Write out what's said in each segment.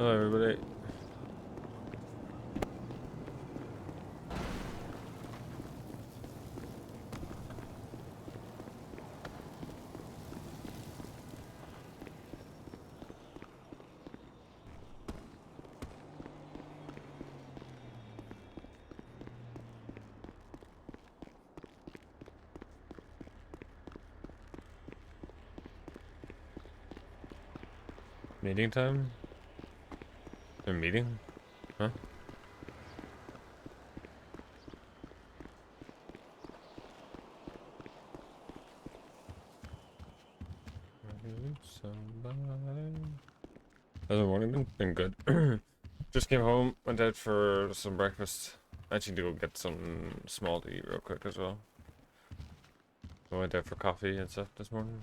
Hello, everybody. Meeting time? A meeting? Huh? Somebody. How's the morning been good? Just came home, went out for some breakfast. I actually need to go get something small to eat real quick as well. I went out for coffee and stuff this morning.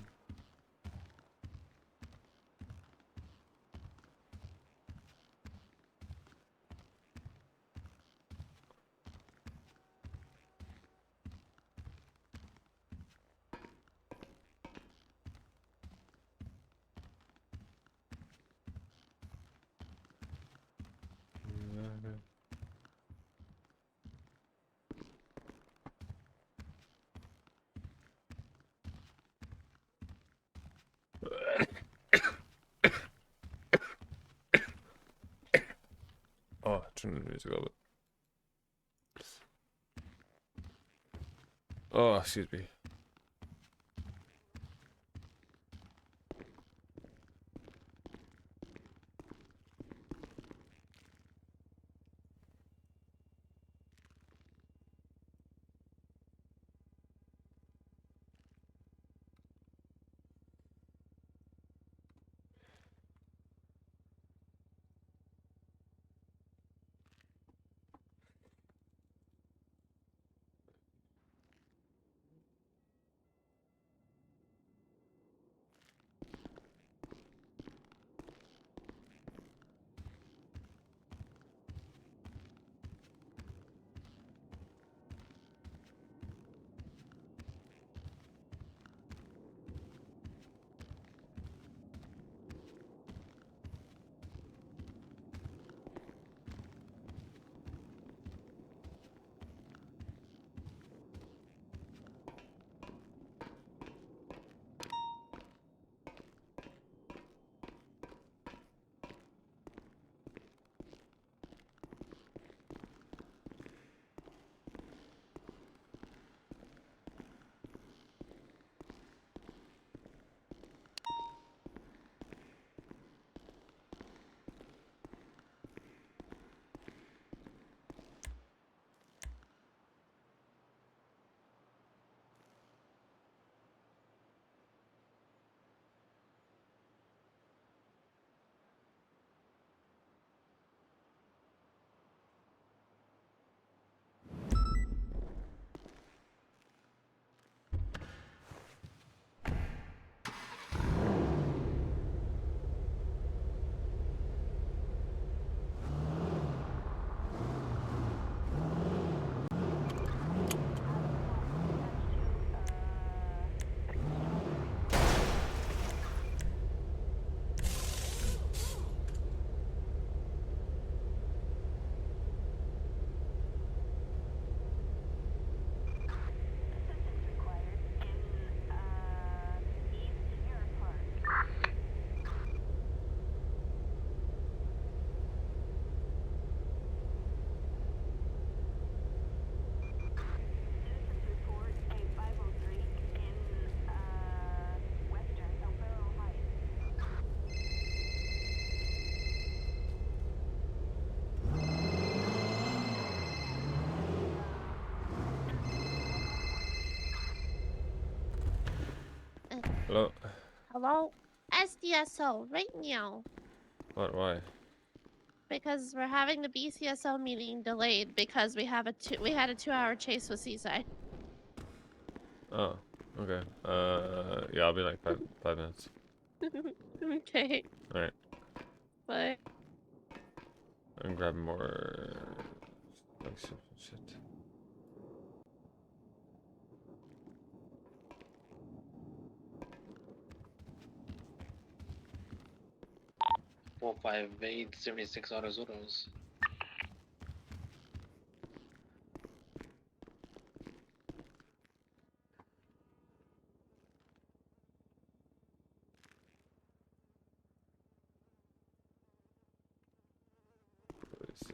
Oh, turn the music a little bit. Oh, excuse me. Hello? Hello? SDSO, right now. What? Why? Because we're having the BCSO meeting delayed because we had a 2-hour chase with Seaside. Oh, okay. Yeah, I'll be like 5 minutes. Okay, Alright. but I'm grabbing more like shit. 458 76 autos autos. Let's see.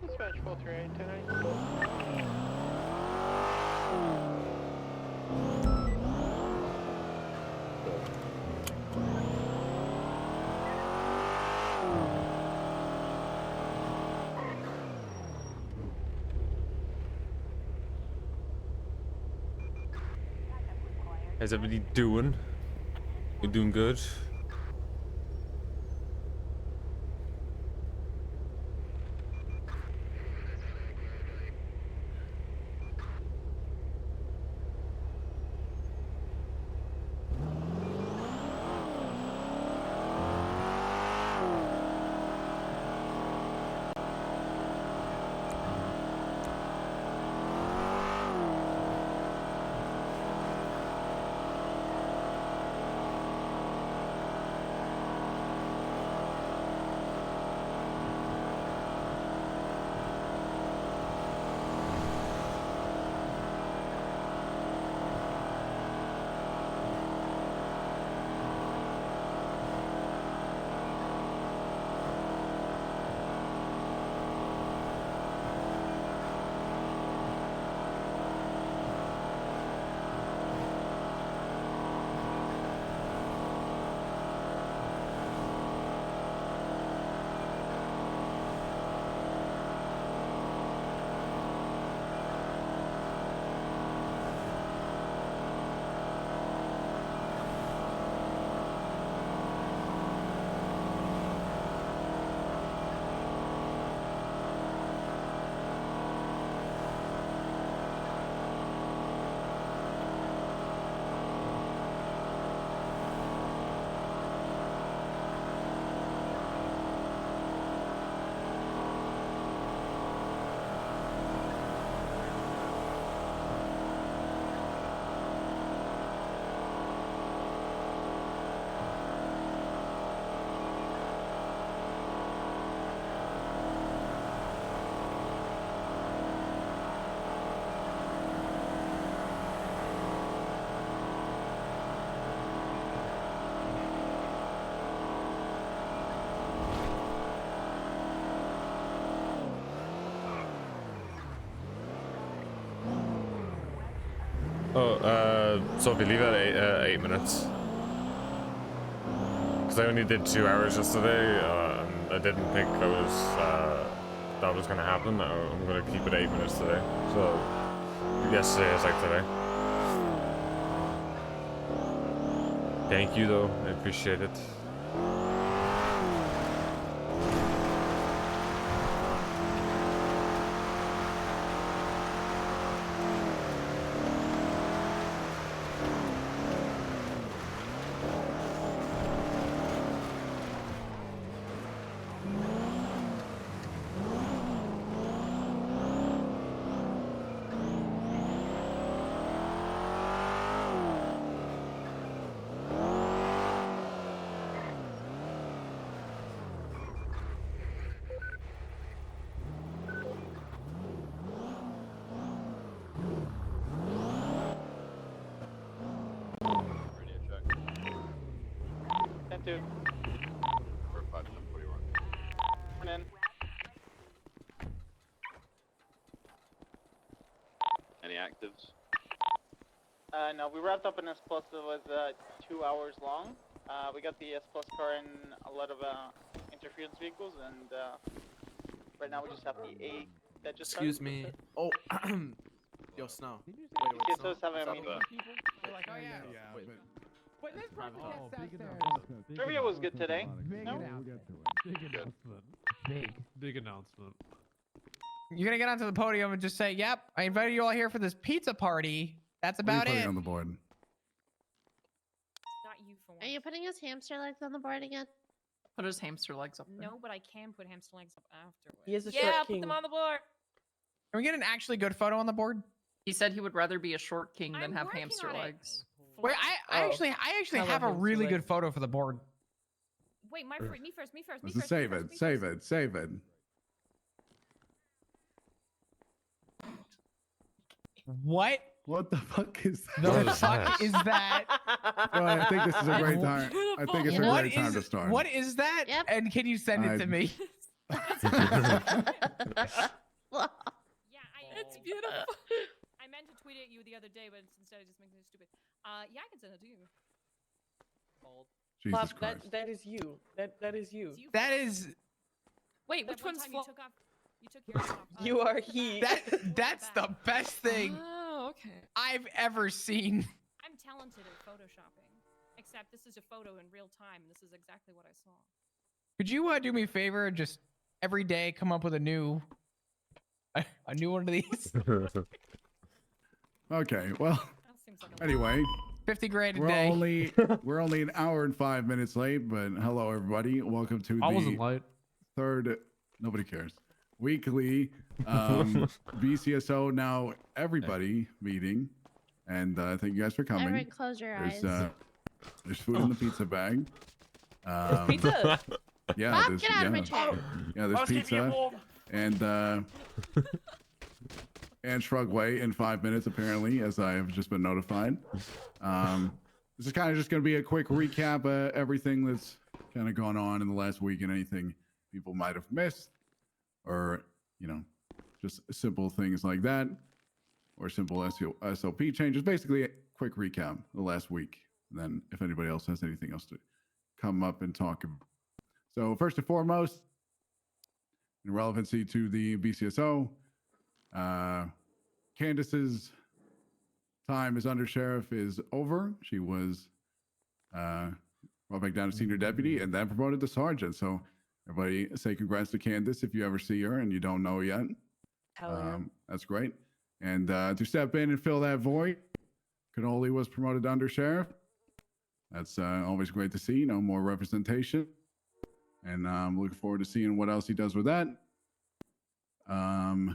Dispatch 438 tonight. How's everybody doing? You doing good? Oh, so if you leave at 8 minutes. Because I only did 2 hours yesterday, and I didn't think that was gonna happen. I'm gonna keep it 8 minutes today. So, yesterday is like today. Thank you though, I appreciate it. Dude. Morning. Any actives? No, we wrapped up an S Plus that was 2 hours long. We got the S Plus car and a lot of interference vehicles, and right now we just have the A that just started. Excuse me. Oh, yo, Snow. Wait, Okay, Snow. so having a What's up? meeting. Oh yeah. Wait. But this Private person Trivia was good today. Big No? announcement. Big announcement. You're gonna get onto the podium and just say, "Yep, I invited you all here for this pizza party." That's What are you about putting it. on the board? Not you for once. Are you putting his hamster legs on the board again? Put his hamster legs up there. No, but I can put hamster legs up afterwards. He is a yeah, short put king. them on the board. Can we get an actually good photo on the board? He said he would rather be a short king than I'm have working hamster on it. legs. Wait, I Oh. actually I have love a hamster really legs. good photo for the board. Wait, me first. Me Let's first. just save it. Save it. Save it. What What the fuck is that? the What is fuck that? is that? Well, I think this is a great time. I think it's a What great time is to start. what is that? Yep. And can you send it I- to me? Well, Yeah, It's beautiful. I meant to tweet it at you the other day, but instead I just make it stupid. Yeah, I can send it to you. Jesus Bob, Christ. that is you. That is you. It's you. That Flo. is That Wait, which one one's time Flo? you took off? You took yours off. You are in the he. back. that's the best thing Oh, okay. I've ever seen. I'm talented at photoshopping. Except this is a photo in real time, and this is exactly what I saw. Could you do me a favor and just every day come up with a new one of these? Okay. Well, That seems like a lot. anyway, 50 grand a we're day. we're only an hour and 5 minutes late, but hello everybody. Welcome to I the wasn't late. third. Nobody cares. Weekly BCSO now everybody meeting, and thank you guys for coming. Everyone, close your eyes. There's food in the pizza bag. Pizza. Yeah, Bob, there's, get out of my yeah, chair. yeah, there's pizza and and Shrugway in 5 minutes apparently, as I have just been notified. This is kind of just going to be a quick recap of everything that's kind of gone on in the last week and anything people might have missed, or just simple things like that, or simple SOP changes. Basically, a quick recap of the last week. And then, if anybody else has anything else to come up and talk about. So first and foremost, in relevancy to the BCSO, Candace's time as undersheriff is over. She was brought back down to senior deputy and then promoted to sergeant. So everybody say congrats to Candace if you ever see her and you don't know yet. Hell yeah. That's great. And to step in and fill that void, Cannoli was promoted to undersheriff. That's always great to see. More representation. And I'm looking forward to seeing what else he does with that. And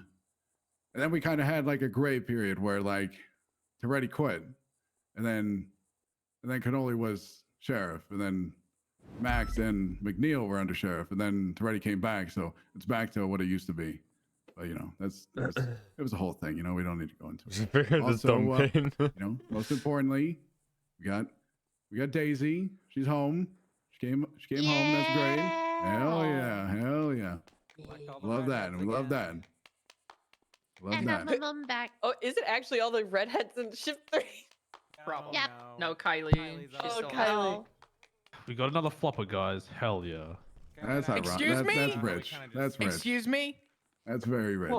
then we kind of had like a gray period where like Toretti quit. And then Cannoli was sheriff. And then Max and McNeil were under sheriff. And then Toretti came back. So it's back to what it used to be. But that's it was a whole thing. We don't need to go into it. Figured this dumb Also, pain. Most importantly, we got Daisy. She's home. She came home. That's great. Hell yeah. Love that. And we love that. Love And have that. my mom back. Oh, is it actually all the redheads in shift 3? Problem. Yep. No, Kylie. Kylie's She's out. still Oh. out. We got another flopper, guys. Hell yeah. That's ironic. Excuse me? That's rich. That's rich. Excuse me? That's very rich.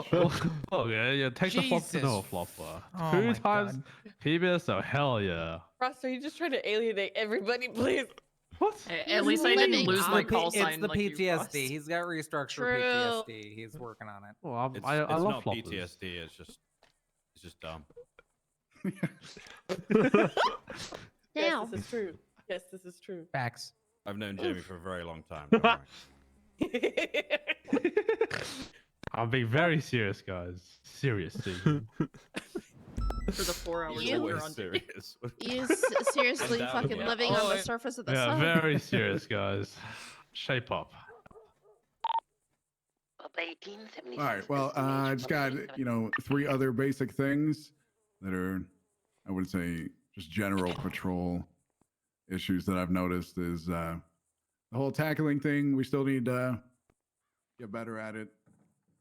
Oh yeah. Take the flop to know a Jesus. flopper. Oh 2 my times God. PBS. Hell yeah. Ross, are you just trying to alienate everybody, please? What? At least I didn't living lose on my it. call It's sign the like you, PTSD. Ross. He's got restructured True. PTSD. He's working on it. Well, It's, I it's love not floppers. PTSD. It's just dumb. Now. Yes, this is true. Yes, this is true. Facts. I've known Jamie for a very long time. Don't worry. I'm being very serious, guys. Seriously. For the 4 hours You- that we're Always on. serious. You seriously fucking Undoubtedly. living on Oh, the surface of the Yeah, sun. very serious, guys. Shape up. All right. Well, I just got 3 other basic things that are, I would say, just general patrol issues that I've noticed is the whole tackling thing. We still need to get better at it.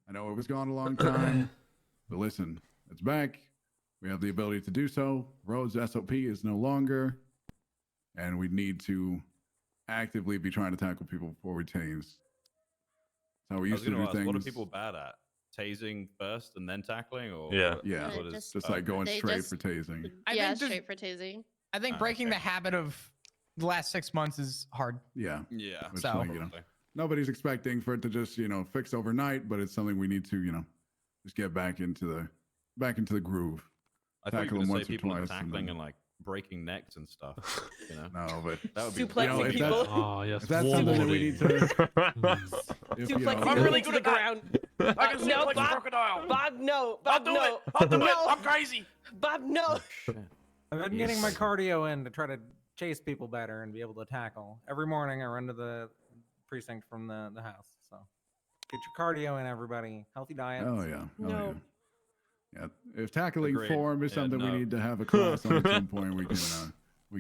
I know it was gone a long time, but listen, it's back. we have the ability to do so. Roads SOP is no longer, and we need to actively be trying to tackle people before we tase. That's how we I was used to going do to ask, things. what are people bad at? Tasing first and then tackling, or Yeah. Yeah, what is- just like going They straight just- for tasing. I yeah, think just- straight for tasing. I think Ah, breaking okay. the habit of the last 6 months is hard. Yeah, Yeah. Which, So- like, you know, nobody's expecting for it to just fix overnight, but it's something we need to just get back into the groove. I thought you tackle were them going once to or say people are twice and tackling then- and like breaking necks and stuff. You know, No, but that would be Suplexing if people. that- Oh yes. if that's something that we need to, if, you Suplexing know, them if- into the ground. I can No, suplex a Bob. crocodile. Bob, no. I'll Bob, do no. it. I'll do it. No. I'm crazy. Bob, no. I've been getting my cardio in to try to chase people better and be able to tackle. Every morning I run to the precinct from the house. So get your cardio in, everybody. Healthy diet. Oh yeah. Oh, No. yeah. Yeah. If tackling Agreed. form is Yeah, something no. we need to have a class on at some point, we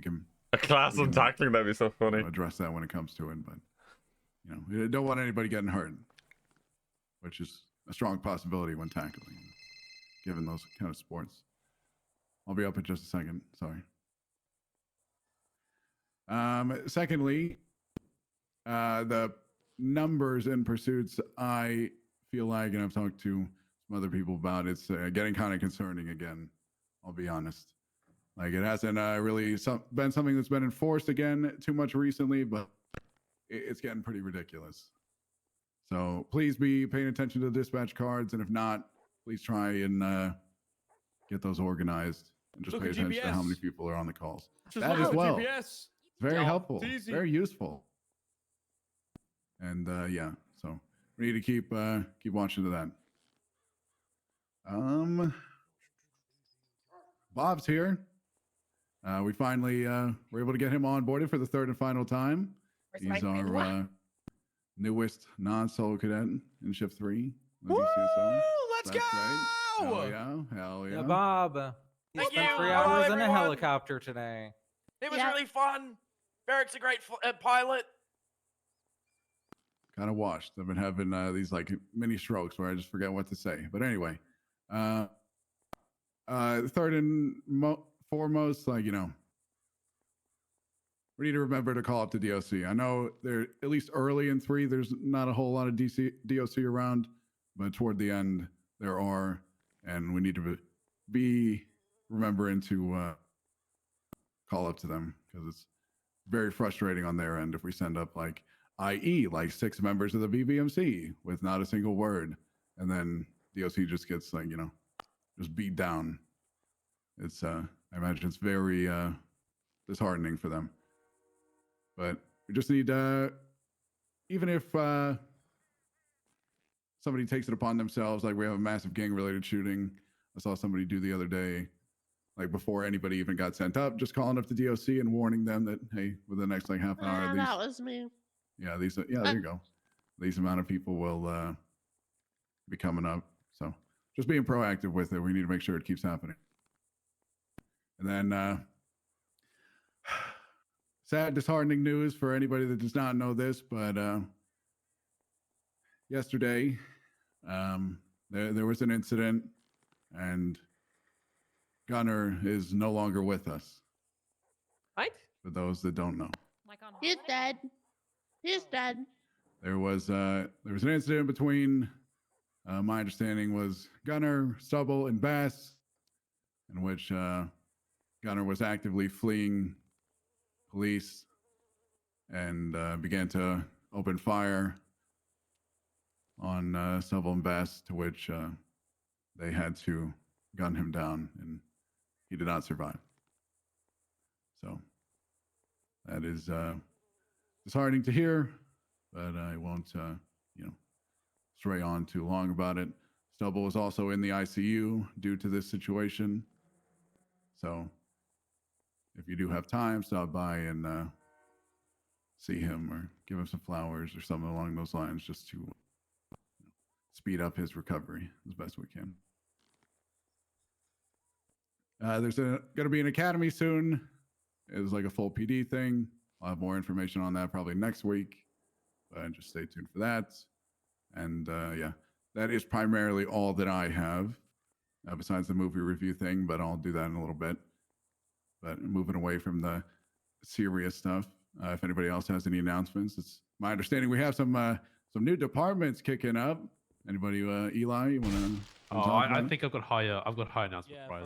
can A class on tackling, that'd be so funny. address that when it comes to it. But we don't want anybody getting hurt, which is a strong possibility when tackling, given those kind of sports. I'll be up in just a second. Sorry. Secondly, the numbers in pursuits, I feel like, and I've talked to some other people about, it's getting kind of concerning again. I'll be honest. Like, it hasn't really been something that's been enforced again too much recently, but it's getting pretty ridiculous. So please be paying attention to the dispatch cards, and if not, please try and get those organized and just Look pay at attention to how GPS. many people are on the calls. Just That look as at the well. GPS. It's very Yeah, helpful, it's easy. very useful. And yeah, so we need to keep watching to that. Bob's here. We finally were able to get him onboarded for the third and final time. Where's He's my our grandma? newest non-solo cadet in Shift 3. of the Woo! DCSO. Let's That's go! right. Hell yeah! Hell yeah! Yeah, Bob. You Thank spent you. 3 Hello, hours in a everyone. helicopter today. It was Yeah. really fun. Barrett's a great pilot. Kind of washed. I've been having these like mini strokes where I just forget what to say. But anyway, third and foremost, like, we need to remember to call up the DOC. I know there, at least early in 3, there's not a whole lot of DOC around, but toward the end there are, and we need to be remembering to call up to them, because it's very frustrating on their end if we send up like 6 members of the BBMC with not a single word, and then DOC just gets like, just beat down. It's I imagine it's very disheartening for them. But we just need even if somebody takes it upon themselves, like we have a massive gang related shooting I saw somebody do the other day, like before anybody even got sent up, just calling up the DOC and warning them that, hey, within the next like half an hour, That was me. there you go. These amount of people will be coming up. So just being proactive with it. We need to make sure it keeps happening. And then sad, disheartening news for anybody that does not know this, but yesterday there was an incident, and Gunner is no longer with us. What? For those that don't know. Like on He's holiday? dead. He's dead. There was an incident between, my understanding was Gunner, Stubble, and Bass, in which Gunner was actively fleeing police and began to open fire on Stubble and Bass, to which they had to gun him down, and he did not survive. So that is disheartening to hear, but I won't, stray on too long about it. Stubble was also in the ICU due to this situation. So if you do have time, stop by and see him or give him some flowers or something along those lines, just to speed up his recovery as best we can. There's going to be an academy soon. It's like a full PD thing. I'll have more information on that probably next week. But just stay tuned for that. And yeah, that is primarily all that I have. besides the movie review thing, but I'll do that in a little bit. But moving away from the serious stuff, if anybody else has any announcements, it's my understanding we have some new departments kicking up. Anybody, Eli, you want to? Oh, I think I've got higher announcements Friday.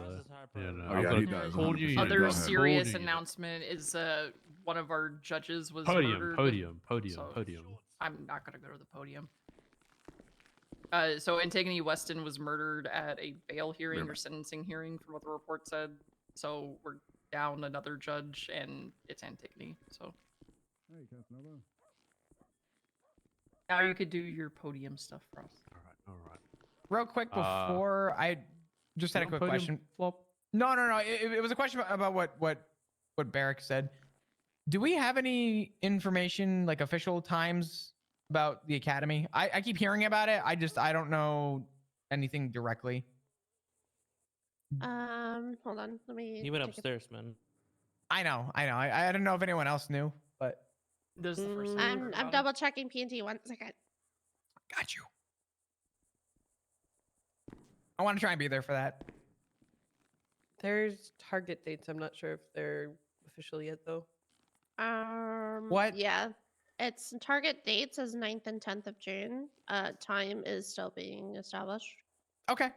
Yeah, no, Oh, I've yeah, got he does. full 100%. unit. Go Other ahead. serious Full unit. announcement is one of our judges was Podium, murdered. podium. So- Podium. I'm not gonna go to the podium. So Antigone Weston was murdered at a bail hearing or sentencing hearing, from what the report said. So we're down another judge, and it's Antigone. So Hey, Casanova. now you could do your podium stuff for us. All right. Real quick before I just had a quick Podium question. Flop. No. It was a question about what Barrick said. Do we have any information, like official times about the academy? I keep hearing about it. I don't know anything directly. Hold on. Let me. He went take a- upstairs, man. I know. I don't know if anyone else knew, but This is the first time I've heard I'm about it. double checking P&T. 1 second. got you. I want to try and be there for that. There's target dates. I'm not sure if they're official yet, though. What? Yeah. It's target dates is 9th and 10th of June. Time is still being established. Okay,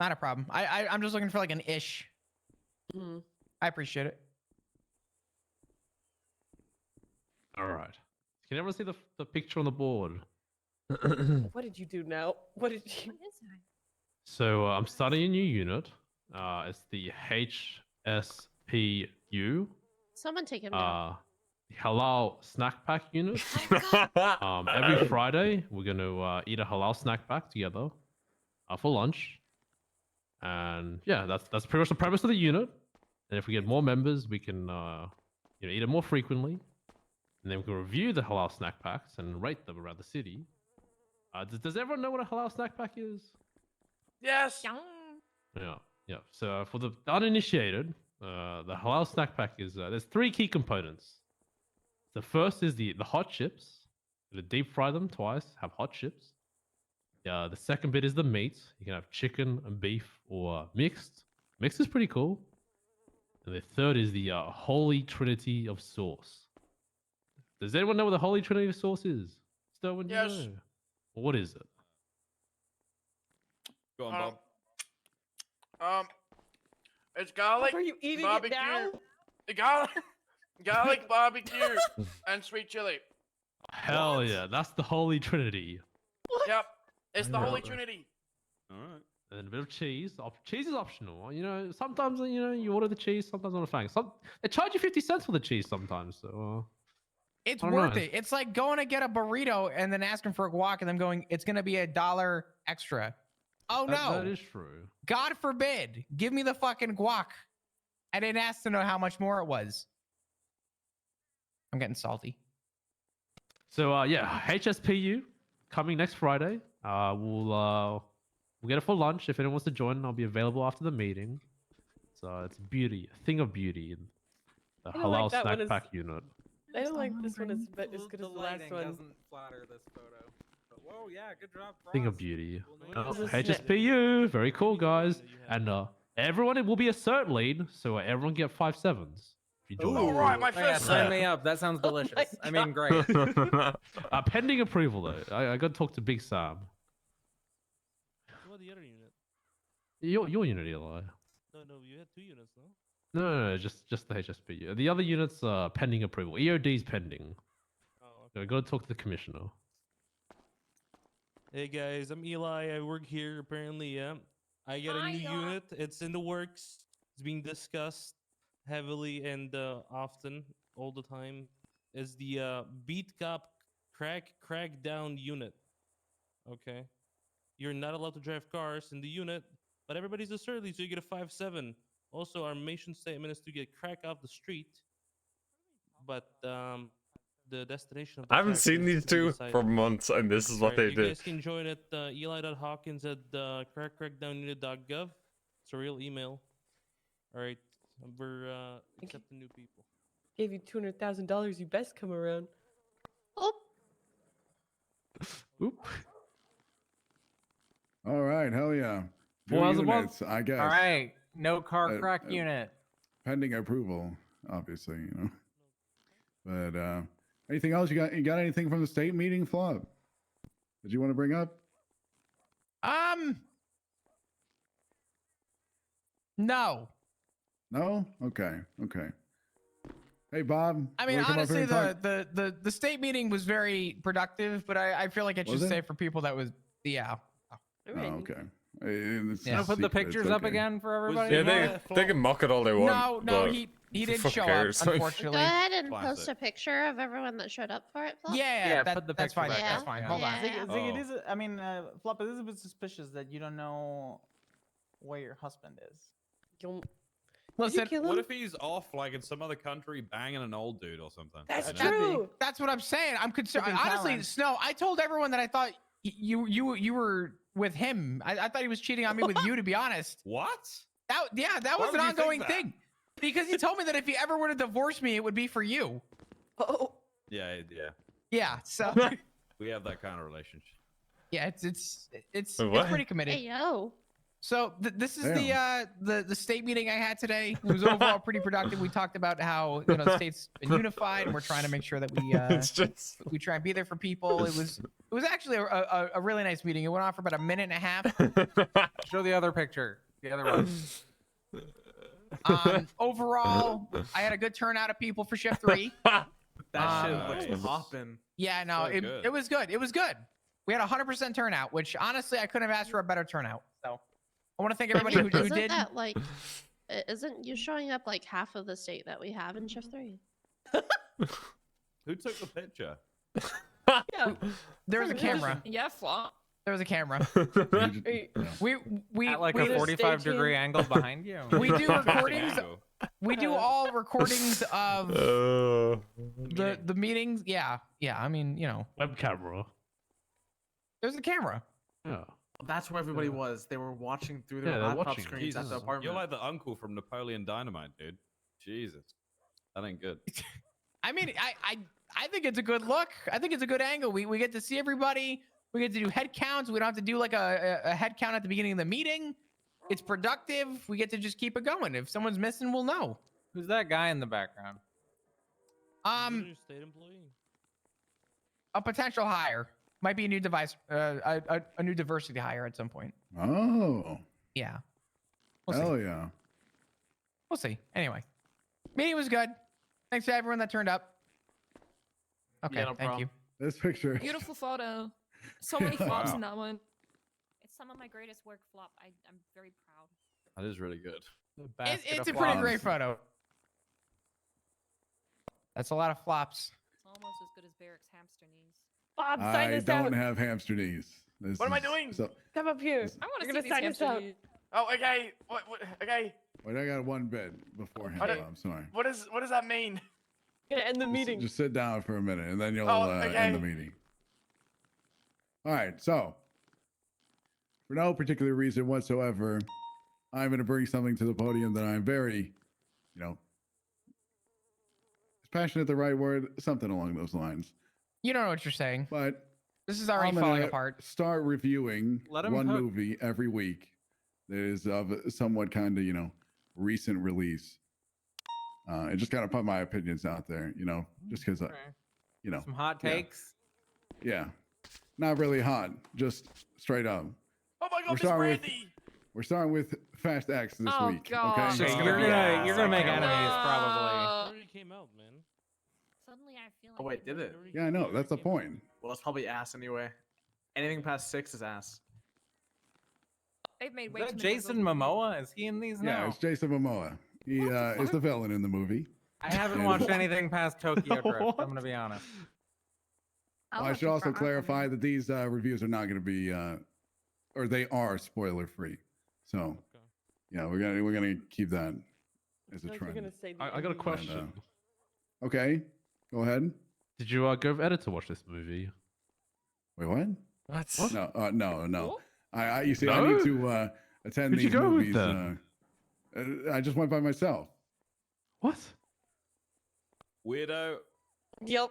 not a problem. I'm just looking for like an ish. Hmm. I appreciate it. All right. Can everyone see the picture on the board? What did you do now? What did you? What is that? So I'm starting a new unit. It's the HSPU. Someone take him down. Halal snack pack unit. Every Friday we're gonna eat a halal snack pack together for lunch. And yeah, that's pretty much the premise of the unit. And if we get more members, we can eat it more frequently. And then we can review the halal snack packs and rate them around the city. Does everyone know what a halal snack pack is? Yes. Yeah. So for the uninitiated, the halal snack pack is there's 3 key components. The first is the hot chips. You deep fry them twice. Have hot chips. The second bit is the meat. You can have chicken and beef or mixed. Mixed is pretty cool. And the third is the holy trinity of sauce. Does anyone know what the holy trinity of sauce is? Sterwin, do you Yes. know? What is it? Go on, Um, it's garlic, Are you eating barbecue, it now? garlic, barbecue, and sweet chili. Hell yeah, that's the holy trinity. Yep, it's the Yeah. Holy Trinity. All right. And then a bit of cheese. Cheese is optional. Sometimes you order the cheese, sometimes on a fang. They charge you 50 cents for the cheese sometimes. So It's I don't know. worth it. It's like going to get a burrito and then asking for a guac and them going, it's going to be $1 extra. Oh no. that is true. God forbid. Give me the fucking guac. I didn't ask to know how much more it was. I'm getting salty. So HSPU coming next Friday. We'll get it for lunch. If anyone wants to join, I'll be available after the meeting. So it's a thing of beauty. The I don't like halal that snack one pack unit. I don't like I'm this one hungry. as good as the last one. doesn't flatter this photo. But, whoa, yeah, good job. Thing of Frost. beauty. Cool name. HSPU, very cool guys. And everyone, it will be a cert lead, so everyone get 5 sevens. If you join. All right, my Oh, yeah, first sign set. me up. That sounds Oh delicious. my I mean, great. Pending approval though. I got to talk to Big Sam. What the other unit? Your unit, Eli. No, you had 2 units, no? No, just the HSPU. The other units are pending approval. EOD's pending. Oh, So I got to talk to the commissioner. Hey guys, I'm Eli. I work here apparently, yeah. I got a new unit. It's in the works. It's being discussed heavily and often, all the time. Is the Beat Cop Crackdown unit. Okay. You're not allowed to drive cars in the unit, but everybody's a surly, so you get a 5-7. Also, our mission statement is to get crack off the street. But the destination of the I haven't crack seen is these to be two decided. for months, and this is what Alright, they you do. guys can join at eli.hawkins at crackdownunit.gov. It's a real email. All right, we're accepting new people. Gave you $200,000. You best come around. Oh, Oop. All right, hell yeah. 4 hours a month. units, I guess. All right, no car Uh, crack uh, unit. Pending approval, obviously, you know. But anything else? You got anything from the state meeting, Flop? Did you want to bring up? No. No? Okay. Okay. Hey, Bob. I mean, wanna come up here honestly, and talk? the state meeting was very productive, but I feel like I should Was it? say for people that was yeah. Oh, okay. It's Can I put the secret, it's pictures up okay. again for everybody? Yeah, they can mock it all they want. No, but he who didn't fuck show cares? up, Like- Go unfortunately. ahead and Classic. post a picture of everyone that showed up for it. Fluff. Yeah, put the that's picture fine. back That's up. fine. Yeah. Hold on. Yeah. Zig, it Oh. is. I mean, Flop, it is a bit suspicious that you don't know where your husband is. Did Listen, you kill What him? if he's off, like in some other country, banging an old dude or something? That's you know? true. that's what I'm saying. I'm concerned. Flipping Honestly, Talon. Snow, I told everyone that I thought you were with him. I thought he was cheating on me with you. To be honest, What? that Why was would an you think ongoing that? thing. Because he told me that if he ever were to divorce me, it would be for you. Oh, Yeah, yeah. Yeah. So We have that kind of relationship. yeah, it's What? pretty committed. Hey yo. So this is Damn. the state meeting I had today. It was overall pretty productive. We talked about how the state's been unified, and we're trying to make sure that It's just we try and be there for people. It was actually a really nice meeting. It went on for about a minute and a half. Show the other picture. The other one. Overall, I had a good turnout of people for shift 3. That Nice. shit looks popping. Yeah, no, So good. it was good. It was good. We had 100% turnout, which honestly I couldn't have asked for a better turnout. So I want to thank everybody who Isn't did. that like? Isn't you showing up like half of the state that we have in shift 3? Who took the picture? yeah. There was a camera. Yeah, Flop. There was a camera. Wait, We At like we, a 45-degree angle behind you. we do recordings. Angle. We do all recordings of the the meetings. Yeah, I mean, Web camera. there's a camera. Yeah. That's where everybody was. They were watching through their Yeah, they're laptop watching. screens at Jesus, the apartment. you're like the uncle from Napoleon Dynamite, dude. Jesus, that ain't good. I mean, I think it's a good look. I think it's a good angle. We get to see everybody. We get to do head counts. We don't have to do like a head count at the beginning of the meeting. It's productive. We get to just keep it going. If someone's missing, we'll know. Who's that guy in the background? Your state employee. A potential hire might be a new device, a new diversity hire at some point. Oh, Yeah, we'll see. hell yeah. We'll see. Anyway, meeting was good. Thanks to everyone that turned up. Okay, no thank problem. you. This picture. Beautiful photo. So many flops Wow. in that one. It's some of my greatest work, Flop. I'm very proud. That is really good. It's a pretty great photo. That's a lot of flops. It's almost as good as Barrick's hamster knees. Bob, sign I us don't out. have hamster knees. This What am I is- doing? So, Come up here. I want to You're see gonna these sign us hamster out. knees. Oh, okay. What? Okay. wait, I got one bit beforehand. Okay. I'm sorry. What does that mean? Gonna end the meeting. Just sit down for a minute, and then you'll Oh, end the okay. meeting. All right. So, for no particular reason whatsoever, I'm going to bring something to the podium that I'm very, is passionate the right word? Something along those lines. You don't know what you're saying. But This is already I'm falling gonna apart. start reviewing Let 'em one cook. movie every week that is of a somewhat kind of, recent release. And just kind of put my opinions out there, just because, Okay. Some hot yeah. takes. Yeah. Not really hot, just straight up. Oh my We're God, Miss starting with- Brandy. We're starting with Fast X this Oh, week. God. Okay. So Oh, you're yeah. gonna make Yeah. enemies probably. It already came out, man. Suddenly I feel like. Oh wait, did it? Yeah, I know. That's the point. Well, it's probably ass anyway. Anything past 6 is ass. They've made Is way that too many of Jason those Momoa? Is he in these Yeah, now? it's Jason Momoa. He is the villain in the movie. I haven't And- watched anything past Tokyo Drift. I'm gonna be honest. I should also clarify that these reviews are not going to be, or they are spoiler free. So, Okay. yeah, we're gonna keep that as a Like you're trend. gonna say the I got a ending. question. Okay, go ahead. Did you go with Ed to watch this movie? Wait, what? what? No. Oh? You see, I No? need to attend Who'd you these go with movies. then? I just went by myself. What? Weirdo. Yep.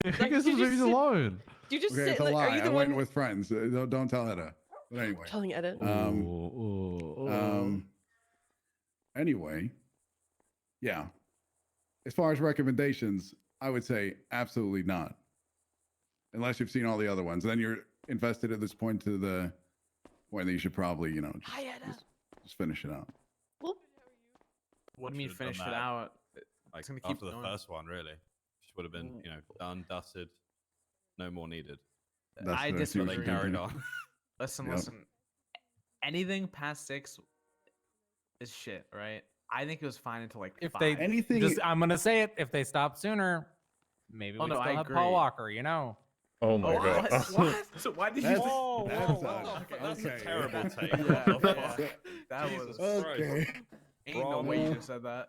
You Like, guys you movies just sit- alone. You just Okay, sit. it's a Like, lie. are you I the went one? with friends. Don't tell Etta. But anyway. Telling edit. Anyway, yeah. As far as recommendations, I would say absolutely not. Unless you've seen all the other ones. Then you're invested at this point to the point that you should probably, just finish it out. What do you mean Should've done finish it that, out? Like It's gonna keep after the going. first one, really. Just would have been, done, dusted, no more needed. I what see what disagree. you're Carried doing. on. Listen, Yep. listen. Anything past 6 is shit, right? I think it was fine until like If 5. they Anything. I'm gonna say it. If they stop sooner, maybe Oh, we no, still I have agree. Paul Walker. You know. Oh my what? god. What? So why did you? That's, say- That's okay. a terrible take. Yeah, What the yeah. fuck? That Jesus was Christ. Okay. ain't no way you just said that.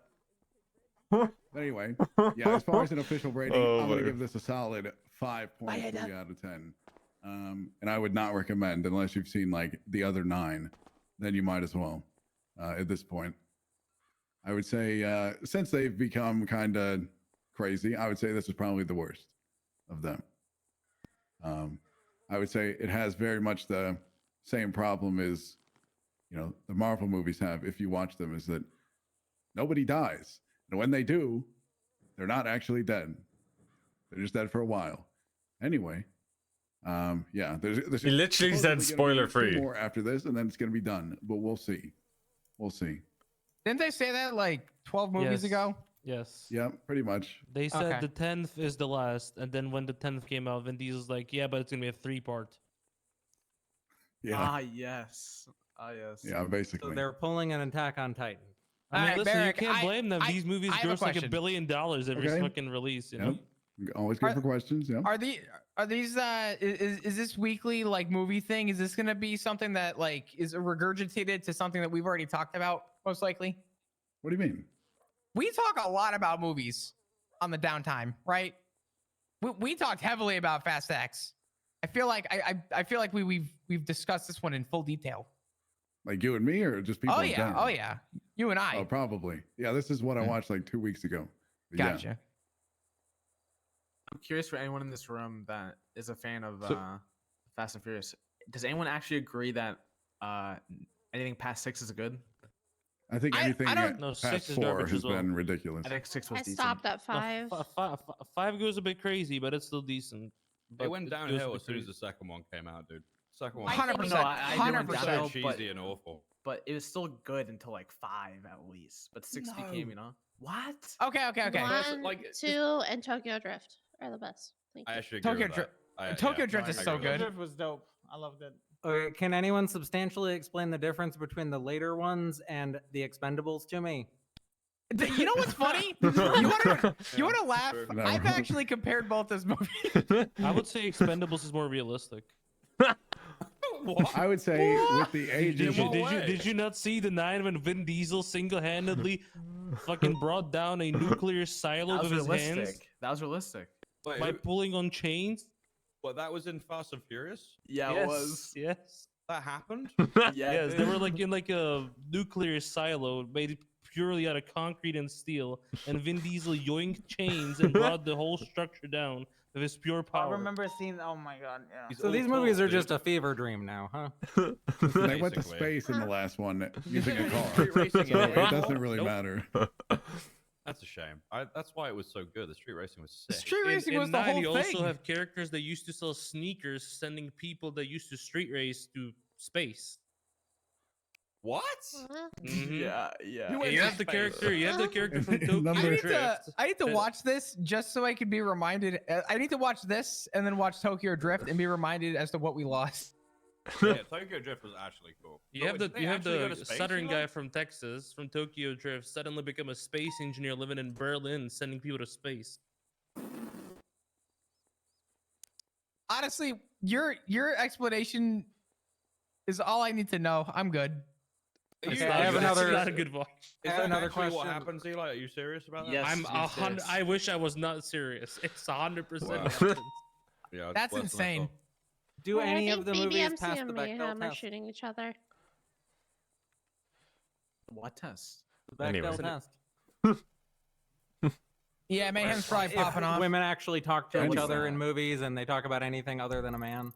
Anyway, yeah, as far as an official rating, Oh I'm going to my. give this a solid 5.3 out of 10. And I would not recommend, unless you've seen like the other 9, then you might as well at this point. I would say, since they've become kind of crazy, I would say this is probably the worst of them. I would say it has very much the same problem as, the Marvel movies have, if you watch them, is that nobody dies. And when they do, they're not actually dead. They're just dead for a while. Anyway, yeah, there's He literally said supposedly gonna be spoiler-free. 2 more after this, and then it's gonna be done. But we'll see. We'll see. Didn't they say that like 12 movies Yes. ago? Yes. Yeah, pretty much. They said Okay. the 10th is the last, and then when the 10th came out, Vin Diesel's like, yeah, but it's gonna be a 3-part. Yeah, Ah, yes. Ah, yes. yeah, So basically. they're pulling an Attack on Titan. I mean, Alright, listen, Barrick, you can't blame them. These movies I have a gross like question. $1 billion every Okay. fucking release. You know. Yep. Always good for questions. Yeah. Are these is this weekly like movie thing? Is this gonna be something that like is regurgitated to something that we've already talked about? Most likely. What do you mean? We talk a lot about movies on the downtime, right? We talked heavily about Fast X. I feel like I feel like we've discussed this one in full detail. Like you and me, or just people? Oh in yeah, general? oh yeah. You and I. Oh, probably. Yeah, this is what I watched like 2 weeks ago. But yeah. Gotcha. I'm curious for anyone in this room that is a fan of So- Fast and Furious. Does anyone actually agree that anything past 6 is good? I think I anything don't- No, past 6 is 4 garbage has as well. been ridiculous. I think 6 was I decent. stopped at No, 5. 5 goes a bit crazy, but it's still decent. It But went goes a downhill bit as soon as crazy. the second one came out, dude. Second one. 100%. No, I do 100%. understand, So but- cheesy and awful. But it was still good until like 5 at least. But 6 became, what? Okay. 1, like, 2, and Tokyo Drift are the best. Thank I you. actually agree Tokyo with Drift. that. Tokyo Drift is I so agree with good. that. was dope. I loved it. Okay, can anyone substantially explain the difference between the later ones and the Expendables to me? You know what's funny? You want to laugh? No. I've actually compared both those movies. I would say Expendables is more realistic. I would say with the age Did of you, did you not see the 9 when Vin Diesel single-handedly fucking brought down a nuclear silo That was with his hands realistic. That was realistic. Wait, by pulling on chains? what, that was in Fast and Furious? Yeah, yes, it was. Yes. That happened? Yeah, Yes, it they were did. like in like a nuclear silo made purely out of concrete and steel, and Vin Diesel yoinked chains and brought the whole structure down with his pure I power. remember seeing. Oh my god. Yeah. He's So these all movies told, are just dude. a fever dream now, huh? They went to Basically. space in the last one using a car. Street racing So in it it. doesn't really Nope. matter. That's a shame. That's why it was so good. The street racing was sick. Street racing in was the 9, whole you thing. also have characters that used to sell sneakers, sending people that used to street race to space. What? Huh? Mhm. Yeah. And you have the character. You have the character from Tokyo Number- I need to Drift. watch this just so I can be reminded. I need to watch this and then watch Tokyo Drift and be reminded as to what we lost. Yeah, Tokyo Drift was actually cool. You But have did the they actually go to space, Southern you guy know? from Texas, from Tokyo Drift, suddenly become a space engineer living in Berlin, sending people to space. Honestly, your explanation is all I need to know. I'm good. Are you- I have is another- That's not a good watch. Is I have that another actually what question. happens, Eli? Are you serious about that? Yes. I'm yes, 100. yes. I wish I was not serious. It's 100% Wow. happens. Yeah, That's worse than I insane. thought. Do Wait, any I of think the movies BBMC pass the and Bechdel Mayhem are test? shooting each other. What test? The Bechdel Anyway. test. Yeah, Mayhem's probably If popping off. women actually talk to each Anyway. other in movies and they talk about anything other than a man.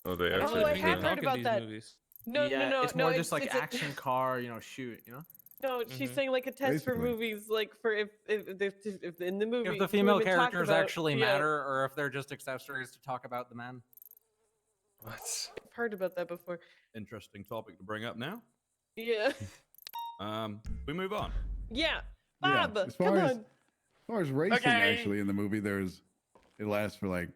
Oh, they I don't actually. Oh, I think have they heard talk in about these that. movies. No, yeah, no, no, it's no. more just like it's a- action car, shoot, No, she's Mhm. saying like a test for Basically. movies, like for if in the movie If the two female women talk characters about- actually yeah, matter, or if they're just accessories to talk about the men. What? I've heard about that before. Interesting topic to bring up now. Yeah, We move on. yeah. Yeah, Bob, as far come as- on. As far as racing, Okay. actually, in the movie, it lasts for like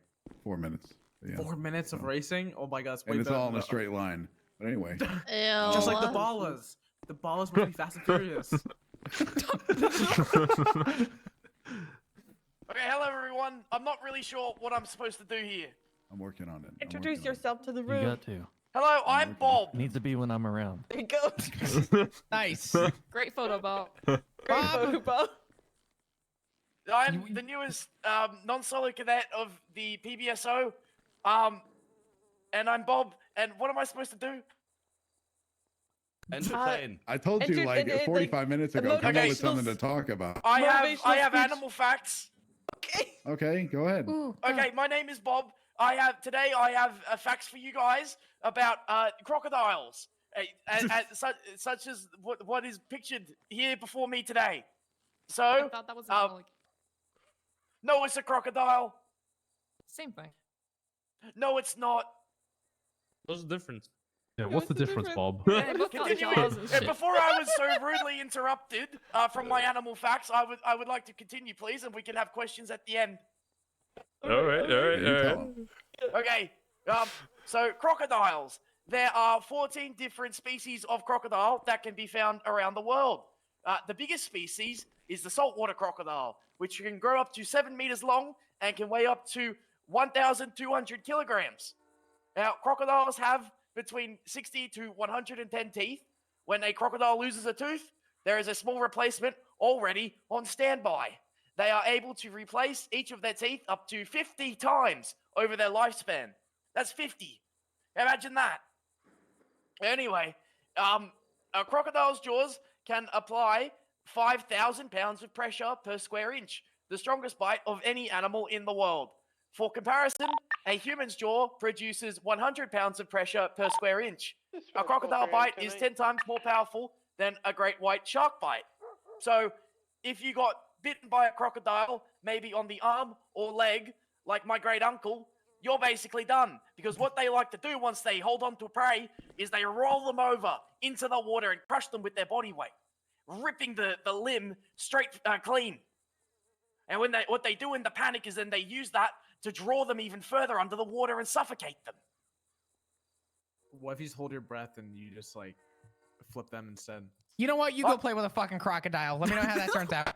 4 minutes. Yeah. 4 minutes of So- racing. Oh my god, it's way And it's better all than in a the- straight line. But anyway. Just like the Ew. Ballas. The Ballas must be Fast and Furious. Okay, hello everyone. I'm not really sure what I'm supposed to do here. I'm working on it. Introduce yourself to the You room. got to. Hello, I'm Bob. Needs to be when I'm around. There you go. Nice. Great photo, Bob. Great photo, Bob. I'm the newest non-solo cadet of the PBSO. And I'm Bob. And what am I supposed to do? Entertain. I told you like and, 45 minutes ago. Come up Okay. with something to talk about. I have Motivational speech. animal facts. Okay, go ahead. Okay, my name is Bob. I have facts for you guys about crocodiles, such as what is pictured here before me today. I So, thought that was no, it's a crocodile. same thing. No, it's not. What's the difference? Yeah, what's the difference, Bob? Yeah, both got Continuing, jaws and shit. before I was so rudely interrupted from my animal facts, I would like to continue, please, and we can have questions at the end. All right, all right, You all tell right. 'em. Okay. So crocodiles. There are 14 different species of crocodile that can be found around the world. The biggest species is the saltwater crocodile, which can grow up to 7 meters long and can weigh up to 1,200 kilograms. Now, crocodiles have between 60 to 110 teeth. When a crocodile loses a tooth, there is a small replacement already on standby. They are able to replace each of their teeth up to 50 times over their lifespan. That's 50. Imagine that. Anyway, a crocodile's jaws can apply 5,000 pounds of pressure per square inch, the strongest bite of any animal in the world. For comparison, a human's jaw produces 100 pounds of pressure per square inch. A crocodile bite is 10 times more powerful than a great white shark bite. So, if you got bitten by a crocodile, maybe on the arm or leg, like my great uncle, you're basically done. Because what they like to do once they hold on to prey is they roll them over into the water and crush them with their body weight, ripping the limb straight clean. And what they do in the panic is then they use that to draw them even further under the water and suffocate them. What if you just hold your breath and you just like flip them instead? You know what? You go play with a fucking crocodile. Let me know how that turns out.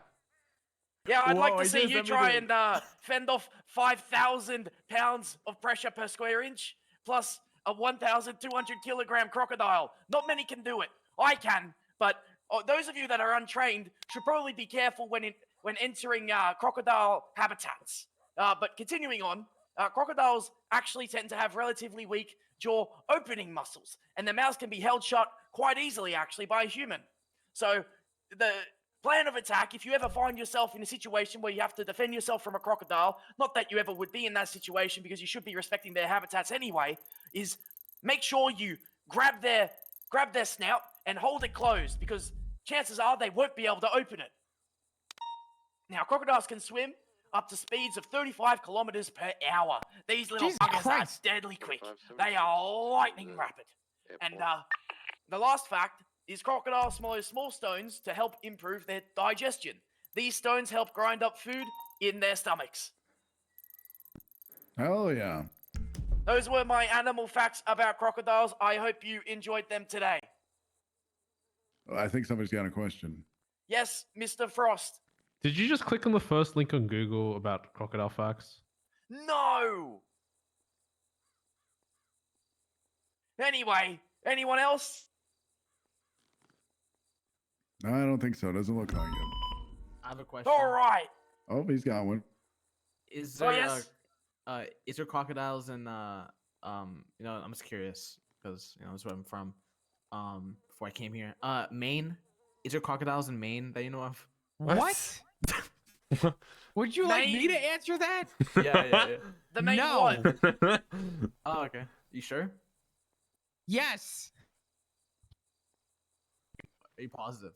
Yeah, I'd like Whoa, to I see just- you let me try do- and fend off 5,000 pounds of pressure per square inch, plus a 1,200 kilogram crocodile. Not many can do it. I can, but those of you that are untrained should probably be careful when entering crocodile habitats. But continuing on, crocodiles actually tend to have relatively weak jaw opening muscles, and their mouths can be held shut quite easily, actually, by a human. So the plan of attack, if you ever find yourself in a situation where you have to defend yourself from a crocodile, not that you ever would be in that situation because you should be respecting their habitats anyway, is make sure you grab their snout and hold it closed, because chances are they won't be able to open it. Now, crocodiles can swim up to speeds of 35 kilometers per hour. These little Jesus buggers Christ. are deadly quick. They are lightning rapid. And the last fact is crocodiles swallow small stones to help improve their digestion. These stones help grind up food in their stomachs. Hell yeah. Those were my animal facts about crocodiles. I hope you enjoyed them today. I think somebody's got a question. Yes, Mr. Frost. Did you just click on the first link on Google about crocodile facts? No! Anyway, anyone else? No, I don't think so. Doesn't look like it. I have a question. All right. Oh, he's got one. Is Oh, there yes. is there crocodiles in I'm just curious because that's where I'm from. Before I came here, Maine. Is there crocodiles in Maine that you know of? What? Would you like me to answer that? Yeah. The main No. one. Oh, okay. You sure? Yes. Are you positive?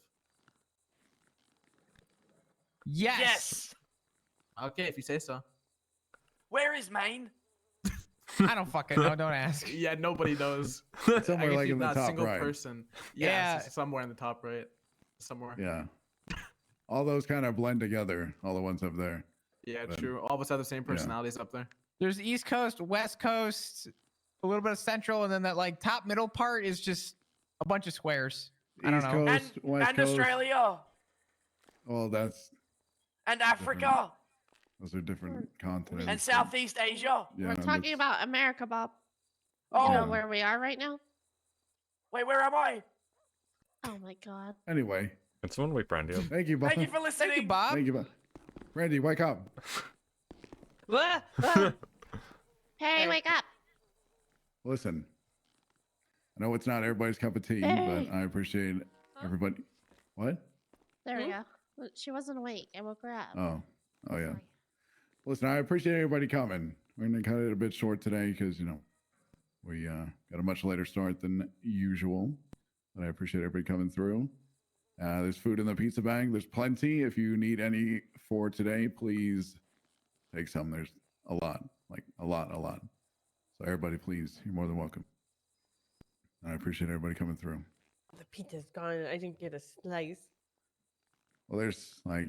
Yes. Yes. Okay, if you say so. Where is Maine? I don't fucking know. Don't ask. Yeah, nobody knows. Somewhere I guess like he's in the not a top single right. person. Yeah. Yeah, somewhere in the top right. Somewhere. Yeah. All those kind of blend together. All the ones up there. Yeah, But- true. All of us have the same personalities up there. There's East Coast, West Coast, a little bit of Central, and then that like top middle part is just a bunch of squares. I don't East know. Coast, West And Coast. Australia. Oh, that's And Africa. those are different continents. And Southeast Asia. Yeah, We're talking about America, Bob. Oh. You know where we are right now? Wait, where am I? Oh my god. Anyway, Can someone wake Brandy up? thank you, Bob. Thank you for listening. Thank you, Bob. Thank you, Bob. Randy, wake up. Hey, wake up. Listen, I know it's not everybody's cup of tea, Hey. but I appreciate everybody. What? There we go. She wasn't awake. I woke her up. Oh, yeah. Listen, I appreciate everybody coming. We're gonna cut it a bit short today because we got a much later start than usual. But I appreciate everybody coming through. There's food in the pizza bag. There's plenty. If you need any for today, please take some. There's a lot, like a lot. So everybody, please, you're more than welcome. And I appreciate everybody coming through. The pizza's gone. I didn't get a slice. Well, there's like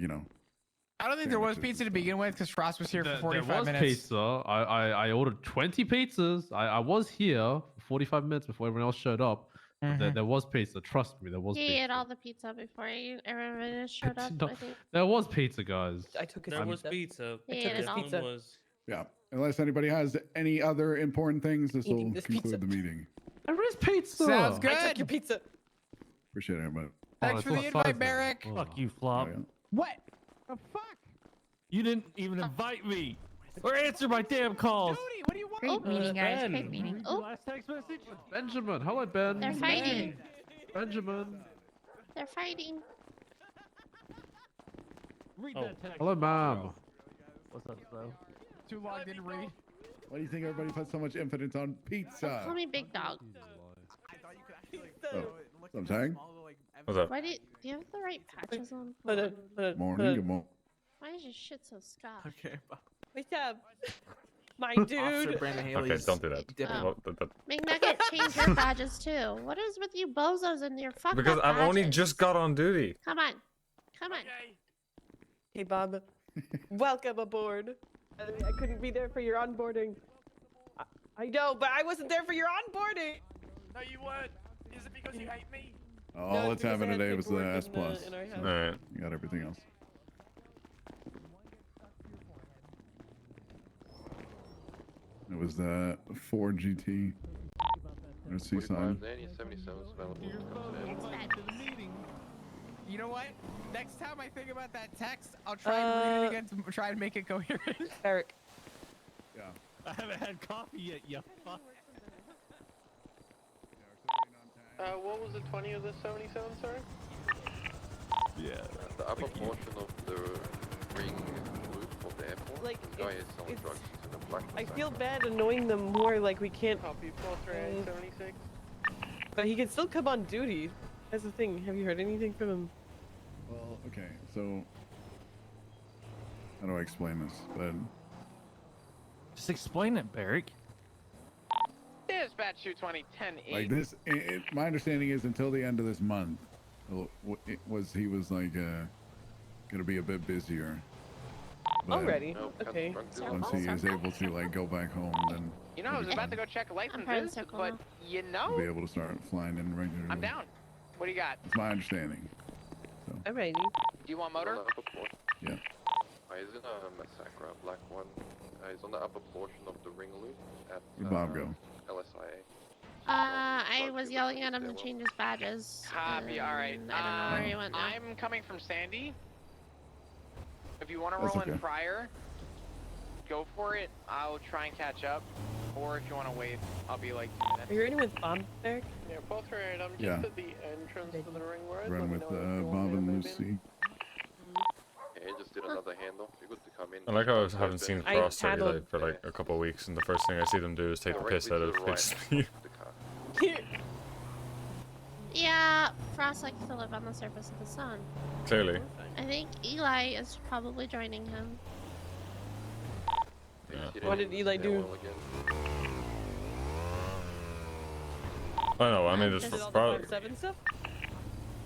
I don't think there was pizza to begin with because Frost was here for There 45 was minutes. pizza. I ordered 20 pizzas. I was here for 45 minutes before everyone else showed up. But there was pizza. Trust me, there was He pizza. ate all the pizza before everybody else showed up. No, I think. there was pizza, guys. I took his There was pizza. pizza. He I took ate his it all. pizza. Was Yeah. Unless anybody has any other important things, this will Eating this conclude pizza. the meeting. There is pizza. Sounds I good. took your pizza. Appreciate everybody. Thanks for the invite, Barrick. Fuck you, Flop. Oh, yeah. What? The fuck? You didn't even invite me or answer my damn calls. Duty, what do you want? Great meeting, guys. Ben, Great meeting. your Oh. last text message? Benjamin. Hello, Ben. They're fighting. Benjamin. They're fighting. Read Oh. that text. Hello, ma'am. What's up, bro? Too long, didn't read. Why do you think everybody puts so much emphasis on Call pizza? me Big Dog. Oh, I'm saying. What's up? Why do you have the right patches on? Hold on, hold on, Morning, hold good on. morning. Why is your shit so scuffed? Okay. What's up? My Officer dude. Brandon Okay, Haley's don't do that. dipping. Oh. Well, McNugget, change your badges too. What is with you bozos and your fucked because up I've only badges? just got on duty. Come on. Come on. Okay. Hey, Bob. Welcome aboard. I couldn't be there for your onboarding. I know, but I wasn't there for your onboarding. No, you weren't. Is it because you hate me? All No, it's because I having had today was the paperwork S plus. in our house. All right. You got everything else. It was the 4 GT. There's Seaside. You know what? Next time I think about that text, I'll try and read it again to try and make it coherent. Eric. Yeah. I haven't had coffee yet, you fuck. What was the 20 of the 77, sorry? Yeah. The upper portion of the ring loop of the airport. Like, this guy is selling it's- drugs to the black. I feel bad annoying them more, like we can't. Copy 76. But he can still come on duty. That's the thing. Have you heard anything from him? Well, okay, so how do I explain this? But Just explain it, Barrick. Dispatch 220 like this, my understanding is until the end of this month, he was like gonna be a bit busier. But Already. Okay. once he is able to like go back home, then You know, I was about to go check licenses, but you he'll know, be able to start flying in regularly. I'm down. What do you got? It's my understanding. Alrighty. Do you want motor? Yeah. He's in a Massacre Black One. He's on the upper portion of the ring loop at Where'd Bob go? LSIA. I was yelling at him to change his badges. Copy, alright. and I don't know where he went now. I'm coming from Sandy. If you want to That's roll in okay. prior, go for it. I'll try and catch up. Or if you want to wait, I'll be like 2 minutes. Are you running with Bob, Eric? Yeah, both right. I'm just Yeah. at the entrance to the ring road. Run with Bob and Lucy. Hey, he just did another handle. You're good to come in. I like how I Just haven't open seen I Frost or handled- Eli for like a couple of weeks, and the first thing I see them do is take the piss out directly of to the Pitch right Speed. of the car. Yeah, Frost likes to live on the surface of the sun. Clearly. I think Eli is probably joining him. Yeah. What did Eli do? I know. I mean, Just it's Did all the probably. 5-7 stuff?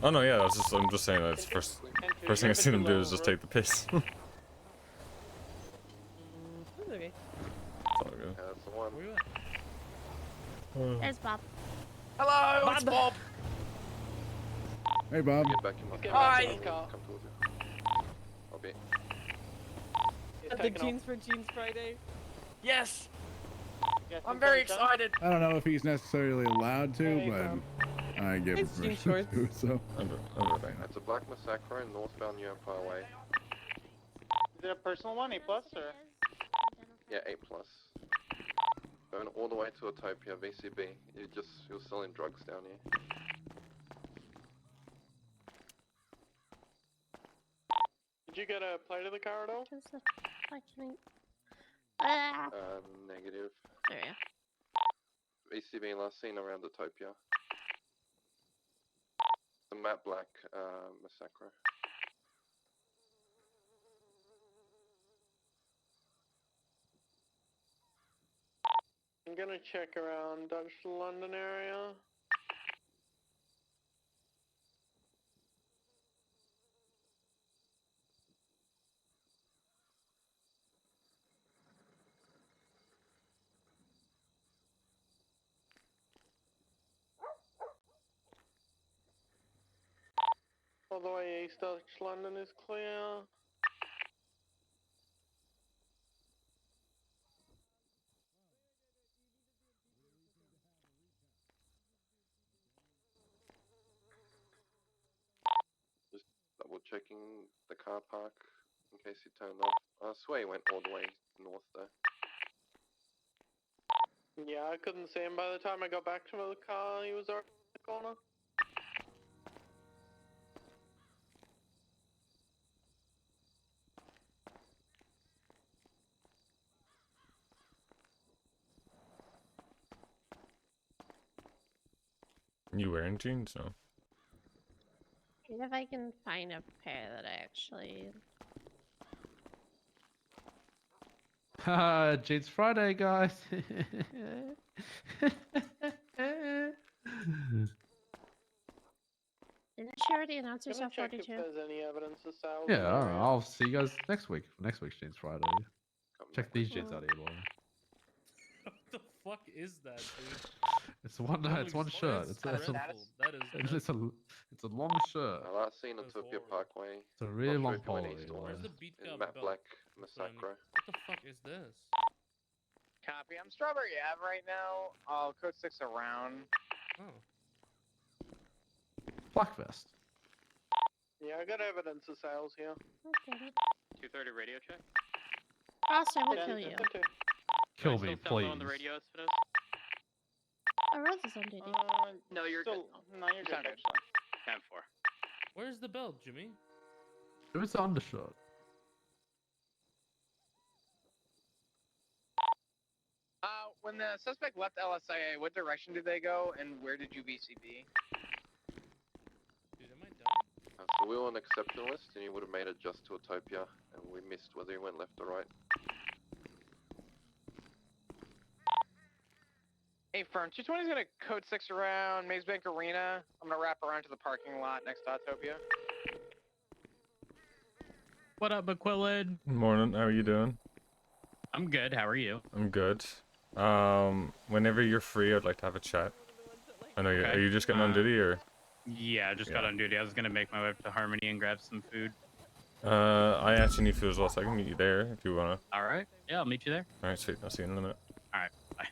Oh no, yeah. That's just. I'm just saying that's first. First thing I see them do is just take the piss. That's okay. It's all good. That's the one. There's Bob. Hello, it's Bob. Hey, Bob. Get back in my car. Hi. Come towards you. I'll be. At the Jeans for Jeans Friday. Yes. I'm very excited. I don't know if he's necessarily allowed to, but I give him It's jean permission to do so. That's a black Massacre in northbound New Empire Way. Is it a personal one, A+, or? Yeah, A+. Going all the way to Utopia, VCB. You're selling drugs down here. Did you get a plate of the car at all? Just a fucking. Ah. Negative. There we go. VCB last seen around Utopia. The matte black Massacre. I'm gonna check around Dutch London area. All the way east Dutch London is clear. Just double checking the car park in case he turned off. I swear he went all the way north though. Yeah, I couldn't see him by the time I got back to the car. He was already in the corner. You wearing jeans? No. See if I can find a pair that I actually. Jeans Friday, guys. Didn't she already announce Gonna herself check if 42? there's any evidence of sales. Yeah, in the all right, area. I'll see you guys next week. Next week's Jeans Friday. Check these jeans out here, boy. What the fuck is that, dude? It's one. It's one shirt. It's a long shirt. Last seen Utopia Parkway. It's a really long Not sure if pole. you went east or Where's west. the beat In cup matte belt? black That's what I mean. Massacre. What the fuck is this? Copy. I'm Strawberry Ave right now. I'll code 6 around. Oh. Black vest. Yeah, I got evidence of sales here. Okay. 230 radio check. Frost, I will kill you. Kill me, please. Oh, Rose is on duty. No, you're Still, good. no, you're good. 10-4. Where's the belt, Jimmy? If it's undershirt. When the suspect left LSIA, what direction did they go, and where did you VCB? Dude, am I dumb? So we were on exception list, and he would have made it just to Utopia, and we missed whether he went left or right. Hey, firm, 220's gonna code 6 around Maze Bank Arena. I'm gonna wrap around to the parking lot next to Autopia. What up, McQuillan? Morning. How are you doing? I'm good. How are you? I'm good. Whenever you're free, I'd like to have a chat. I know you. Okay. Are you just getting on duty, or? Yeah, I just got on duty. I was gonna make my way up to Harmony and grab some food. I actually need food as well, so I can meet you there if you wanna. All right. Yeah, I'll meet you there. All right, sweet. I'll see you in a minute. All right. Bye.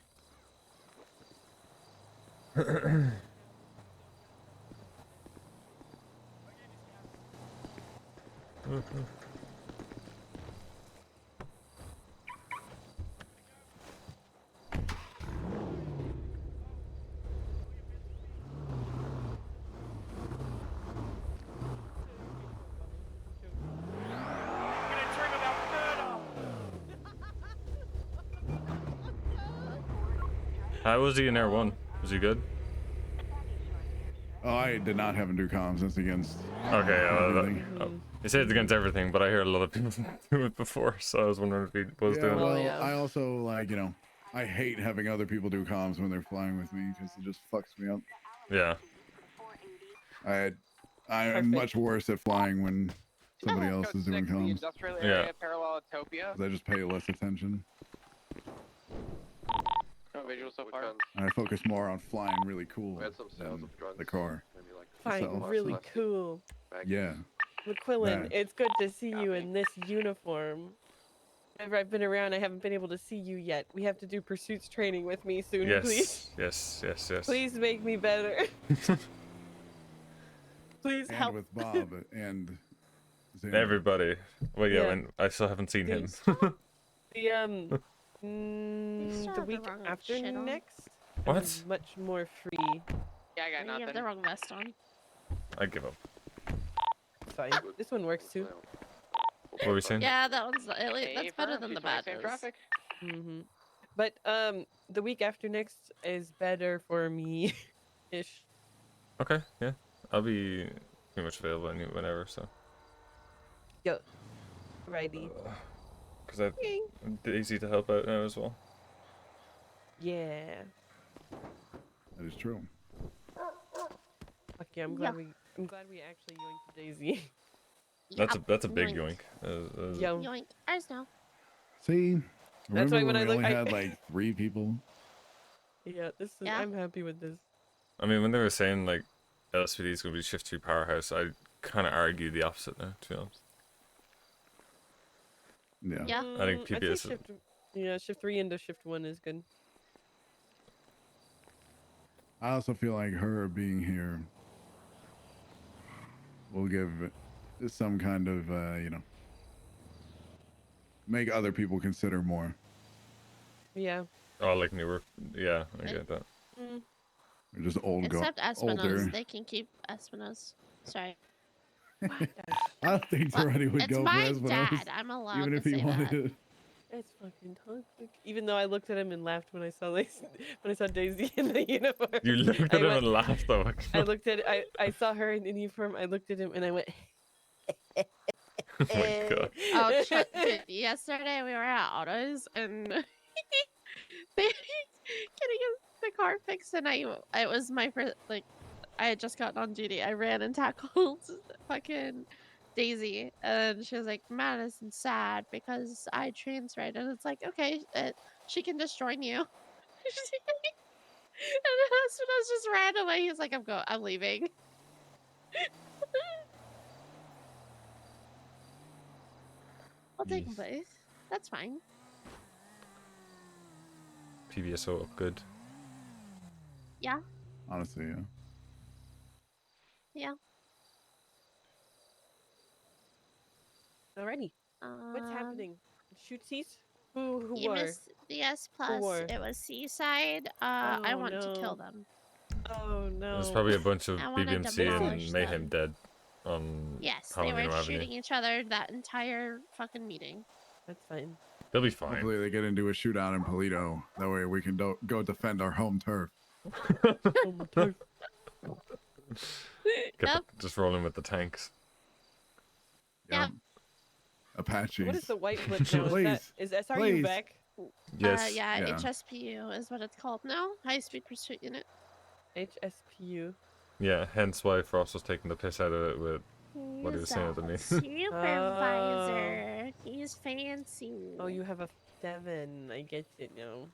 How was he in Air 1? Was he good? Oh, I did not have him do comms. That's against. Okay, everything. he said it's against everything, but I heard a lot of people do it before, so I was wondering if he was Yeah, doing well, it. I also like I hate having other people do comms when they're flying with me because it just fucks me up. Yeah. I'm much worse at flying when somebody else is doing The comms. industrial area parallel Utopia. I just pay less attention. No visual so far. And I focus more on flying really cool We had some sales than of drugs. the car. Maybe like Fine, So- really cool. Yeah. McQuillan, That. it's good to see you in this uniform. Whenever I've been around, I haven't been able to see you yet. We have to do pursuits training with me soon, please. Yes. Please make me better. Please And help. with Bob and Zane. Everybody. Well, yeah, Yeah. when I still haven't seen him. The still the have the week wrong after shit on. next. What? I'm much more free. Yeah, I got You nothing. have the wrong vest on. I give up. Fine. This one works too. What were we saying? Yeah, that one's that's better than the bad Same news. traffic. But the week after next is better for me, ish. Okay, yeah. I'll be pretty much available whenever, so. Yo, righty. Because I'm easy to help out now as well. Yeah. That is true. Okay, I'm glad we actually yoinked Daisy. That's a big Yoink. yoink. Yo. Yoink. Ours now. See? That's Remember why when when I we look- only I- had like 3 people? Yeah, this is. Yeah. I'm happy with this. I mean, when they were saying like LSPD is going to be shift 3 powerhouse, I kind of argue the opposite now, to be honest. Yeah. Yeah. I think I'd say PBS is- shift 3 into shift 1 is good. I also feel like her being here will give some kind of, make other people consider more. Yeah. Oh, like newer. Yeah, I get that. Mm. Or just older. Except Espino's. They can keep Espino's. Sorry. I don't think Toretti would it's go my for Espino's, dad. I'm allowed even to if he say wanted that. it. It's fucking toxic. Even though I looked at him and laughed when I saw Daisy in the uniform. You looked at him and laughed though. I looked at I saw her in the uniform. I looked at him and I went. Oh my god. Oh, dude, yesterday we were at Autos and they getting the car fixed, and it was my first, like, I had just gotten on duty. I ran and tackled fucking Daisy, and she was like, Madison's sad because I transferred, and it's like, okay, she can just join you. And then Espino's just ran away. He's like, I'm leaving. I'll take them both. That's fine. PBSO up good. Yeah. Honestly, yeah. Yeah. Alrighty. What's happening? Shootsies? Who You were? missed the S plus. were? It was Seaside. I Oh, want to kill no. them. Oh no. There's probably a bunch of I wanna BBMC demolish and Mayhem them. dead on Yes, they Palomino were Avenue. shooting each other that entire fucking meeting. That's fine. They'll be fine. Hopefully they get into a shootout in Polito. That way we can go defend our home turf. Yep. Just rolling with the tanks. Yeah. Apaches. What is the white flip now? Please. Is SRU Please. back? Yes. Yeah, Yeah. HSPU is what it's called now. High speed pursuit unit. HSPU. Yeah, hence why Frost was taking the piss out of it with what he was saying to me. Supervisor. He's fancy. Oh, you have a 7. I get it now.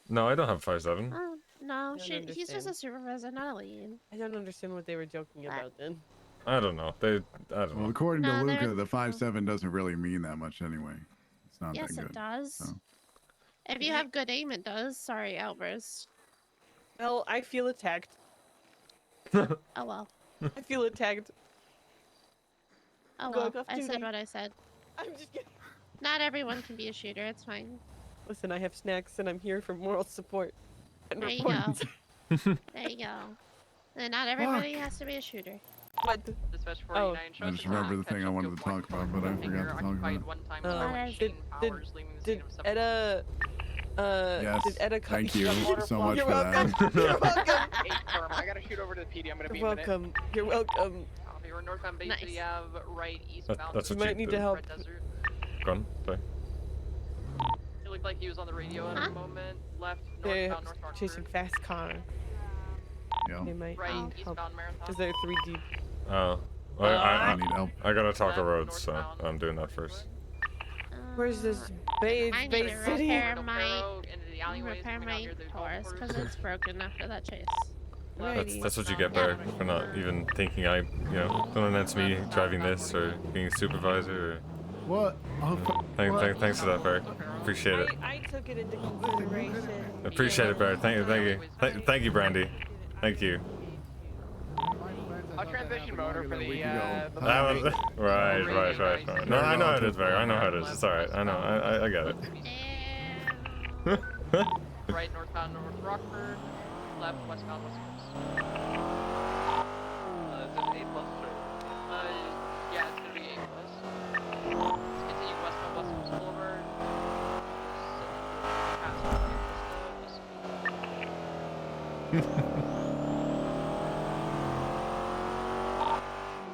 No, I don't have 5-7. Oh, no, don't he's just a understand. supervisor, not a lead. I don't understand what they were joking about then. I don't know. I don't Well, know. according to No, Luca, they're- the 5-7 doesn't really mean that much anyway. It's not Yes, that good. it does. so. If you have good aim, it does. Sorry, Outburst. Well, I feel attacked. Oh well. I feel attacked. Oh Going well. off I said duty. what I said. I'm just kidding. Not everyone can be a shooter. It's fine. Listen, I have snacks and I'm here for moral support. And There you reports. go. There you go. And not everybody has to be a shooter. What? Dispatch Oh. 49 I just remember the thing I wanted to talk about, but I forgot to talk about it. one time Did- /machine powers, leaving the scene of At Yes. Did Edda come? Thank you so much You're for welcome. that. You're welcome. Hey, firm, I gotta shoot over to the PD. I'm gonna be You're welcome. You're welcome. Copy. We're northbound Bay City Ave, right eastbound. That's what You might you need did. to help. Red Desert. Gone. Sorry. It looked like he was on the radio at Huh? a moment. Left They're northbound chasing fast car. Yeah. They might Right, need help eastbound Marathon. because they're 3 deep. Oh. Well, I need help. I gotta talk to Rhodes, so I'm doing that first. Where's this Bay I need Bay to City? repair my into the alleyways repair coming out my near the golf Taurus course. because it's broken after that chase. That's what you get, Barry, for not even thinking I, don't announce me driving this or being a supervisor. Or... What? Oh, Thanks for that, Barry. Appreciate it. I took it into consideration. Appreciate it, Barry. Thank you, Brandy. Thank you. I'll transition motor for the That was right. No, I know how it is, Barry. I know how it is. It's alright. I know. I get it. Right northbound North Rockford. Left westbound West Coast. Is this A plus or? Yeah, it's gonna be A plus. Let's continue westbound West Coast Boulevard.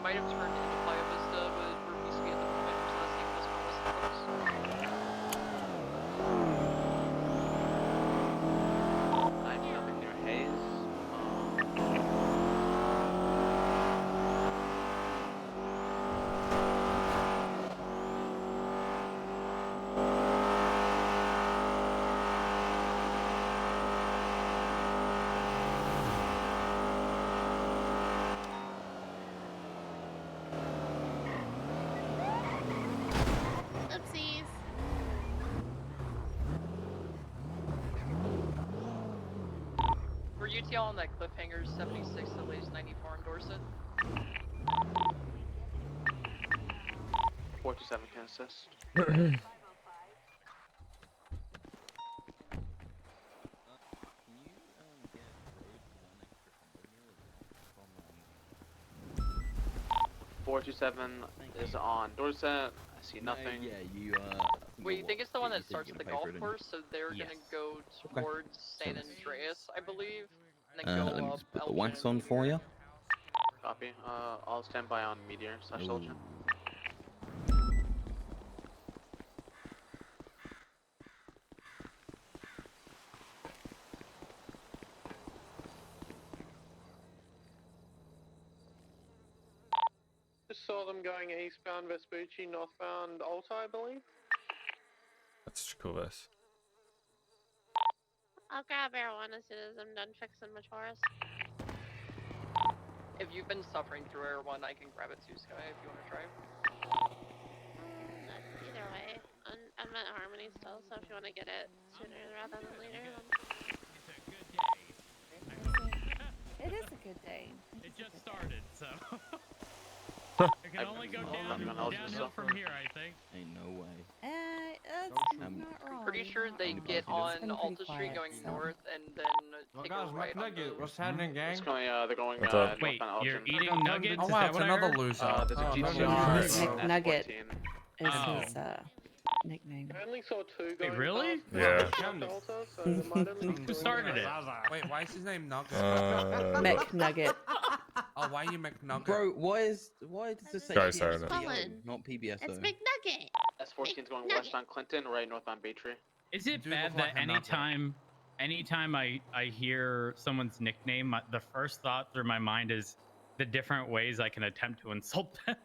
Might have turned into Playa Vista, but we're BCB at the moment, so let's take westbound West Coast. I'm coming near Hayes. Oopsies. We're UTL on that cliffhanger 76 that leaves 94 in Dorset. 427 can assist. is on Dorset. I see nothing. Wait, you think it's the one that starts at the golf course? So they're gonna go towards San Andreas, I believe, and then go Let me up just put the Elgin. wax on for you. Copy. I'll stand by on Meteor / Soldier. Just saw them going eastbound Vespucci, northbound Alta, I believe. That's such a cool vest. I'll grab Air 1 as soon as I'm done fixing my Taurus. If you've been suffering through Air 1, I can grab it too, Sky, if you want to try. Either way, I'm at Harmony still, so if you want to get it sooner rather than later. It is a good day. It just started, so. It can only go downhill from here, I think. Ainght no way. That's not wrong. Pretty sure they get on Alta Street going north and then take a right on the... What's happening, gang? They're going What's up? Wait, northbound you're Elgin. eating nuggets? Oh Is wow, that it's what I another heard? loser. There's a Oh, GTR. McNugget is Oh. his nickname. I only saw two Wait, going really? Yeah. past Alta, so there might only be Who two. started it? Wait, why is his name Nugget? McNugget. Oh, why are you McNugget? Bro, why does it say Guy started it. Colin. not PBSO? It's McNugget. S14's going Nugget. westbound Clinton, right northbound Baytree. Is it Dude bad look like that a nugget. anytime I hear someone's nickname, the first thought through my mind is the different ways I can attempt to insult them?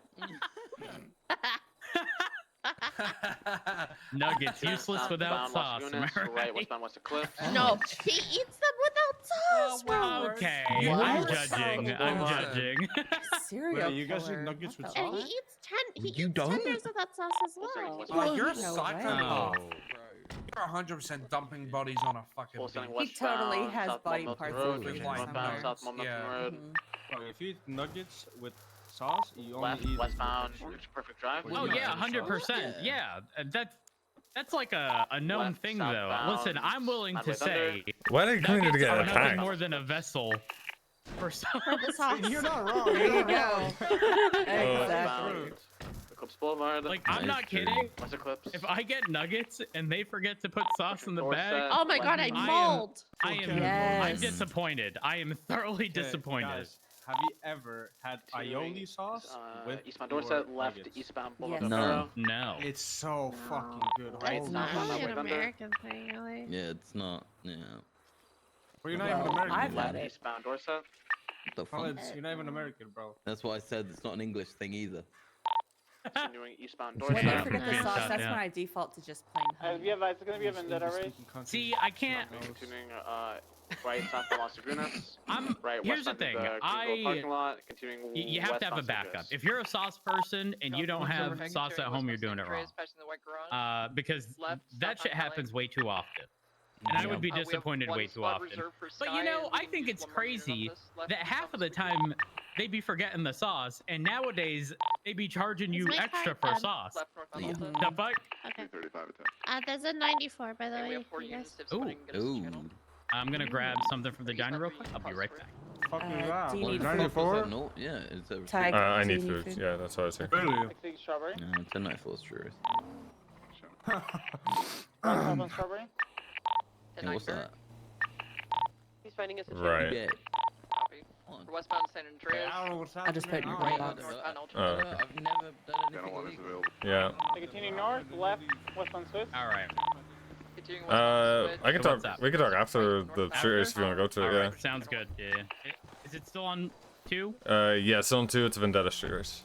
Nuggets, useless without sauce. Am I Right right? westbound West of Cliff. No, he eats them without sauce, bro. Okay, What? I'm judging. I'm What? judging. Serial you guys eat killer. nuggets What with the And he fuck? eats You eats don't? tenders without sauce as well. Oh, you're a No psychopath. Oh. You're 100% dumping bodies on a fucking Full standing beach. He totally westbound, has South body Milton parts Road, in With his like northbound nuggets. South Milton Yeah. Road. Mhm. If you eat nuggets with sauce, you only Left eat westbound Reach Perfect Drive. Oh yeah, 100%. Yeah, that's like a known Left, thing though. southbound, Listen, I'm willing to Sideways Thunder. say Why did Cleaner nuggets get are nothing attacked? more than a vessel for some. For the sauce. You're not wrong. There you go. Westbound, Exactly. Eclipse Boulevard. Like, I'm not kidding. West Eclipse. If I get nuggets and they forget to put sauce in the bag, Oh my god, I mauled. I'm Yes. disappointed. I am thoroughly disappointed. Guys, have you ever had aioli sauce with Eastbound your Dorset, left nuggets? eastbound Yes. Boulevard. No. It's so fucking good. It's Holy not really shit. an American thing, really. Yeah, it's not. Yeah. Well, you're not even Well, American. I've bro. had it. Eastbound Dorset. The Well, fuck? you're not even American, bro. That's why I said it's not an English thing either. Continuing eastbound When Dorset. they forget the sauce, that's when I default to just plain honey. It's gonna be a vendetta race. See, I can't. Continuing right south of Las Lagunas. Right Here's west the side thing. of the Greenville parking lot. Continuing You have west to have a Los backup. Angeles. If you're a sauce person and you don't have Overhang, sauce at continuing home, you're west doing it Andreas, wrong. passing the white garage. Because Left, that south shit on LA. happens way too often. And I would be We have disappointed one way too spot often. reserved for But you Sky, know, and I we think use it's one more unit on crazy this, left that and half south of the street. time they be forgetting the sauce, and nowadays they be charging you Is my extra card for done? sauce. Left north on Yeah. Alta. The fuck? Okay. 35 There's a 94, by the And we way. have 4 you units guys. if somebody can get us the channel. Ooh. I'm gonna grab something from the diner real quick. I'll be right back. Fuck you, do that. you What, need 94? No, yeah, it's a Tag. I do you need food. food? Yeah, that's what I say. Really? Strawberry. No, it's a 94 strawberries. Strawberry. Yeah, what's that? He's finding us a Right. Yeah. copy. For westbound San Andreas. I don't know what's I'll just put it in your happening. box. Northbound Ultra. Oh, okay. I've never done Channel 1 is anything available. Yeah. Continue north, left, westbound Swiss. All right. Continuing westbound Switch. I can So talk. what's up? We can talk after the After? street race if you want to go to All it. right. Sounds good. Yeah. Is it still on 2? Yeah. Yeah. Zone 2. It's a vendetta street race.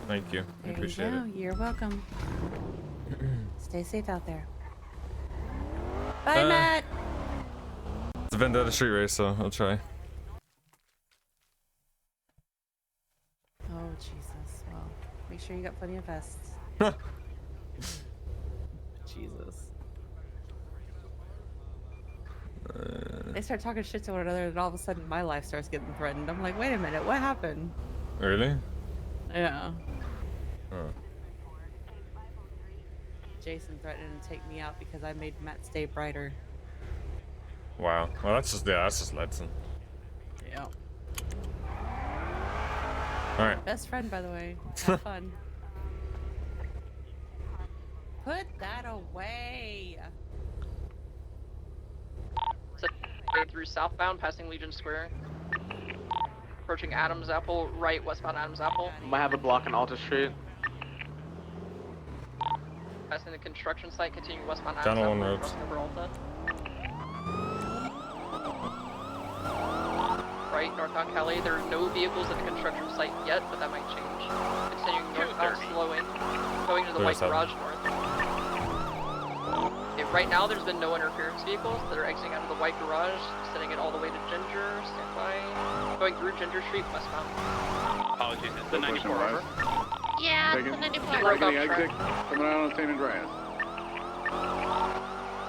Thank you. I There you appreciate go. it. You're welcome. Stay safe out there. Bye, Matt. It's a vendetta street race, so I'll try. Oh, Jesus. Well, make sure you got plenty of vests. Jesus. They start talking shit to one another, and all of a sudden my life starts getting threatened. I'm like, wait a minute, what happened? Really? Yeah. Oh. Jason threatening to take me out because I made Matt's day brighter. Wow. Well, that's just Letson. Yeah. All right. Best friend, by the way. Have fun. Put that away. Right through southbound, passing Legion Square. Approaching Adams Apple, right westbound Adams Apple. Might have a block on Alta Street. Passing the construction site, continuing westbound Adams Channel 1 Apple, roads. crossing over Alta. Right, northbound Cali. There are no vehicles at the construction site yet, but that might change. Continuing northbound, slow in. Going to the white 37. garage north. Okay, right now, there's been no interference vehicles that are exiting out of the white garage, sending it all the way to Ginger. Stand by. Going through Ginger Street westbound. Apologies. It's the Still pushing 94 over. west. Yeah, Taking, the 94. taking the exit, coming out on San Andreas.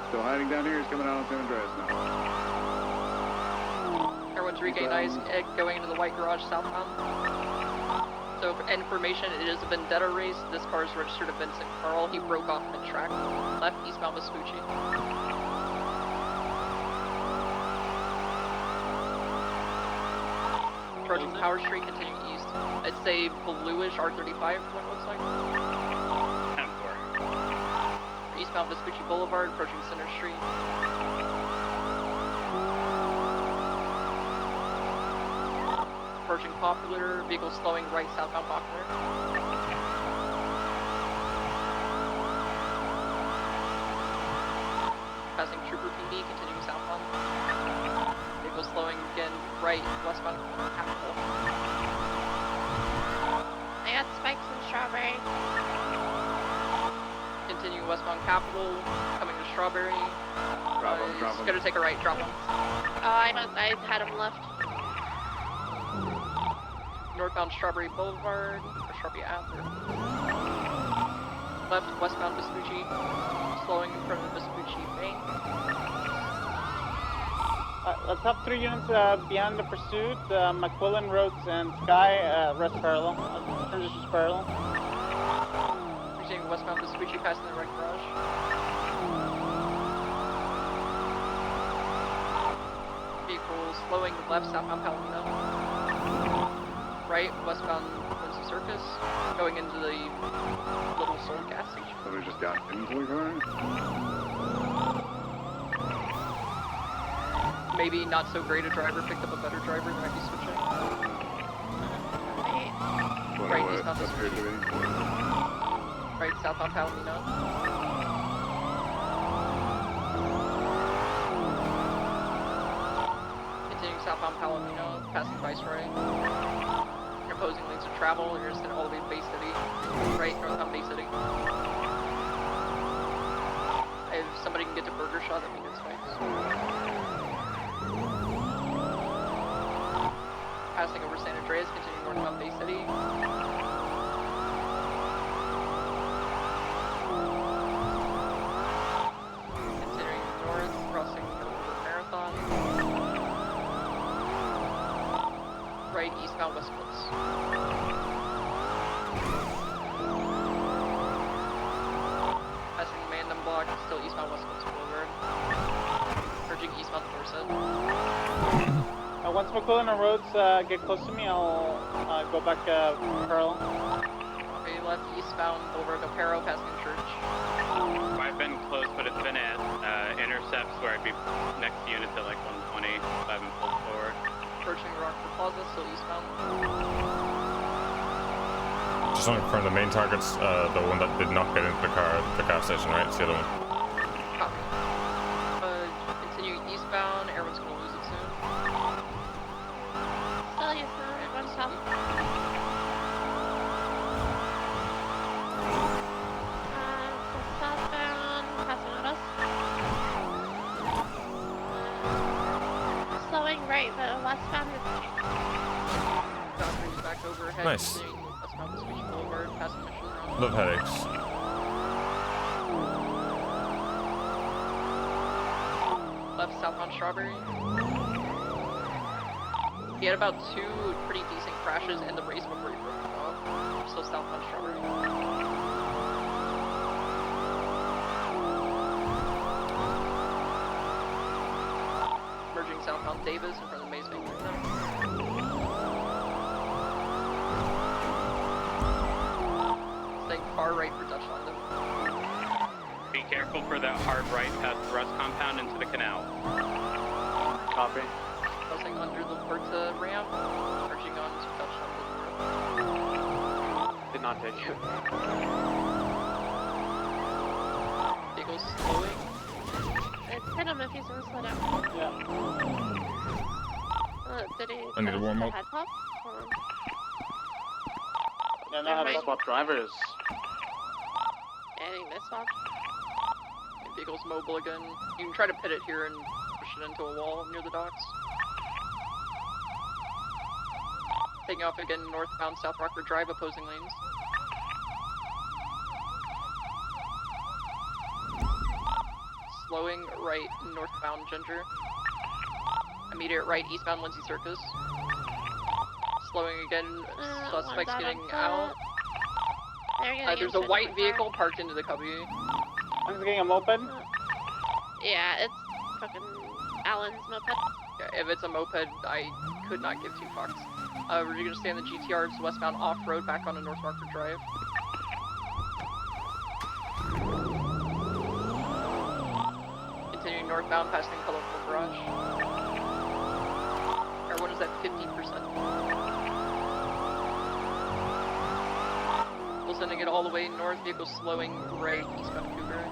Still hiding down here, he's coming out on San Andreas now. Everyone's regained eyes, going into the white garage southbound. So for information, it is a vendetta race. This car is registered to Vincent Carl. He broke off mid-track. Left, eastbound Vespucci. Approaching Power Street, continuing east. I'd say bluish R35 from what it looks like. Eastbound Vespucci Boulevard, approaching Center Street. Approaching Popular, vehicle slowing right southbound Popular. Passing Trooper PD, continuing southbound. Vehicle slowing again right westbound Capitol. I got spikes and strawberry. Continuing westbound Capitol, coming to Strawberry. Drop him, drop He's him. gonna take a right, drop him. I had him left. Northbound Strawberry Boulevard, or Strawberry Ave. Left, westbound Vespucci, slowing in front of the Vespucci Bank. Let's have 3 units beyond the pursuit. McQuillan Roads and Sky rest parallel. Transitions parallel. Reaching westbound Vespucci, passing the red garage. Vehicle slowing left, southbound Palomino. right, westbound Quincy Circus, going into the Little Soul gas station. Somebody just got into the car? Maybe not so great a driver picked up a better driver, they might be switching. Right, eastbound Vespucci. Right, southbound Palomino. Continuing southbound Palomino, passing Viceroy. Opposing lanes of travel, you're just in all the way to Bay City. Right, northbound Bay City. If somebody can get to Burger Shot, that'd be good spikes. Passing over San Andreas, continuing northbound Bay City. Continuing north, crossing over Marathon. Right, eastbound West Cliffs. Passing Mandem Block, still eastbound West Cliffs Boulevard. Merging eastbound Dorset. Once McQuillan and Rhodes get close to me, I'll go back Pearl. Okay, left eastbound Boulevard Del Perro, passing Church. I've been close, but it's been at intercepts where I'd be next unit to like 120 if I haven't pulled forward. Approaching Rockford Plaza, still eastbound. Just on from the main targets, the one that did not get into the car, the gas station, right? It's the other one. Copy. Continue eastbound, everyone's gonna lose it soon. Still use the one stop. Southbound, passing on us. Slowing right, the westbound is Doctor's back overhead. Nice. Continuing westbound Vespucci Boulevard, passing Mission Road. Love headaches. Left southbound Strawberry. He had about 2 pretty decent crashes in the race before he broke it off. Still southbound Strawberry. Merging southbound Davis in front of the Maze Bank Arena. Staying far right for Dutch London. Be careful for that hard right past the Rust compound into the canal. Copy. Crossing under the Puerta ramp, merging on to Dutch London. Did not take it. Vehicles slowing. hit him if he's gonna slow down. Yeah. Did he? I need to warm up. Head pop? Or... Yeah, no, have to swap drivers. I think they swapped. Vehicle's mobile again. You can try to pit it here and push it into a wall near the docks. Taking off again northbound South Rockford Drive, opposing lanes. Slowing right northbound Ginger. Immediate right eastbound Lindsay Circus. Slowing again, suspects getting out. There's a white vehicle parked into the cubby. I'm getting a moped. Yeah, it's fucking Alan's moped. Yeah, if it's a moped, I could not give two fucks. We're gonna stay on the GTRs westbound off-road back onto North Rockford Drive. Continuing northbound past the Colorful Garage. Everyone is at 50%. We'll sending it all the way north, vehicle slowing right eastbound Cougar.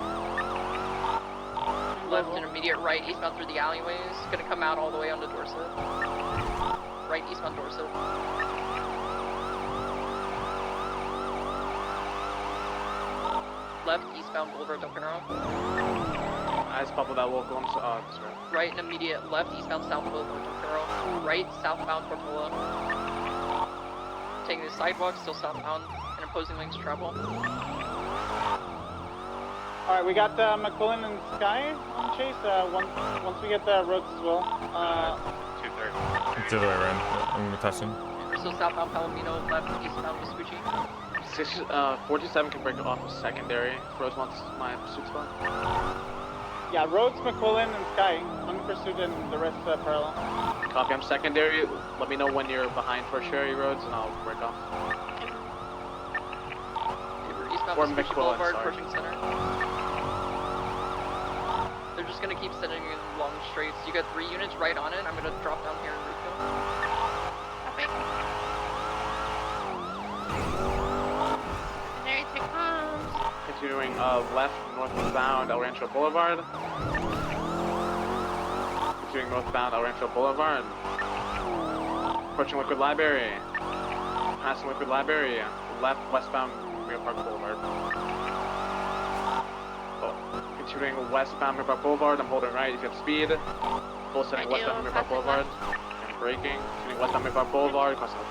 Left and immediate right eastbound through the alleyways. Gonna come out all the way onto Dorset. Right eastbound Dorset. Left eastbound Boulevard Del Perro. I just popped that wall going to this way. Right and immediate left eastbound South Boulevard Del Perro. Right southbound Portola. Taking the sidewalk, still southbound, and opposing lanes travel. All right, we got McQuillan and Sky on chase. Once we get the roads as well. 230. It's the other way around. I'm gonna touch him. We're still southbound Palomino, left eastbound Vespucci. 427 can break it off of secondary. Rose wants my pursuit spot. Yeah, Rhodes, McQuillan, and Sky on pursuit, and the rest parallel. Copy, I'm secondary. Let me know when you're behind for Sherry Roads, and I'll break off. Eastbound Or Vespucci McQuillan, Boulevard, sorry. approaching center. They're just gonna keep sending in long straights. You got 3 units right on it. I'm gonna drop down here and refill. Copy. Secondary take comms. Continuing left northbound El Rancho Boulevard. Continuing northbound El Rancho Boulevard. Approaching Liquid Library. Passing Liquid Library. Left westbound Rio Park Boulevard. Oh. Continuing westbound Rio Park Boulevard. I'm holding right if you have speed. Full setting westbound Rio Park Boulevard. And braking. Continuing westbound Rio Park Boulevard. Cross out.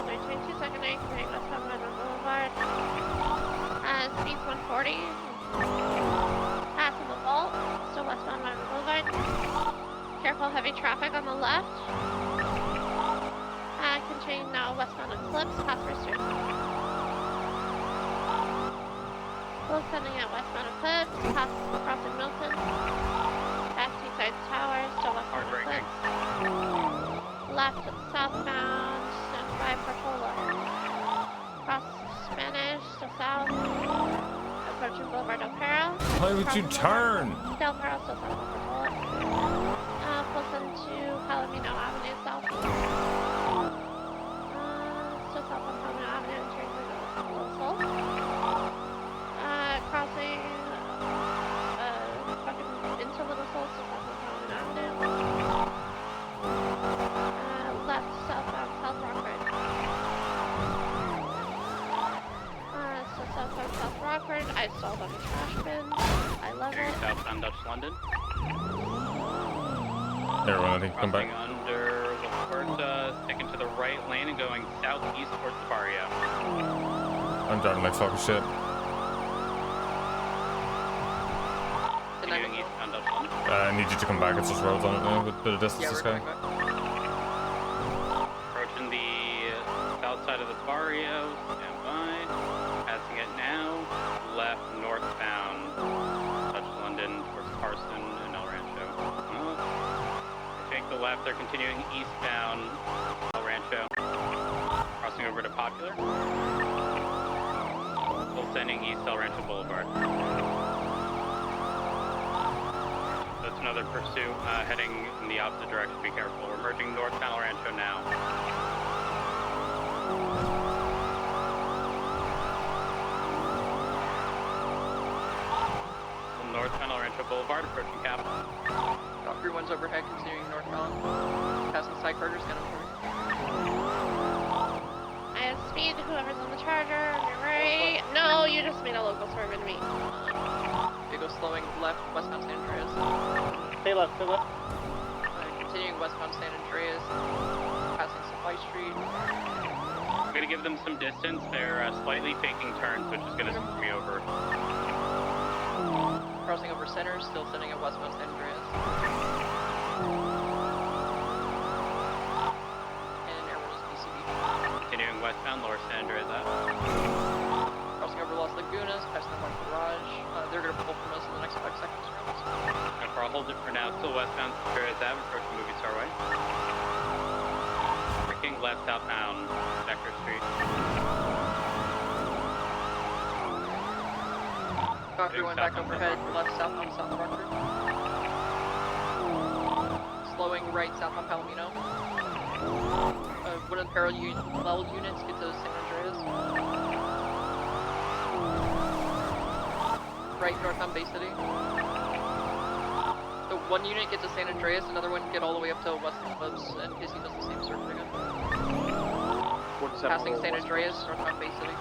322 secondary, continuing westbound Redwood Boulevard. Speed's 140. Passing the vault. Still westbound Redwood Boulevard. Careful, heavy traffic on the left. Continuing now westbound Eclipse, past First Street. Still sending out westbound Eclipse, past crossing Milton. Past Seaside Tower, still westbound Eclipse. Left southbound, stand by Portola. Cross Spanish, still south. Approaching Boulevard Del Perro. Why would you turn? Del Perro, still south of Portola. Close into Palomino Avenue south. Still south on Palomino Avenue, entering Little Soul. Crossing fucking into Little Soul, still south on Palomino Avenue. Left southbound South Rockford. Still southbound South Rockford. I stalled on the trash bin. I love it. Southbound Dutch London. Everyone, I think, come back. Crossing under Laporta, sticking to the right lane and going southeast towards the barrio. I'm driving like fucking shit. Continuing eastbound Dutch London. I need you to come back. It's just roads on it now with a bit of distance to Sky. Approaching the south side of the barrio. Stand by. Passing it now. Left northbound Dutch London towards Carson and El Rancho. Take the left. They're continuing eastbound El Rancho. Crossing over to Popular. Still sending east El Rancho Boulevard. That's another pursuit heading in the opposite direction. Be careful. We're merging northbound El Rancho now. Northbound El Rancho Boulevard, approaching Capitol. Valkyrie 1's overhead, continuing northbound. Passing side carters, get him through. I have speed, whoever's on the charger, on your right. No, you just made a local swerve into me. Diego slowing left, westbound San Andreas. Stay left, stay left. Continuing westbound San Andreas. Passing Supply Street. I'm gonna give them some distance. They're slightly faking turns, which is gonna screw me over. Crossing over center, still sending at westbound San Andreas. And airborne is BCB. Continuing westbound Lower San Andreas Ave. Crossing over Las Lagunas, passing the Mark Garage. They're gonna pull from us in the next 5 seconds. And I'll hold it for now. Still westbound San Andreas Ave, approaching Movie Star Way. Breaking left southbound Vector Street. Valkyrie 1 back overhead, left southbound South Rockford. Slowing right southbound Palomino. Wooden parallel units get to San Andreas. Right northbound Bay City. So one unit gets to San Andreas, another one get all the way up to West Eclipse, and Casey does the same circle again. Passing San Andreas, northbound Bay City.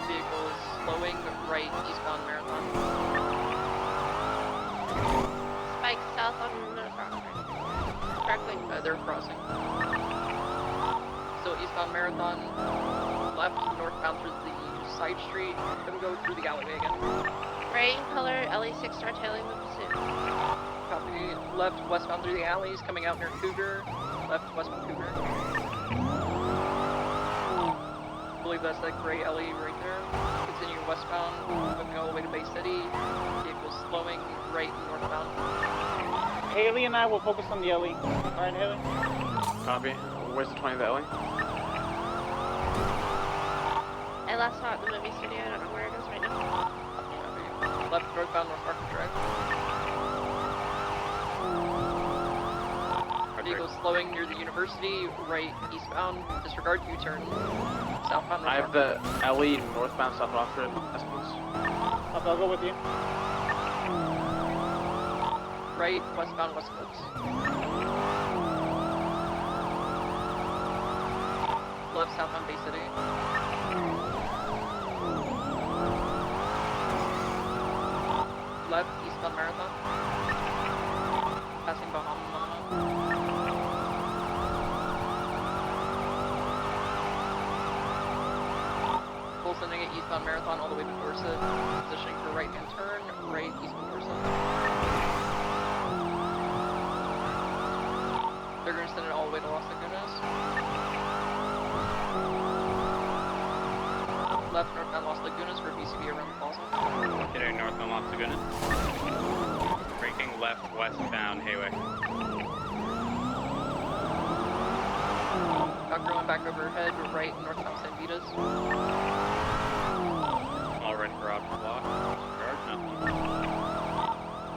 Vehicle is slowing right eastbound Marathon. Spike south on North Rockford. Directly. They're crossing. Still eastbound Marathon. Left northbound through the side street. Then go through the alleyway again. Right color, LE6 start tailing the pursuit. Copy. Left westbound through the alleys, coming out near Cougar. Left westbound Cougar. believe that's that gray alley right there. Continuing westbound, moving all the way to Bay City. Vehicle slowing right northbound. Haley and I will focus on the alley. Alright, Haley? Copy. Where's the 20 of the alley? I last saw it in the movie studio. I don't know where it is right now. Left northbound North Market Drive. Vehicle slowing near the university, right eastbound. Disregard U-turn. Southbound. I have the alley northbound South Rockford estimates. I'll go with you. Right westbound West Coast. Left southbound Bay City. Left eastbound Marathon. Passing Bahama. Full sending it eastbound Marathon all the way to Dorset. Positioning for right hand turn, right eastbound Dorset. They're going to send it all the way to Las Lagunas. Left northbound Las Lagunas for BCB around the plaza. Getting northbound Las Lagunas. Breaking left westbound Hayway. Got going back overhead, right northbound San Vitas. All ready for option block. Disregard, nothing.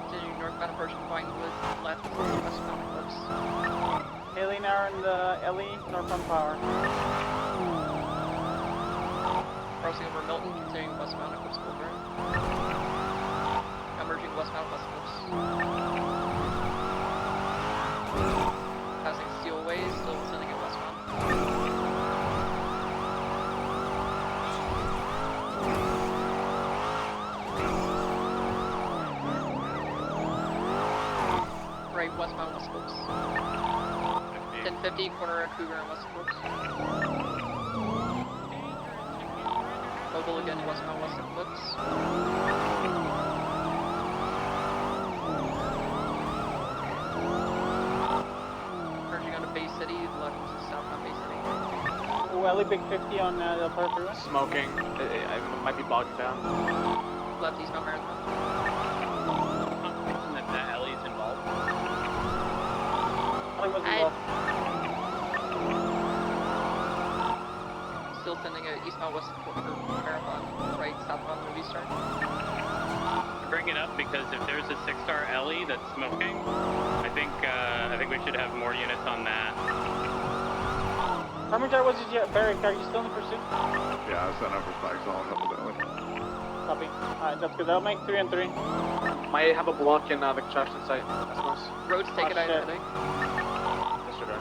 Continuing northbound approaching Vinewood, left westbound Eclipse. Haley and I are in the alley, northbound Power. Crossing over Milton, continuing westbound Eclipse Boulevard. Emerging westbound West Eclipse. Passing Steel Way, still sending it westbound. Right westbound West Eclipse. 1050, corner at Cougar and West Eclipse. Mobile again, westbound West Eclipse. Merging onto Bay City, left southbound Bay City. Oh, alley big 50 on the Park Freeway. Smoking. It might be bogging down. Left eastbound Marathon. That alley's involved. Alley was involved. Still sending it eastbound West Marathon, right southbound Movie Star. Bring it up because if there's a 6-star alley that's smoking, I think we should have more units on that. How many was it yet? Barrick, are you still in the pursuit? Yeah, I sent over flags all over the alley. Copy. Alright, that's good. That'll make 3 and 3. Might have a block in the construction site. That's nice. Roads take it, I shit. think. Disregard.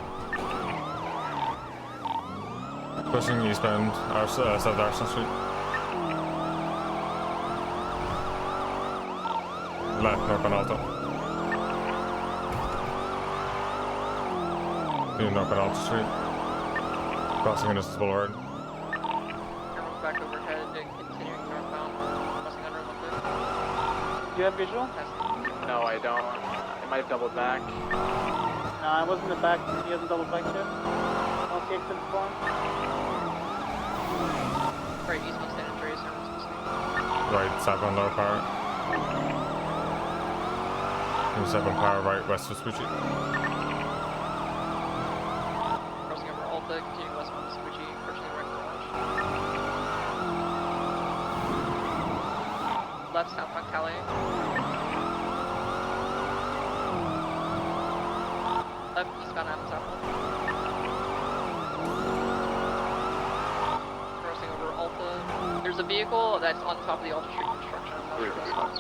Pushing eastbound, South Arsenal Street. Left, northbound Alta. Doing northbound Alta Street. Crossing Innocence Boulevard. Everyone's back overhead, continuing northbound, crossing under Olympic. Do you have visual? No, I don't. It might have doubled back. No, I wasn't in the back. He hasn't double back yet. I'll see exit spawn. Right, eastbound San Andreas, San Francisco. Right, southbound Lower Power. And southbound Power, right, west of Spoochie. Crossing over Alta, continuing westbound Vespucci, approaching the right garage. Left southbound Calais. Left eastbound Adams Apple. Crossing over Alta. There's a vehicle that's on top of the Alta Street construction. I'm not sure what spots.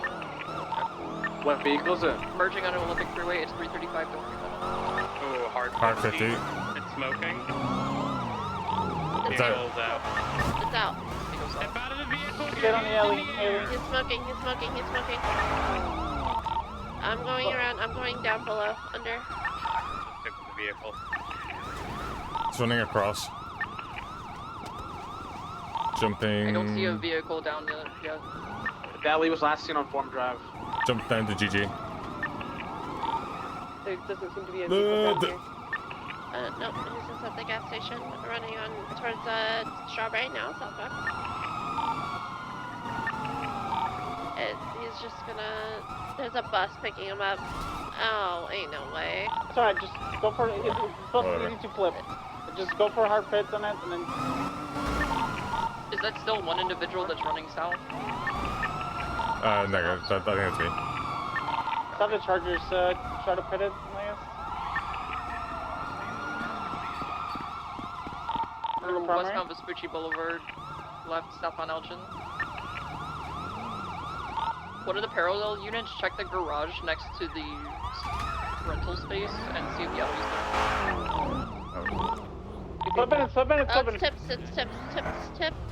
What vehicle is it? Merging onto Olympic Freeway, it's 335, don't worry about Oh, hard 50. It's smoking. It's out. Vehicle's out. It's out. Step out of the vehicle. Get on the alley, Haley. He's smoking. He's smoking. He's smoking. I'm going around. I'm going down below. Under. Stick with the vehicle. It's running across. Jumping. I don't see a vehicle down yet. The alley was last seen on Form Drive. Jump down to GG. There doesn't seem to be a vehicle down here. Nope, he's just at the gas station, running on towards Strawberry now, southbound. He's just gonna. There's a bus picking him up. Oh, ain't no way. It's alright, just go for it. It's supposed to be easy to flip. Just go for hard pits on it and then. Is that still one individual that's running south? No, I think it's me. Stop the Chargers, try to pit it, Elias. Westbound Vespucci Boulevard, left, southbound Elgin. What are the parallel units? Check the garage next to the rental space and see if the others there. Flip it, flip it, Oh, flip it's it. tips.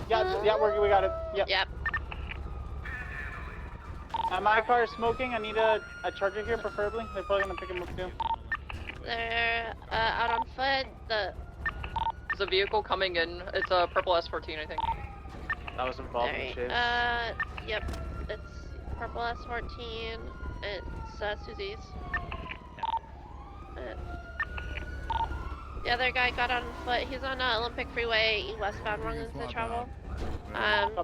Yeah, we got it. Yep. Yep. My car is smoking. I need a charger here, preferably. They're probably gonna pick him up too. They're out on foot. There's a vehicle coming in. It's a purple S14, I think. That was involved in the chase. Yep. It's purple S14. It's Susie's. The other guy got on foot. He's on Olympic Freeway westbound, wrong into travel. Staying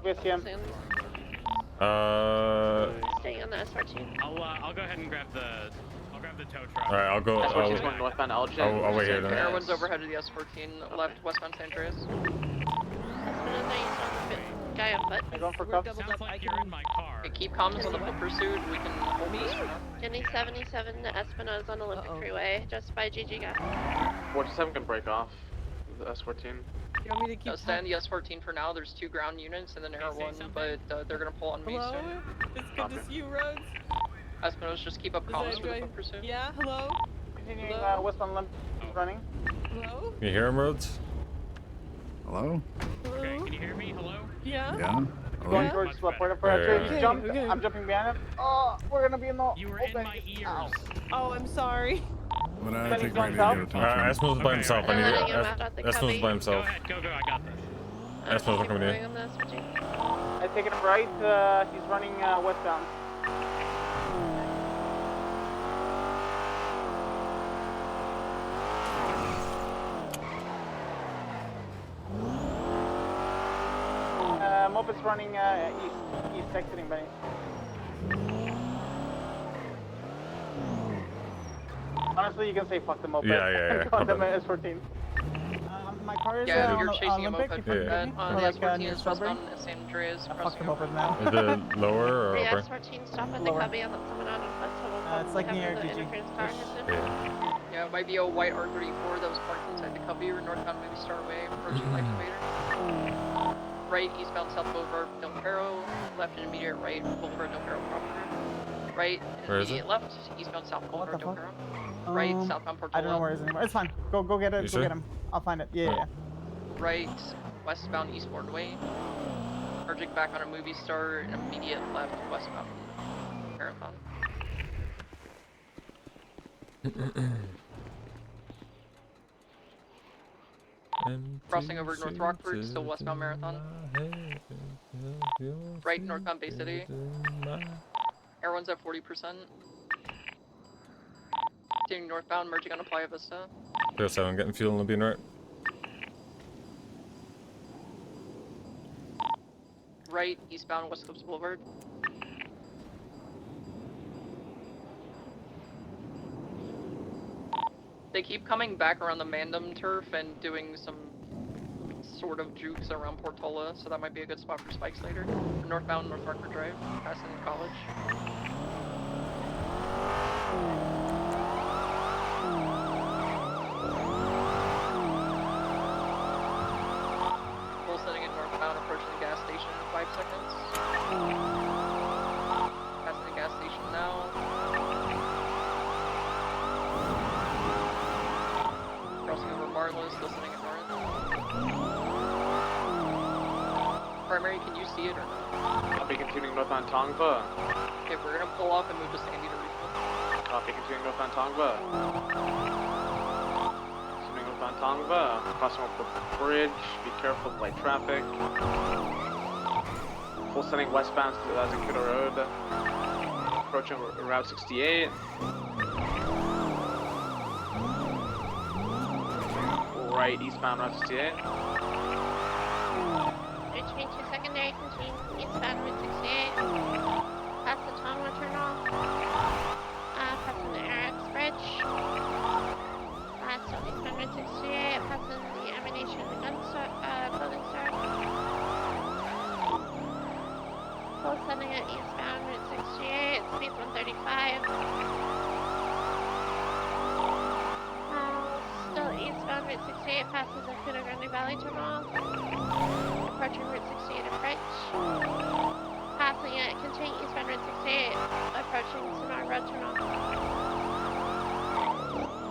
on the S14. I'll go ahead and grab the tow truck. All right, I'll go. S14's going northbound Elgin. I'll wait here then. Everyone's overhead of the S14, left, westbound San Andreas. Guy on foot. They're going for cuffs. Sounds like you're in my car. Okay, keep comms on the foot pursuit. We can hold this. Guinea 77 Espinosa on Olympic Freeway, just by GG guy. 47 can break off the S14. You want me to keep Stay on the S14 for now. There's 2 ground units and then Air 1, but they're gonna pull on me Hello? soon. It's good to see you, Rhodes. Espinosa, just keep up comms for the foot pursuit. Yeah, hello? Continuing west on Olympic, he's running. Hello? Can you hear him, Rhodes? Hello? Okay, can you hear me? Hello? Yeah? Yeah? Going towards Puerto Princesa. Jump. Okay. I'm jumping behind him. Oh, we're gonna be in the. You were in my ears. Oh, I'm sorry. But I Then think he's we need going to get a south? touch on. Esmo's by himself. I I'm need letting him out at the Esmo's cubby. by himself. Go ahead, go, I got this. Esmo's not coming in. On the S14. I take it right. He's running westbound. Moped's running east, exiting by. Honestly, you can say fuck the moped. Yeah. Call them an S14. My car is Yeah, on you're the chasing a Olympic. moped If you Yeah. can, on or the like S14 near is Strawberry. westbound San Andreas. Fuck the crossing moped over. now. Is it lower or Yeah, upper? S14 stop at the Lower. cubby. I'll let someone out on foot, so we'll It's like probably near have the GG. interference car here soon. Yeah. Yeah, it might be a white R34 that was parked inside the cubby or northbound Movie Star Way, approaching Life Invader. Right, eastbound South Boulevard, Del Perro. Left and immediate right, Boulevard Del Perro proper. Right, Where is immediate it? left, eastbound South Boulevard the Del fuck? Perro. Right, southbound Portola. I don't know where it is anymore. It's fine. Go get it. You Go sure? get him. I'll find it. Yeah. Right, westbound Eastbourne Way. Merging back on a Movie Star, and immediate left, westbound Marathon. Crossing over North Rockford, still westbound Marathon. Right, northbound Bay City. Everyone's at 40%. Continuing northbound, merging on a Playa Vista. 307, getting fuel in the bean, right? Right, eastbound West Coast Boulevard. They keep coming back around the Mandam turf and doing some sort of jukes around Portola, so that might be a good spot for spikes later. Northbound North Rockford Drive, passing College. Full setting in northbound, approaching the gas station in 5 seconds. Passing the gas station now. Crossing over Marlow, still sitting in north. Primary, can you see it or not? Copy, continuing northbound Tongva. Okay, we're gonna pull off and move to Sandy to refill. Copy, continuing northbound Tongva. Continuing northbound Tongva. Crossing over the bridge. Be careful of light traffic. Full setting westbound to Azuquita Road. Approaching Route 68. right eastbound Route 68. Reaching to secondary, continuing eastbound Route 68. Past the Tonga Terminal. Passing the Arex Bridge. Still eastbound Route 68. Passing the ammunition and gun store, clothing store. Full sending it eastbound Route 68. Speed 135. Still eastbound Route 68. Passes the Cuda Grande Valley Terminal. Approaching Route 68 approach. Passing it, continuing eastbound Route 68, approaching Sonora Road Terminal.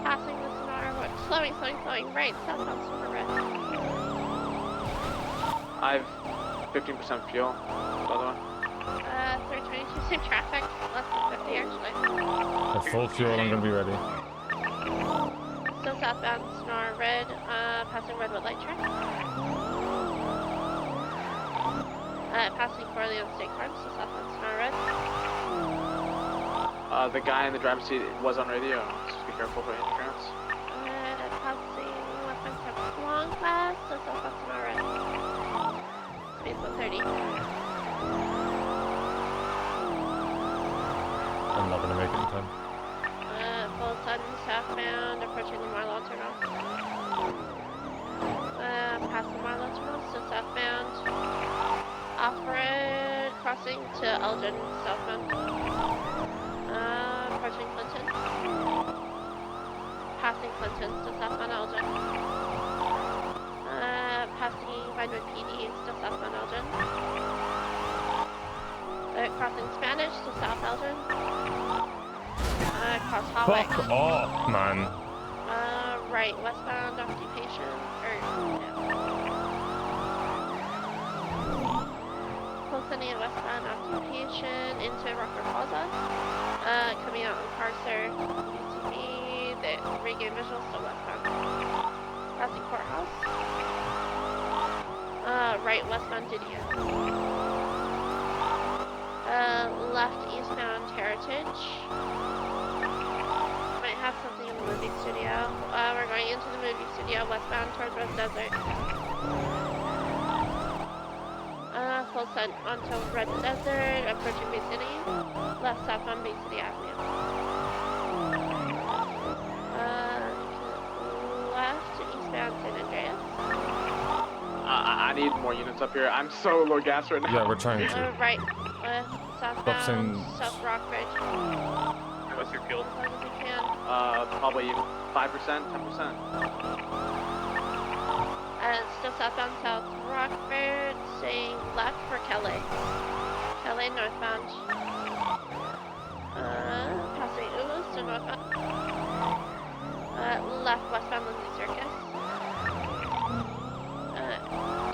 Passing the Sonora Road, slowing, right, southbound Sonora Road. I've 15% fuel, by the way. 322, same traffic, less than 50 actually. At full fuel, I'm gonna be ready. Still southbound Sonora Road, passing Redwood Light Track. Passing Corleone State Farm, so southbound Sonora Road. The guy in the driver's seat was on radio, just be careful for interference. Passing Westbound Campus Long Class, so southbound Sonora Road. Speed 130. I'm not gonna make it in time. Full sun southbound, approaching the Marlow Terminal. Past the Marlow Terminal, so southbound. Off-road, crossing to Elgin, southbound. Approaching Clinton. Passing Clinton, to southbound Elgin. Passing Vinewood PD, to southbound Elgin. Crossing Spanish, to South Elgin. Cross Hallway. Fuck off, man. Right, westbound Occupation, Sending a westbound Occupation into Rockford Plaza. Coming out on Carcer, UTV, the regain visual, still westbound. Passing Courthouse. Right, westbound Didion. Left, eastbound Heritage. Might have something in the movie studio. We're going into the movie studio, westbound towards Red Desert. Full send onto Red Desert, approaching Bay City. Left southbound Bay City Avenue. Left eastbound San Andreas. I need more units up here. I'm so low gas right now. Yeah, we're trying to. Right, southbound South Rockbridge. What's your fuel? As long as we can. Probably 5%, 10%. Still southbound South Rockford, staying left for Kelly. Kelly northbound. Passing Ulos to northbound. Left westbound Lindsay Circus.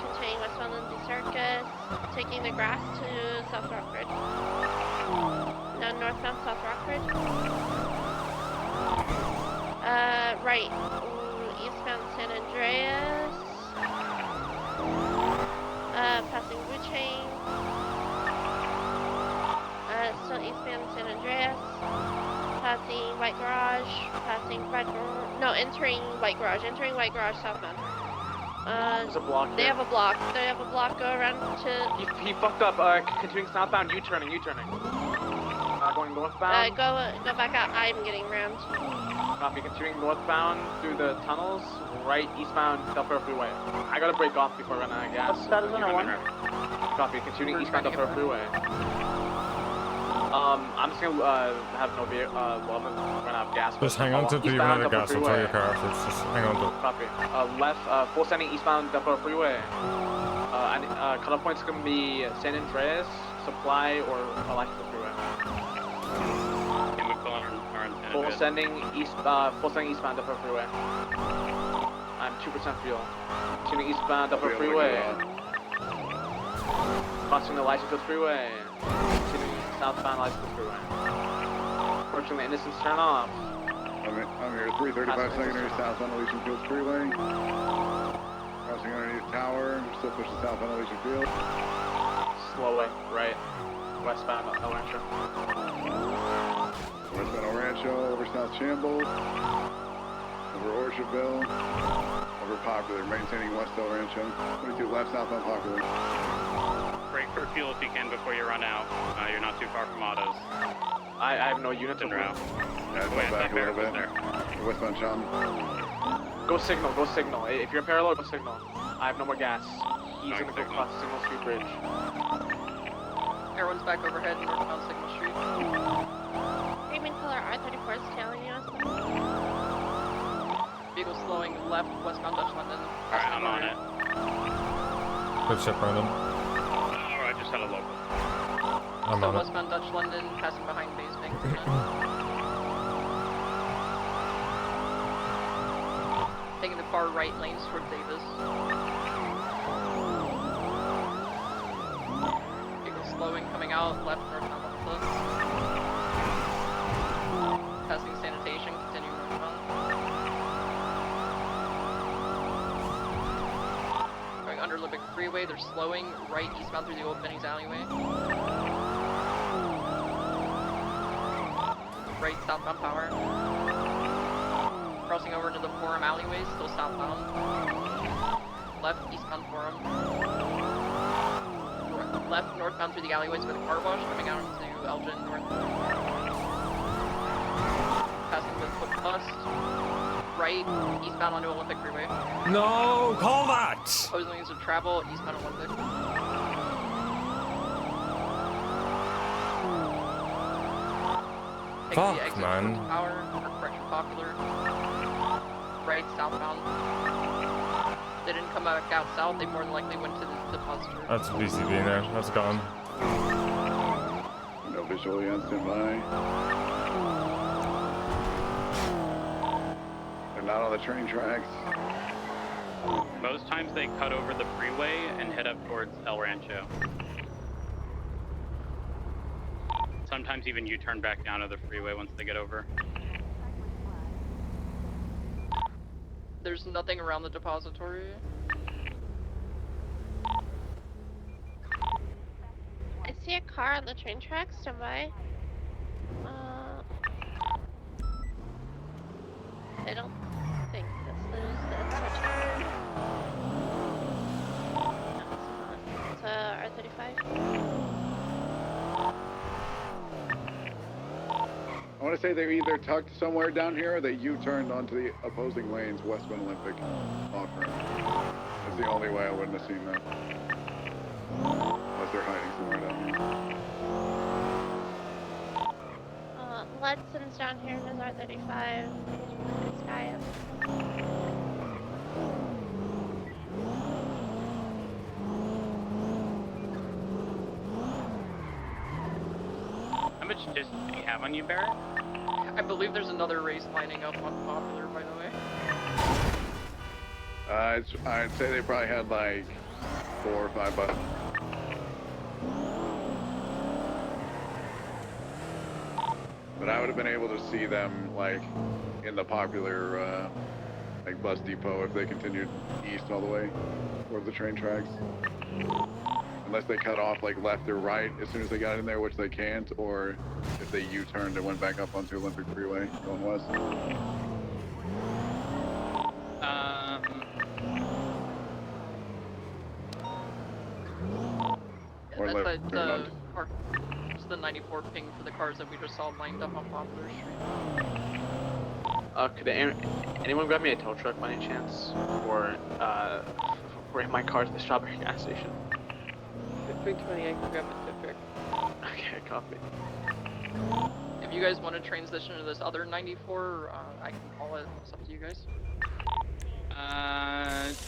Continuing westbound Lindsay Circus. Taking the grass to South Rockford. Now northbound South Rockford. Right. Eastbound San Andreas. Passing Wu Chain. Still eastbound San Andreas. Passing White Garage. Passing Red Garage. No, entering White Garage. Entering White Garage southbound. There's a block They here. have a block. They have a block. Go around to. He fucked up. Continuing southbound, U-turning. Going northbound. Go back out. I'm getting rammed. Copy. Continuing northbound through the tunnels. Right eastbound Del Perro Freeway. I gotta break off before I run out of gas. Status on one. Copy. Continuing eastbound Del Perro Freeway. I'm just gonna have no vehicle. Well, I'm gonna run out of gas. Just hang on to the Eastbound unit of Del gas. Perro I'll throw your Freeway. car afterwards. Just hang on to it. Copy. Left, full sending eastbound Del Perro Freeway. Cutoff point's gonna be San Andreas, Supply, or Electrical Freeway. Full sending eastbound Del Perro Freeway. I'm 2% fuel. Tuning eastbound Del Perro Freeway. Crossing the Lysenfield Freeway. Tuning southbound Lysenfield Freeway. Approaching the Innocence turnoff. I'm here, 335 secondary south on Elysian Fields Freeway. Crossing underneath tower, still pushing south on Elysian Field. Slowly, right. Westbound El Rancho. Westbound El Rancho, over South Shambles. over Orchardville, over Popular, maintaining West El Rancho. 22 left, southbound Popular. Break for fuel if you can before you run out. You're not too far from autos. I have no units En route. Yeah, Wait, back a little Barrett was bit. there. Westbound Chum. Go signal, go signal. If you're in parallel, go signal. I have no more gas. He's Going gonna go signal. across Signal Street Bridge. Everyone's back overhead, northbound Signal Street. Green color R34 is tailing you. Vehicle slowing left, westbound Dutch London. Alright, I'm on it. Quick ship random. Oh, I just had a local. I'm So on it. westbound Dutch London, passing behind base bank. Taking the far right lanes toward Davis. Vehicle slowing, coming out, left, northbound Monmouth. Passing sanitation, continuing northbound. Going under Olympic Freeway, they're slowing, right eastbound through the old Benny's alleyway. Right southbound Power. Crossing over into the Forum alleyway, still southbound. Left eastbound Forum. Left northbound through the alleyways by the car wash, coming out into Elgin North. Passing the Foot Bust. Right eastbound onto Olympic Freeway. No, call that! Opposing lanes of travel eastbound Olympic. Taking Fuck, the exit man. towards Power, or correction Popular. Right southbound. They didn't come back out south, they more than likely went to the depository. That's BCB there. That's gone. No visual on standby. They're not on the train tracks. Most times they cut over the freeway and head up towards El Rancho. Sometimes even you turn back down to the freeway once they get over. There's nothing around the depository. I see a car on the train tracks. Stand by. I don't think this is the return. No, it's R35. I want to say they're either tucked somewhere down here or they U-turned onto the opposing lanes westbound Olympic off-ramp. That's the only way I wouldn't have seen them. Unless they're hiding somewhere down here. Ledson's down here in his R35. Sky up. How much distance do you have on you, Barrett? I believe there's another race lining up on Popular, by the way. I'd say they probably had like 4 or 5 bucks. But I would have been able to see them like in the Popular like bus depot if they continued east all the way toward the train tracks. Unless they cut off like left or right as soon as they got in there, which they can't, or if they U-turned and went back up onto Olympic Freeway going west. Or That's left, turn on. it's the 94 ping for the cars that we just saw lined up on Popular Street. Could anyone grab me a tow truck by any chance? Or, bring my car to the Strawberry gas station? 320, I can grab a tow truck. Okay, copy. If you guys want to transition to this other 94, I can call it. It's up to you guys.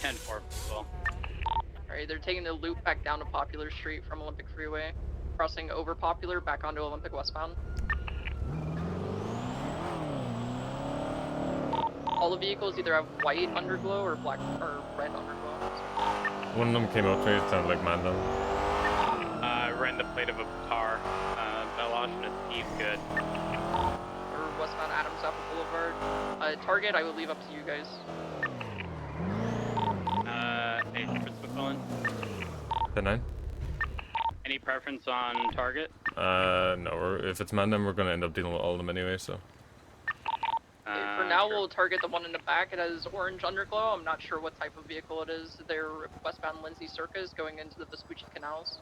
10-4, well. Alright, they're taking the loop back down to Popular Street from Olympic Freeway, crossing over Popular back onto Olympic westbound. All the vehicles either have white underglow or black or red underglow. One of them came up to me, it sounded like Mandem. I ran the plate of a car. Belosh and Steve's good. Or westbound Adams Apple Boulevard. Target, I will leave up to you guys. Hey, Chris McClellan. The 9? Any preference on target? No, if it's Mandem, we're gonna end up dealing with all of them anyway, so. For now, we'll target the one in the back. It has orange underglow. I'm not sure what type of vehicle it is. They're westbound Lindsay Circus going into the Vespucci Canals.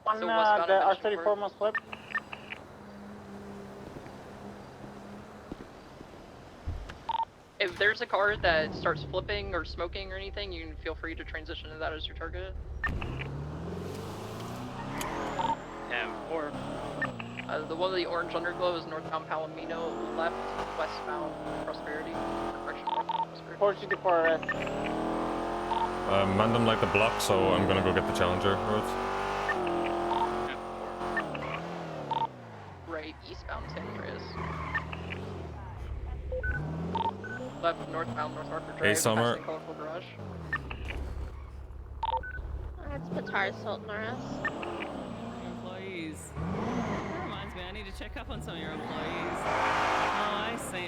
On So the westbound at Mission R34 Court. must flip. If there's a car that starts flipping or smoking or anything, you can feel free to transition to that as your target. 10-4. The one with the orange underglow is northbound Palomino, left westbound Prosperity. Correction, northbound Prosperity. 464 arrest. Man them like the block, so I'm gonna go get the Challenger roads. Right, eastbound San Andreas. Left northbound North Hartford Drive. Hey, Summer. Passing Colorful Garage. That's Batar Sultan Norris. Employees. That reminds me, I need to check up on some of your employees. Oh,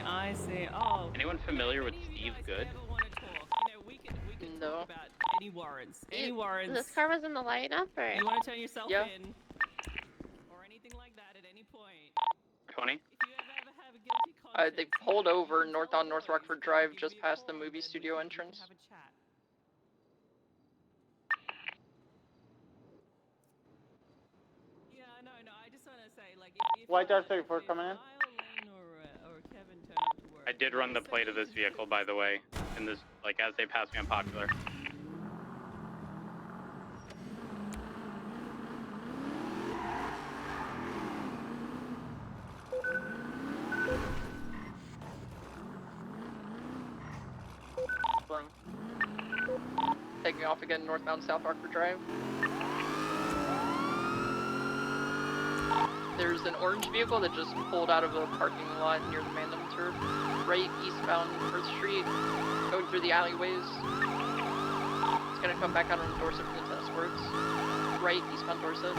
I see. Oh. Anyone familiar with Steve Good? No. About any warrants. Any warrants. This car was in the lineup, or? You want to turn yourself Yeah. in? Or anything like that at any point. 20. They pulled over north on North Rockford Drive just past the movie studio entrance. Yeah, no, I just want to say, like, if White R34 coming in. or Kevin turn up to work. I did run the plate of this vehicle, by the way, in this, like, as they passed me on Popular. Taking off again northbound South Rockford Drive. There's an orange vehicle that just pulled out of a parking lot near the Mandem turf. Right eastbound First Street, going through the alleyways. It's gonna come back out on Dorset for the test works. Right eastbound Dorset.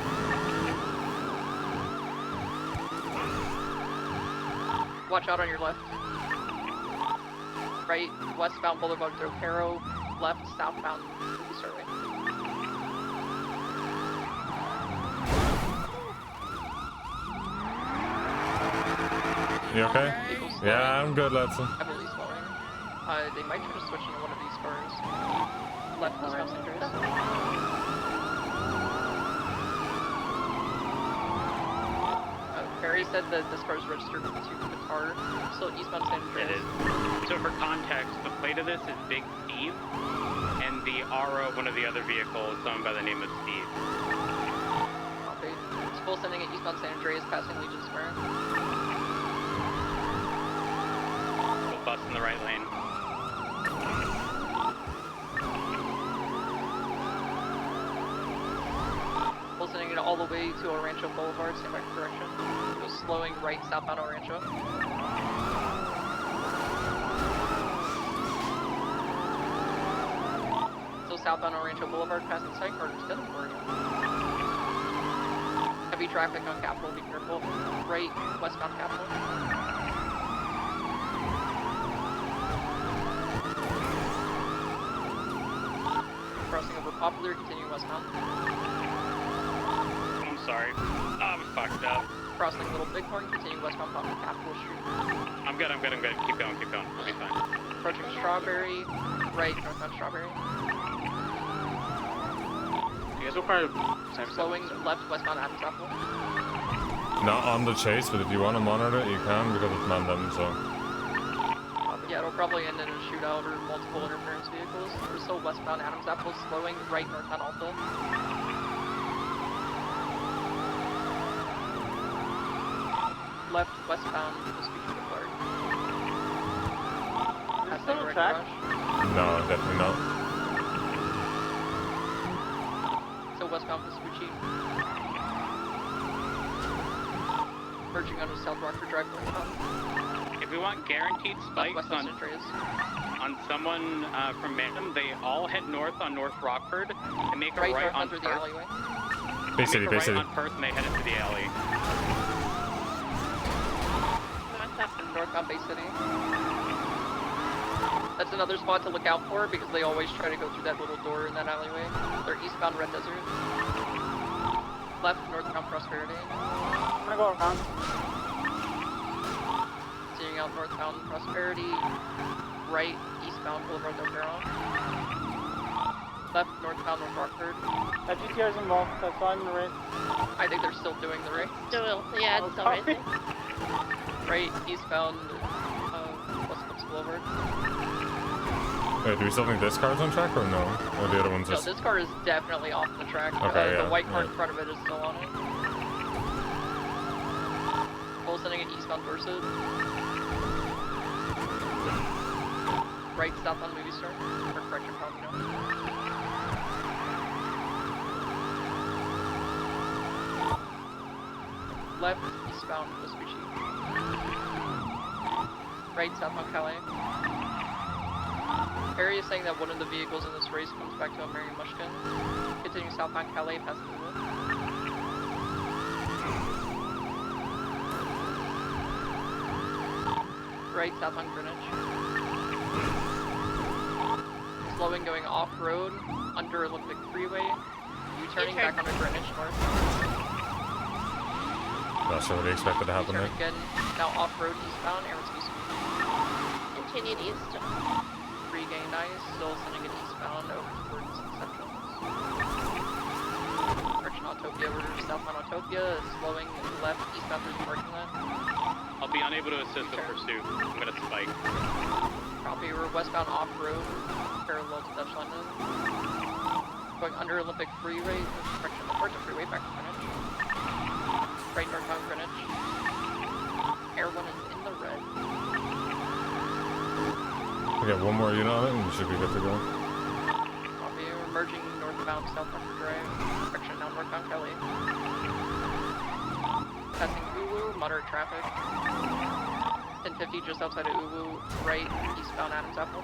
Watch out on your left. Right westbound Boulevard Trocaro. Left southbound Survey. You okay? Yeah, I'm good, lads. Heavily slowing. They might try to switch into one of these cars. Left is Los Angeles. Barry said that this car is registered to Qatar, so eastbound San Andreas. It is. So for context, the plate of this is Big Steve, and the RO, one of the other vehicles, is owned by the name of Steve. Copy. It's full sending at eastbound San Andreas, passing Legion Square. We'll bust in the right lane. Full sending it all the way to Orancho Boulevard, stand by for correction. Just slowing right southbound Orancho. Still southbound Orancho Boulevard, passing site cars, still Oregon. Heavy traffic on Capitol, be careful. Right westbound Capitol. Crossing over Popular, continuing westbound. I'm sorry. I'm fucked up. Crossing Little Bighorn, continuing westbound Popular Capitol Street. I'm good. Keep going. We'll be fine. Approaching Strawberry, right northbound Strawberry. You guys require Slowing left westbound Adams Apple. Not on the chase, but if you want to monitor it, you can because it's man them, so. Yeah, it'll probably end in a shootout or multiple interference vehicles. We're still westbound Adams Apple, slowing right northbound Alta. Left westbound Vespucci Boulevard. Passing on Red track? Garage. No, definitely not. So westbound Vespucci. Merging onto South Rockford Drive northbound. If we want guaranteed spikes West on San Andreas. someone from Mandem, they all head north on North Rockford and make a Right right on northbound through the Perth. alleyway. Bay They City, make a Bay right City. on Perth and they head into the alley. Northbound Bay City. That's another spot to look out for because they always try to go through that little door in that alleyway. They're eastbound Red Desert. Left northbound Prosperity. I'm gonna go around. continuing out northbound Prosperity. Right, eastbound Boulevard Del Perron. Left, northbound North Rockford. That GTR's involved. That's on the race. I think they're still doing the race. Still, yeah, it's still racing. Right, eastbound West Coast Boulevard. Wait, do we still think this car's on track or no? Or the other one's No, just... this car is definitely off the track. Okay, yeah, the white car in right. front of it is still on it. Full sending an eastbound Dorset. Right, southbound Movie Star. Or correction, probably no. Left, eastbound Vespucci. Right, southbound Calais. Harry is saying that one of the vehicles in this race comes back to a Marion Mushkin. Continuing southbound Calais past Louisville. Right, southbound Greenwich. Slowing going off-road, under Olympic Freeway. U-turning back onto Greenwich North. That's already expected to happen there. U-turning again, now off-road eastbound, Aerospace Speed. Continued east. Regained ice, still sending it eastbound over towards Central. Correction, Autopia, we're southbound Autopia, slowing left eastbound through the parking lot. I'll be unable to assist the pursuit. I'm gonna spike. Copy, we're westbound off-road, parallel to Dutch London. Going under Olympic Freeway, correction, apart to freeway, back to Greenwich. Right northbound Greenwich. Air 1 is in the red. We got one more unit on it and we should be good to go. Copy, we're merging northbound Southbound Drive, correction, now northbound Kelly. Passing Uwu, moderate traffic. 1050 just outside of Uwu, right, eastbound Adams Apple.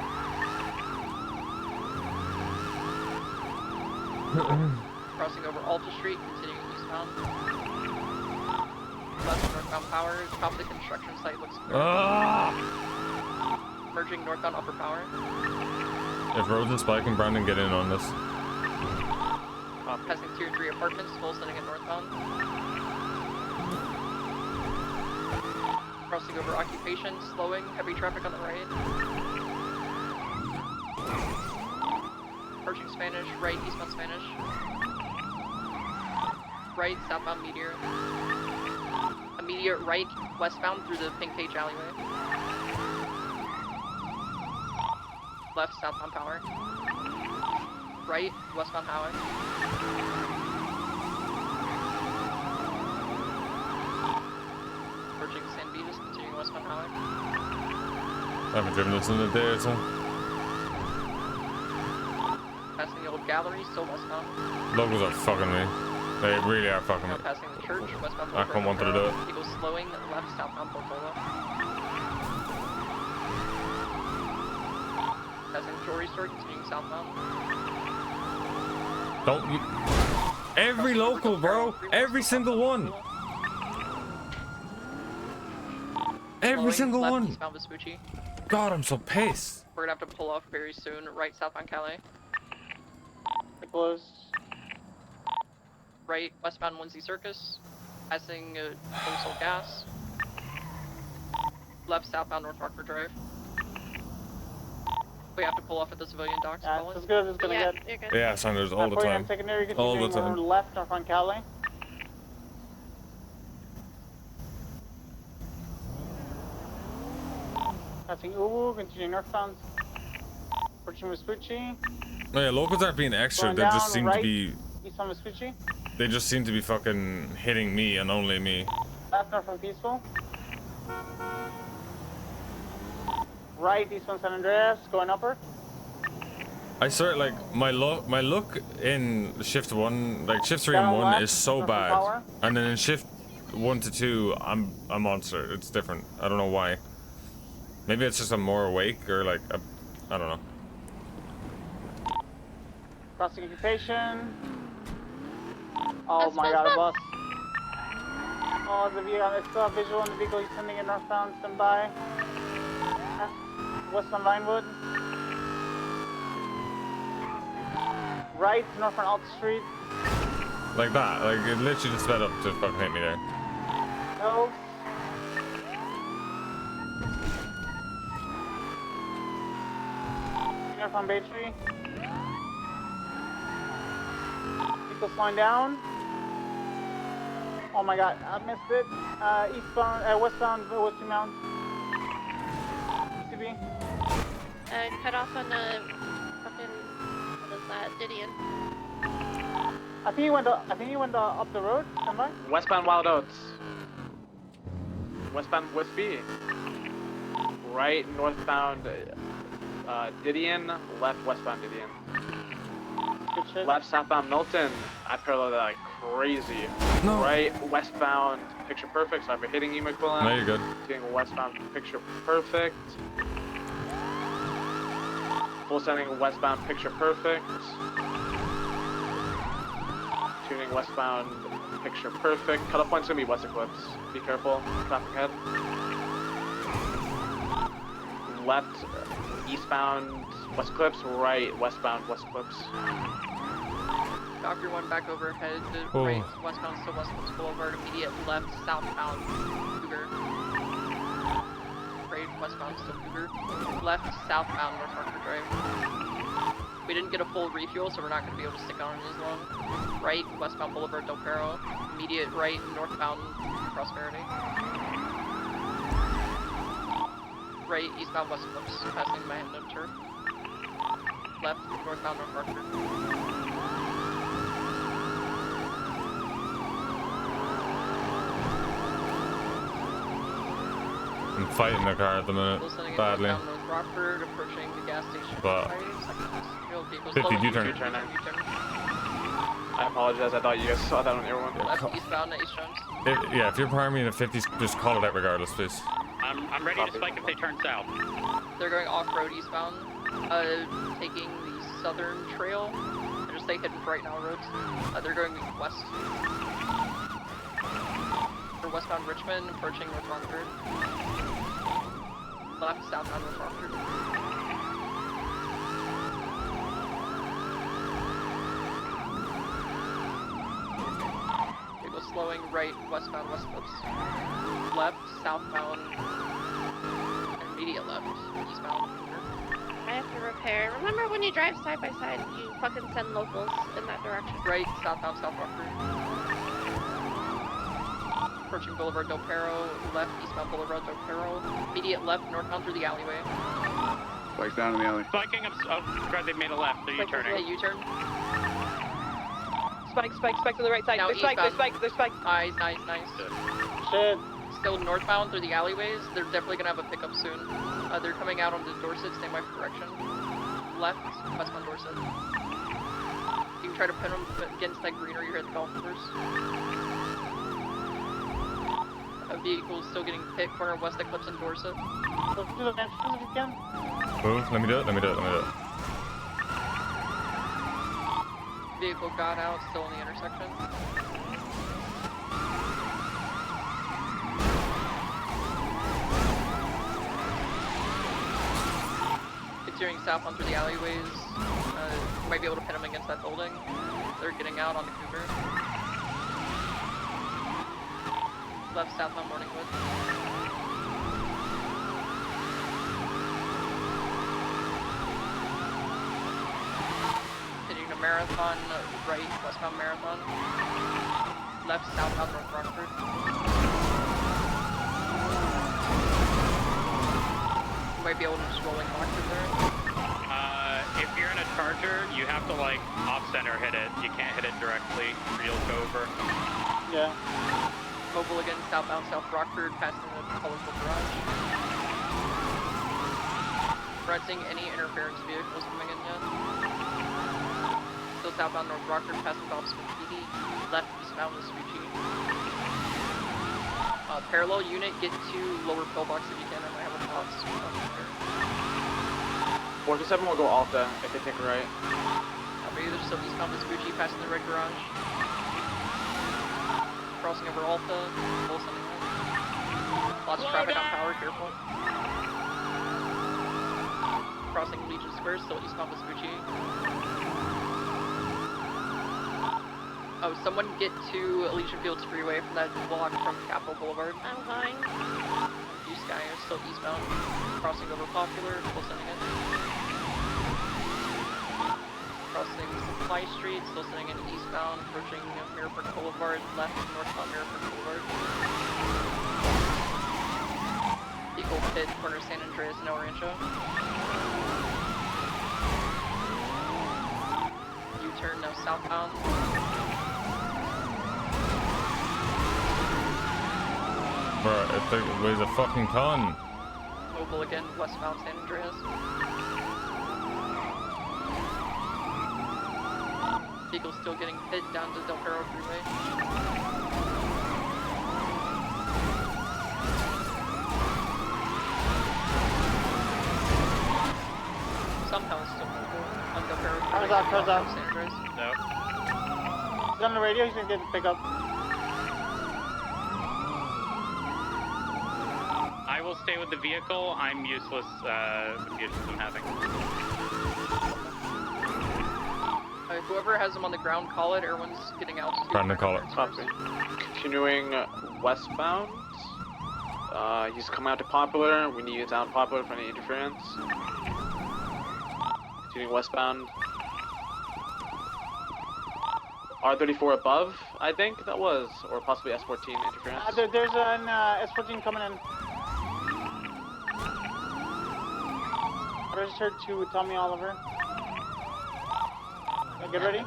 Crossing over Alta Street, continuing eastbound. Left northbound Power, top of the construction site looks clear. Merging northbound Upper Power. If Rose and Spike and Brandon get in on this. Passing Tier 3 apartments, full sending it northbound. Crossing over Occupation, slowing, heavy traffic on the right. Merging Spanish, right, eastbound Spanish. Right, southbound Meteor. Immediate right, westbound through the Pink Cage alleyway. Left, southbound Power. Right, westbound Highway. Merging San Beatus, continuing westbound Highway. I haven't driven this in a day or so. Passing the old gallery, still westbound. Locals are fucking me. They really are fucking me. Now passing the church, westbound I can't want to do it. He goes slowing, left, southbound Portola. Passing Jewelry Store, continuing southbound. Don't you... Every local, bro! Every single one! Every Slowing, single left, one! eastbound Vespucci. God, I'm so pissed. We're gonna have to pull off very soon. Right, southbound Calais. Close. Right, westbound Lindsay Circus. Passing Coastal Gas. Left, southbound North Rockford Drive. We have to pull off at the civilian docks. Yeah, Colin. it's as good as it's gonna get. You're good. Yeah, Sanders, all the 49 time. secondary, All the continuing time. left north on Calais. Passing Uwu, continuing northbound. Approaching Vespucci. No, yeah, locals aren't being extra. Going They down, just seem to right, be... east on Vespucci. They just seem to be fucking hitting me and only me. Left north from Peaceful. Right, east on San Andreas, going upper. I swear, like, my look in shift 1, like shift 3 and Down 1 left, is so north from bad. Power. And then in shift 1 to 2, I'm a monster. It's different. I don't know why. Maybe it's just I'm more awake or like, I don't know. Crossing Occupation. Oh my god, a bus. Oh, the vehicle, I still have visual on the vehicle. He's sending it northbound, stand by. West on Vinewood. Right, north on Alta Street. Like that. Like, it literally just sped up to fucking hit me there. No. southbound Bay Tree. Vehicle slowing down. Oh my god, I missed it. Eastbound, westbound, Western Mount. UCB. Cut off on the fucking, what is that, Didion. I think he went up the road. Am I? Westbound Wild Oats. Westbound Wispy. Right northbound Didion. Left westbound Didion. Good shit. Left southbound Milton. I parallel that like crazy. No. Right westbound Picture Perfect. So I've been hitting email equivalent. No, you're good. Hitting westbound Picture Perfect. Full sending westbound Picture Perfect. Tuning westbound Picture Perfect. Cutoff point's gonna be West Eclipse. Be careful. Traffic ahead. Left eastbound West Eclipse. Right westbound West Eclipse. Doctor 1 back overhead. Oh. Right westbound still West Eclipse Boulevard. Immediate left southbound Cougar. Right westbound still Cougar. Left southbound North Hartford Drive. We didn't get a full refuel, so we're not going to be able to stick on it as long. Right westbound Boulevard Del Perro. Immediate right northbound Prosperity. Right eastbound West Eclipse, passing my hand turf. Left northbound North Hartford. I'm fighting the car at the minute, badly. North Rockford, approaching the gas station. But 50 U-turn. U-turn. I apologize. I thought you guys saw that on your one. Left eastbound at East Jones. Yeah, if you're primary in the 50s, just call it out regardless, please. I'm ready to spike if they turn south. They're going off-road eastbound, taking the southern trail. They're just stay hidden for right now roads. They're going west. For westbound Richmond, approaching North Rockford. Left southbound North Rockford. Vehicle slowing right westbound West Eclipse. Left southbound. Immediate left eastbound. I have to repair. Remember when you drive side by side, you fucking send locals in that direction. Right southbound South Rockford. Approaching Boulevard Del Perro, left eastbound Boulevard Del Perro, immediate left northbound through the alleyway. Spike down in the alley. Spiking up. Oh, God, they made a left. They're U-turning. Yeah, U-turn. Spike to the right side. Now They're spike. Nice. Shit. Still northbound through the alleyways. They're definitely gonna have a pickup soon. They're coming out onto Dorset, stand by for direction. Left, westbound Dorset. You can try to pin them against that greenery here at the golf course. A vehicle is still getting hit, corner West Eclipse and Dorset. Let's do the entrances if you can. Move, let me do it. Vehicle got out, still in the intersection. Continuing southbound through the alleyways. You might be able to pin them against that building. They're getting out on the Cougar. Left southbound Morningwood. Continuing to Marathon, right westbound Marathon. Left southbound North Rockford. You might be able to just rolling back through there. If you're in a Charger, you have to like off-center hit it. You can't hit it directly. Real over. Yeah. Mobile again, southbound South Rockford, passing the colorful garage. We're not seeing any interference vehicles coming in yet. Still southbound North Rockford, passing Dobson PD. Left eastbound Vespucci. Parallel unit, get to lower pillbox if you can. I might have a box. 427 will go Alta if they take a right. Copy, there's still eastbound Vespucci, passing the red garage. Crossing over Alta, full sending right. Lots of traffic on Power, careful. Crossing Legion Square, still eastbound Vespucci. Oh, someone get to Elysian Fields Freeway from that block from Capitol Boulevard. I'm going. Blue Sky is still eastbound. Crossing over Popular, full sending it. crossing Supply Street, still sitting in eastbound, approaching Mirror Park Boulevard, left northbound Mirror Park Boulevard. Eagle Pit, corner San Andreas and El Rancho. U-turn now southbound. Bro, it weighs a fucking ton. Mobile again, westbound San Andreas. Eagle still getting hit down to Del Perro Freeway. Somehow it's still mobile on Del Perro Freeway. Cars out. San Andreas. No. He's on the radio, he's gonna get the pickup. I will stay with the vehicle. I'm useless with the issues I'm having. Whoever has him on the ground, call it. Everyone's getting out. Trying to call it. Copy. Continuing westbound. He's coming out to Popular. We need it out Popular for any interference. Continuing westbound. R34 above, I think that was, or possibly S14 interference. There's an S14 coming in. Registered to Tommy Oliver. Get ready. Is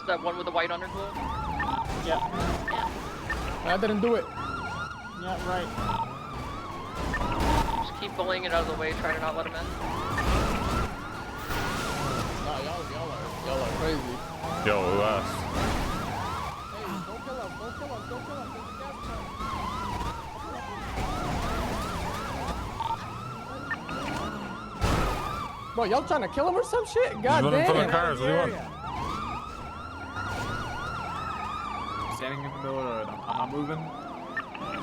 that one with the white underglow? Yeah. I didn't do it. Yeah, right. Just keep bullying it out of the way, try to not let him in. Nah, y'all are crazy. Yo, who asked? Hey, don't kill him, don't kill him, don't kill him. There's a gas truck. Bro, y'all trying to kill him or some shit? God He's running damn. from the cars, what do you want? Standing in the middle of the road. I'm not moving.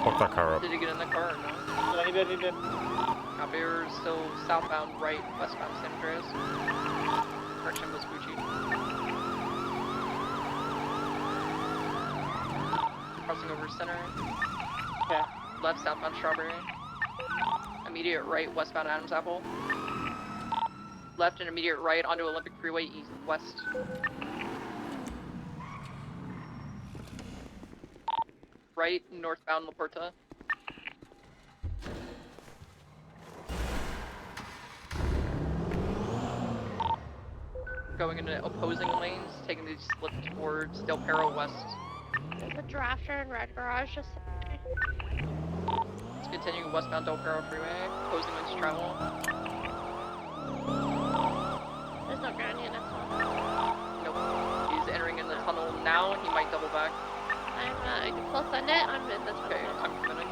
Fuck that car up. Did he get in the car or no? Yeah, he did. Copy, we're still southbound, right, westbound San Andreas. Correction, Vespucci. Crossing over center. Okay. Left, southbound Strawberry. Immediate right, westbound Adams Apple. Left and immediate right onto Olympic Freeway, east, west. Right, northbound La Puerta. Going into opposing lanes, taking the slip towards Del Perro West. There's a drafter in red garage just It's continuing westbound Del Perro Freeway, opposing lanes travel. There's no ground units on. Nope. He's entering in the tunnel now, he might double back. I'm close on it, I'm in the tunnel. Okay, I'm committing.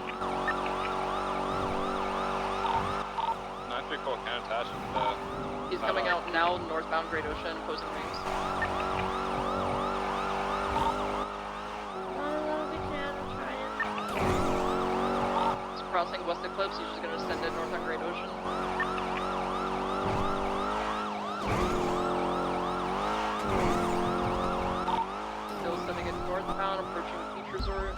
Not pretty cool, can't attach him to that. He's coming out now, northbound Great Ocean, opposing lanes. We can try it. He's crossing West Eclipse, he's just gonna send it north on Great Ocean. Still sending it northbound, approaching the beach resort.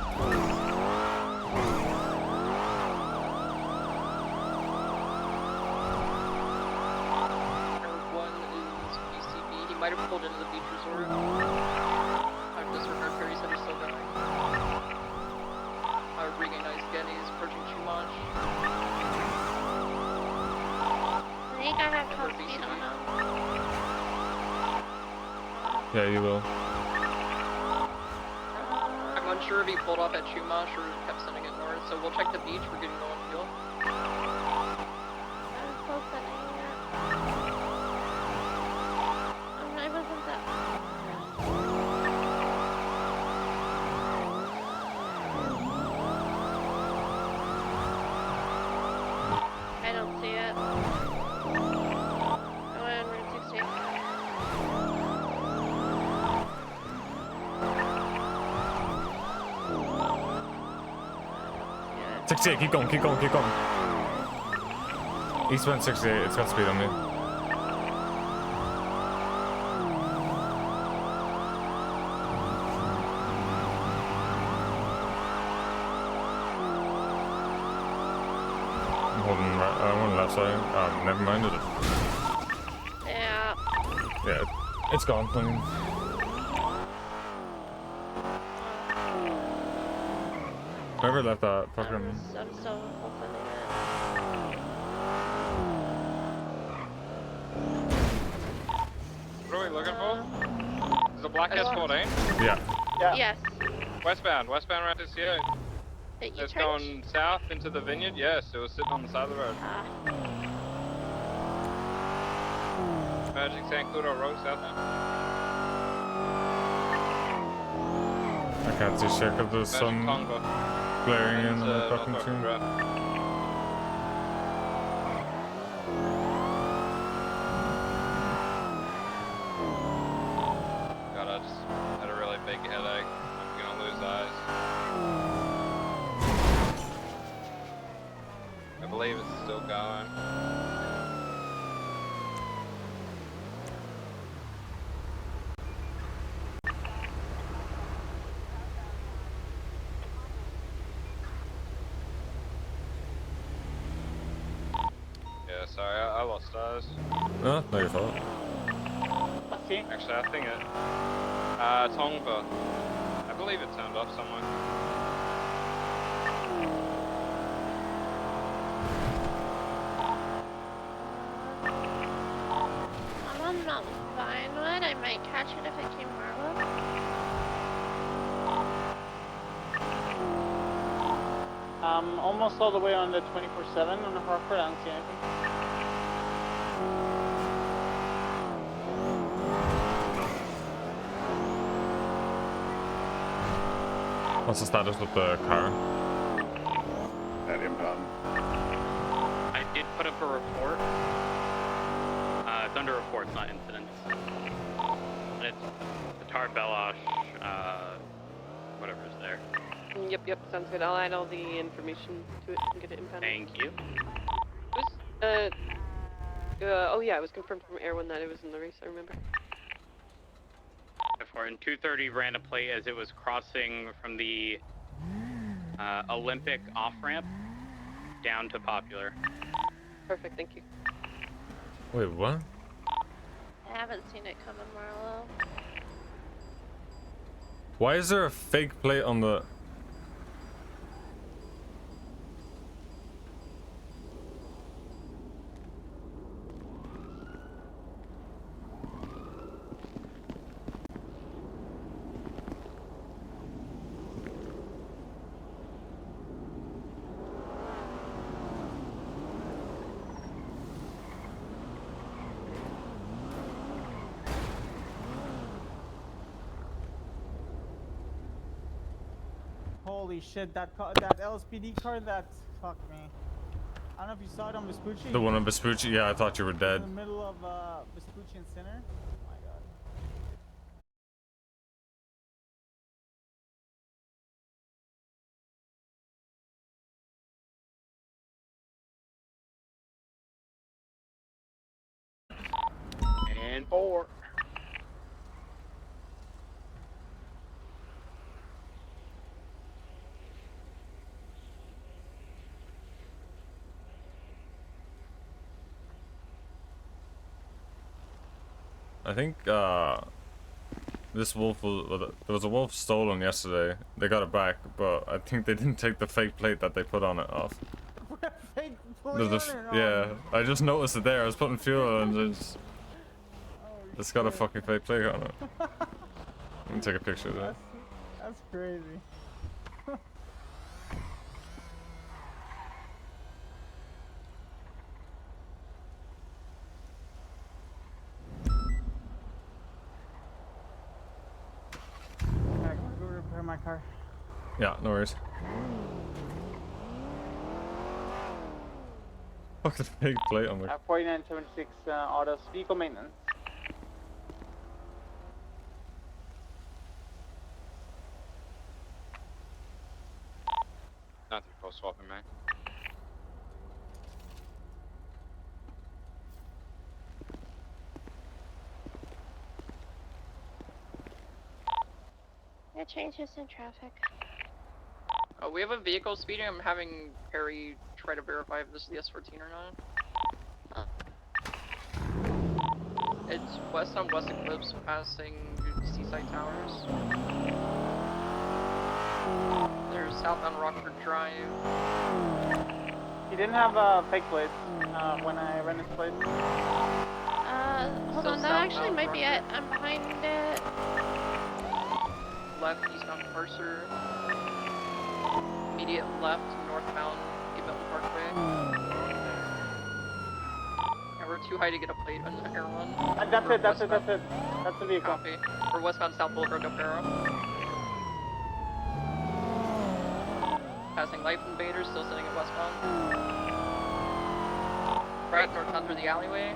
Air 1 is BCB, he might have pulled into the beach resort. Time to disregard Perry said he's still going. Reignites again, he's approaching Chumash. I think I have top speed on him. Yeah, you will. I'm unsure if he pulled off at Chumash or kept sending it north, so we'll check the beach, we're getting low on fuel. I'm close sending it. I wasn't that. I don't see it. I went on Route 60. 68, keep going, keep going, keep going. Eastbound 68, it's got speed on me. I'm holding right, I'm on the left side. Never mind, is it? Yeah. Yeah, it's gone. I mean, whoever left that fucking. I'm still opening What are we looking for? Is the Black S14? Yeah. it. Yes. Westbound around this here. You It's turned? going south into the vineyard. Yes, it was sitting on the side of the road. Merging San Clodo Road southbound. I can't see shit because there's Merging sun Congo. glaring in Into on the fucking Northwest tune. Drive. God, I just had a really big headache. I'm gonna lose eyes. I believe it's still going. Yeah, sorry, I lost eyes. No, not your fault. Actually, I think it. Tongva. I believe it turned off somewhere. I'm on Mount Vinewood. I might catch it if I came Marlow. Almost all the way on the 24/7 on the Hartford. I don't see anything. What's the status of the car? That impound. I did put up a report. It's under reports, not incidents. And it's the Tar Belosh, whatever's there. Yep, sounds good. I'll add all the information to it and get it impounded. Thank you. Oh yeah, it was confirmed from Erwin that it was in the race, I remember. For in 230 ran a plate as it was crossing from the Olympic off-ramp down to Popular. Perfect, thank you. Wait, what? I haven't seen it come in Marlow. Why is there a fake plate on the... Holy shit, that LSPD car, fuck me. I don't know if you saw it on Vespucci. The one on Vespucci? Yeah, I thought you were dead. In the middle of Vespucci and Center. Oh my god. And 4. I think this wolf was, there was a wolf stolen yesterday. They got it back, but I think they didn't take the fake plate that they put on it off. Fake There's a yeah, I just noticed it there. I was putting fuel and it's got a fucking fake plate on it. Let me take a picture of that. That's crazy. I gotta go repair my car. Yeah, no worries. Fucking fake plate on there. 4976 autos, vehicle maintenance. Nothing post swapping, man. It changes in traffic. We have a vehicle speeding. I'm having Perry try to verify if this is the S14 or not. It's west on West Eclipse, passing Seaside Towers. There's southbound Rockford Drive. He didn't have fake plates when I ran his plates. Hold So on, that actually southbound might be it. Rockford. I'm behind it. Left eastbound Parser. Immediate left northbound Milton Parkway. And we're too high to get a plate on the air one. That's We're it, that's it, westbound- that's it. That's the vehicle. Copy. We're westbound South Boulevard Del Perro. Passing Life Invaders, still sitting at westbound. Right northbound through the alleyway.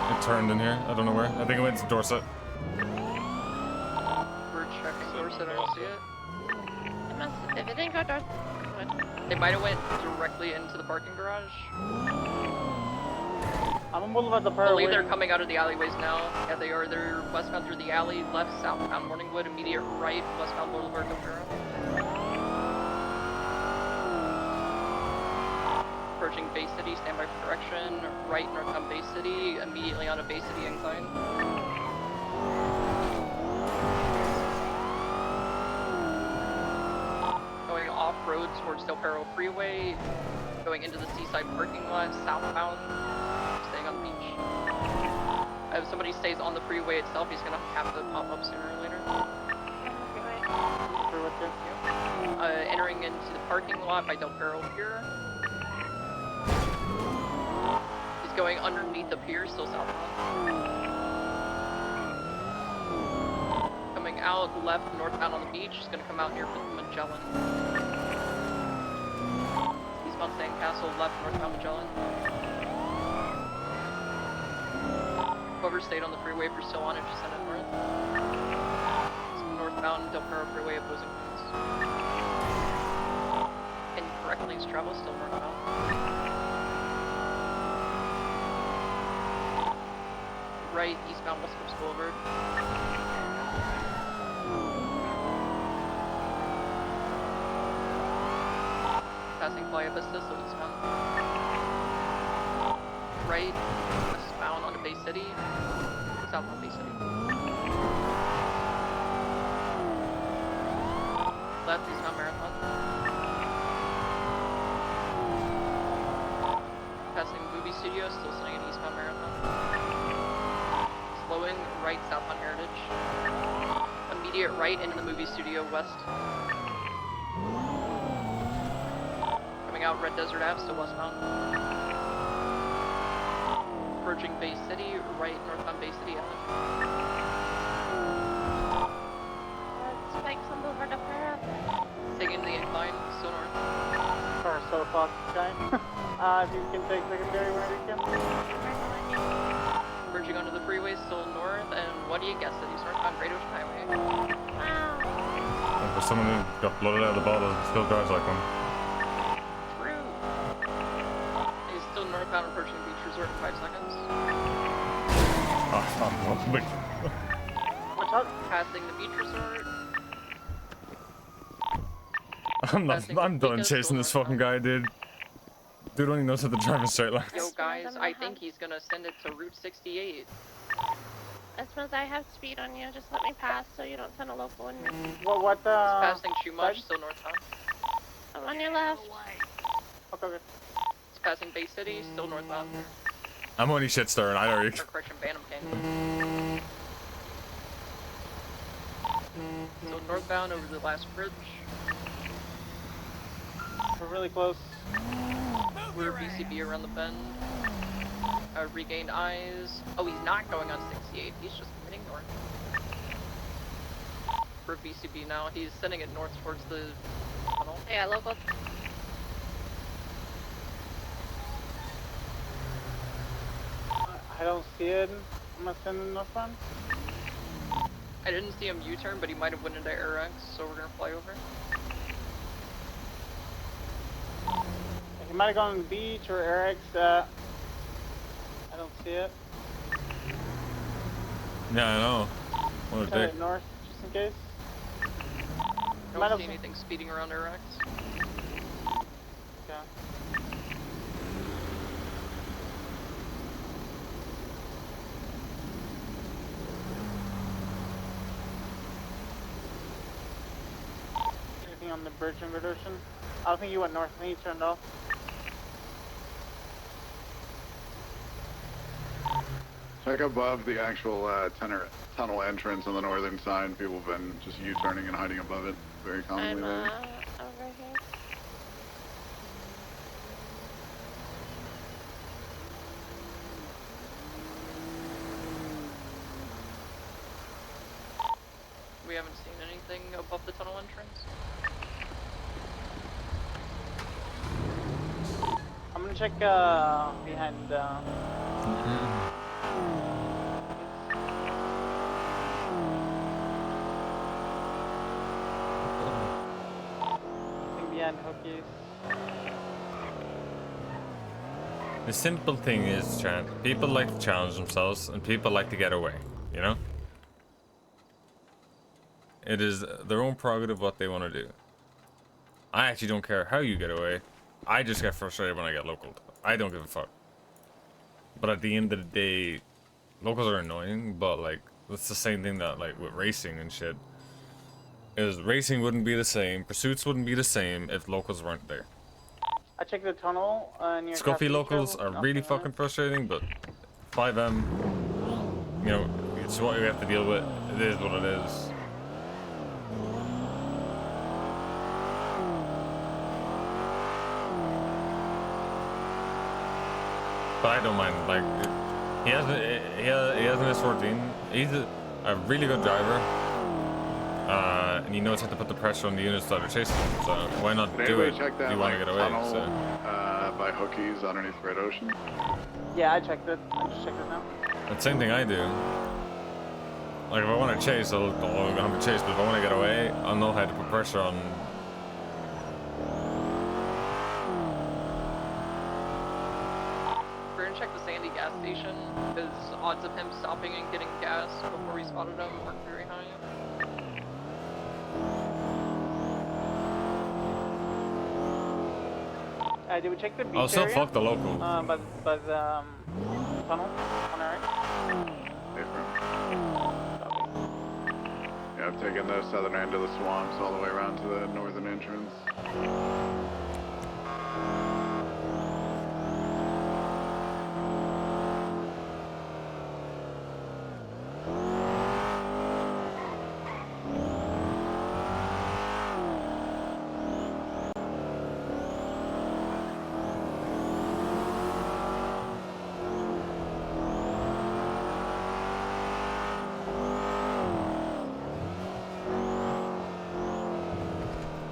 It turned in here. I don't know where. I think it went to Dorset. We're checking Dorset, I don't see it. If it didn't go north, They might have went directly into the parking garage. I'm on Boulevard Del I Perro. believe they're coming out of the alleyways now. Yeah, they are. They're westbound through the alley, left, southbound Morningwood, immediate right, westbound Boulevard Del Perro. Approaching Bay City, standby for direction. Right, northbound Bay City, immediately onto Bay City incline. Going off-road towards Del Perro Freeway. Going into the Seaside parking lot, southbound. Staying on the beach. If somebody stays on the freeway itself, he's gonna have to pop up sooner or later. Entering into the parking lot by Del Perro Pier. He's going underneath the pier, still southbound. Coming out left, northbound on the beach. He's gonna come out here for Magellan. Eastbound Sandcastle, left, northbound Magellan. Whoever stayed on the freeway, if you're still on it, just send it north. It's northbound Del Perro Freeway opposing lanes. Incorrect lanes travel, still northbound. Right, eastbound West Coast Boulevard. Passing Playa Vista, so eastbound. Right, westbound onto Bay City. Southbound Bay City. Left, eastbound Marathon. Passing Movie Studio, still sitting at eastbound Marathon. Slowing right, southbound Heritage. Immediate right into the Movie Studio west. Coming out Red Desert Ave, still westbound. Approaching Bay City, right northbound Bay City Alley. Spikes on Boulevard Del Perro. Taking the incline, still north. Or so fuck, guy. If you can take secondary whenever you can. Merging onto the freeway, still north, and what do you guess that he's northbound Great Ocean Highway? And for someone who got blooded out of the bottle, still drives like one. True. He's still northbound approaching Beach Resort in 5 seconds. Watch out. Passing the Beach Resort. I'm done chasing this fucking guy, dude. Dude only knows how to drive a straight line. Yo guys, I think he's gonna send it to Route 68. That means I have speed on you. Just let me pass so you don't send a local in. What He's passing Chumash, still northbound. I'm on your left. Okay. He's passing Bay City, still northbound. I'm only shit stirring, I already. Or correction, Bantam Canyon. So northbound over the last bridge. We're really close. We're BCB around the bend. Regained eyes. Oh, he's not going on 68. He's just heading north. For BCB now, he's sending it north towards the tunnel. Yeah, local. I don't see it. I'm gonna send him northbound. I didn't see him U-turn, but he might have went into AirX, so we're gonna fly over. He might have gone on the beach or Eric's. I don't see it. Yeah, I know. What a Send dick. it north, just in case. Don't see anything speeding around AirX. Okay. on the bridge in Good Ocean. I don't think you went north. I think you turned off. Check above the actual tunnel entrance on the northern side. People have been just U-turning and hiding above it very commonly I'm lately. over here. We haven't seen anything above the tunnel entrance. I'm gonna check behind. I think behind Hookies. The simple thing is, Chan, people like to challenge themselves and people like to get away, you know? It is their own prerogative what they want to do. I actually don't care how you get away. I just get frustrated when I get localed. I don't give a fuck. But at the end of the day, locals are annoying, but like, it's the same thing that like with racing and shit. Is racing wouldn't be the same, pursuits wouldn't be the same if locals weren't there. I checked the tunnel near Scuffy Cafe locals Trail. are really fucking frustrating, but 5M, you know, it's what we have to deal with. It is what it is. But I don't mind. Like, he has an S14. He's a really good driver, and he knows how to put the pressure on the units that are chasing him. So why not do it? Check that, You want to get away? tunnel, So. by Hookies underneath Red Ocean. Yeah, I checked it. I just checked it now. That's the same thing I do. Like if I want to chase, I'll have a chase. But if I want to get away, I'll know how to put pressure on. We're gonna check the Sandy gas station, because odds of him stopping and getting gas before we spotted him weren't very high. Did we check the beach I'll still area? fuck the local. By the tunnel on our right. Yeah, I've taken the southern end of the swamps all the way around to the northern entrance.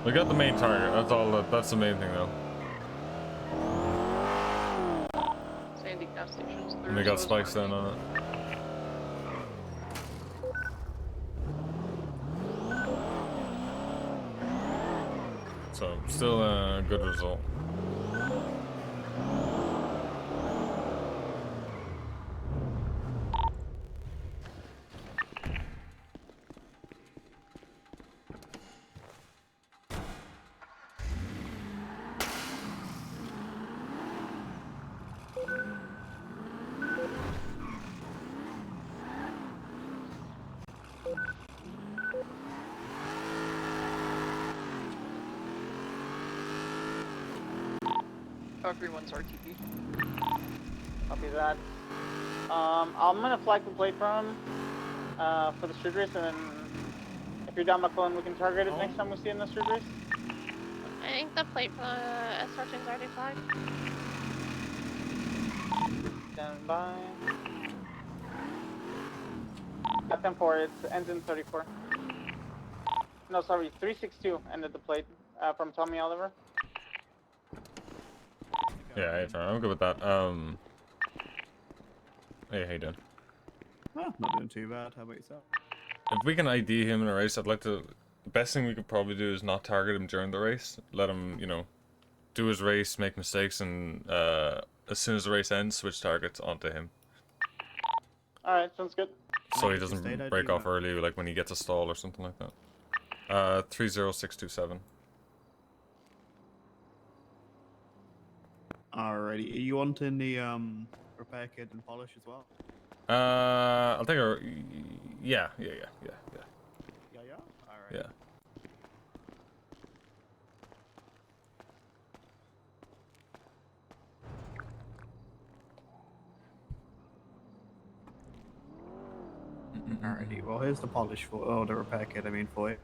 We got the main target. That's all. That's the main thing, though. Sandy gas station's through. And they got so is spikes down on it. So still a good result. Everyone's RTP. Copy that. I'm gonna flag the plate for him for the street race, and then if you're down McClellan, we can target it next time we see it in the street race. I think the plate for the S14's already flagged. Stand by. At 10-4, it ends in 34. No, sorry, 362 ended the plate from Tommy Oliver. Yeah, hey, I'm good with that. Hey, how you doing? Oh, not doing too bad. How about yourself? If we can ID him in a race, I'd like to. The best thing we could probably do is not target him during the race. Let him, you know, do his race, make mistakes, and as soon as the race ends, switch targets onto him. Alright, sounds good. So he doesn't break off early, like when he gets a stall or something like that. 30627. Alrighty, are you wanting the repair kit and polish as well? I'll take a. Yeah. Yeah, yeah. Alright. Yeah. Oh, here's the polish for, the repair kit, I mean, for it.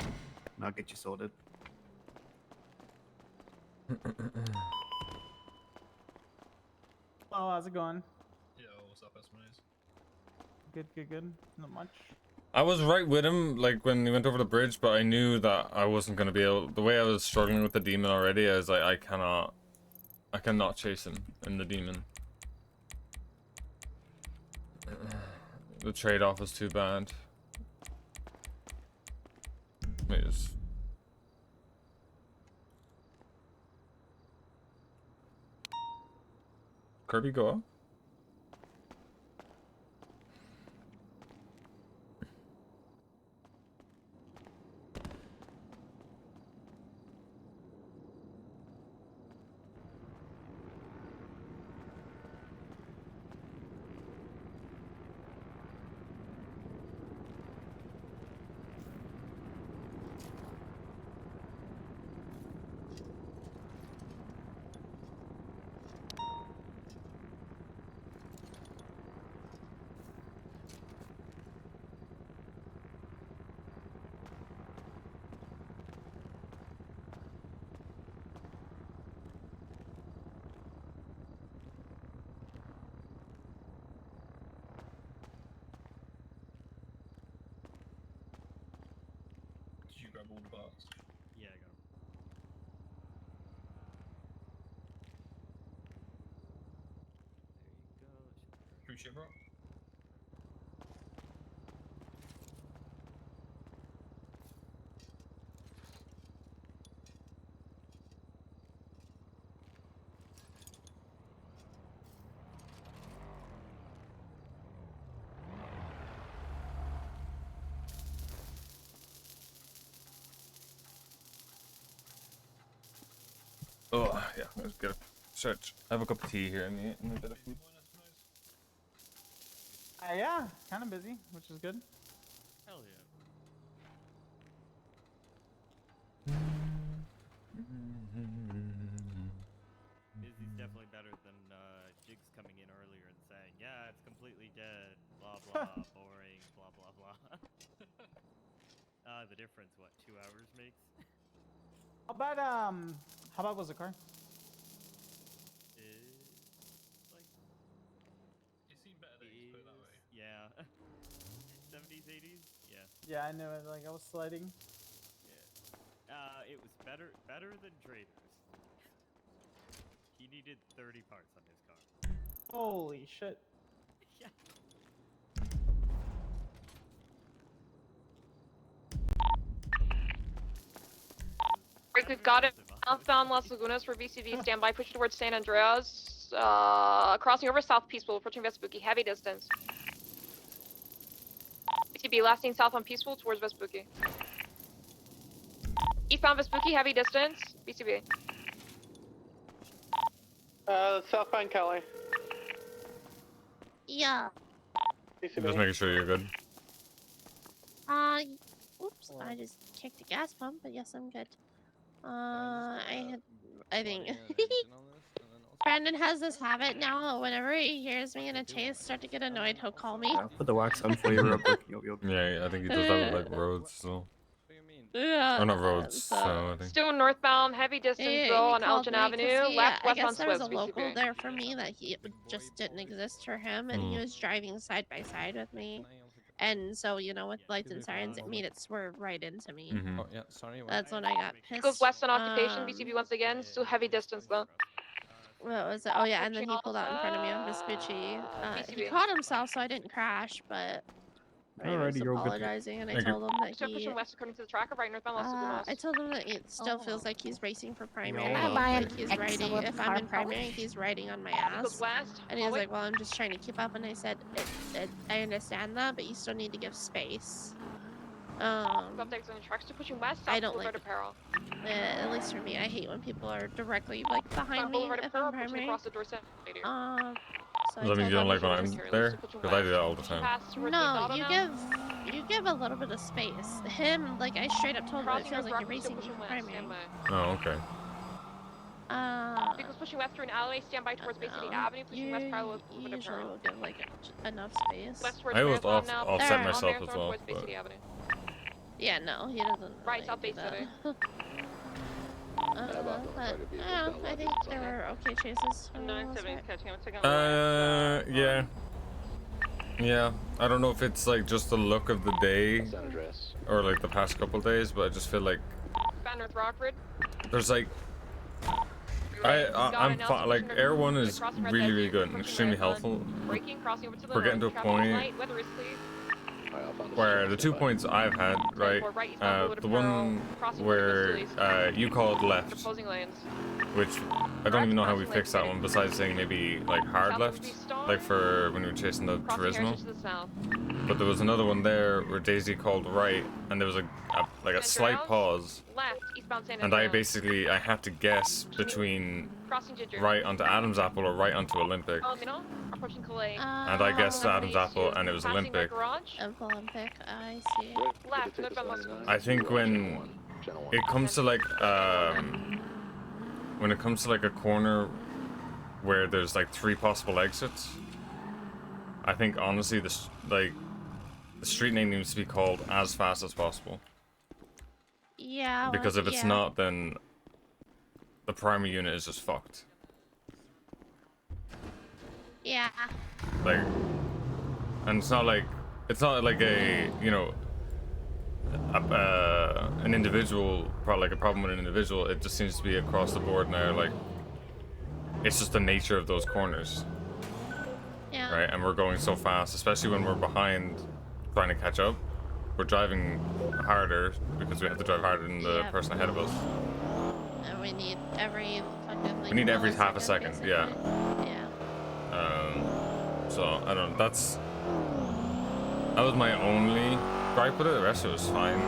And I'll get you sorted. Oh, how's it going? Yo, what's up, Esmeralda? Good. Not much. I was right with him, like, when he went over the bridge, but I knew that I wasn't gonna be able... The way I was struggling with the demon already, I was like, I cannot chase him in the demon. The trade-off was too bad. Wait, just... Kirby, go up? Did you grab all the parts? Yeah, I got him. True shit, bro. Oh, yeah, let's get a search. I have a cup of tea here and a bit of food. Yeah, kind of busy, which is good. Hell yeah. Busy's definitely better than Jigs coming in earlier and saying, yeah, it's completely dead, blah blah, boring, blah blah blah. The difference, what, 2 hours makes? How about was the car? Like, It seemed better than you put it that way. yeah. 70s, 80s? Yeah. Yeah, I knew it. Like I was sliding. Yeah. It was better than Traders. He needed 30 parts on his car. Holy shit. Yeah. Rick, we've got it. Southbound Las Lagunas for VCD. Stand by. Push towards San Andreas. Crossing over South Peaceful. Approaching Vespucci. Heavy distance. VCB. Last seen south on Peaceful towards Vespucci. Eastbound Vespucci. Heavy distance. VCB. Southbound Kelly. Yeah. Just making sure you're good. Oops, I just kicked a gas pump, but yes, I'm good. I think Brandon has this habit now. Whenever he hears me in a chase start to get annoyed, he'll call me. I'll put the wax on for you real quick. Yeah, I think he does that with like roads, so. Yeah. Or not roads, so I think. Still northbound. Heavy distance He though on called Elgin me 'cause Avenue. he, Left I west guess on there was a Swiss. local VCB. there for me that he just didn't exist for him, and he was driving side by side with me. And so, you know, with lights and sirens, it made it swerve right into me. Mhm. Oh, yeah, sorry. That's when I got pissed. Goes west on occupation. VCB once again. Still heavy distance though. What was it? Oh yeah, and then he pulled out in front of me on Vespucci. He VCB. caught himself, so I didn't crash, but I was Alrighty, you're good. apologizing, and I Thank you. told him that Still he. pushing west according to the tracker. Right northbound Las Lagunas. I told him that it still feels like he's racing for primary. Yo. Like he's riding. If I'm in primary, he's riding on my Goes ass. west. And he was hallway. like, "Well, I'm just trying to keep up." And I said, "I understand that, but you still need to give space." Updates on the tracks. Still pushing west. I South don't Boulevard like- Apparel. At least for me, I hate when people are directly like behind South me Boulevard if Apparel. I'm Pushing primary. across the Dorset. Later. So Does that mean you don't like when I'm Here, there? Lisa, pushing Because I do west. that all the time. Pass towards No, McDonald now. you give a little bit of space. Him, like I straight up told him, it Crossing feels like you're Rocky, still racing pushing for west. primary. Stand by. Oh, okay. Vehicles pushing west through an alleyway, stand by towards Bay City Avenue, pushing west parallel with You Boulevard usually Pearl. will give like enough space. West towards I always Marathon now. offset There, on myself Marathon as well, towards Bay but- City Avenue. Yeah, no, he doesn't. Right, really South Bay do that. City. But yeah, I think there were okay chases. for the most part. Yeah. Yeah. I don't know if it's like just the look of the day or like the past couple days, but I just feel like Bound North Rockford. there's like I'm fine. Like Air 1 is really, really good and extremely helpful. Braking, crossing over to the We're getting to a traffic is point light, weather is clear. where the 2 points I've had, right, the one where you called left, Opposing lanes. which I don't even know how we fixed that one besides saying maybe like hard left, like for when we were chasing the Crossing Turismo. Heritage to the south. But there was another one there where Daisy called right and there was a slight pause, Left, eastbound San and I Antonio. had to guess between Crossing Ginger. right onto Adam's Apple or right onto Olympic. Middle, approaching Calais. And I guessed Adam's Apple and it was Passing Olympic. their garage. Of Olympic, I see. Left, northbound Muscle. I think when it comes to like when it comes to like a corner where there's like 3 possible exits, I think honestly the street name needs to be called as fast as possible. Yeah. Because if it's yeah. not, then the primary unit is just fucked. Yeah. Like, and it's not like a, you know, an individual, like a problem with an individual. It just seems to be across the board now. Like, it's just the nature of those corners. Yeah. Right, and we're going so fast, especially when we're behind, trying to catch up. We're driving harder because we have to drive harder than the Yeah. person ahead of us. And we need every fucking. Like, We need every half a millisecond, second, basically. yeah. Yeah. So I don't know. That was my only gripe with it. The rest of it was fine.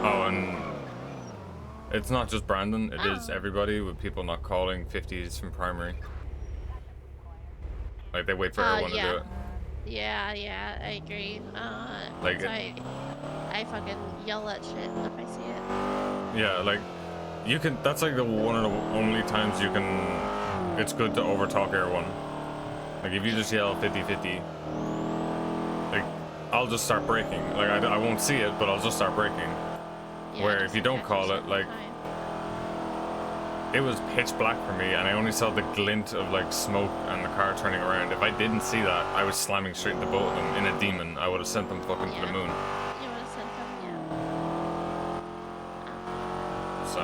Oh, and it's not just Brandon. It is everybody, with people not calling 50s from primary. Like they wait for everyone yeah. to do it. Yeah, yeah, I agree. Like so I fucking yell at shit if I see it. Yeah, like you can. That's like the one of the only times you can. It's good to overtalk everyone. Like if you just yell 50-50, like I'll just start braking. Like I won't see it, but I'll just start braking. Yeah, Where just if you don't call it, like it was pitch black for me, and I only saw the glint of like smoke and the car turning around. If I didn't see that, I was slamming straight into both of them in a demon. I would have sent them fucking to the moon. You would have sent them, yeah. So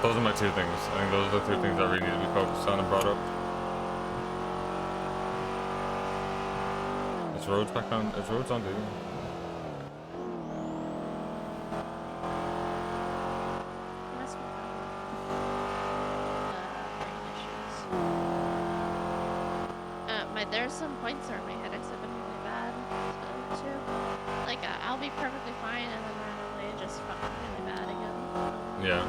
those are my 2 things. I think those are the 2 things I really need to be focused on and brought up. Is roads back on? Is roads on, dude? Must be there's some points where my headaches have been really bad too. Like I'll be perfectly fine and then randomly just fucking really bad again. Yeah.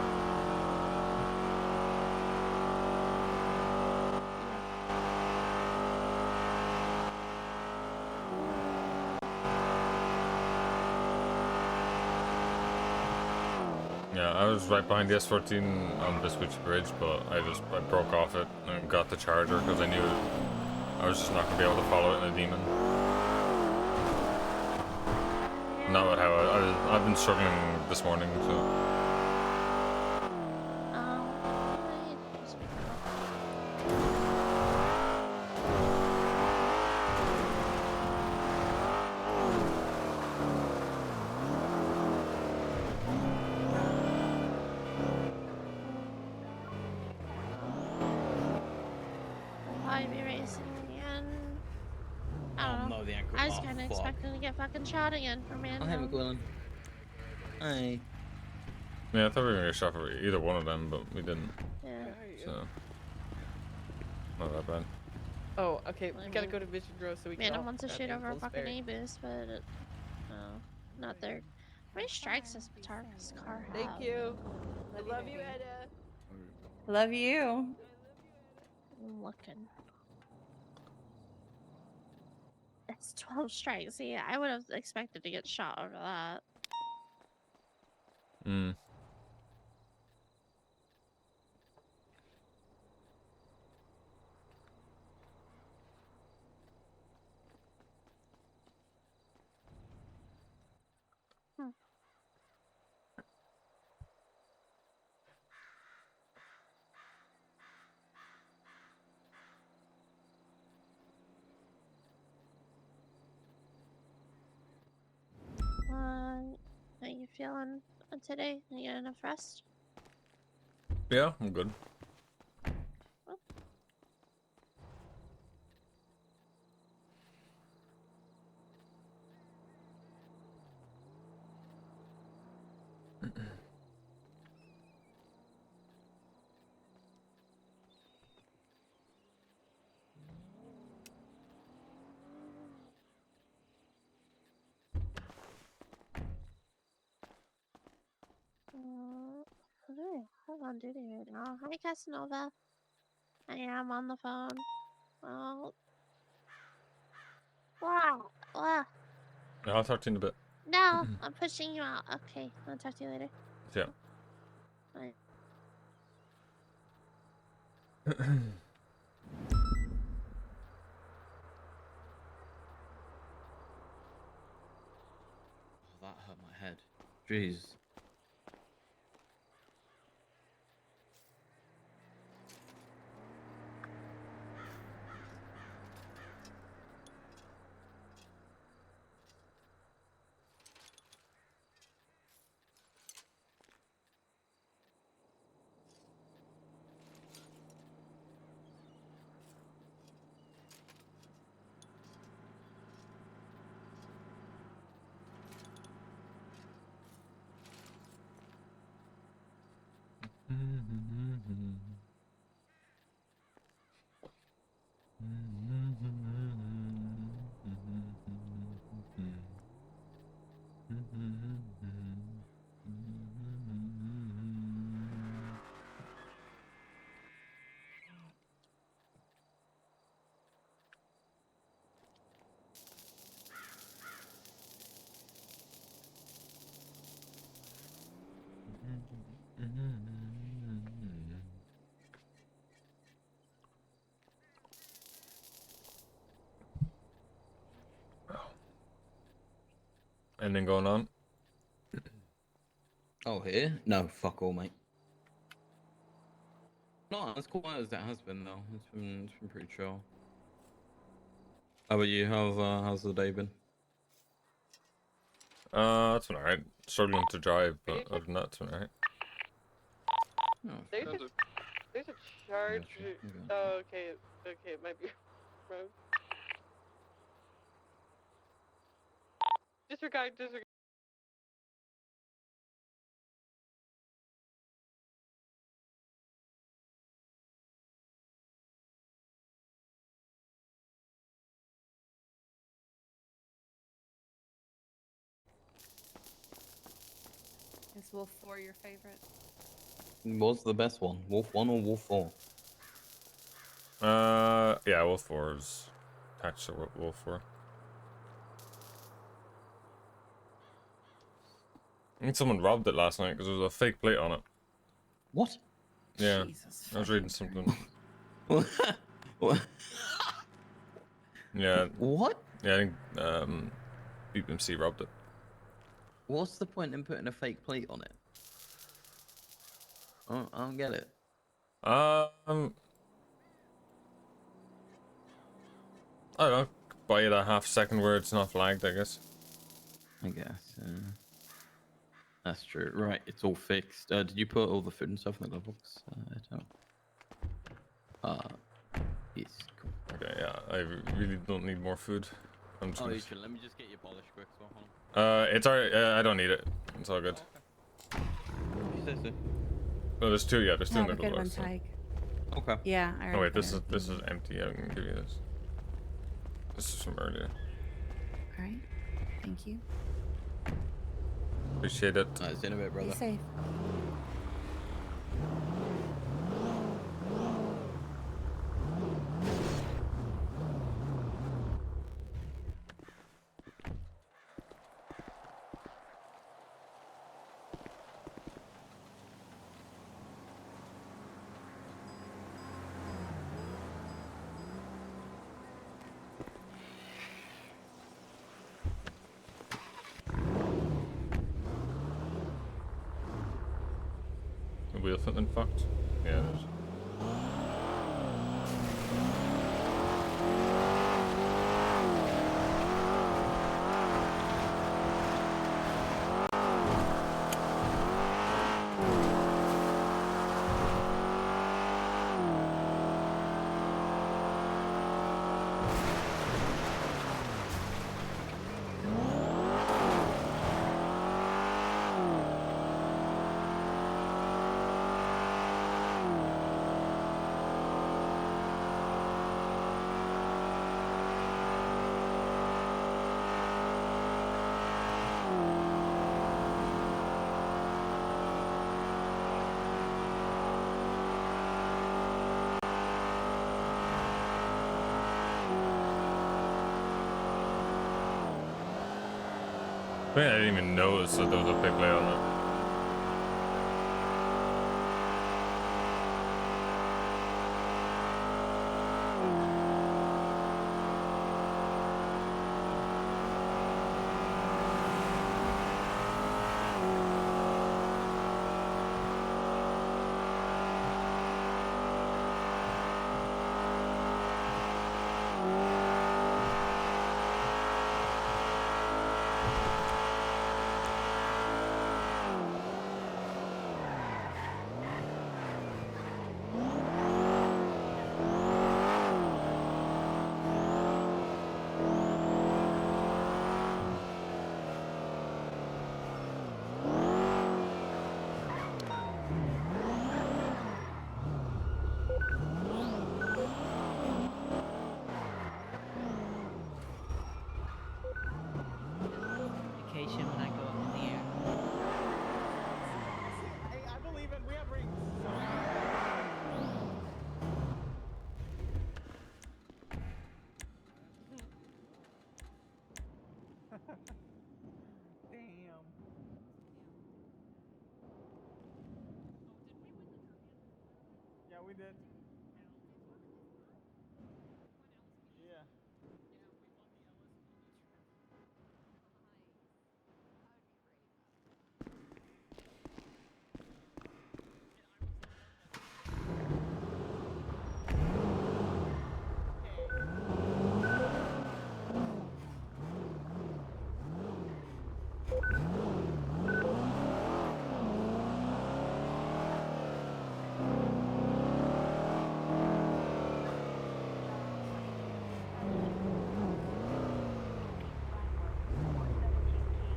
Yeah, I was right behind the S14 on Vespucci Bridge, but I broke off it and got the charger because I knew I was just not gonna be able to follow it in a demon. Not with how I've been struggling this morning, so. I'll be racing again. I don't know. I was kind of expecting to get fucking shot again for man. I'll have a Gwilyn. Hi. Yeah, I thought we were gonna get shot for either one of them, but we didn't. Yeah. So. Not that bad. Oh, okay. We gotta go to Vision Row so we can. Man, I all want to grab shoot over a Nichols fucking Ferry. E-boost, but no, not there. How many strikes does Tarkus car have? Thank you. I love you, Edda. Love you. I'm looking. It's 12 strikes. Yeah, I would have expected to get shot over that. Mm. How you feeling today? Are you getting enough rest? Yeah, I'm good. I'm on duty right now. Hi, Casanova. I am on the phone. Oh. Wow. Wow. Yeah, I'll talk to you in a bit. No, I'm pushing you out. Okay, I'll talk to you later. Yeah. Bye. That hurt my head. Jeez. Anything going on? Oh, here? No, fuck all, mate. Not as quiet as it has been, though. It's been pretty chill. How about you? How's the day been? It's been alright. Struggling to drive, but other than that, it's been alright. There's a charge. Oh, okay. Okay, it might be wrong. Disregard. Is Wolf 4 your favorite? What's the best one? Wolf 1 or Wolf 4? Yeah, Wolf 4 is attached to Wolf 4. I think someone robbed it last night because there was a fake plate on it. What? Yeah, Jesus I was reading something. What? Yeah. What? Yeah, I think BPMC robbed it. What's the point in putting a fake plate on it? I don't get it. I don't know. Buy it a half second where it's not flagged, I guess. I guess. That's true. Right, it's all fixed. Did you put all the food and stuff in the glove box? I don't. Yes. Cool. Okay, yeah. I really don't need more food. I'm just Oh, gonna... you should. Let me just get your polish quick. So hold on. It's alright. I don't need it. It's all good. You say so. No, there's two. Yeah, there's two Oh, in the good glove one, box. So. Tyke. Okay. Yeah. Oh wait, this is empty. I can give you this. This is from earlier. All right. Thank you. Appreciate it. See you in a bit, brother. Be safe. wheel fitting fucked? Yeah, it is. I didn't even notice that there was a big play on it. When I go up in the air. Hey, I believe it. We have rings. Damn. Yeah, we did. Yeah.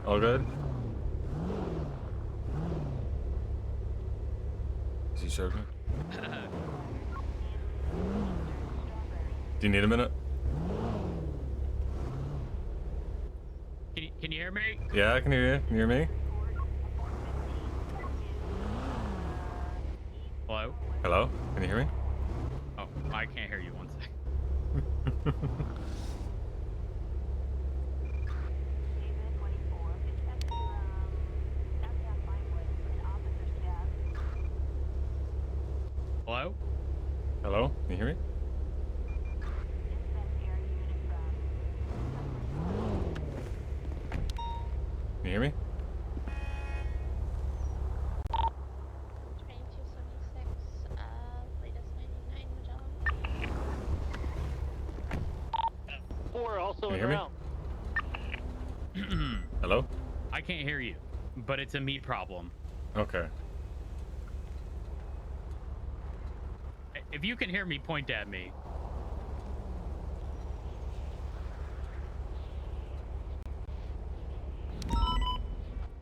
All good? Is he circling? Do you need a minute? Can you hear me? Yeah, I can hear you. Can you hear me? Hello? Hello? Can you hear me? Oh, I can't hear you. 1 second. Hello? Hello? Can you hear me? Can you hear me? Four also Can you hear me? Hello? I can't hear you, but it's a me problem. Okay. If you can hear me, point at me.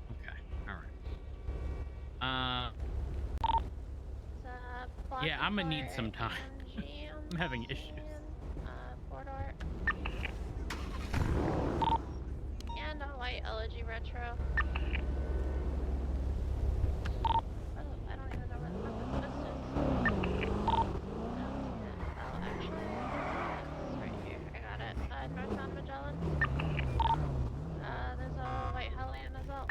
Okay, all right. Yeah, I'm gonna need some time. I'm having issues. Four-door. And a white LG Retro. Oh, I don't even know where the fuck this is. Oh, actually, it's right here. I got it. Northbound Magellan. There's a white Hellion as well.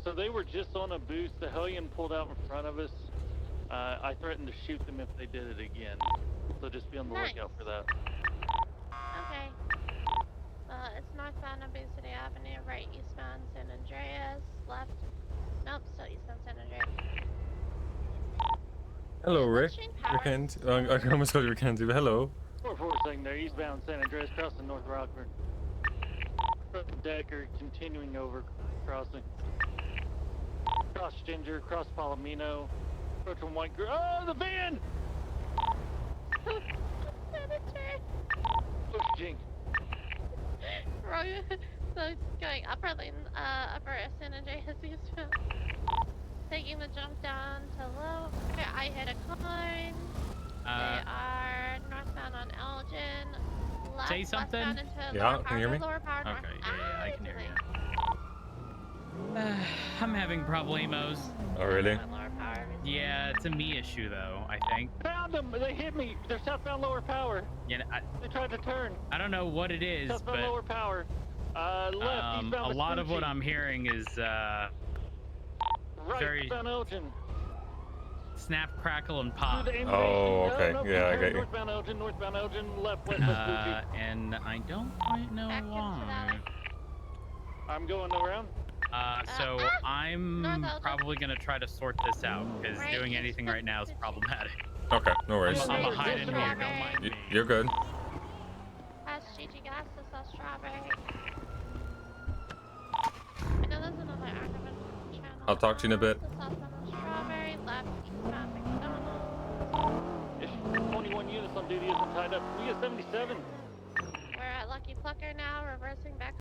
So they were just on a boost. The Hellion pulled out in front of us. I threatened to shoot them if they did it again. So just be on the lookout for that. Okay. It's northbound on Bay City Avenue, right eastbound San Andreas, left. Nope, still eastbound San Andreas. Hello, Rick. Rickend. I almost called you Rickenzie, but hello. 447 there, eastbound San Andreas, crossing North Rockford. Decker, continuing over, crossing. Cross Ginger, cross Palomino, approach from White Grove. Oh, the van! Push Jink. Wrong. So going upper lane, upper San Andreas eastbound. Taking the jump down to low. Okay, I hit a climb. They are northbound on Elgin. Left, Say something? westbound into Yeah, lower can you hear power, me? Lower power, north. Okay, yeah, I can hear you. I'm having problemos. Oh, really? Lower power. Yeah, it's a me issue though, I think. Found them! They hit me! They're southbound lower power. Yeah, They tried to turn. I don't know what it is, Southbound but lower power. Left, eastbound a lot of what Vespucci. I'm hearing is Right, very eastbound Elgin. snap, crackle, and pop. Through the M Oh, station. okay. Yeah, I get you. Northbound Elgin, left, west Vespucci. And I don't quite know why. I'm going around. So I'm probably gonna try to sort this out because Right, doing east anything right now is problematic. Okay, no worries. I'm a hide in here. Don't mind me. You're good. Past GG Gas, this is Strawberry. I know there's another active channel. I'll talk to you in a bit. This is southbound on Strawberry, left, eastbound McDonald's. Ish, 21 units on duty isn't tied up. We get 77. We're at Lucky Plucker now, reversing back.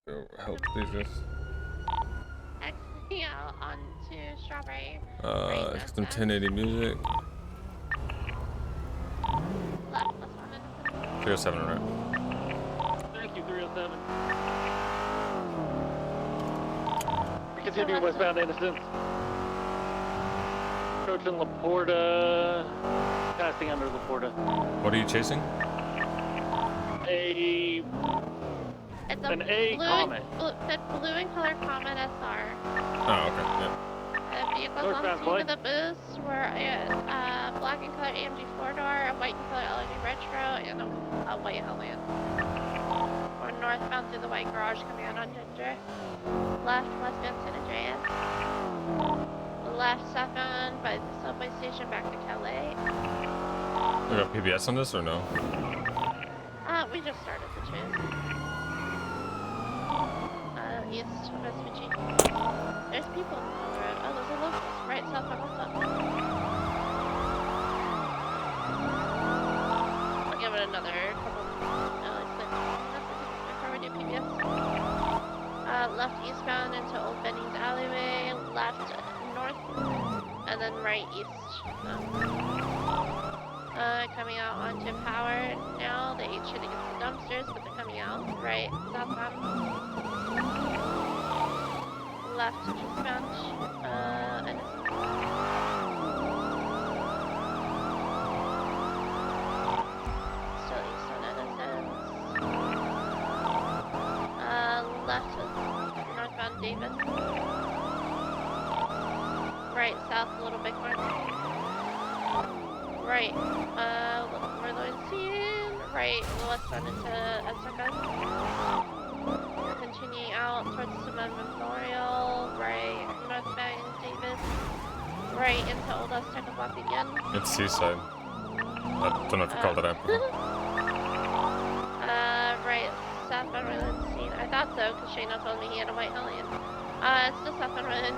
Go help Jesus. Exiting out onto Strawberry. Some 1080 music. Left, westbound into 307, right? Thank you, 307. Continuing westbound Innocence. Approaching Laporta. Passing under Laporta. What are you chasing? It's An A Comet. Said blue in color Comet SR. Oh, okay. Yeah. The vehicles on Northbound scene Clay. with the boost were black in color AMG 4-door, a white in color LED Retro, and a white Hellion. We're northbound through the white garage coming out on Ginger. Left, westbound San Andreas. Left, southbound by the subway station back to Calais. We got PBS on this or no? We just started the chase. East Vespucci. There's people on the road. Oh, there's a locals. Right, southbound, westbound. I'll give it another couple like 6 minutes before we do PBS. Left eastbound into Old Benny's alleyway, left north, and then right east. Coming out onto power now. They ate shit against the dumpsters, but they're coming out. Right, southbound. Left, eastbound. And still eastbound Innocence. Left is northbound Davis. Right, south a little bit more. Right, we're going to right, westbound into Ezra. Continuing out towards Simon Memorial, right, northbound Davis, right into Old Azteca Block again. It's Seaside. I don't know if you called it out. Right, southbound Royal I thought so, because Shano told me he had a white Hellion. It's still southbound Royal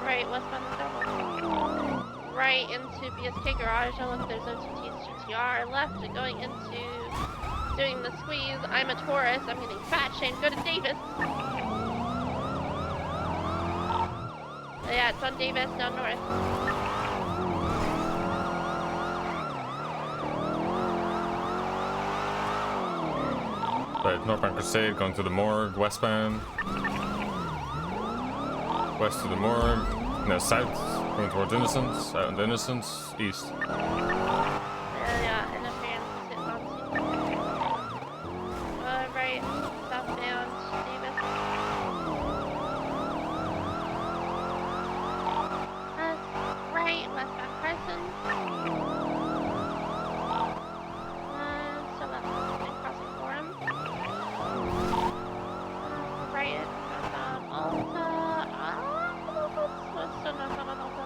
right, westbound McDonald's. Right into BSK Garage. Oh look, there's OTT's GTR. Left, going into doing the squeeze. I'm a Taurus. I'm getting fat shamed. Go to Davis. Yeah, it's on Davis, down north. Right, northbound Crusade, going to the morgue, westbound. West to the morgue. No, south, going towards Innocence, out into Innocence, east. Yeah, interference is on scene. Right, southbound Davis. Right, westbound Carson. Still left, and crossing Forum. Right, northbound Alta. Still northbound on Alta.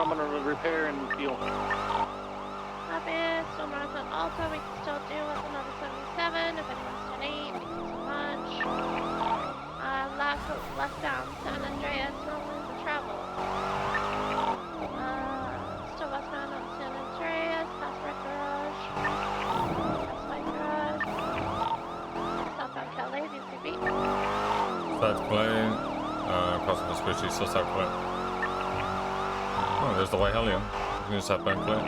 I'm gonna repair and fuel. Copy. Still north on Alta. We can still do with another 77 if anyone's 10-8. Thank you so much. Westbound San Andreas, no lane to travel. Still westbound on San Andreas, past Red Garage. Past White Garage. Southbound Calais, DCB. South Clay. Crossing the switch, still South Clay. Oh, there's the White Hellion. You can just southbound Clay.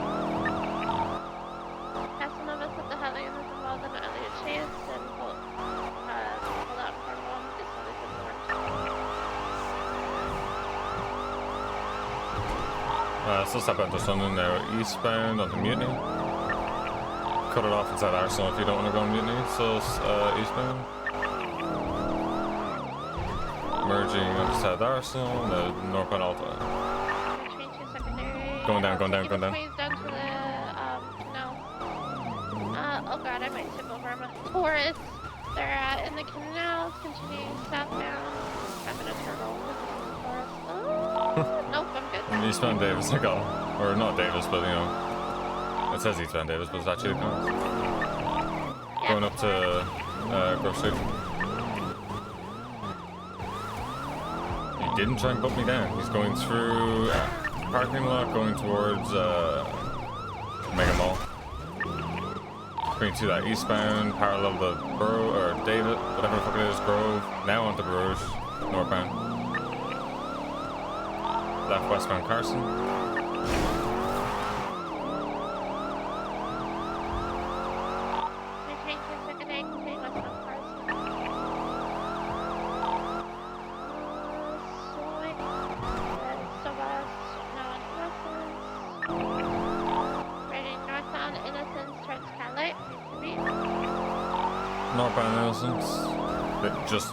Passing of us at the Hellion is involved in an earlier chase and pulled out in front of them. This one is important. Still southbound to London now, eastbound on the Mutiny. Cut it off inside Arsenal if you don't want to go on Mutiny, so eastbound. Merging on the side Arsenal, the northbound Alta. Going down. Down to the canal. Oh god, I might tip over my Taurus. They're in the canals, continuing southbound. I'm in a turtle. Nope, I'm good. Eastbound Davis, I got him. Or not Davis, but you know. It says Eastbound Davis, but it's actually the canals. Yeah, Going up to Grove Street. He didn't try and put me down. He's going through parking lot, going towards Mega Mall. Going to that eastbound, parallel to Borough, or David, whatever the fuck it is, Grove. Now onto Barouge, northbound. Left westbound Carson. Northbound Innocence. That just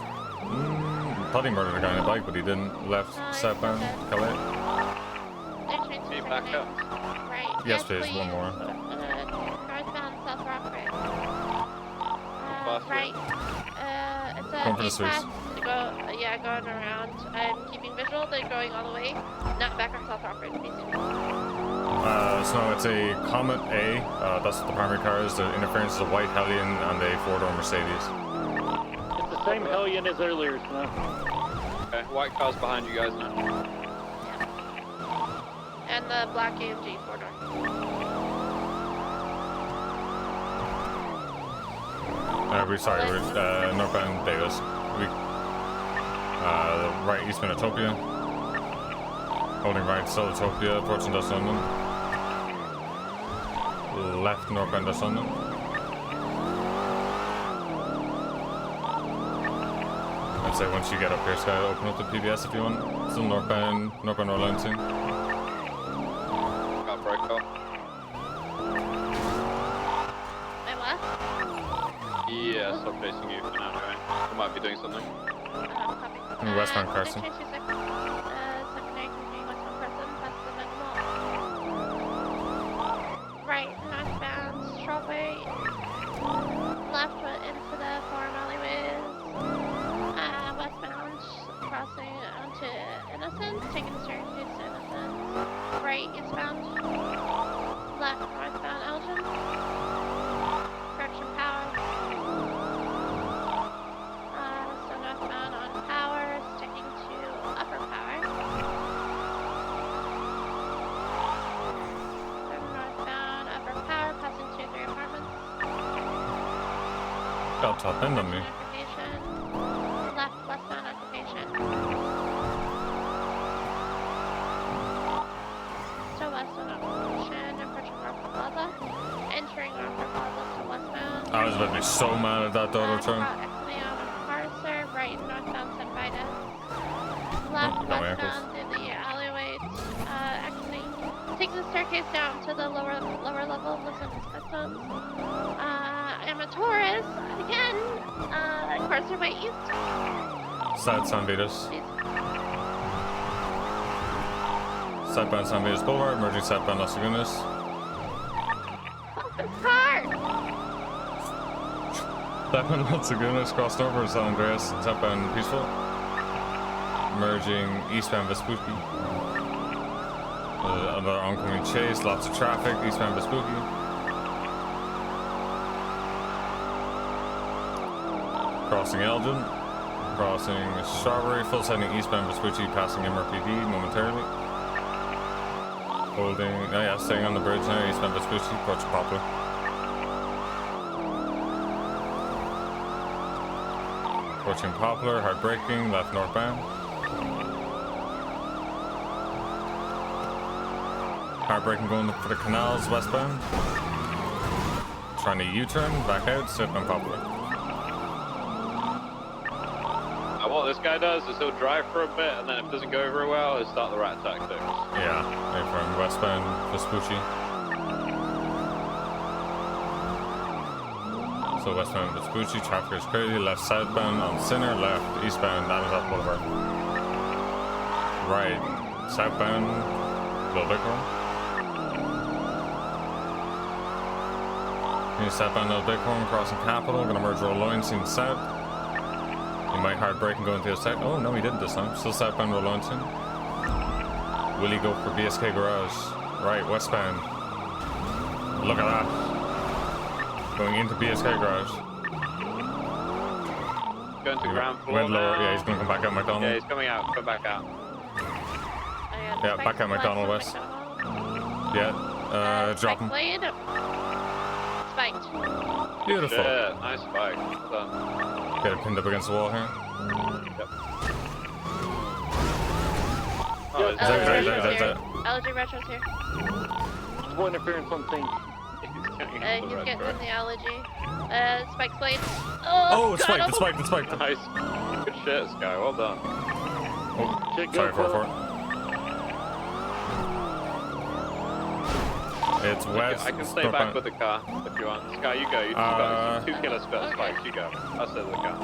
thought he murdered a guy on a bike, but he didn't. Left southbound Calais. Can you back up? Right. Yes, please. One more. Northbound South Rockford. Fast Right. It's a Going for the pass sweeps. to go. Yeah, going around. I'm keeping visual. They're going all the way. Not back on South Rockford, basically. So it's a Comet A. That's what the primary car is. The interference is a white Hellion and a four-door Mercedes. It's the same Hellion as earlier, so. Okay, white car's behind you guys now. And the black AMG 4-door. We're northbound Davis. Right eastbound Utopia. Holding right, still Utopia, approaching Dust London. Left northbound Dust London. I'd say once you get up here, Sky, open up the PBS if you want. Still northbound Orleans. Got break off. Wait, what? Yeah, stop facing you for now, anyway. I might be doing something. And westbound Carson. Right, northbound Strawberry. Left into the farm alleyways. Westbound crossing onto Innocence, taking the staircase to Innocence. Right, eastbound. Left, northbound Elgin. Correction Power. So northbound on Power, sticking to Upper Power. Northbound Upper Power, passing 2-3 apartments. Got top end on me. Left, westbound occupation. Still westbound occupation, approaching Rockford Plaza. Entering Rockford Plaza to westbound. I was about to be so mad at that auto turn. Exiting out of Parser, right, northbound San Vitus. Left, got my westbound through the alleyway, exiting. Taking the staircase down to the lower level of the Central Customs. I'm a Taurus, again, Parser way east. Side San Vitus. Southbound San Vitus Boulevard, merging southbound Las Lagunas. This car! Southbound Las Lagunas, crossed over San Andreas, southbound Peaceful. Merging eastbound Vespucci. Another oncoming chase, lots of traffic, eastbound Vespucci. Crossing Elgin, crossing Strawberry, full sending eastbound Vespucci, passing MRPD momentarily. Holding, oh yeah, staying on the bridge now, eastbound Vespucci, approach Poplar. Approaching Poplar, hard braking, left northbound. Hard braking going for the canals, westbound. Trying to U-turn, back out, southbound Poplar. What this guy does is he'll drive for a bit, and then if it doesn't go very well, he'll start the rat tactics. Yeah, from westbound Vespucci. So westbound Vespucci, traffic is crazy. Left southbound on Sinner, left eastbound Amazon Boulevard. Right southbound Little Bighorn. New southbound Little Bighorn, crossing Capitol, gonna merge Roll Lowenstein south. He might hard brake and go into the south. Oh no, he didn't this time. Still southbound Roll Lowenstein. Will he go for BSK Garage? Right, westbound. Look at that. Going into BSK Garage. Going to ground floor. Went lower, now. yeah, he's gonna come back out McDonald. Yeah, he's coming out. Come back out. Yeah, back at McDonald West. Yeah, drop him. Spiked. Beautiful. Yeah, nice spike. Well done. Get it pinned up against the wall here. Yep. LG Retro's here. One interference on thing. He's getting in the allergy. Spike blade. Oh, it's spiked, it's spiked, it's spiked. Nice. Good shit, this guy. Well done. Oh, sorry for it. It's west. I can stay back with the car if you want. Sky, you go. You got 2 killer spikes. You go. I'll stay with the car.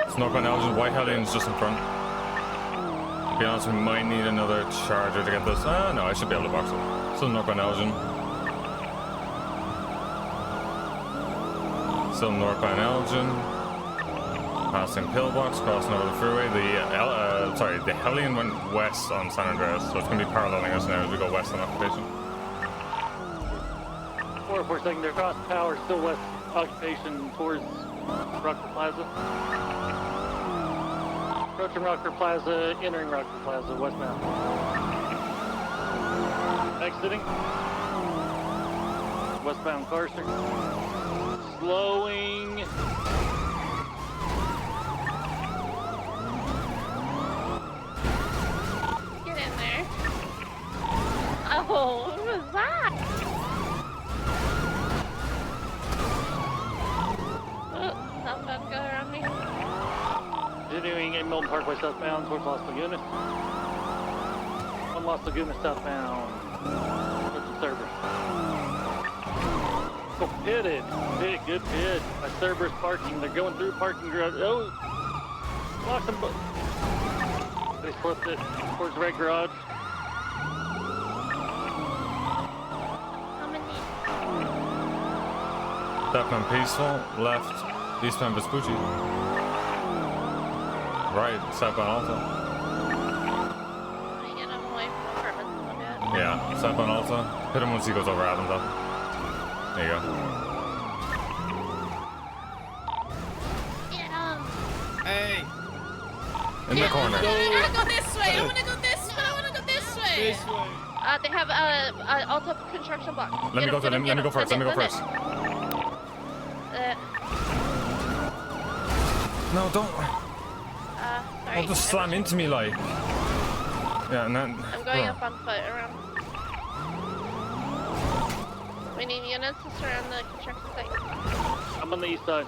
Snoke on Elgin. White Hellion's just in front. To be honest, we might need another charger to get this. No, I should be able to box it. Still North on Elgin. Still northbound Elgin. Passing Pillbox, crossing over the freeway. The Hellion went west on San Andreas, so it's going to be paralleling us now as we go west on occupation. 4 secondary cross power, still west occupation towards Rockford Plaza. Approaching Rockford Plaza, entering Rockford Plaza, westbound. Exiting. Westbound Carson. Slowing. Get in there. Oh, what was that? Southbound, go around me. Continuing 8 Milton Parkway southbound towards Las Lagunas. 1 Las Lagunas southbound. Towards the Cerberus. Oh, pitted. Pit, good pit. By Cerberus parking. They're going through parking garage. Oh! Lock them. They flipped it towards red garage. How many? Southbound Peaceful, left eastbound Vespucci. Right, southbound Alta. I get him away from apartments a little bit. Yeah, southbound Alta. Hit him once he goes over Adams up. There you go. Yeah. Hey! In the corner. I wanna go this way. I wanna go this way. I wanna go this way. This way. They have Alta construction block. Let me go first. Let me go first. No, don't. Sorry. Don't just slam into me like. Yeah, and then. I'm going up on foot around. We need units to surround the construction site. I'm on the east side.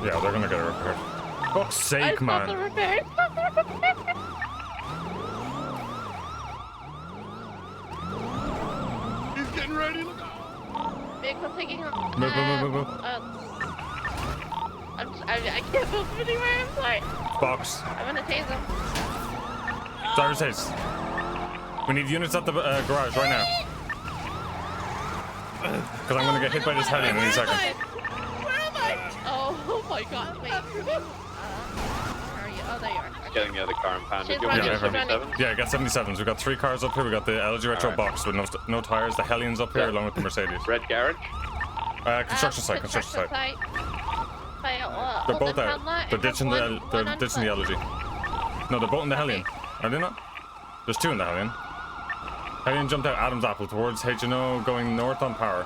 Yeah, they're gonna get it repaired. Fuck's sake, man. The repairs. He's getting ready. Look out. Vehicle taking Move. I can't move anywhere. I'm sorry. Box. I'm gonna tase him. Driver's haste. We We need units at the garage right now. Because I'm gonna get hit by this Hellion in a second. Where am I? Oh my god, wait. Where are you? Oh, there you are. Getting the other car impounded. She's You want to running, get she's running. 77s? Yeah, I got 77s. We've got 3 cars up here. We got the LG Retro box with no tires. The Hellion's up here along with the Mercedes. Red garage? Construction site. Construction site. They're both out. They're ditching the LG. No, they're both in the Hellion. Are they not? There's 2 in the Hellion. Hellion jumped out Adam's Apple towards HNO, going north on power.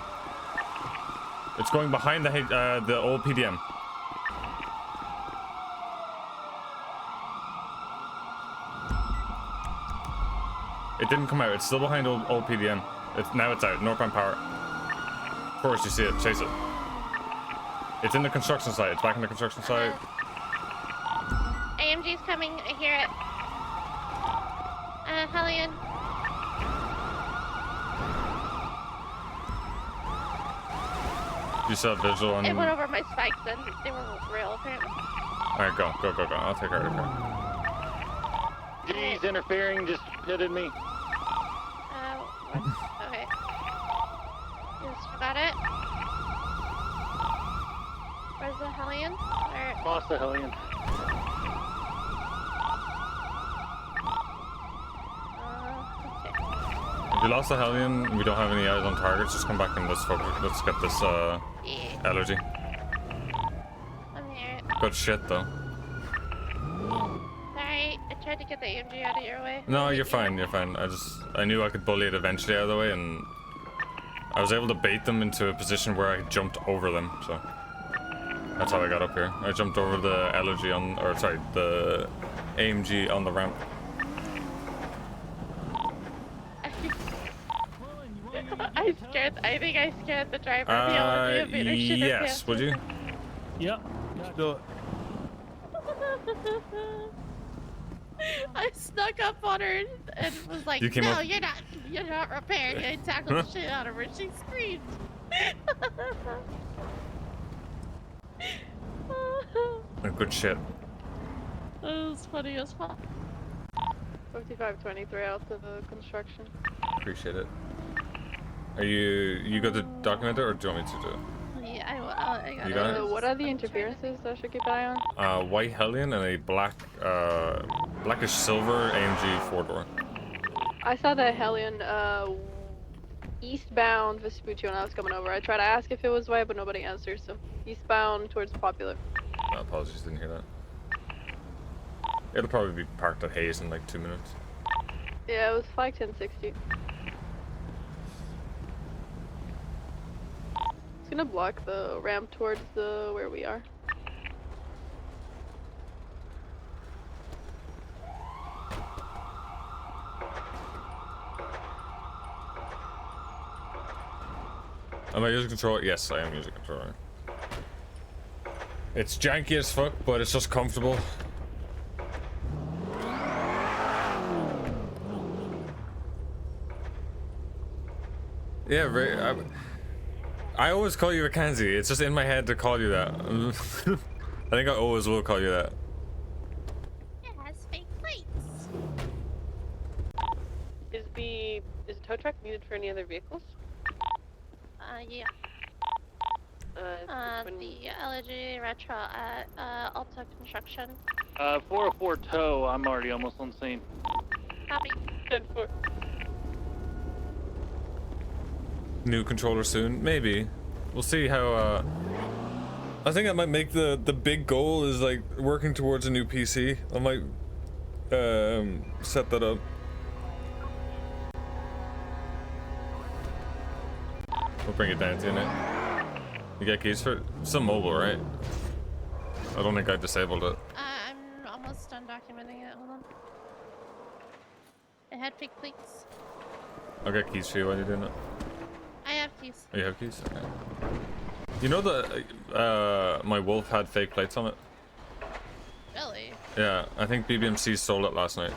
It's going behind the old PDM. It didn't come out. It's still behind old PDM. Now it's out. Northbound power. Of course, you see it. Chase it. It's in the construction site. It's back in the construction site. AMG's coming. I hear it. Hellion. You saw visual on. It went over my spikes and they were real apparently. Alright, go. I'll take care of it. G's interfering, just pitted me. Okay. Yes, got it. Where's the Hellion? Where? Lost the Hellion. If you lost the Hellion, we don't have any eyes on targets, just come back and let's get this allergy. I'm here. Good shit though. Sorry, I tried to get the AMG out of your way. No, you're fine. I knew I could bully it eventually out of the way, and I was able to bait them into a position where I jumped over them, so that's how I got up here. I jumped over the allergy the AMG on the ramp. I think I scared the driver of the elevator. Yes, would you? Yep. Do it. I snuck up on her and was like, You came "No, up- you're not repaired." I tackled the shit out of her. She screamed. Good shit. That was funny as fuck. 5523 out to the construction. Appreciate it. Are you got to document it, or do you want me to do it? Yeah, I got You got it? What are the interferences that I should keep an eye on? White Hellion and a blackish silver AMG 4-door. I saw the Hellion eastbound Vespucci when I was coming over. I tried to ask if it was white, but nobody answered, so eastbound towards Popular. Apologies, didn't hear that. It'll probably be parked at Hayes in like 2 minutes. Yeah, it was flag 1060. It's gonna block the ramp towards where we are. Am I using controller? Yes, I am using controller. It's janky as fuck, but it's just comfortable. Yeah, right. I always call you a Kanzi. It's just in my head to call you that. I think I always will call you that. It has fake plates. Is the tow truck needed for any other vehicles? Yeah. The LG Retro at Alta Construction. 404 tow. I'm already almost on scene. Copy. 10-4. New controller soon, maybe. We'll see how. I think I might make the big goal is like working towards a new PC. I might set that up. We'll bring it down to it. You get keys for it? It's still mobile, right? I don't think I disabled it. I'm almost done documenting it. Hold on. It had fake plates. I'll get keys for you while you're doing it. I have keys. Oh, you have keys? Okay. You know that my Wolf had fake plates on it? Really? Yeah, I think BBMC stole it last night.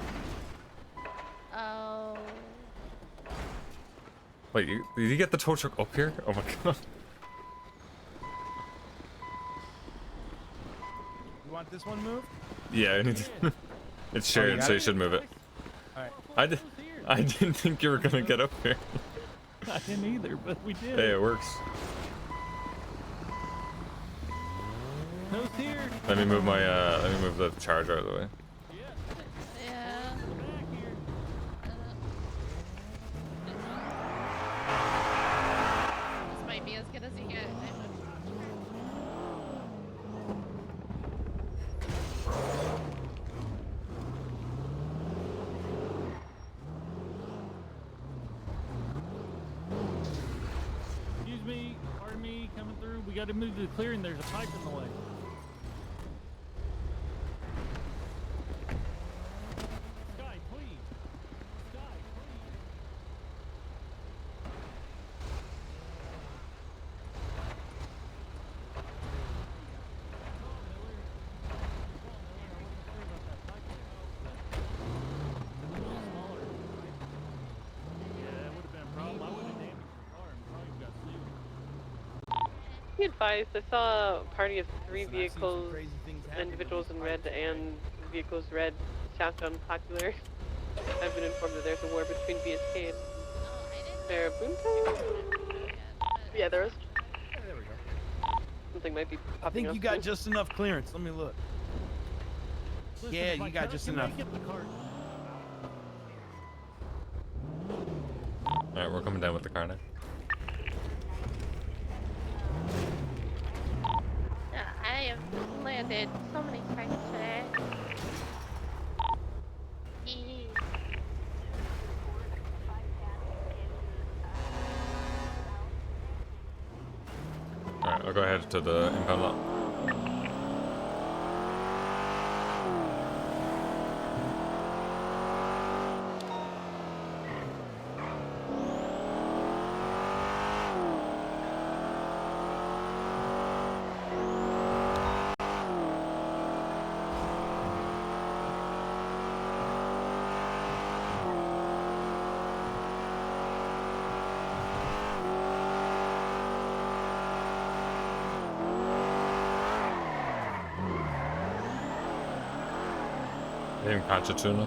Oh. Wait, did you get the tow truck up here? Oh my god. You want this one moved? Yeah, I need to it's shared, so you should move it. Alright. I didn't think you were gonna get up here. I didn't either, but we did. Hey, it works. Who's here? Let me move the charger out of the way. Yeah. This might be as good as you get. Excuse me, pardon me, coming through. We got to move to the clearing. There's a pipe in the way. Sky, please. Sky, please. Be advised, I saw a party of 3 vehicles, individuals in red and vehicles red, southbound Popular. I've been informed that there's a war between BSK and Marabunta. Yeah, there is. There we go. Something might be popping I think up you got soon. just enough clearance. Let me look. Listen, Yeah, if I you got cut, just can enough. I get the cart? Alright, we're coming down with the car now. I have landed so many times today. Alright, I'll go ahead to the impound lot. Didn't catch a tuna.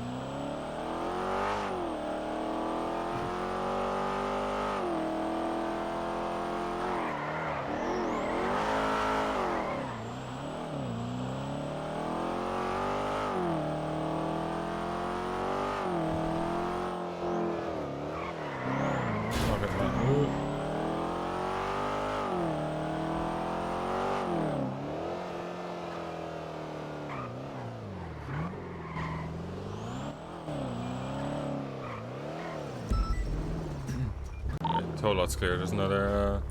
Toll lot's clear. There's another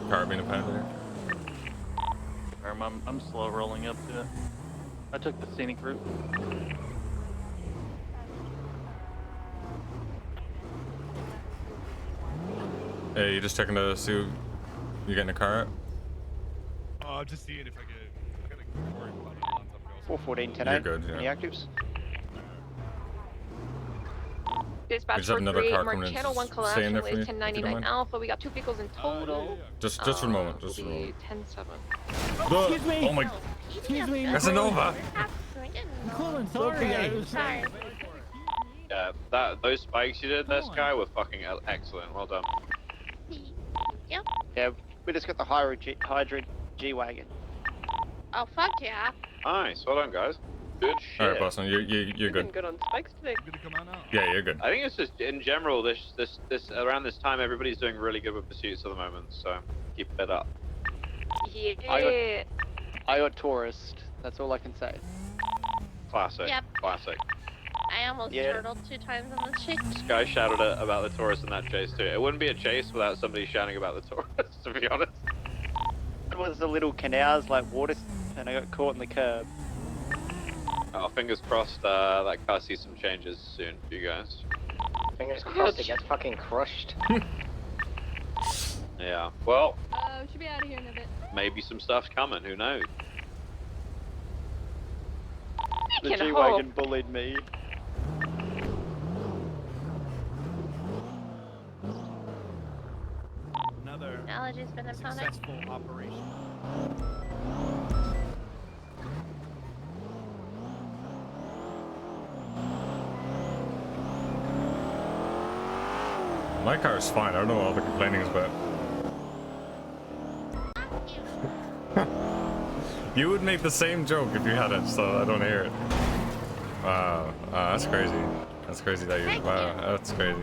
car being impounded here. I'm slow rolling up to it. I took the scenic route. Hey, you just checking to see who you getting a car at? Oh, I'm just seeing if I gotta worry about it on something else. 414 You're 10 good, yeah. Any actives? Dispatch We just have for another 3, car Mark coming in. Channel 1 Stay collapse, in there for runway me, if you don't 1099 mind. Alpha. We got 2 vehicles in total. Just for a moment, just for a moment. 10-7. Excuse me. Oh my. Excuse me. That's a Nova. Cool, sorry. I was Sorry. Yeah, those spikes you did there, Sky, were fucking excellent. Well done. Yep. Yeah, we just got the Hydra G-Wagon. Oh, fuck yeah. Nice. Well done, guys. Good shit. Alright, Boston, you're You've been good. good on spikes today. Good to come on out. Yeah, you're good. I think it's just in general this around this time everybody's doing really good with pursuits at the moment, so keep it up. Yeah. I got tourist. That's all I can say. Classic. Yep. Classic. I almost turtled 2 times in the chase. Sky shouted about the Taurus in that chase too. It wouldn't be a chase without somebody shouting about the Taurus, to be honest. It was the little canals like water, and I got caught in the curb. Oh, fingers crossed that car sees some changes soon for you guys. Fingers crossed it gets fucking crushed. Yeah. Well, Should be out of here in a bit. maybe some stuff's coming. Who knows? The G-Wagon bullied me. Another Technology's been impounded. successful operation. My car is fine. I don't know what all the complaining is about. You would make the same joke if you had it, so I don't hear it. Wow, that's crazy. That's crazy that you. Wow, that's crazy.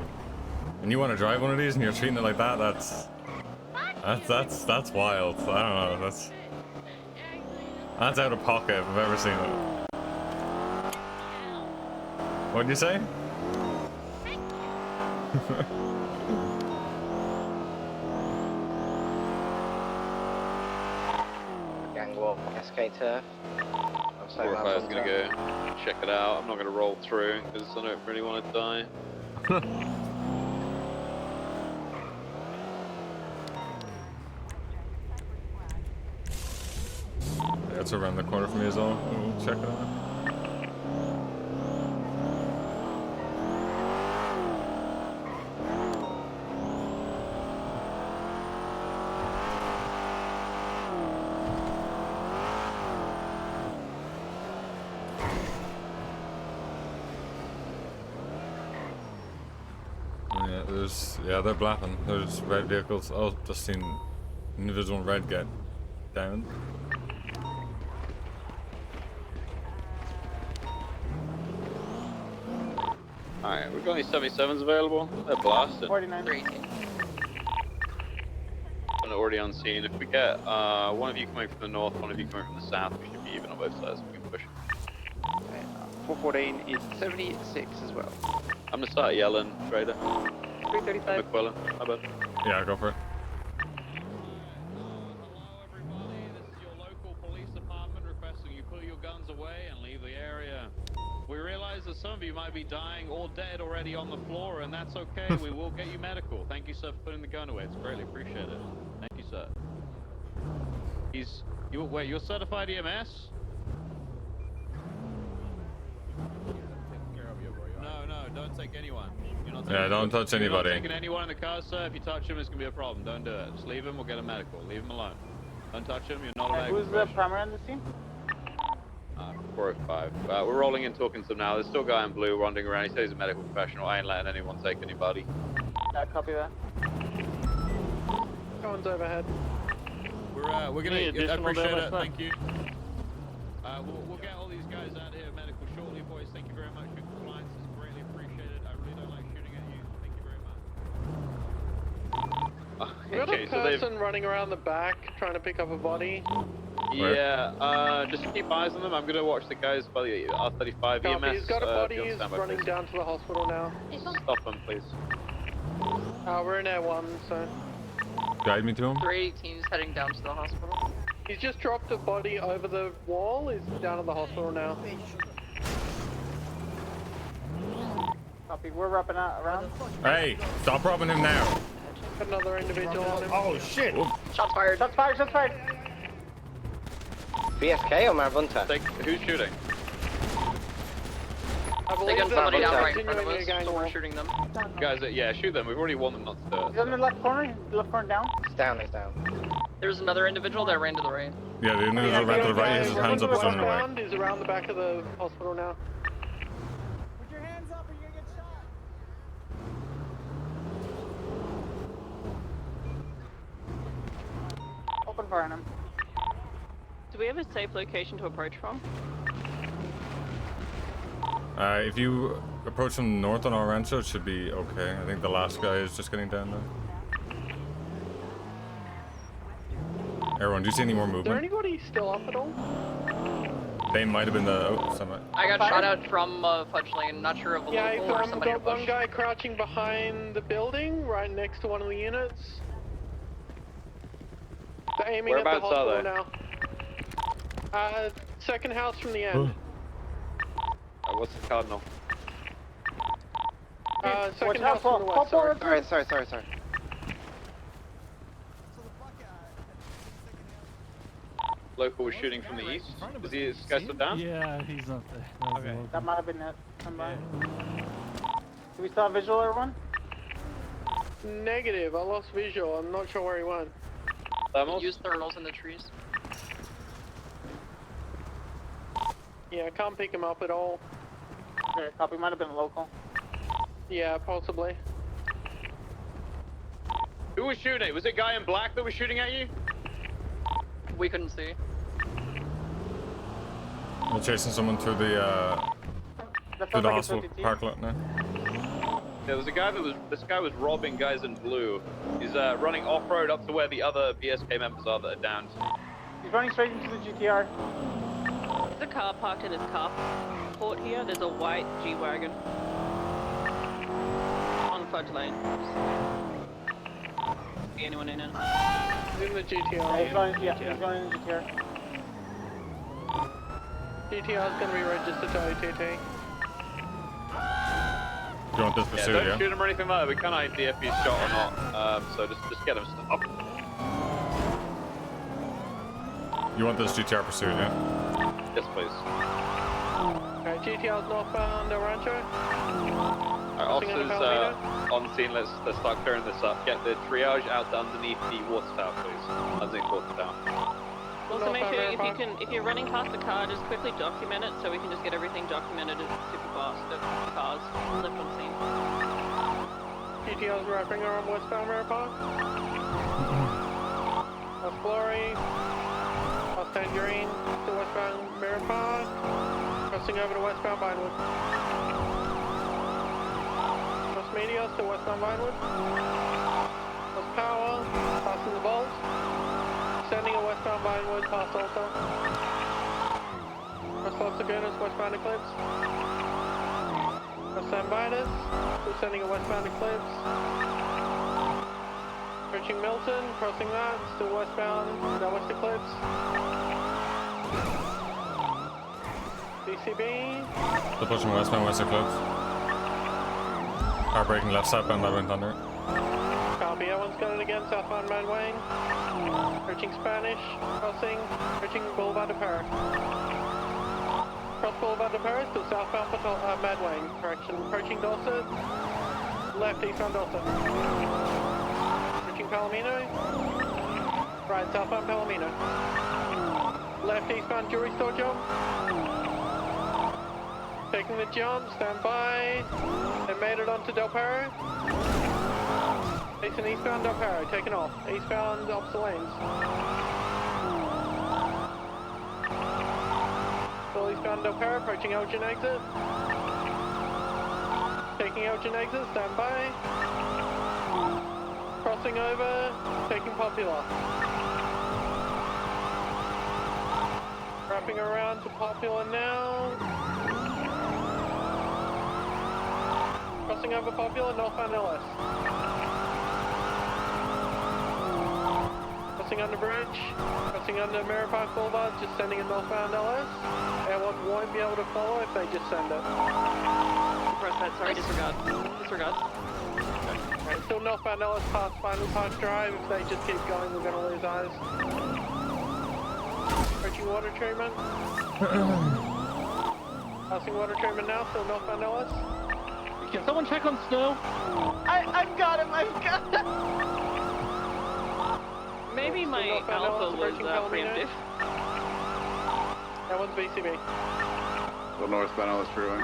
And you want to drive one of these and you're treating it like that? That's wild. I don't know. That's out of pocket if I've ever seen it. What'd you say? Gangwalk, SK Turf. I'm sorry, Or if I was gonna go check it out, I'm not gonna roll through because I don't really want to die. That's around the corner for me as well. We'll check it out. Yeah, they're blapping. There's red vehicles. Oh, just seen individual red get down. Alright, we've got any 77s available. They're blasted. 49. And already on scene. If we get one of you coming from the north, one of you coming from the south, we should be even on both sides. We can push. 414 is 76 as well. I'm gonna start yelling, Trader. 335. McQuillan, how about? Yeah, go for it. Requesting you put your guns away and leave the area. We realize that some of you might be dying or dead already on the floor, and that's okay. We will get you medical. Thank you, sir, for putting the gun away. It's greatly appreciated. Thank you, sir. Wait, you're certified EMS? No, don't take anyone. You're not Yeah, don't touch anybody. You're not taking anyone in the car, sir. If you touch him, it's gonna be a problem. Don't do it. Just leave him. We'll get a medical. Leave him alone. Don't touch him. You're not a medical Who's the primary on the scene? 405. We're rolling in, talking to them now. There's still a guy in blue wandering around. He says he's a medical professional. I ain't letting anyone take anybody. Copy that. Someone's overhead. We're gonna Any additional appreciate damage, it. sir? Thank you. We'll get all these guys out here medical shortly, boys. Thank you very much for your compliance. It's greatly appreciated. I really don't like shooting at you. Thank you very much. We got a person running around the back trying to pick up a body. Yeah, just keep eyes on them. I'm gonna watch the guys by the R35 Copy. EMS. He's got a body. be on He's standby, running please. down to the hospital now. Stop them, please. We're in A1, so. Guide me to him. 318 is heading down to the hospital. He's just dropped a body over the wall. He's down at the hospital now. Copy. We're wrapping out around. Hey, stop robbing him now. Got another individual on him. Oh shit! Shots fired. Shots fired! Shots fired! BSK or Marvunta? Who's shooting? I They believe got somebody down right in front of continuing us, a so we're gang shooting them. Guys, yeah, shoot them. We've already warned them not to do it. He's on the left corner. Left corner down. It's down. There's another individual that ran to the right. Yeah, the individual ran to the right. His hands up. He's running away. He's around the back of the hospital now. Put your hands up or you're gonna get shot. Open fire on him. Do we have a safe location to approach from? If you approach from north on our rancho, it should be okay. I think the last guy is just getting down there. Everyone, do you see any more Is there movement? anybody still up at all? They might have been the. Oh, somebody. I got shot out from Fudge Lane. Not sure of a Yeah, local or somebody to got one push. guy crouching behind the building, right next to one of the units. They're aiming at the Whereabouts are hospital now. Second house from the end. What's the cardinal? Second house from the west. Sorry. Local was shooting from the east. Is this guy still down? Yeah, he's up there. Okay. That might have been it. Somebody. Do we still have visual, everyone? Negative, I lost visual. I'm not sure where he went. Use thermals in the trees. Yeah, I can't pick him up at all. Okay, copy. Might have been local. Yeah, possibly. Who was shooting? Was it a guy in black that was shooting at you? We couldn't see. I'm chasing someone through the hospital parking lot now. There was a guy this guy was robbing guys in blue. He's running off-road up to where the other BSK members are that are downed. He's running straight into the GTR. There's a car parked in his carport here. There's a white G-Wagon. On the fudge lane. See anyone in it? He's in the GTR. He's going in the GTR. GTR is going to be registered to OTT. You want this pursuit, Don't yeah? shoot him or anything like that. We can't ID if he's shot or not. So just get him stopped. You want this GTR pursuit, yeah? Yes, please. Okay, GTR's northbound El Rancho. Alright, officers on scene. Let's start clearing this up. Get the triage out to underneath the water tower, please. Underneath the water tower. Also make sure if you're running past the car, just quickly document it so we can just get everything documented super fast. The cars left on scene. GTR's wrapping around westbound Mirror Park. That's Glory. That's Tangerine to westbound Mirror Park. Crossing over to westbound Vinewood. Cross Medios to westbound Vinewood. Cross Power. Passing the Vault. Sending a westbound Vinewood past also. Cross Los Lagunas, westbound Eclipse. Cross San Vitus, we're sending a westbound Eclipse. Approaching Milton, crossing that, still westbound, now west Eclipse. DCB. Still pushing westbound, west Eclipse. Car braking left southbound, Madwing Thunder. Copy, everyone's got it again, southbound Mad Wayne. Approaching Spanish, crossing, approaching Boulevard de Paris. Cross Boulevard de Paris, still southbound Mad Wayne. Correction, approaching Dorset. Left, eastbound Dorset. Approaching Palomino. Right, southbound Palomino. Left, eastbound Jewelry Store jump. Taking the jump, stand by. They made it onto Del Perro. Facing eastbound Del Perro, taking off. Eastbound opposite lanes. Still eastbound Del Perro, approaching Elgin exit. Taking Elgin exit, stand by. Crossing over, taking Popular. Wrapping around to Popular now. Crossing over Popular, northbound LS. Crossing under bridge, crossing under Mirror Park Boulevard, just sending a northbound LS. Airwalk won't be able to follow if they just send it. Press that, sorry, disregard. Disregard. Okay, still northbound LS past Final Park Drive. If they just keep going, we're going to lose eyes. Approaching water treatment. Passing water treatment now, still northbound LS. Can someone check on Snow? I've got him, Maybe my alpha was preemptive. That one's BCB. Still northbound Ellis Freeway.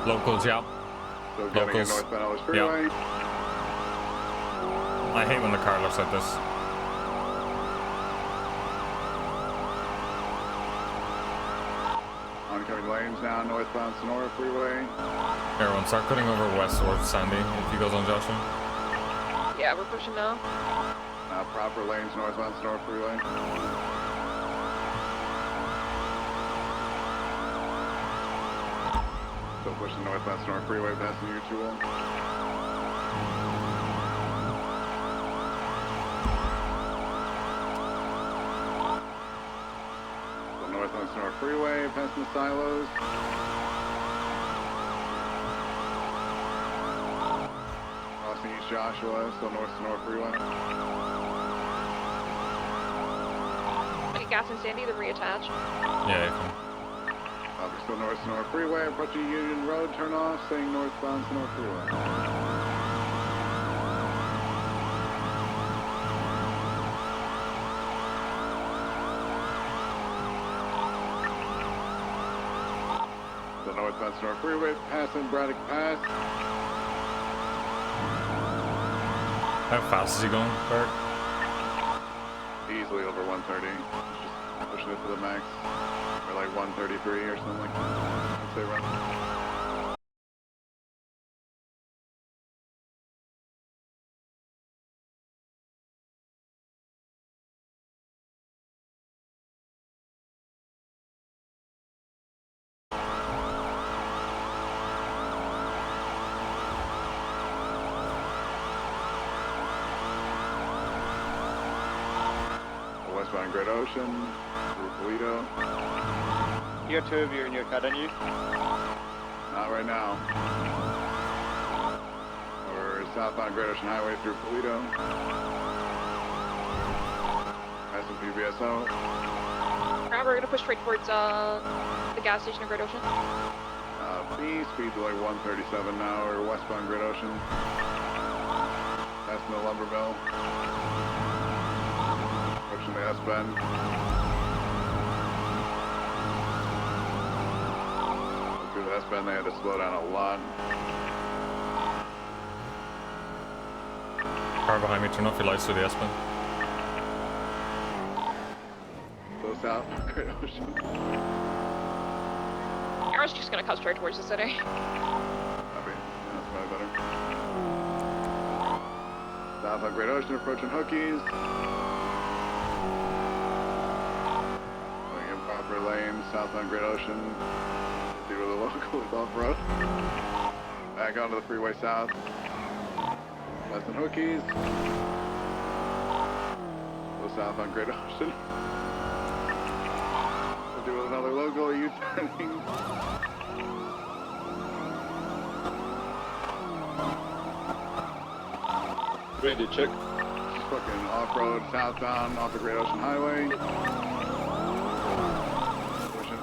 Locals, yeah. Still getting Locals. in northbound Ellis Freeway. Yeah. I hate when the car looks like this. Oncoming lanes now, northbound Sonora Freeway. Everyone, start cutting over west towards Sandy if he goes on Joshua. Yeah, we're pushing now. Now proper lanes, northbound Sonora Freeway. Still pushing northbound Sonora Freeway, passing mutual. Still northbound Sonora Freeway, passing the silos. Crossing East Joshua, still north Sonora Freeway. Any gas and Sandy, then reattach. Yeah, you can. We're still north Sonora Freeway, approaching Union Road, turn off, staying northbound Sonora Freeway. northbound Sonora Freeway, passing Braddock Pass. How fast is he going, Bert? Easily over 130. Just pushing it to the max. Or like 133 or something like that. I'd say run. Westbound Great Ocean, through Toledo. You have two of you in your car, don't you? Not right now. We're southbound Great Ocean Highway through Toledo. Passing PBSO. Alright, we're gonna push straight towards the gas station of Great Ocean. B speeds are like 137 now, or westbound Great Ocean. Passing the lumber mill. Pushing the S-bend. Through the S-bend, they had to slow down a lot. Car behind me, turn off your lights through the S-bend. Go south, Great Ocean. Arrow's just gonna cut straight towards the city. That's probably better. South on Great Ocean, approaching Hookies. Going improper lanes, south on Great Ocean. Due to the locals off-road. Back onto the freeway south. Less than Hookies. Go south on Great Ocean. We'll do another local U-turning. Ready to check. Just fucking off-road, southbound, off the Great Ocean Highway. Pushing.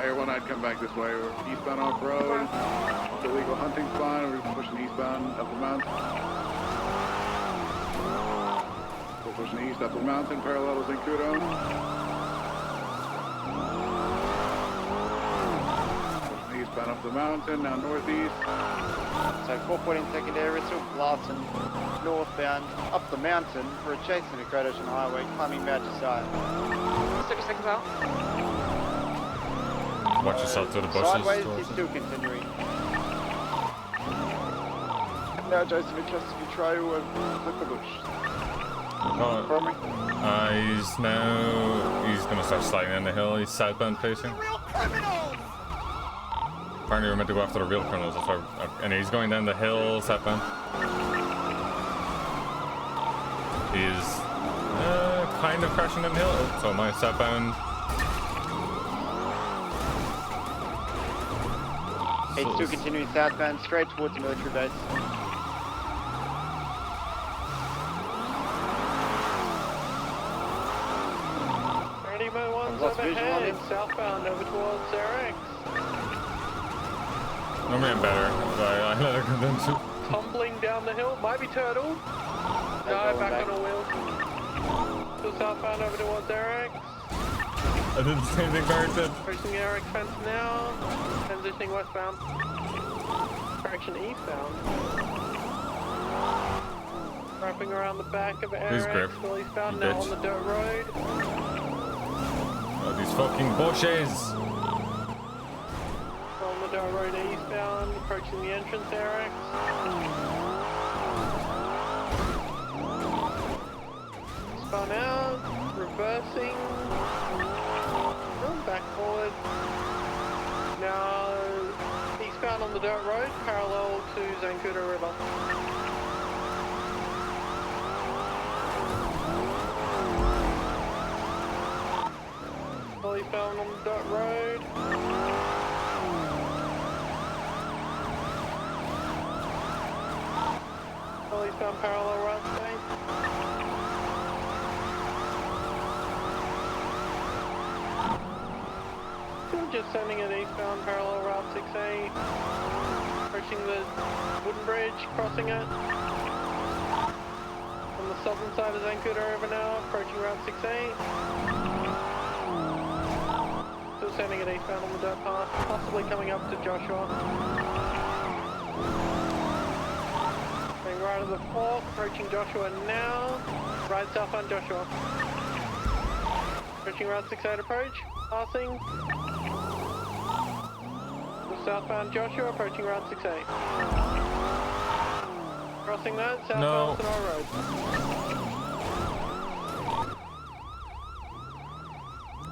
Everyone, I'd come back this way. We're eastbound off-road. Off the legal hunting spot. We're pushing eastbound up the mountain. We're pushing east up the mountain, parallel to Zancudo. Pushing eastbound up the mountain, now northeast. So 414 secondary, still blasting northbound up the mountain. We're chasing the Great Ocean Highway, climbing Mountain Side. 30 seconds out. Watch yourself through the bushes. Sideways towards is it. still continuing. Now Jason, adjust your trail and flip the bush. He's gonna start sliding down the hill. He's southbound facing. Apparently we're meant to go after the real criminals, that's why, and he's going down the hill southbound. He's kind of crashing down the hill. Oh, so my southbound. It's still continuing southbound, straight towards the military base. Ready, my one's Lost visual on overhead, him. southbound over towards Xerex. I'm getting better. I let her come down too. Tumbling down the hill, might be turtled. No, back on a wheel. Still southbound over towards Xerex. I didn't say anything Barry said. Approaching the Xerex fence now. Transitioning westbound. Correction, eastbound. Wrapping around the back of Please grip, Xerex, still eastbound, you now bitch. on the dirt road. Oh, these fucking bushes! On the dirt road eastbound, approaching the entrance Xerex. Spun out, reversing, going back forward. Now eastbound on the dirt road, parallel to Zancudo River. Fully found on the dirt road. Fully found parallel route state. Still just sending it eastbound parallel route 6A. Approaching the wooden bridge, crossing it. On the southern side of Zancudo River now, approaching route 6A. Still sending it eastbound on the dirt path, possibly coming up to Joshua. Going right of the fork, approaching Joshua now. Right southbound Joshua. Approaching Route 68 approach, passing. The southbound Joshua, approaching Route 68. Crossing that, southbound Sonora Road.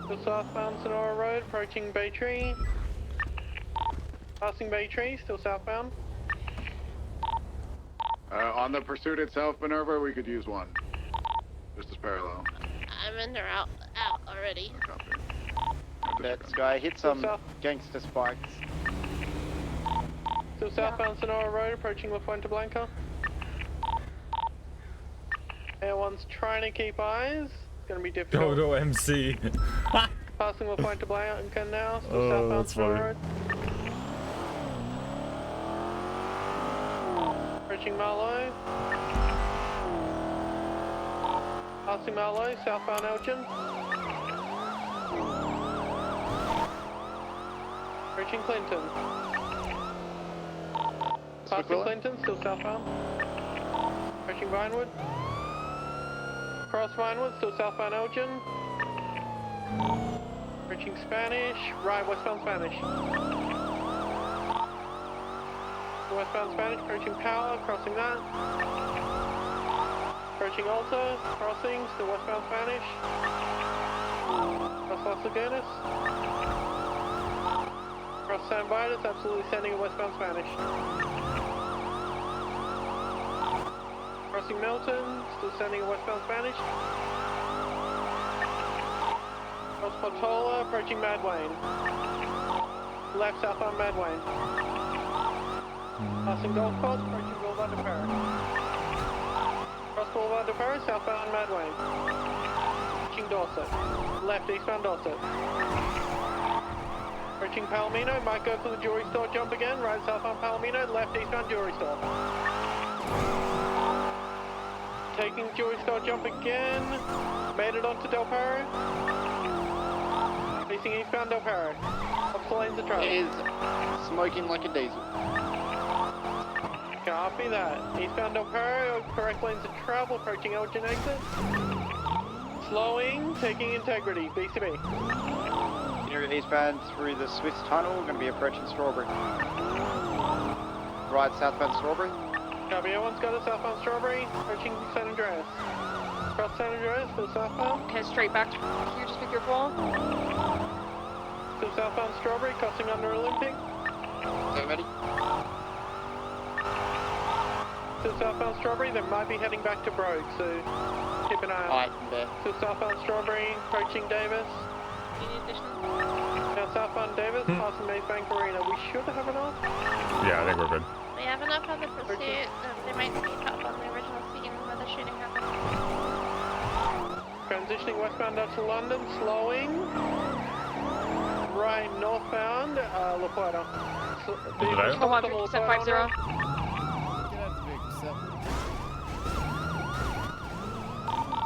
The southbound Sonora Road, approaching Bay Tree. Passing Bay Tree, still southbound. On the pursuit itself, Minerva, we could use one. Just as parallel. I'm in there out already. Let's go. Hit some gangster spikes. Still southbound Sonora Road, approaching La Fuente Blanca. Air One's trying to keep eyes. It's gonna be difficult. Dodo MC. Passing La Fuente Blanca now. Still Oh, southbound that's Sonora funny. Road. Approaching Marlow. Passing Marlow, southbound Elgin. Approaching Clinton. Passing Clinton, still southbound. Approaching Vinewood. Cross Vinewood, still southbound Elgin. Approaching Spanish, right westbound Spanish. Westbound Spanish, approaching Power, crossing that. Approaching Alta, crossing, still westbound Spanish. Cross Las Lagunas. Cross San Vitus, absolutely sending a westbound Spanish. Crossing Milton, still sending a westbound Spanish. Cross Portola, approaching Mad Wayne. Left southbound Mad Wayne. Passing Golf Course, approaching Boulevard de Paris. Cross Boulevard de Paris, southbound Mad Wayne. Approaching Dorset. Left eastbound Dorset. Approaching Palomino, might go for the jewelry store jump again. Right southbound Palomino, left eastbound jewelry store. Taking jewelry store jump again. Made it onto Del Perro. Facing eastbound Del Perro. Up the lanes of travel. Is smoking like a diesel. Copy that. Eastbound Del Perro, correct lanes of travel, approaching Elgin exit. Slowing, taking integrity, BCB. Near eastbound through the Swiss Tunnel, we're going to be approaching Strawberry. Right, southbound Strawberry. Copy, everyone's got a southbound Strawberry, approaching San Andreas. Cross San Andreas, still southbound. Okay, straight back here, just be careful. Still southbound Strawberry, crossing under Olympic. Okay, ready? Still southbound Strawberry, they might be heading back to Brogue, so keep an eye Alright, out. I'm there. Still southbound Strawberry, approaching Davis. Now southbound Davis, passing Maze Bank Arena. We should have enough. Yeah, I think we're good. We have enough of the pursuit. They might keep up on the original scene where the shooting happened. Transitioning westbound out to London, slowing. Right northbound, La Puerta. Come on, 50%, 50.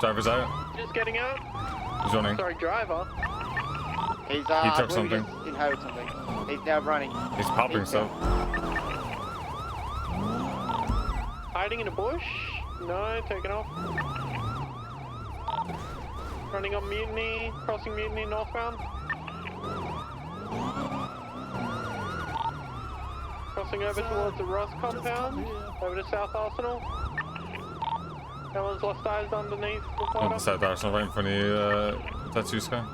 Driver's out. Just getting out. He's running. Sorry, driver. He's He took something. Inhaled something. He's now running. He's popping stuff. Hiding in a bush? No, taking off. Running on Mutiny, crossing Mutiny northbound. Crossing over towards the Ross compound, over to South Arsenal. That one's lost eyes underneath the On water. the South Arsenal right in front of you, Tatsuska.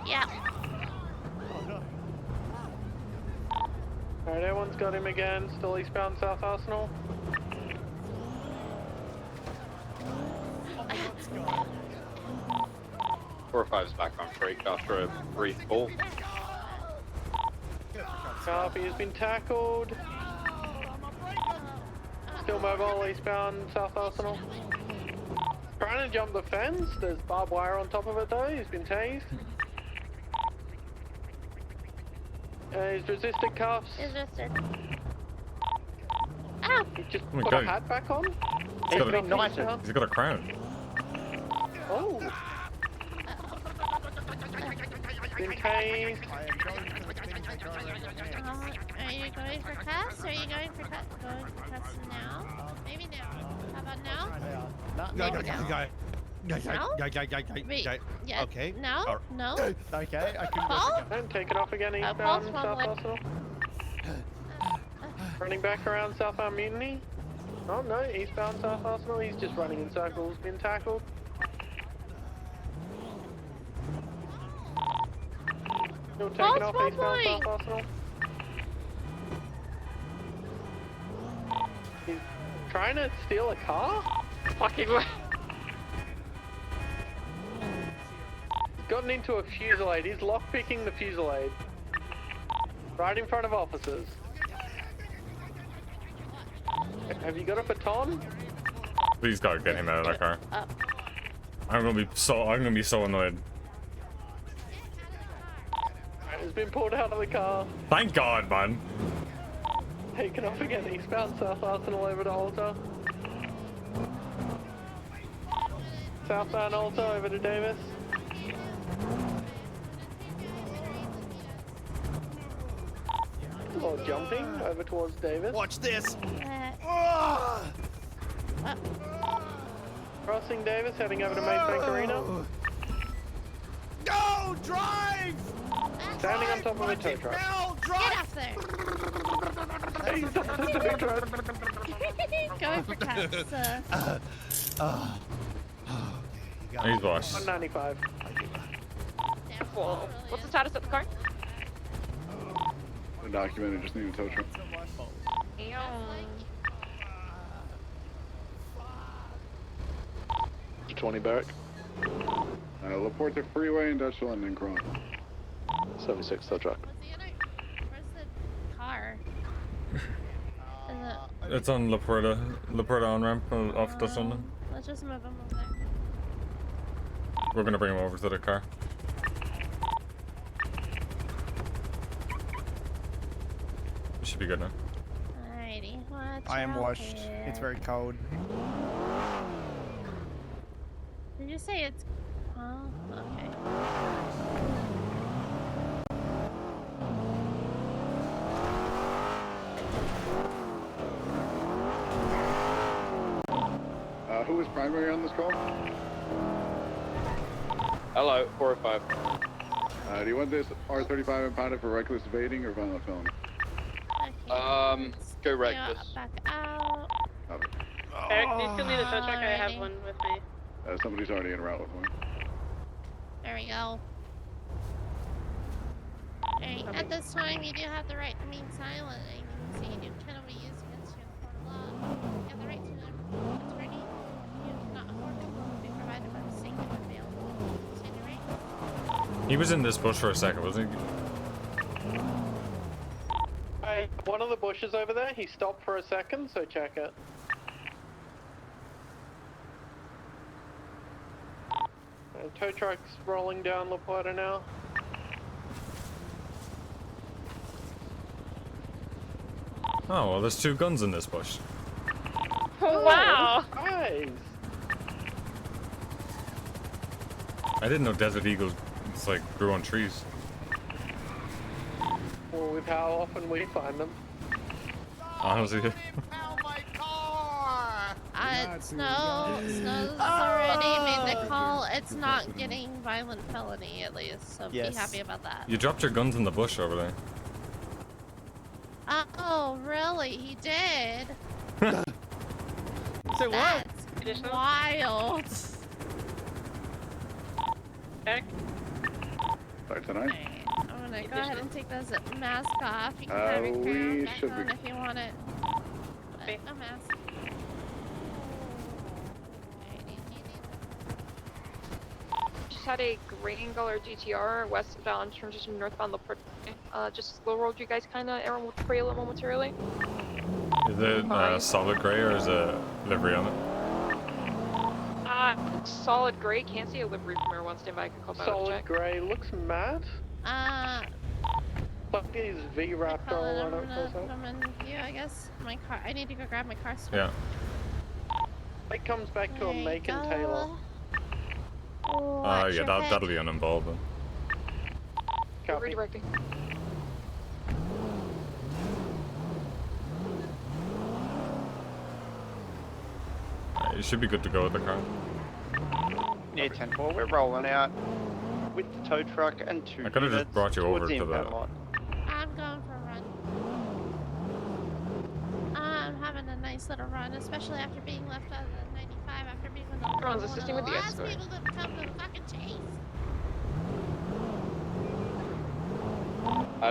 Yeah. Alright, everyone's got him again, still eastbound South Arsenal. Four or five's back on break after a brief pull. Copy has been tackled. Still mobile eastbound South Arsenal. Trying to jump the fence. There's barbed wire on top of it though. He's been tased. He's resisted cuffs. Resisted. Ow! He just Oh my put God. a hat back on. He's got been knighted. He's got a crown. Oh. Been tased. I am going for the things that go around your hands. Are you going for cuss? Are you going for cuss now? Maybe now. How about now? Maybe now. Wait, yeah, Okay. No? All No? Okay, I can Paul? And take it off again Paul's eastbound South one. Arsenal. Running back around southbound Mutiny. Oh no, eastbound South Arsenal. He's just running in circles. Been tackled. Still taking Paul's off one eastbound point. South Arsenal. He's trying to steal a car? Fucking way. He's gotten into a fusillade. He's lockpicking the fusillade. Right in front of officers. Have you got a baton? Please God, get him out of that car. I'm gonna be so annoyed. He's been pulled out of the car. Thank God, man. Taken off again, eastbound South Arsenal over to Alta. Southbound Alta over to Davis. A little jumping over towards Davis. Watch this. Crossing Davis, heading over to Maybank Arena. Go, drive! Standing on top of a tow truck. Get off there! He's on the tow truck. Going for cuss. He's washed. 195. Whoa. What's the status of the car? Undocumented, just need a tow truck. 20 Barrack. Laporte Freeway and Dutch London Cross. 76 tow truck. Where's the car? Is it? It's on Laporta on ramp off Dutch London. Let's just move him over there. We're gonna bring him over to the car. It should be good now. Alrighty, watch I am out washed. here. It's very cold. Did you say it's? Oh, okay. Who was primary on this call? Hello, 405. Do you want this R35 impounded for reckless evading or violent felony? Go reckless. Back out. Eric, do you still need a tow truck? I have one with me. Somebody's already en route with one. There we go. Alright, at this time, you do have the right to remain silent. Anything you say you do cannot be used against you in court of law. You have the right to an attorney. You cannot afford to be provided by the state if available. Stand your right. He was in this bush for a second, wasn't he? Hey, one of the bushes over there, he stopped for a second, so check it. Tow truck's rolling down La Plata now. Oh, well, there's two guns in this bush. Oh, wow. Nice. I didn't know Desert Eagles, it's like, grew on trees. Well, with how often we find them. Honestly. Snow's already made the call. It's not getting violent felony, at least, so be happy about that. You dropped your guns in the bush over there. Oh, really? He did? Say what? That's wild. Eric? Sorry, tonight? I'm gonna go ahead and take this mask off. You can have your crown back on if you want it. But no mask. Just had a green color GTR westbound transition northbound Laporte. Just slow rolled you guys kind of aerial momentarily. Is it solid gray or is it livery on it? Solid gray. Can't see a livery from here. One standby. I can call back to Solid check. grey looks mad. Fuck is V-Raptor on it for a sec. Come in view, I guess. My car. I need to go grab my car still. Yeah. It comes back to a Macon Taylor. Watch Yeah, your that'll be uninvolved then. Copy. Redirecting. You should be good to go with the car. Yeah, 10-4, we're rolling out with the tow truck and 2 I could have just units brought you towards over the to impound the. lot. I'm going for a run. I'm having a nice little run, especially after being left out of the 95, after being one of Everyone's the, one of assisting the with the last escort. people to come to the fucking chase.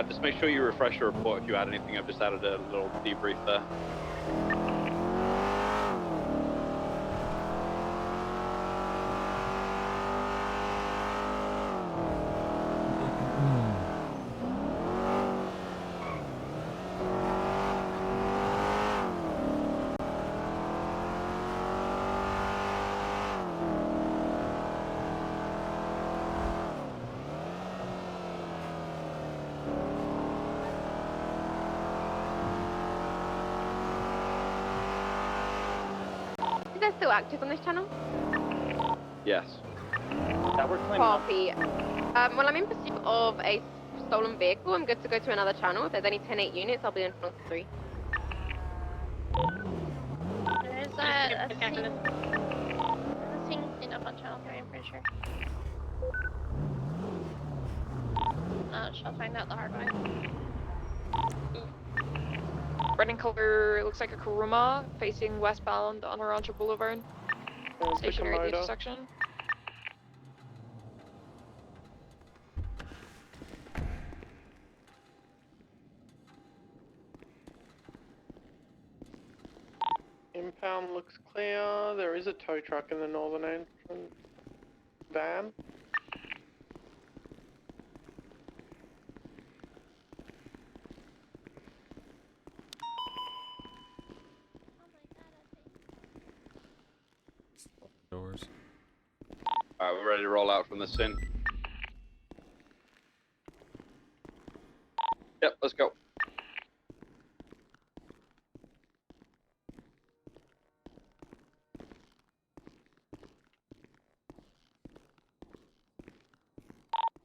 Just make sure you refresh your report if you add anything. I've just added a little debrief there. Is that still active on this channel? Yes. That we're cleaning up. Copy. Well, I'm in pursuit of a stolen vehicle. I'm good to go to another channel. If there's any 10-8 units, I'll be in front of 3. There's a thing cleaned up on channel 3, I'm pretty sure. She'll find out the hard way. Red in color looks like a Kuruma facing westbound on Rancho Boulevard. Stationary at the intersection. Impound looks clear. There is a tow truck in the northern entrance van. Doors. Alright, we're ready to roll out from the scene. Yep, let's go.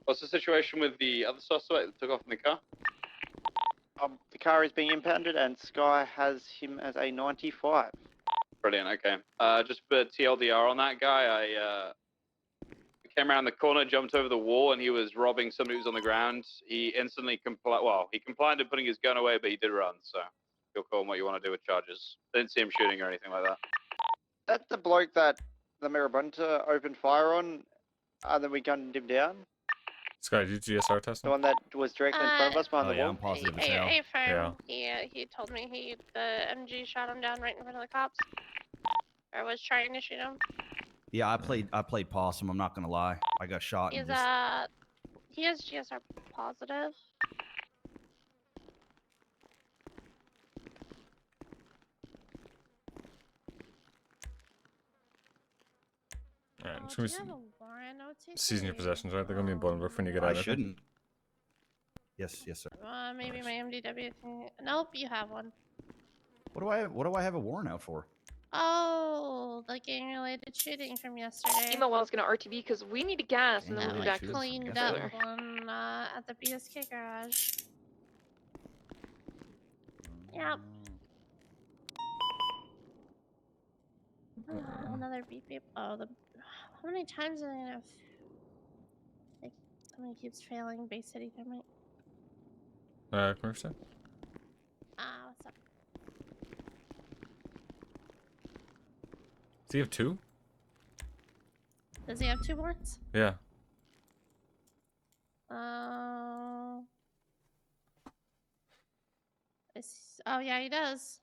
What's the situation with the other suspect that took off in the car? The car is being impounded and Sky has him as a 95. Brilliant, okay. Just for TLDR on that guy, I came around the corner, jumped over the wall, and he was robbing somebody who was on the ground. He instantly he complied to putting his gun away, but he did run, so you'll call him what you want to do with charges. Didn't see him shooting or anything like that. That's the bloke that the Marabunta opened fire on, and then we gunned him down. Sky, did you GSR test The him? one that was directly in front of us behind the wall. Hey, Yeah. He told me the MG shot him down right in front of the cops. Or was trying to shoot him. Yeah, I played possum. I'm not gonna lie. I got shot. He's And just... he has GSR positive. Alright, Oh, just do gonna you have a warrant OTC? season your possessions, right? They're gonna be in Bolingbrook when you get out. I okay? shouldn't. Yes, sir. Maybe my MDW can. Nope, you have one. What do I have a warrant out for? Oh, the gang-related shooting from yesterday. Email while I was gonna RTB because we need gas and then we'll be back. Cleaned up one at the BSK garage. Yep. Another beep beep. Oh, how many times am I gonna have? Like, somebody keeps failing. Bay City Thermite. Commercial? What's up? Does he have two? Does he have 2 warrants? Yeah. Oh yeah, he does.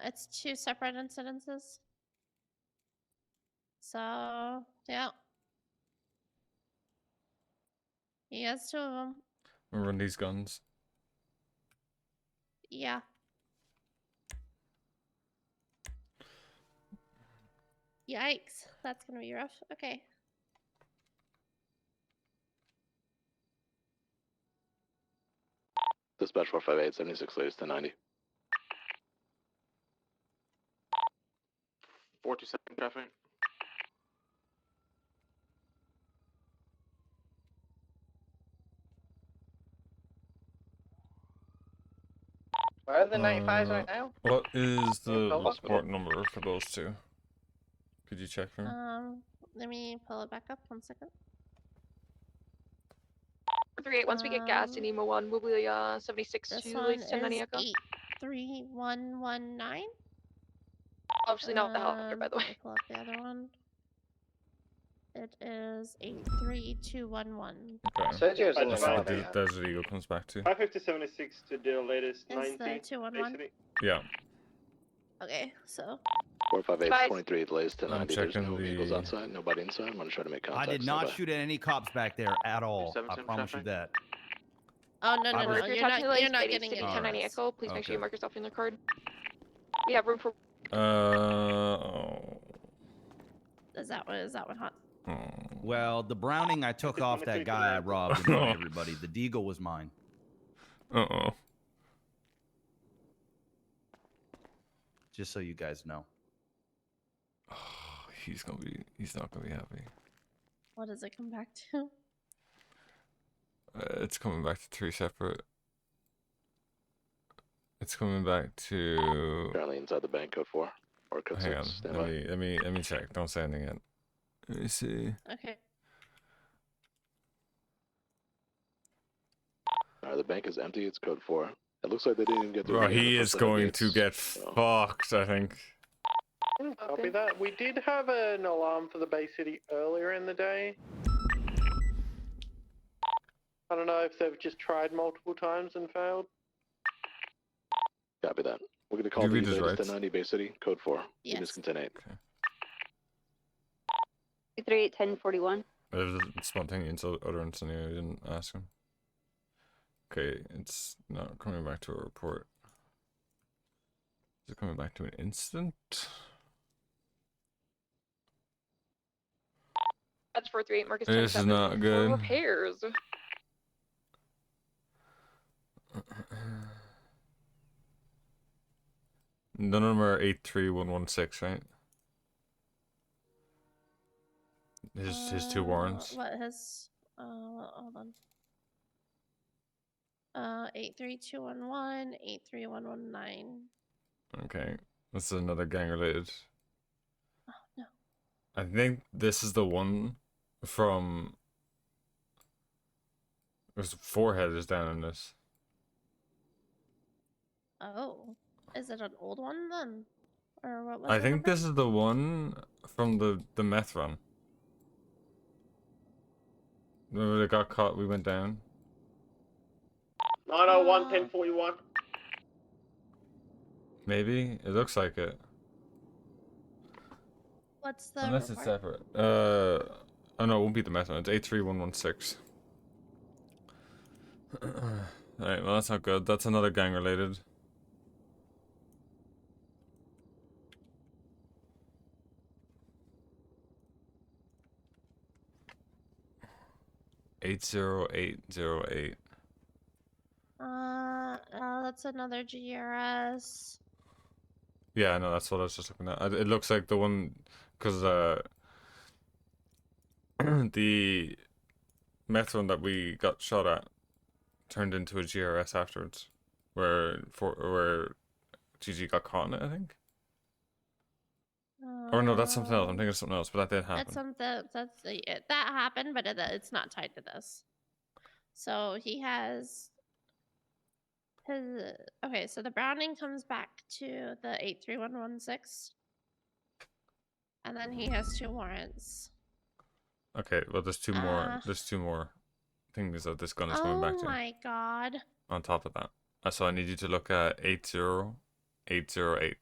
It's 2 separate incidences. So, yeah. He has 2 of them. We'll run these guns. Yeah. Yikes. That's gonna be rough. Okay. Dispatch 458, 76 latest to 90. 427 traffic. Where are the 95s right now? What is the Hospital. report number for those two? Could you check for me? Let me pull it back up 1 second. 38, once we get gas in Emo 1, we'll be 76 This to one Lake is 1090 Echo. 83119. Obviously not the helicopter, by the way. Pull up the other one. It is 83211. Okay. Sergio's in the That's what right the there. Desert Eagle comes back to. 55076 to the latest Is 90. the 211? basically. Yeah. Okay, so 458 23, the latest 1090. There's checking no vehicles the- outside, nobody inside. I'm gonna try to make I contact. did not shoot at any cops back there at all. I 7 promise you traffic. that. oh no I no was- no, If you're you're touching not the you're not ladies getting sitting any 1090 calls. Echo, please make sure you Okay. mark yourself in the card. We have room for Is that one hot? Well, the Browning I took off that guy I robbed in front of everybody. The Deagle was mine. Uh-oh. Just so you guys know. He's not gonna be happy. What does it come back to? It's coming back to 3 separate. It's coming back to. Currently inside the bank, code 4. Or code Hang 6. on. Stand by. Let me check. Don't say anything yet. Let me see. Okay. The bank is empty. It's code 4. It looks like they didn't even get their. Bro, money in he the is first set of going to gates, get so- fucked, I think. Copy that. We did have an alarm for the Bay City earlier in the day. I don't know if they've just tried multiple times and failed. Copy that. We're gonna call You the read his latest rights? 1090 Bay City, code 4. Yes. Units can 10-8. 381041. It was a spontaneous utterance anyway. I didn't ask him. Okay, it's not coming back to a report. Is it coming back to an incident? That's 438, Marcus This is 10-7 not for good. repairs. None of them are 83116, right? His two warrants. What his? Hold on. 83211, 83119. Okay, this is another gang related. Oh no. I think this is the one from. There's 4 headers down in this. Oh, is it an old one then, or what was I the think number? this is the one from the meth run. Remember they got caught? We went down. 901 1041. Maybe it looks like it. What's the? Unless it's report? separate. Oh no, it won't be the meth one. It's 83116. Alright, well that's not good. That's another gang related. $80808. That's another GRS. Yeah, no, that's what I was just looking at. It looks like the one, because the meth one that we got shot at turned into a GRS afterwards, where GG got caught in it, I think. Or no, that's something else. I'm thinking of something else, but that did happen. That's something that happened, but it's not tied to this. So he has his. Okay, so the Browning comes back to the 83116, and then he has 2 warrants. Okay, well, there's two more. There's 2 more things that this gun is coming back Oh to. my god! On top of that, so I need you to look at 80808.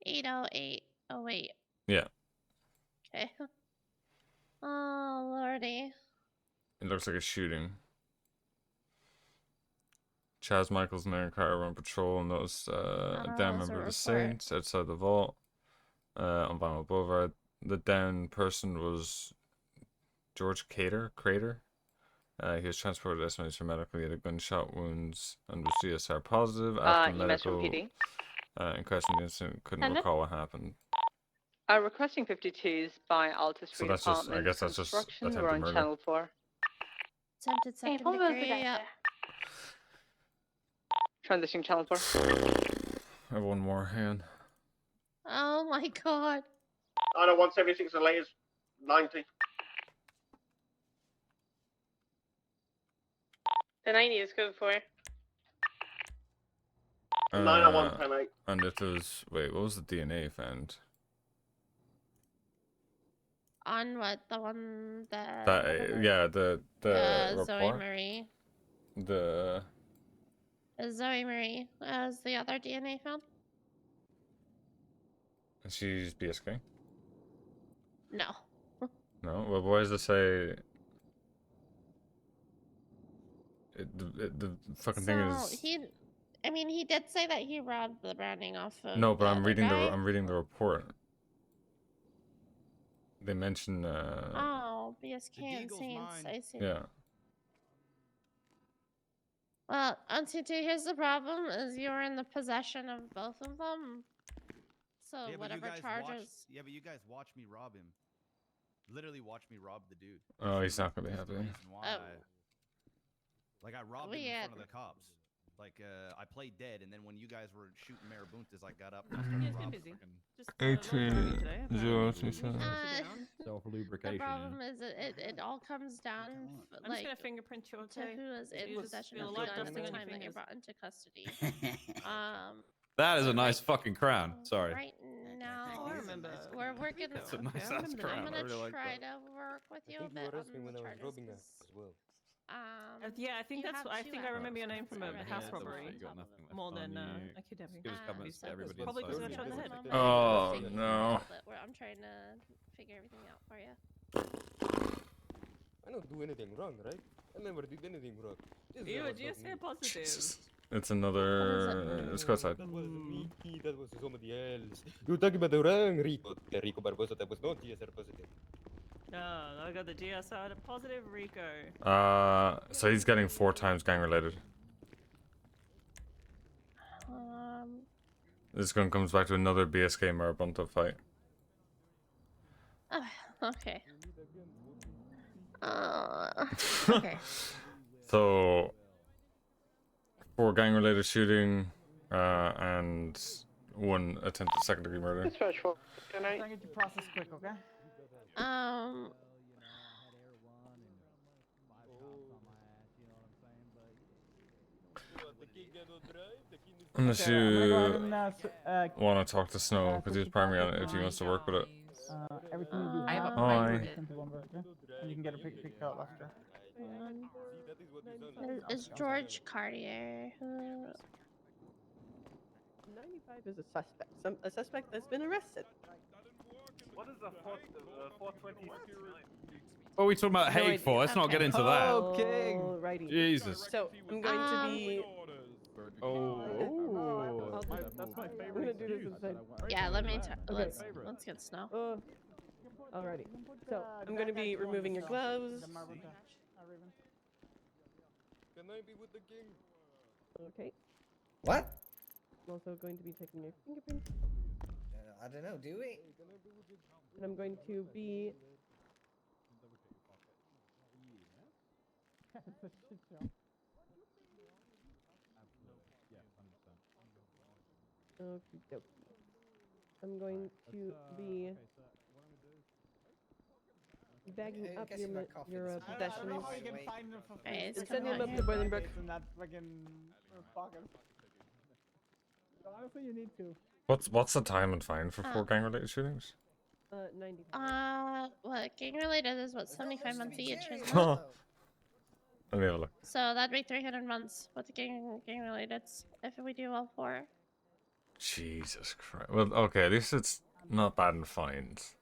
$80808. Yeah, Okay. Oh lordy. it looks like a shooting. Chaz Michaels and Aaron Carter were on patrol and noticed a down there's a member of the report. Saints outside the vault on Vinyl Boulevard. The down person was George Crater. He was transported to estimates for medical. He had a gunshot wounds and was CSR positive. After EMS from medical PD. inquest in the incident, couldn't Send it. recall what happened. Requesting 52s by Altus So Street that's just, I Apartments guess that's just, Construction. attempted We're on murder. channel 4. attempted second degree. Transition challenge bar. I have one more hand. Oh my god. I know 176 and latest 90. The 90 is code 4. 901 10-8. And if there was, wait, what was the DNA found? On what? The one that... Yeah, the Zoe report. Marie. The Zoe Marie as the other DNA found? she's BSK. No. No, well, why does it say? The fucking thing is. I mean, he did say that he robbed the branding off of. No, but the I'm other reading guy. I'm reading the report. They mention. Oh, BSK and Saints. I see. Yeah. Well, Auntie, here's the problem: is you're in the possession of both of them. So Yeah, but whatever you guys charges. Watch, but you guys watch me rob him. Literally watch me rob the dude. Oh, he's not gonna be happy. Like I robbed him in front of the cops. Like I played dead, and then when you guys were shooting Marabuntas, I got up and started robbing. Self The lubrication. problem is it all comes down I'm like just gonna fingerprint your to who is in Feels- possession feel of light the gun at dusting the on your time that you're fingers. brought into custody. That is a nice fucking crown. Sorry. Right now, Oh, I remember. we're working. That's a nice I'm ass gonna crown. I really like try that. to work with you a bit on the charges. 'Cause, Yeah, I think you that's. have I two think I remember your name from a already house on robbery top of them. more than on you. a kidnapping. Give us comments to everybody Probably because I inside. shot in the head. Oh no. I'm trying to figure everything out for you. I don't do anything wrong, right? I never did anything wrong. Just You that were was not GSA me. positive. It's another. Let's go outside. That was me. That was somebody else. You're talking about the wrong Rico. The Rico Barbosa that was not GSR positive. No, I got the GSR positive Rico. So he's getting 4 times gang related. This gun comes back to another BSK Marabunta fight. Okay. Okay. So 4 gang related shooting, and 1 attempted second degree murder. Dispatch 4. Can I get your process quick, okay? Unless Okay, I'm gonna go ahead you and, want to talk to Snow, because he's primary on it if he wants to work with it. everything will be I have a fine. Hi. Send to Lumber, okay? And you can get a pick out after. Is George Cartier? 95 is a suspect. A suspect that's been arrested. What is a 420? What are we talking about No hate for? idea. Let's not get into that. Okay. Alrighty. Jesus. So I'm going to be. Oh. That's my I'm favorite. gonna do this inside. Yeah, let me. Okay. Let's get Snow. Alrighty. So I'm gonna be removing your gloves. Can I be with the king? Okay. What? I'm also going to be taking your fingerprints, I don't know, do we? and I'm going to be. Okie dokie. I'm going to be bagging up guess your you got coffee this morning. possessions. I don't know how you can find them for Hey, it's And send coming him out up here. to Boiling Brook. in that fucking pocket. Honestly, you need to. What's the time and fine for 4 gang related shootings? 90. What gang related is what 75 months each, isn't it? Let me have a look. So that'd be 300 months with the gang related if we do all 4. Jesus Christ. Well, okay, at least it's not bad in fines.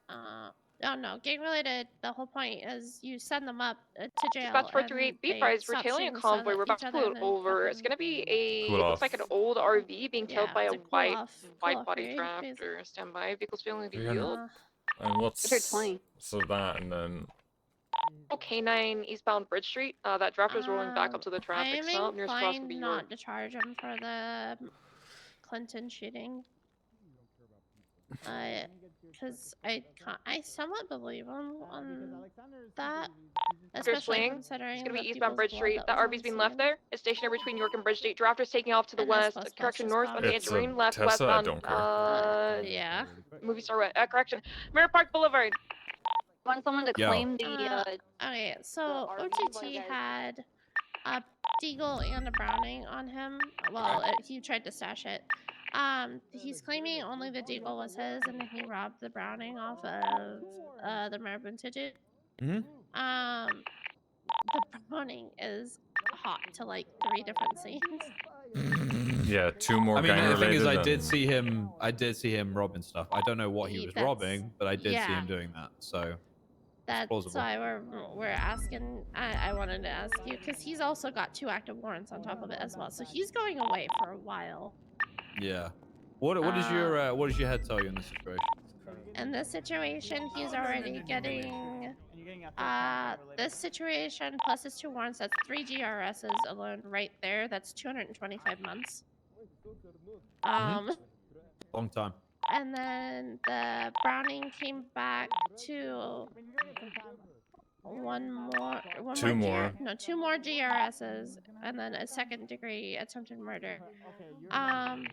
Oh no, gang related. The whole point is you send them up to jail. Dispatch 438, be advised, we're tailing a convoy. We're about to pull it over. It's gonna be a, Cool it off. looks like an old RV being tailed by a it's a wide cool off body period, tractor. Stand by. Vehicles failing to 300. yield. And what's They're 20. so that and then K9 eastbound Bridge Street. That driver is rolling back up to the traffic I'm stop. Nearest cross will be inclined your. not to charge him for the Clinton shooting. because I somewhat believe him on that, You're especially fleeing. considering It's gonna be the eastbound people's Bridge blood Street. that The was RV's on been left scene. there. It's stationary between York and Bridge Street. Drafters taking off to the And this west. was Correction, Tessa's north on the It's a Antarine. Left Tessa, I westbound. don't care. Yeah. Movie star west. Correction. Mirror Park Boulevard. Want someone to Yo. claim the Okay, so OTT had a Deagle and a Browning on him. Well, he tried to stash it. He's claiming only the Deagle was his, and he robbed the Browning off of the Marabunta dude. Mhm. The Browning is hot to like 3 different scenes. Yeah, 2 more I mean, gang the thing is, related. I did see him robbing stuff. I don't know what he was That's- robbing, but I did see yeah. him doing that. So That's plausible. why we're asking. I wanted to ask you because he's also got 2 active warrants on top of it as well. So he's going away for a while. yeah. What does your head tell you in this situation? In this situation, he's already getting this situation plus his 2 warrants. That's 3 GRSs alone right there. That's 225 months. Long time. And then the Browning came back to 2 more. No, 2 more GRSs, and then a 2nd degree attempted murder. I'm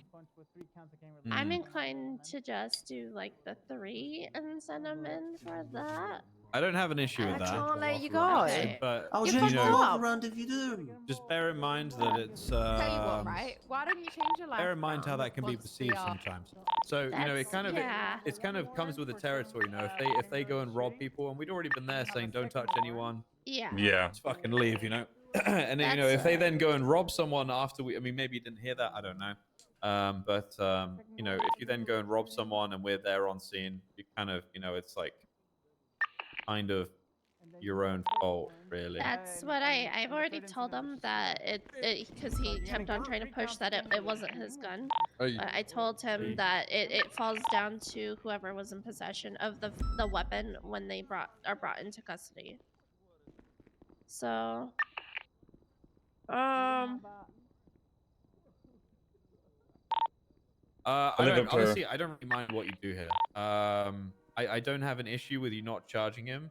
inclined to just do like the 3 and send them in for that. I don't have an issue with that. can't let you go. But I'll you change know, my around if you do. just bear in mind that it's. Tell you what, right? Why don't you change your life? Bear in mind how around that can be once perceived we are- sometimes. So you know, it kind of yeah. it's kind of comes with the territory. You know, if they go and rob people, and we'd already been there saying don't touch anyone. Yeah. Yeah. Just fucking leave, you know. And then, you know, if they then go and rob someone after I mean, maybe you didn't hear that. I don't know. But you know, if you then go and rob someone and we're there on scene, you kind of, you know, it's like kind of your own fault, really. That's what I've already told him that it because he kept on trying to push that it wasn't his gun. I told him that it falls down to whoever was in possession of the weapon when they are brought into custody. So, I leave don't, it to- honestly, I don't really mind what you do here. I don't have an issue with you not charging him.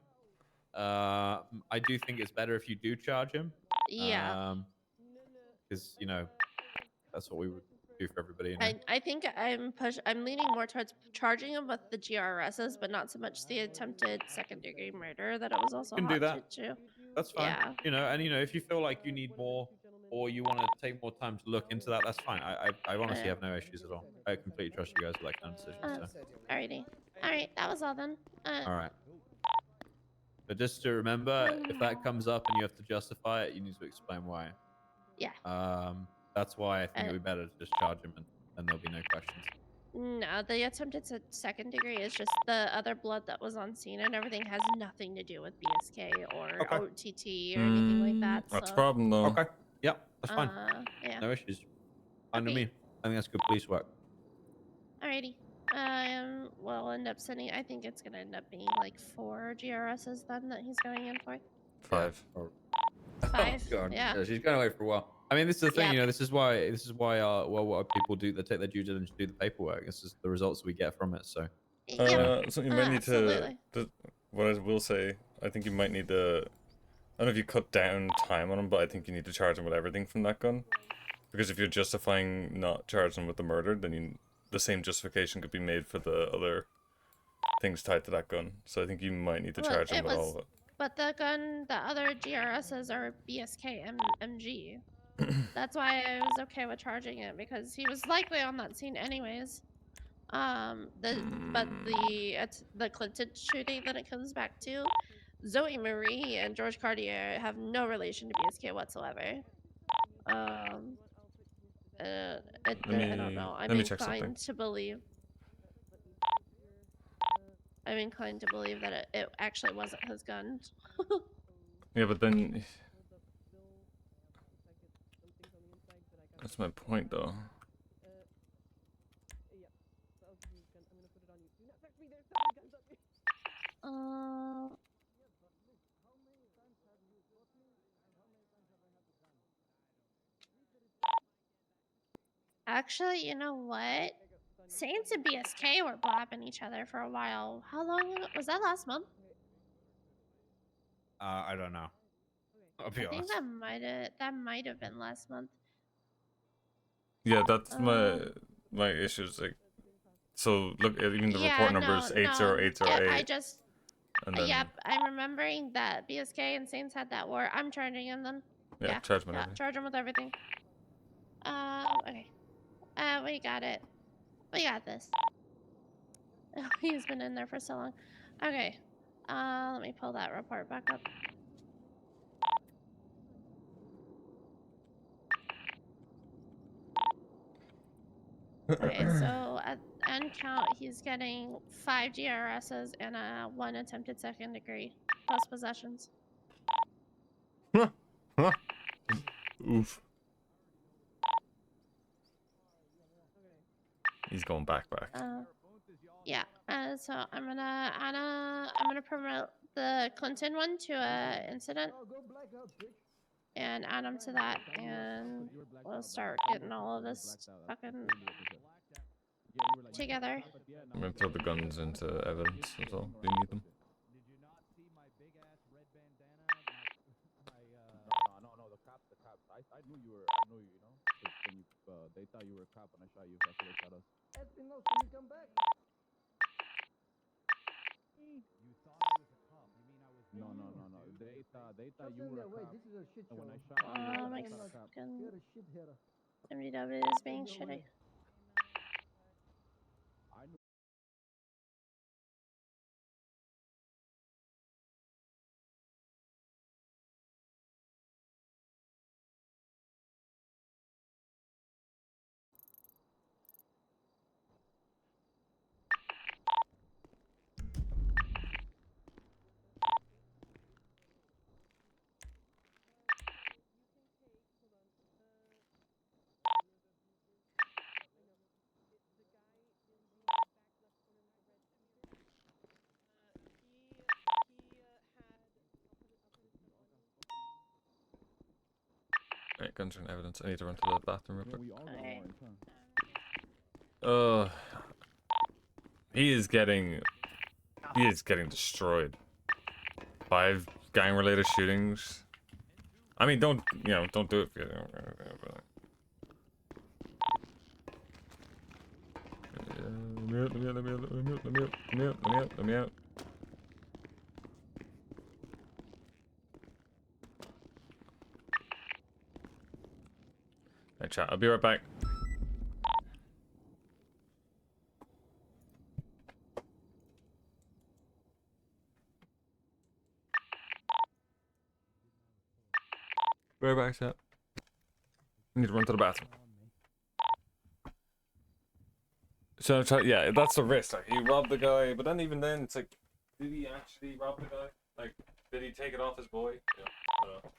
I do think it's better if you do charge him. yeah. Because you know, that's what we would do for everybody. You know? I think I'm leaning more towards charging him with the GRSs, but not so much the attempted 2nd degree murder that it was also You can hot do that. too. That's fine. Yeah. You know, and you know, if you feel like you need more or you want to take more time to look into that, that's fine. I honestly have no issues at all. I completely trust you guys with that kind of decision. So. Alrighty. Alright, that was all then. All right. But just to remember, if that comes up and you have to justify it, you need to explain why. Yeah. That's why I think it would be better to just charge him and there'll be no questions. No, the attempted 2nd degree is just the other blood that was on scene, and everything has nothing to do with BSK or OTT or anything like that. That's a so, problem, though. Okay. Yep, that's fine. yeah. No issues. Fine to me. I think that's good police work. Alrighty. We'll end up sending. I think it's gonna end up being like 4 GRSs then that he's going in for. 5. 5. God. Yeah. She's going away for a while. I mean, this is the thing, Yeah. you know. This is why what people do. They take their due diligence to do the paperwork. This is the results we get from it. So. So you might need absolutely. to. What I will say, I think you might need to. I don't know if you cut down time on him, but I think you need to charge him with everything from that gun. Because if you're justifying not charging him with the murder, then the same justification could be made for the other things tied to that gun. So I think you might need to Well, charge him it with was- all of it. But the other GRSs are BSK MG. That's why I was okay with charging it because he was likely on that scene anyways. But the Clinton shooting that it comes back to, Zoe Marie and George Cartier have no relation to BSK whatsoever. I don't know. I'm let me check inclined something. to believe. I'm inclined to believe that it actually wasn't his gun. Yeah, but then that's my point, though. Actually, you know what? Saints and BSK were blapping each other for a while. How long ago? Was that last month? I don't know. I'll be I think honest. that might have been last month. Yeah, that's my Um, my issues. Like, so look, even the yeah, report number is no. 80808. I just. And then Yep, I'm remembering that BSK and Saints had that war. I'm charging in them. yeah, charge me. Yeah, charge them with everything. Okay. We got it. We got this. He's been in there for so long. Okay. Let me pull that report back up. Okay, so at end count, he's getting 5 GRSs and 1 attempted second degree plus possessions. Oof. He's going back. Yeah. So I'm gonna promote the Clinton one to a incident and add him to that, and we'll start getting all of this fucking together. I'm gonna throw the guns into evidence as well. Do you need them? No, the cops. I knew you, you know. When you, they thought you were a cop when I shot you. That's why they shot us. Espinosa, can you come back? You thought I was a cop. You mean I was? No. They thought you were a cop. This is a shit show. And when I shot you, Oh, I my shot a cop. fucking You're a shit hitter. MDW is being shitty. I knew. Right, guns are in evidence. I need to run to the bathroom real quick. We all got Okay. warrants, huh? He is getting destroyed. 5 gang-related shootings. I mean, don't do it if you don't. Let me out. Hey, chat. I'll be right back. Right back, chat. I need to run to the bathroom. So yeah, that's the risk. Like, he robbed the guy, but then even then, it's like, did he actually rob the guy? Like, did he take it off his boy? Yeah, I don't know.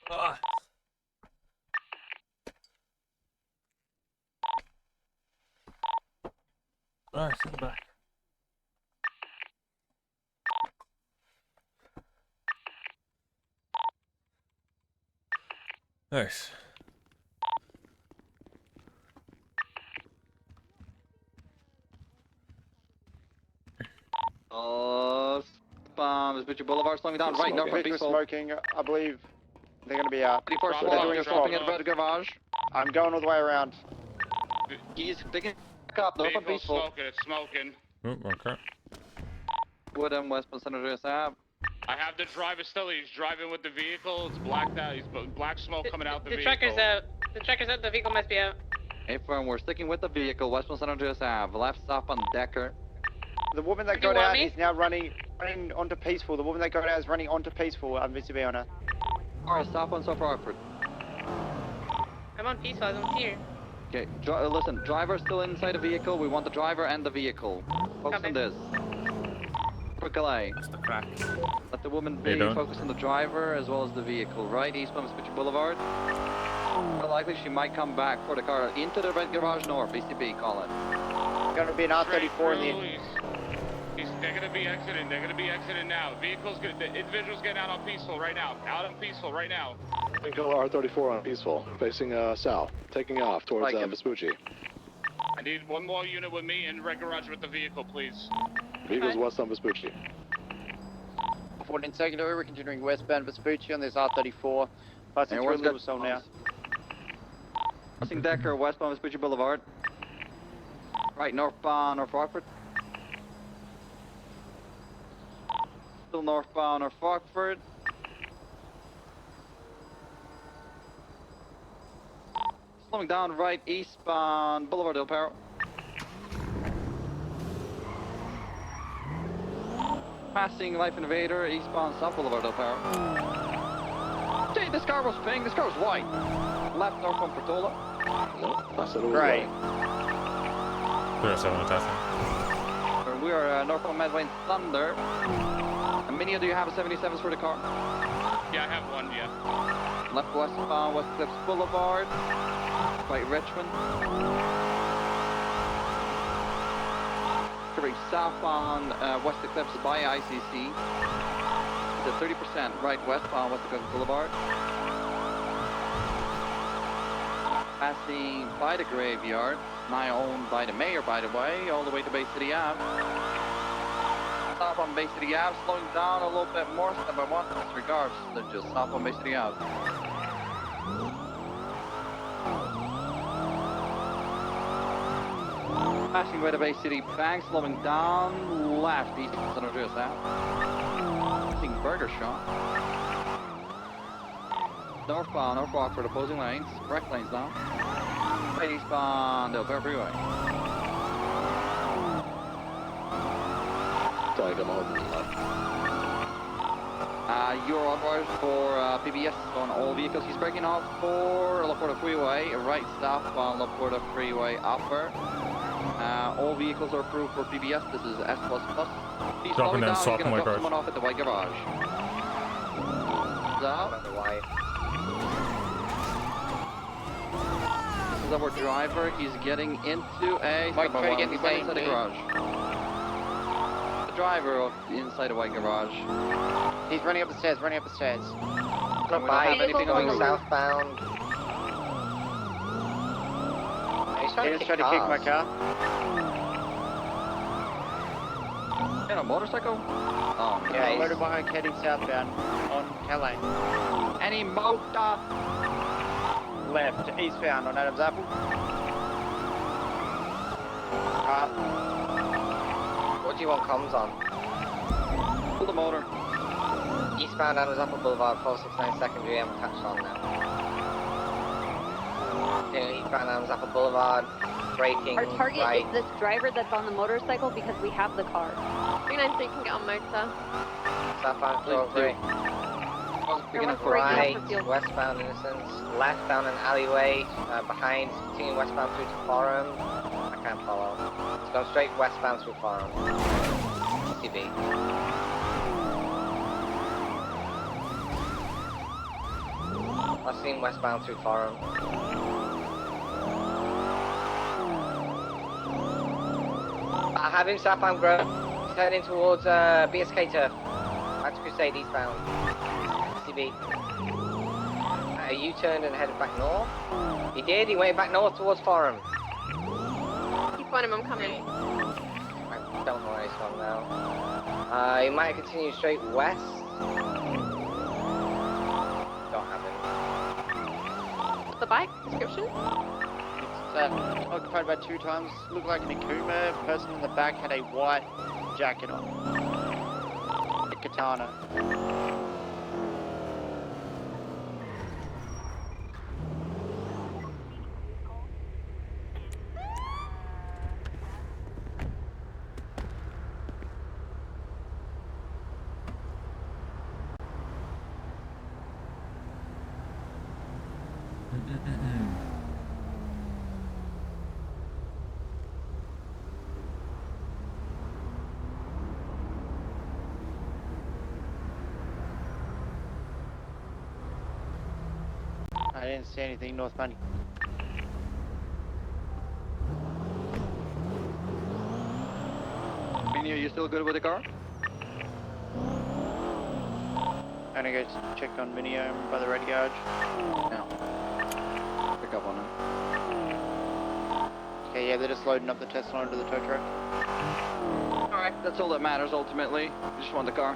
Ah. Alright, sit back. Nice. Vespucci Boulevard, slowing down right, north of Vic was Peaceful. smoking. I believe they're going to be out. 34 They're swap, doing a swap. swapping at the garage. I'm going all the way around. He's picking up north of Vehicle's Peaceful. smoking, it's smoking. Oh, okay. Woodham, Westbound Senator Ave. I have the driver still, he's driving with the vehicle, it's blacked out, he's black smoke coming out the The vehicle. trucker's out. The trucker's out. The vehicle must be out. Hey, firm, we're sticking with the vehicle, Westbound Senator Ave. Left stop on Decker. The woman that Do you got want out me? is now running onto Peaceful. The woman that got out is running onto Peaceful. I'm visible on her. Alright, stop on South Rockford. I'm on peaceful. I don't see her. Okay, listen, driver's still inside the vehicle. We want the driver and the vehicle. Focus Copy. on this. For Calais. That's the crack. Let the woman you be doing? focused on the driver as well as the vehicle. Right, eastbound Vespucci Boulevard. More likely she might come back for the car into the red garage north. BCB, call it. Going to be an R34 in the... They're gonna be exiting now. The individual's getting out on Peaceful right now. Out on Peaceful right now. Single R34 on Peaceful, facing south, taking off towards Like him. Vespucci. I need one more unit with me in red garage with the vehicle, please. Vehicles west on Vespucci. 14 secondary, we're continuing westbound Vespucci on this R34. Passing through Everyone's got- Liverpool now. Crossing Decker, westbound Vespucci Boulevard. Right, northbound North Rockford. Still northbound North Rockford. Slowing down right, eastbound Boulevard Del Perro. Passing Life Invader, eastbound South Boulevard Del Perro. Hey, this car was pink, this car was white. Left northbound Portola. No, I said it was Great. right. 307 attachment. We are northbound Medway Thunder. Minia, do you have a 77s for the car? Yeah, I have one, yeah. Left westbound West Cliffs Boulevard. Right, Richmond. Curving southbound West Eclipse by ICC. To 30% right westbound West Eclipse Boulevard. Passing by the graveyard, now owned by the mayor, by the way, all the way to Bay City Ave. Stop on Bay City Ave, slowing down a little bit more than I want in this regards than just stop on Bay City Ave. Passing by the Bay City Bank, slowing down left east of San Andreas Ave. Passing Burger Shop. Northbound, North Rockford, opposing lanes, correct lanes now. Right eastbound, Del Perro Freeway. Telling them all to the left. You're on board for PBS on all vehicles. He's breaking off for La Porta Freeway, right southbound La Porta Freeway upper. All vehicles are approved for PBS. This is S++. He's slowing down, he's swapping gonna my drop garage. someone off at the white garage. So, this is our driver. He's getting into a... Mike, try to get he's inside, inside the please. garage. The driver of inside the white garage. He's running up the stairs, running up the stairs. And we don't have anything on the roof. Southbound. He's trying to kick my car. And a motorcycle? Oh, Yeah, nice. motorbike heading southbound on Calais. Any motor? Left, eastbound on Adam's Apple. What do you want comms on? Pull the motor. Eastbound Adam's Apple Boulevard, 469 secondary, I'm attached on now. Eastbound Adam's Apple Boulevard, braking Our target right. is this driver that's on the motorcycle because we have the car. 393 can get on motor. Southbound Please do. 203. Picking up Right, westbound Innocence, left down an alleyway, behind, continuing westbound through to Forum. I can't follow. Let's go straight westbound through Forum. TV. Last seen westbound through Forum. I have him southbound Grove, turning towards BSK turf. Max Crusade eastbound. CB. You turned and headed back north. He did, he went back north towards Forum. Keep on him, I'm coming. I don't know where he's from now. He might continue straight west. Don't have him. What's the bike description? It's occupied by 2 tons. Looked like an Akuma. Person in the back had a white jacket on. A katana. I didn't see anything northbound. Vinny, are you still good with the car? I'm gonna go check on Minium by the red garage. No. Pick up on him. Okay, yeah, they're just loading up the Tesla onto the tow truck. Alright, that's all that matters ultimately. We just want the car.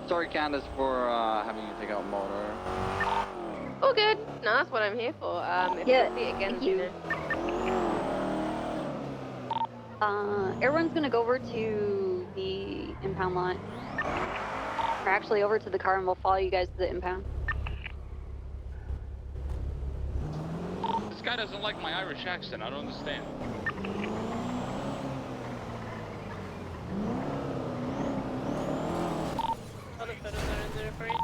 Sorry, Candace, for having you take out motor. All good. No, that's what I'm here for. If Yeah, you see it again, thank you. Everyone's gonna go over to the impound lot. Or actually over to the car and we'll follow you guys to the impound. This guy doesn't like my Irish accent. I don't understand. All the photos are in there for you.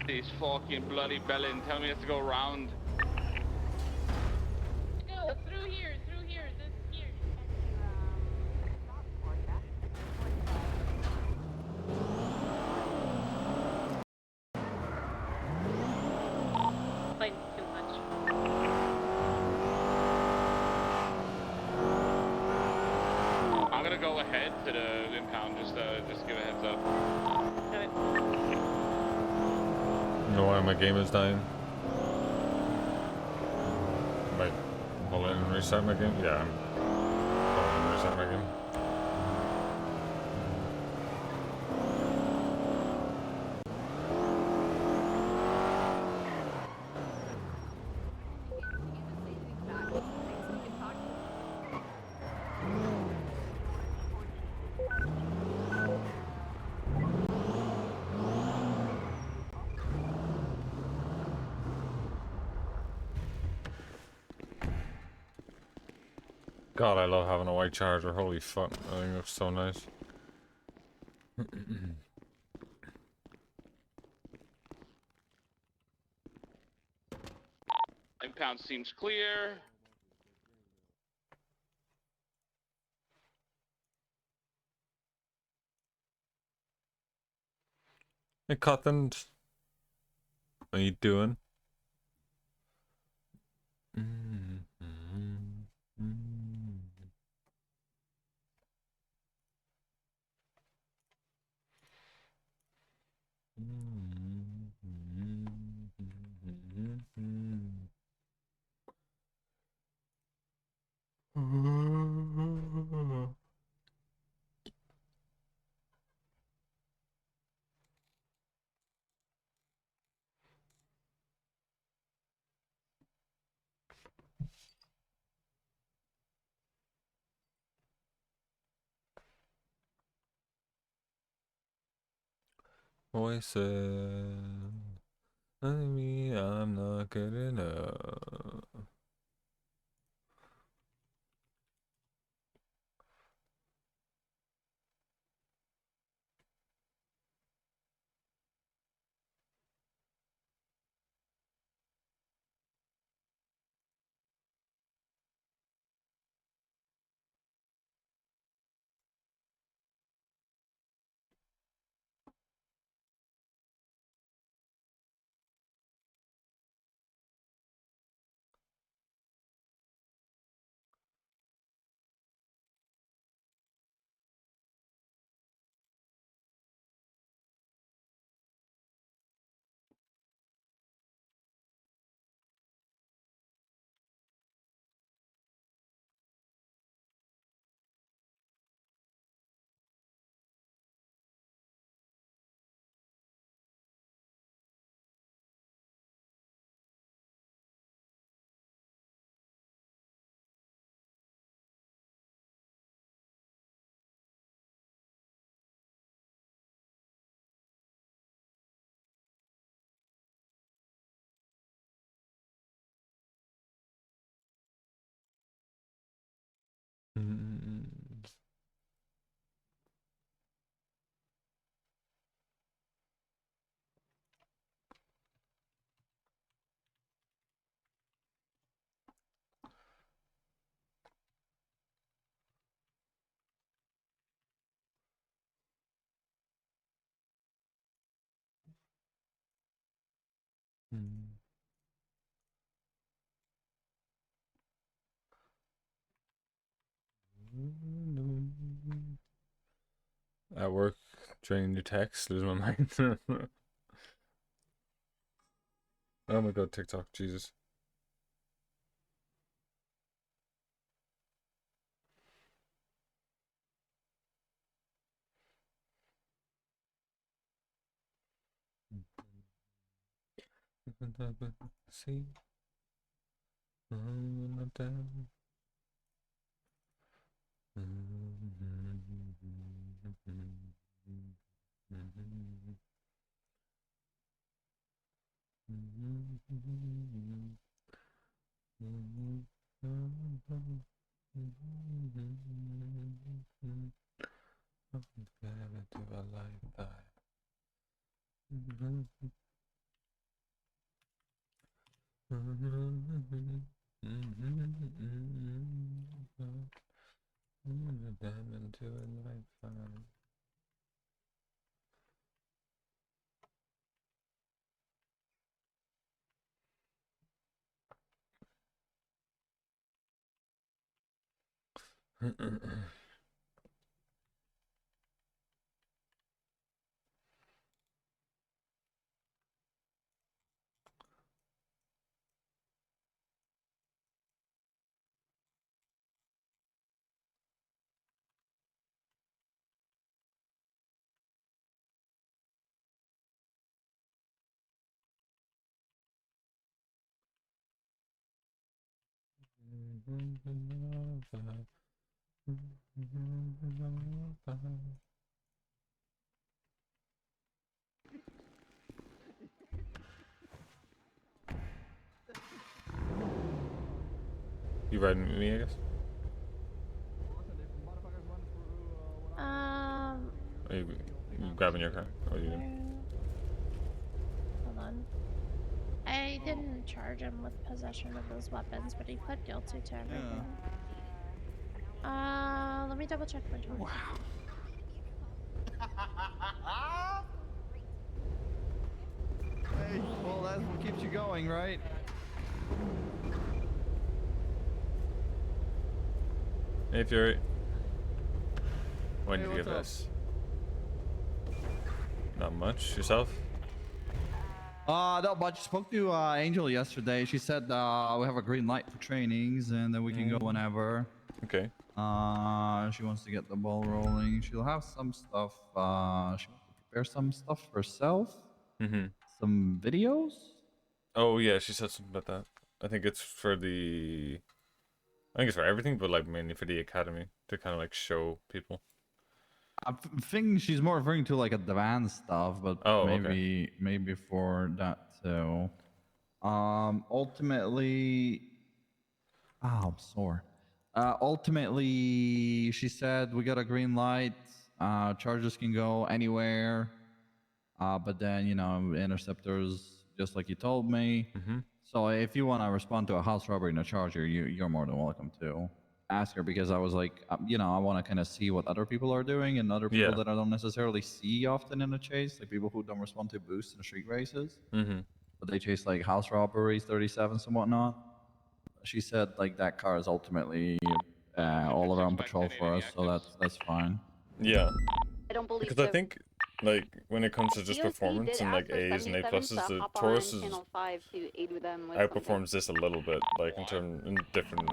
These fucking bloody bellin tell me I have to go around. No, through here, this here. Like too much. I'm gonna go ahead to the impound, just give a heads up. You know why my game is dying? Might pull in and restart my game? Yeah, I'm pulling in and restart my game. God, I love having a white charger. Holy fuck, I think it looks so nice. Impound seems clear. Hey, Cotton. What are you doing? Voices. Telling me I'm not good enough. At work, training new text, losing my mind. Oh my god, TikTok, Jesus. See, You riding with me, I guess? Are you grabbing your car? What are you doing? Hold on. I didn't charge him with possession of those weapons, but he pled guilty to everything. Let me double check my charge. Wow. Hey, well, that's what keeps you going, right? Hey, Fury. When Hey, did you get what's this? Not much. Yourself? Not much. Spoke to Angel yesterday. She said we have a green light for trainings, and then we can go whenever. Okay. She wants to get the ball rolling. She'll have some stuff. She wants to prepare some stuff herself. Some videos. Oh yeah, she said something about that. I think it's for the. I think it's for everything, but like mainly for the academy to kind of like show people. I think she's more referring to like advanced stuff, but maybe for that too. Ultimately, I'm sore. Ultimately, she said we got a green light. Chargers can go anywhere, but then interceptors, just like you told me. So if you want to respond to a house robbery in a charger, you're more than welcome to ask her, because I was like, I want to kind of see what other people are doing and other people that I don't necessarily see often in a chase, like people who don't respond to boosts in street races, but they chase like house robberies, 37s and whatnot. She said like that car is ultimately all around patrol for us, so that's fine. Yeah. I don't believe because I think like when it comes to just performance and like A's and A pluses, the Taurus is outperforms this a little bit, like in different.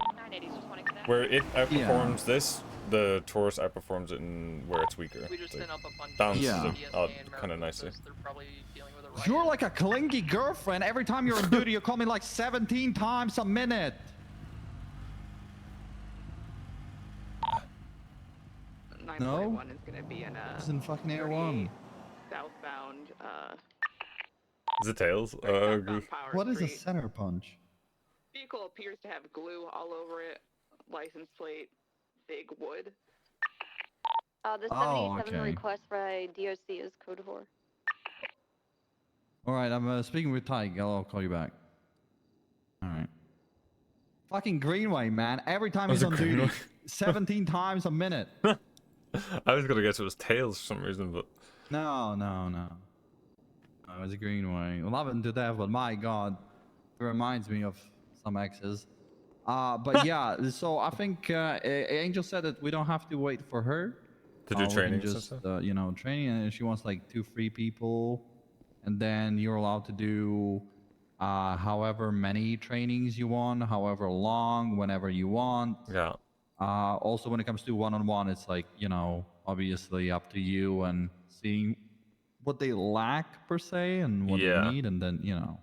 Where it outperforms this, the Taurus outperforms it in where it's weaker. We just Like, sent up a bunch balances of it out kind of nicely. They're probably dealing with it right. You're like a clingy girlfriend. Every time you're on duty, you call me like 17 times a minute. 941 is gonna be in a. It's in fucking Air 1. Southbound. Is it Tails? Power What is a Street. center punch? Vehicle appears to have glue all over it. License plate, big wood. The Oh, 77 okay. request by DOC is code 4. All right, I'm speaking with Tyke. I'll call you back. All right. Fucking Greenway, man. Every time he's on duty, 17 times a minute. I was gonna guess it was Tails for some reason, but No. No, it's Greenway. 11 to death, but my god, it reminds me of some exes. But yeah, so I think Angel said that we don't have to wait for her to do we can trainings and just stuff? you know, training, and she wants like 2 free people, and then you're allowed to do however many trainings you want, however long, whenever you want. Yeah. Also, when it comes to one-on-one, it's like, you know, obviously up to you and seeing what they lack per se and what Yeah. they need, and then, you know,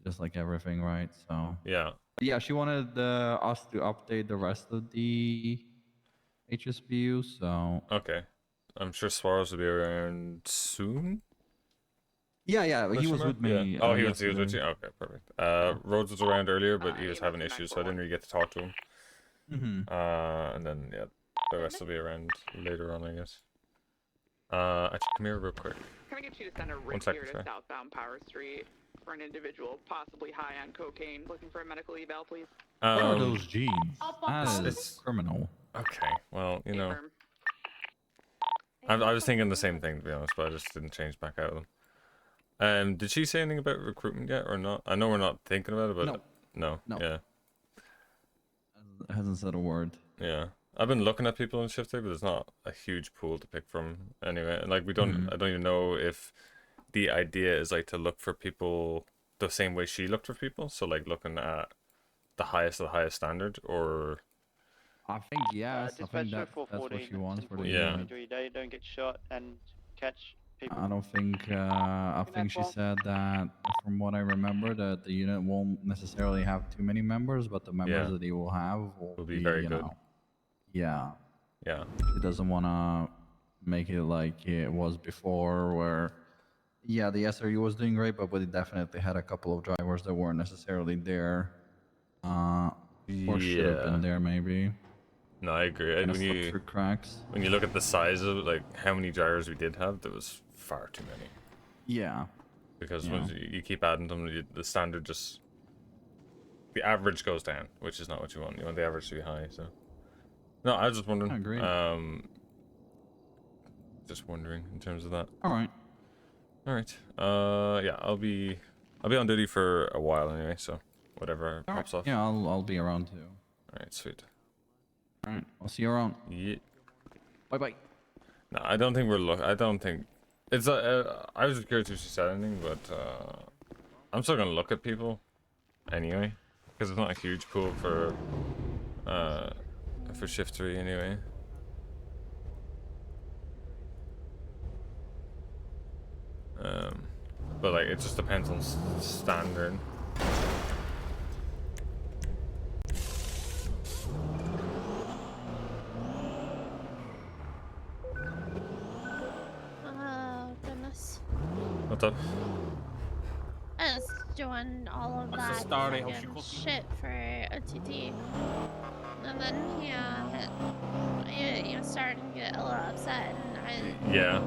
just like everything, right? So Yeah. but yeah, she wanted us to update the rest of the HSBU, so Okay. I'm sure Suarez will be around soon. yeah, he Question was mark? with me. Yeah. Oh, he was with yesterday. you. Okay, perfect. Rhodes was around earlier, but he was having issues, so I didn't really get to talk to him. And then yeah, the rest will be around later on, I guess. Actually, come here real quick. Can I get you to send a 1 Rick second, here sorry. to southbound Power Street for an individual possibly high on cocaine looking for a medical eval, please? What are those jeans? That is It's criminal. okay. Well, you know, I was thinking the same thing, to be honest, but I just didn't change back out of them. Did she say anything about recruitment yet or not? I know we're not thinking about it, but no. Yeah. Hasn't said a word. Yeah. I've been looking at people in shift day, but there's not a huge pool to pick from anyway. And like we don't I don't even know if the idea is like to look for people the same way she looked for people. So like looking at the highest of the highest standard, or I think yes. I think that's what she wants for the Yeah. unit. Enjoy your day, don't get shot and catch people. I don't think. I think she said that, from what I remember, that the unit won't necessarily have too many members, but the members Yeah. that he will have will be very you good. know, yeah. Yeah. She doesn't want to make it like it was before, where yeah, the SRU was doing great, but we definitely had a couple of drivers that weren't necessarily there, or should have been there maybe. No, I agree. Kinda When slipped you through cracks. when you look at the size of it, like how many drivers we did have, there was far too many. Yeah. Because Yeah. once you keep adding them, the standard just the average goes down, which is not what you want. You want the average to be high. So no, I was just wondering. I agree. Just wondering in terms of that. All right. All right. Yeah, I'll be on duty for a while anyway, so whatever All pops right. off. Yeah, I'll be around too. All right, sweet. All right, I'll see you around. Yeah. Bye bye. No, I don't think I don't think it's. I was just curious if she said anything, but I'm still gonna look at people anyway, because it's not a huge pool for shift 3 anyway. But like it just depends on standard. Oh, goodness. What's up? I was doing all of What's the that story? How's fucking she cooking? shit for OTT. And then he was starting to get a little upset, and Yeah.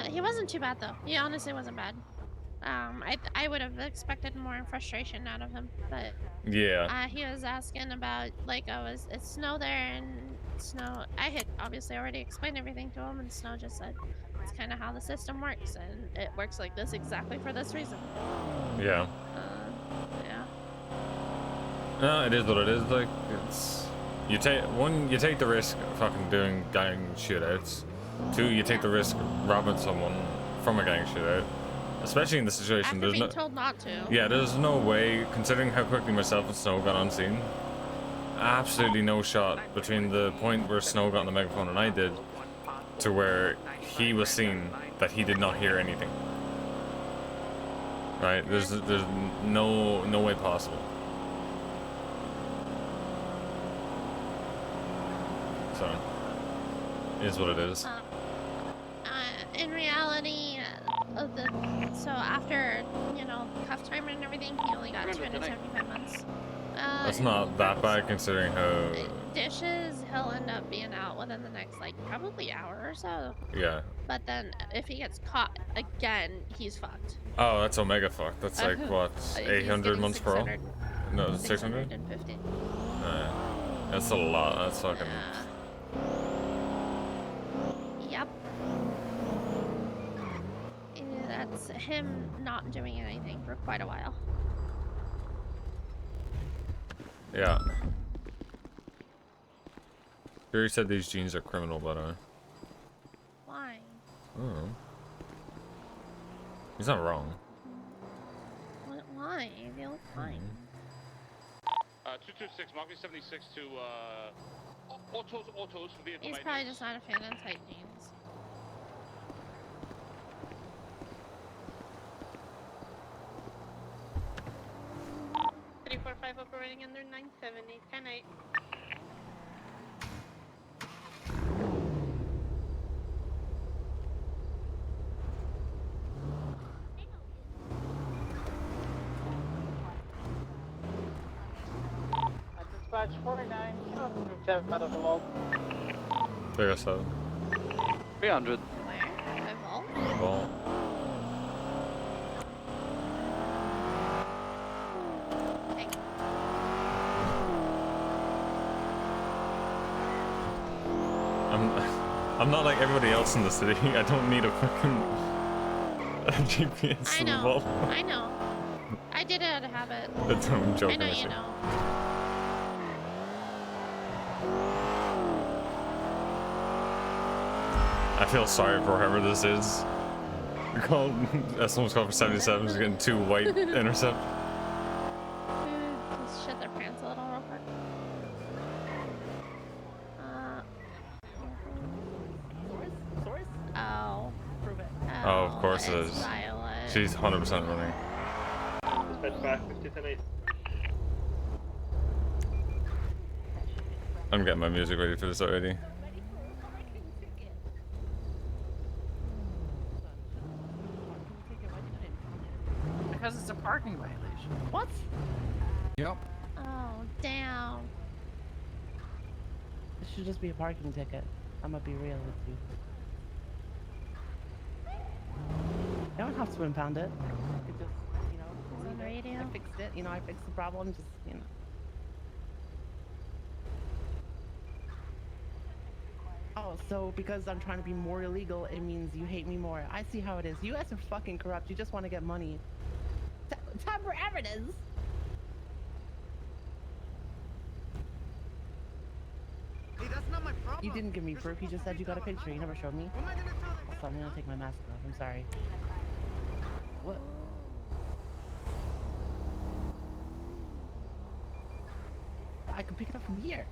he wasn't too bad though. He honestly wasn't bad. I would have expected more frustration out of him, but Yeah. he was asking about like it's snow there, and Snow. I had obviously already explained everything to him, and Snow just said it's kind of how the system works, and it works like this exactly for this reason. Yeah. Yeah. No, it is what it is. Like it's you take the risk of fucking doing gang shootouts. 2, you take the risk of robbing someone from a gang shootout. Especially in this situation, After there's being no. told not to. Yeah, there's no way, considering how quickly myself and Snow got on scene. Absolutely no shot between the point where Snow got on the megaphone and I did, to where he was seen that he did not hear anything. Right? There's no way possible. So, it is what it is. In reality, so after cuff time and everything, he only got 275 months. That's not that bad considering how. Dishes, he'll end up being out within the next probably hour or so. Yeah. But then if he gets caught again, he's fucked. Oh, that's Omega fuck. That's like what, He's 800 getting months per all? 600. No, 600? 650. That's a lot. That's fucking. Yep. him not doing anything for quite a while. Yeah. Jerry said these jeans are criminal, but Why? I don't know. He's not wrong. Why? They look fine. 226, Mark 76 to autos for vehicle He's probably just not a fan of tight jeans. Operating under 970, 10-8. Dispatch 49, group 7 out of the vault. There goes 7. 300. Where? The vault? Vault. I'm not like everybody else in the city. I don't need a fucking GPS I in the know. vault. I know. I did it out of habit. I'm joking. I know with you know. I feel sorry for whoever this is. Someone's called for 77 is getting 2 white intercept. Just shit their pants a little real quick. Oh. Prove it. Oh, of course it it's is. Violet. She's 100% running. Dispatch back, 50-10-8. I'm getting my music ready for this already. Because it's a parking violation. What? Yep. Oh, damn. It should just be a parking ticket. I'm gonna be real with you. You don't have to impound it. You could just, you know, It's on the radio. I fixed it. You know, I fixed the problem. Just, you know. Oh, so because I'm trying to be more illegal, it means you hate me more. I see how it is. You guys are fucking corrupt. You just want to get money. Tamper evidence. Hey, that's not my problem. You didn't give me proof. You just said you got a picture. You never showed me. What am I gonna tell them? So I'm gonna take my mask off. I'm sorry. What? I can pick it up from here.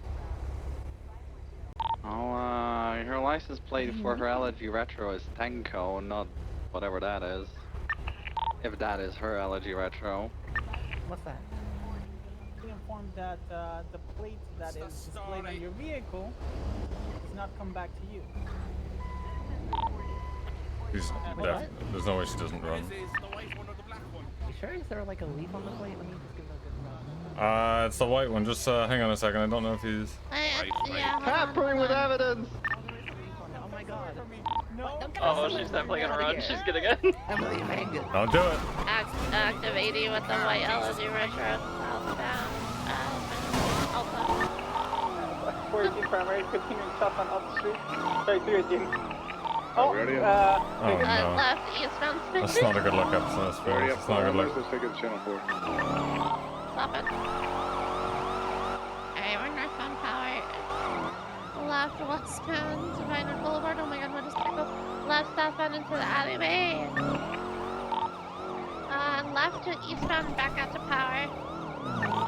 Oh, her license plate for her LG Retro is Tenko, not whatever that is. If that is her LG Retro. What's that? Be informed that the plate that is displayed on your vehicle does not come back to you. There's no way she doesn't run. You sure? Is there like a leaf on the plate? Let me just give it a good run. It's the white one. Just hang on a second. I don't know if he's. Yeah, Tampering with evidence! Oh my god. No. Oh, she's definitely gonna run. She's gonna get. Emily, hang it. Don't do it. Active 80 with the white LG Retro southbound. Alpha. 14 primary, continuing southbound up the street. Sorry, 318. Oh, Oh, no. Left eastbound spin. That's not a good look up. So that's fair. It's not a good look. Let's take it to channel 4. Stop it. Alright, we're northbound power. Left westbound to Viner Boulevard. Oh my god, what just picked up? Left southbound into the alleyway. Left to eastbound back out to power.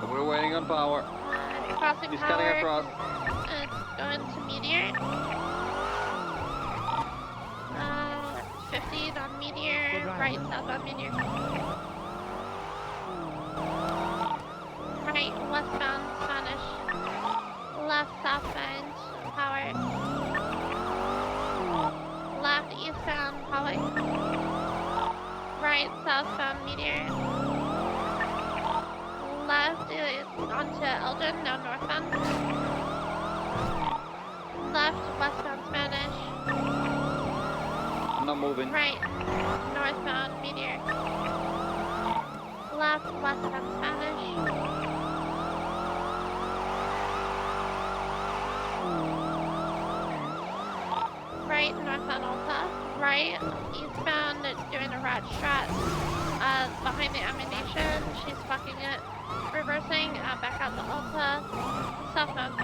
We're waiting on power. Crossing He's power. cutting across. Going to Meteor. 50 on Meteor. Right, southbound Meteor. Right, westbound Spanish. Left southbound power. Left eastbound Holly. Right southbound Meteor. Left onto Elgin, now northbound. Left westbound Spanish. I'm not moving. Right northbound Meteor. Left westbound Spanish. Right northbound Alta. Right eastbound eastbound, doing a right strat. Behind the ammunition, she's fucking it. Reversing, back out the Alta. Southbound.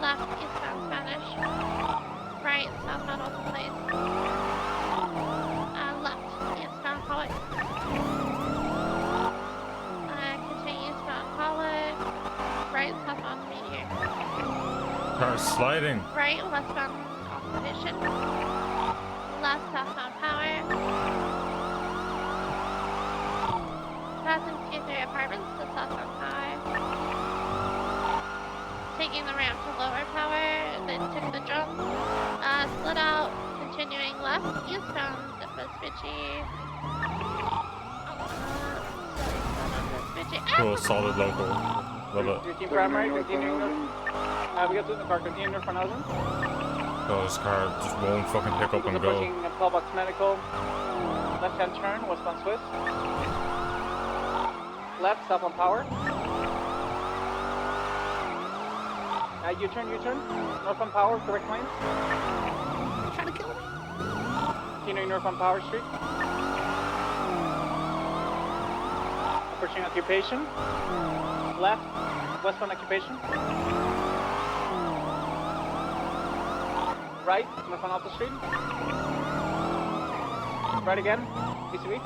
Left, eastbound Spanish. Right, southbound Alta Place. Left, eastbound Hallway. Continue eastbound Hallway. Right, southbound Meteor. Car sliding. Right, westbound Expedition. Left, southbound Power. Passing Q3 apartments to southbound Power. Taking the ramp to lower Power, then took the jump. Split out, continuing left, eastbound Vespucci. Cool, solid local. Love it. 15 primary, continuing north. We got to the car, continuing north for Northern. Oh, this car just won't fucking pick up and go. Approaching Callbox Medical. Left-hand turn, westbound Swiss. Left, southbound Power. U-turn. Northbound Power, correct lanes. Trying to kill me. Continuing northbound Power Street. Approaching Occupation. Left, westbound Occupation. Right, northbound Alta Street. Right again, PCB.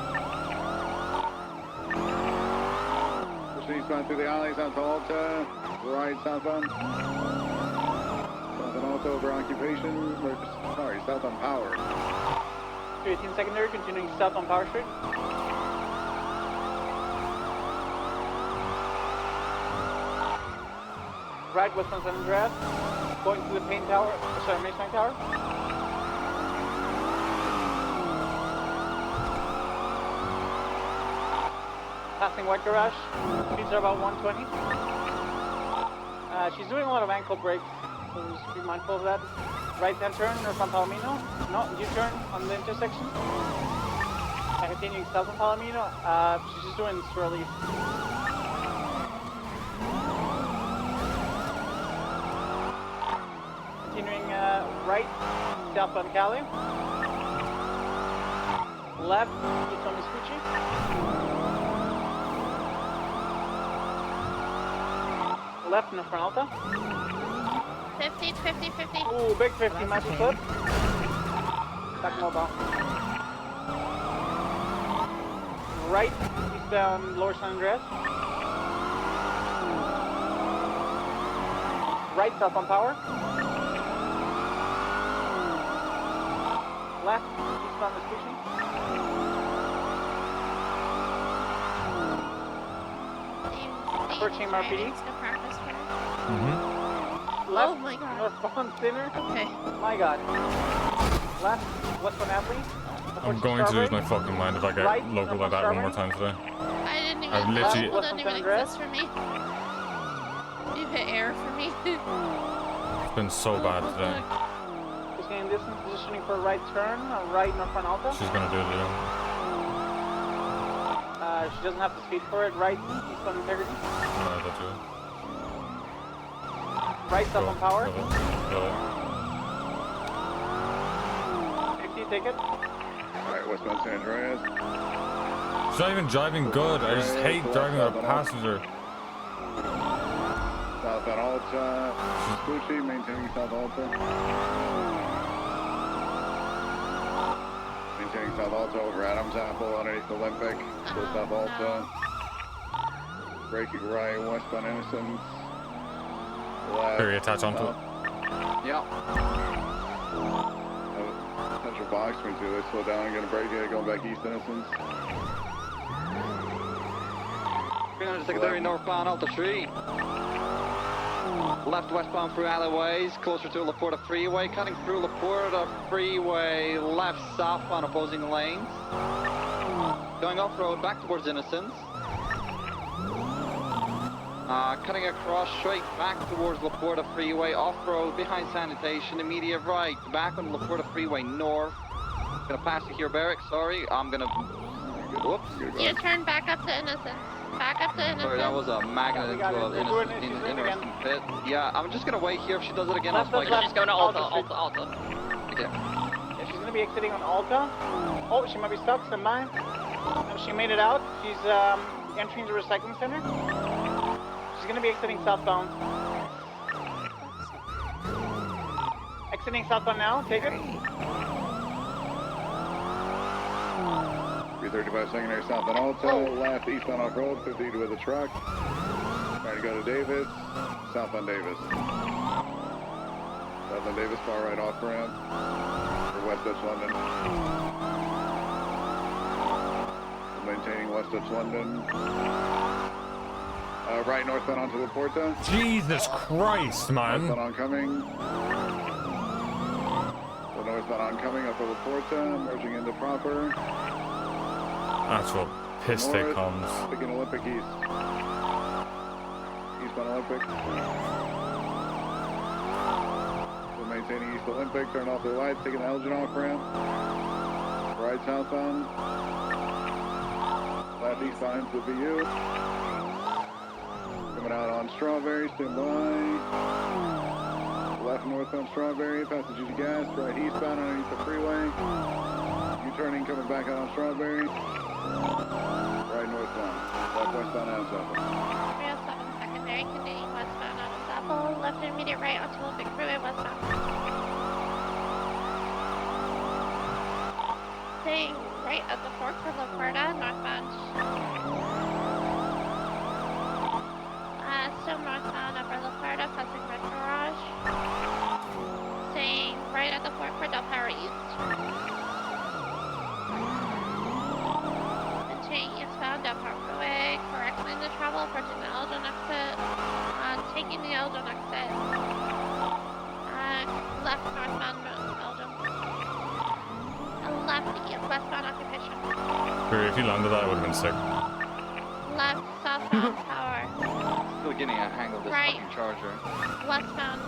Eastbound through the alleys onto Alta. Right, southbound. Southbound Alta over Occupation. Sorry, southbound Power. 18 secondary, continuing south on Power Street. Right, westbound San Andreas. Going to the Masonite Tower. Passing White Garage. Speeds are about 120. She's doing a lot of ankle brakes, so just be mindful of that. Right-hand turn, north on Palomino. No, U-turn on the intersection. Continuing south on Palomino. She's just doing swirlies. Continuing right, southbound Cali. Left, it's on Vespucci. Left in the front Alta. 50. Ooh, big 50, massive flip. Back mobile. Right, eastbound Lower San Andreas. Right, southbound Power. Left, eastbound Vespucci. Approaching MRPD. Left, oh my god. northbound Sinner. Okay. My god. Left, westbound Apley. I'm going to lose my fucking mind if I get local like that one more time today. I didn't even. I've literally. Didn't even exist for me. You hit air for me. It's been so bad today. Just getting distance, positioning for a right turn, right northbound Alta. She's gonna do it, yeah. She doesn't have the speed for it. Right, eastbound Integrity. No, that's it. Right, southbound Power. Go. 50, take it. Alright, westbound San Andreas. She's not even driving good. I just hate driving with a passenger. Southbound Alta. Vespucci, maintaining South Alta. Maintaining South Alta over Adams Apple underneath Olympic. Still South Alta. Braking right, westbound Innocence. Left. Here, attach onto it. Yep. Central box between two. They slow down and gonna break it. Going back east Innocence. 300 secondary northbound Alta Street. Left westbound through alleyways, closer to Laporta Freeway. Cutting through Laporta Freeway, left south on opposing lanes. Going off-road back towards Innocence. Cutting across straight back towards Laporta Freeway, off-road behind sanitation, immediate right, back on Laporta Freeway north. Gonna pass you here, Barrick, sorry, I'm gonna... Whoops. You turn back up to Innocence. Back up to Innocence. Sorry, that was a magnet into an interesting pit. Yeah, I'm just gonna wait here if she does it again. I'll spike her. She's going to Alta. Okay. Yeah, she's gonna be exiting on Alta. Oh, she might be stuck. Stand by. No, she made it out. She's entering the recycling center. She's gonna be exiting southbound. Exiting southbound now. Take it. 335 secondary southbound Alta. Left eastbound off road. 50 with a truck. Trying to go to Davis. Southbound Davis. Southbound Davis, far right off ramp. For West Dutch London. Maintaining West Dutch London. Right northbound onto La Porta. Jesus Christ, man. Northbound oncoming. So northbound oncoming up at La Porta, merging into proper. Actual piss stick North, comes. Taking Olympic East. Eastbound Olympic. So maintaining East Olympic, turn off their lights, taking the Elgin off ramp. Right southbound. Left eastbound into the VU. Coming out on Strawberry, stand by. Left northbound Strawberry, past the Juicy Gas, right eastbound underneath the freeway. U-turning, coming back out on Strawberry. Right northbound. Left westbound and southbound. 307 secondary, continuing westbound out of Apple. Left intermediate right onto Olympic Freeway westbound. Staying right at the fork for La Puerta, northbound. Still northbound Upper La Puerta, passing Red Garage. Staying right at the fork for Del Perro East. Continuing eastbound Del Perro Freeway, correct lane to travel, approaching the Eldon exit. Taking the Eldon exit. Left northbound Eldon. Left westbound occupation. If you landed that, it would have been sick. Left southbound power. Still getting a hang of this Right. fucking charger. Westbound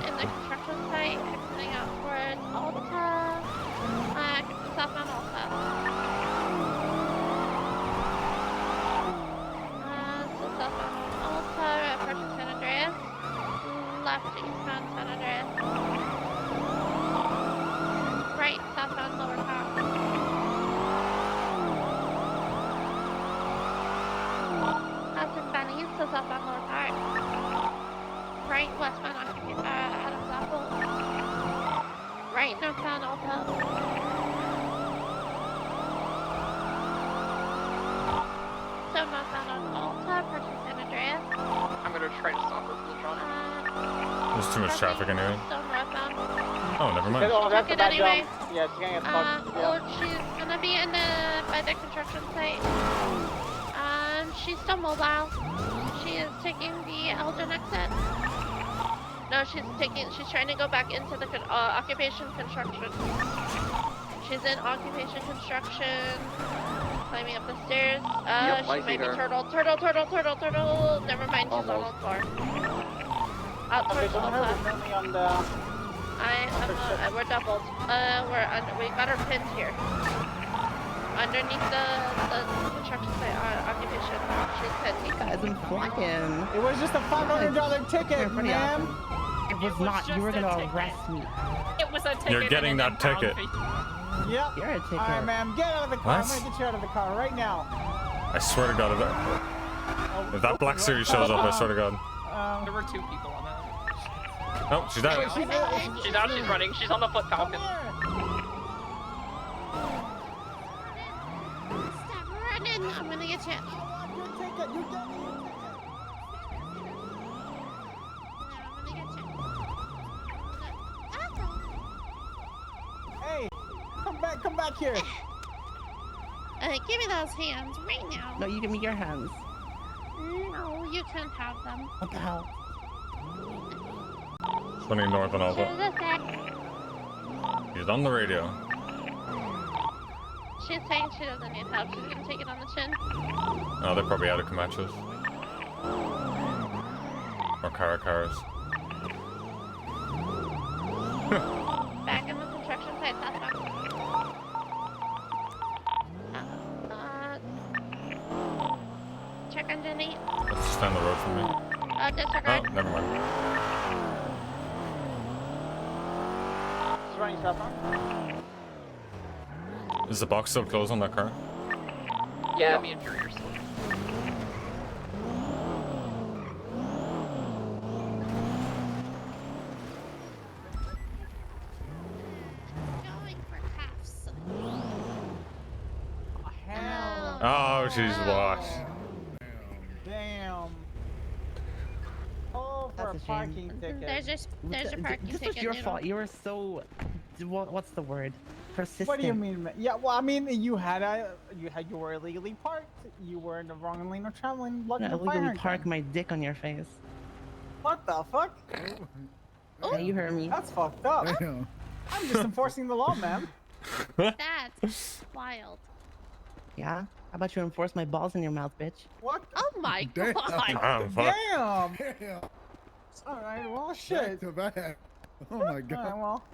in the construction site, exiting out towards Alta. Southbound Alta. So southbound Alta, approaching San Andreas. Left eastbound San Andreas. Right southbound Lower Park. Passing Benny's to southbound Lower Park. Right westbound Adams Apple. Right northbound Alta. So northbound on Alta, approaching San Andreas. I'm gonna try to stop her from the John. There's too much traffic anyway. Still northbound. Oh, never mind. Oh, that's Took a it bad anyway. jump. Yeah, she's gonna get fucked. Or she's gonna be in by the construction site. She's still mobile. She is taking the Eldon exit. No, she's trying to go back into the occupation construction. She's in occupation construction. Climbing up the stairs. Yep, She I might see be her. turtle. Never mind, she's on the Almost. floor. Out Okay, towards someone Alta. else is currently on the... We're doubled. We got her pinned here. Underneath the construction site occupation. She's pinned. Guys, I'm flying. It was just a $500 ticket, ma'am. It was not. You were gonna arrest me. It was a ticket. You're getting that ticket. Yep. You're a ticket. All right, ma'am, get out of the car. What? I'm gonna get you out of the car right now. I swear to God, if that Black Series shows up, I swear to God. There were 2 people on that. Oh, she's down. She's out, she's running, she's on the foot falcon. Stop running. I'm gonna get you. Hey, come back here. Give me those hands right now. No, you give me your hands. No, you can't have them. What the hell? Running north and Alpha. She's a sec. He's on the radio. She's saying she doesn't need help. She's gonna take it on the chin. Oh, they're probably out of Camachos. Or Caracaras. Back in the construction site, southbound. Check engine 8. That's just down the road from me. Disregard. Oh, never mind. running southbound. Is the box still closed on that car? Yeah, me and Fury are still. Going for halves. Hell. Oh, she's washed. Damn. Oh, for a That's a shame. parking ticket. There's your parking This ticket. was your Noodle. fault. You were so. What's the word? Persistent. What do you mean? Yeah, well, I mean, you were illegally parked. You were in the wrong lane of traveling. I'm gonna illegally park my dick on your face. What the fuck? Yeah, you heard me. That's fucked up. I'm just enforcing the law, man. That's wild. Yeah? How about you enforce my balls in your mouth, bitch? What? Oh my god. Damn, fuck. Damn. All right. Well, shit. Oh my god. All right, well.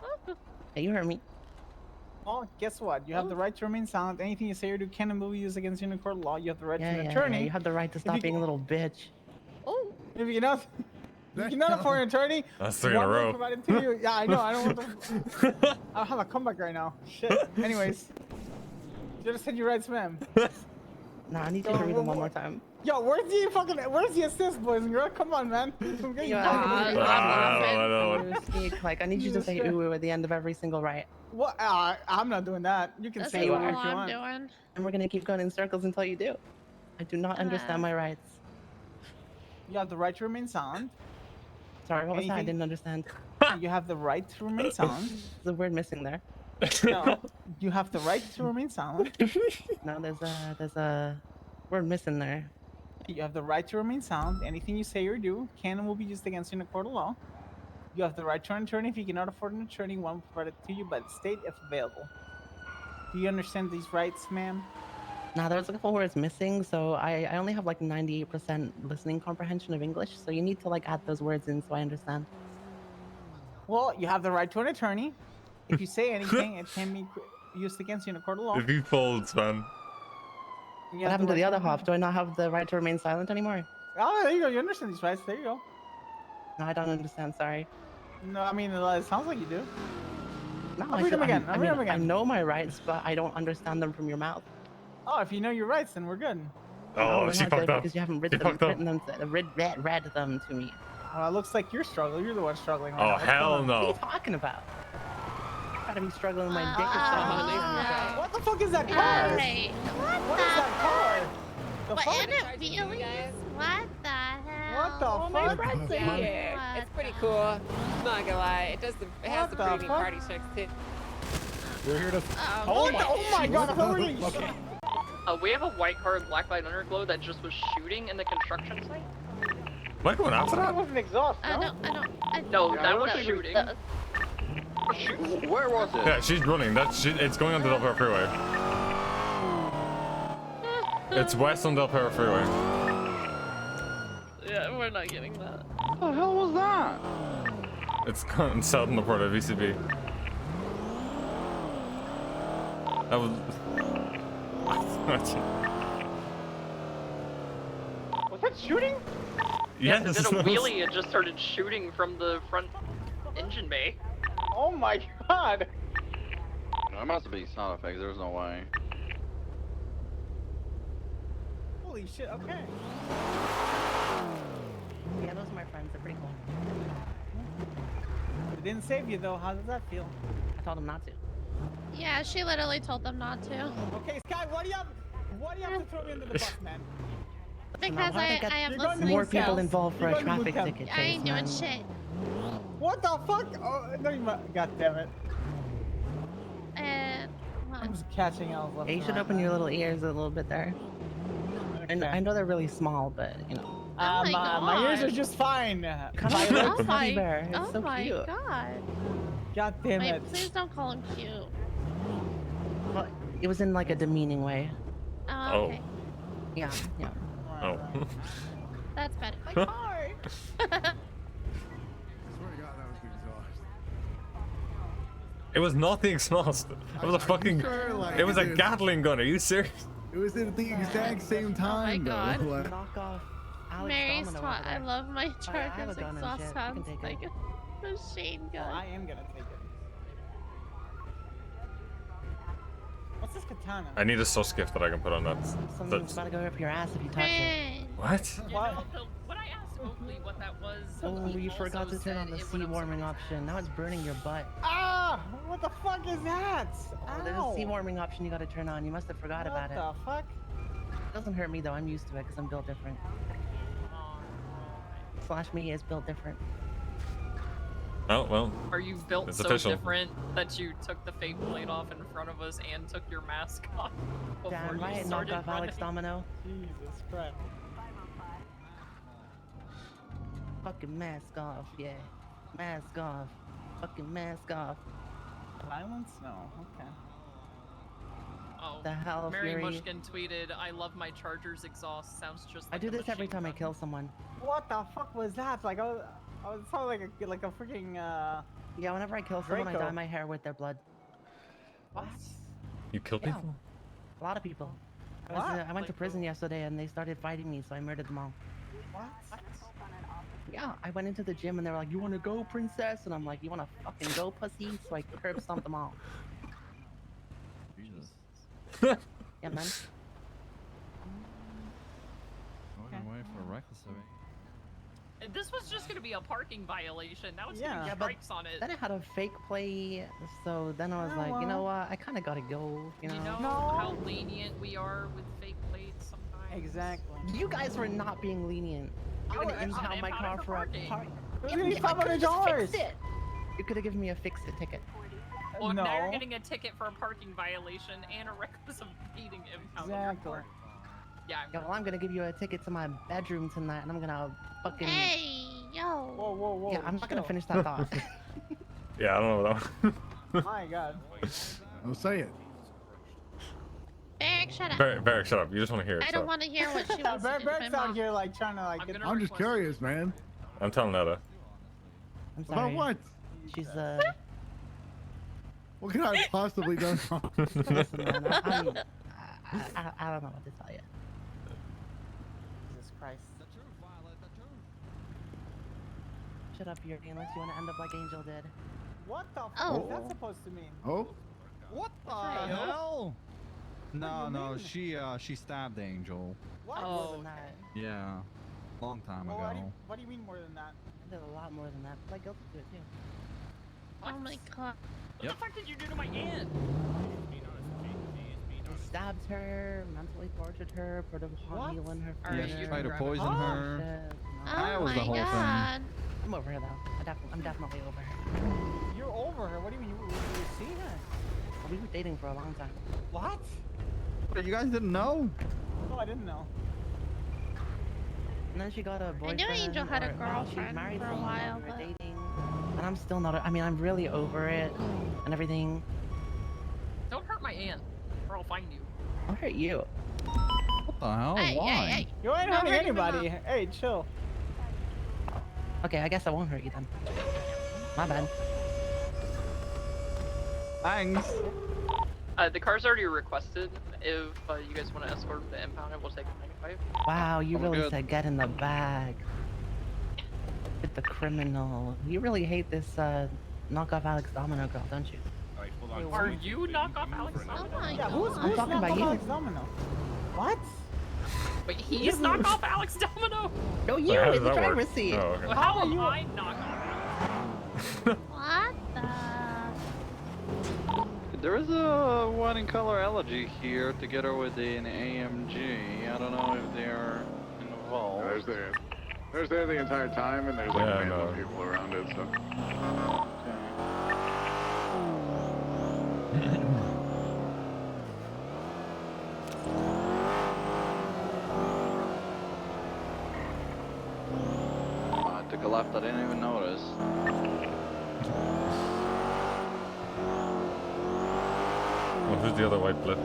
Yeah, you heard me. Well, guess what? You have the right to remain silent. Anything you say or do can and will be used against you in a court of law. You have the right to an attorney. You have the right to stop being a little bitch. Oh. If you cannot, afford an attorney. That's 3 in a one will row. provide it to you. Yeah, I know. I don't want to. I don't have a comeback right now. Shit. Anyways, you just said your rights, ma'am. Nah, I need you to read them one more time. Yo, where's the assist, boys and girls? Come on, man. I'm getting I know. Like, I need you to say ooh at the end of every single right. What? I'm not doing that. You can That's say all whatever you I'm want. doing. And we're gonna keep going in circles until you do. I do not understand my rights. You have the right to remain silent. Sorry, what was that? I Anything- didn't understand. You have the right to remain silent. There's a word missing there. No, you have the right to remain silent. No, there's a word missing there. You have the right to remain silent. Anything you say or do can and will be used against you in a court of law. You have the right to an attorney. If you cannot afford an attorney, one will provide it to you by the state if available. Do you understand these rights, ma'am? Now there's a couple words missing, so I only have like 98% listening comprehension of English, so you need to like add those words in so I understand. Well, you have the right to an attorney. If you say anything, it can be used against you in a court of law. If he folds, man. You What have happened to right the other half? Do I not have the right to remain silent anymore? Oh, there you go. You understand these rights. There you go. No, I don't understand, sorry. No, I mean, it sounds like you do. No, I'll read them again. I'll read them I again. know my rights, but I don't understand them from your mouth. Oh, if you know your rights, then we're good. Oh, we're she not fucked good up. because you haven't She fucked up. read them to me. It looks like you're struggling. You're the one struggling right Oh, now. What's hell going on? What are no. you talking about? Gotta be struggling with my dick or something. What the fuck is that car? Hey, What is that car? The what fuck? in it, wheelies? What the hell? What the Oh, my fuck? friends are here. It's pretty cool. I'm not gonna lie. It has What the the premium fuck? party checks too. We're here to. Oh my god, I thought we were Okay. We have a white car with black light underglow that just was shooting in the construction site. Am I going after That that? was an exhaust, I no? don't. No, Yeah, that was that- shooting. Where was it? Yeah, she's running. It's going on the Del Perro Freeway. It's west on Del Perro Freeway. Yeah, we're not getting that. What the hell was that? It's going south on the port of VCB. That was. Was that shooting? Yes. It did a wheelie and just started shooting from the front engine bay. Oh my god! No, it must be sound effects. There's no way. Holy shit, okay. Yeah, those are my friends. They're pretty cool. It didn't save you though. How does that feel? I told them not to. Yeah, she literally told them not to. Okay, Sky, what do you have to throw me under the bus, man? Because why I they got have You're going to listening more boot people camp. involved for You're a going to boot traffic camp. ticket I ain't chase, doing man. shit. What the fuck? Oh, no, you might. God damn it. And I'm just catching L's left Yeah, you and should right, open man. your little ears a little bit there. And I know they're really small, but you know. Oh my my ears God. are just fine. Kind of like a oh teddy my, bear. It's oh so my cute. god. God damn Wait, it. please don't call him cute. Well, it was in like a demeaning way. Oh, Oh. okay. Yeah, yeah. Oh. That's better. My Huh? car. Swear to God, that was the exhaust. It was not the exhaust. It was a fucking. sure, like, It was a it is? Gatling gun. Are you serious? It was at the exact same time, God. though. Like, Knock off Alex Mary's Domino taught. over I there. love my I have a Charger's gun and exhaust shit. You can sounds take it. like a machine gun. I am gonna take it. What's this katana? I need a sauce gift that I can put on that. Something's That's... about to go up your ass if you touch it. What? You know, when I asked Oakley what that was, Oh, he you forgot to also turn on said the it seat warming option. Now it's burning your butt. Ah! What the fuck is that? Oh, there's a seat warming option you gotta turn on. You must have forgot about it. What the fuck? It doesn't hurt me though. I'm used to it because I'm built different. Slash me is built different. Oh, well. Are you built it's so official. different that you took the fake plate off in front of us and took your mask off before Damn you right, started knock off Alex running? Domino. Jesus Christ. Fucking mask off, yeah. Mask off. Fucking mask off. Violence? No. Okay. Oh, The hell, Mary Fury. Mushkin tweeted, "I love my Charger's exhaust. Sounds just like I do a this every machine time I gun." kill someone. What the fuck was that? Like, I was sounding like a freaking, Yeah, whenever I kill someone, I Draco. dye my hair with their blood. What? You killed Yeah. people? A lot of people. What? I went to prison yesterday and they started fighting me, so I murdered them all. What? Yeah, I went into the gym and they were like, "You want to go, princess?" And I'm like, "You want to fucking go, pussy?" So I curb stomped them all. Jesus. Yeah, man. Going away for reckless away. And this was just gonna be a parking violation. Now it's Yeah, gonna be but strikes on it. Then I had a fake play, so then I was Oh, like, you know well. what? I kind of gotta go. You know. You know how lenient we are with fake plates sometimes. Exactly. You guys were not being lenient. You're gonna it's not impound my car impounded for a parking. park. It If was I could've just $500. fixed it. You could have given me a fix-it ticket. Well, now you're No. getting a ticket for a parking violation and a reckless impeding impound. Exactly. Yeah. Yeah, well, I'm gonna give you a ticket to my bedroom tonight, and I'm gonna fucking. Hey, yo. Whoa, whoa, whoa. Yeah, I'm not gonna chill. finish that thought. Yeah, I don't know though. My God. I'll say it. Barrick, shut up. Barrick, shut up. You just want to hear it. I shut don't up. want to hear what she Yeah, wants to do to my Bert's out mom. here like trying to like get. I'm just curious, man. I'm telling Netta. I'm About sorry. what? She's What could I have possibly done wrong? Listen, man, I don't know what to tell you. Jesus Christ. Shut up, Yuri, unless you want to end up like Angel did. What the fuck Oh. is that supposed to mean? Oh, What the Right. hell? No, do you no, mean? she stabbed Angel. What? More than that. Yeah, long time Well, ago. what do you mean more than that? I did a lot more than that, but I guilty to it too. Oh my god. What the fuck did you do to my aunt? I stabbed her, mentally tortured her, put a hot needle in her Alright, finger. you Tried to grab it. poison Oh, her. Shit, no. That Oh was the my whole thing. god. I'm over her though. I'm definitely over her. You're over her. What do you mean? You see her? We were dating for a long time. What? But you guys didn't know? No, I didn't know. And then she got a I boyfriend. knew Angel had a or- well, she's girlfriend married for a someone, while, we were but dating. And I'm still not. I mean, I'm really over it and everything. Don't hurt my aunt, or I'll find you. I'll hurt you. What the hell? Hey, Why? hey, hey. You ain't No hurting hurting my anybody. Hey, chill. Okay, I guess I won't hurt you then. My bad. Thanks. The car's already requested. If you guys want to escort the impound, it will take 95. Wow, you I'm really good. said get in the bag. With the criminal. You really hate this knockoff Alex Domino girl, don't you? Are you knockoff Alex Oh Domino? my Yeah, god. who's talking about knockoff you. Alex Domino? What? Wait, he's knockoff Alex Domino? No, Wait, you how in does the that work? driver's seat. Oh, okay. Well, how am I knockoff Alex? What the? There is a one in color elegy here together with an AMG. I don't know if they're involved. There's there the entire time, and there's like Yeah, a handful no. of people around it. So I took a left, I didn't even notice. Well, who's the other white blip?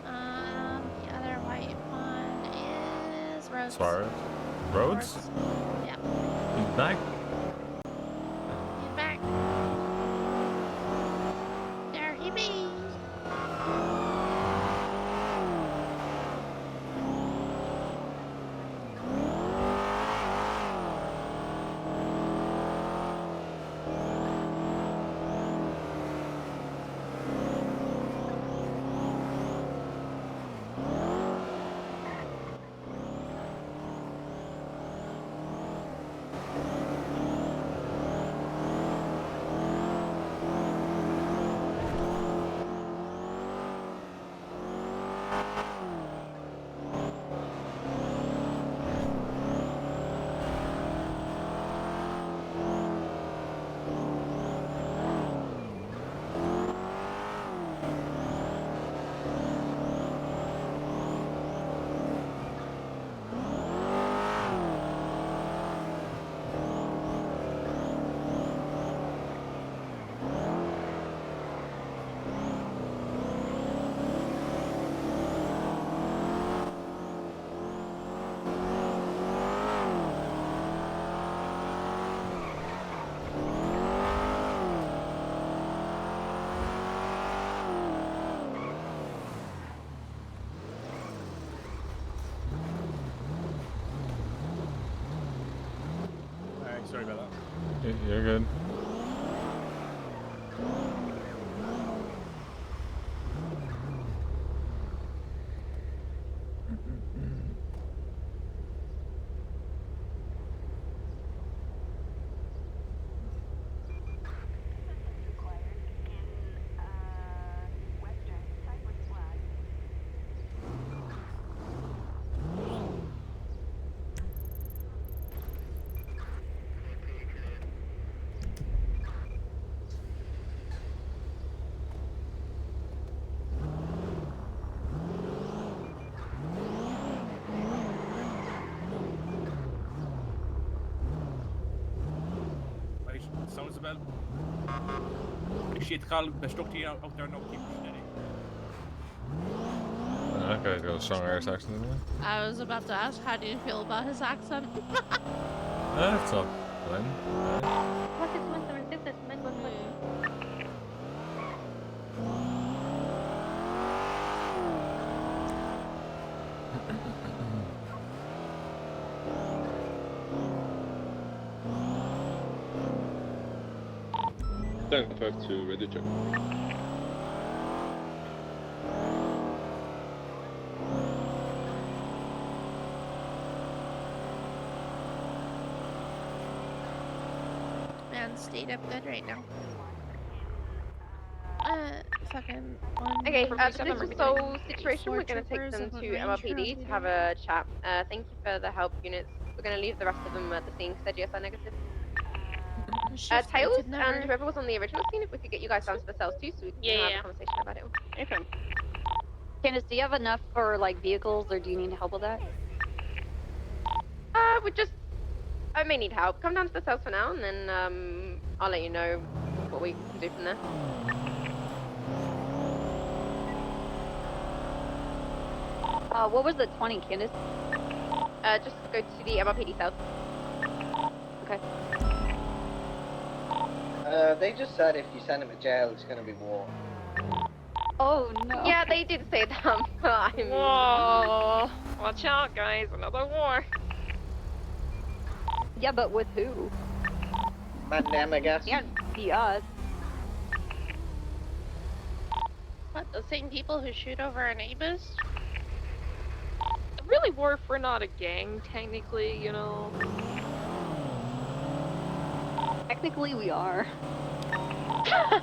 The other white one is Rose. Suarez? Rhodes? Yeah. He's back? He's back. There he be. Sorry about that. You're good. Right, sounds about. Shit, Carl, best up to you out there, no keep steady. That guy's got a strong Irish accent, isn't he? I was about to ask, how do you feel about his accent? That's all fine. Tank 5 to ready check. Man, stayed up good right now. Fucking. Okay, for this whole situation, we're going to take them to MRPD to have a chat. Thank you for the help units. We're going to leave the rest of them at the scene because they're GSI negative. Tails and whoever was on the original scene, if we could get you guys down to the cells too, so we can have a conversation about it. Okay. Candace, do you have enough for like vehicles, or do you need help with that? I may need help. Come down to the cells for now, and then I'll let you know what we can do from there. What was the 20, Candace? Just go to the MRPD cells. Okay. They just said if you send him to jail, it's gonna be war. Oh no. Yeah, they did say that. Whoa! Watch out, guys! Another war. Yeah, but with who? Man, them, I guess. Can't be us. What, the same people who shoot over our neighbors? Really, war if we're not a gang, technically, you know. Technically, we are.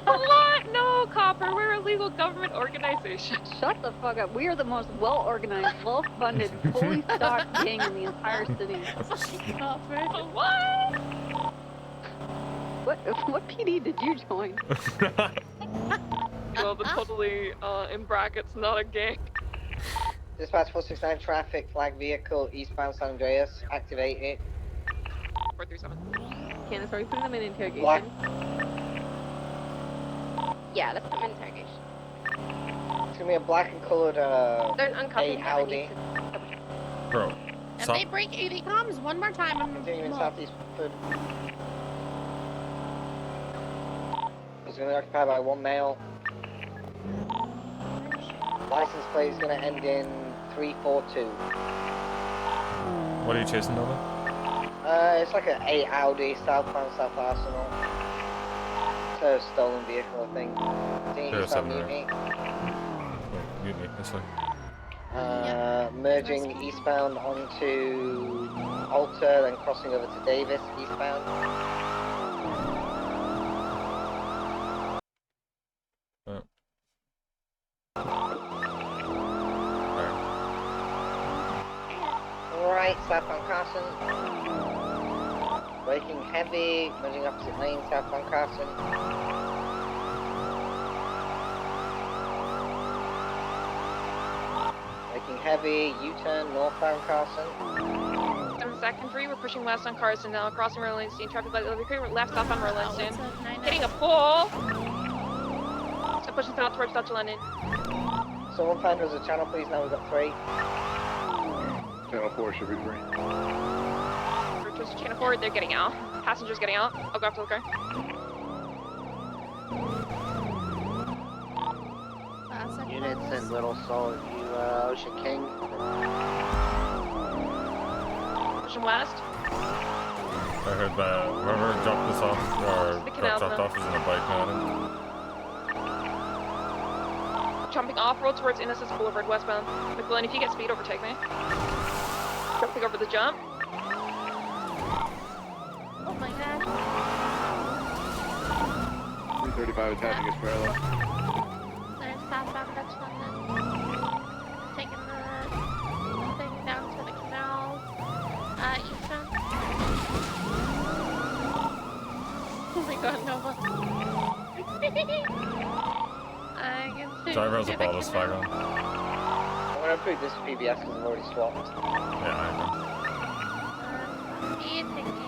What? No, Copper, we're a legal government organization. Shut the fuck up. We are the most well-organized, well-funded, fully stocked gang in the entire city. What? What PD did you join? Well, the totally, in brackets, not a gang. Dispatch 469 traffic, flag vehicle, eastbound San Andreas, activate it. 437. Candace, are we putting them in interrogation? Black. Yeah, let's put them in interrogation. It's gonna be a black and colored, Don't uncuff A him. Audi. Bro. If they break 80 comms one more time, I'm Continuing well, southeast foot. It's gonna be occupied by one male. License plate is gonna end in 342. What are you chasing, Nova? It's like an A Audi, southbound South Arsenal. It's a stolen vehicle, I think. Zero seven, Mutiny. Wait, mutiny, this way. Merging eastbound onto Alta, then crossing over to Davis, eastbound. Right, southbound Carson. Braking heavy, merging opposite lane, southbound Carson. Braking heavy, U-turn, northbound Carson. 7 3, we're pushing west on Carson now, crossing Merlin Steen, traffic light over here, left off on Merlin Steen. Hitting a pole! So pushing south towards Dutch London. Someone find us a channel, please. Now we've got 3. Channel 4 should be free. We're just channel forward, they're getting out. Passengers getting out. I'll go after the car. Units in Little Salt, you Ocean King. Pushing west. I heard that whoever dropped this off, or The got canals dropped now. off, is in a bike now, I think. Jumping off-road towards Innocence Boulevard westbound. McLean, if you get speed, overtake me. Jumping over the jump. Oh my god. 335 attaching is parallel. There's southbound Dutch London. Taking the thing down to the canal. Eastbound. Oh my god, Nova. I can see Driver has a the ballast flag canal. on. I'm gonna approve this PBS because I've already swapped. Yeah, I know. Speed, taking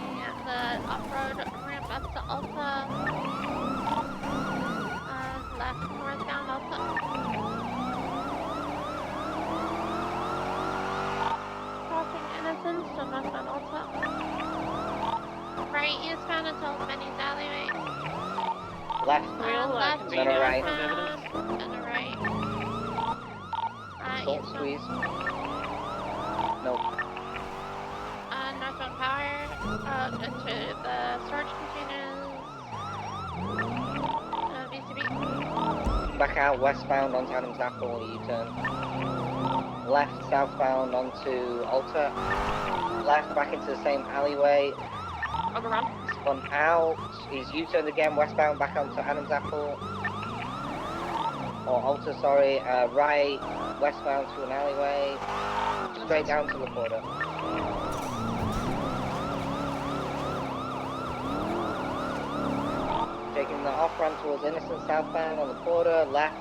the off-road ramp up to Alta. Left northbound Alta. Crossing Innocence to northbound Alta. Right eastbound until Benny's alleyway. Left. Left And then a right. northbound, and a right. Don't Eastbound. squeeze. Nope. Northbound power, into the storage containers. VCB. Back out westbound onto Adams Apple, U-turn. Left southbound onto Alta. Left back into the same alleyway. I'll go around. Spun out. He's U-turned again westbound back onto Adams Apple. Or Alta, sorry. Right westbound to an alleyway. Straight down to the border. Taking the off-ramp towards Innocence southbound on the border, left,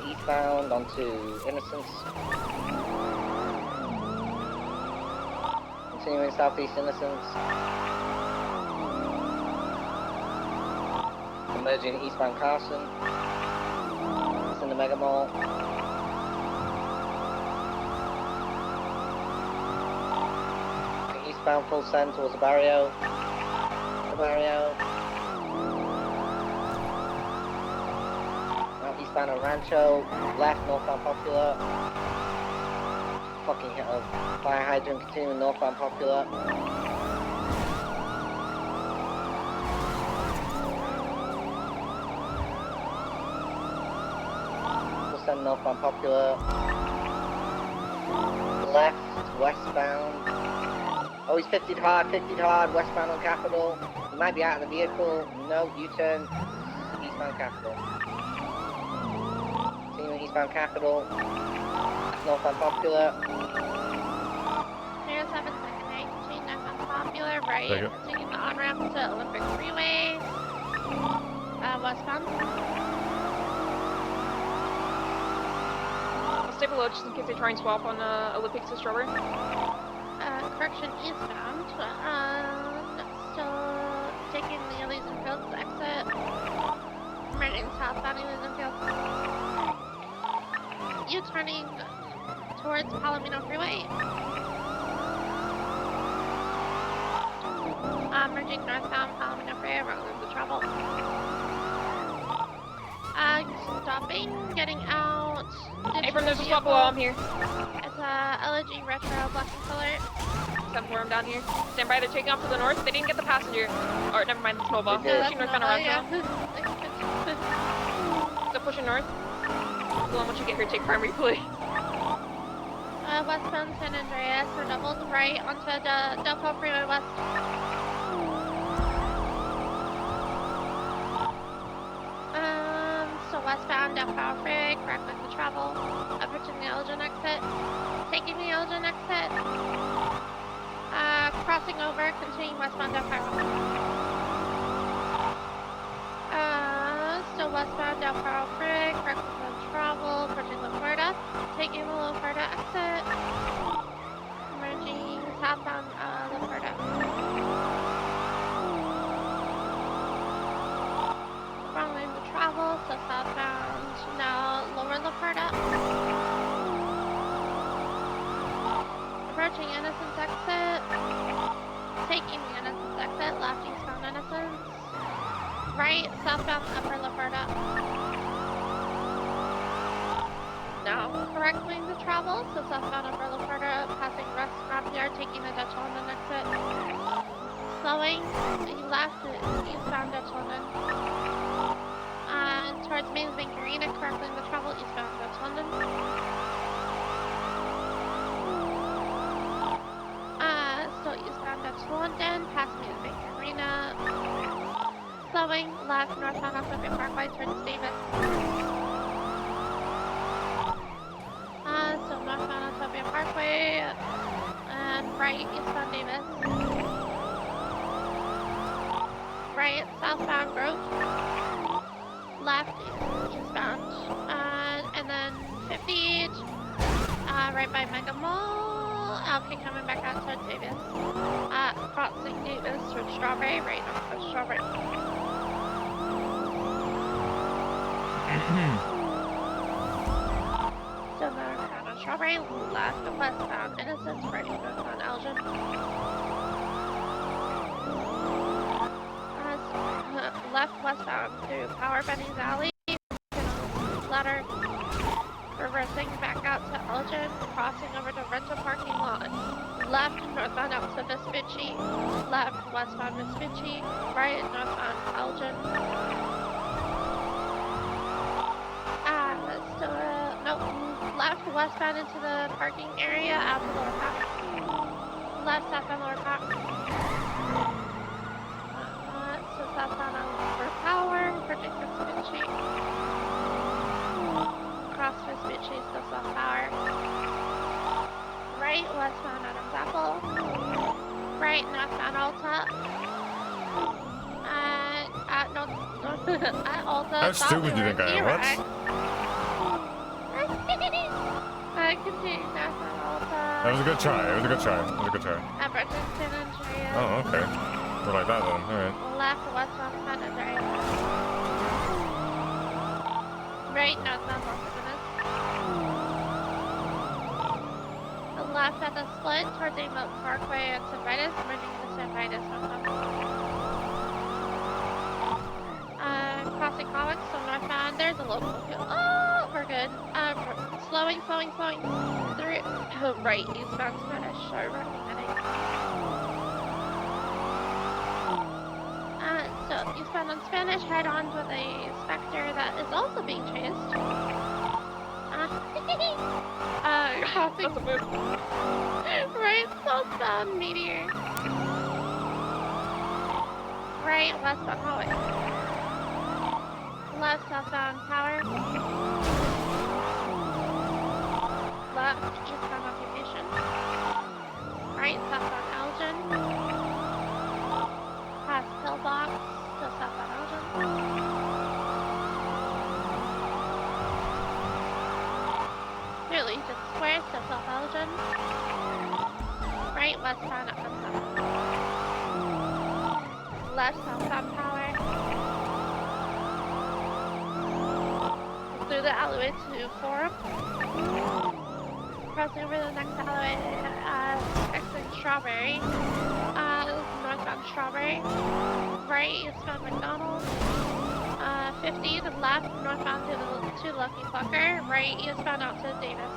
eastbound onto Innocence. Continuing southeast Innocence. Emerging eastbound Carson. It's in the Mega Mall. Eastbound full send towards the Barrio. The Barrio. Eastbound on Rancho, left northbound Popular. Fucking hit a fire hydrant, continuing northbound Popular. We'll send northbound Popular. Left, westbound. Oh, he's 50'd hard, westbound on Capitol. He might be out of the vehicle. No, U-turn, eastbound Capitol. Eastbound Capitol, northbound Popular. Here's 7 second 8, change northbound Popular, right, Take it. taking the on-ramp to Olympic Freeway, westbound. I'll stay below just in case they try and swap on Olympic to Strawberry. Correction eastbound, still taking the Elysian Fields exit, merging southbound Elysian Fields. U-turning towards Palomino Freeway. Merging northbound Palomino Freeway, road to travel. Stopping, getting out. Abram, there's a swap below, I'm here. It's a LG Retro blocking color. 7-4, I'm down here. Stand by, they're taking off to the north. They didn't get the passenger. Or, never mind, the snowball. Pushing northbound around now. Still pushing north. Well, once you get here, take primary play. Westbound San Andreas, we're doubled right onto the Del Pao Freeway West. So westbound Del Pao Freeway, correct with the travel. Approaching the Elgin exit. Taking the Elgin exit. Crossing over, continuing westbound Del Pao. Still westbound Del Pao Freeway, correct with the travel, approaching La Puerta, taking the La Puerta exit, merging southbound La Puerta. Wrong lane to travel, so southbound, now lower La Puerta. Approaching Innocence exit, taking the Innocence exit, left eastbound Innocence. Right, southbound Upper La Puerta. Now, correct lane to travel, so southbound Upper La Puerta, passing Restaurant Yard, taking the Dutch London exit. slowing left eastbound Dutch London. Towards Mains Bank Arena, correcting the trouble eastbound Dutch London. Still eastbound Dutch London, past Mains Bank Arena. Slowing left northbound Octavia Parkway towards Davis. So northbound Octavia Parkway and right eastbound Davis. Right southbound Grove. Left eastbound. And then 50 right by Mega Mall. Okay, coming back out towards Davis. Crossing Davis towards Strawberry, right north of Strawberry. Still northbound on Strawberry, left westbound Innocence, right northbound Elgin. Left westbound through Power Benny's Alley, ladder, reversing back out to Elgin, crossing over to rental parking lot. Left northbound out to Vespucci, left westbound Vespucci, right northbound Elgin. Left westbound into the parking area out to Lower Park. Left southbound Lower Park. So southbound over Power, bridging Vespucci. Cross Vespucci, still south Power. Right westbound Adams Apple. Right northbound Alta. At Alta. How stupid do you think I am? What? Continue northbound Alta. That was a good try. It was a good try. It was a good try. At Bridgeton and Andreas. Oh, okay. We're like that then. Alright. Left westbound San Andreas. Right northbound Los Angeles. Left at the split towards Amoat Parkway and Cervitis, merging the Cervitis northbound. Crossing Comics, so northbound. There's a local field. Oh, we're good. Slowing. Through right eastbound Spanish. Sorry, running heading. So eastbound on Spanish, head on with a Spectre that is also being chased. Crossing right southbound Meteor. Right westbound Hallway. Left southbound Power. Left eastbound Occupation. Right southbound Elgin. Past Pillbox to southbound Elgin. Clearly just square to south Elgin. Right westbound at Sunset. Left southbound Power. Through the alleyway to Forum. Crossing over the next alleyway, exiting Strawberry. Northbound Strawberry. Right eastbound McDonald's. 50 to left, northbound to Lucky Fucker. Right eastbound out to Davis.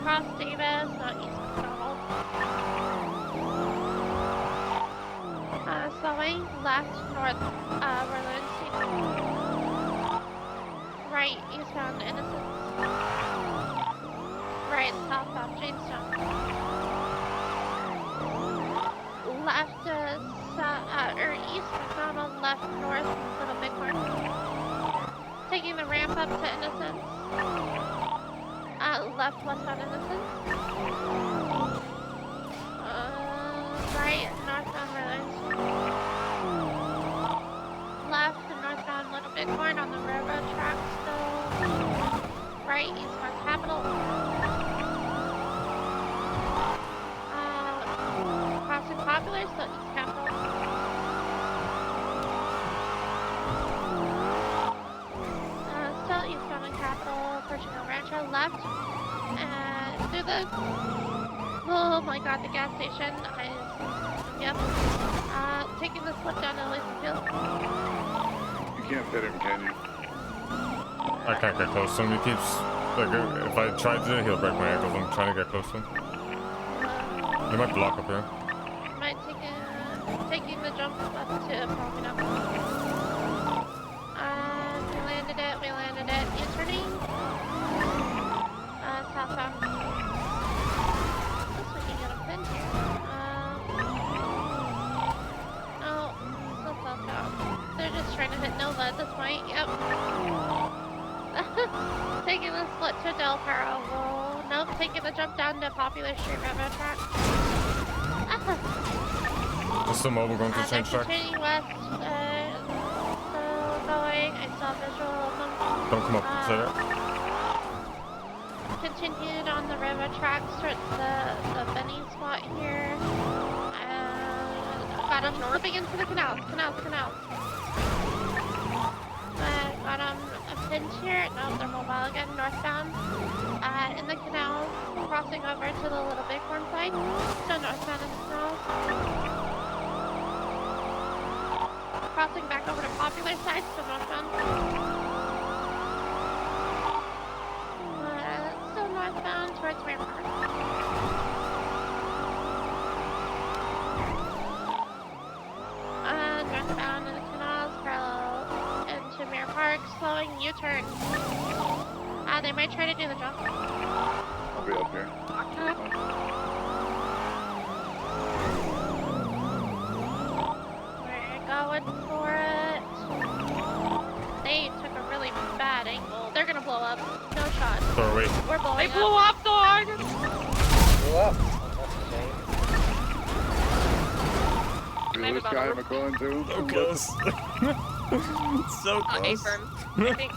Cross Davis, not east McDonald's. Slowing, left north, Berlin Station. Right eastbound Innocence. Right southbound Jamestown. Left east McDonald, left north Little Bighorn. Taking the ramp up to Innocence. Left westbound Innocence. Right northbound Berlin. Left northbound Little Bighorn on the railroad track still. Right eastbound Capitol. Crossing Popular, still east Capitol. Still eastbound on Capitol, approaching El Rancho, left. And through the... Oh my god, the gas station. Yep. Taking the slip down to Elysian Field. You can't fit him, can you? I can't get close to him. He keeps... Like, if I try to, he'll break my ankles. I'm trying to get close to him. He might block up here. Might take a... taking the jump up to Palomino. We landed it, You turning? Southbound. Guess we can get a pin here. No, still southbound. They're just trying to hit Nova at this point, yep. Taking the split to Del Perro. Nope, taking the jump down to Popular Street Railroad track. There's some mobile going to the train track. Continuing west, still going. I saw visual of them. Don't come up, say that. Continued on the railroad tracks towards the Benny spot here. Got him slipping into the canals. Got him pinned here. No, they're mobile again, northbound. In the canals, crossing over to the Little Bighorn side. Still northbound in the canals. Crossing back over to Popular side, still northbound. Still northbound towards Mirror Park. Northbound in the canals, parallel into Mirror Park, slowing U-turn. They might try to do the jump. I'll be up here. We're going for it. They took a really bad angle. They're gonna blow up. No shot. Throw away. We're blowing They up. blew up, dog! Blew up. That's a shame. We lose Sky McClellan too? So close. So close. A-firm. I think,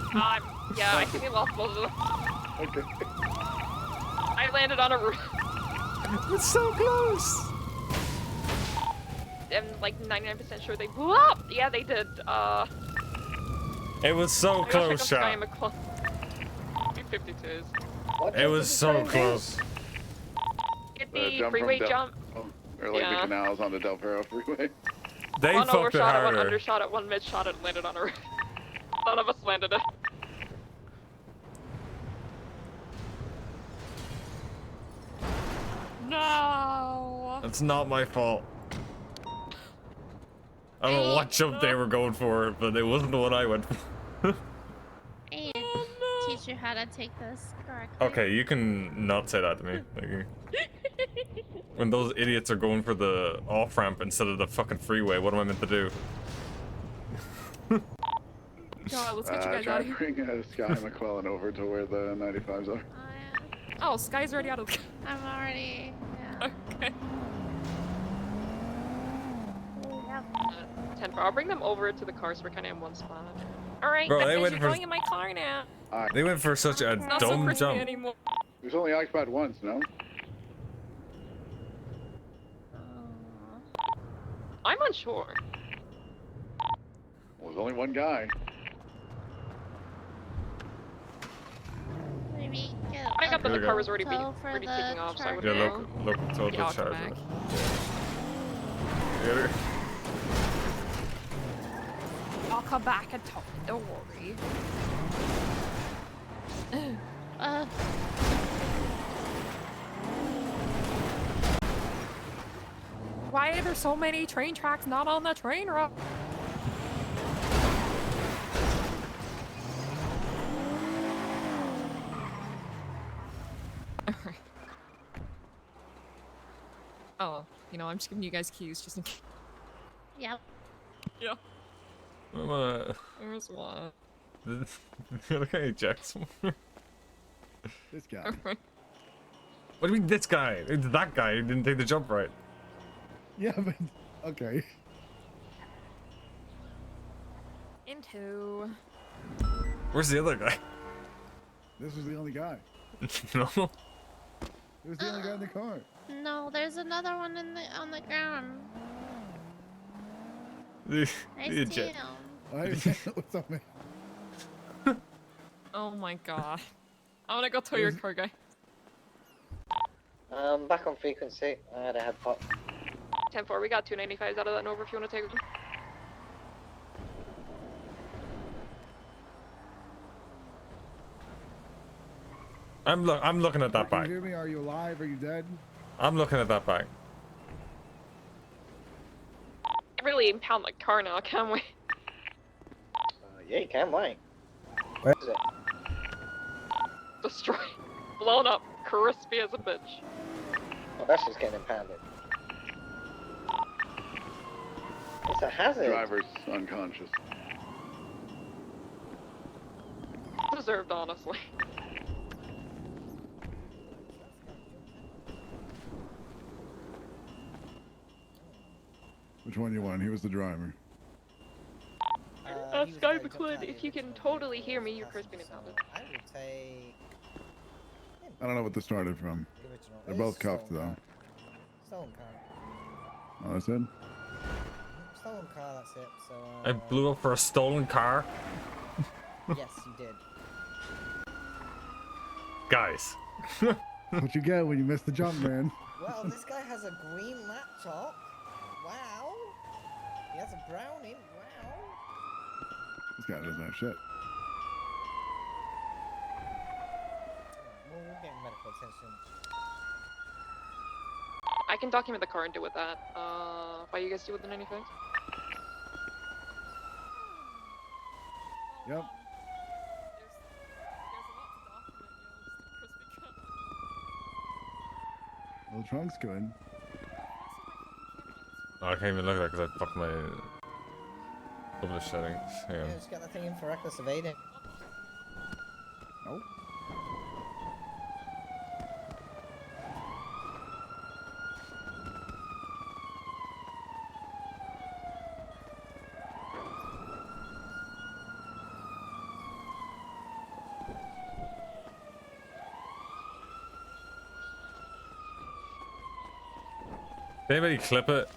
yeah, I think we lost both of them. Okay. I landed on a roof. It's so close. I'm like 99% sure they blew up. Yeah, they did. It was so close, shot. 252s. It was so close. Get the Jump freeway from jump. Or like the canals on the Del Perro freeway. They one fucked it overshot it, one harder. undershot it, one mid-shot it, landed on a roof. None of us landed it. No! It's not my fault. I don't know what jump they were going for, but it wasn't the one I went for. I teach you how to take this correctly. Okay, you can not say that to me. Like, when those idiots are going for the off-ramp instead of the fucking freeway, what am I meant to do? God, let's get you guys try out to of here. bring Sky McClellan over to where the 95s are. Oh, Sky's already out of the... I'm already... Yeah. Okay. Yep. 10-4. I'll bring them over to the car so we're kind of in one spot. Alright, Bro, that they means went you're for- going in my car now. They went for such a It's not so dumb crispy jump. anymore. It was only occupied once, no? I'm unsure. Well, there's only one guy. Maybe get I got that the Here we car go. was already, tow for already the taking off, so I would Yeah, know. look, told Yeah, the I'll come charger. back. Get her. I'll come back and talk. Don't worry. Why are there so many train tracks not on the train route? Alright. Oh, you know, I'm just giving you guys keys just in case. Yep. Yeah. I'm gonna... There's one. Look how he ejects somewhere. This guy. What do you mean this guy? It's that guy who didn't take the jump right. Yeah, but... Okay. Into. Where's the other guy? This was the only guy. No. It was the only guy in the car. No, there's another one on the ground. The Nice eject. deal. What's up, man? Oh my god. I'm gonna go tow your car, guy. Back on frequency. I had a head pop. 10-4, we got 295s out of that Nova if you want to take them. I'm looking at that Can you bag. hear me? Are you alive? Are you dead? I'm looking at that bag. really impound the car now, can we? Yeah, you can, why? Where is it? Destroyed. Blown up. Crispy as a bitch. Oh, that's just getting impounded. It's a hazard. Driver's unconscious. Deserved, honestly. Which one you want? He was the driver. Sky McQuinn, if you can totally hear me, you're crispy impounded. I would take I don't know what this started from. the original. They're both cuffed though. Stolen car. Oh, that's it? Stolen car, that's it. So, I blew up for a stolen car. yes, you did. Guys. What you get when you miss the jump, man? Well, this guy has a green laptop. Wow. He has a brownie. Wow. This guy doesn't have shit. Well, we'll get medical attention. I can document the car and deal with that. Why you guys deal with it anything? Yep. Well, the trunk's good. Oh, I can't even look at that because I fucked my publish settings. Hang on. Yeah, just got that thing in for reckless evading. Nope. Did anybody clip it?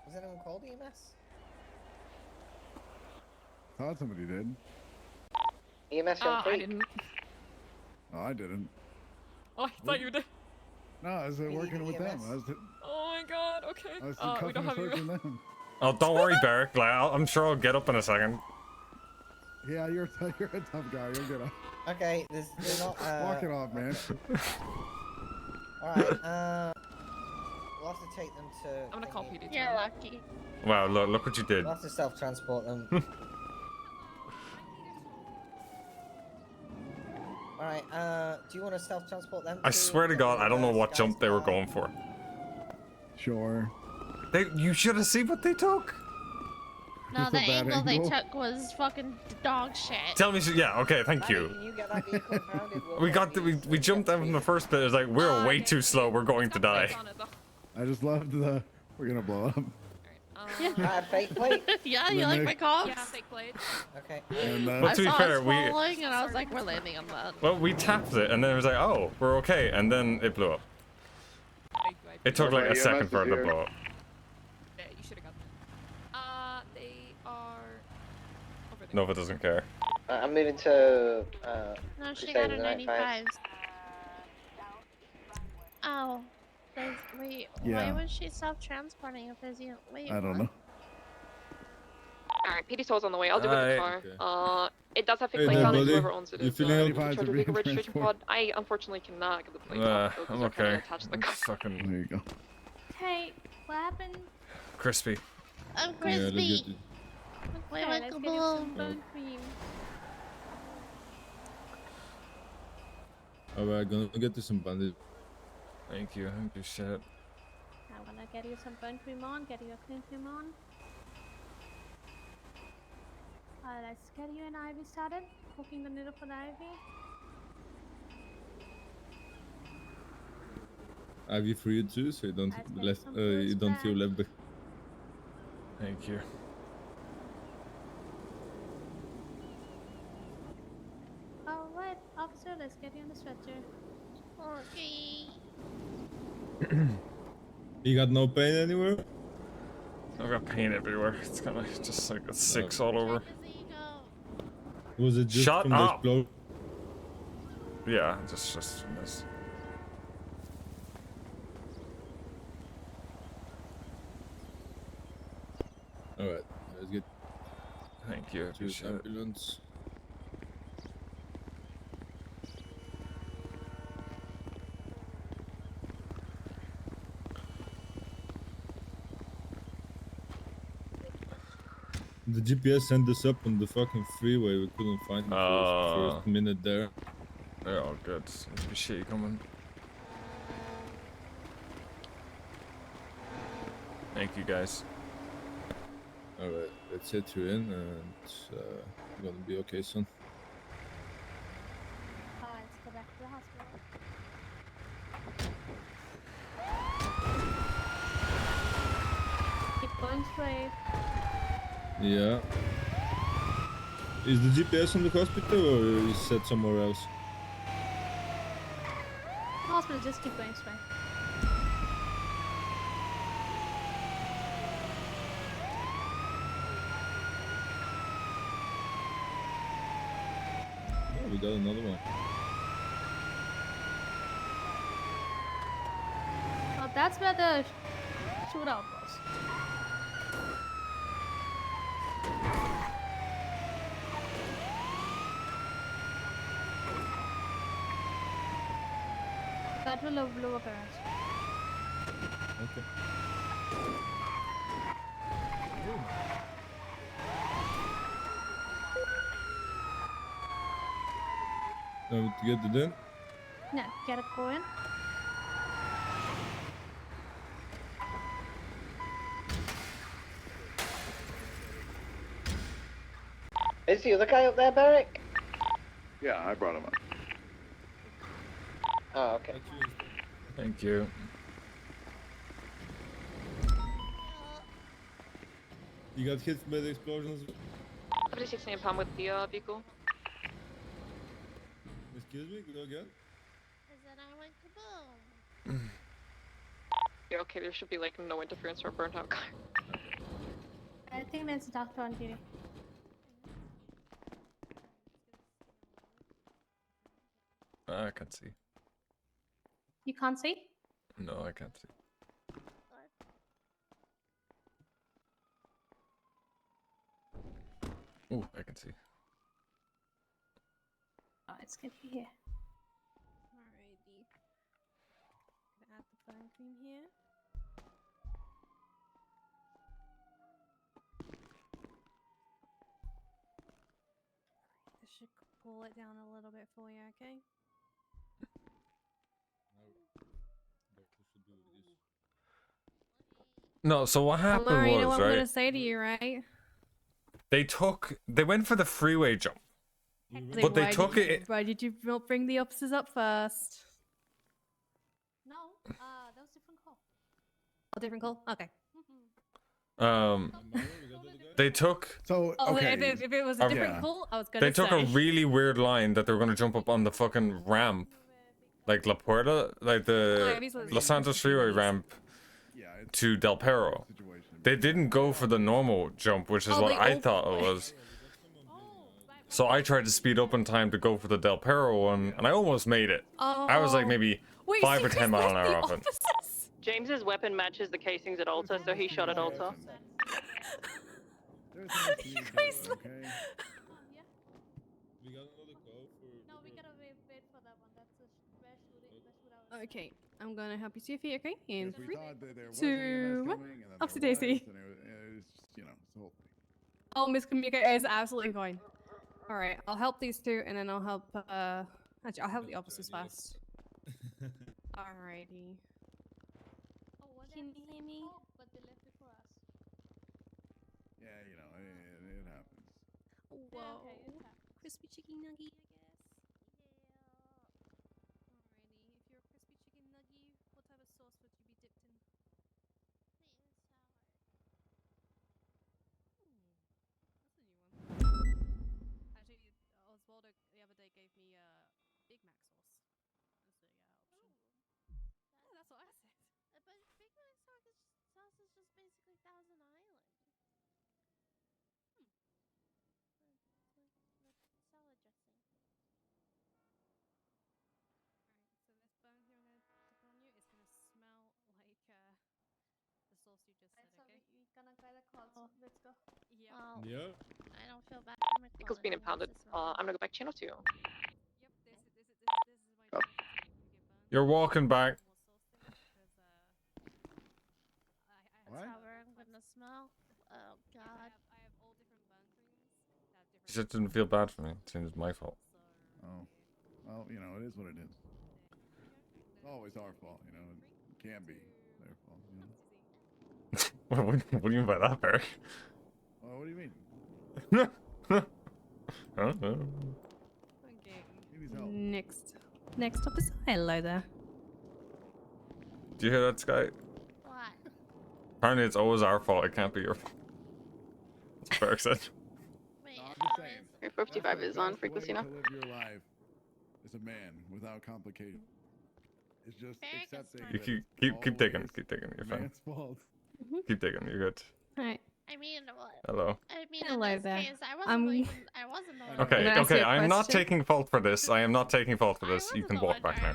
Has anyone called EMS? Thought somebody did. EMS I didn't. Oh, I didn't. Oh, I thought you did. No, I was working with them. I was, Oh my god, okay. I was We cuffing don't and have you. searching them. Oh, don't worry, Barrick. Like, I'm sure I'll get up in a second. Yeah, you're a tough guy. You'll get up. Okay, there's not. Walk it off, man. Alright, we'll have to take them to. I'm gonna call PD. You're lucky. Wow, look what you did. We'll have to self-transport them. Alright, do you want to self-transport them? I swear to God, I don't know what jump they were going for. Sure. You should have seen what they took. No, Just the a bad angle they angle. took was fucking dog shit. Tell me, yeah, okay, thank you. We jumped them from the first bit. It's like we're way too slow. We're going to die. I just loved the. We're gonna blow up. Fake plate. Yeah, you like my cops? Yeah, fake plate. Okay. And, But to be I saw fair, us we falling, and I was like, we're landing on that. well we tapped it, and then it was like, oh, we're okay, and then it blew up. It took like a EMS second is for it to here. blow up. Yeah, you should have got them. They are over there. Nova doesn't care. I'm moving to. No, she Crusader got a 95. 95s. Oh. Wait, why Yeah. was she self-transporting if there's you? Wait, I don't what? know. Alright, PD Soul's on the way. I'll do with the car. Okay. It does have fake Hey plates there, on it, buddy. whoever owns it You is. feeling in okay? charge of legal registration pod. I unfortunately cannot get the plate off, so I'm those are kinda okay. attached to the car. Fucking There you go. Hey, what happened? crispy. I'm Yeah, let's crispy. get it. Wait, Okay, like let's a get you some balloon. bone cream. Alright, gonna get you some bandit. Thank you. Shit. I'm gonna get you some bone cream on, get you a clean cream on. Let's get you an IV started. Hooking the needle for the IV. IV for you too, so you don't Let's get left some you don't feel back. left behind. Thank you. Alright, officer, let's get you on the stretcher. Okay. You got no pain anywhere? I've got pain everywhere. It's kind of just like a 6 all over. Was it just Shut from up! the explosion? Yeah, just from this. Alright, let's get Thank you. I to the appreciate it. ambulance. The GPS sent us up on the fucking freeway. We couldn't find the first minute there. They're all good. There's be shit coming. Thank you guys. Alright, let's hit you in and you're gonna be okay soon. Let's go back to the hospital. Keep going straight. Yeah. Is the GPS on the hospital or is set somewhere else? Hospital, just keep going straight. Oh, we got another one. Oh, that's where the shootout was. That will blow up around. Okay. To get it in? No, get it going. Is the other guy up there, Beric? Yeah, I brought him up. Oh, okay. Thank you. You got hit by the explosions? 76 pound with the vehicle. Excuse me, go again? You're okay, there should be like no interference or burnt out car. I think there's a doctor on duty. I can't see. You can't see? No, I can't see. Oh, I can see. Oh, it's good here. Alrighty. Gonna add the phone cream here. This should pull it down a little bit for you, okay? No, so what happened Amara, you know was, what I'm right? gonna say to you, right? They went for the freeway jump. But they took it. Why did you not bring the officers up first? No, that was a different call. A different call? Okay. They took. So Oh, okay. if it was a different call, I was gonna They took say. a really weird line that they were gonna jump up on the fucking ramp, like La Puerta, like the Los Santos freeway ramp to Del Perro. They didn't go for the normal jump, which is what I thought it was. So I tried to speed up in time to go for the Del Perro one, and I almost made it. I was like maybe 5 or 10 mile an hour off it. James's weapon matches the casings at Alta, so he shot at Alta. We got another wait for that one. That's a rare shootout. Okay, I'm gonna help you to your feet, okay? In We 3, thought that there was 2, EMS 1. coming, and then Off to there was, Daisy. and it was just, you know, it's the whole thing. Oh, miscommunication is absolutely fine. Alright, I'll help these two, and then I'll help, actually, I'll help the officers first. Alrighty. Can you hear me? But they left before us. Yeah, you know, it happens. Whoa. Okay, it happens. Crispy chicken nugget, I guess. Alrighty, if you're a crispy chicken nugget, what type of sauce would you be dipped in? That's a new one. Actually, Oswaldo the other day gave me Big Mac sauce as the option. Oh, that's what I said. But Big Mac sauce is just basically Thousand Island. Like salad dressing. Alright, so this bone here I'm gonna dip on you is gonna smell like the sauce you just said, okay? We're gonna get a call. Let's go. Yeah. Well, Yeah. I don't feel bad for my Vehicle's being impounded. I'm gonna go back channel 2. You're walking back. That's how I'm gonna smell. Oh God. I have all different He just didn't feel bad for me. It seems my fault. Oh, well, you know, it is what it is. It's always our fault, you know. It can be their fault, you know. What do you mean by that, Barry? Well, what do you mean? I don't know. Next up is hello there. Do you hear that, Sky? What? Apparently it's always our fault. It can't be your fault. That's what Barry said. Your 55 is on frequency now. To live your life as a man without complications. It's just accepting. You that keep digging. Keep digging. You're fine. man's fault. Keep digging. You're good. Alright. I mean, what? Hello. I mean, Hello in this there. case, I wasn't the one. Okay. ask you Okay. a I'm not question. taking fault for this. I am not taking fault for this. You can walk back now.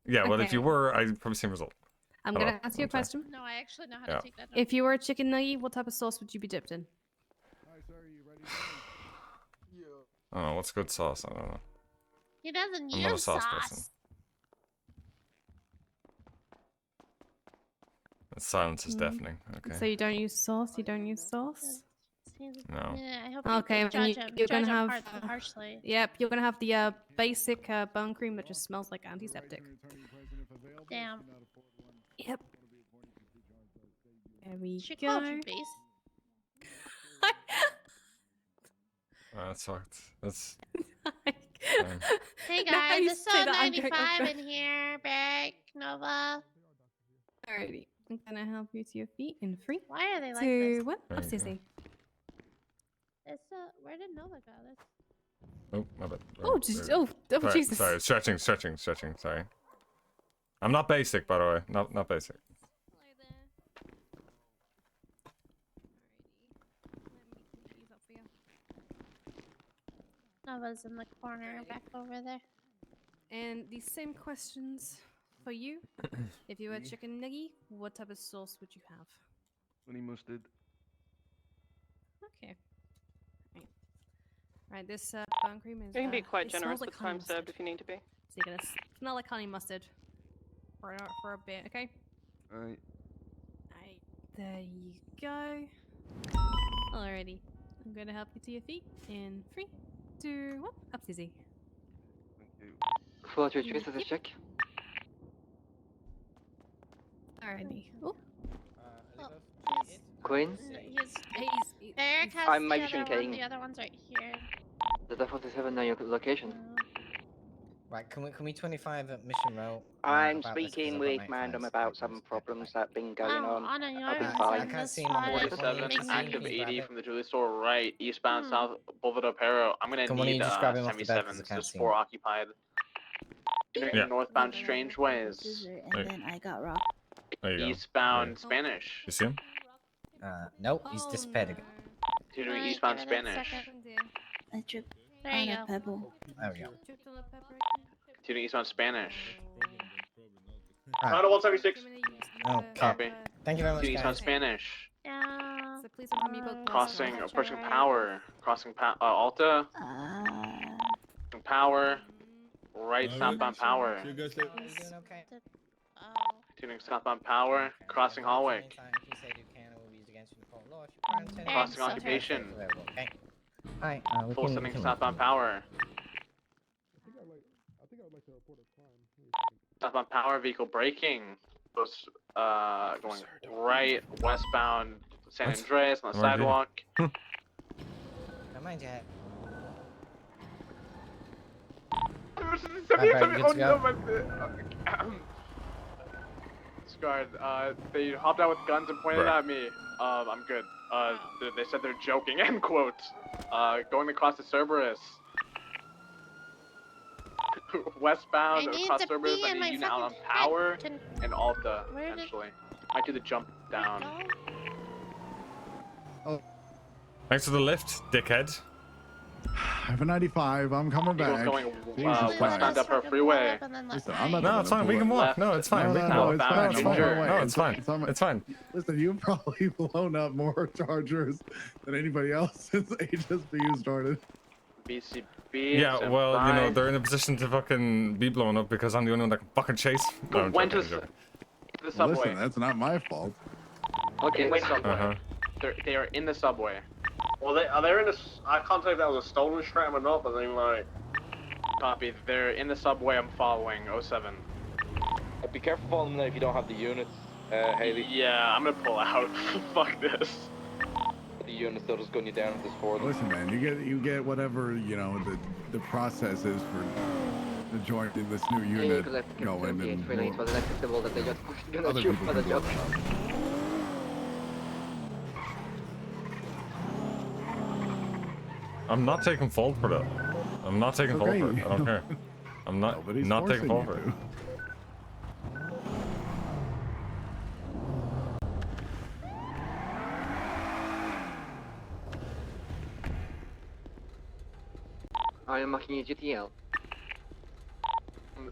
Yeah. Well, if Okay. you were, I'd probably same result. I'm Hello. gonna ask you a I'm sorry. question. No, I actually know how Yeah. to take that. If you were a chicken nugget, what type of sauce would you be dipped in? I don't know. What's good sauce? I don't know. He doesn't I'm use not a sauce sauce. person. The silence is deafening. Okay. So you don't use sauce? You don't use sauce? No. Yeah, I hope Okay, you and judge you, him, you're judge gonna him have harshly. Yep, you're gonna have the basic bone cream that just smells like antiseptic. Damn. Yep. There we She go. called you base. That sucked. That's. Hey Now guys, you it's say still that, I'm going 95 in here. Barrick, Nova. Alrighty, I'm gonna help you to your feet in 3, Why are they like 2, this? 1. There Up, you go. Sissy. Where did Nova go? Oh, my bad. Oh, Sorry, Jesus. Sorry, stretching. Sorry. I'm not basic, by the way. Not basic. Nova's in the corner, back over there. And the same questions for you. If you were a chicken nugget, what type of sauce would you have? Honey mustard. Okay. Right, this bone cream is. You can be quite it smells generous like with honey time mustard. served if you need to be. So you're gonna smell like honey mustard for a bit, okay? Alright. Alright, there you go. Alrighty, I'm gonna help you to your feet in 3, 2, 1. Up, Susie. Full out your traces, check. Alrighty. Oh. Queen? Barrick has I'm the maybe other one. shrinking. The other one's right here. The 47 on your location. Right, can we 25 at Mission Row? I'm about this 'cause speaking I've got with night Mandem flights. about some problems that have been going Oh, on. Anna, you're I'll be on fine. this him on the spot. 47, Make active me- 80 from the jewelry store right, eastbound south Boulevard Pero. I'm gonna Come on, you need just grab him off the bed 77, 'cause I so can't there's see 4 him. occupied. Yeah. Northbound Strange Ways. Right. then I got robbed. There you go. Eastbound Spanish. You see him? Nope, he's disappeared again. You're doing eastbound Spanish. I tripped There on you a go. pebble. There we go. You're doing eastbound Spanish. Alright. Final 176. Okay. Copy. Thank you very much, Doing eastbound guys. Spanish. Yeah. So please don't me both. Crossing, approaching Power. Crossing Alta. Power. Right southbound Power. You doing okay? Tuning southbound Power. Crossing Hallway. Crossing Occupation. Okay. Alright, we Full can... sending southbound Power. Southbound Power vehicle braking. Goes, going right westbound San What? Andreas on the I'm already- sidewalk. Don't mind your head. Scarred, they hopped out with guns and pointed Bruh. at me. I'm good. They said they're joking, end quote. Going across the Cerberus. Westbound I need across to Cerberus, pee I in my need you out on fucking Power head. and Alta, Where did- essentially. Might do the jump down. Thanks for the lift, dickhead. I have a 95. I'm coming Eagles back. going Jesus westbound Christ. Upper Freeway. Listen, I'm not No, gonna it's fine. pull We it. can walk. No, it's fine. We can walk. left. No, it's fine. Danger. No, it's fine. It's fine. Listen, you've probably blown up more Chargers than anybody else since HSBU started. BCB. Yeah, well, you know, they're in a position to fucking be blown up because I'm the only one that can fucking chase. No, I'm Went joking, to I'm the joking. subway. Listen, that's not my fault. Okay, subway. Uh-huh. They are in the subway. Well, are they in a? I can't tell if that was a stolen Stratum or not, but I mean, like. Copy. They're in the subway. I'm following 07. Be careful following them if you don't have the units, Haley. Yeah, I'm gonna pull out. Fuck this. The units, they'll just gun you down if there's 4 of them. Listen, man, you get whatever the process is for the joint in this new unit going, and other people can blow them up. I'm not taking fault for that. I'm not taking fault for it. I don't care. I'm not taking fault for it. I am marking a GTL.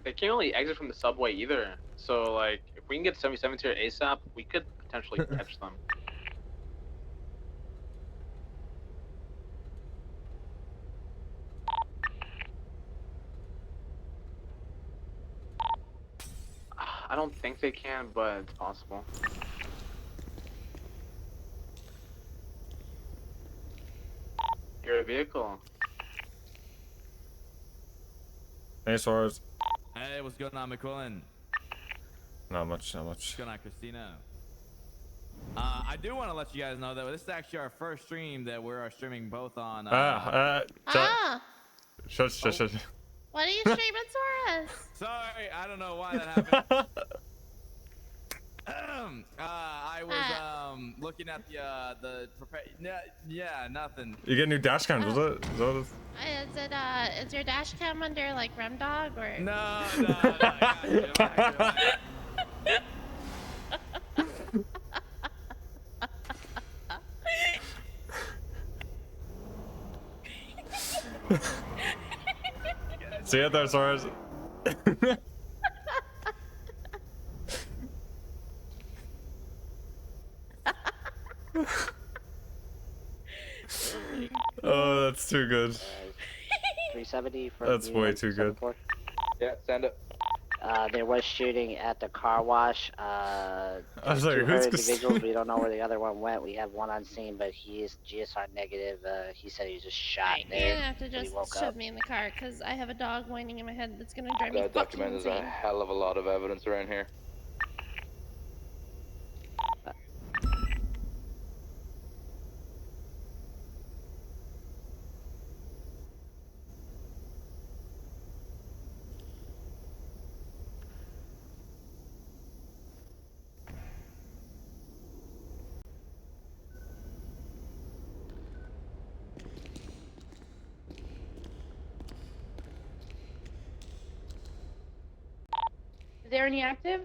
They can't really exit from the subway either. So, like, if we can get 77 here ASAP, we could potentially catch them. I don't think they can, but it's possible. You're a vehicle. Hey, Suarez. Hey, what's going on, McQuillan? Not much. What's going on, Christina? I do want to let you guys know that this is actually our first stream that we're streaming both on. Shush. What are you streaming, Suarez? Sorry, I don't know why that happened. I was looking at nothing. You get new dash cams, was it? Is that what Is your dash cam under like Remdog or? No. See you there, Suarez. Oh, that's too good. 370 for That's way too good. Yeah, send it. There was shooting at the car wash. I was like, two who's hurt individuals. We don't know where the other one went. We have one on scene, but he is GSR negative. He said he was just shot You're there. gonna have to when he just woke shove up. me in the car because I have a dog whining in my head that's gonna drive me That fucking document is insane. a hell of a lot of evidence around here. Is there any active?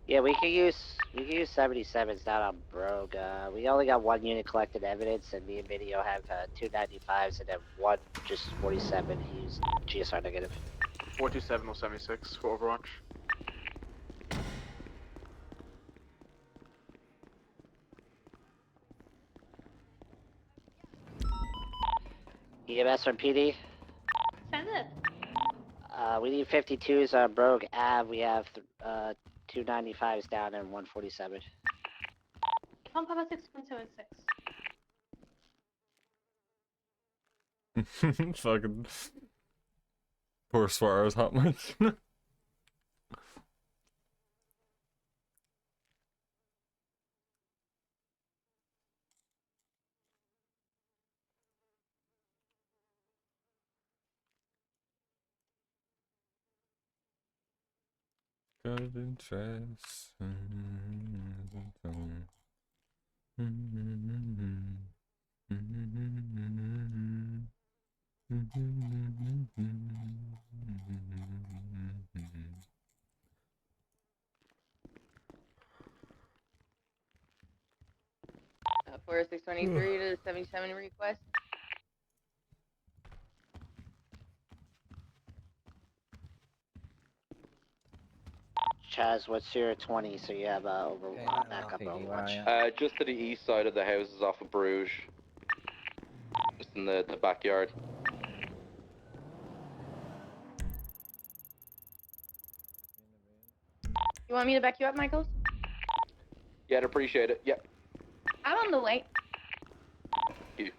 Yeah, we could use 77s down on Brogue. We only got one unit collected evidence, and me and Video have 2 95s and then one just 47. He's GSR negative. 427 or 76 for Overwatch. EMS from PD. Send it. We need 52s on Brogue Ave. We have 2 95s down and 147. Come Papa 6.76. Fucking poor Suarez hot mic. Good interest. For 623 to 77 request. Chaz, what's your 20? So you have backup Overwatch. Just to the east side of the houses off of Bruges. Just in the backyard. You want me to back you up, Michaels? Yeah, I'd appreciate it. Yep. I'm on the way. you.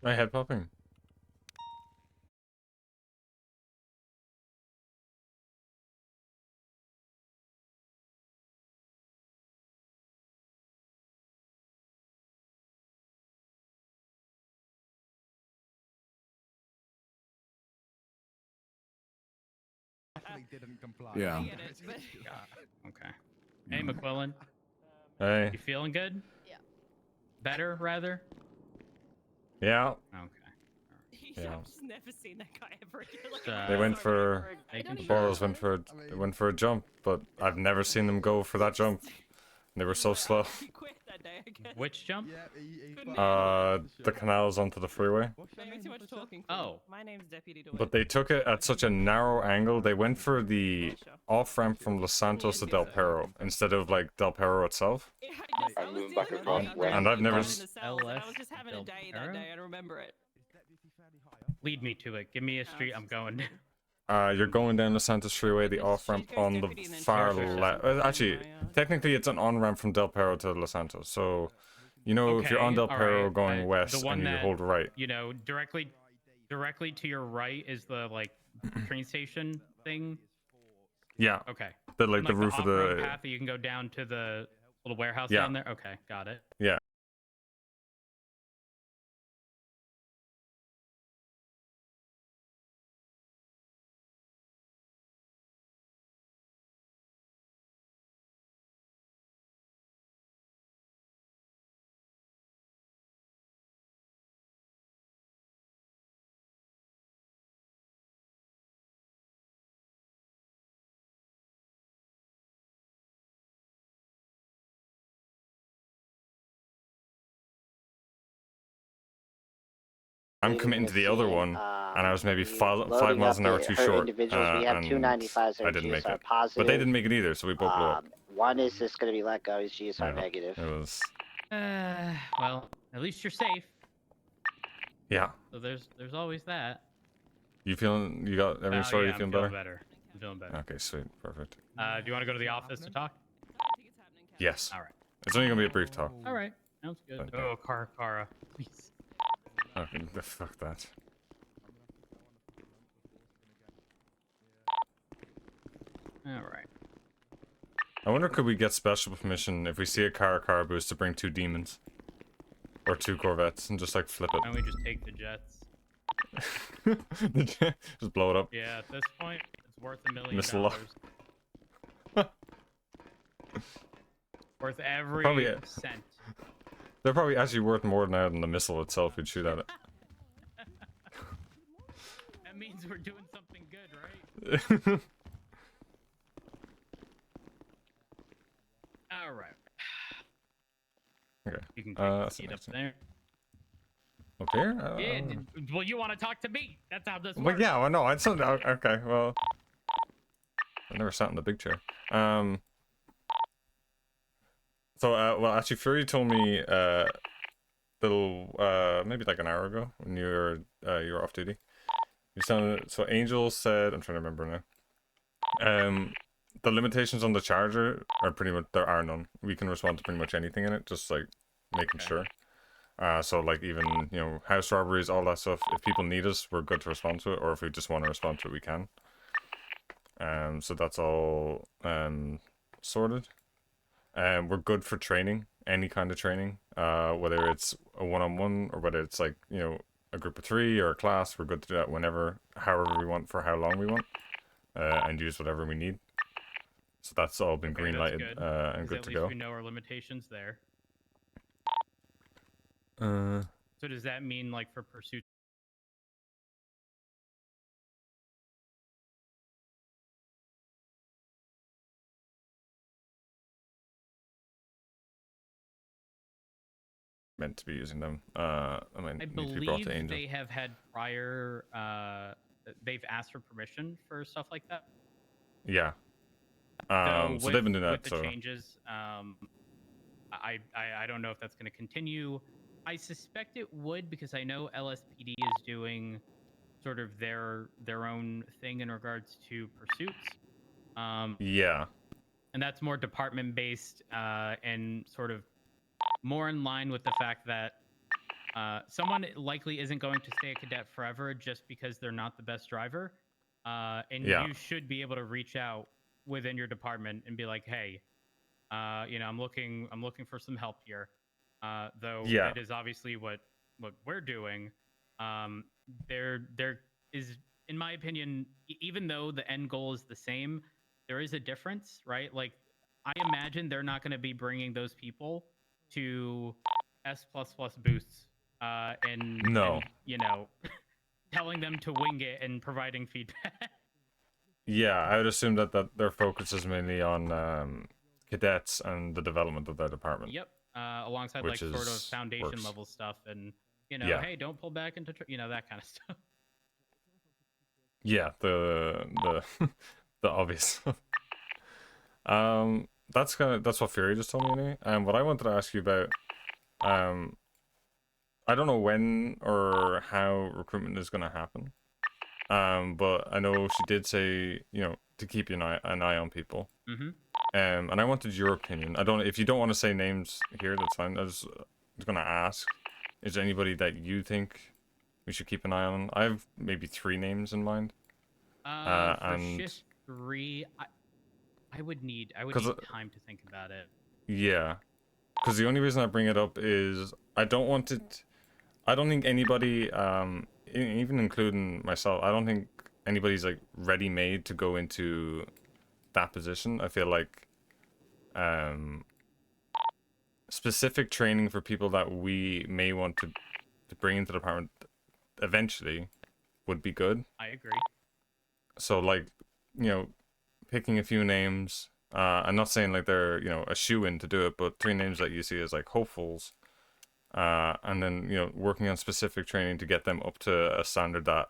My head popping. Didn't comply. Yeah. Okay. Hey, McQuillan. Hey. You feeling good? Yeah. Better, rather? Yeah. Okay. Yeah. I've just never seen that guy ever again. Like, They went for Making the sure. Boros went for a jump, but I've never seen them go for that jump. They were so slow. He quit that day, I guess. Which jump? The canals onto the freeway. Maybe too much talking. Oh. My name's Deputy Dwight. But they took it at such a narrow angle. They went for the off-ramp from Los Santos to Del Perro instead of like Del Perro itself. I'm moving back across. And I've never. I was just having a day that day. I remember it. Lead me to it. Give me a street I'm going. You're going down the Santos Freeway, the off-ramp on the far left. Actually, technically it's an on-ramp from Del Perro to Los Santos. So, you know, if you're on Del Perro going west and you hold right. You know, directly to your right is the like train station thing. Yeah. Okay. The like the roof of off-road the. path that you can go down to the little warehouse Yeah. down there. Okay, got it. Yeah. I'm committing to the other one, and I was maybe 5 miles an hour too short, individuals. We have and 295s I didn't make GSR it. positive. But they didn't make it either, so we both blew up. One is just going to be let go. He's GSR Yeah, negative. It was. Well, at least you're safe. Yeah. So there's always that. You feeling? You got everything sorted? Yeah, You feeling I'm better? better. I'm feeling better. Okay, sweet, perfect. Do you want to go to the office to talk? Yes. All right. It's only gonna be a brief talk. All right. Sounds good. Thank you. Oh, Kara, please. Okay, fuck that. All right. I wonder, could we get special permission if we see a car boost to bring 2 demons? Or 2 Corvettes and just like flip Why don't we just take the jets? it. Just blow it up. Yeah, at this point, it's worth $1 million. Missile lock. Worth every Probably cent. They're probably actually worth more now than the missile itself we'd shoot at it. That means we're doing something good, right? All right. Okay. You can that's get up amazing. there. Up here? Yeah. Well, you want to talk to me? That's how this Well, works. yeah, well, no, I said, okay, well. I never sat in the big chair. So, well, actually, Fury told me, maybe like an hour ago when you were off duty. You sounded, so Angel said, I'm trying to remember now. The limitations on the charger are pretty much, there are none. We can respond to pretty much anything in it, just like making sure. So like even, you know, house robberies, all that stuff, if people need us, we're good to respond to it, or if we just want to respond to it, we can. So that's all sorted. We're good for training, any kind of training, whether it's a one-on-one or whether it's like, you know, a group of 3 or a class. We're good to do that whenever, however we want, for how long we want, and use whatever we need. So that's all been green lighted and good to go. At least we know our limitations there. Uh, So does that mean like for pursuit? meant to be using them. I mean, I need to be brought believe to Angel. they have had prior. They've asked for permission for stuff like that. Yeah. So they've been doing that. With the So changes, I don't know if that's going to continue. I suspect it would, because I know LSPD is doing sort of their own thing in regards to pursuits. Yeah. And that's more department based and sort of more in line with the fact that someone likely isn't going to stay a cadet forever just because they're not the best driver. And Yeah. you should be able to reach out within your department and be like, hey, you know, I'm looking for some help here. Though Yeah. that is obviously what we're doing. There is, in my opinion, even though the end goal is the same, there is a difference, right? Like, I imagine they're not going to be bringing those people to S++ boosts and, No. and, you know, telling them to wing it and providing feedback. Yeah, I would assume that their focus is mainly on cadets and the development of their department. Yep. Alongside Which like sort of is- foundation works. level stuff and, you know, Yeah. hey, don't pull back into, you know, that kind of stuff. Yeah, the the obvious. That's what Fury just told me. Anyway. What I wanted to ask you about, I don't know when or how recruitment is going to happen. But I know she did say, you know, to keep an eye on people. Mm-hmm. And I wanted your opinion. I don't. If you don't want to say names here, that's fine. I was going to ask: is there anybody that you think we should keep an eye on? I have maybe 3 names in mind. For And shift 3, I would need 'Cause, time to think about it. yeah, because the only reason I bring it up is I don't want it. I don't think anybody, even including myself, I don't think anybody's like ready-made to go into that position. I feel like specific training for people that we may want to bring into the department eventually would be good. I agree. So like, you know, picking a few names. I'm not saying like they're, you know, a shoe-in to do it, but 3 names that you see as like hopefuls. And then, you know, working on specific training to get them up to a standard that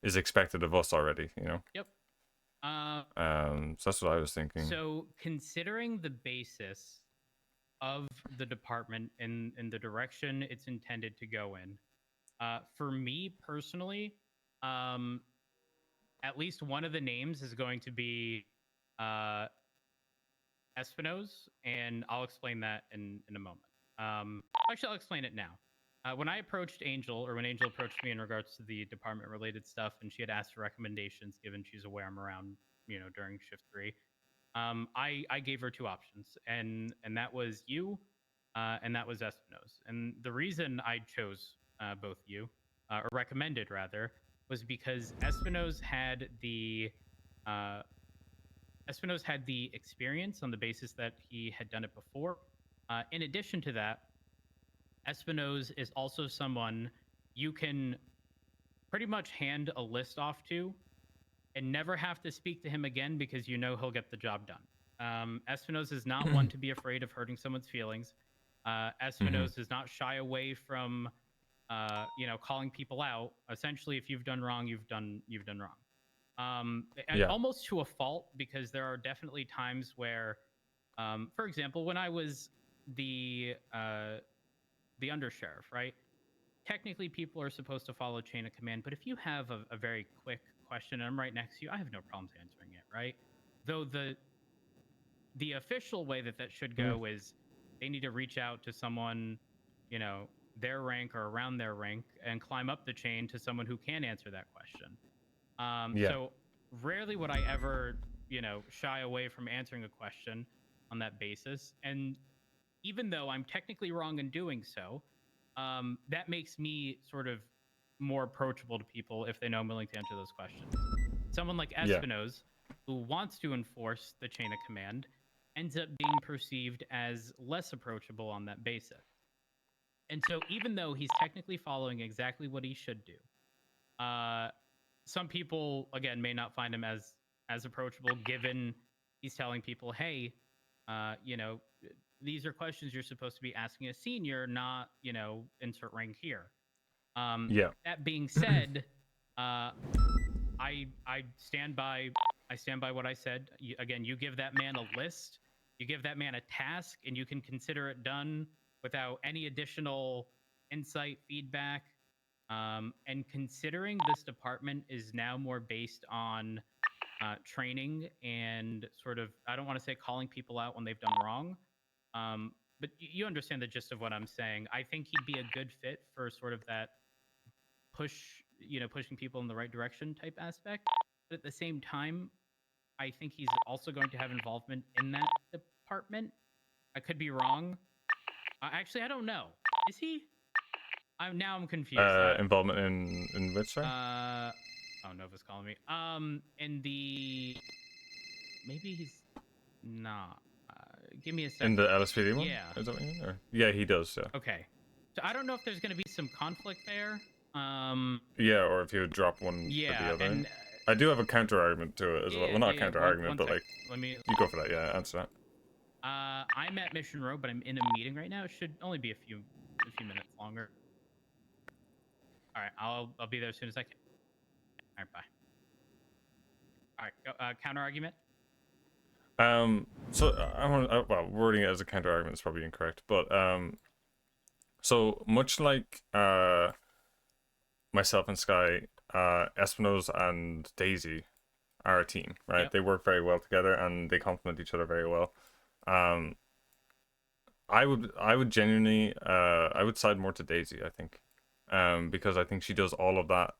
is expected of us already, you know? Yep. So that's what I was thinking. So considering the basis of the department and the direction it's intended to go in, for me personally, at least one of the names is going to be Espinoz, and I'll explain that in a moment. Actually, I'll explain it now. When I approached Angel, or when Angel approached me in regards to the department-related stuff, and she had asked for recommendations, given she's aware I'm around, you know, during shift 3, I gave her 2 options, and that was you, and that was Espinoz. And the reason I chose both you, or recommended rather, was because Espinoz had the experience on the basis that he had done it before. In addition to that, Espinoz is also someone you can pretty much hand a list off to and never have to speak to him again because you know he'll get the job done. Espinoz is not one to be afraid of hurting someone's feelings. Espinoz does not shy away from, you know, calling people out. Essentially, if you've done wrong, you've done wrong. And Yeah. almost to a fault, because there are definitely times where, for example, when I was the undersheriff, right? Technically, people are supposed to follow chain of command, but if you have a very quick question and I'm right next to you, I have no problems answering it, right? Though the official way that should go is they need to reach out to someone, you know, their rank or around their rank and climb up the chain to someone who can answer that question. So rarely would I ever, you know, shy away from answering a question on that basis. And even though I'm technically wrong in doing so, that makes me sort of more approachable to people if they know I'm willing to answer those questions. Someone like Espinoz, who wants to enforce the chain of command, ends up being perceived as less approachable on that basis. And so even though he's technically following exactly what he should do, some people, again, may not find him as approachable, given he's telling people, hey, you know, these are questions you're supposed to be asking a senior, not, you know, insert rank here. That being said, I stand by what I said. Again, you give that man a list, you give that man a task, and you can consider it done without any additional insight, feedback. And considering this department is now more based on training and sort of, I don't want to say calling people out when they've done wrong, but you understand the gist of what I'm saying. I think he'd be a good fit for sort of that pushing people in the right direction type aspect. But at the same time, I think he's also going to have involvement in that department. I could be wrong. Actually, I don't know. Is he? I'm confused. Involvement in which, sorry? Oh, Nova's calling me. In the... Maybe he's not. Give me a second. In the LSPD one? Yeah. Is that what you mean? Or... Yeah, he does, yeah. Okay. So I don't know if there's going to be some conflict there. Yeah, or if he would drop one yeah, for the other. And, I do have a counter argument to it as well. Well, not a counter argument, but like... Let me... You go for that, yeah, answer that. I'm at Mission Row, but I'm in a meeting right now. It should only be a few minutes longer. All right, I'll be there as soon as I can. All right, bye. All right, counter argument. So I want well, wording it as a counter argument is probably incorrect, but so much like myself and Sky, Espinosa and Daisy are a team, right? Yep. They work very well together and they complement each other very well. I would genuinely I would side more to Daisy, I think, because I think she does all of that,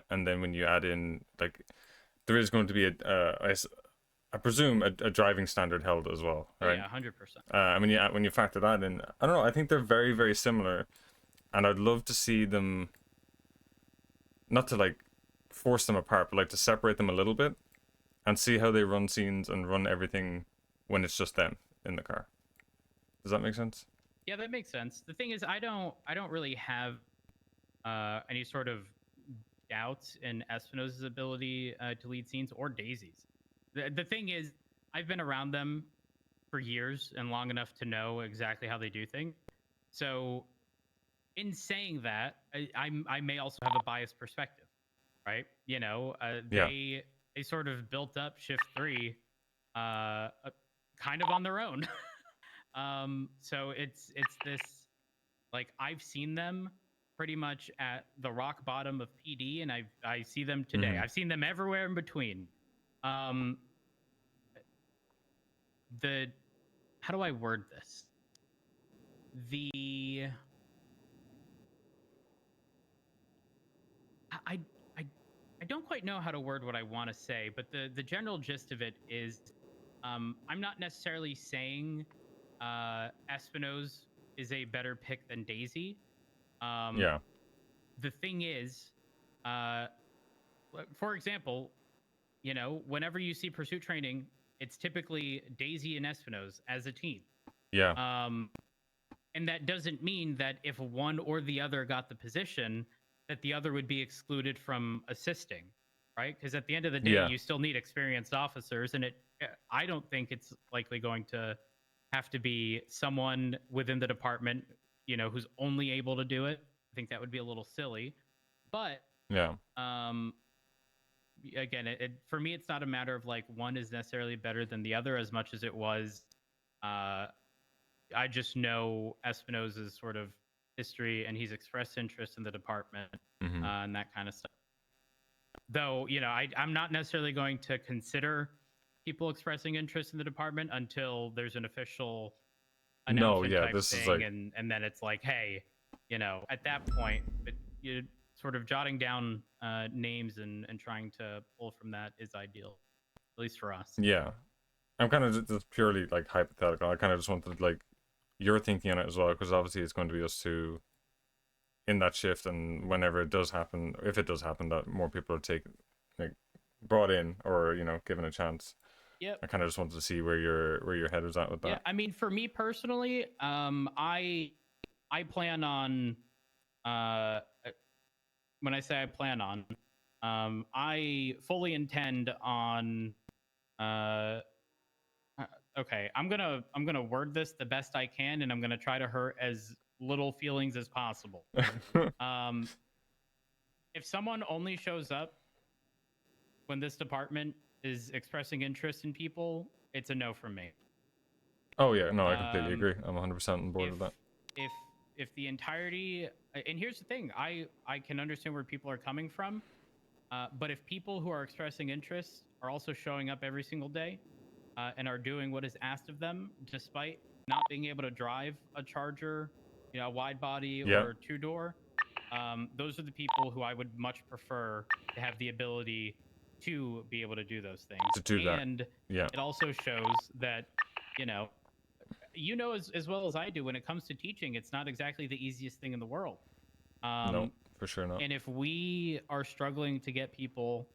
and then when you add in, like, there is going to be I presume a driving standard held as well, right? Yeah, 100%. And when you factor that in, I don't know, I think they're very, very similar, and I'd love to see them, not to like force them apart, but like to separate them a little bit and see how they run scenes and run everything when it's just them in the car. Does that make sense? Yeah, that makes sense. The thing is, I don't really have any sort of doubts in Espinosa's ability to lead scenes, or Daisy's. The thing is, I've been around them for years and long enough to know exactly how they do things. So in saying that, I may also have a biased perspective, right? You know, they sort of built up Shift 3 kind of on their own. So it's this, like, I've seen them pretty much at the rock bottom of PD, and I see them today. Mm-hmm. I've seen them everywhere in between. How do I word this? I don't quite know how to word what I want to say, but the general gist of it is, I'm not necessarily saying Espinosa is a better pick than Daisy. Yeah. The thing is, for example, you know, whenever you see pursuit training, it's typically Daisy and Espinosa as a team. Yeah. And that doesn't mean that if one or the other got the position, that the other would be excluded from assisting, right? Because at the end of the day, you still need experienced officers, and I don't think it's likely going to have to be someone within the department, you know, who's only able to do it. I think that would be a little silly. But yeah. Again, for me, it's not a matter of like one is necessarily better than the other as much as it was. I just know Espinosa's sort of history, and he's expressed interest in the department, mm-hmm. And that kind of stuff. Though, you know, I'm not necessarily going to consider people expressing interest in the department until there's an official announcement type thing, is like... and then it's like, hey, you know, at that point, you're sort of jotting down names and trying to pull from that is ideal, at least for us. Yeah, I'm kind of just purely like hypothetical. I kind of just wanted like your thinking on it as well, because obviously it's going to be us two in that shift, and whenever it does happen, if it does happen, that more people are brought in, or, you know, given a chance. Yep. I kind of just wanted to see where your head was at with that. Yeah, I mean, for me personally, I plan on, when I say I plan on, I fully intend on, okay, I'm gonna word this the best I can, and I'm gonna try to hurt as little feelings as possible. If someone only shows up when this department is expressing interest in people, it's a no from me. Oh yeah, no, I completely agree. I'm 100% on board with that. the entirety, and here's the thing, I can understand where people are coming from, but if people who are expressing interest are also showing up every single day, and are doing what is asked of them, despite not being able to drive a Charger, you know, a wide body or two-door, those are the people who I would much prefer to have the ability to be able to do those things. To do that. And Yeah. it also shows that, you know as well as I do, when it comes to teaching, it's not exactly the easiest thing in the world. No, for sure not. And if we are struggling to get people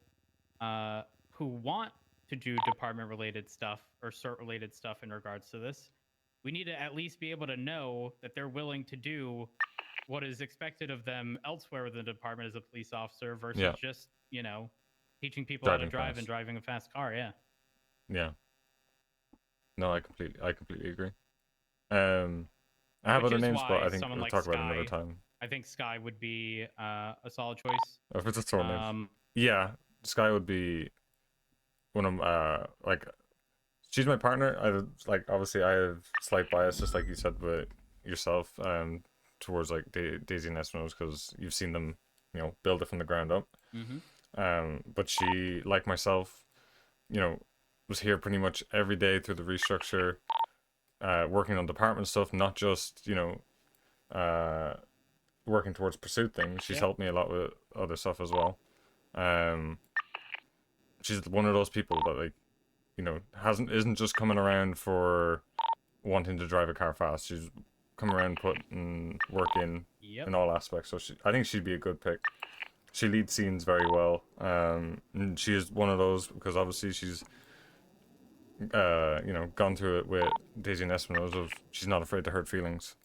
who want to do department-related stuff or cert-related stuff in regards to this, we need to at least be able to know that they're willing to do what is expected of them elsewhere within the department as a police officer versus just, you know, teaching people how to drive and driving a fast car. Yeah. Yeah. No, I completely agree. I have Which other is names, why but I think someone we'll like talk about it another Sky- time. I think Sky would be a solid choice. Oh, if it's a throw name. Yeah, Sky would be one of like, she's my partner. Obviously I have slight bias, just like you said with yourself, towards like Daisy and Espino's, because you've seen them, you know, build it from the ground up. But she, like myself, you know, was here pretty much every day through the restructure, working on department stuff, not just, you know, working towards pursuit things. She's helped me a lot with other stuff as well. She's one of those people that, like, you know, isn't just coming around for wanting to drive a car fast. She's come around putting work in all aspects. So I think she'd be a good pick. She leads scenes very well. And she is one of those, because obviously she's you know, gone through it with Daisy and Espino's, of she's not afraid to hurt feelings.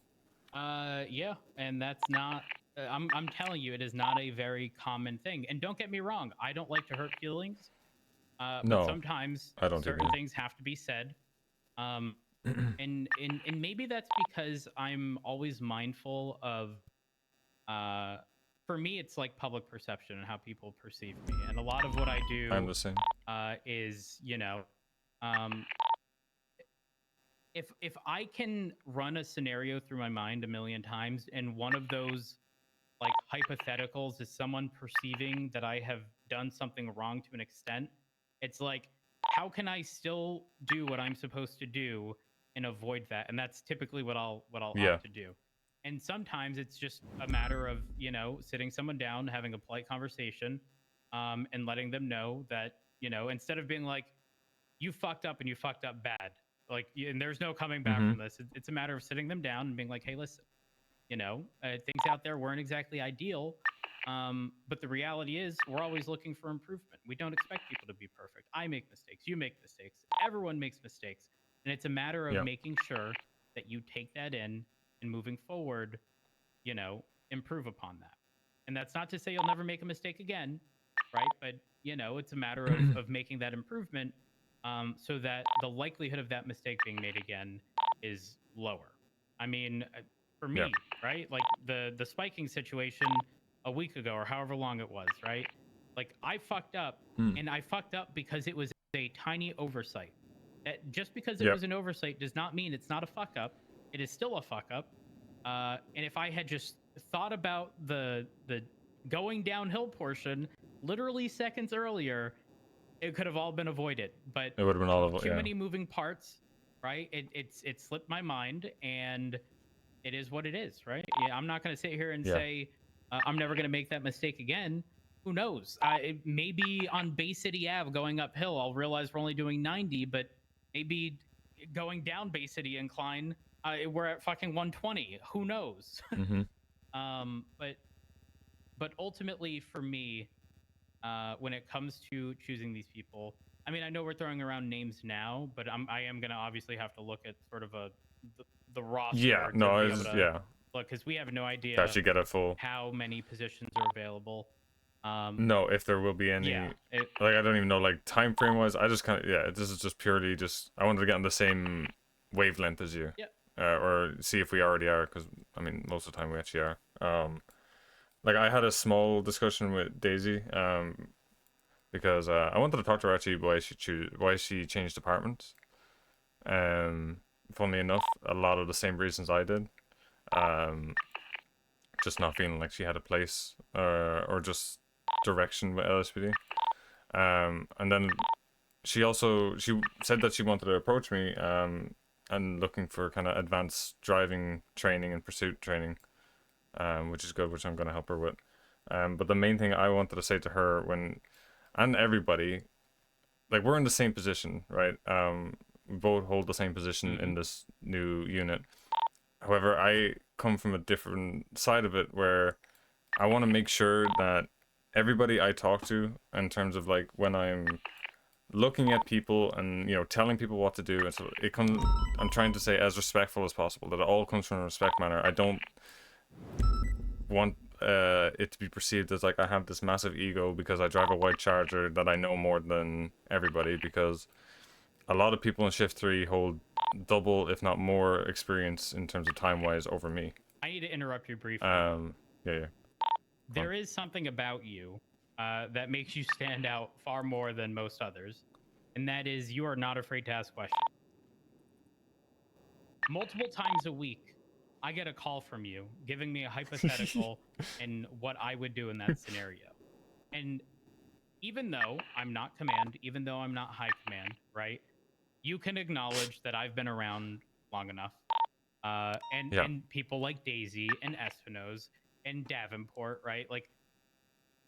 Yeah, and that's not. I'm telling you, it is not a very common thing. And don't get me wrong, I don't like to hurt feelings. No, but sometimes I don't certain either. things have to be said. And maybe that's because I'm always mindful of. For me, it's like public perception and how people perceive me, and a lot of what I do. I'm the same. Is, you know. If I can run a scenario through my mind a million times, and one of those like hypotheticals is someone perceiving that I have done something wrong to an extent, it's like, how can I still do what I'm supposed to do and avoid that? And that's typically what I'll opt to do. And sometimes it's just a matter of, you know, sitting someone down, having a polite conversation, and letting them know that, you know, instead of being like, you fucked up and you fucked up bad, like, and there's no coming back from this. It's a matter of sitting them down and being like, hey, listen, you know, things out there weren't exactly ideal, but the reality is we're always looking for improvement. We don't expect people to be perfect. I make mistakes. You make mistakes. Everyone makes mistakes. And it's a matter of making sure that you take that in and moving forward, you know, improve upon that. And that's not to say you'll never make a mistake again, right? But, you know, it's a matter of making that improvement, so that the likelihood of that mistake being made again is lower. I mean, for me, right? Like the spiking situation a week ago or however long it was, right? Like, I fucked up, and I fucked up because it was a tiny oversight. Just because it was an oversight does not mean it's not a fuck up. It is still a fuck up. And if I had just thought about the going downhill portion literally seconds earlier, it could have all been avoided. But it would have been all of it. Too many moving parts, right? It slipped my mind, and it is what it is, right? Yeah, I'm not going to sit here and say I'm never going to make that mistake again. Who knows? Maybe on Bay City Ave going uphill, I'll realize we're only doing 90, but maybe going down Bay City incline, we're at fucking 120. Who knows? But ultimately, for me, when it comes to choosing these people, I mean, I know we're throwing around names now, but I am gonna obviously have to look at sort of the roster. Yeah, no, it's look, because we have no idea that you get a full how many positions are available. No, if there will be any, like, I don't even know, like, time frame wise. I just kind of, this is just purely just, I wanted to get on the same wavelength as you, or see if we already are, because I mean, most of the time we actually are. Like, I had a small discussion with Daisy, because I wanted to talk to her actually why she changed departments. Funnily enough, a lot of the same reasons I did. just not feeling like she had a place or just direction with LSPD. And then she said that she wanted to approach me and looking for kind of advanced driving training and pursuit training, which is good, which I'm going to help her with. But the main thing I wanted to say to her and everybody, like, we're in the same position, right? We both hold the same position in this new unit. However, I come from a different side of it where I want to make sure that everybody I talk to, in terms of like when I'm looking at people and, you know, telling people what to do, and so I'm trying to say as respectful as possible, that it all comes from a respect manner. I don't want it to be perceived as like I have this massive ego because I drive a white Charger that I know more than everybody, because a lot of people in Shift 3 hold double, if not more, experience in terms of time-wise over me. I need to interrupt you briefly. Yeah. There is something about you that makes you stand out far more than most others, and that is you are not afraid to ask questions. Multiple times a week, I get a call from you giving me a hypothetical and what I would do in that scenario. And even though I'm not command, even though I'm not high command, right? You can acknowledge that I've been around long enough. And people like Daisy and Espinoz and Davenport, right? Like,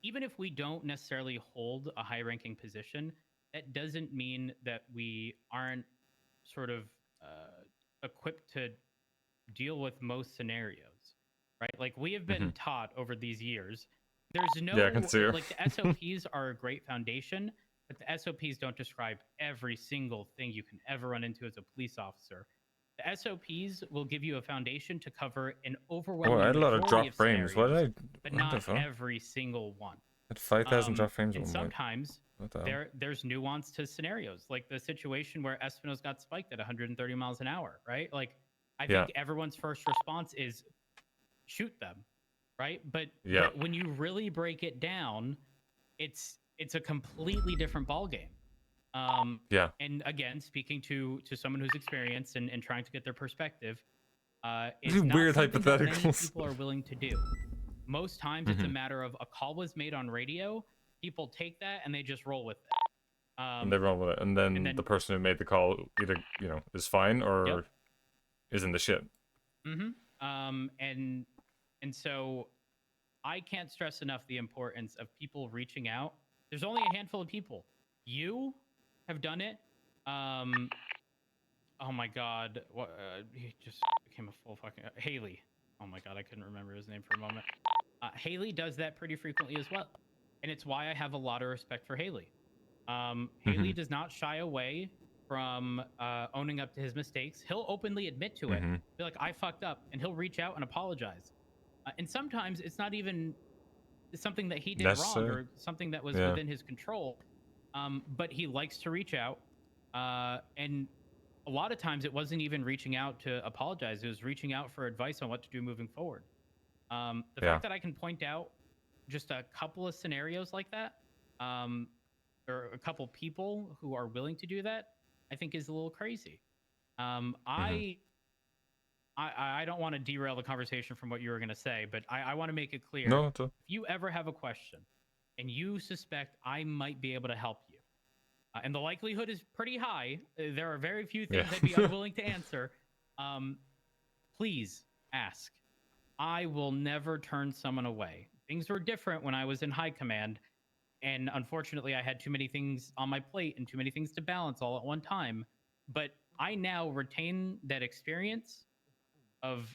even if we don't necessarily hold a high-ranking position, that doesn't mean that we aren't sort of equipped to deal with most scenarios, right? Like, we have been taught over these years, there's no, I can see like, the SOPs are a great foundation, but the SOPs don't describe every single thing you can ever run into as a police officer. The SOPs will give you a foundation to cover an overwhelming I had a lot of drop of frames. What did I? but What not the fuck? every single one. At 5,000 drop frames. And on one. sometimes What the hell? there's nuance to scenarios, like the situation where Espinoz got spiked at 130 miles an hour, right? Like, I think everyone's first response is shoot them, right? But when you really break it down, it's a completely different ballgame. And again, speaking to someone who's experienced and trying to get their perspective, it's not weird something that many hypotheticals. people are willing to do. Most times, it's a matter of a call was made on radio, people take that and they just roll with it. And they run with it, and then the person who made the call either, you know, is fine or is in the shit. And so I can't stress enough the importance of people reaching out. There's only a handful of people. You have done it. Oh my God, what? He just became a full fucking Haley. Oh my God, I couldn't remember his name for a moment. Haley does that pretty frequently as well, and it's why I have a lot of respect for Haley. Haley does not shy away from owning up to his mistakes. He'll openly admit to it. Be like, I fucked up, and he'll reach out and apologize. And sometimes it's not even something that he did wrong or something that was within his control. But he likes to reach out, and a lot of times it wasn't even reaching out to apologize. It was reaching out for advice on what to do moving forward. The fact that I can point out just a couple of scenarios like that, or a couple people who are willing to do that, I think is a little crazy. I don't want to derail the conversation from what you were going to say, but I want to make it clear. No, if you ever have a question and you suspect I might be able to help you, and the likelihood is pretty high, there are very few things I'd be unwilling to answer, please ask. I will never turn someone away. Things were different when I was in high command, and unfortunately I had too many things on my plate and too many things to balance all at one time. But I now retain that experience of,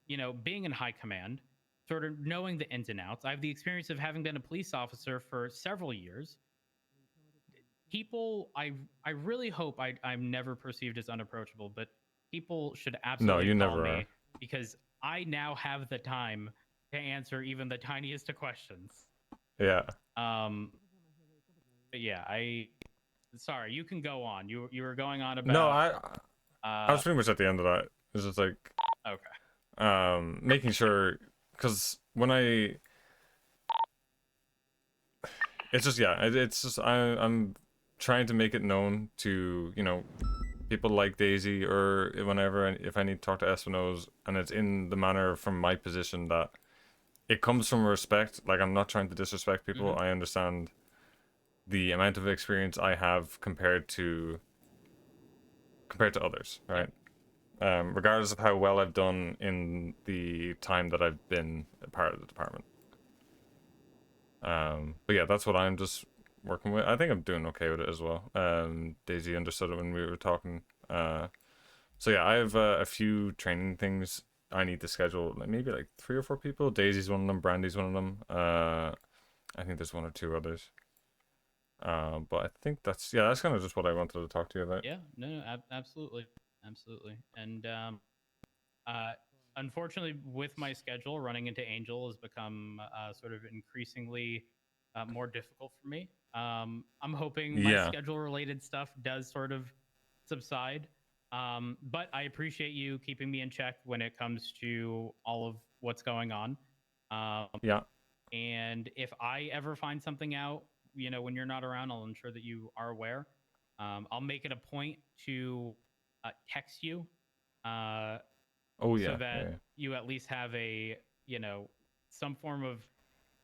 you know, being in high command, sort of knowing the ins and outs. I have the experience of having been a police officer for several years. People, I really hope I'm never perceived as unapproachable, but people should absolutely call me because I now have the time to answer even the tiniest of questions. But yeah, sorry, you can go on. You were going on about. No, I was pretty much at the end of that. It's just like, okay, making sure, because when it's just I'm trying to make it known to, you know, people like Daisy, or whenever, if I need to talk to Espinoz, and it's in the manner from my position that it comes from respect. Like, I'm not trying to disrespect people. Mhm. I understand the amount of experience I have compared to others, right? Regardless of how well I've done in the time that I've been a part of the department. But yeah, that's what I'm just working with. I think I'm doing okay with it as well. Daisy understood it when we were talking. So yeah, I have a few training things I need to schedule. Like maybe like 3 or 4 people. Daisy's one of them. Brandy's one of them. I think there's 1 or 2 others. But I think that's kind of just what I wanted to talk to you about. Yeah, no, absolutely, absolutely. And unfortunately, with my schedule, running into Angel has become sort of increasingly more difficult for me. I'm hoping my schedule-related stuff does sort of subside. But I appreciate you keeping me in check when it comes to all of what's going on. Yeah. And if I ever find something out, you know, when you're not around, I'll ensure that you are aware. I'll make it a point to text you. Oh yeah. So that you at least have a, you know, some form of.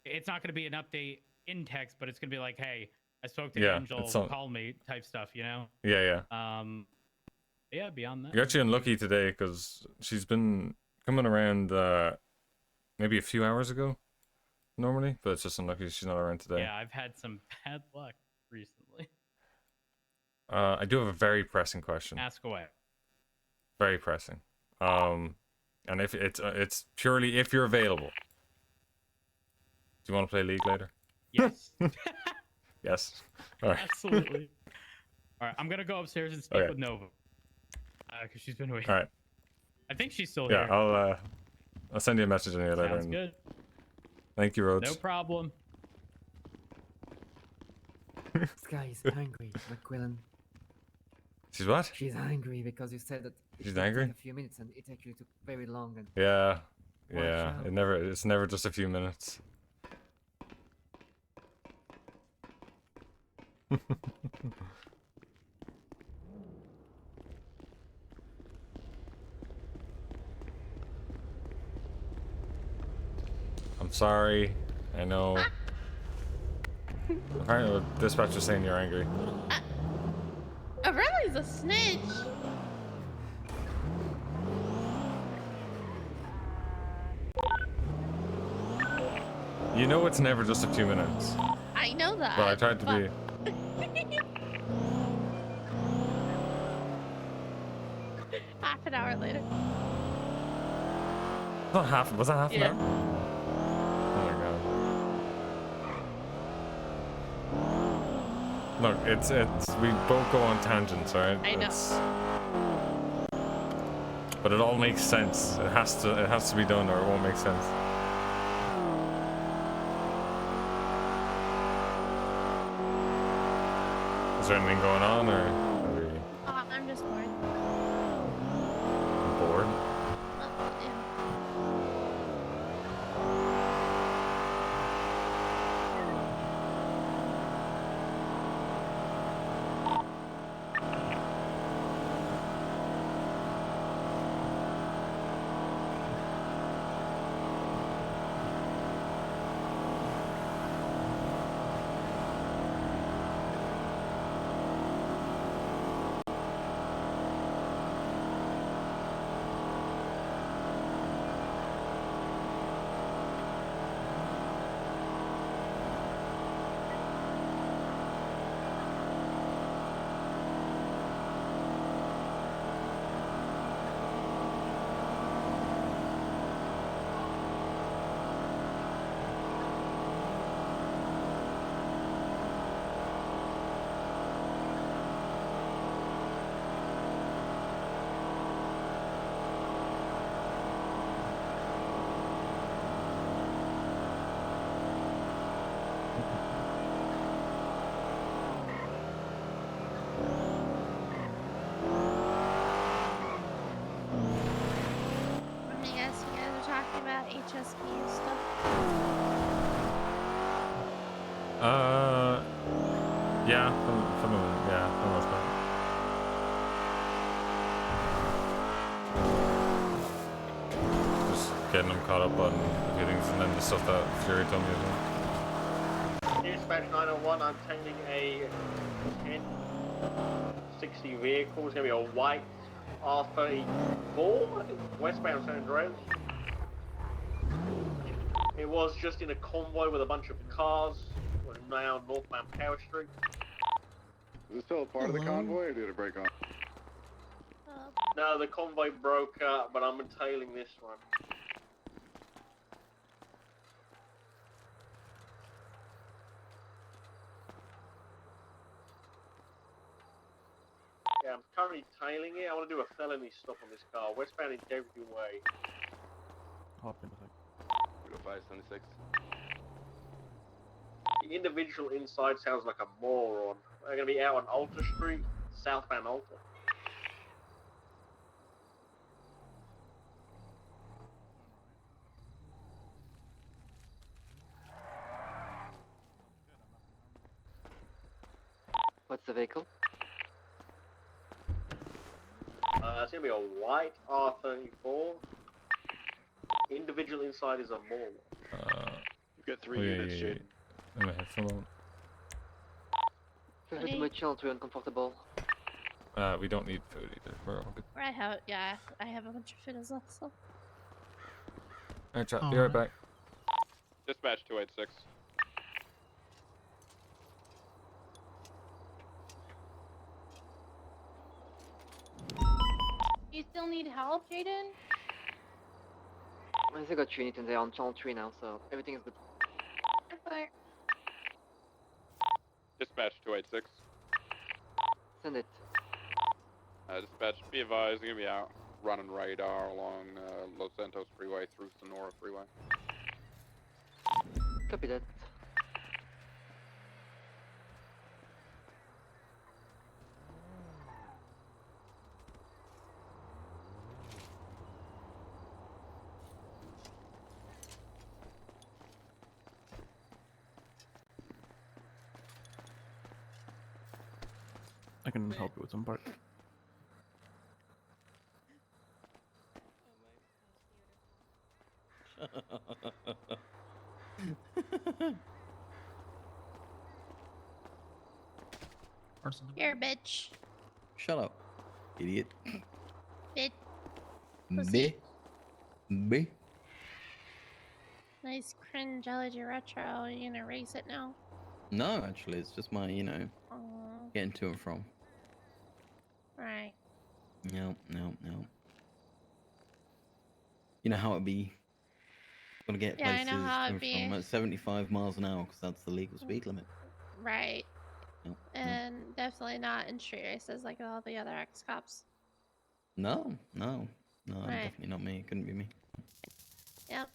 It's not going to be an update in text, but it's going to be like, hey, I spoke to Angel, call me type stuff, you know? Yeah. Yeah, beyond that. You're actually unlucky today because she's been coming around maybe a few hours ago normally, but it's just unlucky she's not around today. Yeah, I've had some bad luck recently. I do have a very pressing question. Ask away. Very pressing. And if it's purely if you're available. Do you want to play League later? Yes. Yes. All right. Absolutely. All right, I'm gonna go upstairs and speak with Nova. Because she's been waiting. All right. I think she's still Yeah, here. I'll send you a message anyway later. Sounds good. Thank you, Rhodes. No problem. This guy is angry, McQuillan. She's what? She's angry because you said that She's it would angry? take a few minutes and it actually took very long. And Yeah. Watch Yeah. out. It's never just a few minutes. I'm sorry. I know. Apparently the dispatcher's saying you're angry. Aurelia's a snitch. You know it's never just a few minutes. I know that. But I tried to be. Half an hour later. Not half. Was that half an Yeah. hour? Oh my god. Look, it's we both go on tangents, right? I know. But it all makes sense. It has to be done, or it won't make sense. Is there anything going on, or are we Oh, I'm just bored. bored? I guess you guys are talking about HSP stuff. Yeah, for the most part. Just getting them caught up on feelings and then the stuff that Fury told me as well. Dispatch 901, I'm tending a 1060 vehicle. It's going to be a white R34, I think, westbound San Andreas. It was just in a convoy with a bunch of cars. We're now northbound Power Street. Is this still a part of the convoy, or did it break off? No, the convoy broke up, but I'm tailing this one. Yeah, I'm currently tailing it. I want to do a felony stop on this car. Westbound Integrity Way. Hop in the thing. 576. The individual inside sounds like a moron. They're going to be out on Alta Street, southbound Alta. What's the vehicle? It's going to be a white R34. Individual inside is a moron. You've got 3 units, Jade. In my headphone. Feel too much chill, too uncomfortable. We don't need food either. We're all good. I have a bunch of food as well. So. Alright, chat. Be right back. Dispatch 286. You still need help, Jaden? I think I got Trinity and they're on channel 3 now, so everything is good. Okay. Dispatch 286. Send it. Dispatch, be advised, you're gonna be out running radar along Los Santos Freeway through Sonora Freeway. Copy that. I can help you with some part. Here, bitch. Shut up, idiot. Bitch. Me? Me? Nice cringe elegy retro. Are you gonna erase it now? No, actually, it's just my, Aw. getting to and from. Right. No. You know how it be. Gonna get Yeah, I places know how it coming be. from at 75 miles an hour because that's the legal speed limit. Right. Yep, And definitely not in street races like all the other ex-cops. No, Right. definitely not me. It couldn't be me. Yep.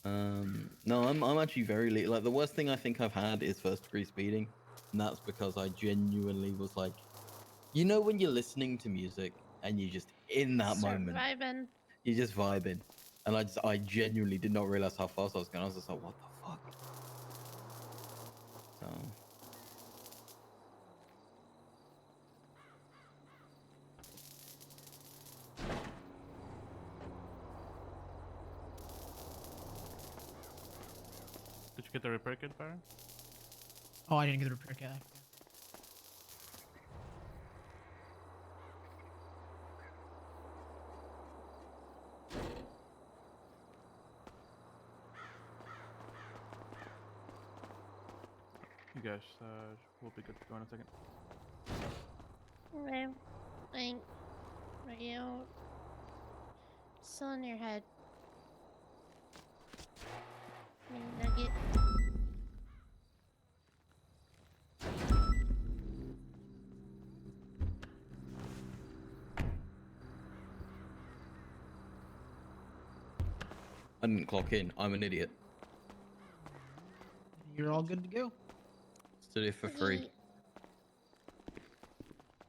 No, I'm actually very like the worst thing I think I've had is first degree speeding, and that's because I genuinely was like, you know, when you're listening to music and you just in that moment, Vibing. you're just vibing, and I genuinely did not realize how fast I was going. I was just like, what the fuck? So. Did you get the repair kit, Baron? Oh, I didn't get the repair kit. You guys will be good to go in a second. Okay. Like, are you still in your head? Nugget. I didn't clock in. I'm an idiot. You're all good to go. Stood it for free.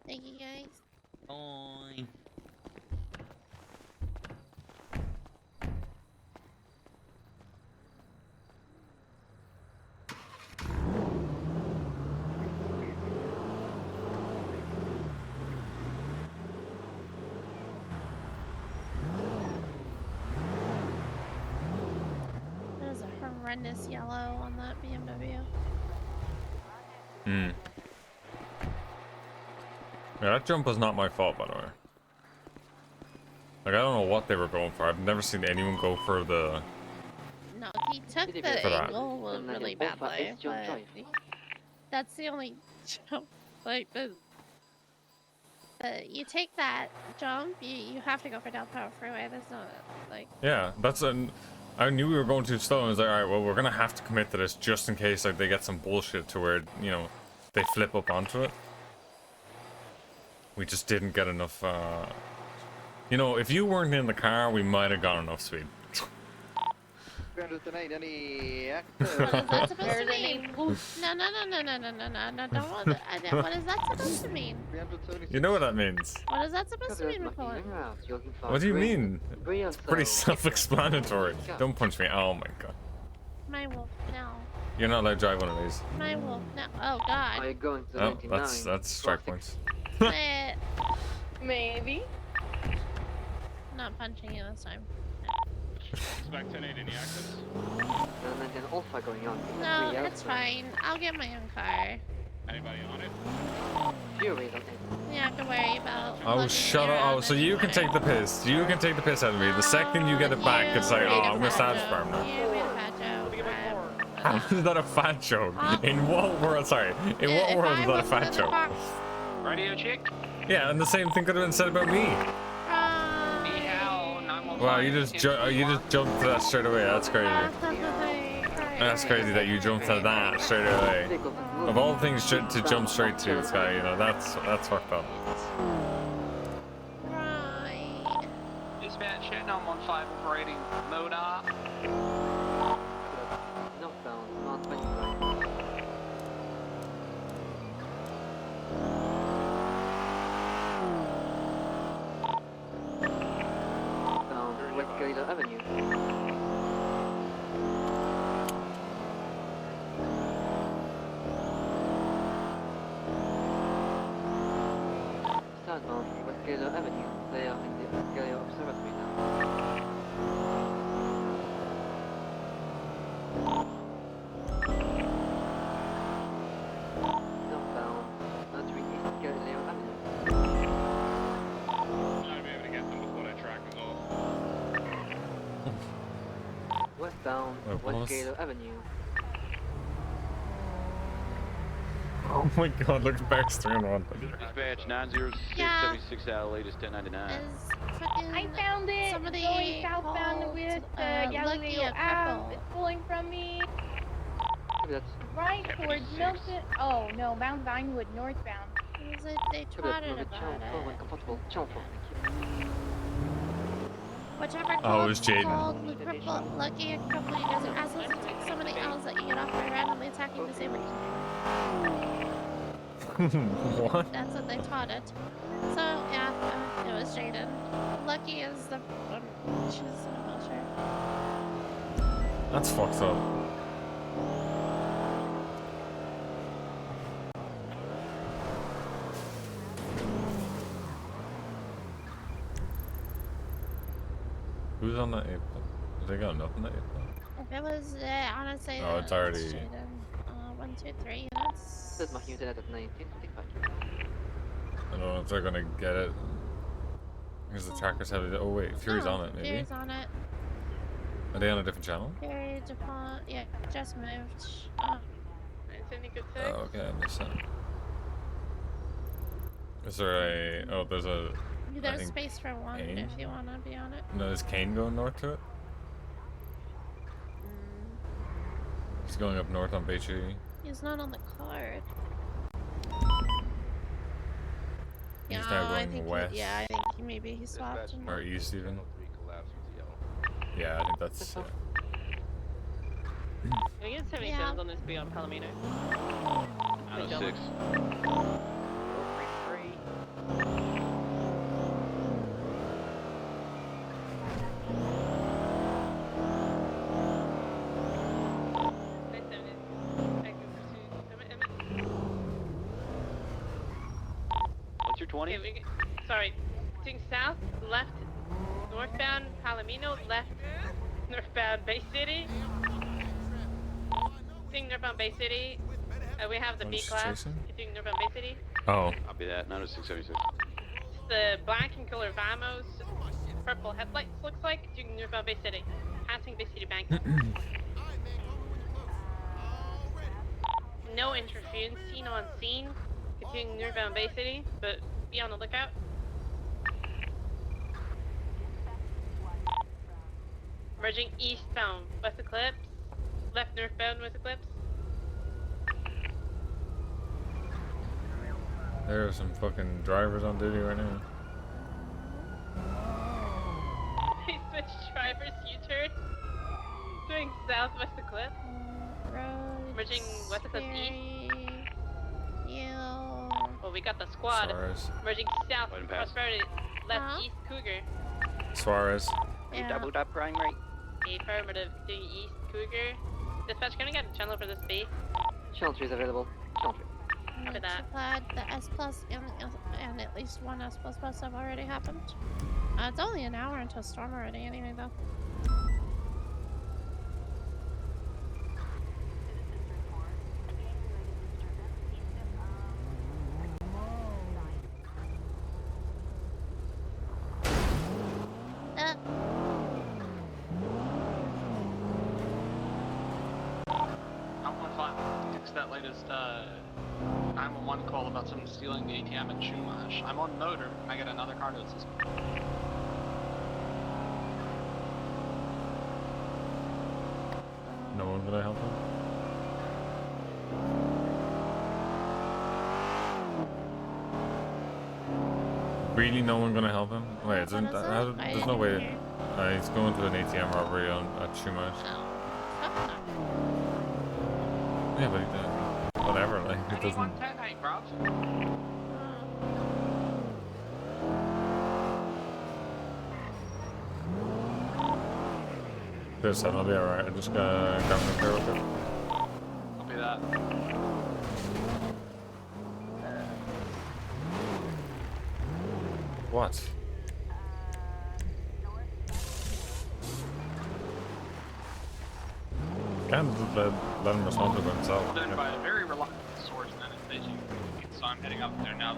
Thank you, guys. Bye. horrendous yellow on that BMW. Hmm. Yeah, that jump was not my fault, by the way. Like, I don't know what they were going for. I've never seen anyone go for the... No, he took the For that. angle really badly, but that's the only jump. Like, you take that jump, you have to go for Del Perro Freeway. There's no, like... Yeah, that's an... I knew we were going too slow, and I was like, alright, well, we're gonna have to commit to this just in case, like, they get some bullshit to where, you know, they flip up onto it. We just didn't get enough, You know, if you weren't in the car, we might have got enough speed. 308, any What is that supposed to mean? No, don't what is that supposed to mean? You know what that means. What is that supposed to mean, McCoy? What do you mean? It's pretty self-explanatory. Don't punch me. Oh my god. My wolf, no. You're not allowed to drive one of these. My wolf, no. Oh god. Are you going to Oh, that's strike points. Maybe. Not punching you this time. Expect 10-8 any access? An alpha going on. No, it's fine. I'll get my own car. Anybody on it? Fury, don't You have to worry about. Oh, shut up. Oh, so you can take the piss. You can take the piss out of me. The second you get it back, it's like, oh, I'm gonna start sperm now. You made a fat joke. How is that a fat joke? In what world? Sorry. In what world is that a fat joke? Radio check. Yeah, and the same thing could have been said about me. Wow, you just jumped to that straight away. That's crazy. That's crazy that you jumped to that straight away. Of all things to jump straight to, Sky, you know, that's fucked up. Right. Dispatch, shit, I'm on 5 operating mode up. Knockdown, not 25. West Gator Avenue. Southbound West Gator Avenue. They are in the Gator Observatory now. Northbound, entering East Galileo Avenue. Westbound, West Gator Avenue. Oh my god, look at Beck's 3-1. Dispatch 90676 out of latest 1099. I found it. Somebody going southbound with Galileo Ave. It's pulling from me. Right towards Milton. Oh no, Mount Vinewood northbound. They twatted about it. Whichever Oh, it was Jaden. Lucky a couple of you guys are assholes to take somebody else that you get off by randomly attacking the same reason. What? That's what they taught it. So, yeah, it was Jaden. Lucky is the one. She's in a wheelchair. That's fucked up. Who's on that April? Have they got enough on that April? It was, honestly, Oh, it's already... Jaden. 1, 2, 3 units. Says my unit at 1955. I don't know if they're gonna get it. Because the trackers have it. Oh wait, Fury's on it, maybe? Fury's on it. Are they on a different channel? Fury, DuPont, yeah, just moved. Oh. Oh, okay, I missed that. Is there a... Oh, there's a... There's space for one Kane? if you want to be on it. No, is Kane going north to it? He's going up north on Bay Tree. He's not on the card. He's Yeah, now I going think west. yeah, I think maybe he swapped. Or east even. Yeah, I think that's... Can we get 77s on this beyond Palomino? 906. What's your 20? Okay, sorry, doing south, left, northbound Palomino, left, northbound Bay City. Continuing northbound Bay City. We have the What B is class. Jason? Continuing northbound Bay City. Oh. Copy that. 90676. The black and color Vamos, purple headlights looks like. Continuing northbound Bay City. Passing Bay City Bank. No interference seen on scene. Continuing northbound Bay City, but be on the lookout. Merging eastbound West Eclipse. Left northbound West Eclipse. There are some fucking drivers on duty right now. They switched drivers U-turn. Doing southwest Eclipse. Merging West Eclipse east. Well, we got the squad. Suarez. Merging south Prosperity. Left east Cougar. Suarez. You doubled up primary. Affirmative. Doing east Cougar. Dispatch, can we get a channel for this B? Shelter is available. Shelter. Copy that. Glad the S plus and at least one S plus bus have already happened. It's only an hour until storm already anyway though. That latest 911 call about someone stealing the ATM at Chumash. I'm on motor. Can I get another car to assist me? No one gonna help him? Really, no one gonna help him? Wait, there's no way. He's going to an ATM robbery at Chumash. Yeah, but whatever, like, it doesn't... 110, hey, bro. This, I'll be alright. I just gotta grab my car real quick. Copy that. What? Can't let him respond to himself. Then by a very reluctant source, and then it's Beijing. So I'm heading up there now.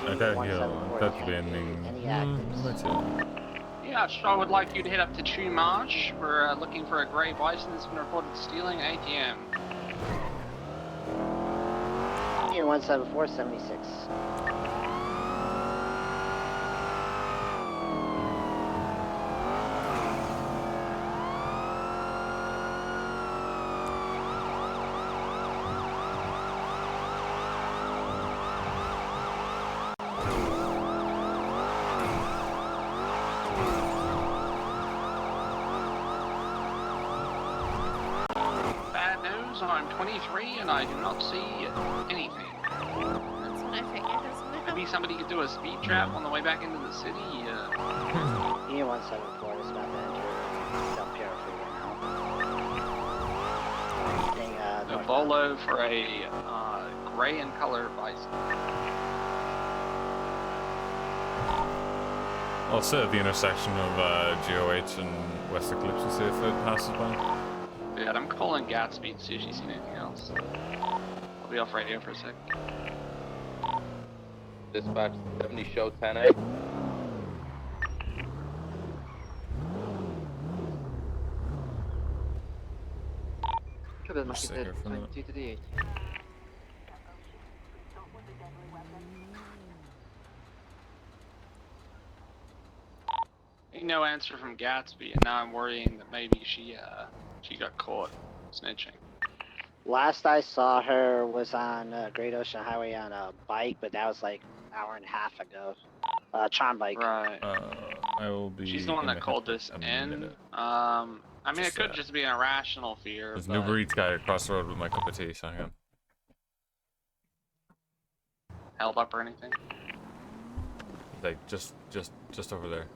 Okay, he'll that's being that's it. Yeah, sure. I would like you to head up to Chumash. We're looking for a grey bison that's been reported stealing an ATM. Union 17476. I'm 23 and I do not see anything. That's what I figured, isn't it? Maybe somebody could do a speed trap on the way back into the city. Union 174 is about to enter Del Piero Freeway now. A Volo for a gray in color bison. I'll sit at the intersection of GOH and West Eclipse and see if it passes by. Yeah, I'm calling Gatsby to see if she's seen anything else. I'll be off radio for a sec. Dispatch 70 show 10A. Trouble must be 22 to the 8. No answer from Gatsby, and now I'm worrying that maybe she got caught snitching. Last I saw her was on Great Ocean Highway on a bike, but that was like an hour and a half ago. Tron bike. Right. I will be. She's the one that called this in. I mean, it could just be an irrational fear. There's but... an Uber Eats guy across the road with my cup of tea, so hang on. Held up or anything? Like just over there.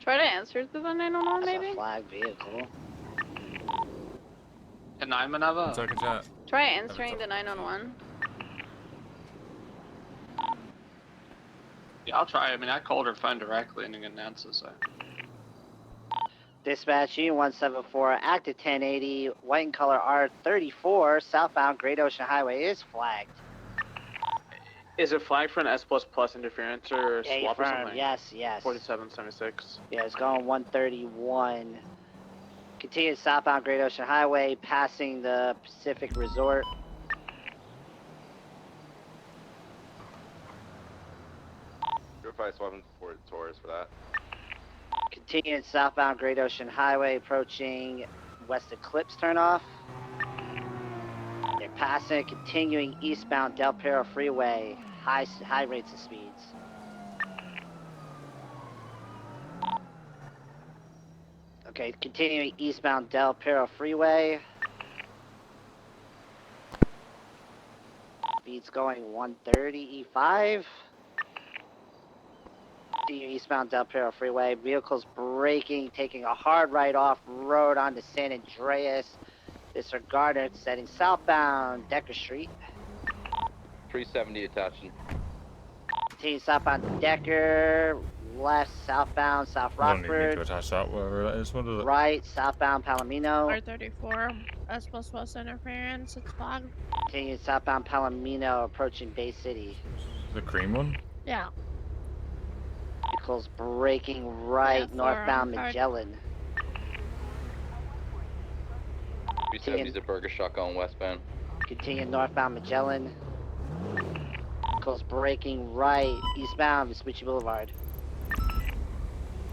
Try to answer to the 911 maybe? That's a flag vehicle. Can I maneuver? Second chat. Try answering the 911. Yeah, I'll try. I mean, I called her phone directly and didn't get an answer, so. Dispatch Union 174, active 1080, white and color R34, southbound Great Ocean Highway is flagged. Is it flagged for an S++ interference or Yeah, swap or affirm. something? Yes, yes. 4776. Yeah, it's going 131. Continue southbound Great Ocean Highway, passing the Pacific Resort. Go 5-7 for Taurus for that. Continuing southbound Great Ocean Highway, approaching West Eclipse turnoff. They're passing, continuing eastbound Del Perro Freeway, high rates of speeds. Okay, continuing eastbound Del Perro Freeway. Speeds going 130 E5. Eastbound Del Perro Freeway. Vehicles braking, taking a hard right off road onto San Andreas. Disregarded, setting southbound Decker Street. 370 attaching. Continue southbound Decker. Left southbound South I don't need Rockford. to attach that, whatever that is. What is it? Right southbound Palomino. R34, S++ interference, it's flagged. Continue southbound Palomino, approaching Bay City. The cream one? Yeah. Vehicles braking right, Yeah, northbound card. Magellan. 370's a burger shot going westbound. Continue northbound Magellan. Vehicles braking right, eastbound Vespucci Boulevard.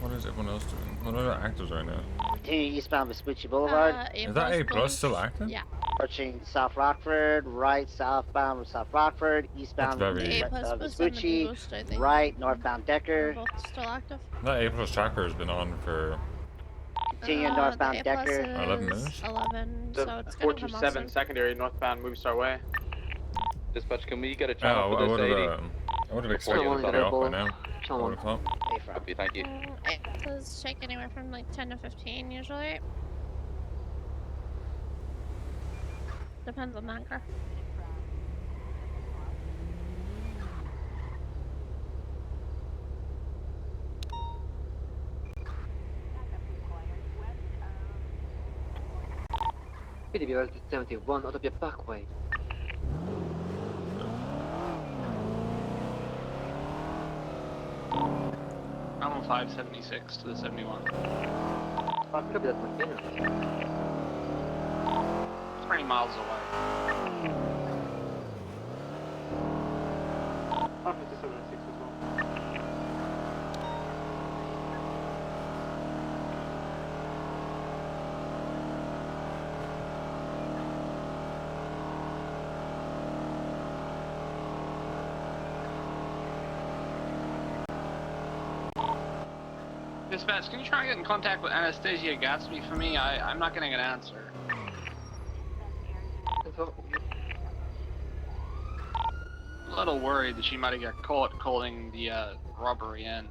What is everyone else doing? What are the actors right now? Continue eastbound Vespucci Boulevard. Is that A+ still active? Yeah. Approaching South Rockford, right southbound South Rockford, eastbound That's very- The A++ and the Vespucci, Boost, I think. right northbound Decker. Both still active. That A+ tracker has been on for Continue northbound the A+ Decker. is 11 minutes. 11, The so it's gonna come off 427 soon. secondary northbound moves our way. Dispatch, can we get a Oh, channel I for would this 80? have. I would have expected it to be off by now. I would have thought. Copy, thank you. It says shake anywhere from like 10 to 15 usually. Depends on the anchor. PDB 71 out of your backway. I'm on 576 to the 71. Copy that, McKinnon. It's 20 miles away. Copy 276 as well. Dispatch, can you try and get in contact with Anastasia Gatsby for me? I'm not getting an answer. A little worried that she might have got caught calling the robbery in.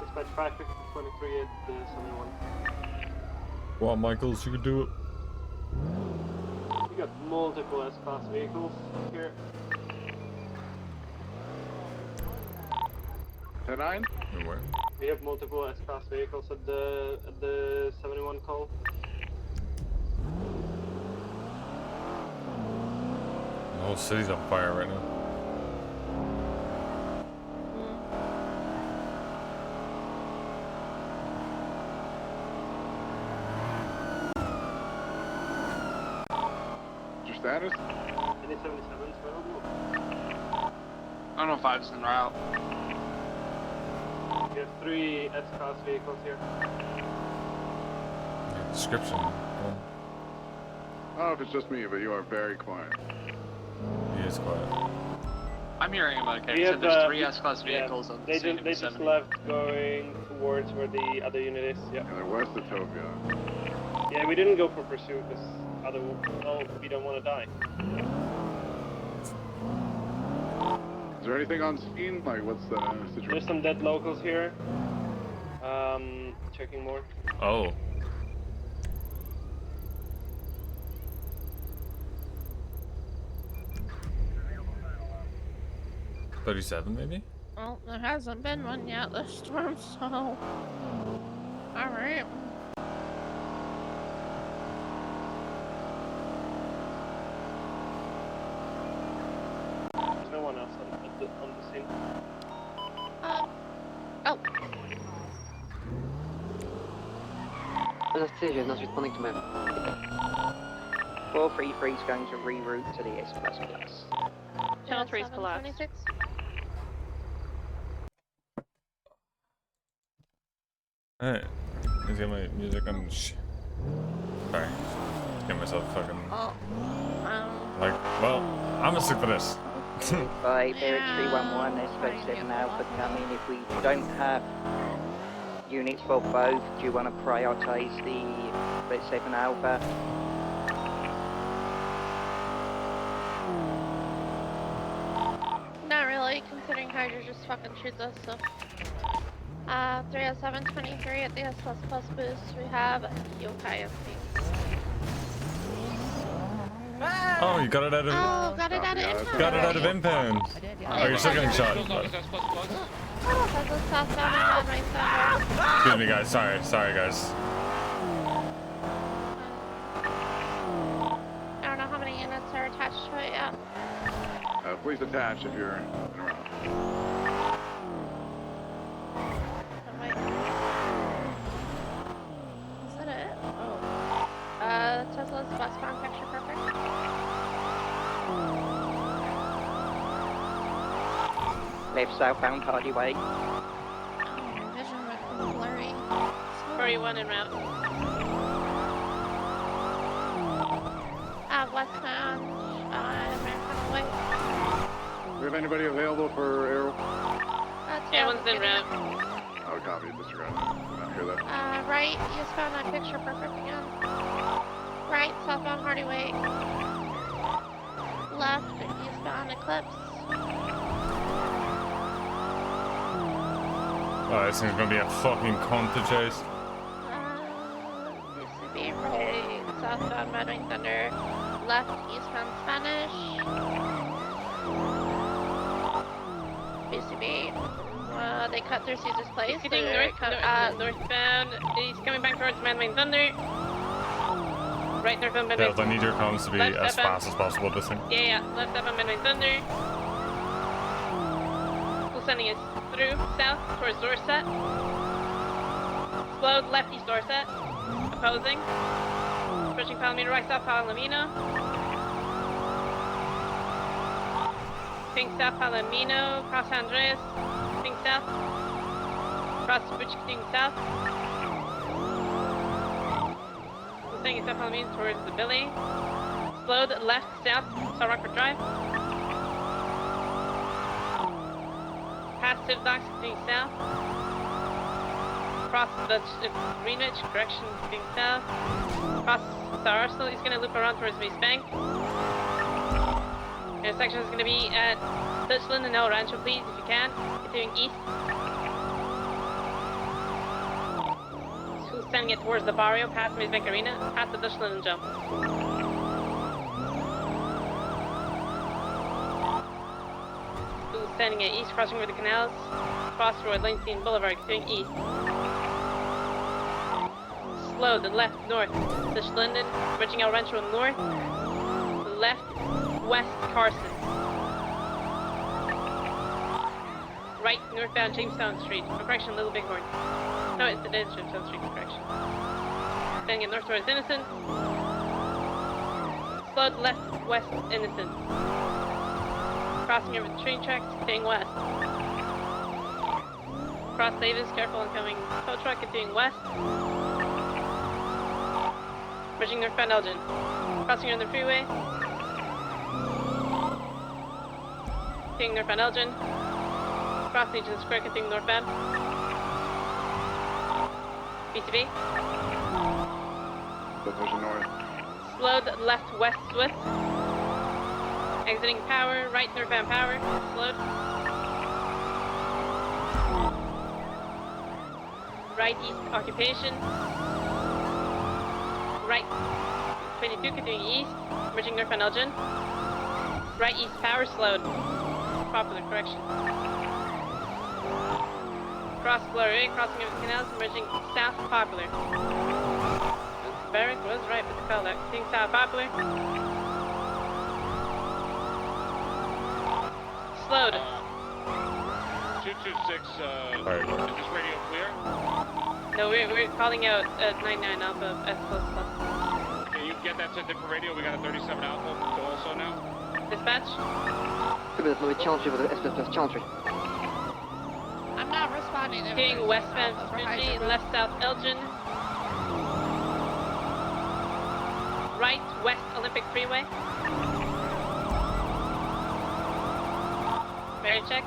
Dispatch 550-23 at the 71. Well, Michaels, you could do it. We got multiple S-Class vehicles here. 10-9? Where? We have multiple S-Class vehicles at the 71 call. The whole city's on fire right now. Your status? Any 77s available? 105's en route. We have 3 S-Class vehicles here. Description. Well, I don't know if it's just me, but you are very quiet. he is quiet. I'm hearing him okay. We So have, there's 3 S-Class vehicles yeah, on they the scene just, of they the just 70. left going towards where the other unit is, yeah. And they're west of Tokyo. Yeah, we didn't go for pursuit because we don't want to die. Is there anything on scene? Like, what's the situation? There's some dead locals here. Checking more. Oh. 37 maybe? Well, there hasn't been one yet this storm, so. Alright. There's no one else on the scene. Oh. Anastasia is not responding to me. 433 is going to reroute to the S plus please. Channel 3 is collapsed. 26. Alright. Let's get my music on. Sorry. Just get myself fucking. Oh. Like, well, I'm gonna stick for this. By Barrett 311, S37 Alpha coming. If we don't have units for both, do you want to prioritize the 37 Alpha? Not really, considering Hydra just fucking shoots us, so. 30723 at the S++ boost. We have Yokai SP. Oh, you got it out of. Oh, got it out of impound. Got it out of impound. Oh, you're still getting shot. But... Excuse me, guys. Sorry, guys. I don't know how many units are attached to it yet. Please attach if you're around. Is that it? Oh. Tesla's westbound picture perfect. Left southbound Hardy Way. Vision would be blurry. 41 en route. Westbound, Americana Way. Do we have anybody available for Arrow? Everyone's en route. Oh, copy. Disregard. Did not hear that. Right, eastbound on picture perfect again. Right, southbound Hardy Way. Left, eastbound Eclipse. Oh, this thing's gonna be a fucking cunt to chase. UCB, right, southbound Red Wing Thunder. Left, eastbound Spanish. BCB. They cut through Caesar's Place. He's getting northbound. He's coming back towards Red Wing Thunder. Right northbound Red Wing. Delta, I need your comms to be Left as step fast as possible. This thing. Yeah, left up on Red Wing Thunder. We're sending us through south towards Dorset. Slowed left east Dorset. Opposing. Pushing Palomino right south Palomino. Ping south Palomino. Cross Andreas. Ping south. Cross Butch continuing south. We're sending south Palomino towards the Billy. Slowed left south South Rockford Drive. Past Civ Docks continuing south. Cross the Greenwich, correction being south. Cross Star Arsenal, he's gonna loop around towards East Bank. Intersection is gonna be at Dutchland and El Rancho, please, if you can. Continuing east. Who's sending it towards the Barrio, past Maze Bank Arena, past the Dutchland and jump. Who's sending it east, crossing over the canals. Cross Road, Lanestein Boulevard, continuing east. Slow, the left, north, Dutch London, bridging El Rancho north, left, west, Carson. Right, northbound Jamestown Street, correction, Little Bighorn. No, it is Jamestown Street, correction. Then get north towards Innocent. Slowed left, west, Innocent. Crossing over the train tracks, staying west. Cross Davis, careful incoming tow truck, continuing west. Bridging northbound Elgin. Crossing on the freeway. Continuing northbound Elgin. Cross Legion Square, continuing northbound. BCB. Still pushing north. Slowed left west Swiss. Exiting Power, right northbound Power. Slowed. Right east Occupation. Right 22 continuing east. Bridging northbound Elgin. Right east Power slowed. Popular, correction. Cross Blurry, crossing over the canals, merging South Popular. Barrack was right with the call-out. Continuing South Popular. Slowed. 226, is this radio clear? No, we're calling out 99 Alpha S++. Okay, you get that sent in for radio. We got a 37 Alpha also now. Dispatch? I'm not responding. King westbound Fuji, left south Elgin. Right west Olympic Freeway. Barry check.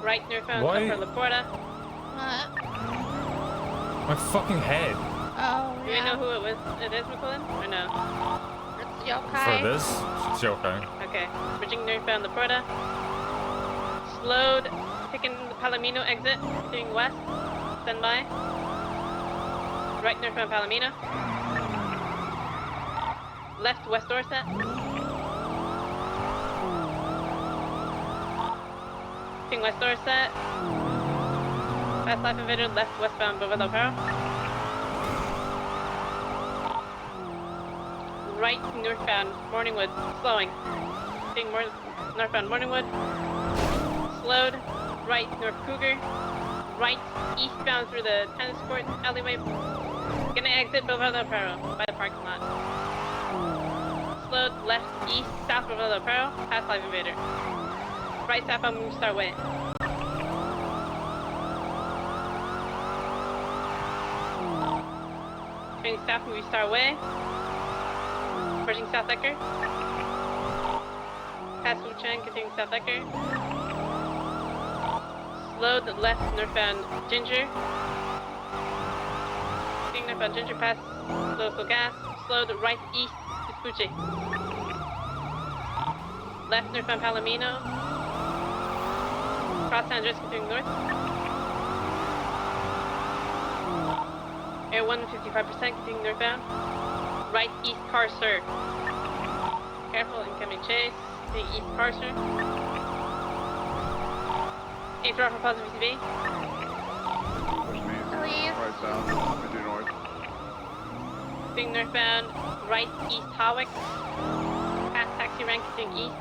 Right northbound Why? Upper Laporta. What? My fucking head. Oh, Do we know who it is, McClellan? Or no? It's yokai. For this, it's yokai. Okay. Bridging northbound Laporta. Slowed. Taking the Palomino exit. Continuing west. Stand by. Right northbound Palomino. Left west Dorset. Continuing west Dorset. Fast Life Invader, left westbound Bovado Perro. Right northbound Morningwood, slowing. Being more northbound Morningwood. Slowed. Right north Cougar. Right eastbound through the tennis court alleyway. Gonna exit Bovado Perro by the parking lot. Slowed left east south Bovado Perro, past Life Invader. Right southbound Moonstar Way. Turning south Movie Star Way. Merging South Ecker. Past Wu Chang, continuing South Ecker. Slowed left northbound Ginger. Continuing northbound Ginger past Local Gas. Slowed right east Vespucci. Left northbound Palomino. Cross San Andres, continuing north. Air 1 55%, continuing northbound. Right east Carcer. Careful, incoming chase. Continuing east Carcer. 8 for positive VCB. Right south, into north. Continuing northbound. Right east Hawick. Past taxi rank, continuing east.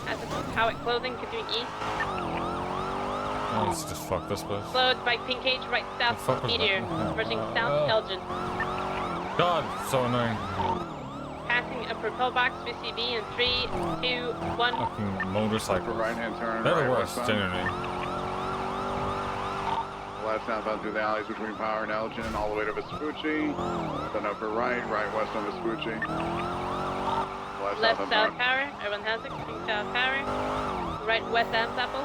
Past Hawick clothing, continuing east. Oh, let's just fuck this place. Slowed by Pink Cage, right south The fuck was Meteor. that? Merging south Elgin. God, so annoying. Passing a propel box with CB in 3, 2, 1. Fucking motorcycle. Right-hand turn. They're the right worst, westbound. genuinely. Left southbound through the alleys between Power and Elgin, all the way to Vespucci. Then upper right, right west on Vespucci. Left south Power, everyone has it. King south Power. Right west Adams Apple.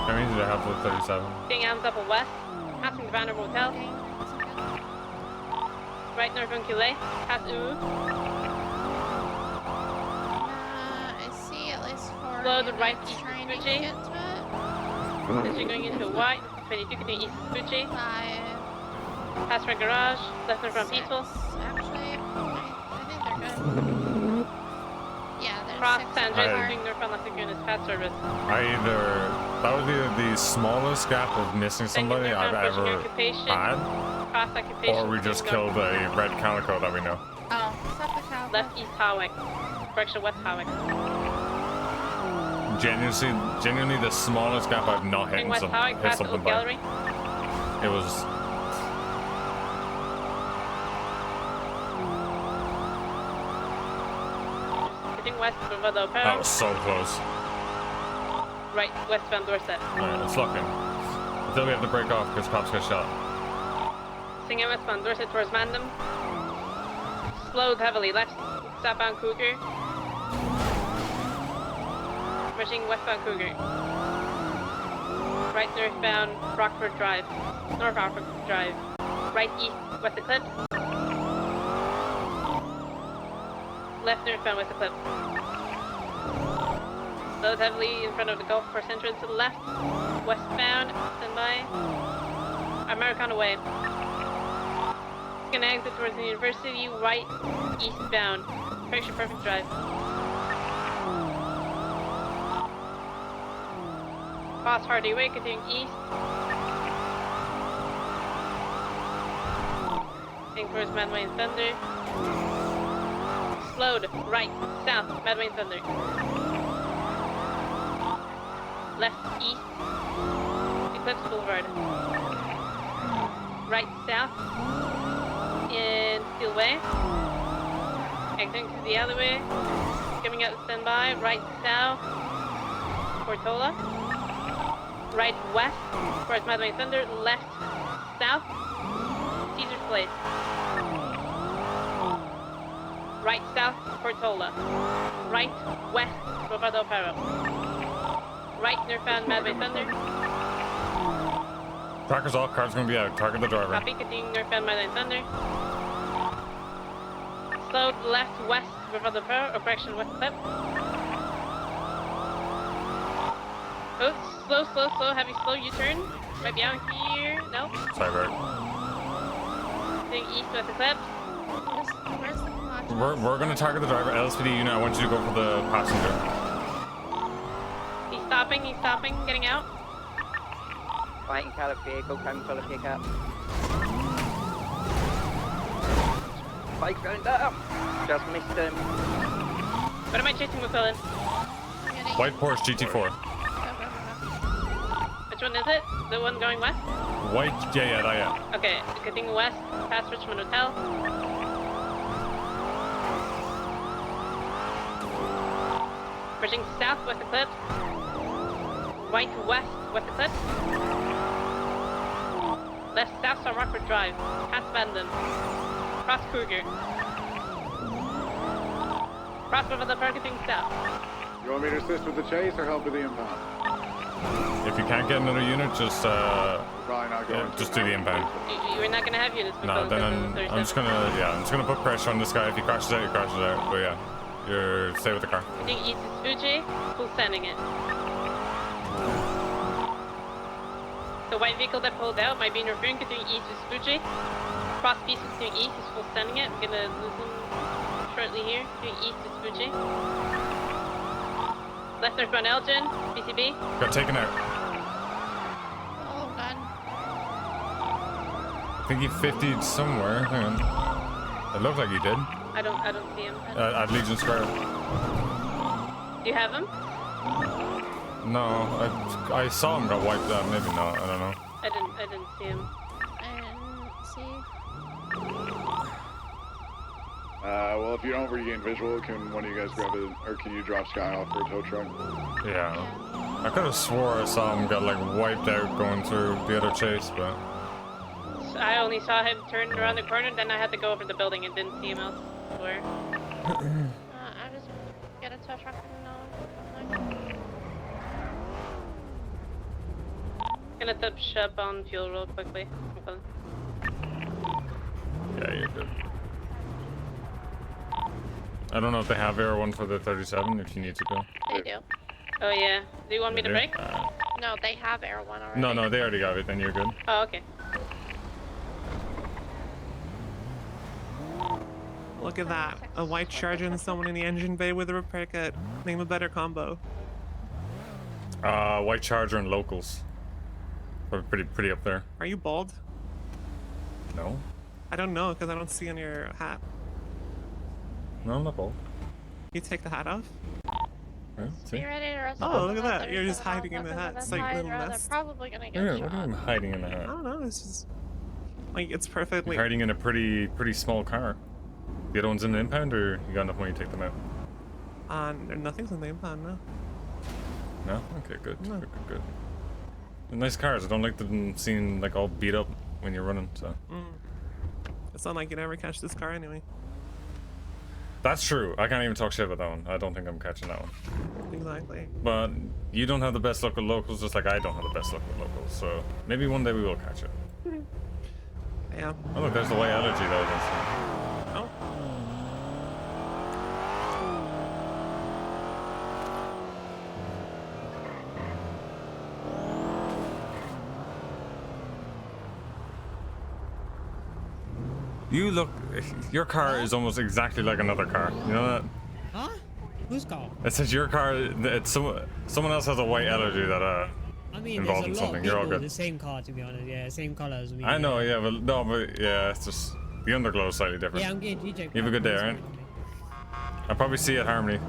I mean, to have the 37. King Adams Apple west. Passing the Vanderbilt Hotel. Right north Uncule. Pass Uwu. I see at least 4. Slow the right east trying to Vespucci. get to it. Then going into white. 22 continuing east Vespucci. 5. Pass Red Garage. Left north from 6. Peaceful. Actually, I think they're good. Yeah, there's Cross 6 San so Andreas. far. Moving north from Las Lagunas. Pass service. That would be the smallest gap of missing somebody I've ever had. Cross occupation. Or we just killed a red calico that we know. Oh, stop the cow. Left east Hawick. Correction west Hawick. Genuinely the smallest gap I've not hit Moving west Hawick. hit Past something Old by. Gallery. It was Heading west Bovado that Perro. was so close. Right westbound Dorset. Alright, it's looking. Until we have to break off because cops got shot. Singing westbound Dorset towards Mandam. Slowed heavily left southbound Cougar. Merging westbound Cougar. Right northbound Rockford Drive. North Rockford Drive. Right east west Eclipse. Left northbound west Eclipse. Slowed heavily in front of the golf course entrance to the left. Westbound, stand by. Americana Way. It's gonna exit towards the university, right eastbound. Picture perfect drive. Cross Hardy Way, continuing east. Heading towards Madway and Thunder. Slowed, right, south, Madway and Thunder. Left, east. Eclipse Boulevard. Right, south. In Steel Way. Exiting through the alleyway. Coming out to standby. Right, south. Portola. Right, west. Towards Madway and Thunder. Left, south. Caesar's Place. Right, south, Portola. Right, west, Boulevard del Perro. Right, northbound, Madway Thunder. Tracker's all, car's gonna be out. Target the driver. Copy, continuing northbound, Madway Thunder. Slowed left, west, Boulevard del Perro, or correction, west clip. Oh, slow, heavy slow, U-turn. Might be out here, no? Sorry, Bert. Heading east with the clip. Where's the watch? We're gonna target the driver. LSPD unit, I want you to go for the passenger. He's stopping, getting out. White and colored vehicle coming for the pickup. Bike's going down. Just missed him. What am I chasing, McQuillan? White Porsche GT4. Which one is it? The one going west? White, yeah. Okay, continuing west, past Richmond Hotel. Bridging south, west Eclipse. White west, west Eclipse. Left south on Rockford Drive, past Bandon. Cross Kruger. Cross over the park, continuing south. You want me to assist with the chase or help with the impound? If you can't get another unit, just Probably not going just do the impound. You're not gonna have units. No, then I'm just gonna put pressure on this guy. If he crashes out, he crashes out. But yeah, you're stay with the car. I think east is Fuji, full sending it. The white vehicle that pulled out might be interfering, continuing east is Fuji. Cross piece continuing east is full sending it. I'm gonna lose him shortly here. Continuing east is Fuji. Left northbound Elgin, BCB. Got taken out. Oh god. I think he 50'd somewhere. Hang on. It looked like he did. I don't see him. At Legion Square. Do you have him? No, I saw him got wiped out. Maybe not. I don't know. I didn't see him. See. Well, if you don't regain visual, can one of you guys grab it, or can you drop Sky off for a tow truck? Yeah. I could have swore I saw him get like wiped out going through the other chase, but. I only saw him turn around the corner, then I had to go over the building and didn't see him elsewhere. I just get a tow truck and Gonna touch up on fuel real quickly. Okay. Yeah, you're good. I don't know if they have Air 1 for the 37 if you need to go. They do. Oh yeah. Do you want me to break? No, they have Air 1 already. No, they already got it, then you're good. Oh, okay. Look at that. A white charger and someone in the engine bay with a repair kit. Name a better combo. White Charger and Locals. Are pretty up there. Are you bald? No. I don't know, because I don't see on your hat. No, I'm not bald. You take the hat off? Yeah, see? Be ready to rest Oh, look at that. You're just hiding in the hat. It's like a little They're nest. probably gonna get Yeah, shot. what am I hiding in the I hat? don't know, it's just... Like, it's perfectly... You're hiding in a pretty small car. The other one's in the impound, or you got enough money to take them out? Nothing's in the impound, no. No? Okay, good. No. Good. They're nice cars. I don't like them seeing like all beat up when you're running, so. It's not like you'd ever catch this car anyway. That's true. I can't even talk shit about that one. I don't think I'm catching that one. Exactly. But you don't have the best luck with locals, just like I don't have the best luck with locals. So maybe one day we will catch it. Yeah. Oh look, there's the white allergy though. Oh. You look. Your car is almost exactly like another car. You know that? Huh? Whose car? It says your car. It's someone else has a white allergy that I mean, involved there's in a lot something. of You're all people good. with the same car, to be honest. Yeah, same color as me. I know, yeah, but yeah, it's just the underglow is slightly different. Yeah, I'm getting DJ. You have a good day, alright? I'll probably see you at Harmony.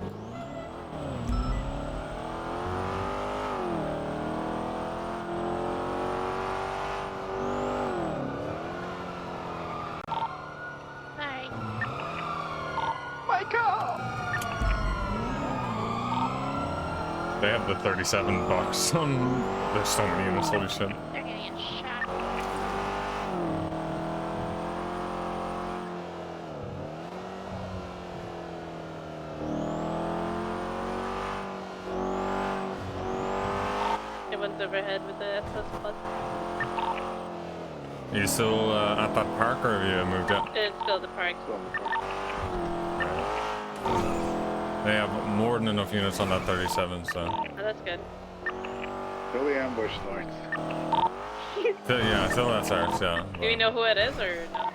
Sorry. My car! They have the 37 box on. There's so many units, holy shit. They're gonna get shot. Everyone's overhead with the SS Plus. Are you still at that park or have you moved out? It's still the park. They have more than enough units on that 37, so. Oh, that's good. Till the ambush starts. Yeah, still that's ours, yeah. Do we know who it is or no?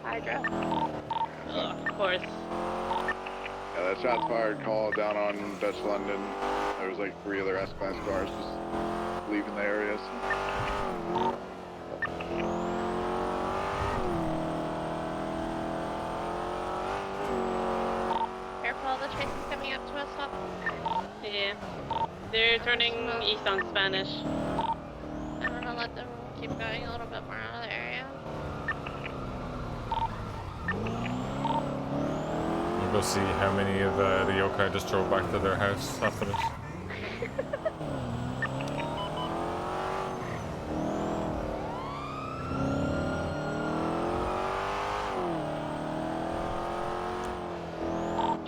Hydra. Of course. Yeah, that shot's fired call down on Dutch London. There was like 3 other S-Class cars just leaving the area. So. Careful, the chase is coming up to us. Stop. Yeah. They're turning east on Spanish. I'm gonna let them keep going a little bit more out of the area. We'll go see how many of the yokai just drove back to their house after this.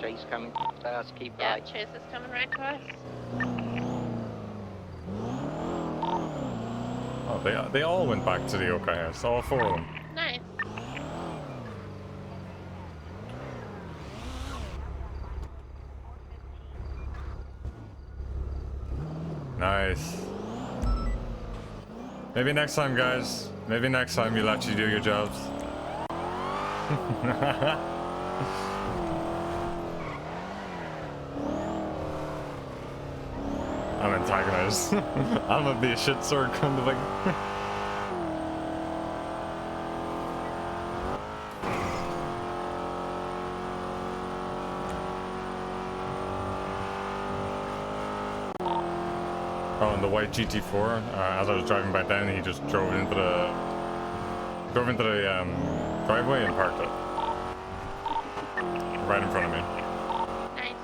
Chase coming to us, keep Yeah, right. chase is coming right to us. Oh, they all went back to the yokai house, all 4 of them. Nice. Nice. Maybe next time, guys. Maybe next time we'll let you do your jobs. I'm antagonized. I'm gonna be a shit sword kind of like. Oh, and the white GT4. As I was driving back down, he just drove into the driveway and parked it right in front of me. Nice.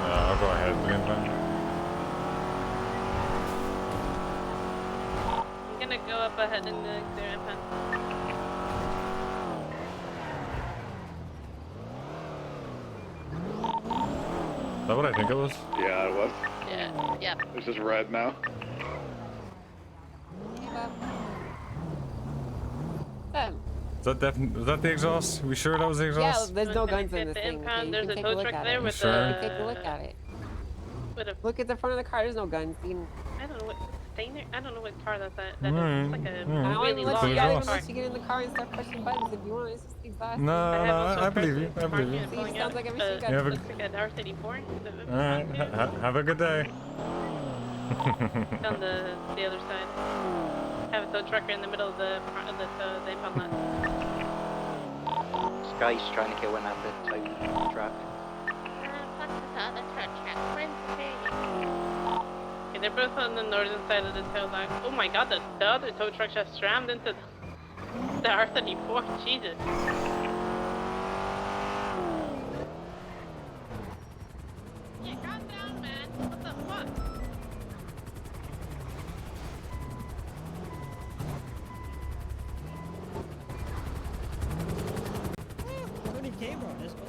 I'll go ahead, Liam. I'm gonna go up ahead in the clear pen. Is that what I think it was? Yeah, it was. Yeah. Yep. It's just red now. Is that the exhaust? Are we sure that was the exhaust? Yeah, there's no guns in this thing. Impound, You there's can a take tow look truck at there it. with Sure. a... Take a look at it. With a... Look at the front of the car. There's no guns. You can... I don't know what... Stainer? I don't know what car that's at. That Alright, is like a alright. really let long you, gotta exhaust. let you get in the car and start pushing buttons if you want. It's just exhaust. No, I have no, also I believe you. I parked believe you. it, pulling Sounds out like a a- machine gun. You have a- looks like an R34. Alright, have a good day. On the other side. Have a tow trucker in the middle of the impound lot. Sky's trying to kill another tow truck. Fuck this other tow truck. When's the day? Okay, they're both on the northern side of the tow line. Oh my god, the other tow truck just slammed into the R34. Jesus. Yeah, calm down, man. What the fuck? Okay, bro. Let's go.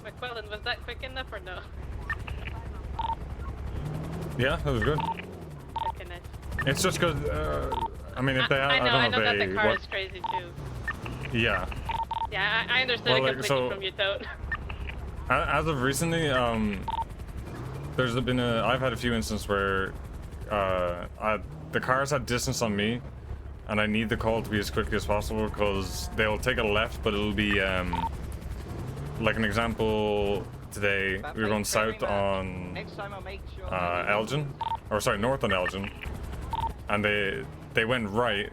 McQuillan, was that quick enough or no? Yeah, that was good. Okay, nice. It's just because, I mean, if they have, I know don't know that if the they, car what, is crazy too. yeah. Yeah, I understood Well, it like, completely so- from you, Toad. As of recently, there's been I've had a few instances where, the cars had distance on me, and I need the call to be as quickly as possible because they'll take a left, but it'll be, like an example, today, we were going south on, Next time I'll make sure. Elgin, or sorry, north on Elgin, and they went right,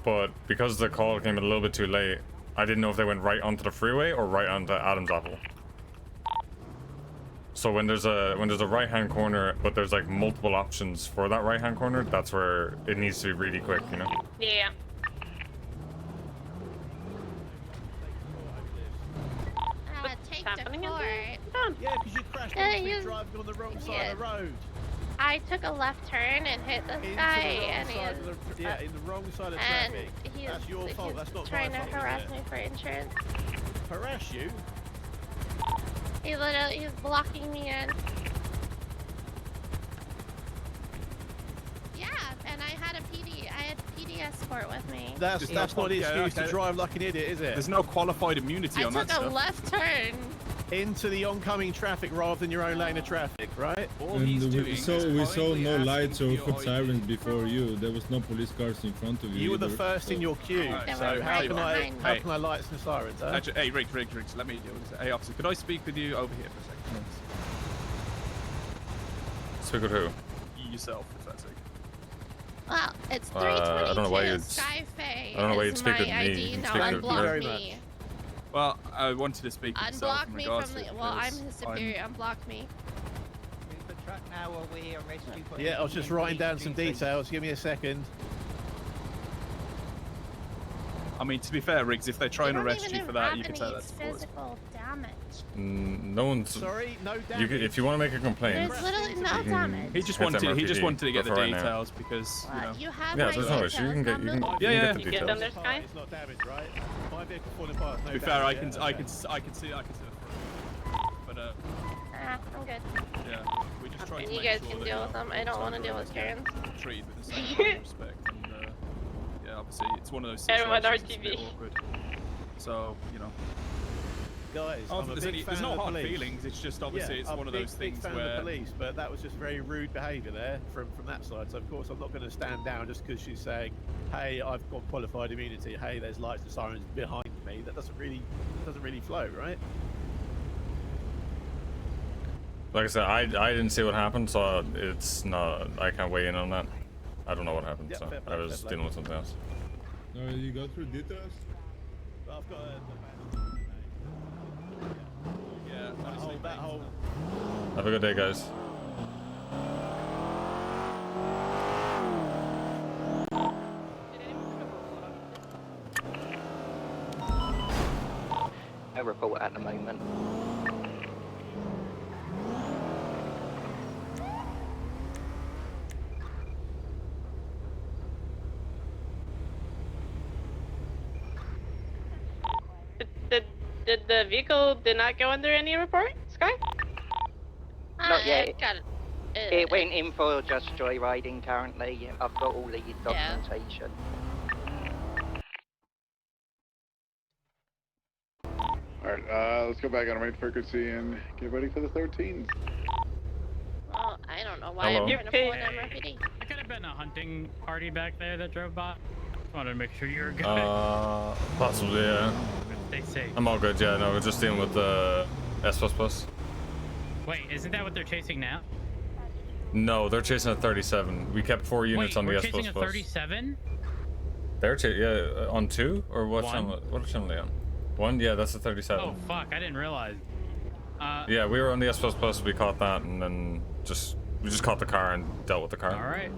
but because the call came a little bit too late, I didn't know if they went right onto the freeway or right onto Adam's Apple. So when there's a right hand corner, but there's like multiple options for that right hand corner, that's where it needs to be really quick, you know? Yeah. Take happening the in court. there? Yeah, because you crashed Yeah, into me you- driving on the wrong side of the road. I took a left turn and hit this Into guy, the wrong and side of the, yeah, in the wrong side of and traffic. he's, That's your fault. he's That's not trying my to fault, is harass it? me for insurance. Harass you? He's blocking me in. Yeah, and I had PD escort with me. That's not an excuse to drive like an idiot, is it? There's no qualified immunity I on that took a stuff. left turn. Into the oncoming traffic rather than your own lane of traffic, right? And we saw no lights or foot sirens before you. There was no police cars in front of you. You were the either, first so- in your queue, so how can I lights and sirens? Huh? Actually, hey, Riggs, let me deal with this. Hey, officer, could I speak with you over here for a second? Speak with who? Yourself, if that's okay. Well, it's I 322 don't know why you'd Skyfae I don't know why is you'd speak my with me. ID. You can No, speak with unblock her. me. Well, I wanted to speak with yourself Unblock in me regards from to the. it Well, I'm because his superior. Unblock me. The truck now while we arrest you for Yeah, I was just writing down some details. Give me a second. I mean, to be fair, Riggs, if they try and don't arrest even you for that, have you can any say that's physical damage. No one's. Sorry, no You damage. could, if you want to make a complaint. There's literally no you can damage. He just hit wanted MRPD to get the for right now. details because you know. You have Yeah, my there's no issue. You can get details, you can, number. you Yeah, can get the You get them details. there, Sky? It's not damaged, right? My vehicle falling apart. No To be fair, I damage, can yeah? see the but I'm good. yeah, we just try to You make guys sure can that, deal you with know, them. I don't want to deal with Karens. treated with the same kind of respect and yeah, obviously it's one of those Everyone situations that's a bit RTV. awkward. So, you know. Guys, Oh, I'm a big there's fan no of the hard police. feelings, it's just obviously Yeah, it's I'm one of a those big things fan where of the police, but that was just very rude behaviour there from that side. So of course I'm not going to stand down just because she's saying, "Hey, I've got qualified immunity. Hey, there's lights and sirens behind me." That doesn't really flow, right? Like I said, I didn't see what happened, so it's not. I can't weigh in on that. I don't know what happened, Yeah, so fair play, I was fair play. dealing with something else. You go through details? But I've got yeah, that whole Have a good day, guys. No report at the moment. Did the vehicle did not go under any report, Sky? Not yet. It got It went in for just joyriding currently. I've got all the documentation. Alright, let's go back on main frequency and get ready for the 13s. Well, I don't know why Hello. I'm trying to pull an MRPD. It could have been a hunting party back there that drove by. Just wanted to make sure you were good. Possibly, yeah. Stay safe. I'm all good, yeah. No, we're just dealing with the S++. Wait, isn't that what they're chasing now? No, they're chasing a 37. We kept 4 units Wait, on the we're S++. chasing a 37? They're yeah, on 2? Or what One. channel? What channel are they on? 1? Yeah, that's a 37. Oh fuck, I didn't realize. Yeah, we were on the S++, we caught that, and then we just caught the car and dealt with the car. All right.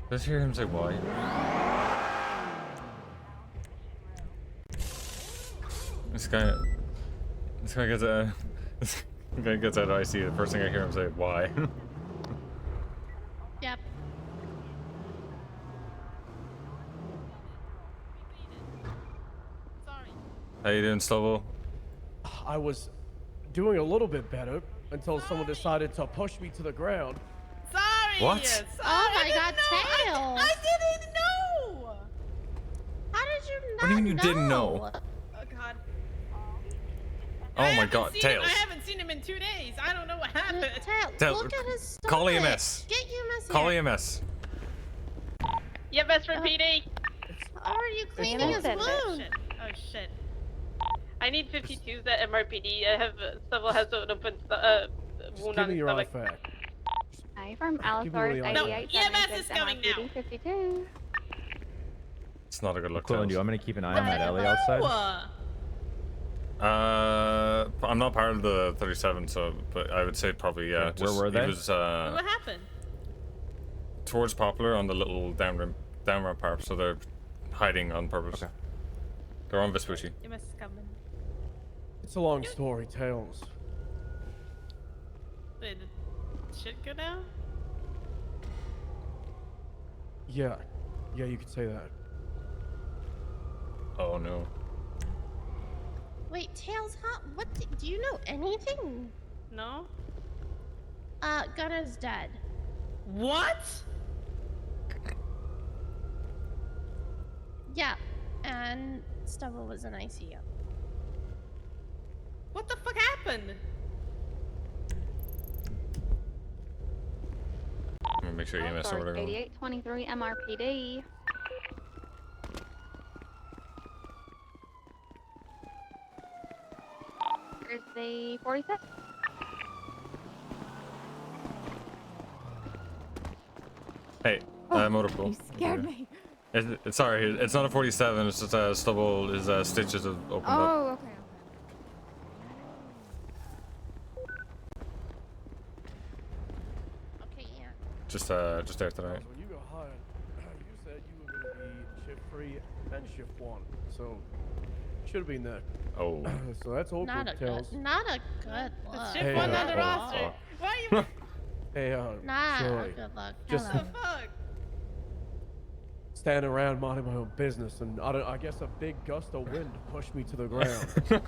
Let's hear him say why. This guy gets this guy gets out of IC. The first thing I hear him say, why? Yep. How you doing, Slovo? I was doing a little bit better until someone decided to push me to the ground. Sorry. What? Sorry. Oh my God, I Tails! didn't know. How did you not What do you mean you didn't know? Oh God. Oh my God, Tails. I haven't seen him in 2 days. I don't know what happened. Tails, Look at his stomach. call EMS. Get EMS Call here. EMS. Yep, that's for PD. How are you cleaning his wound? Oh shit. I need 52s at MRPD. I have several has an open wound Give on me his your stomach. artifact. Hi, from Give me Allosaurus what you No, 88 EMS is coming now. 52. It's not a good look, Quillen, Tails. I'm gonna keep an eye on that alley outside. I'm not part of the 37, so but I would say probably yeah. Where were they? He was What happened? towards Poplar on the little down ramp part, so they're hiding on purpose. Okay. They're on Vespucci. EMS is coming. It's a long story, Tails. Did shit go down? Yeah, you could say that. Oh no. Wait, Tails, what do you know anything? No. Gunner's dead. What? Yeah, and Stubble was in ICU. What the fuck happened? I'm gonna make sure EMS over there. 8823 MRPD. Here's the 47. Hey, motorpool. You scared me. Sorry, it's not a 47. It's just Stubble. His stitches have opened up. Oh, okay. Okay, yeah. Just there tonight. When you got hired, you said you were going to be shift 3 and shift 1, so should have been there. Oh. So that's all Not a good, Tails. good, not a good look. Shift one on the roster. Why are you? Hey, Not Joy, a good look. just What the fuck? standing around minding my own business, and I guess a big gust of wind pushed me to the ground. And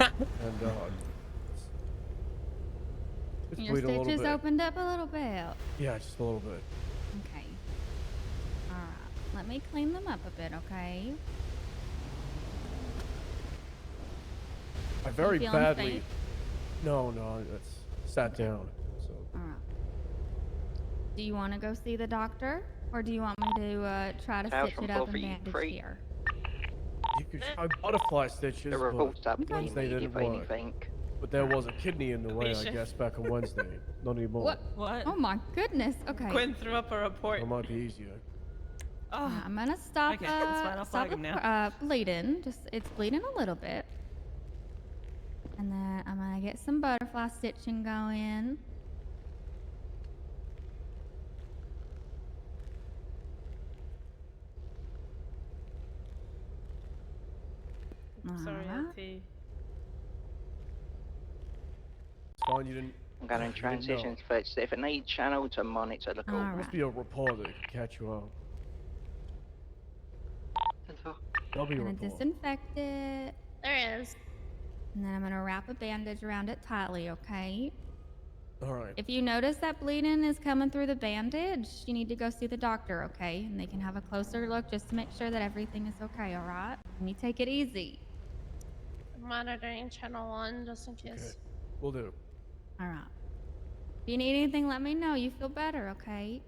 it's Your bleeding a little stitches bit. opened up a little bit. Yeah, just a little bit. Okay. Alright. Let me clean them up a bit, okay? I very feeling badly. faint? No, that's sat down. So Alright. Do you want to go see the doctor? Or do you want me to try to Tails stitch from it up and 433. bandage here? you could try butterfly stitches, The report's but up Wednesday didn't immediately, work. anything. But there was a kidney in the way, I Patient. guess, back on Wednesday. Not anymore. What? What? Oh my goodness. Okay. Quinn threw up a report. It might be easier. Oh, I'm gonna stop, Okay, that's fine, I'll stop flag him the now. bleeding. Just, it's bleeding a little bit. And then I'm gonna get some butterfly stitching going. sorry, Alright. LT. It's fine, you didn't. I'm going in transitions for if it needs channel to monitor the call. Alright. Must be a reporter that can catch you up. There'll be a I'm gonna report. disinfect it. There is. And then I'm gonna wrap a bandage around it tightly, okay? Alright. If you notice that bleeding is coming through the bandage, you need to go see the doctor, okay? And they can have a closer look just to make sure that everything is okay, alright? And you take it easy. Monitoring channel 1 just in case. We'll do. Alright. If you need anything, let me know. You feel better, okay?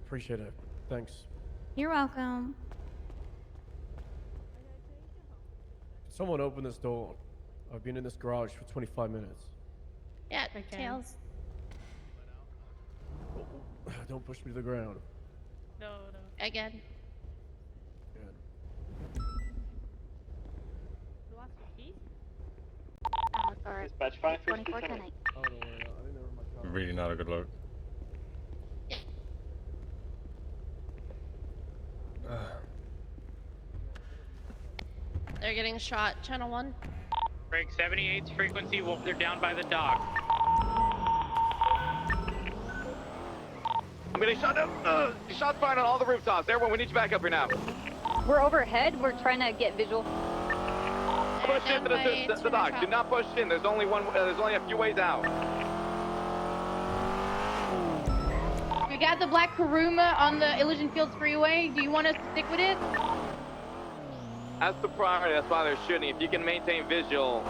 Appreciate it. Thanks. You're welcome. Someone open this door. I've been in this garage for 25 minutes. Yeah, Okay. Tails. Don't push me to the ground. No. Again. Good. You lost your keys? Allosaurus Dispatch 550 24 tonight. tonight. Oh, no, I didn't know my car. Really not a good look. They're getting shot. Channel 1. Break 78's frequency. Well, they're down by the dock. I'm getting shot down. Shots fired on all the rooftops. Everyone, we need you back up here now. We're overhead. We're trying to get visual. Push into the dock. Do not push in. There's only a few ways out. We got the black Karuma on the Elysian Fields Freeway. Do you want us to stick with it? That's the priority. That's why they're shooting. If you can maintain visual.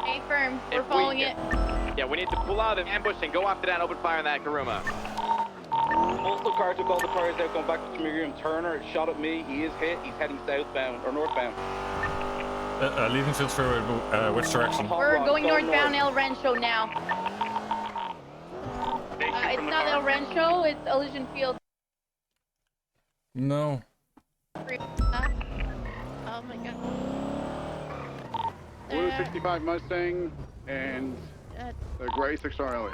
Stay firm. We're following it. Yeah, we need to pull out and ambush and go after that and open fire on that Karuma. Multiple cars took all the cars out going back to Miriam Turner. Shot at me. He is hit. He's heading southbound or northbound. Leaving Fields Freeway, which direction? We're going northbound El Rancho now. It's not El Rancho. It's Elysian Fields. No. Oh my god. Blue 65 Mustang and the gray 6R LE.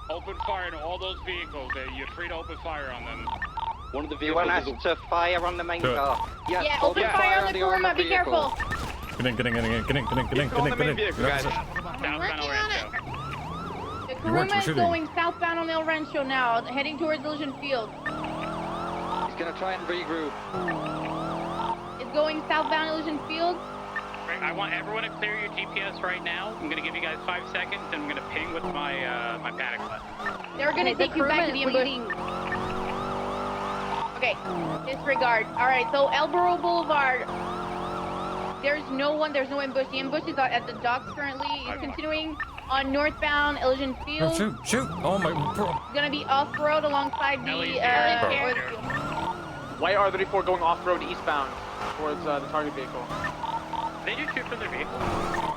Open fire on all those vehicles. You're free to open fire on them. One of the You vehicles want us to fire on the main car? Yeah, open fire on the Karuma. Be careful. Get in. The Karuma is going southbound on El Rancho now, heading towards Elysian Fields. He's gonna try and regroup. It's going southbound Elysian Fields. I want everyone to clear your GPS right now. I'm gonna give you guys 5 seconds, and I'm gonna ping with my my panic button. They're gonna take you back to the ambush. Okay, disregard. All right, so El Burro Boulevard. There's no one. There's no ambush. The ambush is at the docks currently. It's continuing on northbound Elysian Fields. Shoot! Oh my bro. Gonna be off-road alongside the oil field. White R34 going off-road eastbound towards the target vehicle. They just shoot from their vehicle?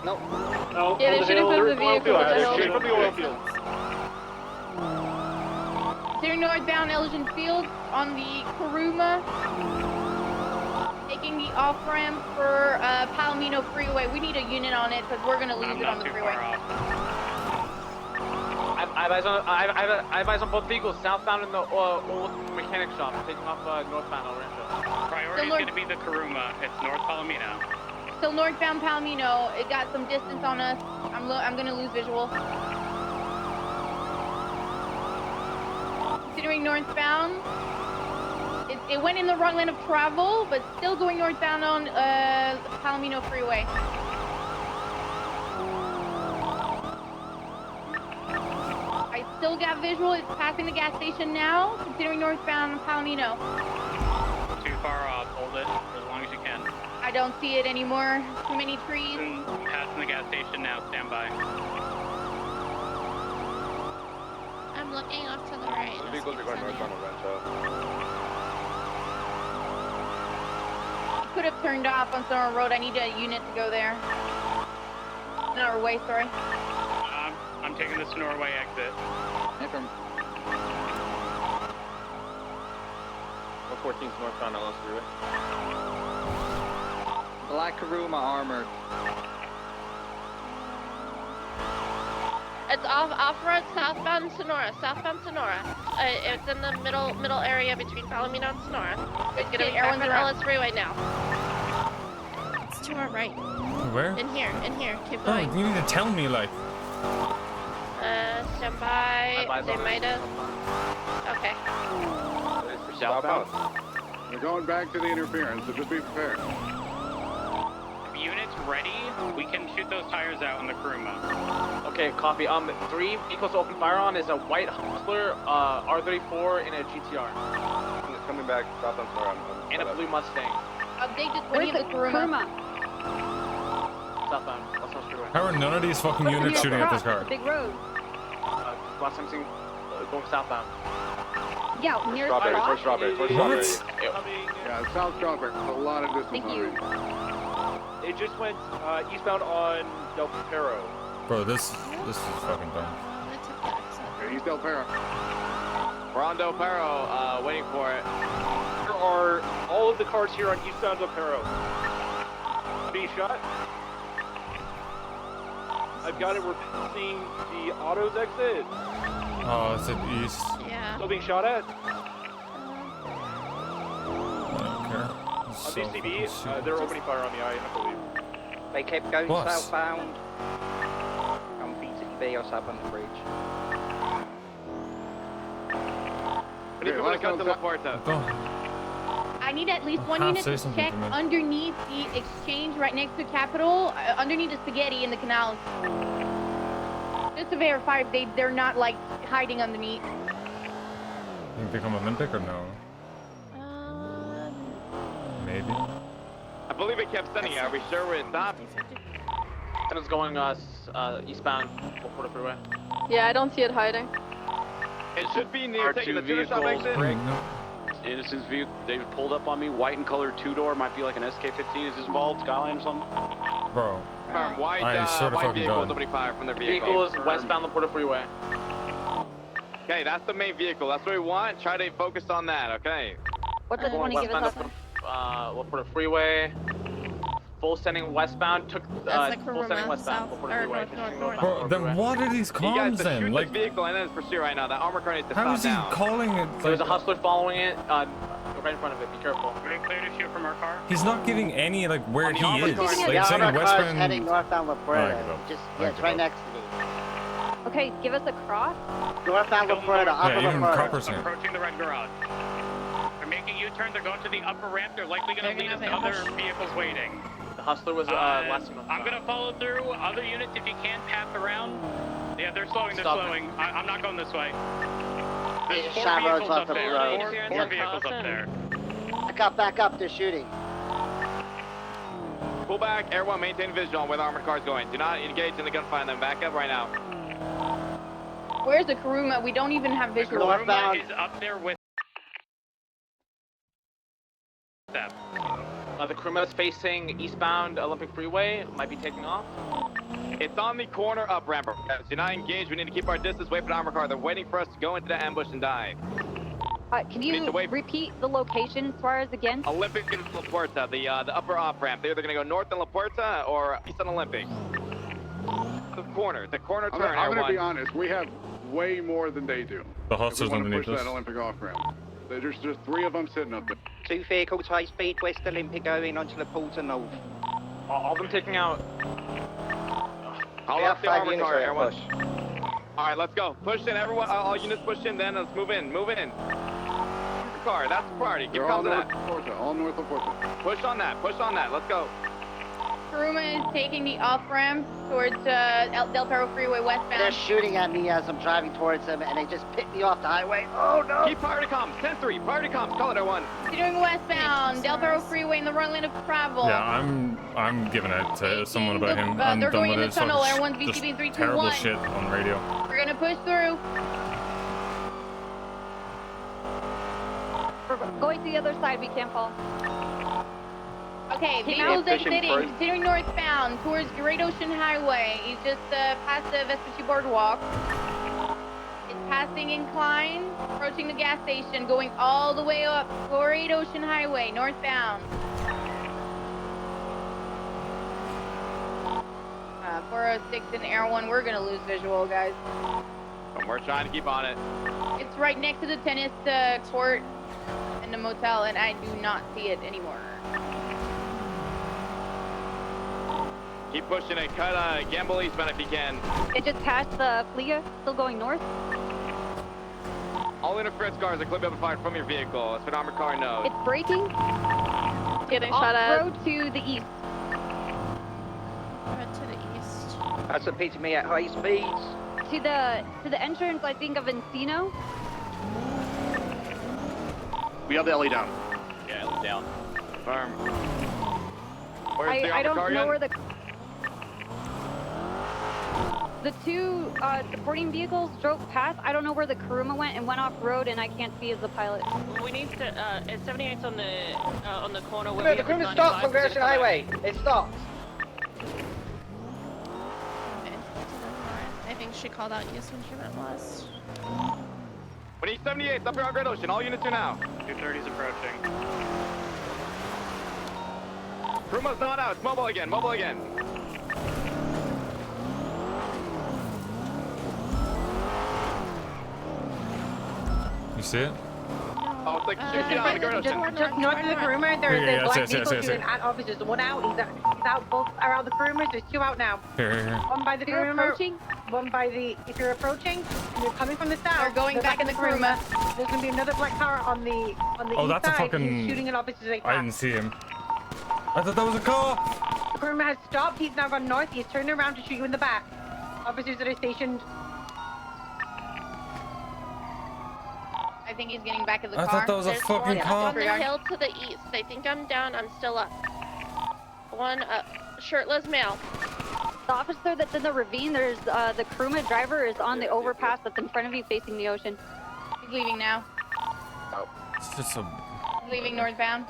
No. No. Yeah, they're shooting from the vehicle. They're shooting from the oil fields. They're northbound Elysian Fields on the Karuma. Taking the off-ramp for Palomino Freeway. We need a unit on it because we're going to lose it on the freeway. I have eyes on both vehicles, southbound in the old mechanic shop, taking off northbound El Rancho. Priority is going to be the Karuma. It's North Palomino. Still northbound Palomino. It got some distance on us. I'm going to lose visual. Continuing northbound. It went in the wrong lane of travel, but still going northbound on Palomino Freeway. I still got visual. It's passing the gas station now. Continuing northbound Palomino. Too far off. Hold it for as long as you can. I don't see it anymore. Too many trees. Passing the gas station now. Stand by. I'm looking off to the right. The vehicles are going northbound Rancho. Could have turned off on Sonora Road. I need a unit to go there. Sonora Way, sorry. I'm taking the Sonora Way exit. 114's northbound LS Freeway. Black Karuma armored. It's off-road southbound Sonora. It's in the middle area between Palomino and Sonora. It's gonna be back on Ellis Freeway now. It's to our right. Where? In here. Keep Oh, going. you need to tell me, like. Stand by. They might have. Okay. Southbound. They're going back to the interference, so just be prepared. Units ready. We can shoot those tires out on the Karuma. Okay, copy. 3 vehicles to open fire on is a white Hustler, R34, and a GTR. It's coming back southbound Sonora. And a blue Mustang. Update this when you the Karuma. Southbound. Los Angeles Freeway. How are none of these fucking units shooting at this car? Big road. Last time seen going southbound. Yeah, near Strawberry, the towards Strawberry, towards Strawberry. Yeah, South Strawberry. A lot of distance Thank you. already. It just went eastbound on Del Perro. Bro, this is fucking dumb. Okay, he's Del Perro. We're on Del Perro, waiting for it. There are all of the cars here on eastbound Del Perro. Being shot. I've got it. We're passing the autos exit. Oh, it's at east. Yeah. Still being shot at. I don't care. On DCB, they're opening fire on the eye, I believe. They kept going What? southbound on BTB or up on the bridge. If you want to cut to La Puerta. I need at least one Have unit say to something check to me. underneath the exchange right next to Capitol, underneath the spaghetti in the canals. Just to verify if they're not like hiding underneath. Think they become Olympic or no? Maybe. I believe it kept sending it. Are we sure where it stopped? And it's going eastbound Porter Freeway. Yeah, I don't see it hiding. It should be near taking the tuner shop exit. Innocence vehicle, they pulled up on me, white and colored two-door, might be like an SK-15, is this involved, Skyline or something? Bro. White, I swear to white fucking vehicle, God. nobody fired from their vehicle. Vehicle is westbound Porter Freeway. Okay, that's the main vehicle. That's what we want. Try to focus on that, okay? What does one give us up? Porter Freeway. Full sending westbound. Took That's the full sending Kuruma, westbound south, Porter or Freeway. north. Bro, then what are these You guys comms to then? shoot Like, this vehicle and then it's pursuit right now. That armor car needs to how stop is he down. calling it? There's a Like, hustler following it. Right in front of it. Be careful. We're clear to shoot from our car. he's not giving any like where On the he armor is. car. Like Yeah, saying armor westbound. heading northbound La Puerta. I give up. Just, I yeah, it's give right up. next to me. Okay, give us a cross. Northbound La Puerta, Yeah, upper La even Puerta. Copper's here. Approaching the red garage. They're making U-turn, they're going to the upper ramp, they're likely going to lead us to other vehicles waiting. The hustler was last month. I'm going to follow through. Other units, if you can, path around. Yeah, they're slowing, they're Stop. slowing. I'm not going this way. There's Yeah, four shot roads vehicles off up the there. road. Four Yeah. vehicles up there. Back up, they're shooting. Pull back, everyone maintain visual on where the armored car's going. Do not engage in the gunfight, then back up right now. Where's the Kuruma? We don't even have visual. Kuruma is up there with them. The Kuruma is facing eastbound Olympic Freeway. Might be taking off. It's on the corner up ramp. Do not engage. We need to keep our distance. Wait for the armor car. They're waiting for us to go into the ambush and die. Can We need you to wait. repeat the location, Suarez, again? Olympic and La Puerta, the upper off ramp. They're either gonna go north in La Puerta or east on Olympic. The corner I'm turn. gonna be everyone. honest. We have way more than they do. The If we hustlers want to underneath push us. that Olympic off ramp. There's just 3 of them sitting up there. 2 vehicles, high speed, West Olympic going onto La Puerta North. All of them taking out. I'll We have up the 5 armor units car, ready to everyone. push. All right, let's go. Push in, everyone. All units push in. Then let's move in. Move in. The car. That's the priority. Keep They're all comms to north that. La Puerta. All north La Puerta. Push on that. Push on that. Let's go. Kuruma is taking the off ramp towards Del Perro Freeway They're westbound. shooting at me as I'm driving towards them, and they just picked me off the highway. Oh no! Keep priority comms. 10-3. Priority comms. Call it everyone. Continuing westbound, Del Perro Freeway in the wrong lane of travel. Yeah, I'm giving it to someone about him. I'm they're done going with in it. the tunnel. It's Everyone's just VCB 3, 2, terrible 1. shit on radio. We're gonna push through. We're going to the other side, we can't fall. Okay, Keep vehicles pushing exiting, through. continuing northbound towards Great Ocean Highway. He's just past the Vespucci Boardwalk. It's passing incline, approaching the gas station, going all the way up Great Ocean Highway, northbound. 406 and Air 1, we're gonna lose visual, guys. And we're trying to keep on it. It's right next to the tennis court and the motel, and I do not see it anymore. Keep pushing it. Cut Gamble eastbound if you can. It just passed the Fliga, still going north. All interference cars are clearly fired from your vehicle. That's what armored car knows. It's braking. Getting shot at. Off-road to the east. To the east. That's repeating me at high speeds. To the entrance, I think, of Encino. We have the LE down. Yeah, LE down. Firm. Where's the I armored don't car know again? where the 2 supporting vehicles drove past. I don't know where the Kuruma went and went off road, and I can't see as the pilot. We need to. 78's on the corner. No, the Kuruma stopped on Gresham Highway. It stopped. I think she called out yes when she went west. We need 78. Up here on Great Ocean. All units are now. 230's approaching. Ruma's not out. It's mobile again. Mobile again. You see it? Oh, it's like 60 on the Great Ocean. Just north of the Kuruma, Yeah, there's yes, black yes, yes, vehicles yes, shooting yes. at officers. The one out, out. Both are out the Kurumers. There's 2 out now. Here. One by the You're Kuruma. approaching? One by the. If you're approaching, and you're coming from the south. They're going back in the Kuruma. There's gonna be another black car on the Oh, east that's a side. fucking. He's shooting at officers. Like I didn't see him. I thought that was a car. The Kuruma has stopped. He's now gone north. He's turned around to shoot you in the back. Officers that are stationed. I think he's getting back in the I car. thought that was a There's fucking one up car. on the hill to the east. They think I'm down. I'm still up. One shirtless male. The officer that's in the ravine, there's the Kuruma driver is on the overpass that's in front of you facing the ocean. He's leaving now. It's just a. He's leaving northbound.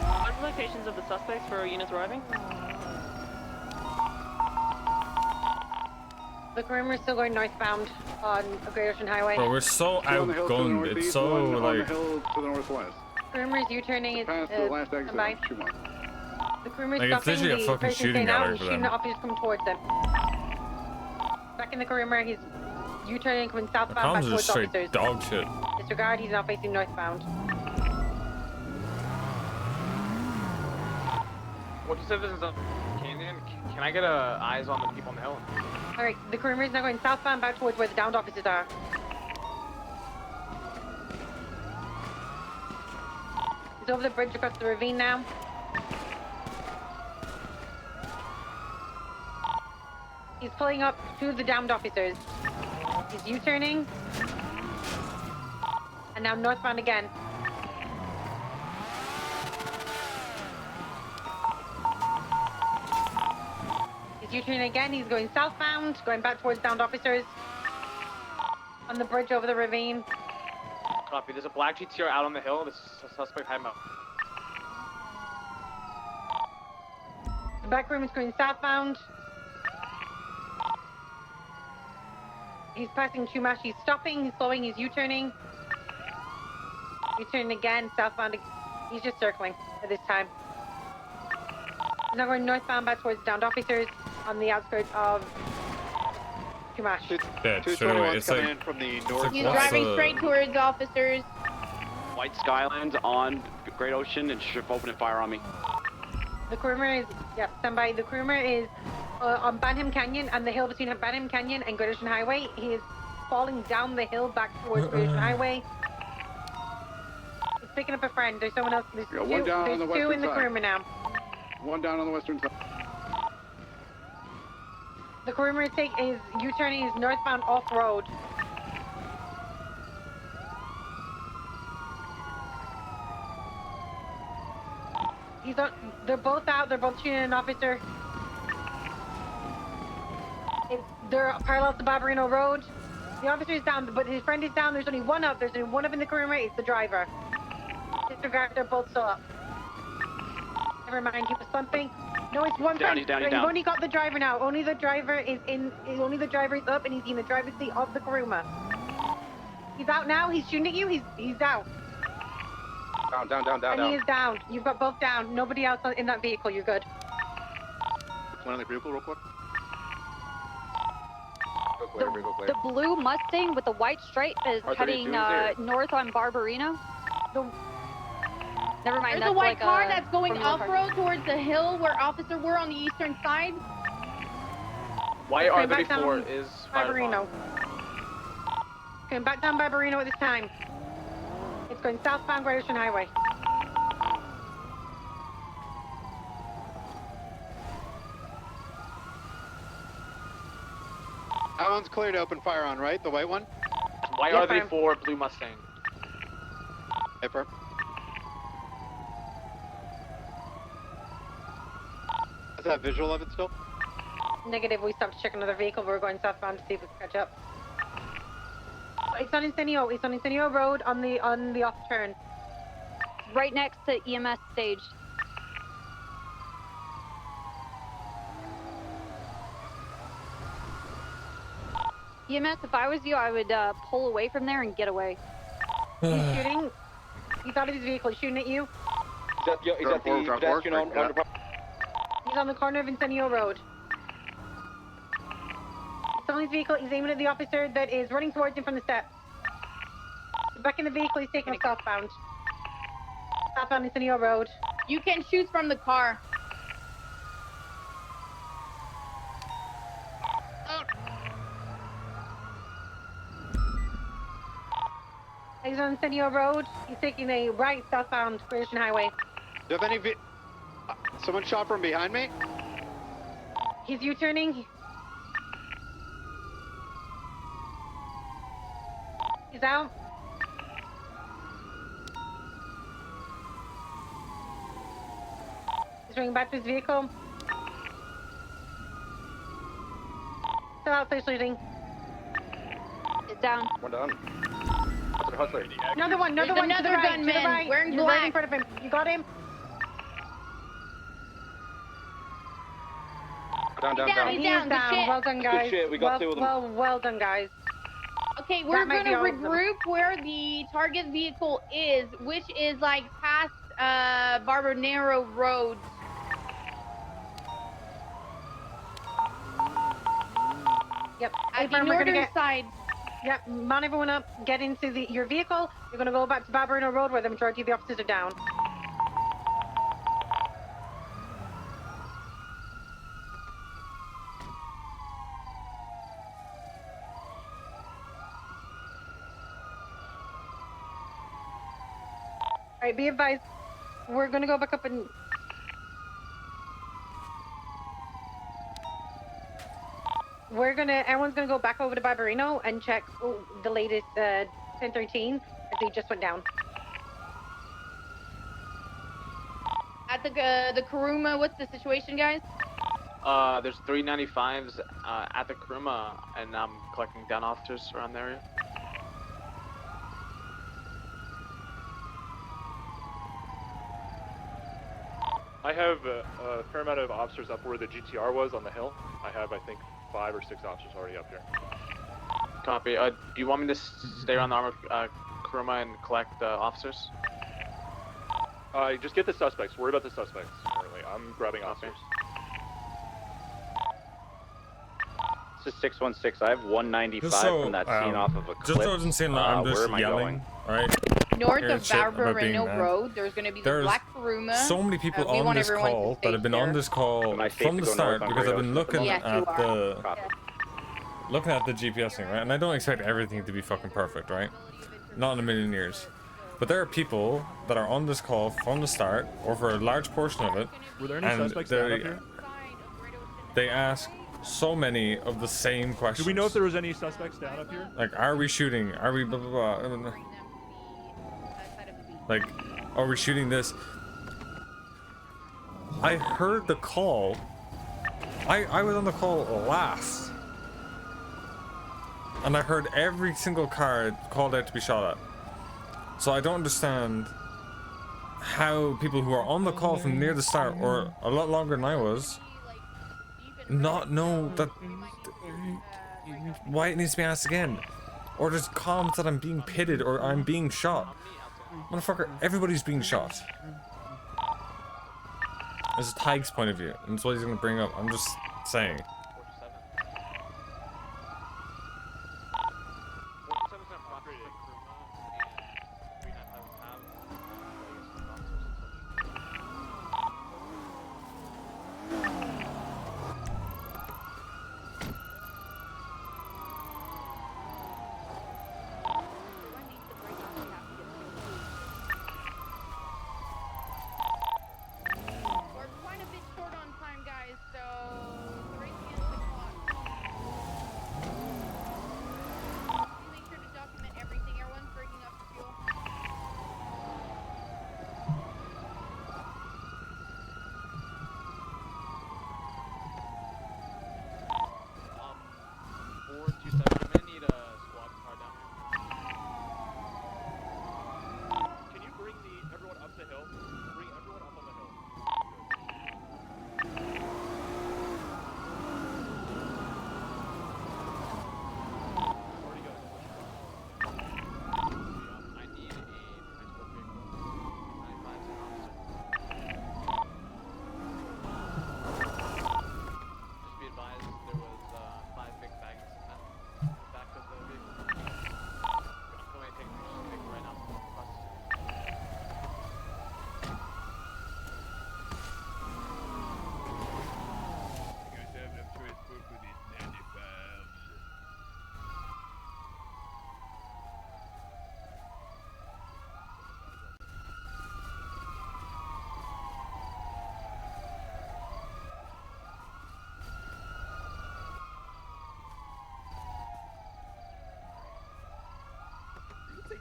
What are the locations of the suspects for units arriving? The Kuruma is still going northbound on Great Ocean Highway. Bro, we're so Two on the hill to the outgunned. northeast, It's so one on the like. hill to the northwest. Kuruma is U-turning. It's Past the last exit. combined. Shoot one. The Kuruma Like, is it's stopping. literally a The fucking person shooting staying out. gallery He's for shooting them. the officers coming towards them. Back in the Kuruma, he's U-turning, coming The southbound back comms are towards just straight officers. dog shit. Disregard. He's now facing northbound. What you said this is a canyon? Can I get eyes on the people on the hill? All right, the Kuruma is now going southbound back towards where the downed officers are. He's over the bridge across the ravine now. He's pulling up to the downed officers. He's U-turning. And now northbound again. He's U-turning again. He's going southbound, going back towards downed officers. On the bridge over the ravine. Copy. There's a black GTR out on the hill. This is a suspect high mount. The back room is going southbound. He's passing Chumash. He's stopping. He's slowing. He's U-turning. U-turning again. Southbound. He's just circling at this time. He's now going northbound back towards downed officers on the outskirts of Chumash. Dead. Straight away. It's like. from the it's like, He's what's driving the- straight towards officers. White Skylands on Great Ocean and ship opening fire on me. The Kuruma is, yeah, stand by. The Kuruma is on Banham Canyon, and the hill between Banham Canyon and Great Ocean Highway. He is falling down the hill back towards Great Ocean Highway. He's picking up a friend. There's someone else. There's Yeah, one two, down on there's the two western in the side. Kuruma now. One down on the western side. The Kuruma is U-turning. Is northbound off-road. He's on, they're both out. They're both shooting an officer. They're parallel to Barbarino Road. The officer is down, but his friend is down. There's only one up. There's only one up in the Kuruma. It's the driver. Disregard. They're both still up. Never mind. He was something. No, it's one Down, friend. he's down, he's You've down. only got the driver now. Only the driver is in. Only the driver is up, and he's in the driver's seat of the Kuruma. He's out now. He's shooting at you. He's down. Down. And he is down. You've got both down. Nobody else in that vehicle. You're good. One on the vehicle, real quick. The blue Mustang with the white stripe is R32 heading is there. north on Barbarino. Never mind. There's that's a white like car that's going Formula car. off-road towards the hill where officer were on the eastern side. White Okay, back down R34 is fired Barbarino. upon. Okay, back down Barbarino at this time. It's going southbound Great Ocean Highway. That one's clear to open fire on, right? The white one? White Yeah, R34, blue Mustang. Hyper. Is that visual of it still? Negative, we stopped to check another vehicle. We're going southbound to see if we can catch up. It's on Incendio. It's on Incendio Road on the off turn. Right next to EMS stage. EMS, if I was you, I would pull away from there and get away. He's shooting. He's out of his vehicle. He's shooting at you. Is that the pedestrian on the He's on the corner of Incendio Road. He's on his vehicle. He's aiming at the officer that is running towards him from the steps. He's back in the vehicle. He's taking him southbound. Southbound Centennial Road. You can shoot from the car. He's on Centennial Road. He's taking a right southbound British Highway. Do you have any someone shot from behind me? He's U-turning. He's out. He's running back to his vehicle. Still out there shooting. It's down. One down. Another one, There's to the another right, gunman to the right. wearing You're right in black. front of him. You got him? Down, down, He's down. down, he's He is down. Good shit. Well done, guys. shit, we got two of them. Well done, guys. Okay, we're might gonna be all of them. regroup where the target vehicle is, which is like past Barbonero Road. Yep. At the We're gonna northern get. side. Yep. Mount everyone up. Get into your vehicle. You're gonna go back to Barbarino Road where the majority of the officers are down. All right. Be advised. We're gonna go back up and. Everyone's gonna go back over to Barbarino and check the latest 1013 as they just went down. At the Kuruma, what's the situation, guys? There's 395s at the Kuruma, and I'm collecting down officers around the area. I have a fair amount of officers up where the GTR was on the hill. I have, I think, 5 or 6 officers already up here. Copy. Do you want me to stay around the armored Kuruma and collect officers? Just get the suspects. Worry about the suspects currently. I'm grabbing officers. This is 616. I have 195 Just so, from that scene off of a cliff. just so it doesn't seem like I'm where just am I yelling, right? North Hearing of shit about being Barbarino mad. Road, there's gonna be the There's Black Kuruma. So many people we on want this everyone to call stay that have been here. on this call Am I safe from to the go start north on because I've Great been Ocean? looking Yes, you at are. the Copy. looking at the GPS thing, right? And I don't expect everything to be fucking perfect, right? Not in a million years. But there are people that are on this call from the start, or for a large portion of it, Were there any and suspects down up here? they ask so many of the same Do questions. we know if there was any suspects down up here? Like, are we shooting? Are we blah blah blah? I mean, like, are we shooting this? I heard the call. I was on the call last. And I heard every single car called out to be shot at. So I don't understand how people who are on the call from near the start, or a lot longer than I was, not know that why it needs to be asked again. Or there's comments that I'm being pitted or I'm being shot. Motherfucker, everybody's being shot. This is Tig's point of view, and that's what he's gonna bring up. I'm just saying. We're quite a bit short on time, guys, so 3 p.m.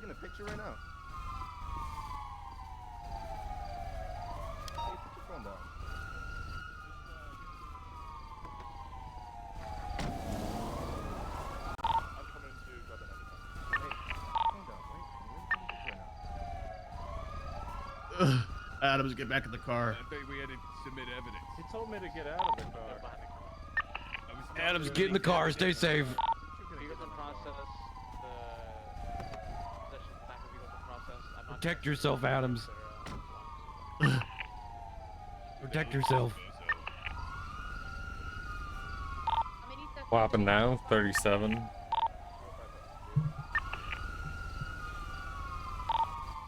taking a picture right now? Hey, put your phone down. I'm coming to grab an edit. Phone down. Wait, where are you taking a picture right now? Adams, get back in the car. I think we had to submit evidence. He told me to get out of the car. Adams, get in the car. Stay safe. Vehicles in process. The possession of tobacco vehicles in process. I'm not Protect yourself, Adams. Protect yourself. What happened now? 37.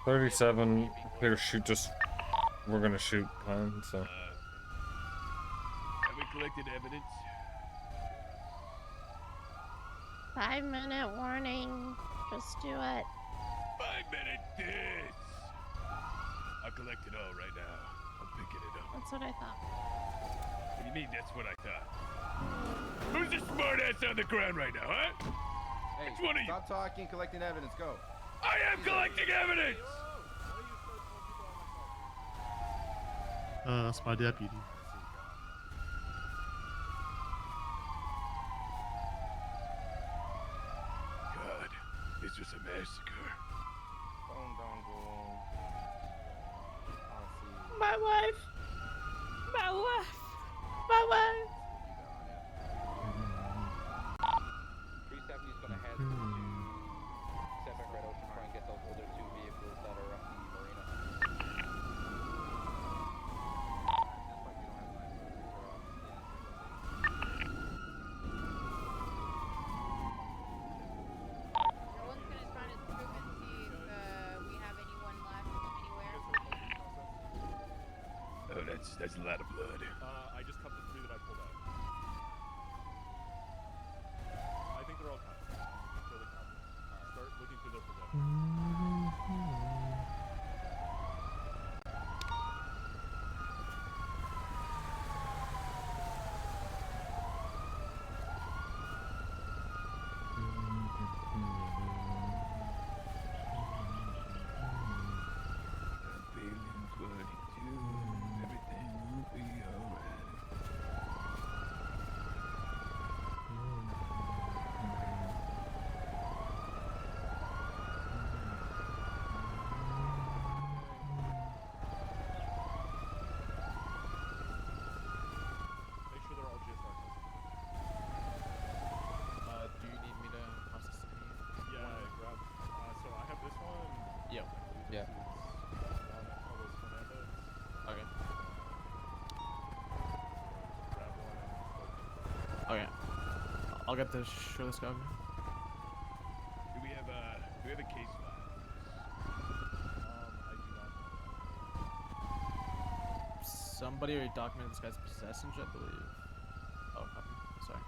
37. Clear shoot. Just we're gonna shoot plan. So. Have we collected evidence? 5-minute warning. Just do it. 5-minute this. I'll collect it all right now. I'm picking it up. That's what I thought. What do you mean that's what I thought? Who's the smart ass on the ground right now, huh? Hey, Which one of you? stop talking, collecting evidence. Go. I am collecting evidence! That's my deputy. God, this was a massacre. My wife. My wife. My wife. 370 is going to head to Pacific Red Ocean, try and get those other two vehicles that are at the marina. No one's gonna try to scoop and see if we have anyone left anywhere. Oh, that's a lot of blood. I just cut the 3 that I pulled out. I think they're all covered. Fairly covered. Start looking through their possessions. I'm feeling 22. Everything will be alright. Make sure they're all GSR tested. Do you need me to process any? Yeah, grab. So I have this one. Yep. Yeah. Okay. Okay. I'll get the shirtless guy. Do we have a case file? I do not. Somebody already documented this guy's possessions, I believe. Oh, copy. Sorry.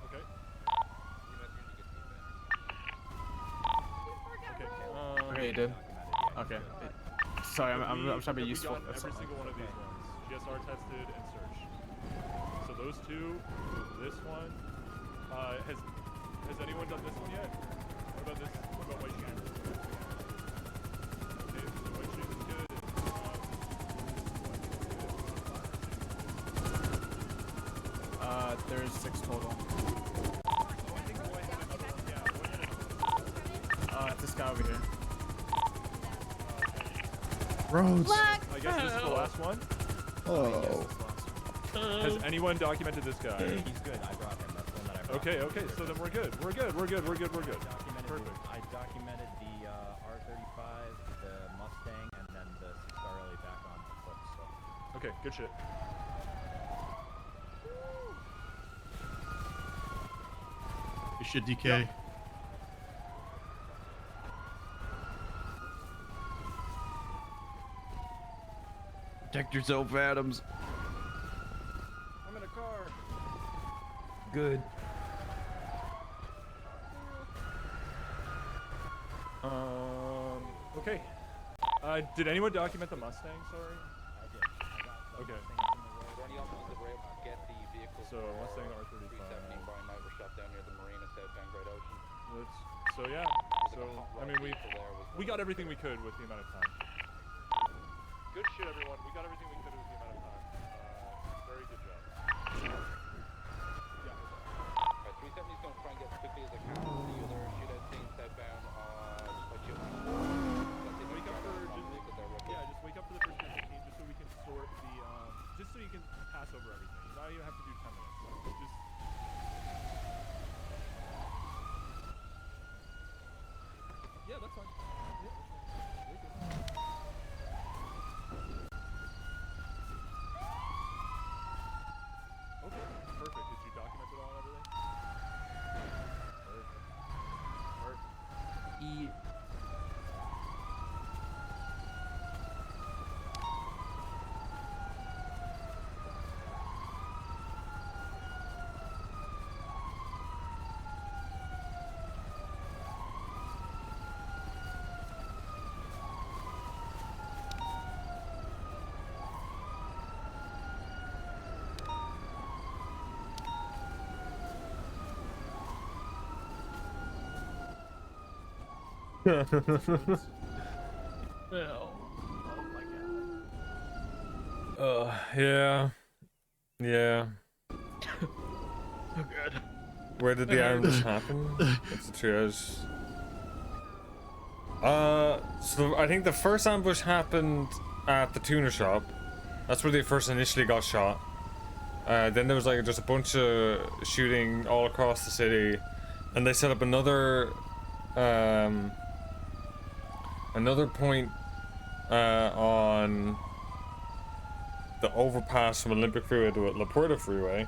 Okay. Okay, you did. Okay. Sorry, I'm trying to be We've useful. gotten every single one of these ones. GSR tested and searched. So those 2, this one. Has anyone done this one yet? What about this? What about white shoes? Okay, so white shoes is good. There's 6 total. It's this guy over here. Roads. I guess this is the last one. Oh. Has anyone documented this guy? He's good. I brought him. That's the one that I brought. Okay, okay, so then we're good. We're good. Perfect. I documented the R35, the Mustang, and then the 6-star LA back on foot. So. Okay, good shit. Good shit, DK. Yep. Protect yourself, Adams. I'm in a car. Good. Okay. Did anyone document the Mustang? Sorry. I did. I got the Okay. Mustangs in the road. any officers that were able to get the vehicle? So Mustang R35. 370 Brian Knight were shot down near the marina southbound Great Ocean. So yeah. So I mean we got everything we could with the amount of time. Good shit, everyone. We got everything we could with the amount of time. Very good job. Yeah. Alright, 370's going to try and get as quickly as I can to the other shootout scene southbound just by Chilton. Wake up for just wake up for the first 10-15 just so we can sort the just so you can pass over everything. You don't even have to do 10 minutes. Just yeah, that's fine. Okay, perfect. Did you document it all and everything? Perfect. Yeah. Yeah. Oh god. Where did the ambush happen? What's the triage? So I think the first ambush happened at the tuner shop. That's where they first initially got shot. Then there was like just a bunch of shooting all across the city, and they set up another point on the overpass from Olympic Freeway to La Puerta Freeway,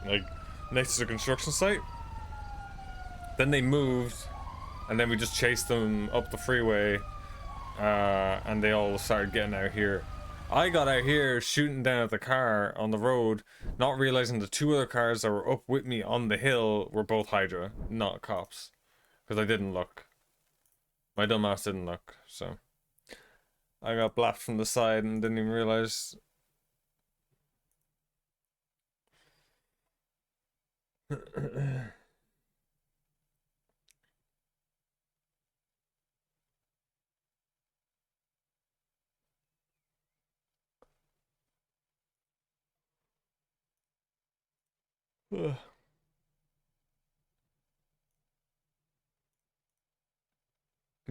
like next to the construction site. Then they moved, and then we just chased them up the freeway, and they all started getting out here. I got out here shooting down at the car on the road, not realizing the two other cars that were up with me on the hill were both Hydra, not cops, because I didn't look. My dumbass didn't look, so I got blapped from the side and didn't even realize.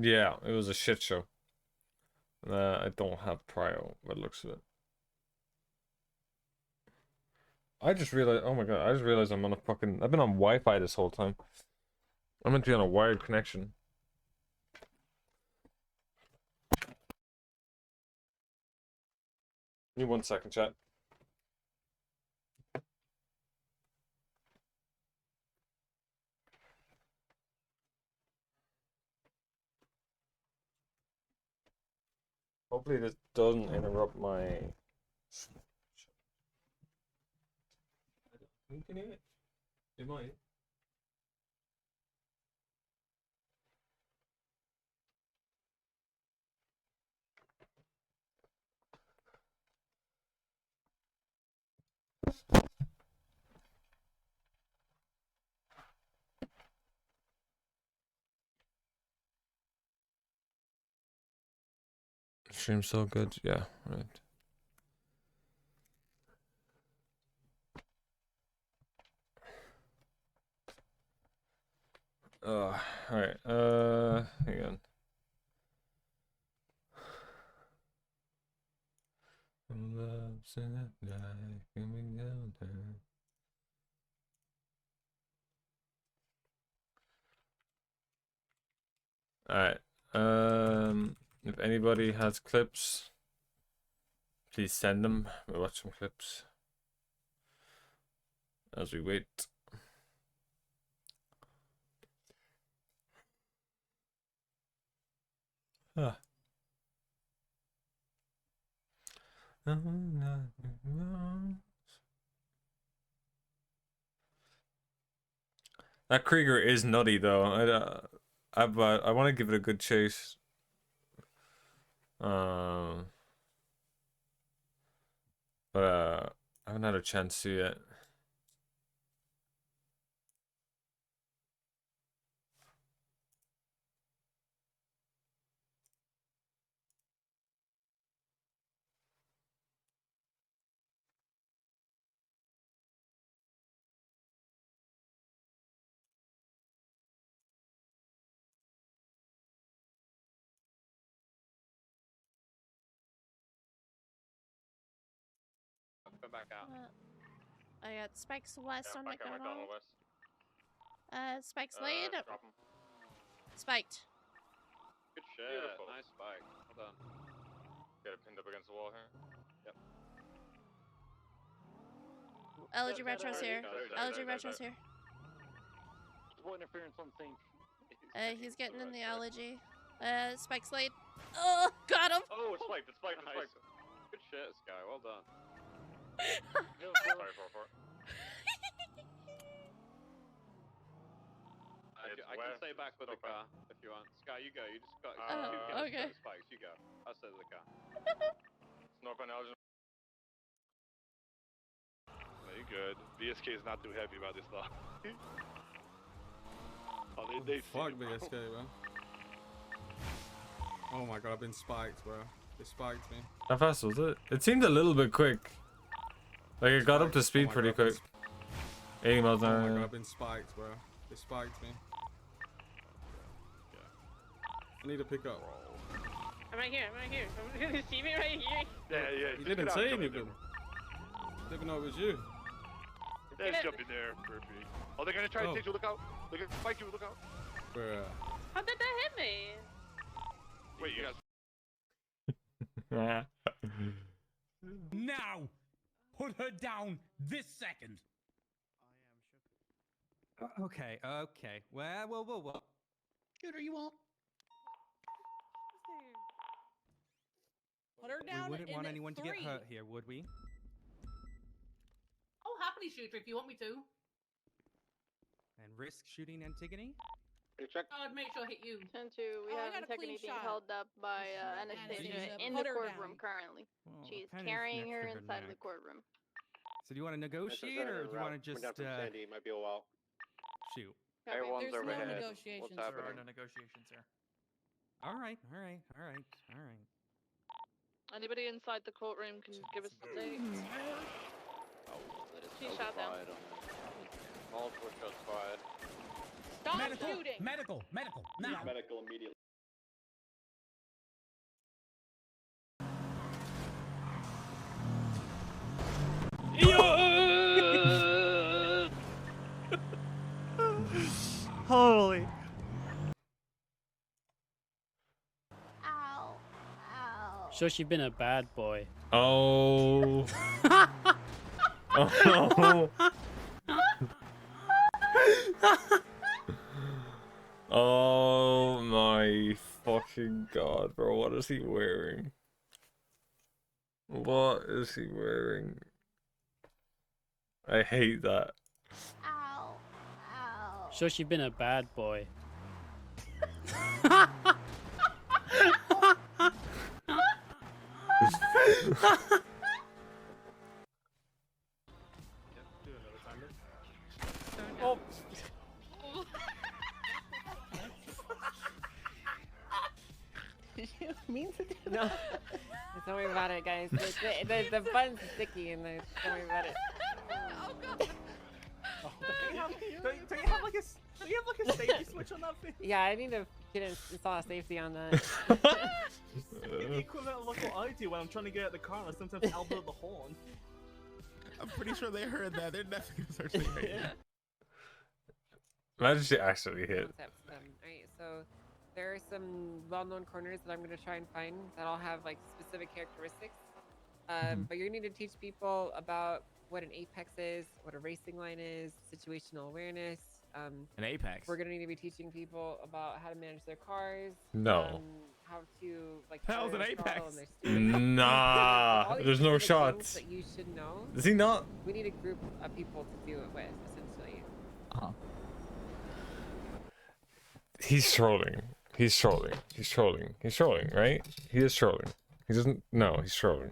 Yeah, it was a shit show. I don't have prio by the looks of it. I just realized, oh my god, I just realized I'm on a fucking, I've been on Wi-Fi this whole time. I'm meant to be on a wired connection. Give me 1 second, chat. Hopefully this doesn't interrupt my... Can you hear it? It might. Stream so good, yeah, right. Alright, hang on. Alright, if anybody has clips, please send them. We'll watch some clips as we wait. Ah. That Krieger is nutty though. I want to give it a good chase. But I haven't had a chance to yet. Go back out. I got Spikes West on back at McDonald. West. Spikes lead. Drop 'em. Spiked. Good shit. Beautiful. Nice spike. Well done. Get it pinned up against the wall here. Yep. LG Retro's here. LG there. Retro's here. Full interference on scene. He's getting in the LG. Spikes lead. Oh, got him. Oh, it's spiked. It's spiked. It's Nice. spiked. Good shit, Sky. Well done. Sorry for it. I can stay back with the car if you want. Sky, you go. You just got okay. spikes. You go. I'll stay with the car. Northbound Elgin. No, you good. BSK is not too happy about this stuff. Oh, they Fuck BSK, bro. Oh my god, I've been spiked, bro. They spiked me. How fast was it? It seemed a little bit quick. Like it got up to speed pretty quick. 80 miles an Oh my hour. god, I've been spiked, bro. They spiked me. I need to pick up. I'm right here. I'm right here. You see me right here? Yeah. You didn't say anything. Didn't even know it was you. Let's jump in there, Murphy. Oh, they're gonna try to take you. Look out! They're gonna spike you. Look out! Bruh. How did that hit me? Wait, you guys. Now! Put her down this second! Okay. Well. Shooter, you won't. Put her down. We wouldn't in want anyone to get 3. hurt here, would we? Oh, happily, Shooter, if you want me to. And risk shooting Antigone? I'd make sure I hit you. 10-2, we have Antigone being held up by Anastasia in the courtroom currently. Well, She's Penny's carrying her next to her inside the neck. courtroom. So do you want to negotiate or do you want to just Sandy, might be a while. shoot? Everyone's There's no overhead. negotiations. What's There are happening? no negotiations here. All right. Anybody inside the courtroom can give us the date. She shot down. Multiple shots fired. Stop Medical! shooting! Medical! Now! Medical immediately. Holy. Ow. Ow. So you've been a bad boy. Oh. Oh. Oh my fucking god, bro. What is he wearing? What is he wearing? I hate that. Ow. Ow. So you've been a bad boy. Oh! Did you mean to do that? No. Don't worry about it, guys. The fun's sticky and don't worry about it. Oh god. Don't you have like a safety switch on that thing? Yeah, I need to install a safety on that. It's the equivalent of like what I do when I'm trying to get out the car and I sometimes elbow the horn. I'm pretty sure they heard that. They're definitely gonna start saying right now. Imagine she actually hit. Alright, so there are some well-known corners that I'm going to try and find that all have like specific characteristics. But you're going to need to teach people about what an apex is, what a racing line is, situational awareness. An apex? We're going to need to be teaching people about how to manage their cars. No. How to like. Hell's an turn and throttle apex? and their steering. Nah, All these there's no specific things shots. that you should know. Is he not? We need a group of people to do it with, essentially. He's trolling. He's trolling. He's trolling. He's trolling, right? He is trolling. He doesn't. No, he's trolling.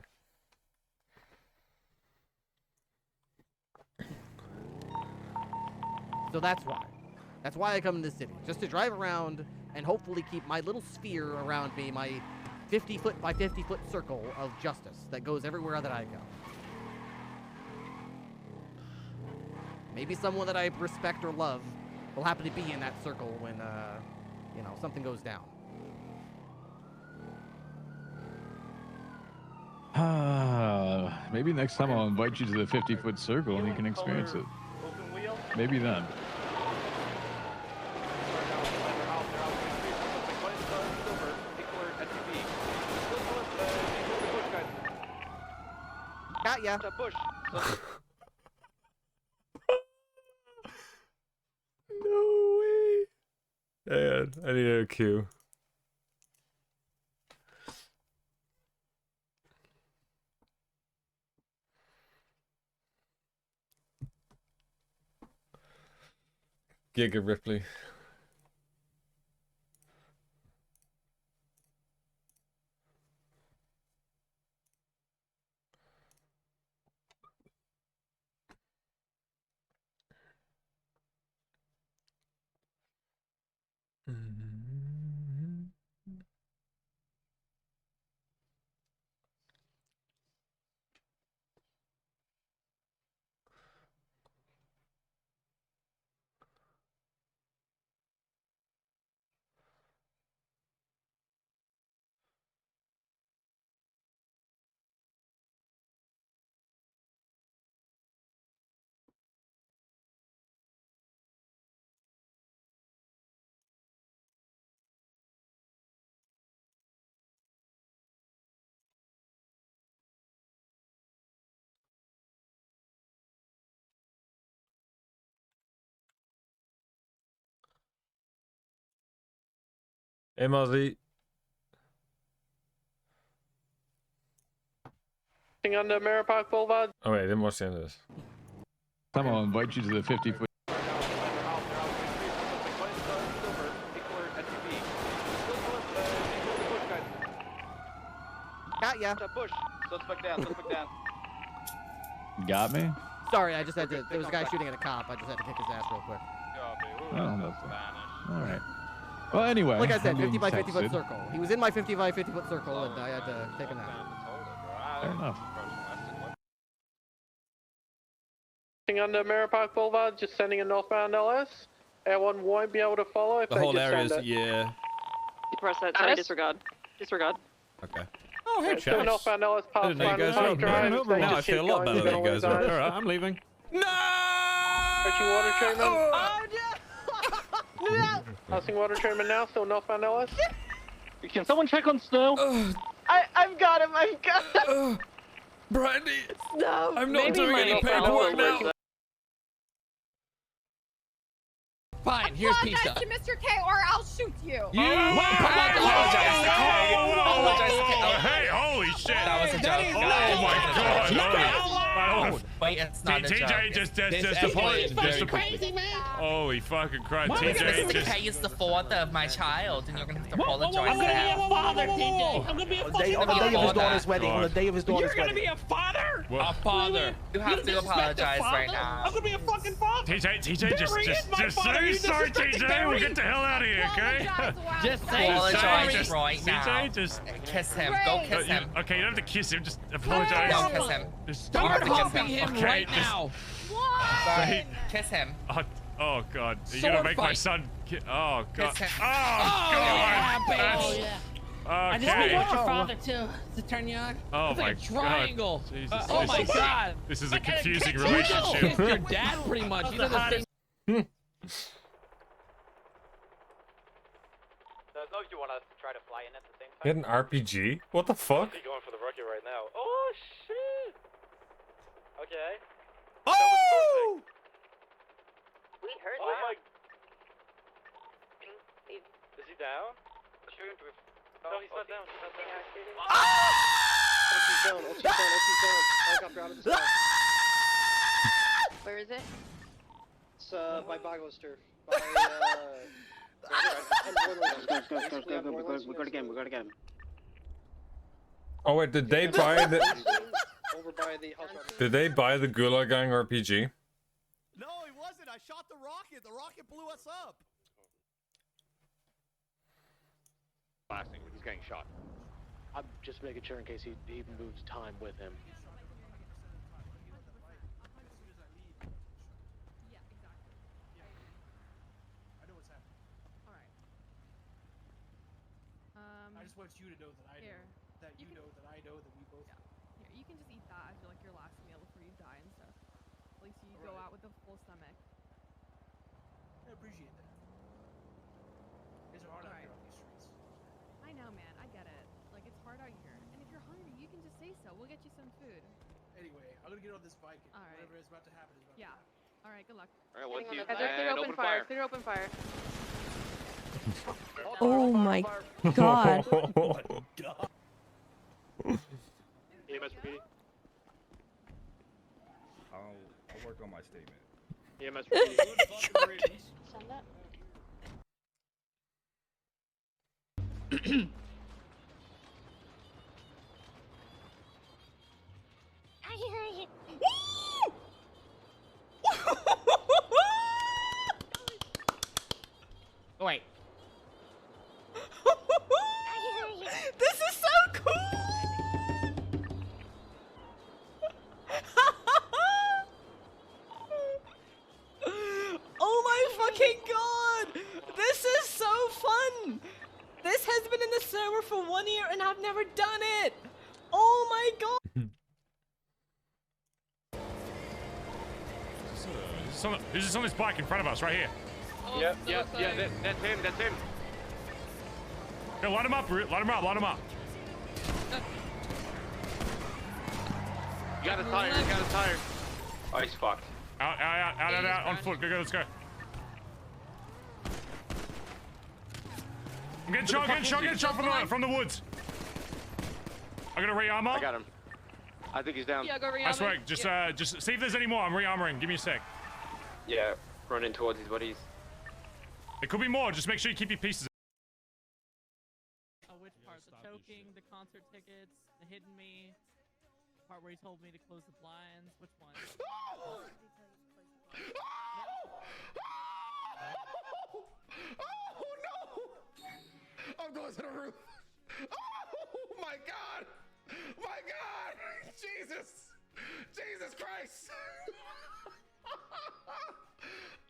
So that's why. That's why I come to the city. Just to drive around and hopefully keep my little sphere around me, my 50-foot by 50-foot circle of justice that goes everywhere that I go. Maybe someone that I respect or love will happen to be in that circle when, you know, something goes down. Maybe next time I'll invite you to the 50-foot circle and you can experience it. Maybe then. Got ya. Push. No way. Yeah, I need a cue. Giga Ripley. Hey, Mozzie. On the Maripark Boulevard. Oh wait, I didn't watch the end of this. Time I'll invite you to the 50-foot. Got ya. Push. Suspect down. Suspect down. Got me? Sorry, I just had to. There was a guy shooting at a cop. I just had to kick his ass real quick. Oh, all right. Well, anyway. Like I said, I'm 50 by being 50 foot texted. circle. He was in my 50 by 50 foot circle, and I had to take him out. Fair enough. On the Maripark Boulevard, just sending a northbound LS. Air1 won't be able to follow if The they whole just area send is, it. yeah. Press that, sorry, disregard. Disregard. Okay. Oh, hey, so northbound LS I past didn't know you guys Line were Drive. over. Now I feel a lot better that you guys are. Alright, Alright, I'm leaving. Approaching water treatment. Passing water treatment now, still northbound LS. Can someone check on Snow? I've got him. I've got him. Brandy. No. I'm not doing any paperwork now. Fine, here's pizza. Apologize to Mr. K or I'll shoot you. Apologize to K. Apologize to K. Hey, holy shit. That was a joke. Oh my god. Wait, it's not a joke. TJ just crazy, man. Holy fucking crap, Mr. TJ. K is the father of my child, and you're gonna have to apologize I'm to gonna be him. a father, TJ. I'm gonna be a fucking On the day of his daughter's wedding. On the God. day of his daughter's You're gonna wedding. be a father? A father. You have to disrespect the apologize father? right now. I'm gonna be a fucking father. TJ, Barry is my just father. say You sorry, disrespected TJ. Barry. We'll get the hell out of here, okay? Just apologize Just- right now. TJ, just Kiss him. Go kiss him. Okay, you don't have to kiss him. Just apologize. No, kiss him. Just You have Start to kiss humping him. him Okay, right just- now. Say- Kiss him. Oh god, you're Sword gonna make my fight. son. Oh god. Kiss him. Oh god. baby. That's- I just want Okay. your father too to turn you on. Oh It's my like a triangle. god. Jesus. Oh this my is- god. This is a Like, confusing kiss relationship. your dad pretty much. You know the same. So you want us to try to fly in at the same time? Get an RPG? What the fuck? Going for the rookie right now. Oh shit. Okay. Oh! We heard that. my. Is he down? No, he's not down. He's not down. OT's down. OT's down. OT's down. Helicopter out of the sky. Where is it? It's by Bogglester. We gotta get him. Oh wait, did they buy the? Over by the house. Did they buy the Gulag Gang RPG? No, he wasn't. I shot the rocket. The rocket blew us up. Blasting. He's getting shot. I'm just making sure in case he moves time with him. Yeah, exactly. I know what's happening. All right. I just want you to know that I know that you know that I know that we both. Here, you can just eat that as like your last meal before you die and stuff. At least you go out with a full stomach. I appreciate that. It's hard out here on these streets. I know, man. I get it. Like, it's hard out here. And if you're hungry, you can just say so. We'll get you some food. Anyway, I'm gonna get on this bike. And All right. whatever is about to happen is about to happen. All right. Good luck. All right, let's use Clear open fire. Clear open fire. Oh my god. Oh my god. EMS repeating. I'll work on my statement. EMS repeating. Send that. Wait. This is so cool! Oh my fucking god! This is so fun! This has been in the server for 1 year and I've never done it! Oh my god! This is on this bike in front of us, right here. Yep, that's him, that's him. Hey, line him up, line him up, line him up. You got his tire, you got his tire. Oh, he's fucked. Out, on foot. Go, let's go. I'm getting shot from the woods. I got a re-armor. I got him. I think he's down. Yeah, go That's right. Just see if there's any more. I'm re-armoring. Give me a sec. Yeah, running towards his buddies. There could be more. Just make sure you keep your pieces. Which part? The choking, the concert tickets, the hidden me, the part where he told me to close the blinds. Which one? Oh no! I'm going to the roof. Oh my god! My god! Jesus! Jesus Christ!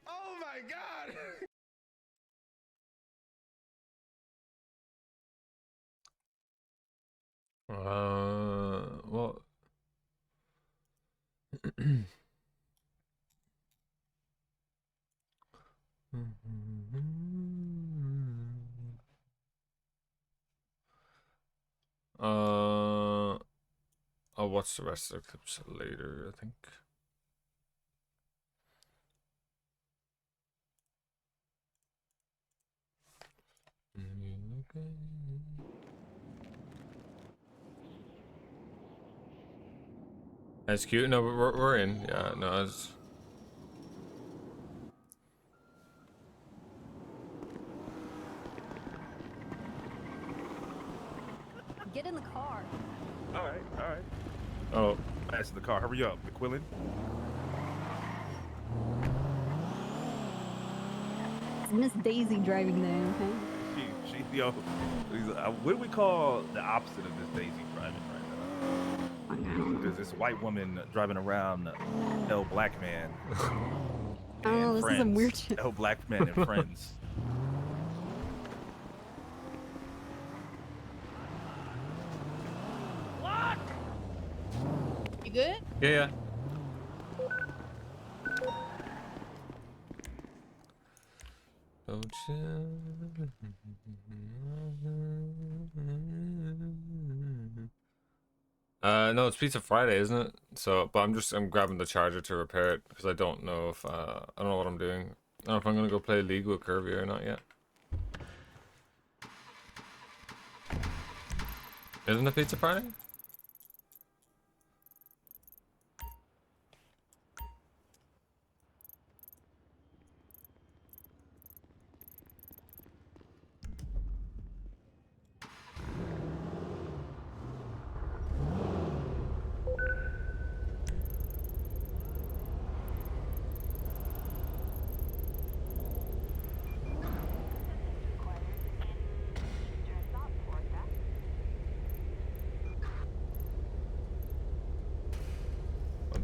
Oh my god! Well. I'll watch the rest of the clips later, I think. That's cute. No, we're in. Yeah, no, it's. Get in the car. All right, all right. Oh, that's the car. Hurry up, McQuillan. It's Miss Daisy driving there, okay? Yo, what do we call the opposite of this Daisy driving right now? There's this white woman driving around, no black man. I don't know, this is some weird shit. No black man and friends. What? You good? Yeah. Don't you? No, it's Pizza Friday, isn't it? So, but I'm grabbing the charger to repair it because I don't know if I don't know what I'm doing. I don't know if I'm gonna go play League with Kirby or not yet. Isn't it Pizza Friday?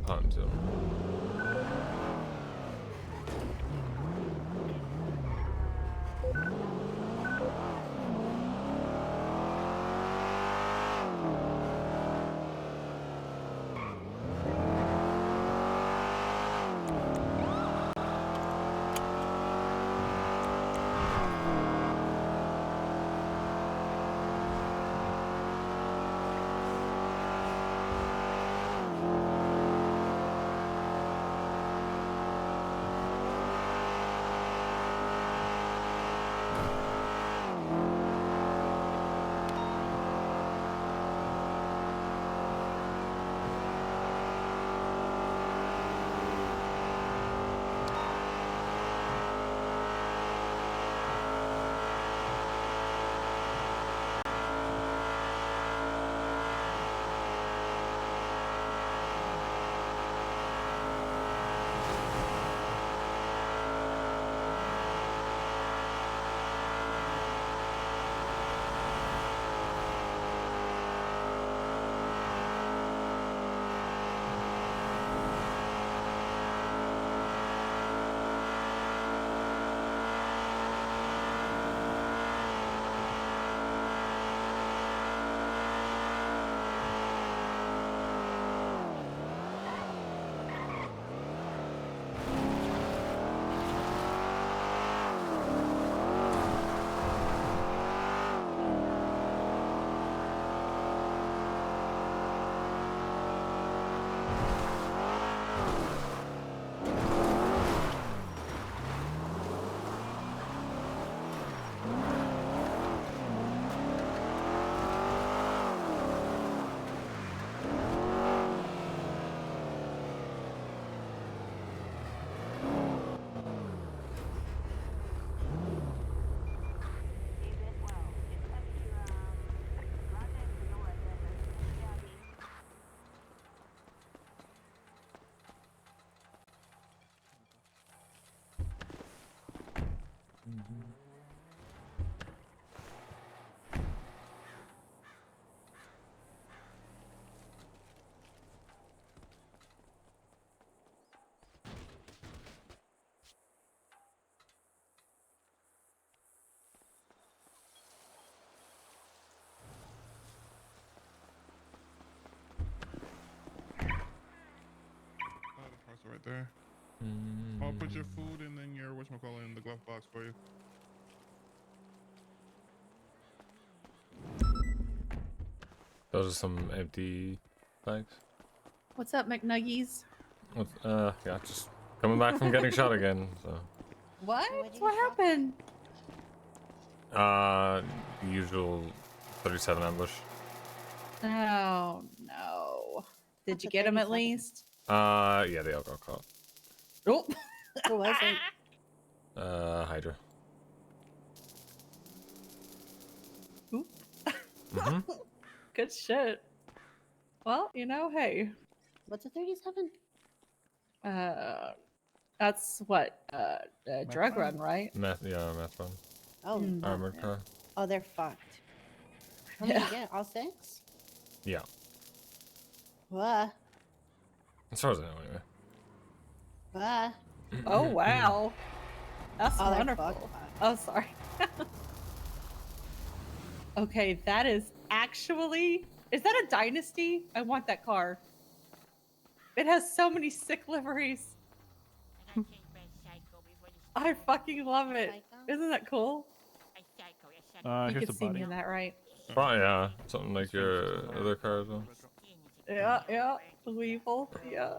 Pontoon. Right there. I'll put your food and then your whatchamacallit in the glove box for you. Those are some empty bags. What's up, McNuggies? Yeah, just coming back from getting shot again, so. What? What happened? Usual 37 ambush. Oh no. Did you get him at least? Yeah, they all got caught. Oh. Who was it? Hydra. Oop. Mm-hmm. Good shit. Well, you know, hey. What's a 37? That's what, drug run, right? Meth run. Oh, Armored car. oh, they're fucked. How many you get? All 6? Yeah. What? As far as I know, anyway. What? Oh, wow. That's Oh, they're wonderful. fucked. Oh, sorry. Okay, that is actually... Is that a Dynasty? I want that car. It has so many sick liveries. I fucking love it. Isn't that cool? You Here's could the see me body. in that, right? Probably, yeah. Something like your other car as well. Yeah, yeah. The Weevil, yeah.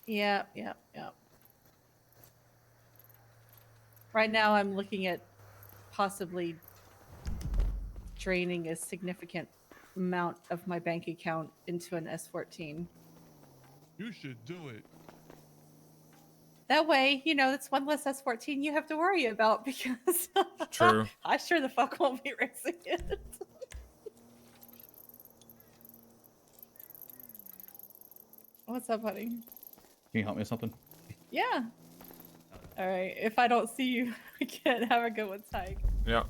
Yeah, yeah, yeah. Right now, I'm looking at possibly draining a significant amount of my bank account into an S14. You should do it. That way, you know, that's one less S14 you have to worry about because True. I sure the fuck won't be racing it. What's up, honey? Can you help me with something? Yeah. All right. If I don't see you again, have a good one, Tyke. Yeah.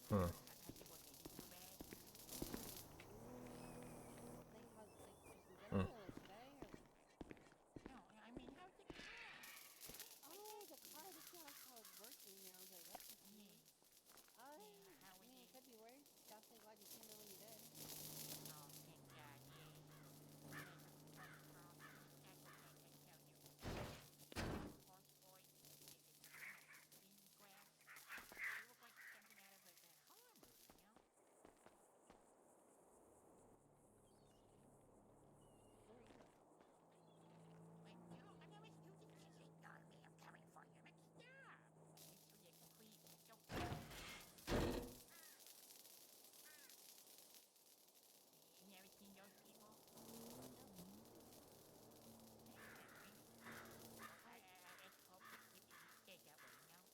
Huh. Huh.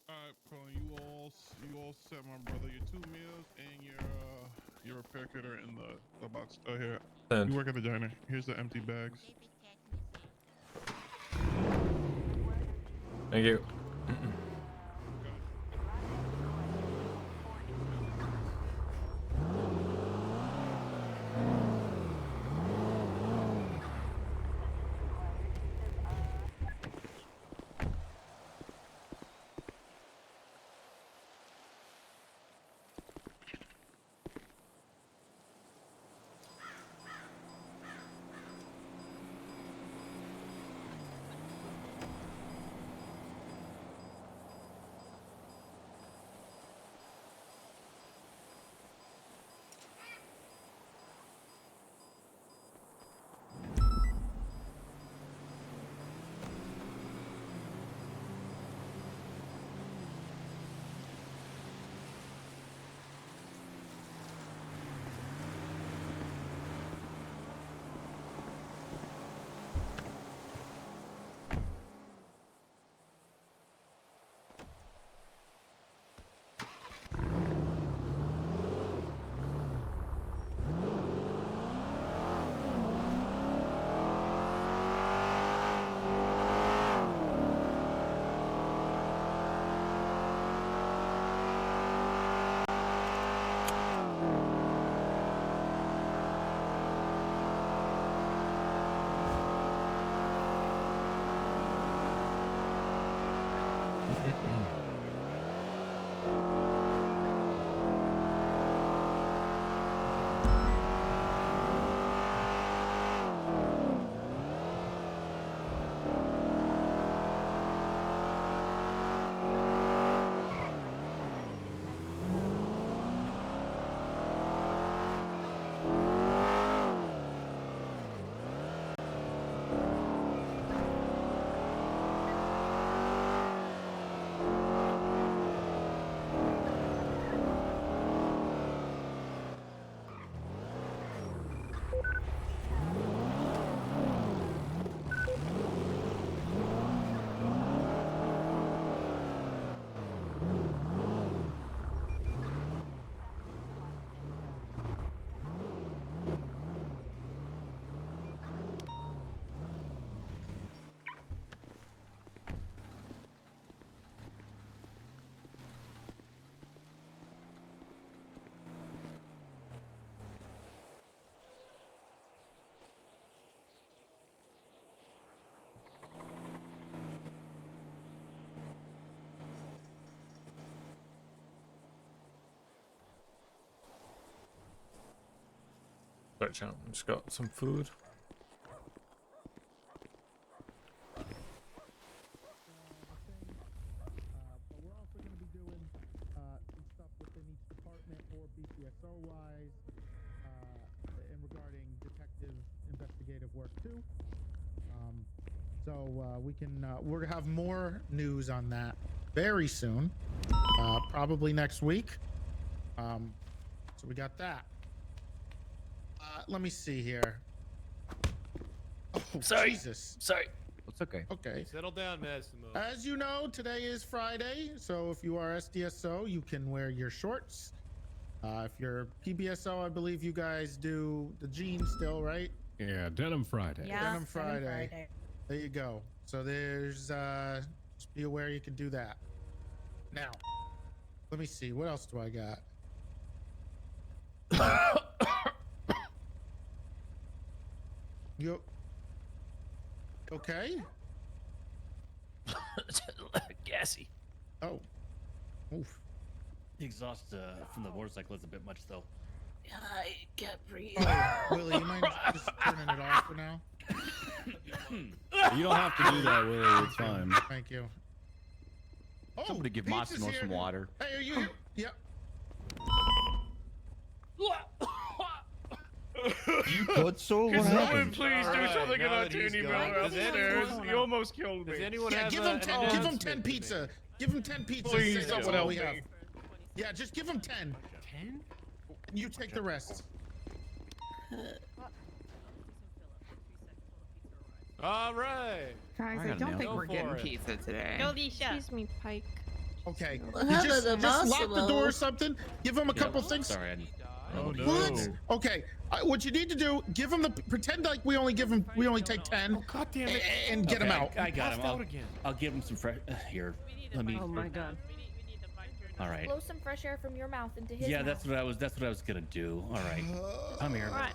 Alright, Colin, you all set, my brother. Your 2 meals and your repair kit are in the box. Oh, here. Send. You work at the diner. Here's the empty bags. Thank you. Right, champ. Just got some food. But we're also going to be doing some stuff within each department or BPSO wise in regarding detective investigative work too. So we can we're gonna have more news on that very soon, probably next week. So we got that. Let me see here. Oh, Sorry. Jesus. Sorry. It's okay. Okay. Settle down, Massimo. As you know, today is Friday, so if you are SDSO, you can wear your shorts. If you're PBSO, I believe you guys do the jeans still, right? Yeah, Denim Friday. Yeah, Denim Friday. There you go. So there's just be aware you can do that. Now, let me see. What else do I got? You okay? Gassy. Oh. Oof. The exhaust from the motorcycle is a bit much, though. I can't breathe. Willie, you mind just turning it off for now? You don't have to do that, Willie. It's fine. Thank you. Oh, Somebody give Peach Massimo is here, some dude. water. Hey, are you? Yeah. You good, so what Can someone happened? please do something about Tiny Bell upstairs? You almost killed me. Does anyone Yeah, have give him 10. Give him 10 pizza. Give him 10 pizza. Please, That's someone all help we have. me. Yeah, just give him 10. 10? And you take the rest. All right. Guys, I don't think we're getting pizza today. Excuse me, Pike. Okay. What You happened just to lock the Massimo? door or something. Give him a couple things. Sorry, I didn't. Oh, no. What? Okay. What you need to do, give him the pretend like we only take 10. Oh, God damn it. And get him Okay, out. I got him. Passed out again. I'll give him some fresh. Here, let me. Oh my god. All right. Blow some fresh air from your mouth into his Yeah, mouth. that's what I was gonna do. All right, come here. Right.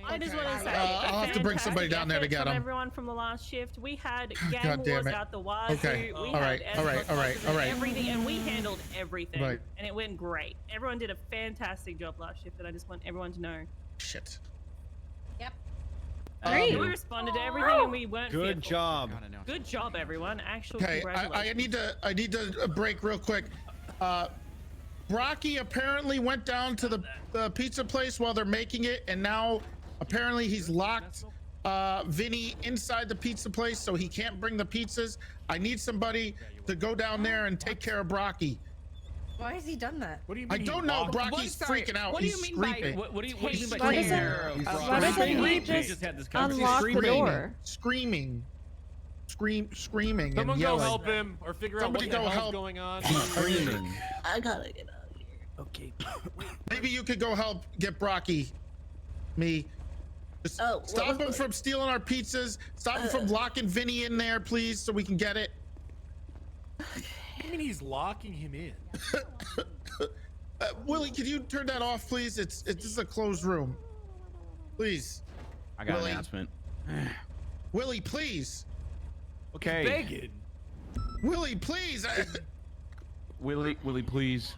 I just Okay. want to say, I'll have to bring somebody down there to get from him. everyone from the last shift. We had gang God damn wars it. out the wazoo. Okay. We All right. had All right. Xbox All right. boxes All and right. everything, and we handled everything, Right. and it went great. Everyone did a fantastic job last shift, and I just want everyone to know. Shit. Yep. We responded to everything, and we weren't Good fearful. job. Good job, everyone. Actual Okay. congratulations. I need to break real quick. Brocky apparently went down to the pizza place while they're making it, and now apparently he's locked Vinny inside the pizza place, so he can't bring the pizzas. I need somebody to go down there and take care of Brocky. Why has he done that? What do you I mean? don't know. Brocky's freaking out. What do He's you mean by- screaming. What do you mean by Why taking doesn't- care of Brock? why doesn't he We just had this unlock conversation. the door? Screaming, screaming, Someone and go yelling. help him or figure out what Somebody the go hell's help. going on. Screaming. I gotta get out of here. Okay. Maybe you could go help get Brocky. Me. Just Oh, what stop was him from stealing our pizzas. Stop him from locking Vinny in there, please, so we can get it. I mean, he's locking him in. Willie, could you turn that off, please? This is a closed room. Please. I got Willie. an announcement. Willie, please. Okay. Begging. Willie, please. Willie, please.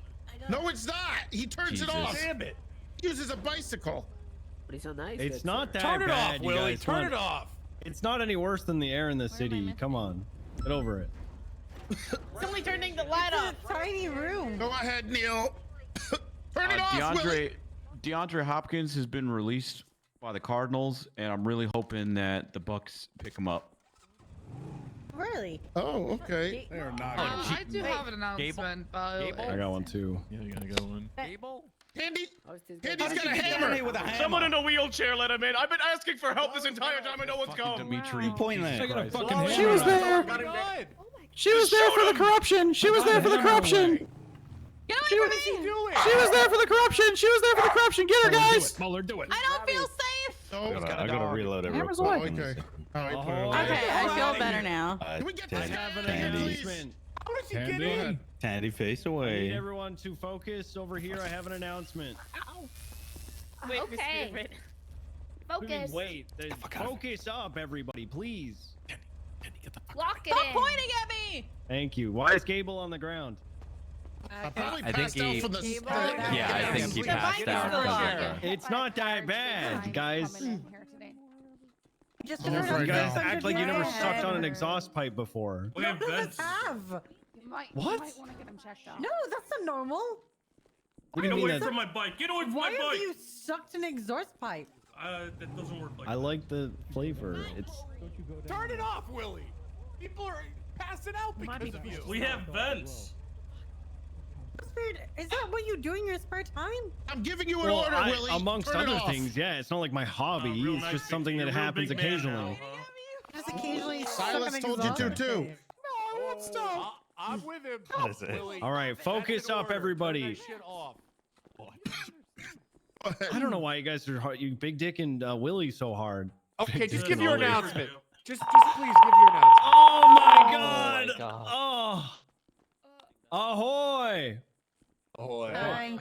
No, it's not. He turns it off. Damn it. He uses a bicycle. But he's so nice. It's not that Turn it bad, off, you Willie. guys. Turn Come it on. off. It's not any worse than the air in the city. Come on. Get over it. Somebody turning the light off. Tiny room. Go ahead, Neil. Turn it off, Willie. DeAndre Hopkins has been released by the Cardinals, and I'm really hoping that the Bucks pick him up. Really? Oh, okay. They're not. I do have an announcement, I got one too. Yeah, you gotta go one. Gable? Candy's Oh, got a hammer. Someone in a wheelchair let him in. I've been asking for help this entire time and no one's come. Dimitri. You point that. She was there. She was there for the corruption. She was there for the corruption. Get away from me! She was there for the corruption. She was there for the corruption. Get her, guys. Muller, do it. I don't feel safe! No. I gotta reload it real Hammer's quick. away. Give me a Okay. second. All right, put it Oh, away. Okay, I feel better now. Can we get I this have an guy, announcement. How does he get Tandy. in? Tandy, face I need away. everyone to focus over here. I have an announcement. Wait, Okay. wait. Focus. Wait, focus up, everybody, please. Lock it Stop in. pointing at me! Thank you. Why is Gable on the ground? Probably I think passed out he- from the. Yeah, I think he passed out. It's not that bad, guys. Just I'm off You right guys now. act like you never sucked on an exhaust pipe before. We have vents. Have. What? No, that's not normal. What do you Get mean away that? from my bike. Get away from Why my have bike. you sucked an exhaust pipe? That doesn't work like I like the flavor. It's Turn it off, Willie. People are passing out because of you. We have vents. Is that what you do in your spare time? I'm giving you an well, order, Willie. amongst Turn it other off. things. Yeah, it's not like my hobby. Real It's nice just to something meet you. that Real happens big man occasionally. now, huh? Just occasionally suck Silas an told you to exhaust too. pipe. No, let's stop. I'm with him. What is it? Willie, All right, that's focus an up, order. everybody. Turn that shit off. I don't know why you guys are hard, you big dick and Willie so hard. Okay, just Dick give your Willie. announcement. Just please give your announcement. Oh my god! Oh, ahoy! Ahoy. Bye.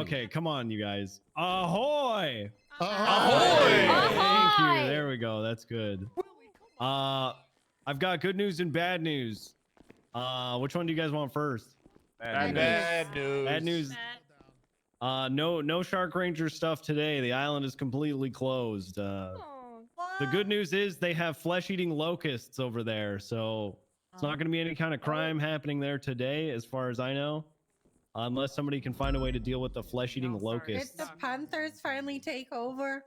Okay, come on, you guys. Ahoy! Ahoy! Thank you. There we go. That's good. I've got good news and bad news. Which one do you guys want first? Bad news. Bad news. No Shark Ranger stuff today. The island is completely closed. The good news is they have flesh-eating locusts over there, so it's not going to be any kind of crime happening there today, as far as I know, unless somebody can find a way to deal with the flesh-eating Did locusts. the Panthers finally take over?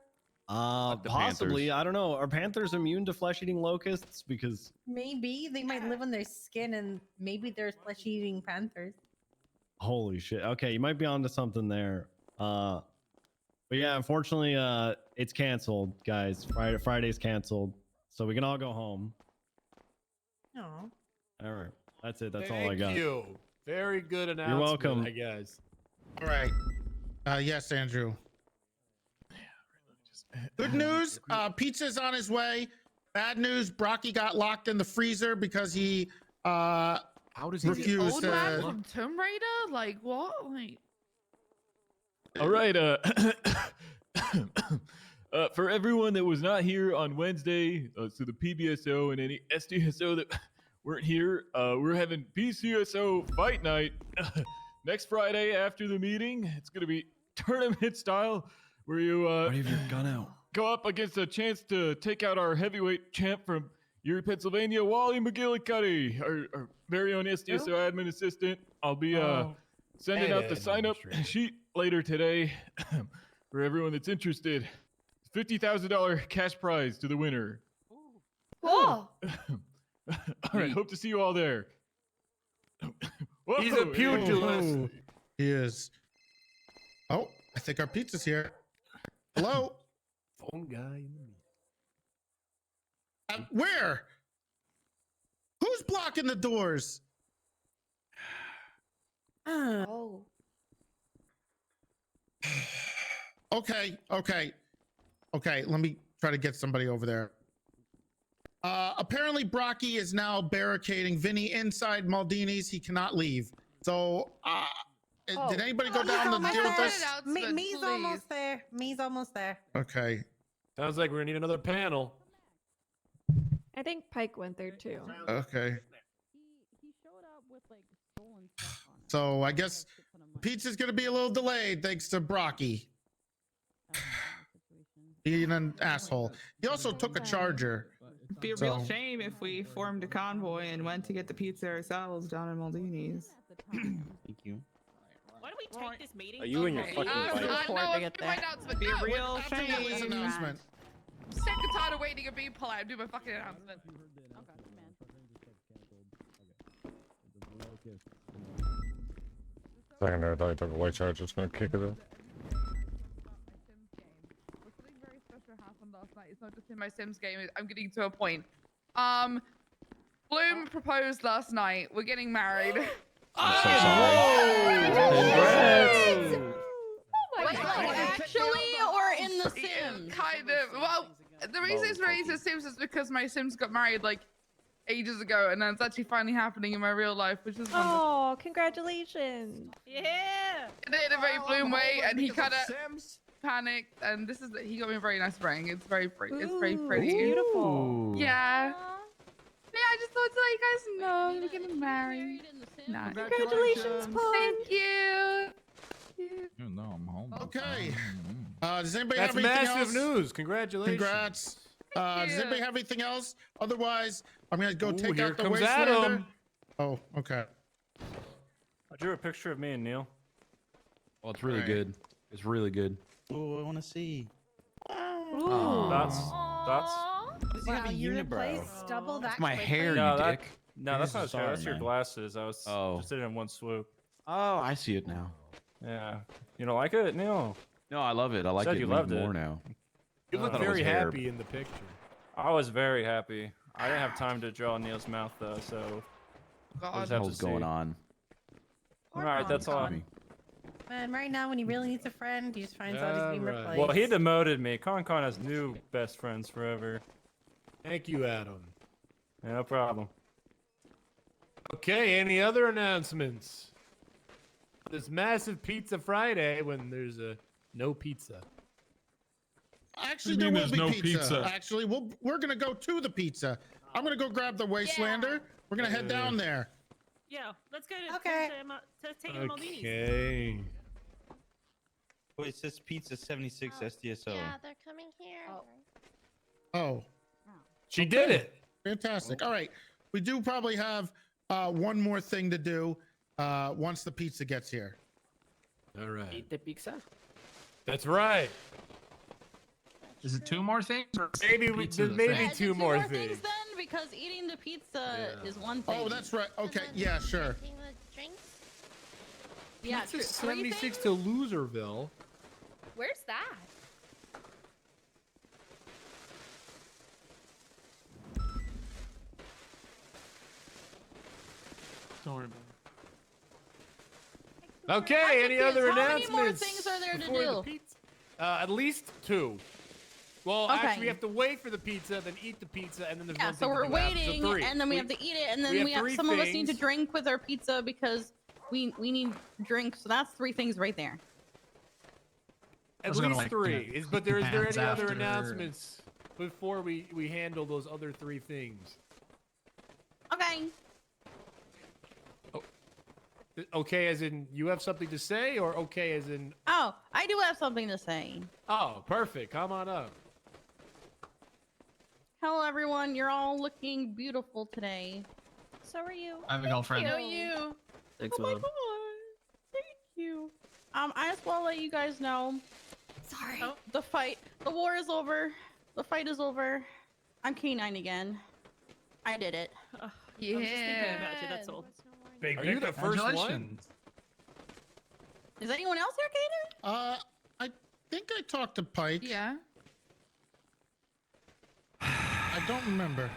Possibly. Panthers. I don't know. Are panthers immune to flesh-eating locusts? Because Maybe they might live on their skin, and maybe there's flesh-eating panthers. holy shit. Okay, you might be onto something there. But yeah, unfortunately, it's canceled, guys. Friday's canceled, so we can all go home. No. All right, that's it. That's all I got. Thank you. Very good announcement. You're welcome. I guess. All right. Yes, Andrew. Good news. Pizza's on his way. Bad news. Brocky got locked in the freezer because he How does he refused Old man from Tomb Raider? Like what? Like All right, for everyone that was not here on Wednesday, so the PBSO and any SDSO that weren't here, we're having PCSO Fight Night next Friday after the meeting. It's gonna be tournament style, where you Ready with your gun out. go up against a chance to take out our heavyweight champ from Erie, Pennsylvania, Wally McGillicuddy, our very own SDSO admin assistant. I'll be sending out the sign-up sheet later today for everyone that's interested. $50,000 cash prize to the winner. Cool. All right, hope to see you all there. Whoa, He's a pugilist. Oh, he is. Oh, I think our pizza's here. Hello? Phone guy. Where? Who's blocking the doors? Oh. Okay. Let me try to get somebody over there. Apparently, Brocky is now barricading Vinny inside Maldini's. He cannot leave. So, did anybody go down to deal with this? Me's almost there. Me's almost there. Okay. Sounds like we're gonna need another panel. I think Pike went there too. Okay. He showed up with like stolen stuff on. So I guess pizza's gonna be a little delayed thanks to Brocky. Being an asshole. He also took a charger. It'd be a So- real shame if we formed a convoy and went to get the pizza ourselves down in Maldini's. Thank you. Why do we take this meeting? Are you and your fucking It'd be a real His shame. announcement. Sick and tired of waiting and being polite. Do my fucking announcement. Second there, I thought he took a white charge. It's gonna kick it in. Something very special happened last night. It's not just in my Sims game. I'm getting to a point. Bloom proposed last night. We're getting married. I'm so sorry. Congrats! Wait, actually, or in The Sims? Kind of. Well, the reason it's raised as Sims is because my Sims got married like ages ago, and then it's actually finally happening in my real life, which is wonderful. Oh, congratulations! Yeah. It did in a very Bloom way, and he kind of panicked. And this is he got me a very nice ring. It's very pretty. It's very pretty. Beautiful. Yeah. Yeah, I just thought to let you guys know we're getting married. Nice. Congratulations, Paul. Thank you. No, I'm home. Okay. Does anybody That's have anything massive else? news. Congratulations. Congrats. Does anybody have anything else? Otherwise, I'm gonna go take here out the comes wastelander. Adam. Oh, okay. I drew a picture of me and Neil. Well, it's really Alright. good. It's really good. Oh, I want to see. Thoughts? Does he have a unibrow? Stubble that It's my quickly? hair, No, you that, dick. no, that's not his hair. Sorry, That's your man. glasses. I was Oh. just did it in one swoop. Oh, I see it now. Yeah. You don't like it, Neil? No, I love it. I like Said it you even loved more it. now. You I look thought it was very hair. happy in the picture. I was very happy. I didn't have time to draw Neil's mouth though, so we'll God. just What have the to hell's see. going on? All right, that's all. Man, right now when he really needs a friend, he just finds out he's being replaced. Well, he demoted me. Con has new best friends forever. Thank you, Adam. No problem. Okay, any other announcements? this massive Pizza Friday when there's no pizza? Actually, What do there you mean will be there's no pizza. pizza? Actually, we're gonna go to the pizza. I'm gonna go grab the Wastelander. We're gonna head down there. Yeah, let's go to Okay. to take the Maldives. Okay. Oh, it says pizza 76 SDSO. Yeah, they're coming here. Oh, She did it. fantastic. All right, we do probably have one more thing to do once the pizza gets here. All right. Eat the pizza. That's right. Is it 2 more things? Or Maybe pizza the maybe thing? two more things things. then, because eating the pizza is one thing. Oh, that's right. Okay, yeah, sure. Drinking the drinks? Yeah, Pizza three 76 to Loserville. Where's that? Don't worry about Okay, any other How many announcements? more things are there to before the do? pizza? At least 2. Well, Okay. actually, we have to wait for the pizza, then eat the pizza, and then there's Yeah, one so thing to we're do after, waiting, 3. and then we have to eat it, and then we have 3 some of us need to things. drink with our pizza because we need drinks. So that's 3 things right there. At was gonna, least like, 3. But is there hands any other after. announcements before we handle those other 3 things? Okay. Okay, as in you have something to say, or okay, as in Oh, I do have something to say. oh, perfect. Come on up. Hello, everyone. You're all looking beautiful today. So are you. I have a girlfriend. So are you. Thanks, Oh my Mom. god. Thank you. I just want to let you guys know. Sorry. The war is over. The fight is over. I'm K9 again. I did it. I was just thinking about you, that's all. Are you the first one? Congratulations. Is anyone else here, Kaden? I think I talked to Pike. Yeah. I don't remember.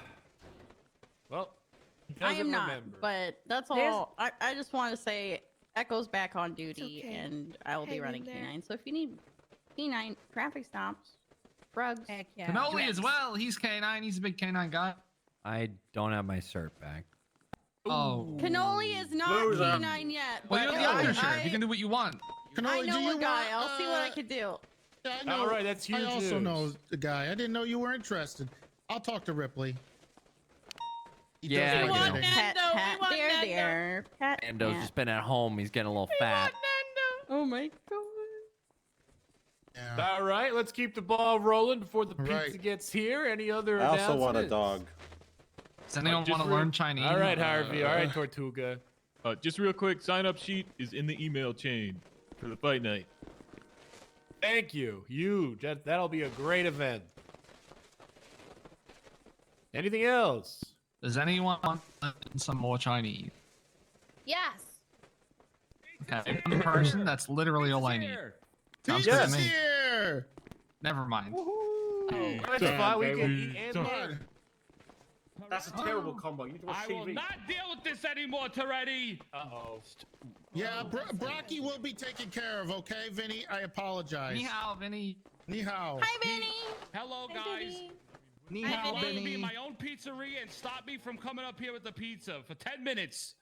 Well, he I doesn't am not, remember. but that's There's- all. I just want to say Echo's back on duty, okay. and I will be Hang running in there. K9. So if you need K9 traffic stops, drugs, Heck yeah. Cannoli as well. He's K9. He's a big K9 guy. I don't have my cert back. Oh. Cannoli is not Loser. K9 yet. Well, but you're the undersheriff. You can do what you want. I Cannoli, do know you a guy. want, I'll see what I can do. Yeah, I know. All right, that's huge I also news. know the guy. I didn't know you were interested. I'll talk to Ripley. He Yeah, does I like get editing. him. Pat, Nando. there. Pat, Nando's Pat. just been at home. He's getting a little fat. Oh my god. Yeah. All right, let's keep the ball rolling before the pizza Right. gets here. Any other I also want a announcements? dog. Does anyone Just want to real- learn Chinese? All right, Harvey. All right, Tortuga. Just real quick, sign-up sheet is in the email chain for the fight night. Thank you. Huge. That'll be a great event. Anything else? Does anyone want some more Chinese? Yes. Okay, one person. That's literally all I need. Sounds good Pizza's to me. here. Never mind. That's fine. We can eat and Come learn. on. That's a terrible combo. You need to watch I will TV. not deal with this anymore, Toretti. Uh-oh. Yeah, Brocky will be taken care of, okay, Vinny? I apologize. Ni hao, Vinny. Ni hao. Hi, Vinny. Hello, guys. Ni I hao, can be Vinny. in my own pizzeria and stop me from coming up here with the pizza for 10 minutes.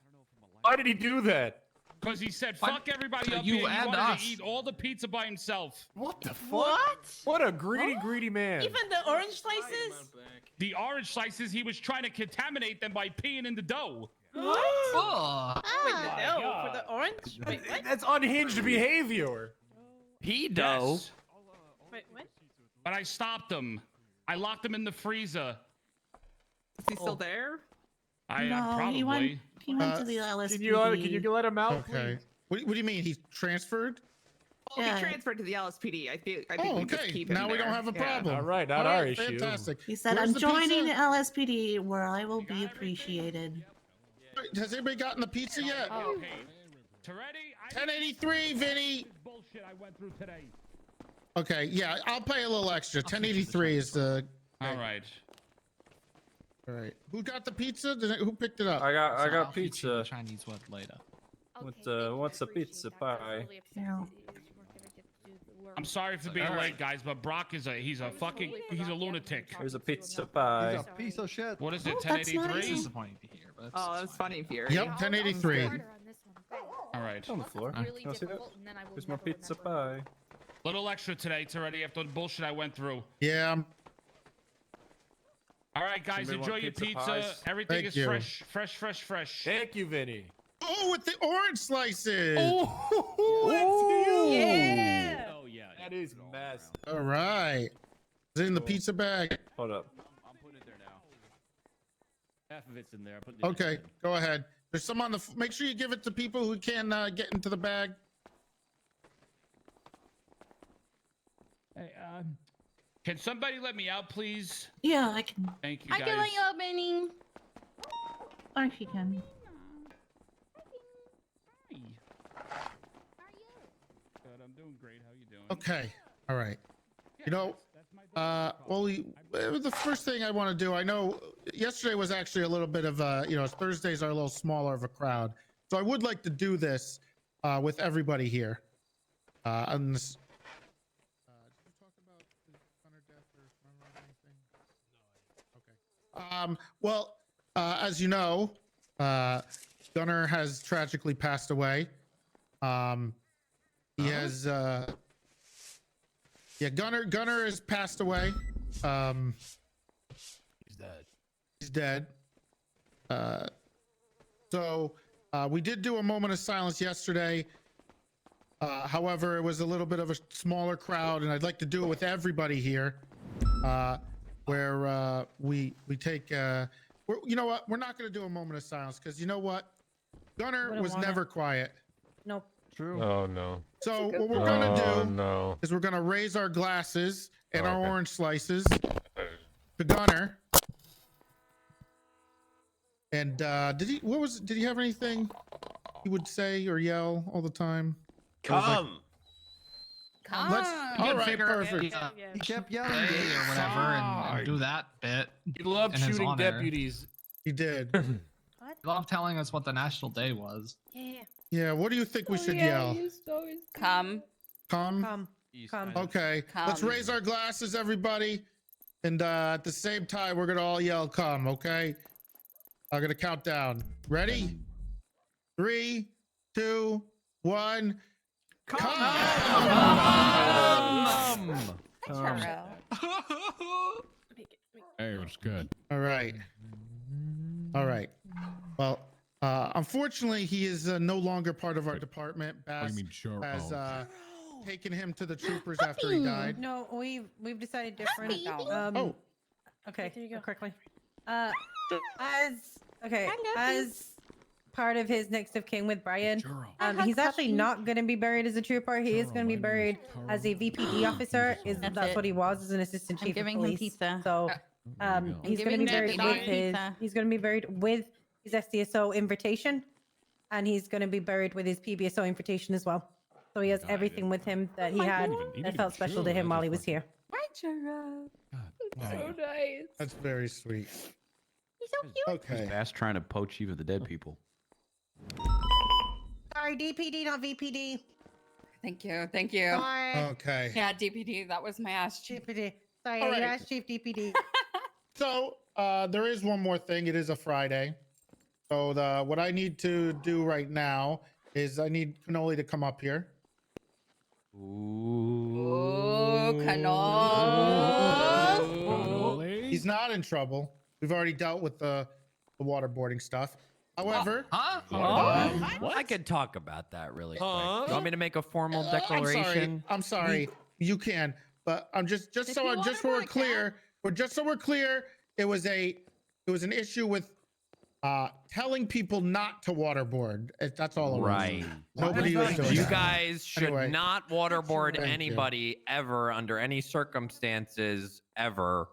Why did he do that? Because he said, Why- fuck everybody up you here. He and wanted us. to eat all the pizza by himself. What the fuck? What? What a greedy man. Even the orange slices? The orange slices, he was trying to contaminate them by peeing in the dough. What? Oh. Wait, no, for the orange? Wait, what? That's unhinged behavior. Pedo. Yes. Wait, what? But I stopped him. I locked him in the freezer. Is he still there? I No, probably. he went to the LSPD. Can you let him out, Okay. please? What do you mean? He's transferred? Well, Yeah. he transferred to the LSPD. I think Oh, we just okay. keep him Now we there. don't have a Yeah. problem. All right, not All our right, issue. fantastic. He said, Where's I'm the joining pizza? LSPD where I will be appreciated. Has anybody gotten the pizza yet? Oh. Hey, Toretti, 1083, Vinny. this bullshit I went through today. Okay, yeah, I'll pay a little extra. 1083 is the. All right. All right. Who got the pizza? Who picked it up? I I'll got feature the pizza. Chinese word later. What's a pizza pie? I'm sorry for being All right. late, guys, but Brock is he's a lunatic. Here's a pizza pie. Piece of shit. What is it, Oh, that's 1083? nice. Disappointing to hear, but Oh, that's funny, Fury. Yep, 1083. All right. On the floor. Really Can I see that? difficult, and then I will Here's my never pizza remember. pie. Little extra today to already after the bullshit I went through. Yeah. All right, guys, Somebody enjoy want your pizza pizza. pies? Everything Thank is you. fresh. Thank you, Vinny. Oh, with the orange slices. Oh, Yeah. Oh yeah. that is mess. All right. Is it in the pizza bag? Hold up. I'm putting it there now. Half of it's in there. I'm putting the other Okay, in. go ahead. There's some on the. Make sure you give it to people who can get into the bag. Hey, can somebody let me out, please? Yeah, I can. Thank you, I guys. can let you up, Benny. Or she can. Good, I'm doing great. How you doing? Okay. All right. You know, the first thing I want to do, I know yesterday was actually a little bit of Thursdays are a little smaller of a crowd. So I would like to do this with everybody here. On this. Did you talk about the Gunner death or anything? Okay. Well, as you know, Gunner has tragically passed away. He has Gunner has passed away. He's dead. He's dead. So we did do a moment of silence yesterday. However, it was a little bit of a smaller crowd, and I'd like to do it with everybody here, where we take. You know what? We're not going to do a moment of silence because you know what? Gunner Wouldn't was wanna. never quiet. Nope. True. Oh no. So what we're gonna do no. is we're gonna raise our glasses and Oh, our okay. orange slices to Gunner. And did he have anything he would say or yell all the time? Come. Let's, all right, figure out- perfect. He kept yelling or whatever and do that bit. He loved in his shooting honor. deputies. He did. He loved telling us what the national day was. Yeah. Yeah, what do you think we should yell? Come. Come? Come. Okay, let's Come. raise our glasses, everybody. And at the same time, we're gonna all yell come, okay? I'm gonna count down. Ready? 3, 2, 1. Come! Hey, it was good. All right. All right. Well, unfortunately, he is no longer part of our department. Oh, you Baz mean sure? has Oh. taken him to the troopers after he died. No, we've decided different. Oh. Okay. There you go. Quickly. As part of his next of kin with Brian, he's actually not going to be buried as a trooper. He is going to be buried as a VPD officer. That's what he was, as an assistant chief giving of him police. pizza. So he's going to be giving buried Dad with his. pizza. He's going to be buried with his SDSO invitation, and he's going to be buried with his PBSO invitation as well. So he has everything with him that he had that felt special to him while he was here. Hi, Churro. So nice. That's very sweet. He's so cute. Okay. Bass trying to poach you with the dead people. Sorry, DPD, not VPD. Thank you. Thank you. Sorry. Okay. Yeah, DPD. That was my ass. DPD. Sorry, All you right. asked Chief DPD. So there is one more thing. It is a Friday. So what I need to do right now is I need Cannoli to come up here. Oh, cannoli. He's not in trouble. We've already dealt with the waterboarding stuff. However, I could talk about that really quick. You want me to make a formal declaration? I'm sorry. You can, but I'm just so we're clear. It was an issue with telling people not to waterboard. That's all it was. Right. Nobody was doing You that. guys should Anyway. not waterboard Thank you. anybody ever under any circumstances ever.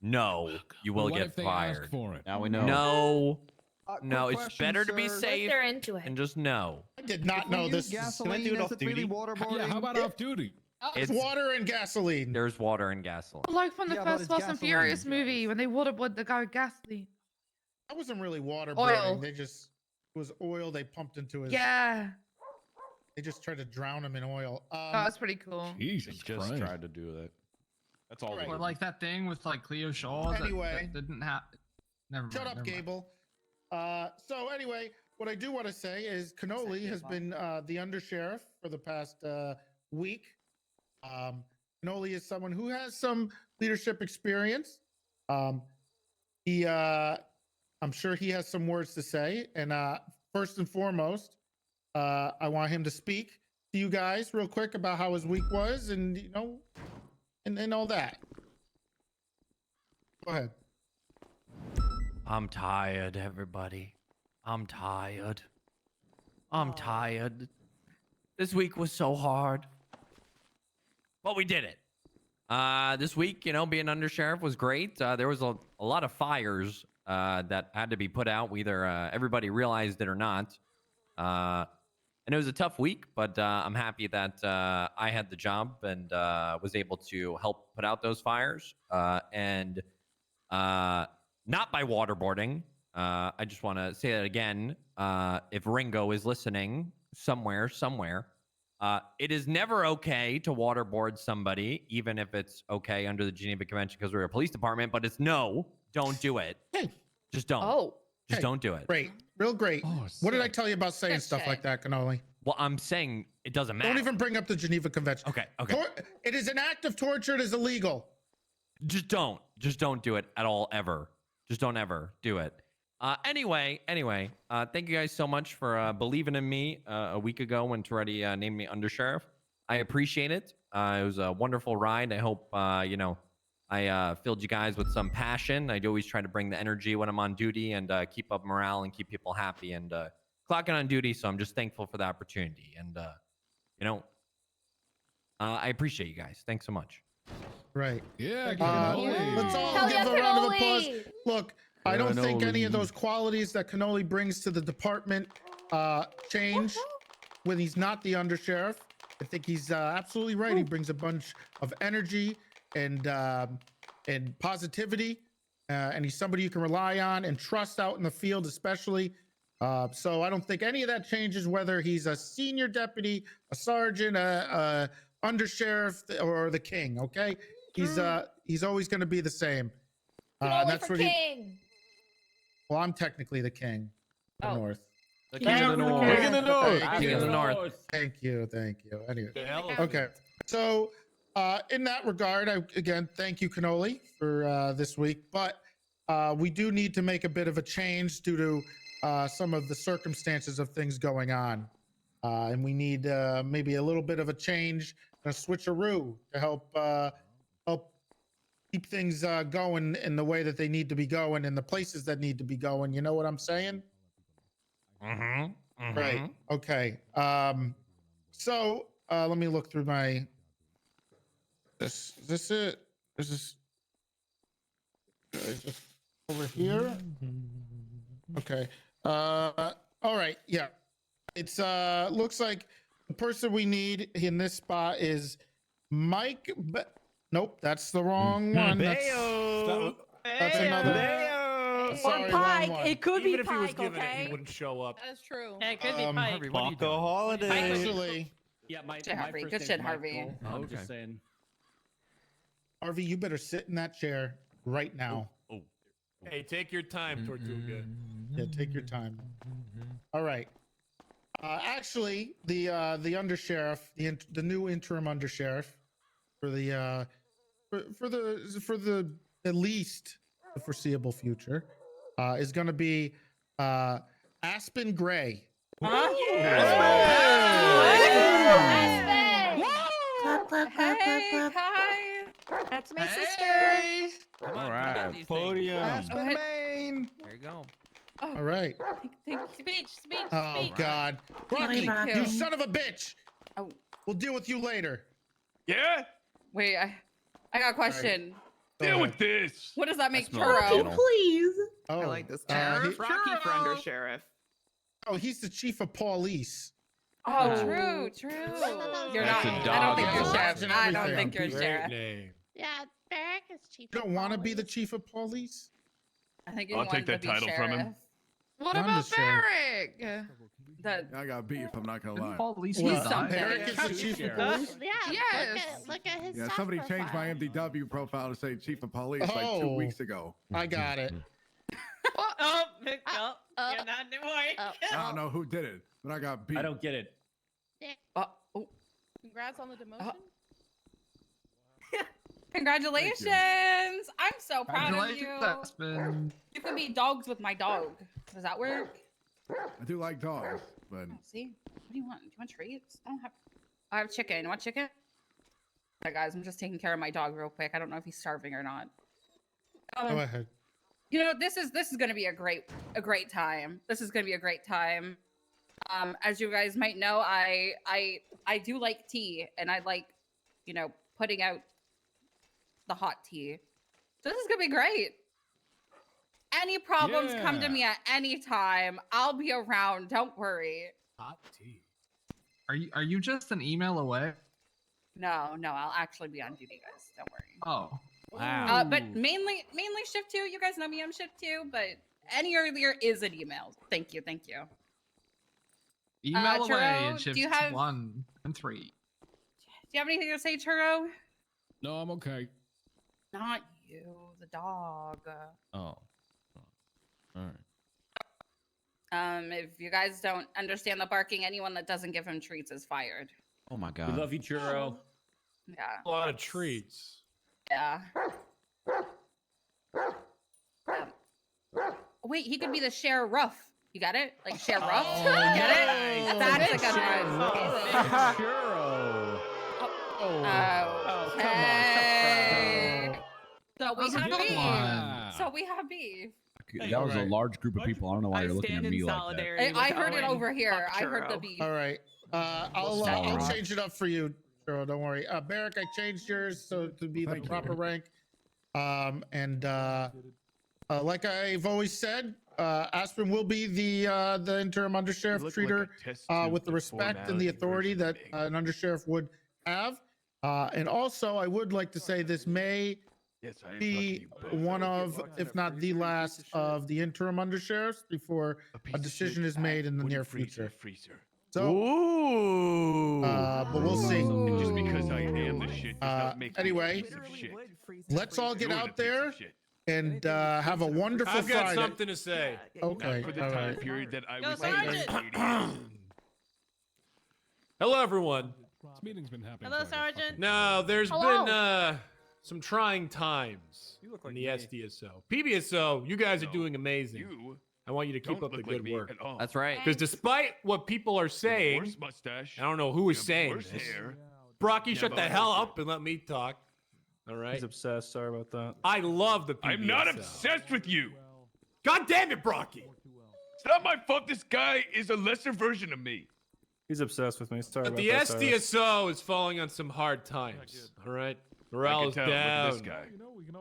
No, you will What get if they fired. ask for it? Now we know. No. Quick No, it's question, better to be sir. safe They're into it. and just no. I did not know this. Gasoline, is it really waterboarding? Yeah, how about off duty? It's It's- water and gasoline. There's water and gasoline. Like from the Yeah, but first it's Fast and gasoline. Furious movie when they waterboarded the guy with gasoline. That wasn't really waterboarding. Oil. It was oil they pumped into his. Yeah, They just tried to drown him in oil. that was pretty cool. Jesus Just Christ. tried to do that. That's all. Right. Or like that thing with like Cleo Shaw Anyway. that didn't have. Never mind. Shut up, never mind. Gable. So anyway, what I do want to say is Cannoli has been the undersheriff for the past week. Cannoli is someone who has some leadership experience. I'm sure he has some words to say. And first and foremost, I want him to speak to you guys real quick about how his week was, and and all that. Go ahead. I'm tired, everybody. I'm tired. I'm tired. This week was so hard. But we did it. This week, being undersheriff was great. There was a lot of fires that had to be put out, whether everybody realized it or not. And it was a tough week, but I'm happy that I had the job and was able to help put out those fires. And not by waterboarding. I just want to say that again. If Ringo is listening somewhere, it is never okay to waterboard somebody, even if it's okay under the Geneva Convention because we're a police department. But it's no, don't do it. Just don't. Just don't do it. Great. Real great. What did I tell you about saying stuff like that, Cannoli? Well, I'm saying it doesn't matter. Don't even bring up the Geneva Convention. Okay. It is an act of torture. It is illegal. Just don't do it at all, ever. Just don't ever do it. Anyway, thank you guys so much for believing in me a week ago when Toretti named me undersheriff. I appreciate it. It was a wonderful ride. I hope, I filled you guys with some passion. I do always try to bring the energy when I'm on duty and keep up morale and keep people happy and clocking on duty. So I'm just thankful for the opportunity. And, I appreciate you guys. Thanks so much. Right. Yeah. Let's all Hell give yeah, a round of applause. Cannoli! Look, I don't think any of those qualities that Cannoli brings to the department change when he's not the undersheriff. I think he's absolutely right. He brings a bunch of energy and positivity, and he's somebody you can rely on and trust out in the field, especially. So I don't think any of that changes whether he's a senior deputy, a sergeant, a undersheriff, or the king. Okay, he's always going to be the same. And that's what king. Well, I'm technically the king. The North. The king of the North. King of the North. King of the North. Thank you. Anyway. Okay. So, in that regard, again, thank you, Cannoli, for this week. But we do need to make a bit of a change due to some of the circumstances of things going on. And we need maybe a little bit of a change, a switcheroo to help keep things going in the way that they need to be going in the places that need to be going. You know what I'm saying? Right. Okay. So let me look through my. Is this it? Is this over here? Okay. All right. Yeah. It's looks like the person we need in this spot is Mike. Nope, that's the wrong one. That's another. Sorry, Or Pike. wrong one. It could Even be if he was Pike, given it, okay? he wouldn't show up. That's true. It could be Pike. Harvey, what are you doing? Marco Holiday. Actually, Yeah, my Good shit, Harvey. first Good name's shit, Harvey. Michael. I'm Okay. just saying. Harvey, you better sit in that chair right now. Hey, take your time, Tortuga. Yeah, take your time. All right. Actually, the undersheriff, the new interim undersheriff for the at least the foreseeable future is going to be Aspen Gray. Hey, hi. That's my sister. Come on, All put right, down these podium. things. Maine. There you go. All right. Speech. Oh God, Rocky, you son of a bitch! Oh. We'll deal with you later. Yeah? Wait, I got a question. Deal with this. What does that make That's not Churro? channel. Please. Oh, I like this. he- Sheriff Rocky for undersheriff. oh, he's the chief of police. Oh, true. You're That's not. a I don't dog think you're animal. sheriff. I don't Everything. think you're Great sheriff. name. Yeah, Barrack is chief. You don't want to be the chief of police? I think you I'll wanted take that to be title from him. sheriff. What I'm about the sheriff. Barrick? That I got beef. I'm not gonna lie. Police He's Well, something. Eric is the chief of police. Yeah. Yes. Look at his. Yeah, stock somebody changed my profile. MDW profile to say chief of police like 2 Oh. weeks ago. I got it. Oh, pick up. You're not anymore. I don't know who did it, but I got beat. I don't get it. Congrats on the demotion. Congratulations! I'm so proud of you. Aspen. You can be dogs with my dog. Does that work? I do like dogs, but See, what do you want? Do you want treats? I have chicken. You want chicken? Alright, guys, I'm just taking care of my dog real quick. I don't know if he's starving or not. Go ahead. You know, this is going to be a great time. This is going to be a great time. As you guys might know, I do like tea, and I like, you know, putting out the hot tea. So this is gonna be great. Any problems, come to me at any time. I'll be around. Don't worry. Hot tea. Are you just an email away? No, I'll actually be on duty, guys. Don't worry. Oh, wow. But mainly shift 2. You guys know me. I'm shift 2. But any earlier is an email. Thank you. Email away Churro, and shift do you have 1 and 3. Do you have anything to say, Churro? No, I'm okay. Not you, the dog. Oh. All right. If you guys don't understand the barking, anyone that doesn't give him treats is fired. Oh my God. We love you, Churro. Yeah. A lot of treats. Yeah. Wait, he could be the sheriff. You got it? Like sheriff? Get it? That's a good one. Churro. Okay. So we That was a have good beef. one. So we have beef. that was a large group of people. I don't know why you're looking at me like that. I heard it over here. I heard the beef. All right. I'll change it up for you, Churro. Don't worry. Barrick, I changed yours so to be the proper rank. Like I've always said, Aspen will be the interim undersheriff treater with the respect and the authority that an undersheriff would have. And also, I would like to say this may be one of, if not the last, of the interim undersheriffs before a decision is made in the near future. So, but we'll see. Just because I am the shit does not make me anyway, a piece of shit. let's all get You're the out piece of there shit. and have a wonderful I've got Friday. something to say. Okay, Not for the all time right. period that I Go, was Sergeant. Hello, everyone. This meeting's been happening. Hello, Sergeant. Now, there's Hello. been some trying times in the SDSO. PBSO, you guys are doing amazing. I want you to keep up the good work. That's right. Because despite what people are saying, mustache. I don't know who is saying worse this. hair. Brocky, shut the hell up and let me talk. All right. He's obsessed. Sorry about that. I love the PBSO. I'm not obsessed with you. God damn it, Brocky. It's not my fault this guy is a lesser version of me. He's obsessed with me. Sorry But about the that. Cyrus. SDSO is falling on some hard times. All right. Morale is tell. Look at down. this guy.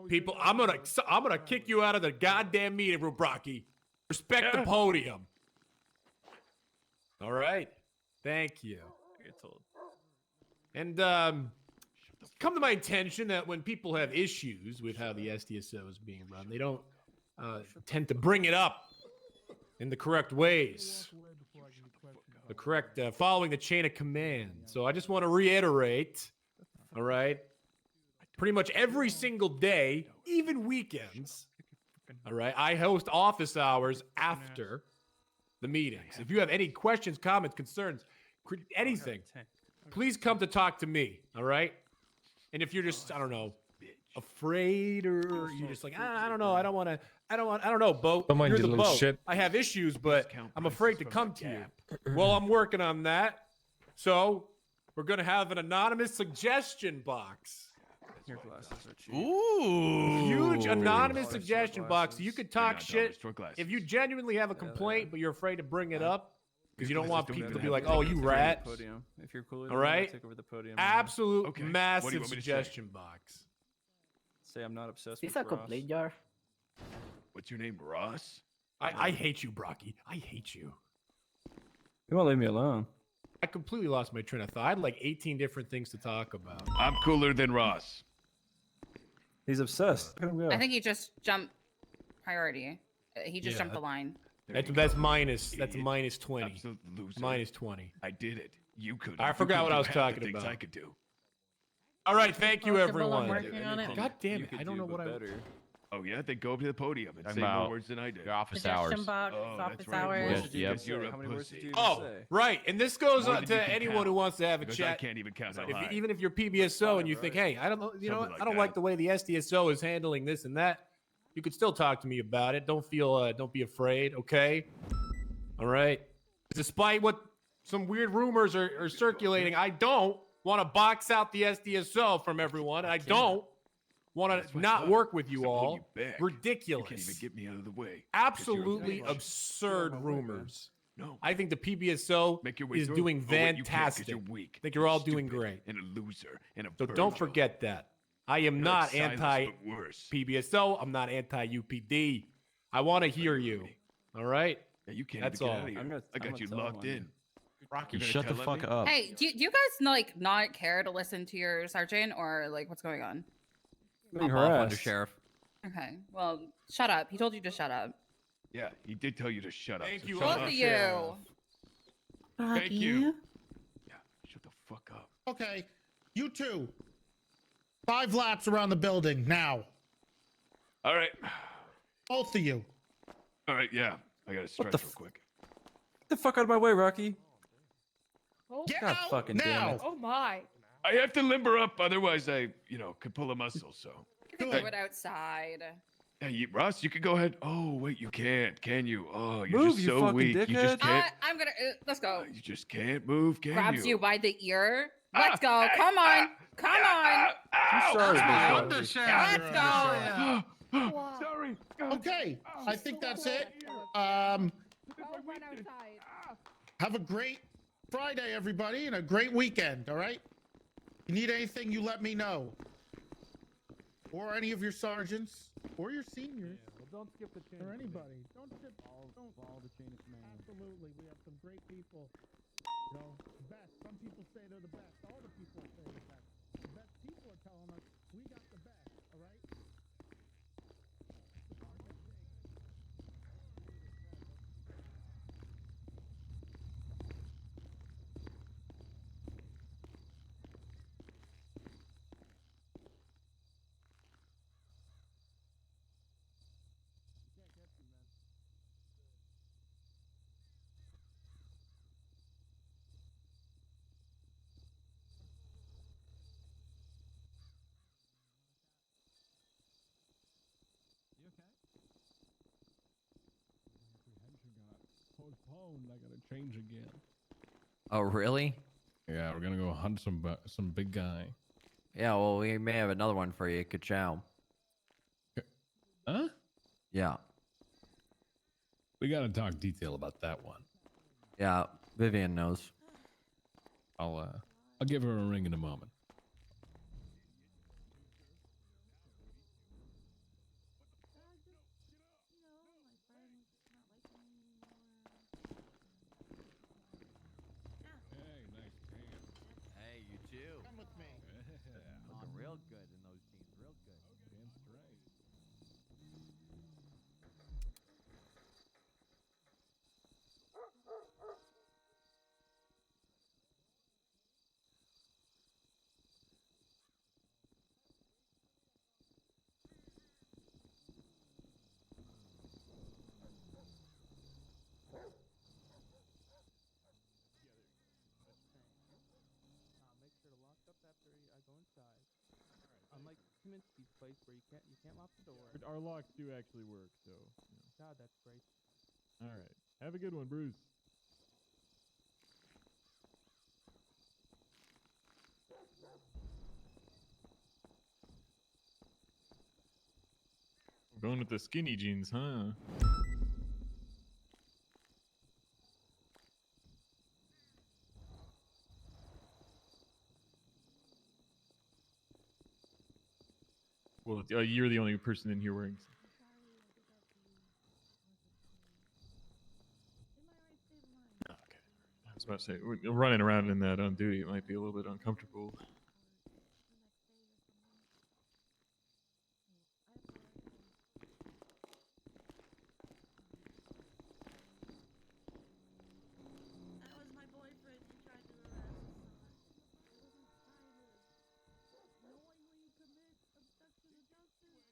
People, I'm gonna kick you out of the goddamn meeting room, Brocky. Respect the podium. All right. Thank you. And come to my attention that when people have issues with how the SDSO is being run, they don't tend to bring it up in the correct ways. The correct, following the chain of command. So I just want to reiterate, all right? Pretty much every single day, even weekends, all right, I host office hours after the meetings. If you have any questions, comments, concerns, anything, please come to talk to me, all right? And if you're just, I don't know, afraid or you're just like, I don't know, I don't know, Bo. Don't mind You're you the little boat. shit. I have issues, but I'm afraid to come to you. Well, I'm working on that. So we're going to have an anonymous suggestion box. Your glasses are cheap. Ooh. Huge anonymous suggestion box. So you could talk shit. Glasses. If you genuinely have a complaint, but you're afraid to bring it up, because you don't want Glasses don't people to even be have like, oh, Take you over the rat. podium. If you're cooler, All than me, I'll right? take over the podium. Absolute Okay. What do you massive want me to say? suggestion box. Say I'm not obsessed Is with this a Ross. complaint jar? What's your name, Ross? I hate you, Brocky. I hate you. You won't leave me alone. I completely lost my train of thought. I had like 18 different things to talk about. I'm cooler than Ross. He's obsessed. Look at him go. I think he just jumped priority. He just Yeah. jumped the line. That's minus 20. Absolute loser. Minus 20. I did it. You could. I forgot what I was talking things about. I could do. All right, thank you, Comfortable, I'm everyone. working on it. God damn it, You could I don't know do, what but I. better. Oh yeah, then go up to the podium and Talking say more about words than I did. your office Suggestion hours. box, Oh, office that's right. hours. Yes, Did you yes, you're a How many words did pussy. you Oh, say? right. And this goes More on than you to can anyone count, who wants to have a because I chat. can't even count so If, high. even if you're PBSO and you think, hey, I don't know, Something like I don't that. like the way the SDSO is handling this and that, you could still talk to me about it. Don't be afraid. Okay. All right. Despite what some weird rumors are circulating, I don't want to box out the SDSO from everyone. I don't want to not work with you all. Ridiculous. You can't even get me out of the way. Absolutely absurd rumors. No. I think the PBSO Make your way is through. doing Oh, wait, you can't 'cause fantastic. you're weak. I think you're all doing Stupid great. And a loser. And a So bird don't dog. forget that. I am You're not like Silas, anti but worse. PBSO. I'm not anti UPD. I want to hear you. All right? Yeah, you can't That's even get all. out of here. I got you locked in. Rocky, You're gonna shut the tell fuck me? up. Hey, do you guys like not care to listen to your sergeant or like what's going on? Being I'm off under harassed. sheriff. Okay, well, shut up. He told you to shut up. Yeah, he did tell you to shut up. Thank so you, shut Both up. of you. Thank you. Yeah, shut the fuck up. Okay, you two. 5 laps around the building now. All right. Both of you. All right, yeah. I gotta stretch the real quick. Get the fuck out of my way, Rocky. Oh, Get God out fucking now. damn it. oh my. I have to limber up, otherwise I, could pull a muscle, so. You can do it outside. Hey, Ross, you could go ahead. Oh, wait, you can't, can you? Oh, you're Move, just you so fucking weak. You just dickhead. can't. I'm gonna let's go. You just can't move, can Grabs you you? by the ear. Let's go. Come on. Come on. I'm sorry, You're big under dog. sheriff. Let's go. Sorry. Okay, I think that's it. Have a great Friday, everybody, and a great weekend, all right? You need anything, you let me know. Or any of your sergeants, or your seniors. Don't skip the chain. Or anybody. Don't follow the chain of command. Absolutely. We have some great people. You know, the best. Some people say they're the best. All the people say they're the best. The best people are telling us we got the best, all right? Postponed. I gotta change again. Oh, really? Yeah, we're gonna go hunt some big guy. Yeah, well, we may have another one for you. Ka-chow. Huh? Yeah. We gotta talk detail about that one. Yeah, Vivian knows. I'll give her a ring in a moment. Hey, you too. Come with me. Looking real good in those jeans. Real good. Damn straight. Make sure to lock up after I go inside. Unlike Kaminsky's place where you can't lock the door. Our locks do actually work, so. God, that's great. All right. Have a good one, Bruce. We're going with the skinny jeans, huh? Well, you're the only person in here wearing. Okay. I was about to say, running around in that on duty, it might be a little bit uncomfortable. That was my boyfriend. He tried to harass us. It wasn't private. Knowingly commit obstruction of justice.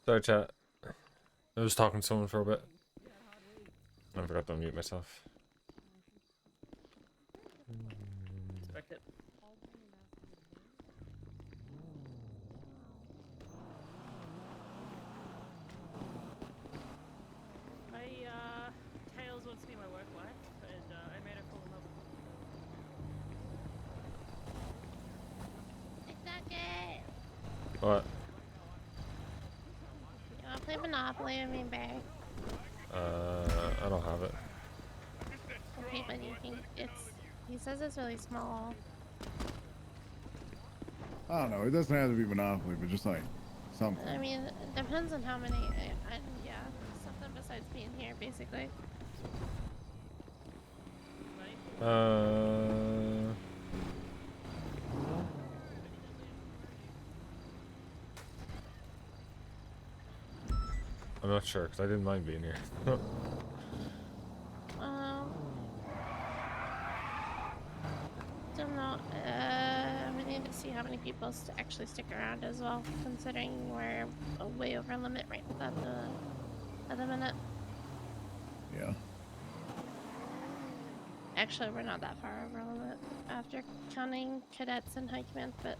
Sorry, chat. I was talking to someone for a bit. I forgot to unmute myself. Expect it. Tails wants to be my work wife, and I made her fall in love with me. It's okay. What? You wanna play Monopoly with me, Barry? I don't have it. Okay, but you think he says it's really small. I don't know. It doesn't have to be Monopoly, but just like something. I mean, it depends on how many, yeah, something besides being here, basically. I'm not sure, because I didn't mind being here. Don't know. We need to see how many people actually stick around as well, considering we're way over limit right at the minute. Yeah. Actually, we're not that far over limit after counting cadets and high command, but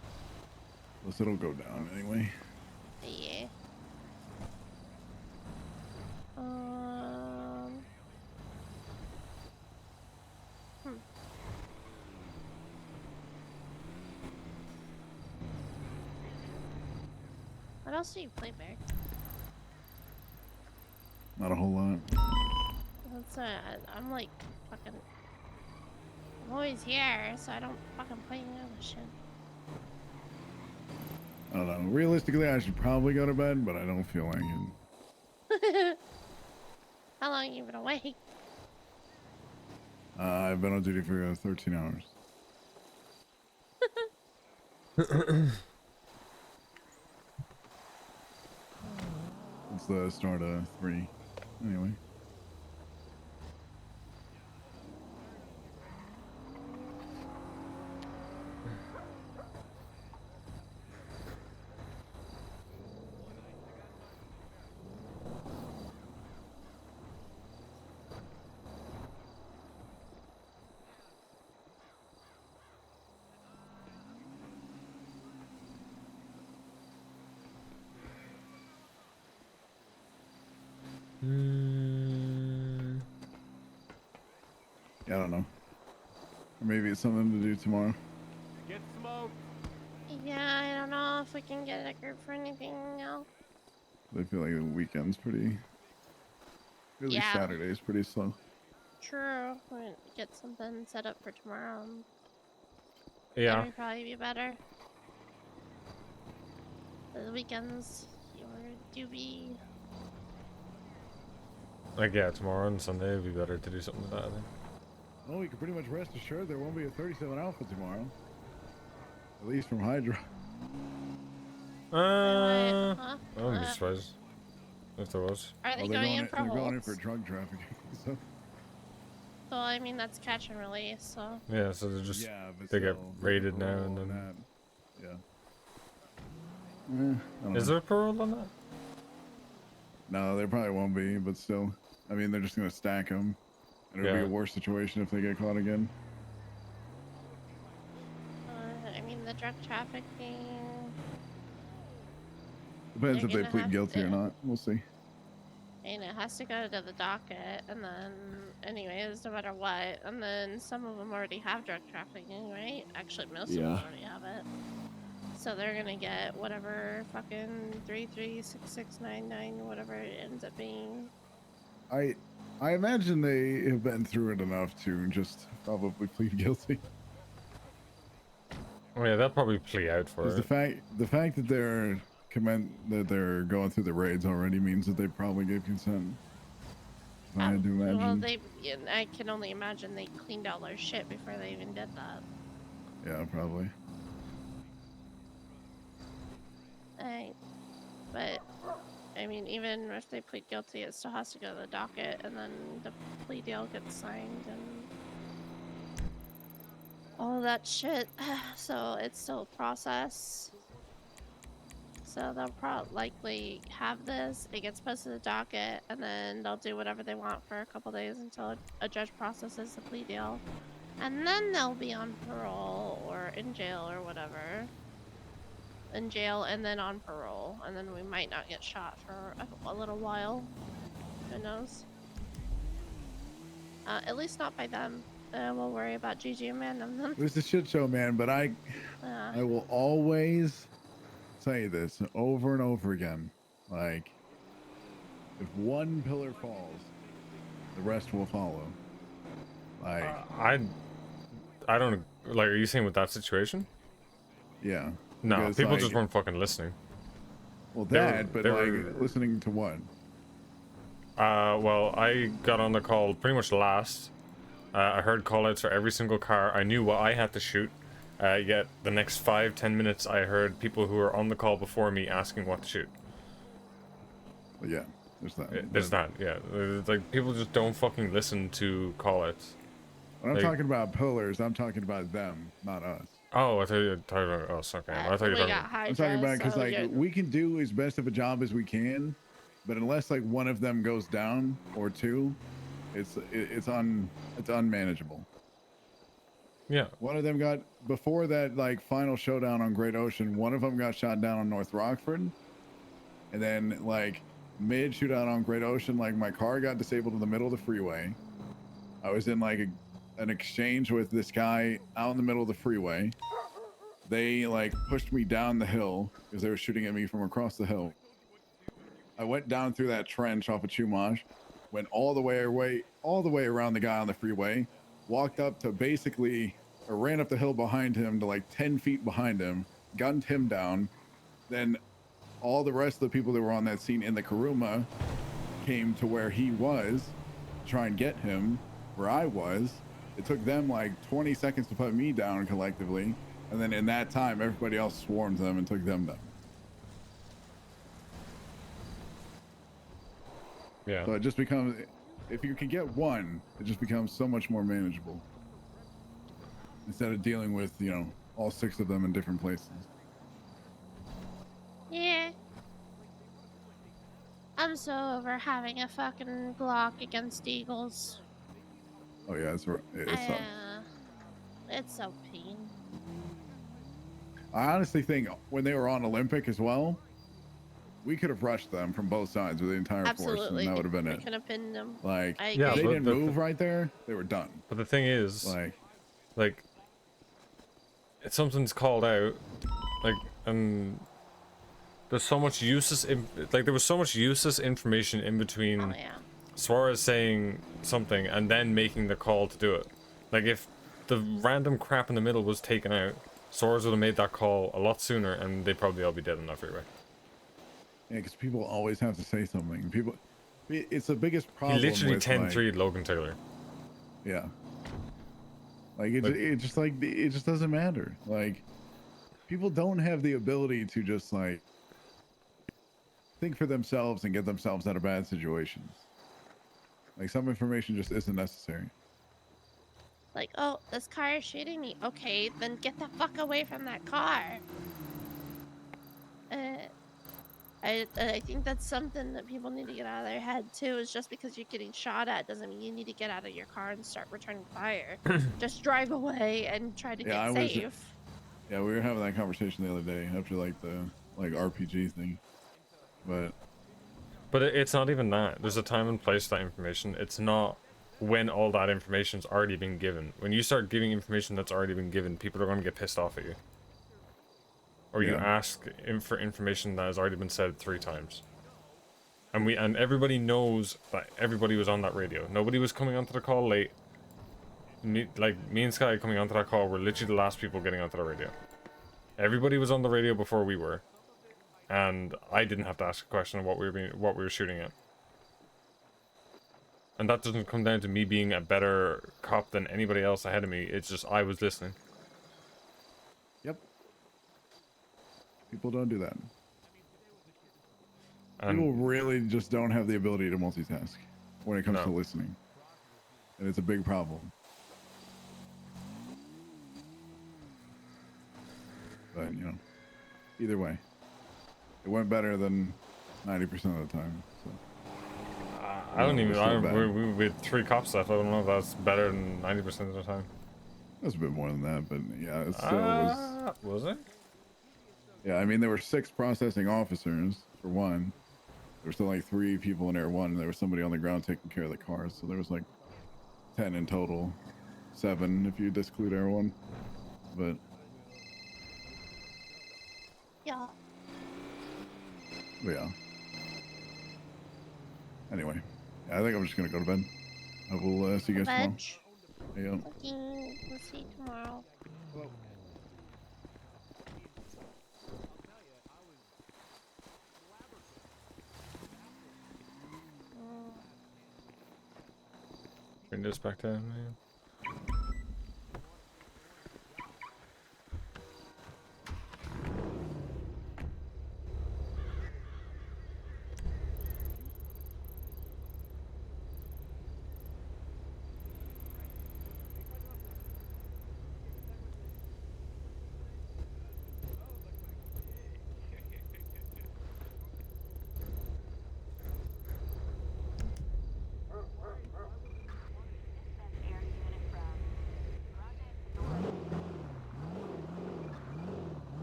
Plus, it'll go down anyway. yeah. What else do you play, Bear? Not a whole lot. That's I'm like fucking. I'm always here, so I don't fucking play any other shit. I don't know. Realistically, I should probably go to bed, but I don't feel like it. How long you been awake? I've been on duty for 13 hours. It's the start of 3. Anyway. Yeah, I don't know. Or maybe it's something to do tomorrow. Get smoked. Yeah, I don't know if we can get a group for anything else. I feel like the weekend's pretty. Really, Yeah. Saturday's pretty slow. True. We're gonna get something set up for tomorrow. Yeah. That would probably be better. The weekends, do be. Like, yeah, tomorrow and Sunday would be better to do something like that, I think. Well, we can pretty much rest assured there won't be a 37 Alpha tomorrow. At least from Hydra. I wouldn't be surprised if there was. Are they Well, going in for they're going in holds? for drug trafficking. So. So I mean that's catch and release. So. Yeah, so they're just Yeah, but they get still, raided now and parole then. that. Yeah. I don't Is know. there parole on that? No, there probably won't be, but still. I mean, they're just gonna stack them. And it'll be Yeah. a worse situation if they get caught again. I mean the drug trafficking. Depends They're if they gonna plead have guilty or to- not. We'll see. And it has to go to the docket, and then, anyways, no matter what, and then some of them already have drug trafficking, right? Actually, most of them Yeah. already have it. So they're gonna get whatever fucking 336699, whatever it ends up being. I imagine they have been through it enough to just probably plead guilty. Oh yeah, they'll probably plea out for Because it. the fact that they're going through the raids already means that they probably gave consent. If I had to imagine. Well, I can only imagine they cleaned all their shit before they even did that. Yeah, probably. But I mean, even if they plead guilty, it still has to go to the docket, and then the plea deal gets signed, and all of that shit. So it's still a process. So they'll probably likely have this. It gets posted to the docket, and then they'll do whatever they want for a couple days until a judge processes the plea deal, and then they'll be on parole or in jail or whatever. In jail and then on parole, and then we might not get shot for a little while. Who knows? At least not by them. We'll worry about Gigi and Random then. It was a shit show, man. But I will always say this over and over again. Like, if one pillar falls, the rest will follow. Like, I don't like. Are you saying with that situation? yeah. No, Because, people like, just weren't fucking listening. Well, They were- that, but they like were- listening to what? Well, I got on the call pretty much last. I heard call-outs for every single car. I knew what I had to shoot. Yet the next 5-10 minutes, I heard people who were on the call before me asking what to shoot. Well, yeah, there's that. There's that, yeah. It's like, people just don't fucking listen to call-outs. When I'm Like- talking about pillars, I'm talking about them, not us. Oh, I thought you were talking about... Oh, sorry. I thought you were talking about... I'm talking about because like we can do as best of a job as we can, but unless like one of them goes down or two, it's unmanageable. Yeah. One of them got before that like final showdown on Great Ocean. One of them got shot down on North Rockford, and then like mid shootout on Great Ocean, like my car got disabled in the middle of the freeway. I was in like an exchange with this guy out in the middle of the freeway. They like pushed me down the hill because they were shooting at me from across the hill. I went down through that trench off of Chumash, went all the way around the guy on the freeway, walked up to ran up the hill behind him to like 10 feet behind him, gunned him down. Then all the rest of the people that were on that scene in the Karuma came to where he was, to try and get him where I was. It took them like 20 seconds to put me down collectively. And then in that time, everybody else swarmed them and took them down. Yeah. So it just becomes, if you can get one, it just becomes so much more manageable. Instead of dealing with, you know, all 6 of them in different places. Yeah. I'm so over having a fucking Glock against Eagles. Oh yeah, it's sucks. It's so pain. I honestly think when they were on Olympic as well, we could have rushed them from both sides with the entire force, Absolutely. and that would have been We it. could have pinned them. Like, I if agree. they didn't move right there, they were done. But the thing is, like, if something's called out, like, and there's so much useless, like, there was so much useless information in between Suarez saying something and then making the call to do it. Like, if the random crap in the middle was taken out, Suarez would have made that call a lot sooner, and they'd probably all be dead on that freeway. Yeah, because people always have to say something. It's the biggest He problem. literally with, 10-3'd Logan Taylor. Yeah. Like it just doesn't matter. Like, people don't have the ability to just like think for themselves and get themselves out of bad situations. Like, some information just isn't necessary. Like, oh, this car is shooting me. Okay, then get the fuck away from that car. I think that's something that people need to get out of their head too. Is just because you're getting shot at doesn't mean you need to get out of your car and start returning fire. Just drive away and try to get safe. Yeah, we were having that conversation the other day after like the RPG thing, But it's not even that. There's a time and place for that information. It's not when all that information's already been given. When you start giving information that's already been given, people are going to get pissed off at you. Or you ask for information that has already been said 3 times. And everybody knows that everybody was on that radio. Nobody was coming onto the call late. Me and Sky coming onto that call were literally the last people getting onto the radio. Everybody was on the radio before we were. And I didn't have to ask a question of what we were shooting at. And that doesn't come down to me being a better cop than anybody else ahead of me. It's just I was listening. Yep. People don't do that. And People really just don't have the ability to multitask when it comes to listening. And it's a big problem. But, you know, either way. it went better than 90% of the time. So. I don't even. it's not bad. We had 3 cops left. I don't know if that's better than 90% of the time. That's a bit more than that, but yeah, it still was. Was it? Yeah, I mean, there were 6 processing officers for one. There were still like 3 people in Air 1, and there was somebody on the ground taking care of the cars. So there was like 10 in total, 7 if you exclude Air 1. But Yeah. yeah. Anyway, I think I'm just gonna go to bed. I will see you guys tomorrow. Yeah. Okay, we'll see you tomorrow. Bring this back down, man.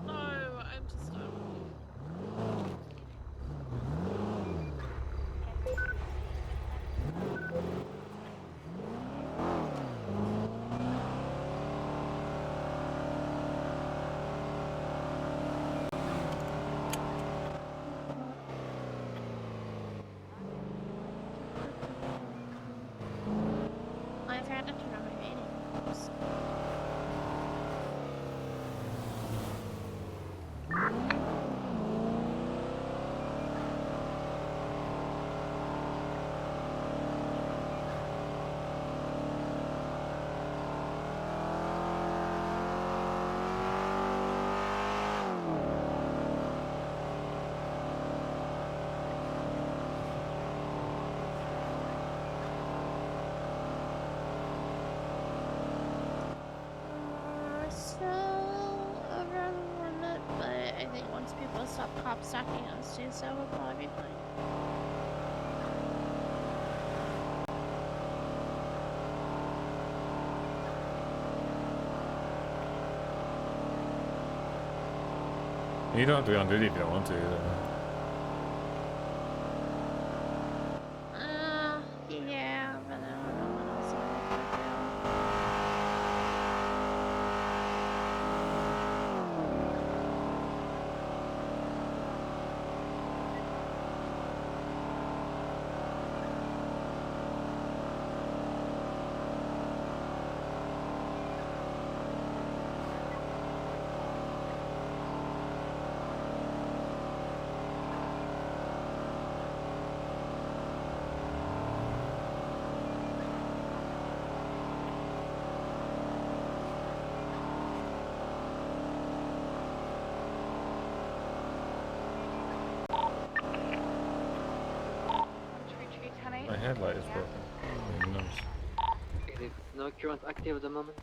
No, I'm just. I've had to turn on my radio. Still around the limit, but I think once people stop cop stacking us too, so we'll probably be fine. You don't have to be on duty if you don't want to. Yeah, but I don't know what else I want to do. My headlight is broken. Who knows? No current active at the moment.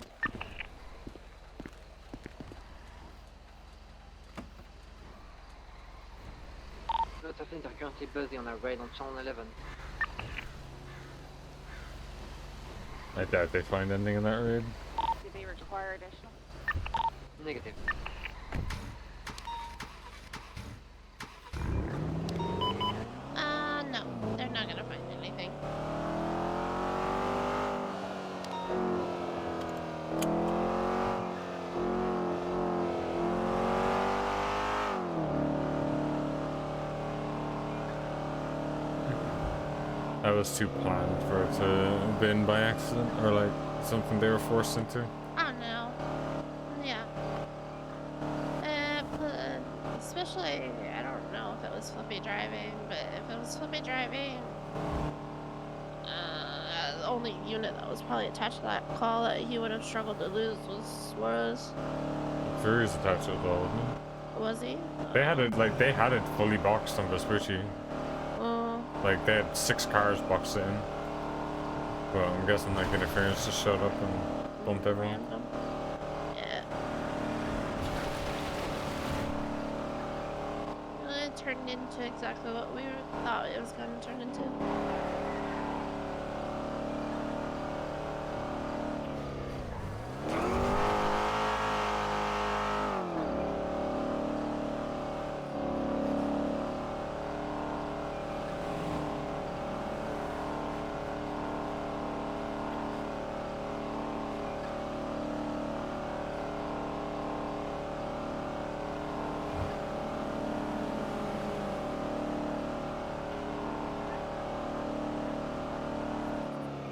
Lots of fleet are currently busy on a raid on Channel 11. I doubt they find anything in that raid. Do they require additional? Negative. No, they're not gonna find anything. That was too planned for it to bin by accident, or like something they were forced into. I don't know. Yeah. Especially, I don't know if it was flippy driving, but if it was flippy driving, the only unit that was probably attached to that call that he would have struggled to lose was Suarez. Fury's attached to it as well, wasn't he? Was he? They had it fully boxed on Vespucci. Oh. Like they had 6 cars boxed in. But I'm guessing like interference just showed up and bumped everyone. Random. Yeah. I'm gonna turn into exactly what we thought it was going to turn into.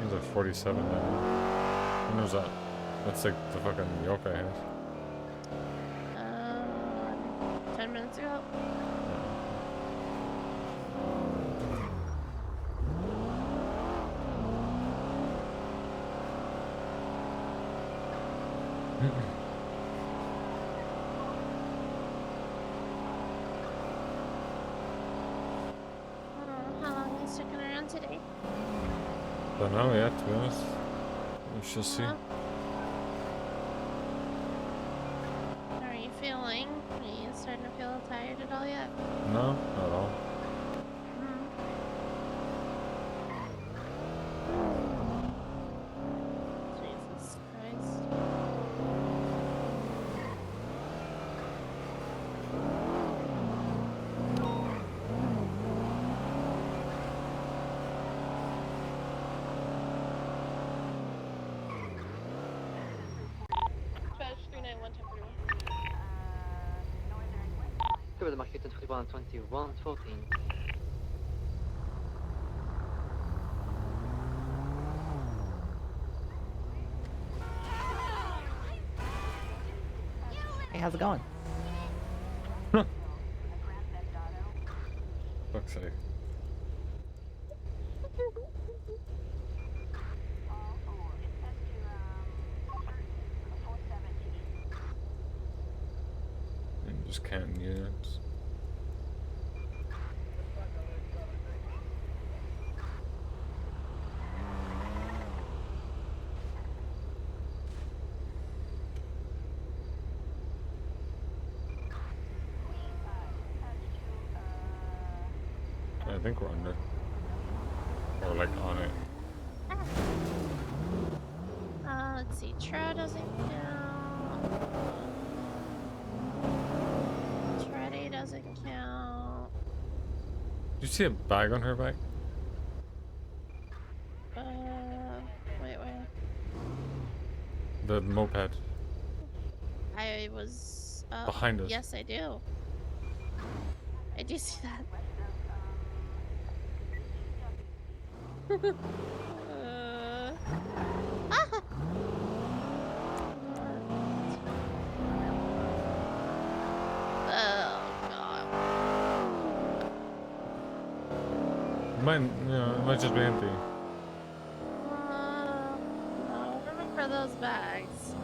He's at 47 now. When was that? That's like the fucking yoke I had. 10 minutes ago. How long are you sticking around today? Don't know yet, to be honest. We shall see. How are you feeling? Are you starting to feel tired at all yet? No, not at all. Jesus Christ. Cover the market 21 21 14. Hey, how's it going? Fuck's sake. And just counting units. I think we're under. Or like on it. Let's see. Trow doesn't count. Treddy doesn't count. Did you see a bag on her back? Wait. The moped. I was Behind us. Yes, I do. I do see that. It might just be empty. No, look for those bags.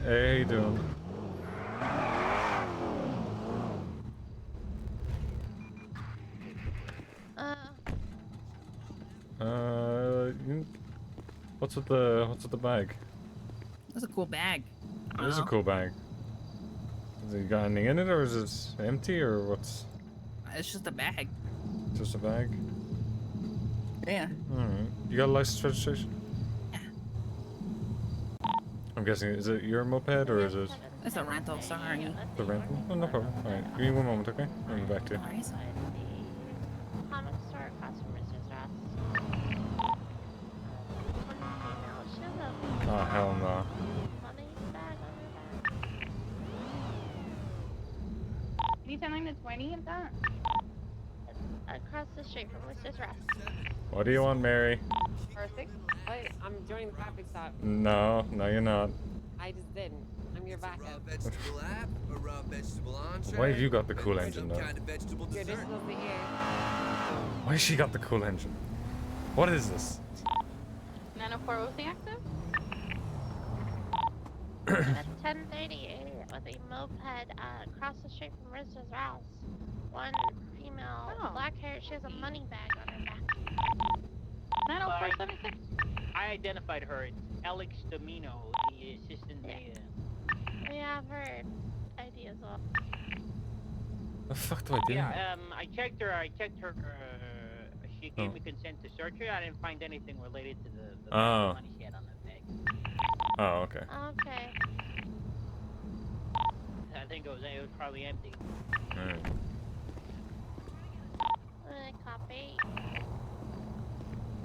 Hey, how you doing? What's with the bag? That's a cool bag. It is a cool bag. Has it got anything in it, or is it empty, or what's? It's just a bag. Just a bag. Yeah. Alright. You got a license registration? Yeah. I'm guessing, is it your moped, or is it It's a rental, sorry. the rental? Oh, no problem. Alright, give me one moment, okay? I'll get back to you. Comic store across from Mrs. Ross. She has a Oh, hell no. money bag on her back. Can you tell him the 20 of that? Across the street from Mrs. Ross. What do you want, Mary? Perfect. Hey, I'm joining the traffic stop. No, you're not. I just didn't. I'm your backup. Vegetable app, a raw vegetable entree. Why have you got the cool engine, though? Kind of vegetable You're dessert. just over here. Why has she got the cool engine? What is this? 904 Ocean active? At 10:38 with a moped across the street from Mrs. Ross. One female, black hair. She has a money bag on her back. 90476. I identified her. It's Alex Domino, the assistant mayor. Yeah, I've heard ideas off. The fuck do I do? Yeah, I checked her. She gave Oh. me consent to search her. I didn't find anything related to the Oh. money she had on her bag. Oh, okay. Okay. I think it was probably empty. Alright. Copy.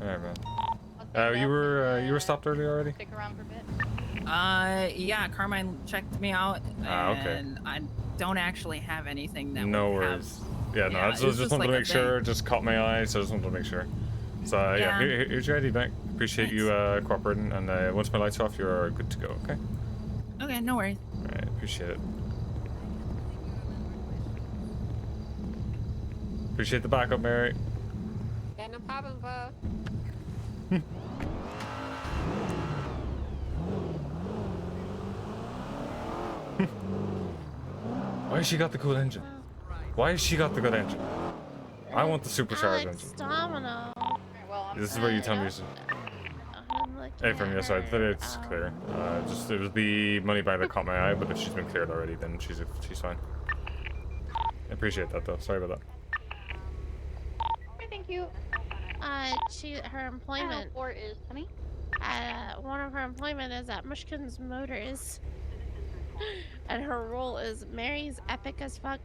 Alright, man. You were stopped earlier already? Stick around for a bit. Yeah, Carmine checked me out, Ah, okay. and I don't actually have anything that No would have- worries. Yeah, no, Yeah, I it's just just wanted like to a make sure. thing. Just caught my eye, so I just wanted to make sure. So yeah, Yeah. here's your ID back. Appreciate you cooperating, and once my lights are off, you're good to go. Okay. Okay, no worries. All right, appreciate it. Appreciate the backup, Mary. Yeah, no problem, bro. Why has she got the cool engine? Why has she got the good engine? I want the supercharged Alex engine. Domino. This is where you tell me. Hey, from your side, it's clear. Just it was the money bag that caught my eye, but if she's been cleared already, then she's fine. I appreciate that though. Sorry about that. Okay, thank you. Her employment. Or is honey? One of her employment is at Mushkin's Motors, and her role is Mary's epic as fuck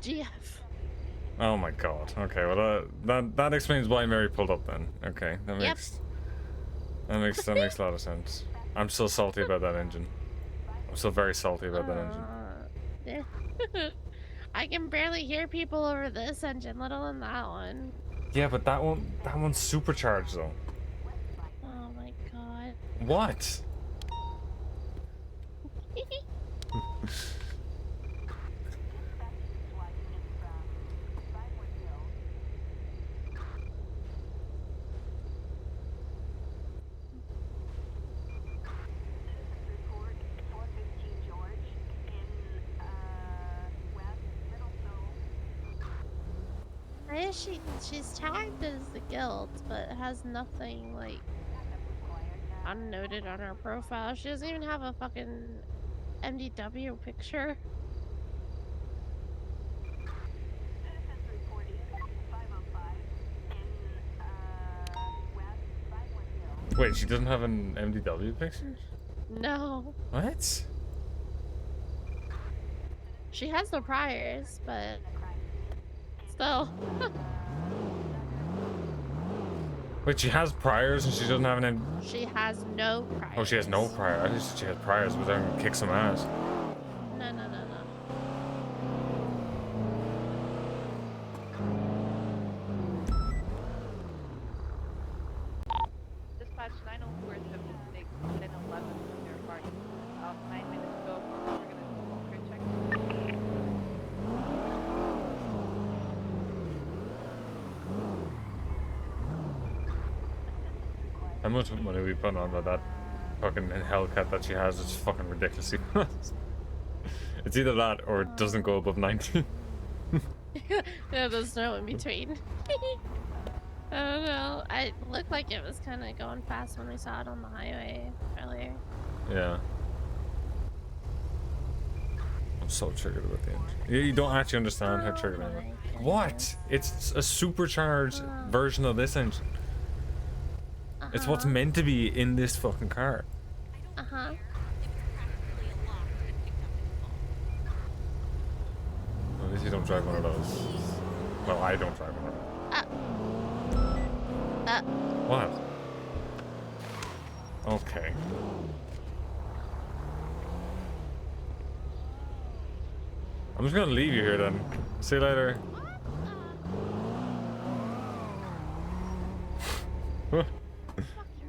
GF. Oh my god. Okay, well that explains why Mary pulled up then. Okay, that Yep. makes a lot of sense. I'm still salty about that engine. I'm still very salty about that engine. I can barely hear people over this engine, let alone that one. Yeah, but that one's supercharged though. Oh my god. What? I guess she's tagged as the guild, but has nothing like unnoted on her profile. She doesn't even have a fucking MDW picture. Wait, she doesn't have an MDW picture? No. What? She has no priors, but still. Wait, she has priors and she doesn't have an She has no priors. Oh, she has no prior. I just she has priors, but then kick some ass. No, no, no, no. Dispatch 904 is a mistake. 1011 from their party. 9 minutes ago. We're gonna do a check. How much money we put on that fucking Hellcat that she has is fucking ridiculous. It's either that or it doesn't go above 90. Yeah, there's no in between. I don't know. It looked like it was kind of going fast when we saw it on the highway earlier. Yeah. I'm so triggered about the engine. You don't actually understand how triggered I am. What? It's a supercharged version of this engine. It's what's meant to be in this fucking car. Uh-huh. At least you don't drive one of those. Well, I don't drive one of those. What? Okay. I'm just gonna leave you here then. See you later.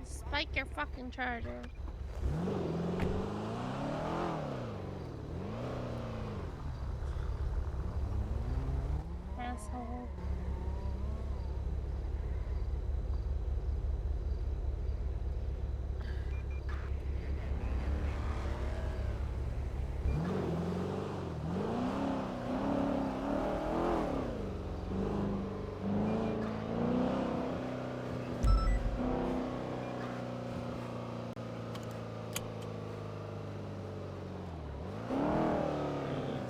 Spike your fucking charger. Asshole.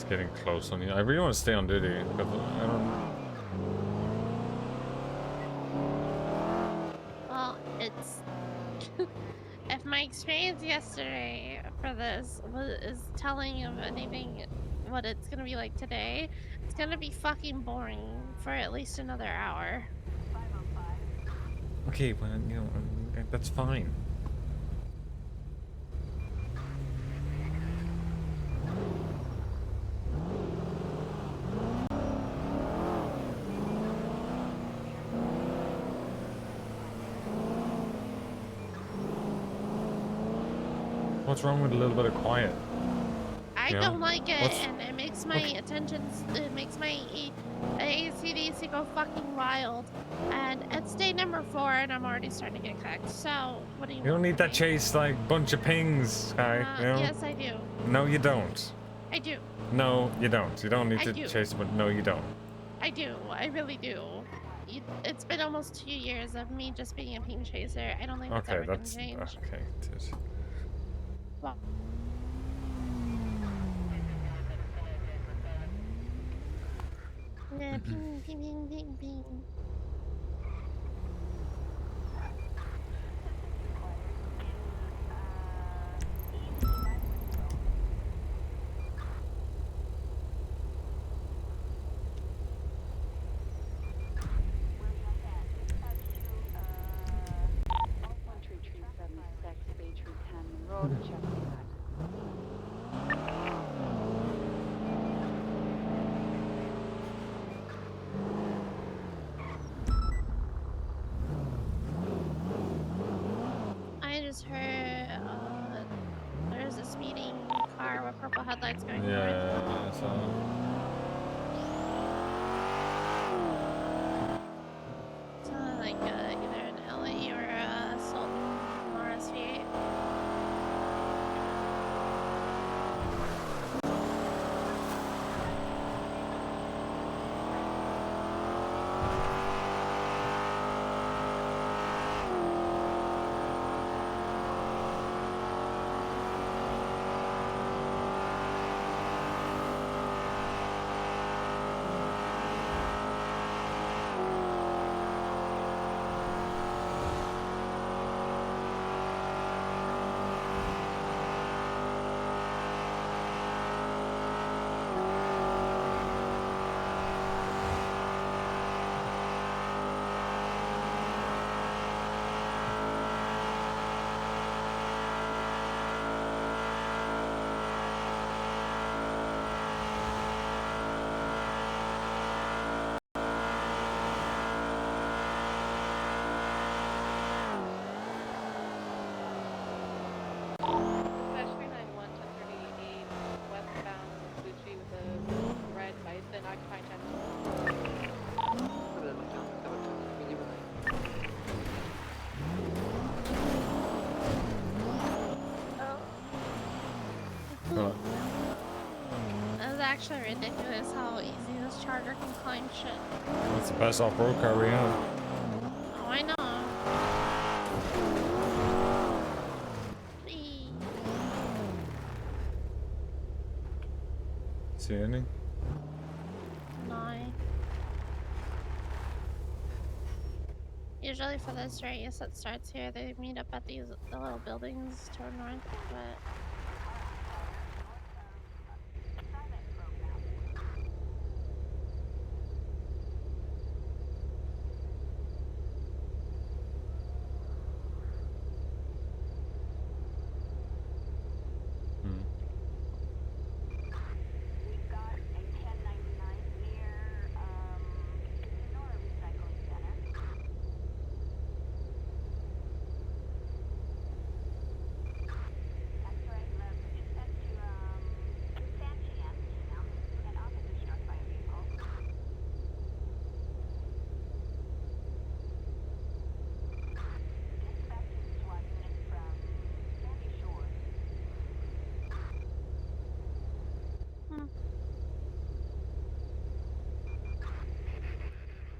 getting close on you. I really want to stay on duty, but I don't. Well, it's if my experience yesterday for this is telling of anything, what it's gonna be like today, it's gonna be fucking boring for at least another hour. Okay, well, you know, that's fine. What's wrong with a little bit of quiet? I Yeah. don't like it, What's- and it makes my it makes my ACDC go fucking wild. And it's day number 4, and I'm already starting to get cooked. So, what do you You don't want need from that me? chase like bunch of pings, Sky. You know? Yes, I do. No, you don't. I do. No, you don't. You don't need I to do. chase, but no, you don't. I do. I really do. It's been almost 2 years of me just being a ping chaser. I don't think it's Okay, ever gonna that's change. okay. Well, yeah, ping, ping, ping, ping, ping. I just heard there's a speeding car with purple headlights going through it. Yeah, so. Sounded like either an LE or a Sultan RS-V8. Especially 91 to 38 westbound Gucci with a red bison occupying 10. Oh. It was actually ridiculous how easy this charger can climb shit. That's the best off-road car we have. Oh, I know. Eee. See anything? No. Usually for this race that starts here, they meet up at the little buildings to our north, but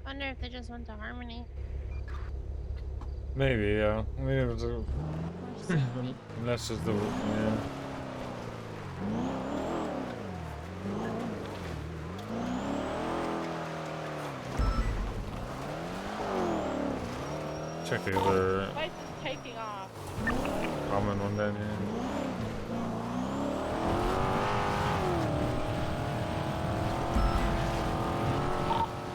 wonder if they just went to Harmony. Maybe, yeah. Maybe it was a... Or Safety. That's just the... Yeah. Check the other Spice is taking off. common one down here.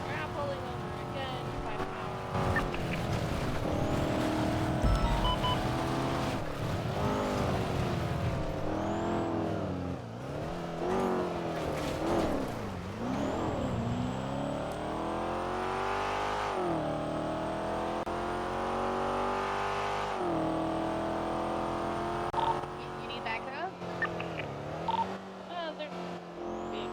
We're not pulling over again. 5 hours. You need backup? They're big.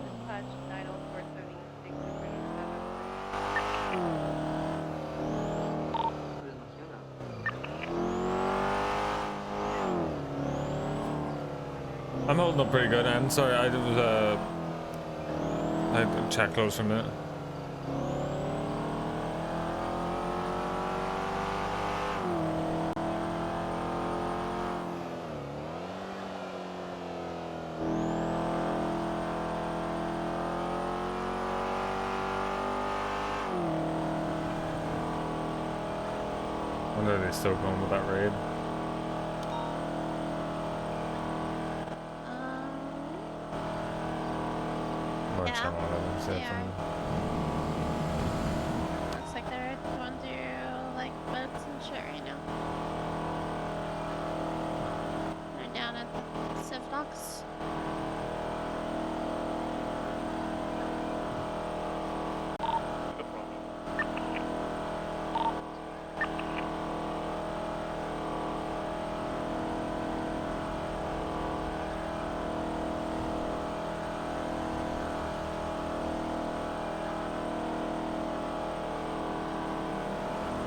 Dispatch 90436. I'm holding up pretty good, and sorry, I was I had to chat close for a minute. Wonder if they're still going with that raid. Or Yeah. channel, whatever, say Yeah. something. Looks like they're going through like boats and shit right now. They're down at the Civ docks.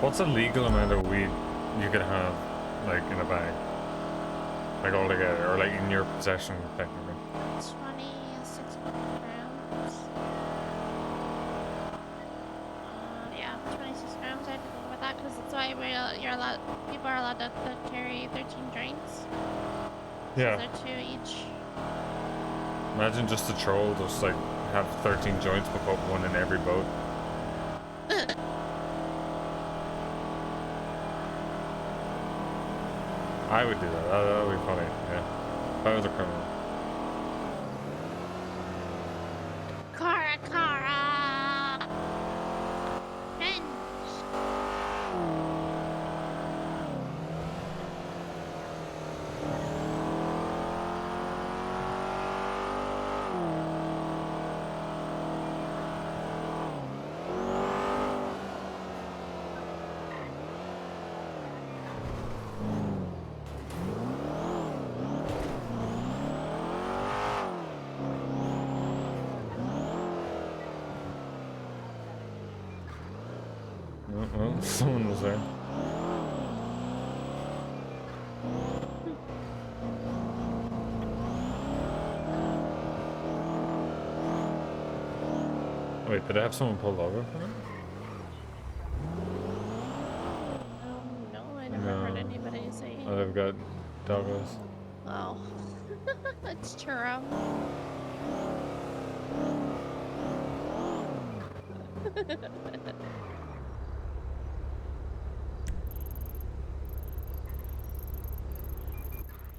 What's a legal amount of weed you could have, like, in a bag? Like, all together, or like in your possession, technically? 26 grams. Yeah, 26 grams. I had to go with that because that's why you're allowed. People are allowed to carry 13 joints. Yeah. So they're 2 each. Imagine just a troll just, like, have 13 joints, but put one in every boat. I would do that. That would be funny, yeah. If I was a criminal. Cara. Cringe. Oh, well, someone was there. Wait, did I have someone pulled over for them? No, I never heard anybody say. Oh, they've got doggos. Oh. It's churro.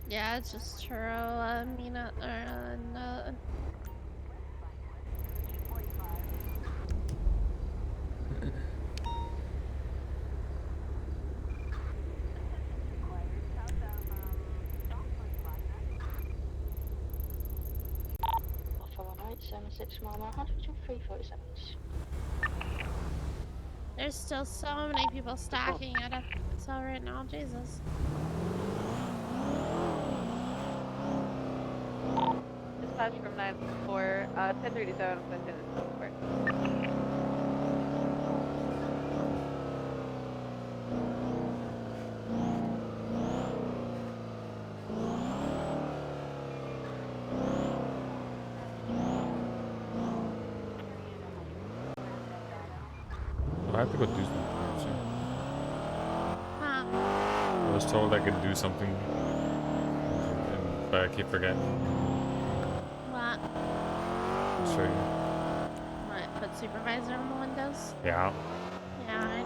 Yeah, it's just churro, Mina, Follow 976 mile 103.47s. There's still so many people stacking at a cell right now, Jesus. Dispatch from 944, 1037 Clinton and Silver. have to go do something. Actually. Huh. I was told I could do something, but I keep forgetting. What? I'll show you. What? Put supervisor on the windows? Yeah. Yeah.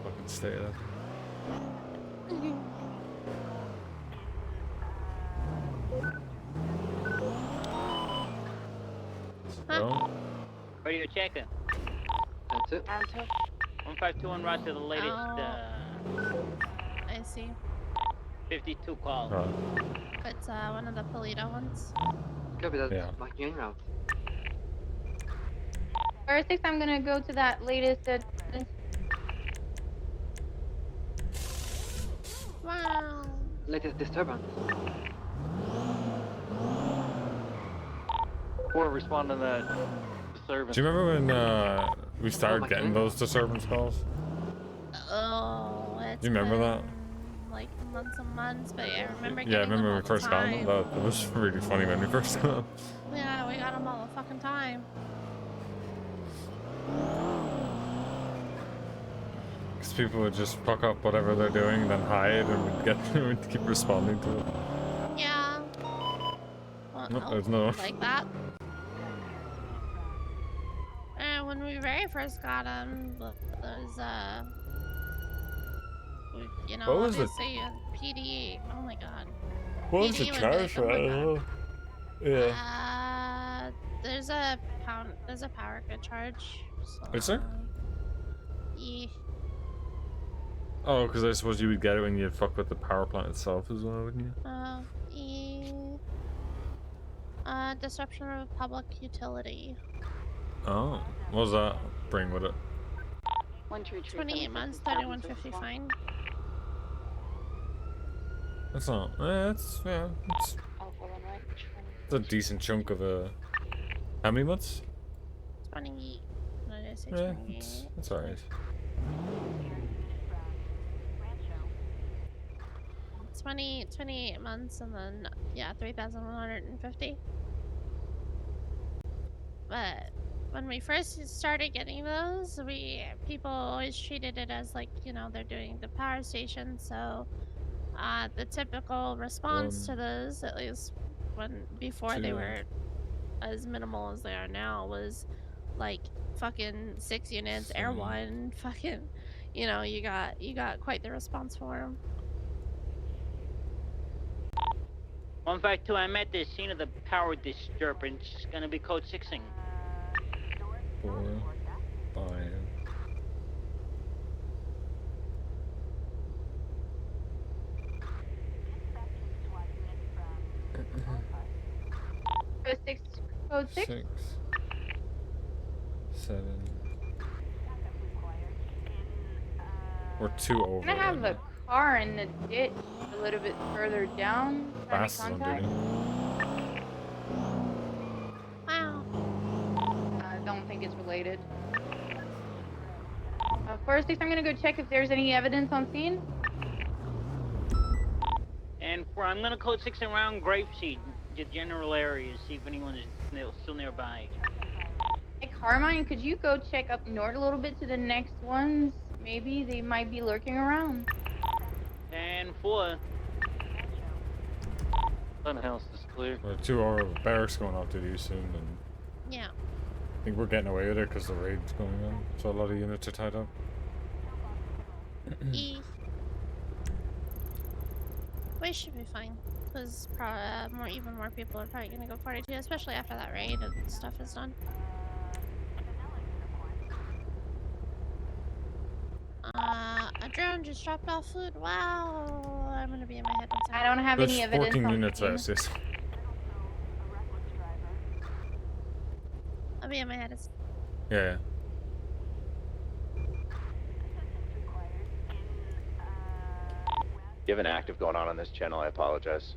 Fucking stay there. So, Radio checker. That's it. 152 on route to the latest I see. 52 call. It's one of the Polito ones. Copy that. Yeah. Marking en route. Or 6, I'm gonna go to that latest. Wow. Latest disturbance. Or respond to that disturbance. do you remember when we started getting those disturbance calls? Oh, it's Do you remember that? been, like months and months, but I remember Yeah, I getting remember them when all we the first got them. time. That was really funny when we first got them. Yeah, we got them all the fucking time. Because people would just fuck up whatever they're doing, then hide, and we'd keep responding to it. Yeah. Well, Nope, no, there's no- like that. And when we very first got them, there's you know, What was the- obviously PD. Oh my god. What was the PD would be charge like, for oh my that? I God. don't know. Yeah. There's a power grid charge. So, Is there? Yeah. Oh, because I suppose you would get it when you fuck with the power plant itself as well, wouldn't you? Disruption of public utility. Oh, what does that bring with it? 28 months, 3150 fine. That's not. It's a decent chunk of a. How many months? 20. What did I say? Yeah, 28. it's alright. It's 28 months, and then yeah, 3,150. But when we first started getting those, people always treated it as like, you know, they're doing the power station, so the typical response to those, at least before they were as minimal as they are now, was like fucking 6 units, air one, fucking, you know, you got quite the response for them. 152, I'm at the scene of the power disturbance. Gonna be code 6ing. 4, 5. Code 6. 6, 7. We're 2 over. I'm gonna have a car in the ditch a little bit further down. Fast on duty. Wow. I don't think it's related. 406, I'm gonna go check if there's any evidence on scene. And I'm gonna code 6 around Grapeseed, the general area, see if anyone is still nearby. Hey, Carmine, could you go check up north a little bit to the next ones? Maybe they might be lurking around. And 4. Funhouse is clear. We're 2 over. Barracks going off duty soon, and Yeah. I think we're getting away with it because the raid's going on, so a lot of units are tied up. We should be fine, because even more people are probably gonna go 42, especially after that raid and stuff is done. A drone just dropped off food. Wow, I'm gonna be in my head. I don't have There's any evidence 14 on units scene. out, sis. I'll be in my head. Yeah. You have an active going on this channel. I apologize.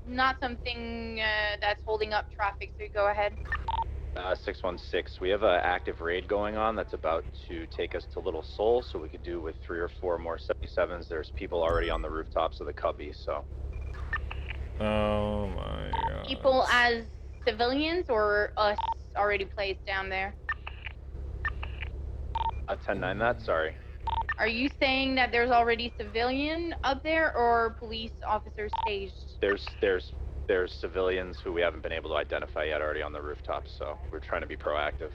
not something that's holding up traffic. So go ahead. 616. We have an active raid going on that's about to take us to Little Seoul, so we could do with 3 or 4 more 77s. There's people already on the rooftops of the Cubby, so. Oh my god. People as civilians or us already placed down there? 10-9 that, sorry. Are you saying that there's already civilian up there or police officers staged? There's civilians who we haven't been able to identify yet already on the rooftops, so we're trying to be proactive.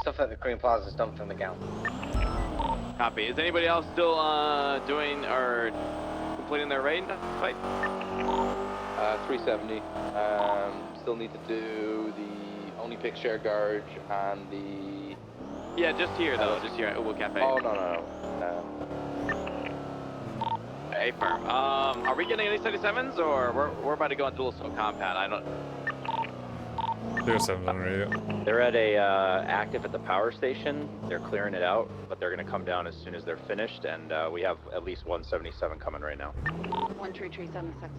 Stuff at the Cream Plaza is dumped from the gallon. Copy. Is anybody else still doing or completing their raid fight? 370. Still need to do the Only Pick Share Garage and the... Yeah, just here though, just here at Ubu Cafe. Oh, no. Hey, firm. Are we getting any 77s or we're about to go into a little compound? I don't... There's 7 on radio. They're at a active at the power station. They're clearing it out, but they're gonna come down as soon as they're finished, and we have at least 177 coming right now. 13376.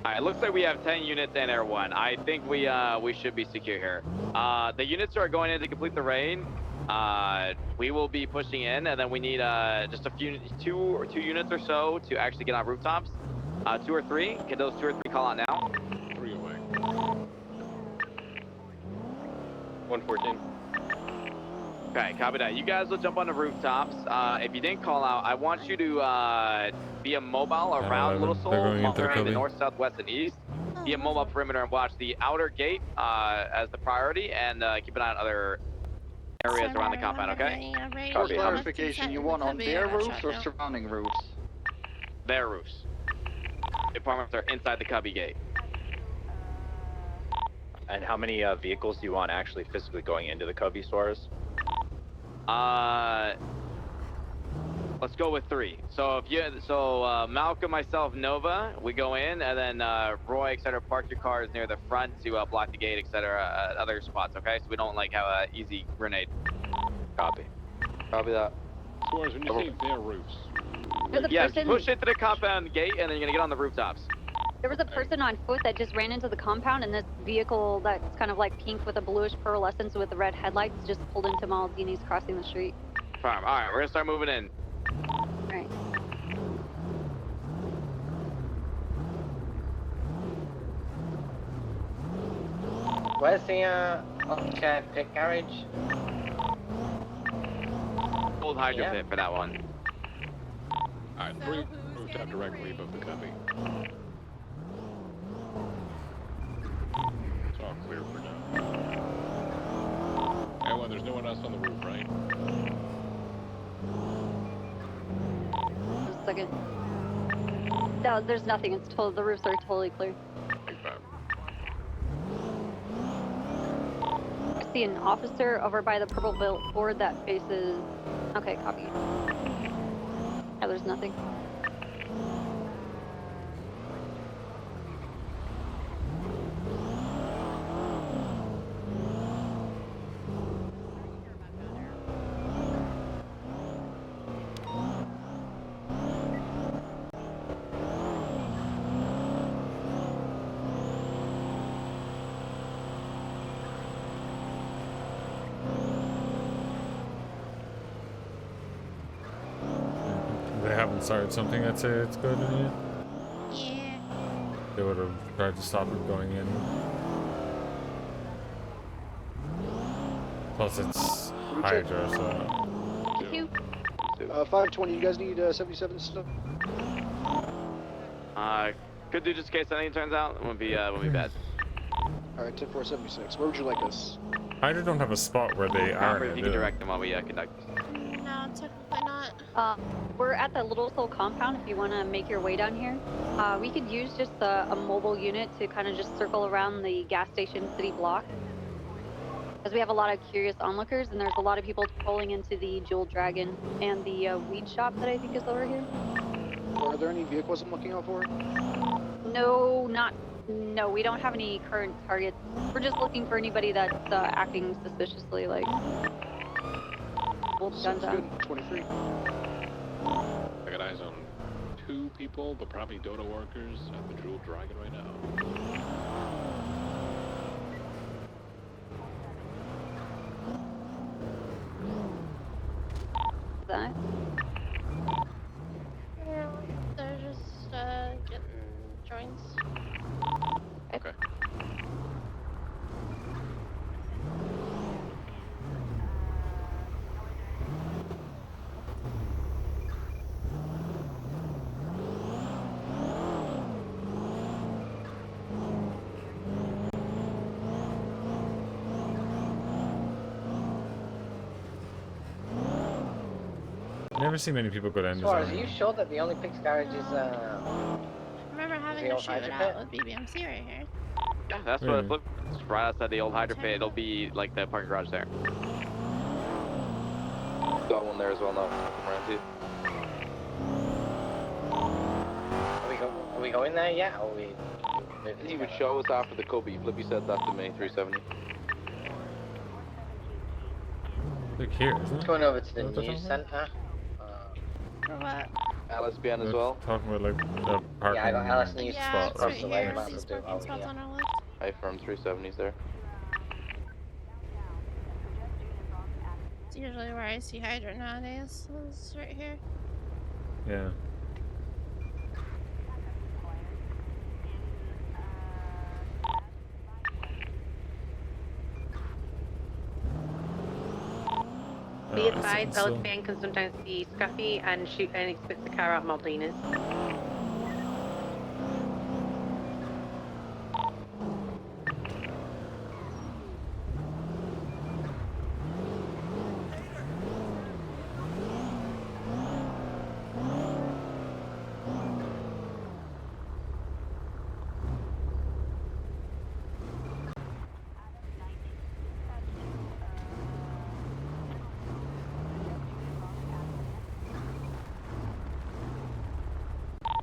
Alright, looks like we have 10 units in Air 1. I think we should be secure here. The units who are going in to complete the raid, we will be pushing in, and then we need just a few, two units or so to actually get on rooftops. 2 or 3. Can those 2 or 3 call out now? 3 away. 114. Okay, copy that. You guys will jump on the rooftops. If you didn't call out, I want you to be a mobile around Little Seoul, around the north, south, west, and east. Be a mobile perimeter and watch the outer gate as the priority, and keep an eye on other areas around the compound, okay? For clarification, you want on their roofs or surrounding roofs? Their roofs. Apartments are inside the Cubby gate. And how many vehicles do you want actually physically going into the Cubby, Suarez? Let's go with 3. So Malcolm, myself, Nova, we go in, and then Roy, etc. Park your cars near the front to block the gate, etc. Other spots, okay? So we don't like have an easy grenade. Copy. Copy that. Suarez, when you say their roofs. Yes, push it to the compound gate, and then you're gonna get on the rooftops. There was a person on foot that just ran into the compound, and this vehicle that's kind of like pink with a bluish pearlescence with the red headlights just pulled into Maldini's crossing the street. Farm. All right, we're gonna start moving in. Right. Where's the okay pick garage? Old hydro pit for that one. Alright, 3 rooftop directly above the Cubby. It's all clear for now. Everyone, there's no one else on the roof, right? Just a second. No, there's nothing. It's total. The roofs are totally clear. I see an officer over by the purple billboard that faces. Okay, copy. Yeah, there's nothing. They haven't started something that say it's good in it. Yeah. They would have tried to stop it going in. Plus it's Hydra, so... 520, you guys need 77 stuff? Could do just in case anything turns out. It wouldn't be bad. Alright, 10-476. Where would you like us? Hydra don't have a spot where they are. If you can direct them while we conduct. No, technically not. We're at the Little Soul compound if you want to make your way down here. We could use just a mobile unit to kind of just circle around the gas station city block. Because we have a lot of curious onlookers, and there's a lot of people pulling into the Jewel Dragon and the weed shop that I think is over here. Are there any vehicles I'm looking out for? No, we don't have any current targets. We're just looking for anybody that's acting suspiciously, like guns out. 23. I got eyes on 2 people, but probably Dota workers at the Jewel Dragon right now. That? Yeah, they're just getting joints. Okay. Never see many people go down this Suarez, are alley. you sure that the only Pix garage is I remember having the a old Hydra shootout with BBMC right here. Yeah, that's what it looks right outside the old Hydra pit. It'll be like the parking garage there. Got one there as well now. Come around to you. Are we going there yet? Or are we? He would show us after the cubby. Flippy said that to me. 370. Look here, isn't it? Going over to the Is that what they're news talking centre. For what? LSBN as They're well. Talking about like the parking Yeah, I got Alice News Yeah, spot. it's Right? right the here. way, might as These well do it parking over spots here. on our left. I firm 370s there. It's usually where I see Hydra nowadays. So it's right here. Yeah. Be it's advised, still- LSPN can sometimes be scruffy and shoot and spit the car out Maldinas.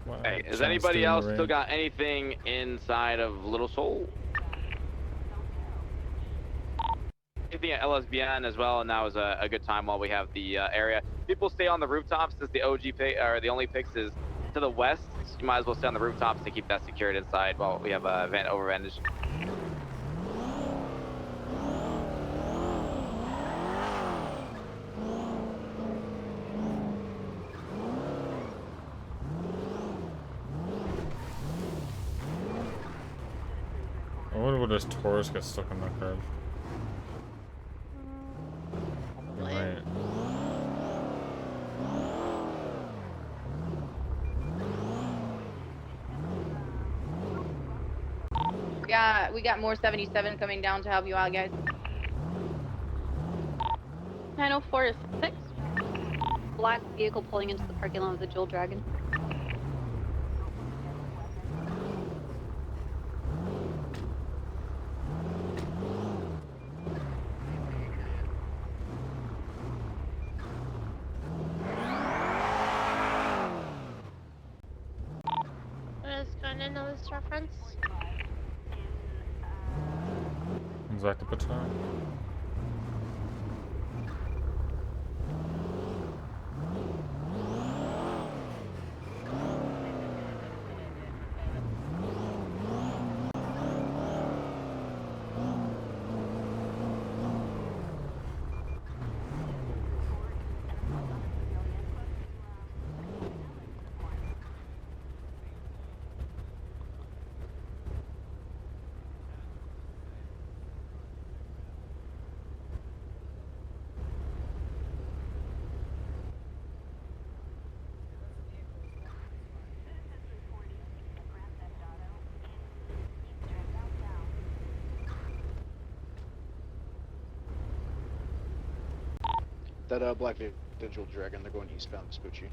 Wow, Hey, has John's anybody doing the else still rain. got anything inside of Little Soul? Anything at LSBN as well, and now is a good time while we have the area. People stay on the rooftops since the OG pick, or the only picks is to the west. You might as well stay on the rooftops to keep that secured inside while we have a event over advantage. I wonder what this Taurus gets stuck on that curve. Right. We got more 77 coming down to help you out, guys. 904-6. Black vehicle pulling into the parking lot of the Jewel Dragon. What is going into this reference? Is that the baton? That black digital dragon, they're going eastbound Vespucci.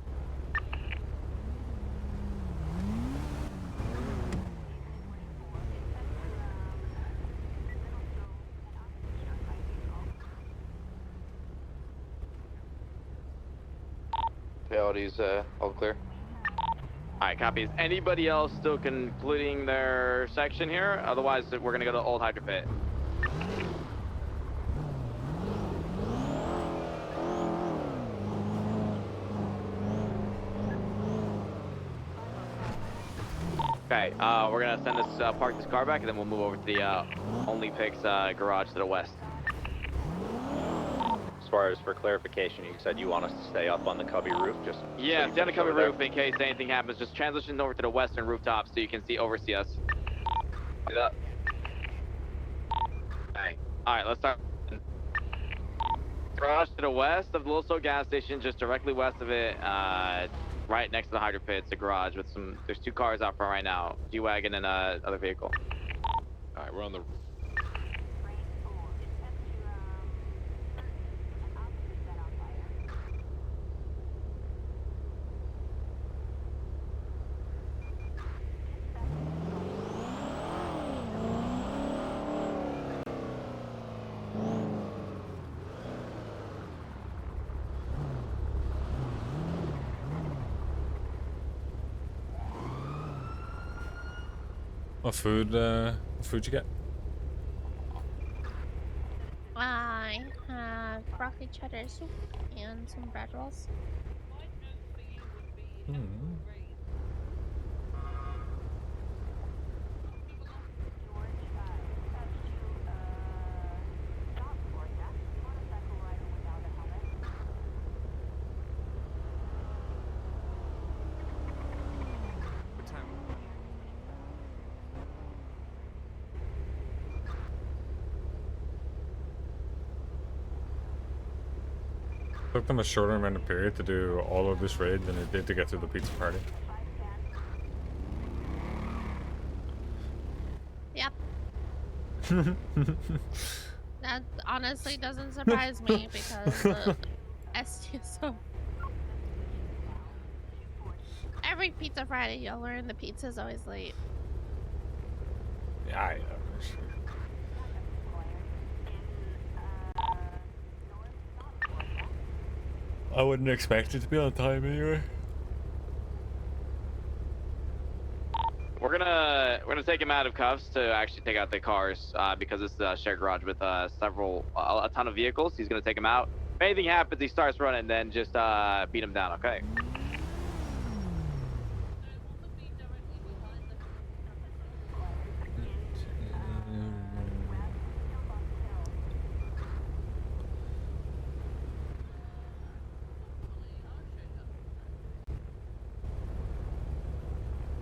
Fatalities, all clear. Alright, copies. Anybody else still concluding their section here? Otherwise, we're gonna go to the old Hydra Pit. Okay, we're gonna send this, park this car back, and then we'll move over to the, Only Picks, garage to the west. As far as for clarification, you said you want us to stay up on the cubby roof, just Yeah, so stay on the you can cover show roof in case anything happens. Just transition over to the western rooftop so you can oversee us. Do that. Okay. Alright, let's start. Garage to the west of the Loso gas station, just directly west of it, right next to the Hydro Pit. It's a garage with some, there's 2 cars out front right now. G-Wagon and other vehicle. Alright, we're on the... What food you get? I have broccoli cheddar soup and some bread rolls. Took them a shorter amount of period to do all of this raid than it did to get through the pizza party. Yep. That honestly doesn't surprise me because STSO. Every Pizza Friday, you'll learn the pizza's always late. Yeah, I know. I wouldn't expect it to be on time anyway. We're gonna take him out of cuffs to actually take out the cars because it's a shared garage with a ton of vehicles. He's gonna take him out. If anything happens, he starts running, then just beat him down. Okay.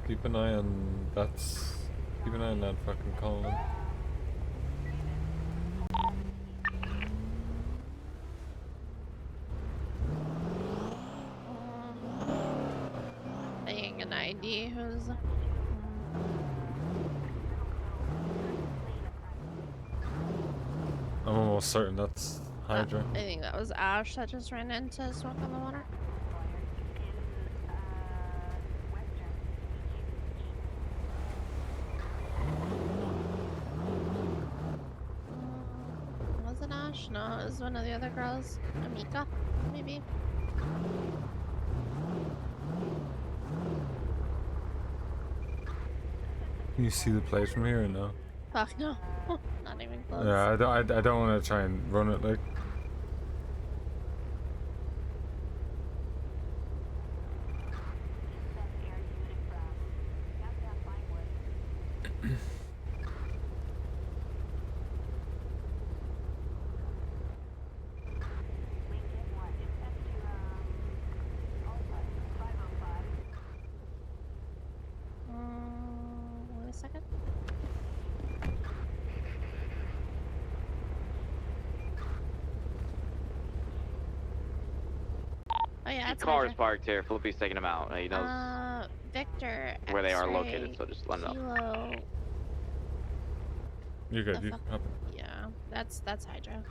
Keep an eye on keep an eye on that fucking Colin. Being an ID who's I'm almost certain that's Hydra. I think that was Ash that just ran into Smoke on the Water. Was it Ash? No, it was one of the other girls. Amika, maybe. Can you see the place from here or no? Fuck no. Not even close. Yeah, I don't want to try and run it like. Wait a second. Oh yeah, The it's car Hydra. is parked here. Flippy's taking him out. He knows Victor. where they are X-ray, located, so just let him know. Kilo. You're good. The You fuck- up. Yeah, that's Hydra.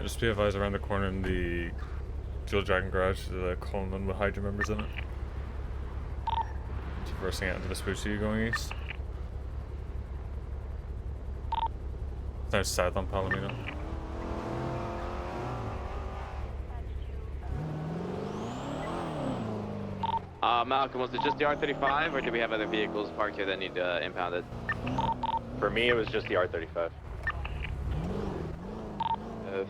Just be advised around the corner in the Dual Dragon garage, the Coleman with Hydra members in it. Traversing out into Vespucci going east. It's now south on Palomino. Malcolm, was it just the R35 or do we have other vehicles parked here that need impounded? For me, it was just the R35.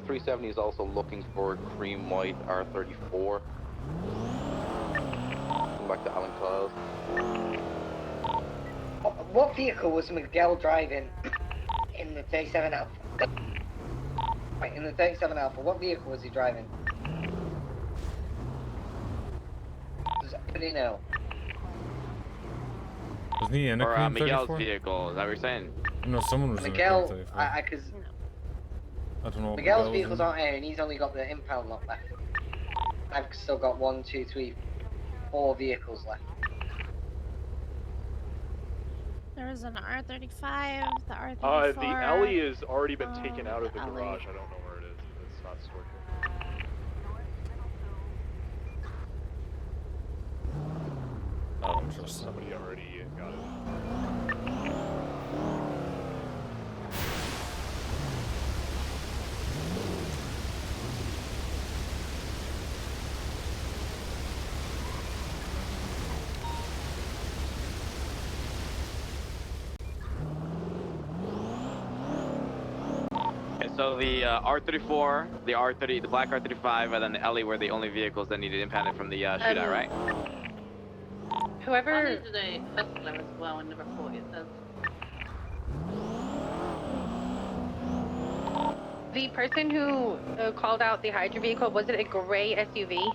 370 is also looking for cream white R34. Come back to Alan Clyde. What vehicle was Miguel driving in the 37 Alpha? Right, in the 37 Alpha, what vehicle was he driving? Does anybody know? Wasn't he in a Or Cream Miguel's 34? vehicle, is that what you're saying? No, someone was Miguel, in a Cream 34. because I don't know what Miguel's Miguel was vehicles in. aren't here, and he's only got the impound lot left. I've still got 1, 2, 3, 4 vehicles left. There was an R35, the R34. The alley has already been taken out of the alley. garage. I don't know where it is. It's not stored here. Oh, interesting. Somebody already got it. Okay, so the R34, the R30, the black R35, and then the Ellie were the only vehicles that needed impounded from the shootout, right? Whoever. Is a hustler as well in the report, it says. The person who called out the Hydra vehicle, was it a gray SUV?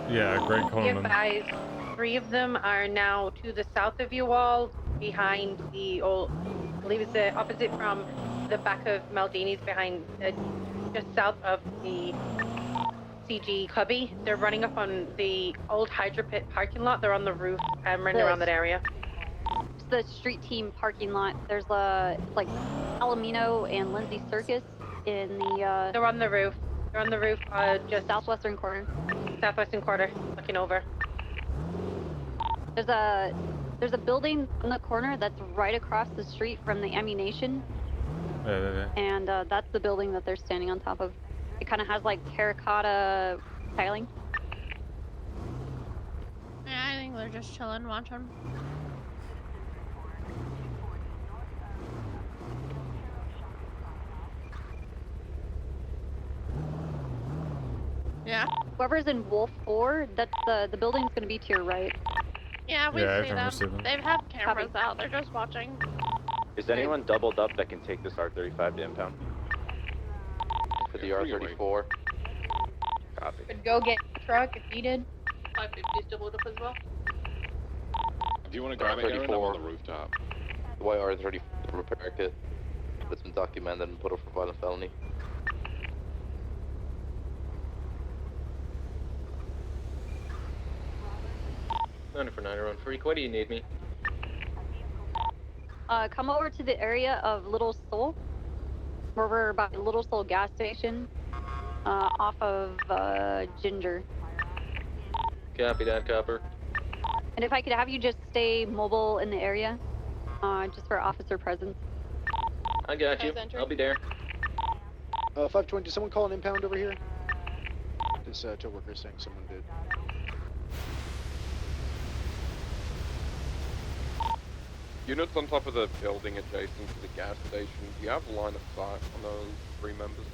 Yeah, great Be Coleman. advised, 3 of them are now to the south of you all, behind the old, I believe it's the opposite from the back of Maldini's, behind, just south of the CG Cubby. They're running up on the old Hydra pit parking lot. They're on the roof and running around that area. It's the street team parking lot. There's it's like Palomino and Lindsay Circus in the They're on the roof. They're on the roof, just southwestern corner. southwestern quarter, looking over. There's a building in the corner that's right across the street from the ammunition, Yeah. and that's the building that they're standing on top of. It kind of has like terracotta tiling. Yeah, I think they're just chilling, watching. Yeah. Whoever's in Wolf 4, that's the building's gonna be to your right. Yeah, we Yeah, I see can them. see them. They have cameras out. They're just watching. Is anyone doubled up that can take this R35 to impound? For the R34. Copy. Could go get a truck if needed. 550 is doubled up as well. Do you want to grab it, Aaron? I'm on the rooftop. The white R34 repair kit that's been documented and put up for violent felony. For 9 on Freak, what do you need me? Come over to the area of Little Soul. We're over by Little Soul gas station, off of Ginger. Copy that, Copper. And if I could have you just stay mobile in the area, just for officer presence. I got you. I'll be there. 520, did someone call an impound over here? This tow worker is saying someone did. Units on top of the building adjacent to the gas station, do you have line of sight on those 3 members?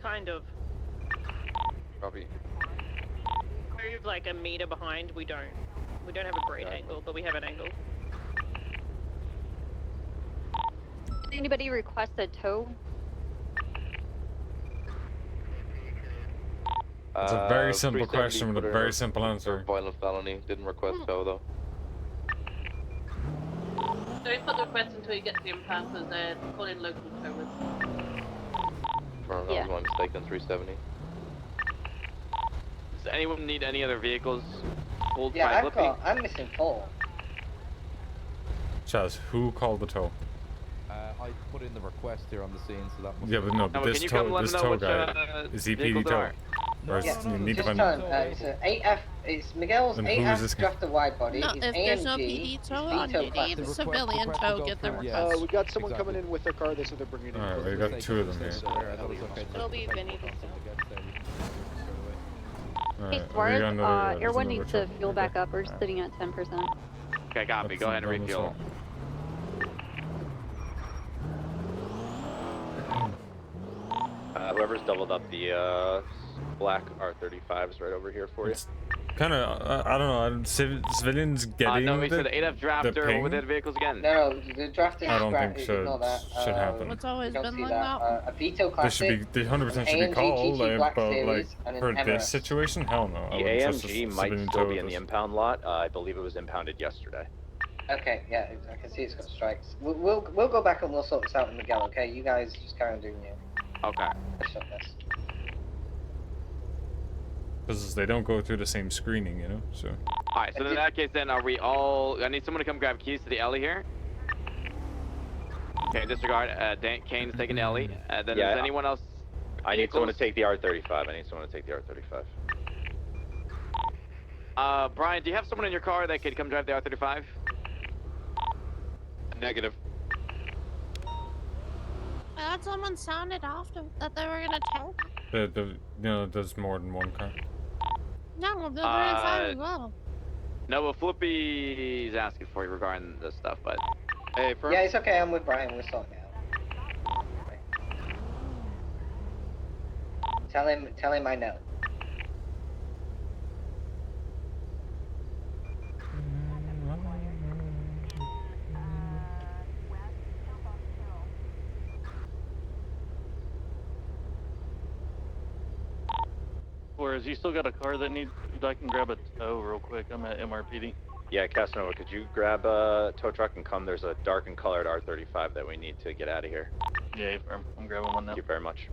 Kind of. Copy. We're like a meter behind. We don't have a great angle, but we have an angle. Did anybody request a tow? It's a very simple 370 question with a put very in simple answer. Violent felony. Didn't request tow though. So we put the request until you get the impound because they're calling local towers. That was my mistake on 370. Does anyone need any other vehicles pulled Yeah, by I'm missing 4. Chaz, who called the tow? I I put in the request here on the scene, so that must Yeah, but no, but can this you come let this them know tow which, guy, is he vehicles PD there tow? are? Or is Yeah, you need to just find... tell him, it's a 8F, it's Miguel's And who is this 8F guy? draft a wide body, No, it's if there's no AMG, PD it's tow on veto duty, class. the civilian tow get the request. We got someone coming in with a car. They said they're bringing it in. Alright, we got 2 of them here. It'll be Vinny this time. Hey, Alright, we Suarez, got another... Air there's 1 another needs to truck. fuel back up. We're sitting at 10%. Okay, copy. Go ahead and refuel. Whoever's doubled up the black R35s right over here for you. Kind of, I don't know, civilians getting no, we the, said the 8F drafter. ping? What were the vehicles again? No, the draft is I don't think ignore that. should happen. It's always don't been see like that. that. A veto They classic, should be, they 100% should be AMG called, GT Black but like, Series, and an for Emirates. this situation, hell no. I The wouldn't trust a AMG might civilian still tow be with in the this. impound lot. I believe it was impounded yesterday. Okay, yeah, I can see it's got strikes. We'll go back and we'll sort this out with Miguel, okay? You guys just carry on doing you. Okay. Let's shut this. Because they don't go through the same screening, you know, so... Alright, so in that case then, are we all... I need someone to come grab keys to the alley here. Okay, disregard. Kane's taking the alley. Then Yeah, is anyone else... I need someone to take the R35. Brian, do you have someone in your car that could come drive the R35? Negative. I thought someone sounded off that they were gonna tow. You know, there's more than one car. No, they're very fine as well. No, but Flippy's asking for you regarding this stuff, but... Hey, first. Yeah, it's okay, I'm with Brian, we're sorting it out. Tell him I know. Whereas you still got a car that needs, I can grab a tow real quick. I'm at MRPD. Yeah, Casanova, could you grab a tow truck and come? There's a dark and colored R35 that we need to get out of here. Yeah, I'm grabbing one now. Thank you very much.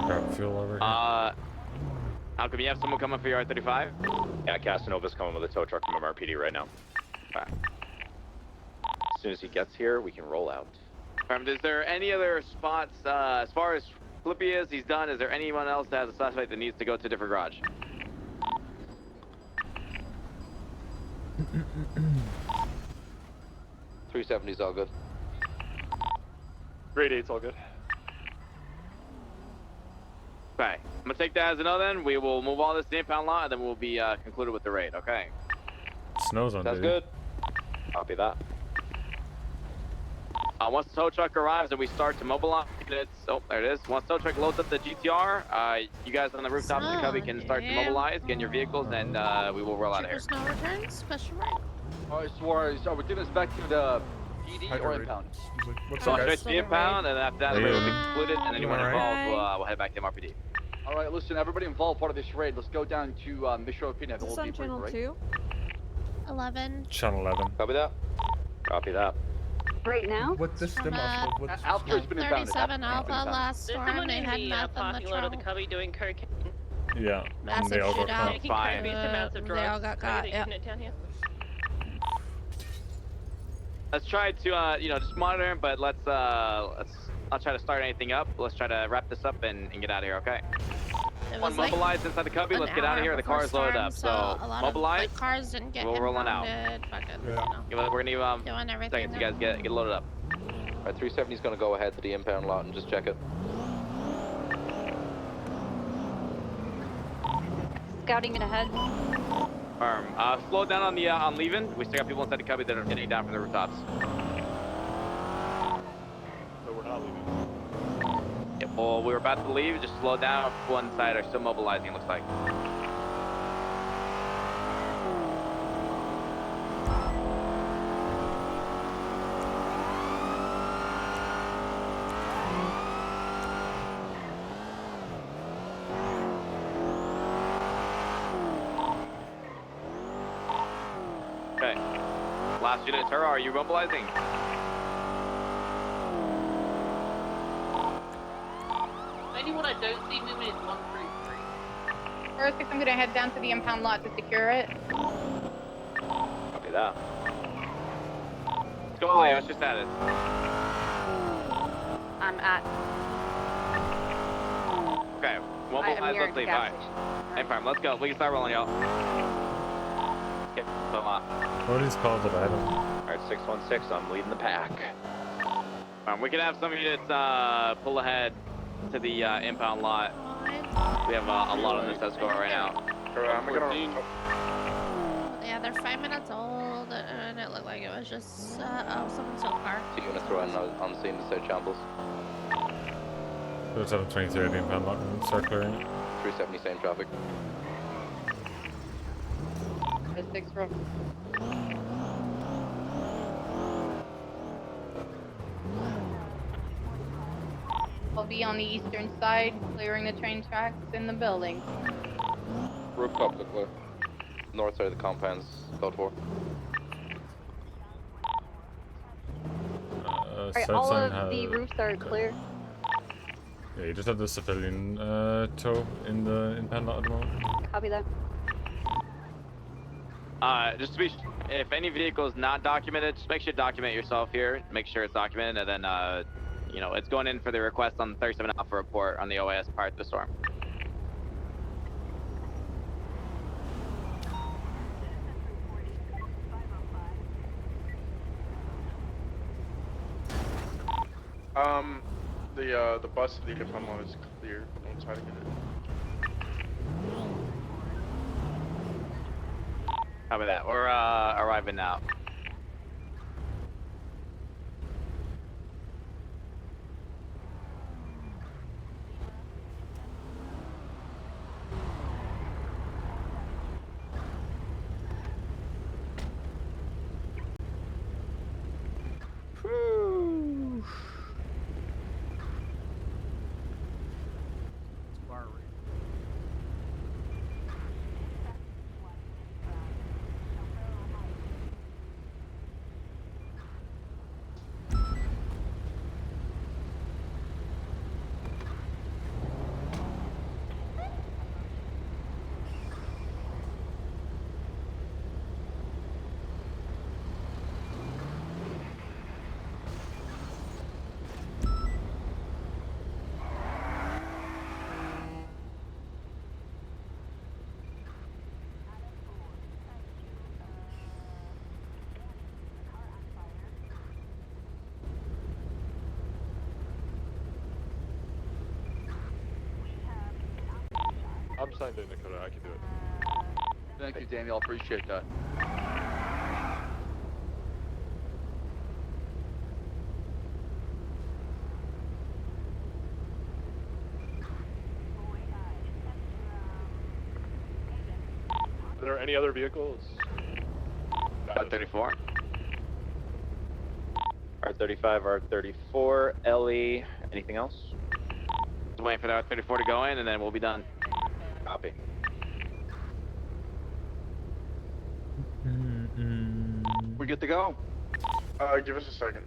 Got fuel over here. How come you have someone coming for your R35? Yeah, Casanova's coming with a tow truck from MRPD right now. Okay. As soon as he gets here, we can roll out. Is there any other spots, as far as Flippy is, he's done, is there anyone else that has a suspect that needs to go to a different garage? .370's all good. Grade 8's all good. Okay, I'm gonna take that as a no then. We will move all this to the impound lot and then we'll be concluded with the raid, okay? Snow's on Sounds duty. good. Copy that. Once the tow truck arrives and we start to mobilize, oh, there it is. Once the tow truck loads up the GTR, you guys on the rooftop of the cubby can start to mobilize, get in your vehicles, and we will roll out of here. There's no returns? Question mark. Alright, Suarez, are we giving us back to the PD or impound? So straight to the impound, and after that, the raid will be concluded, and anyone involved will head back to MRPD. Alright, listen, everybody involved part of this raid, let's go down to Mission Opinion. Is this on channel 2? 11. Channel 11. Copy that. Copy that. Right now? What's the stem of? What's Alpha's been impounded. 37 Alpha last There's storm. someone They in had the meth in the parking lot of the trunk. cubby doing cocaine. Yeah. and Massive they all got shootout. caught. Making Fine. massive They drugs. all got caught, Using yeah. it down here. Let's try to, just monitor him, but let's not try to start anything up. Let's try to wrap this up and get out of here, okay? It One was like mobilized inside the cubby. Let's get out of here. The car is loaded up. So a lot mobilize. of cars didn't get We'll roll on out. impounded. Fucking, We're gonna need doing everything. seconds. You guys get loaded up. Alright, 370's gonna go ahead to the impound lot and just check it. Scouting it ahead. Slow down on leaving. We still got people inside the cubby that are getting down from the rooftops. So we're not leaving. Yep, well, we were about to leave. Just slow down. One side are still mobilizing, it looks like. Okay. Last unit, Tara, are you mobilizing? anyone I don't see moving is 133. First, I'm gonna head down to the impound lot to secure it. Copy that. Let's go away. What's your status? I'm at. Okay. I'm Mobilize. near Let's leave. gas Alright. station. Hey, firm. Let's go. We can start rolling, y'all. Okay. So, What are these called about him? Alright, 616, I'm leading the pack. we can have some units pull ahead to the impound lot. We have a lot on this escort right now. Yeah, they're 5 minutes old, and it looked like it was just someone stole a car. So you're gonna throw in on scene to search samples. So it's 723 at the impound lot and start clearing it. 370 same traffic. The 6 row. I'll be on the eastern side, clearing the train tracks in the building. Rooftops are clear. North side of the compounds, code 4. Alright, all of the roofs are clear. Yeah, you just have the civilian tow in the impound lot at the moment. Copy that. Just to be, if any vehicle is not documented, just make sure to document yourself here. Make sure it's documented, and then, you know, it's going in for the request on the 37 Alpha report on the OAS prior to the storm. The bus to the impound lot is clear. No one's hiding in it. How about that? We're arriving now. I'm signed in, Dakota. I can do it. Thank you, Daniel. Appreciate that. Are there any other vehicles? 34. R35, R34, Ellie, anything else? Just waiting for the R34 to go in, and then we'll be done. Copy. We good to go? Give us a second.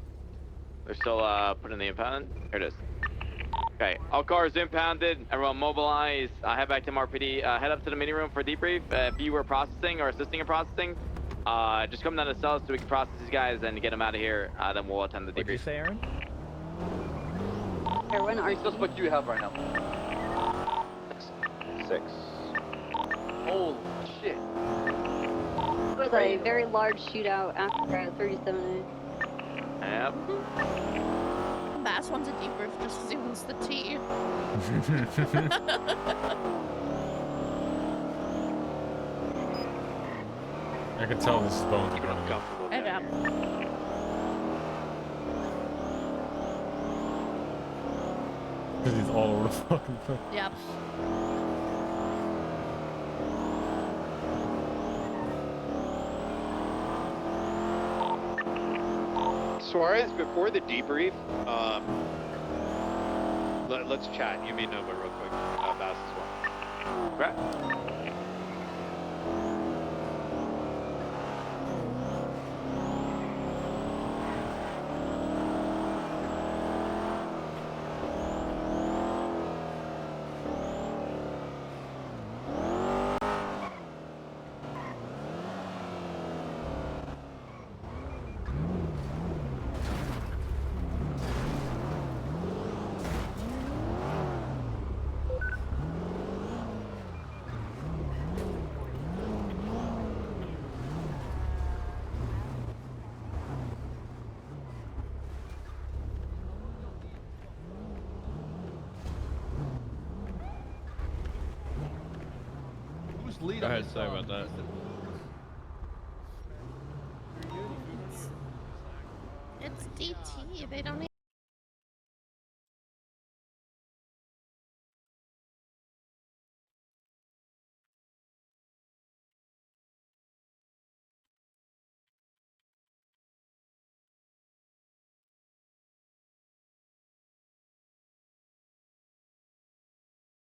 They're still putting the impound. Here it is. Okay, all cars impounded. Everyone mobilize. Head back to MRPD. Head up to the mini room for debrief. If you were processing or assisting in processing, just come down to the cells so we can process these guys and get them out of here. Then we'll attend the debrief. What'd you say, Aaron? Erwin, How many suspects do you have right now? 6. Holy shit. it was a very large shootout after 37A. Yep. Bass wants a debrief just because he wants the tea. I can tell this is Bones running. I know. Because he's all over the fucking place. Yep. Suarez, before the debrief, let's chat. You may know, but real quick, Bass as well. Okay. Just lead Go them. ahead, sorry about that. It's DT. They don't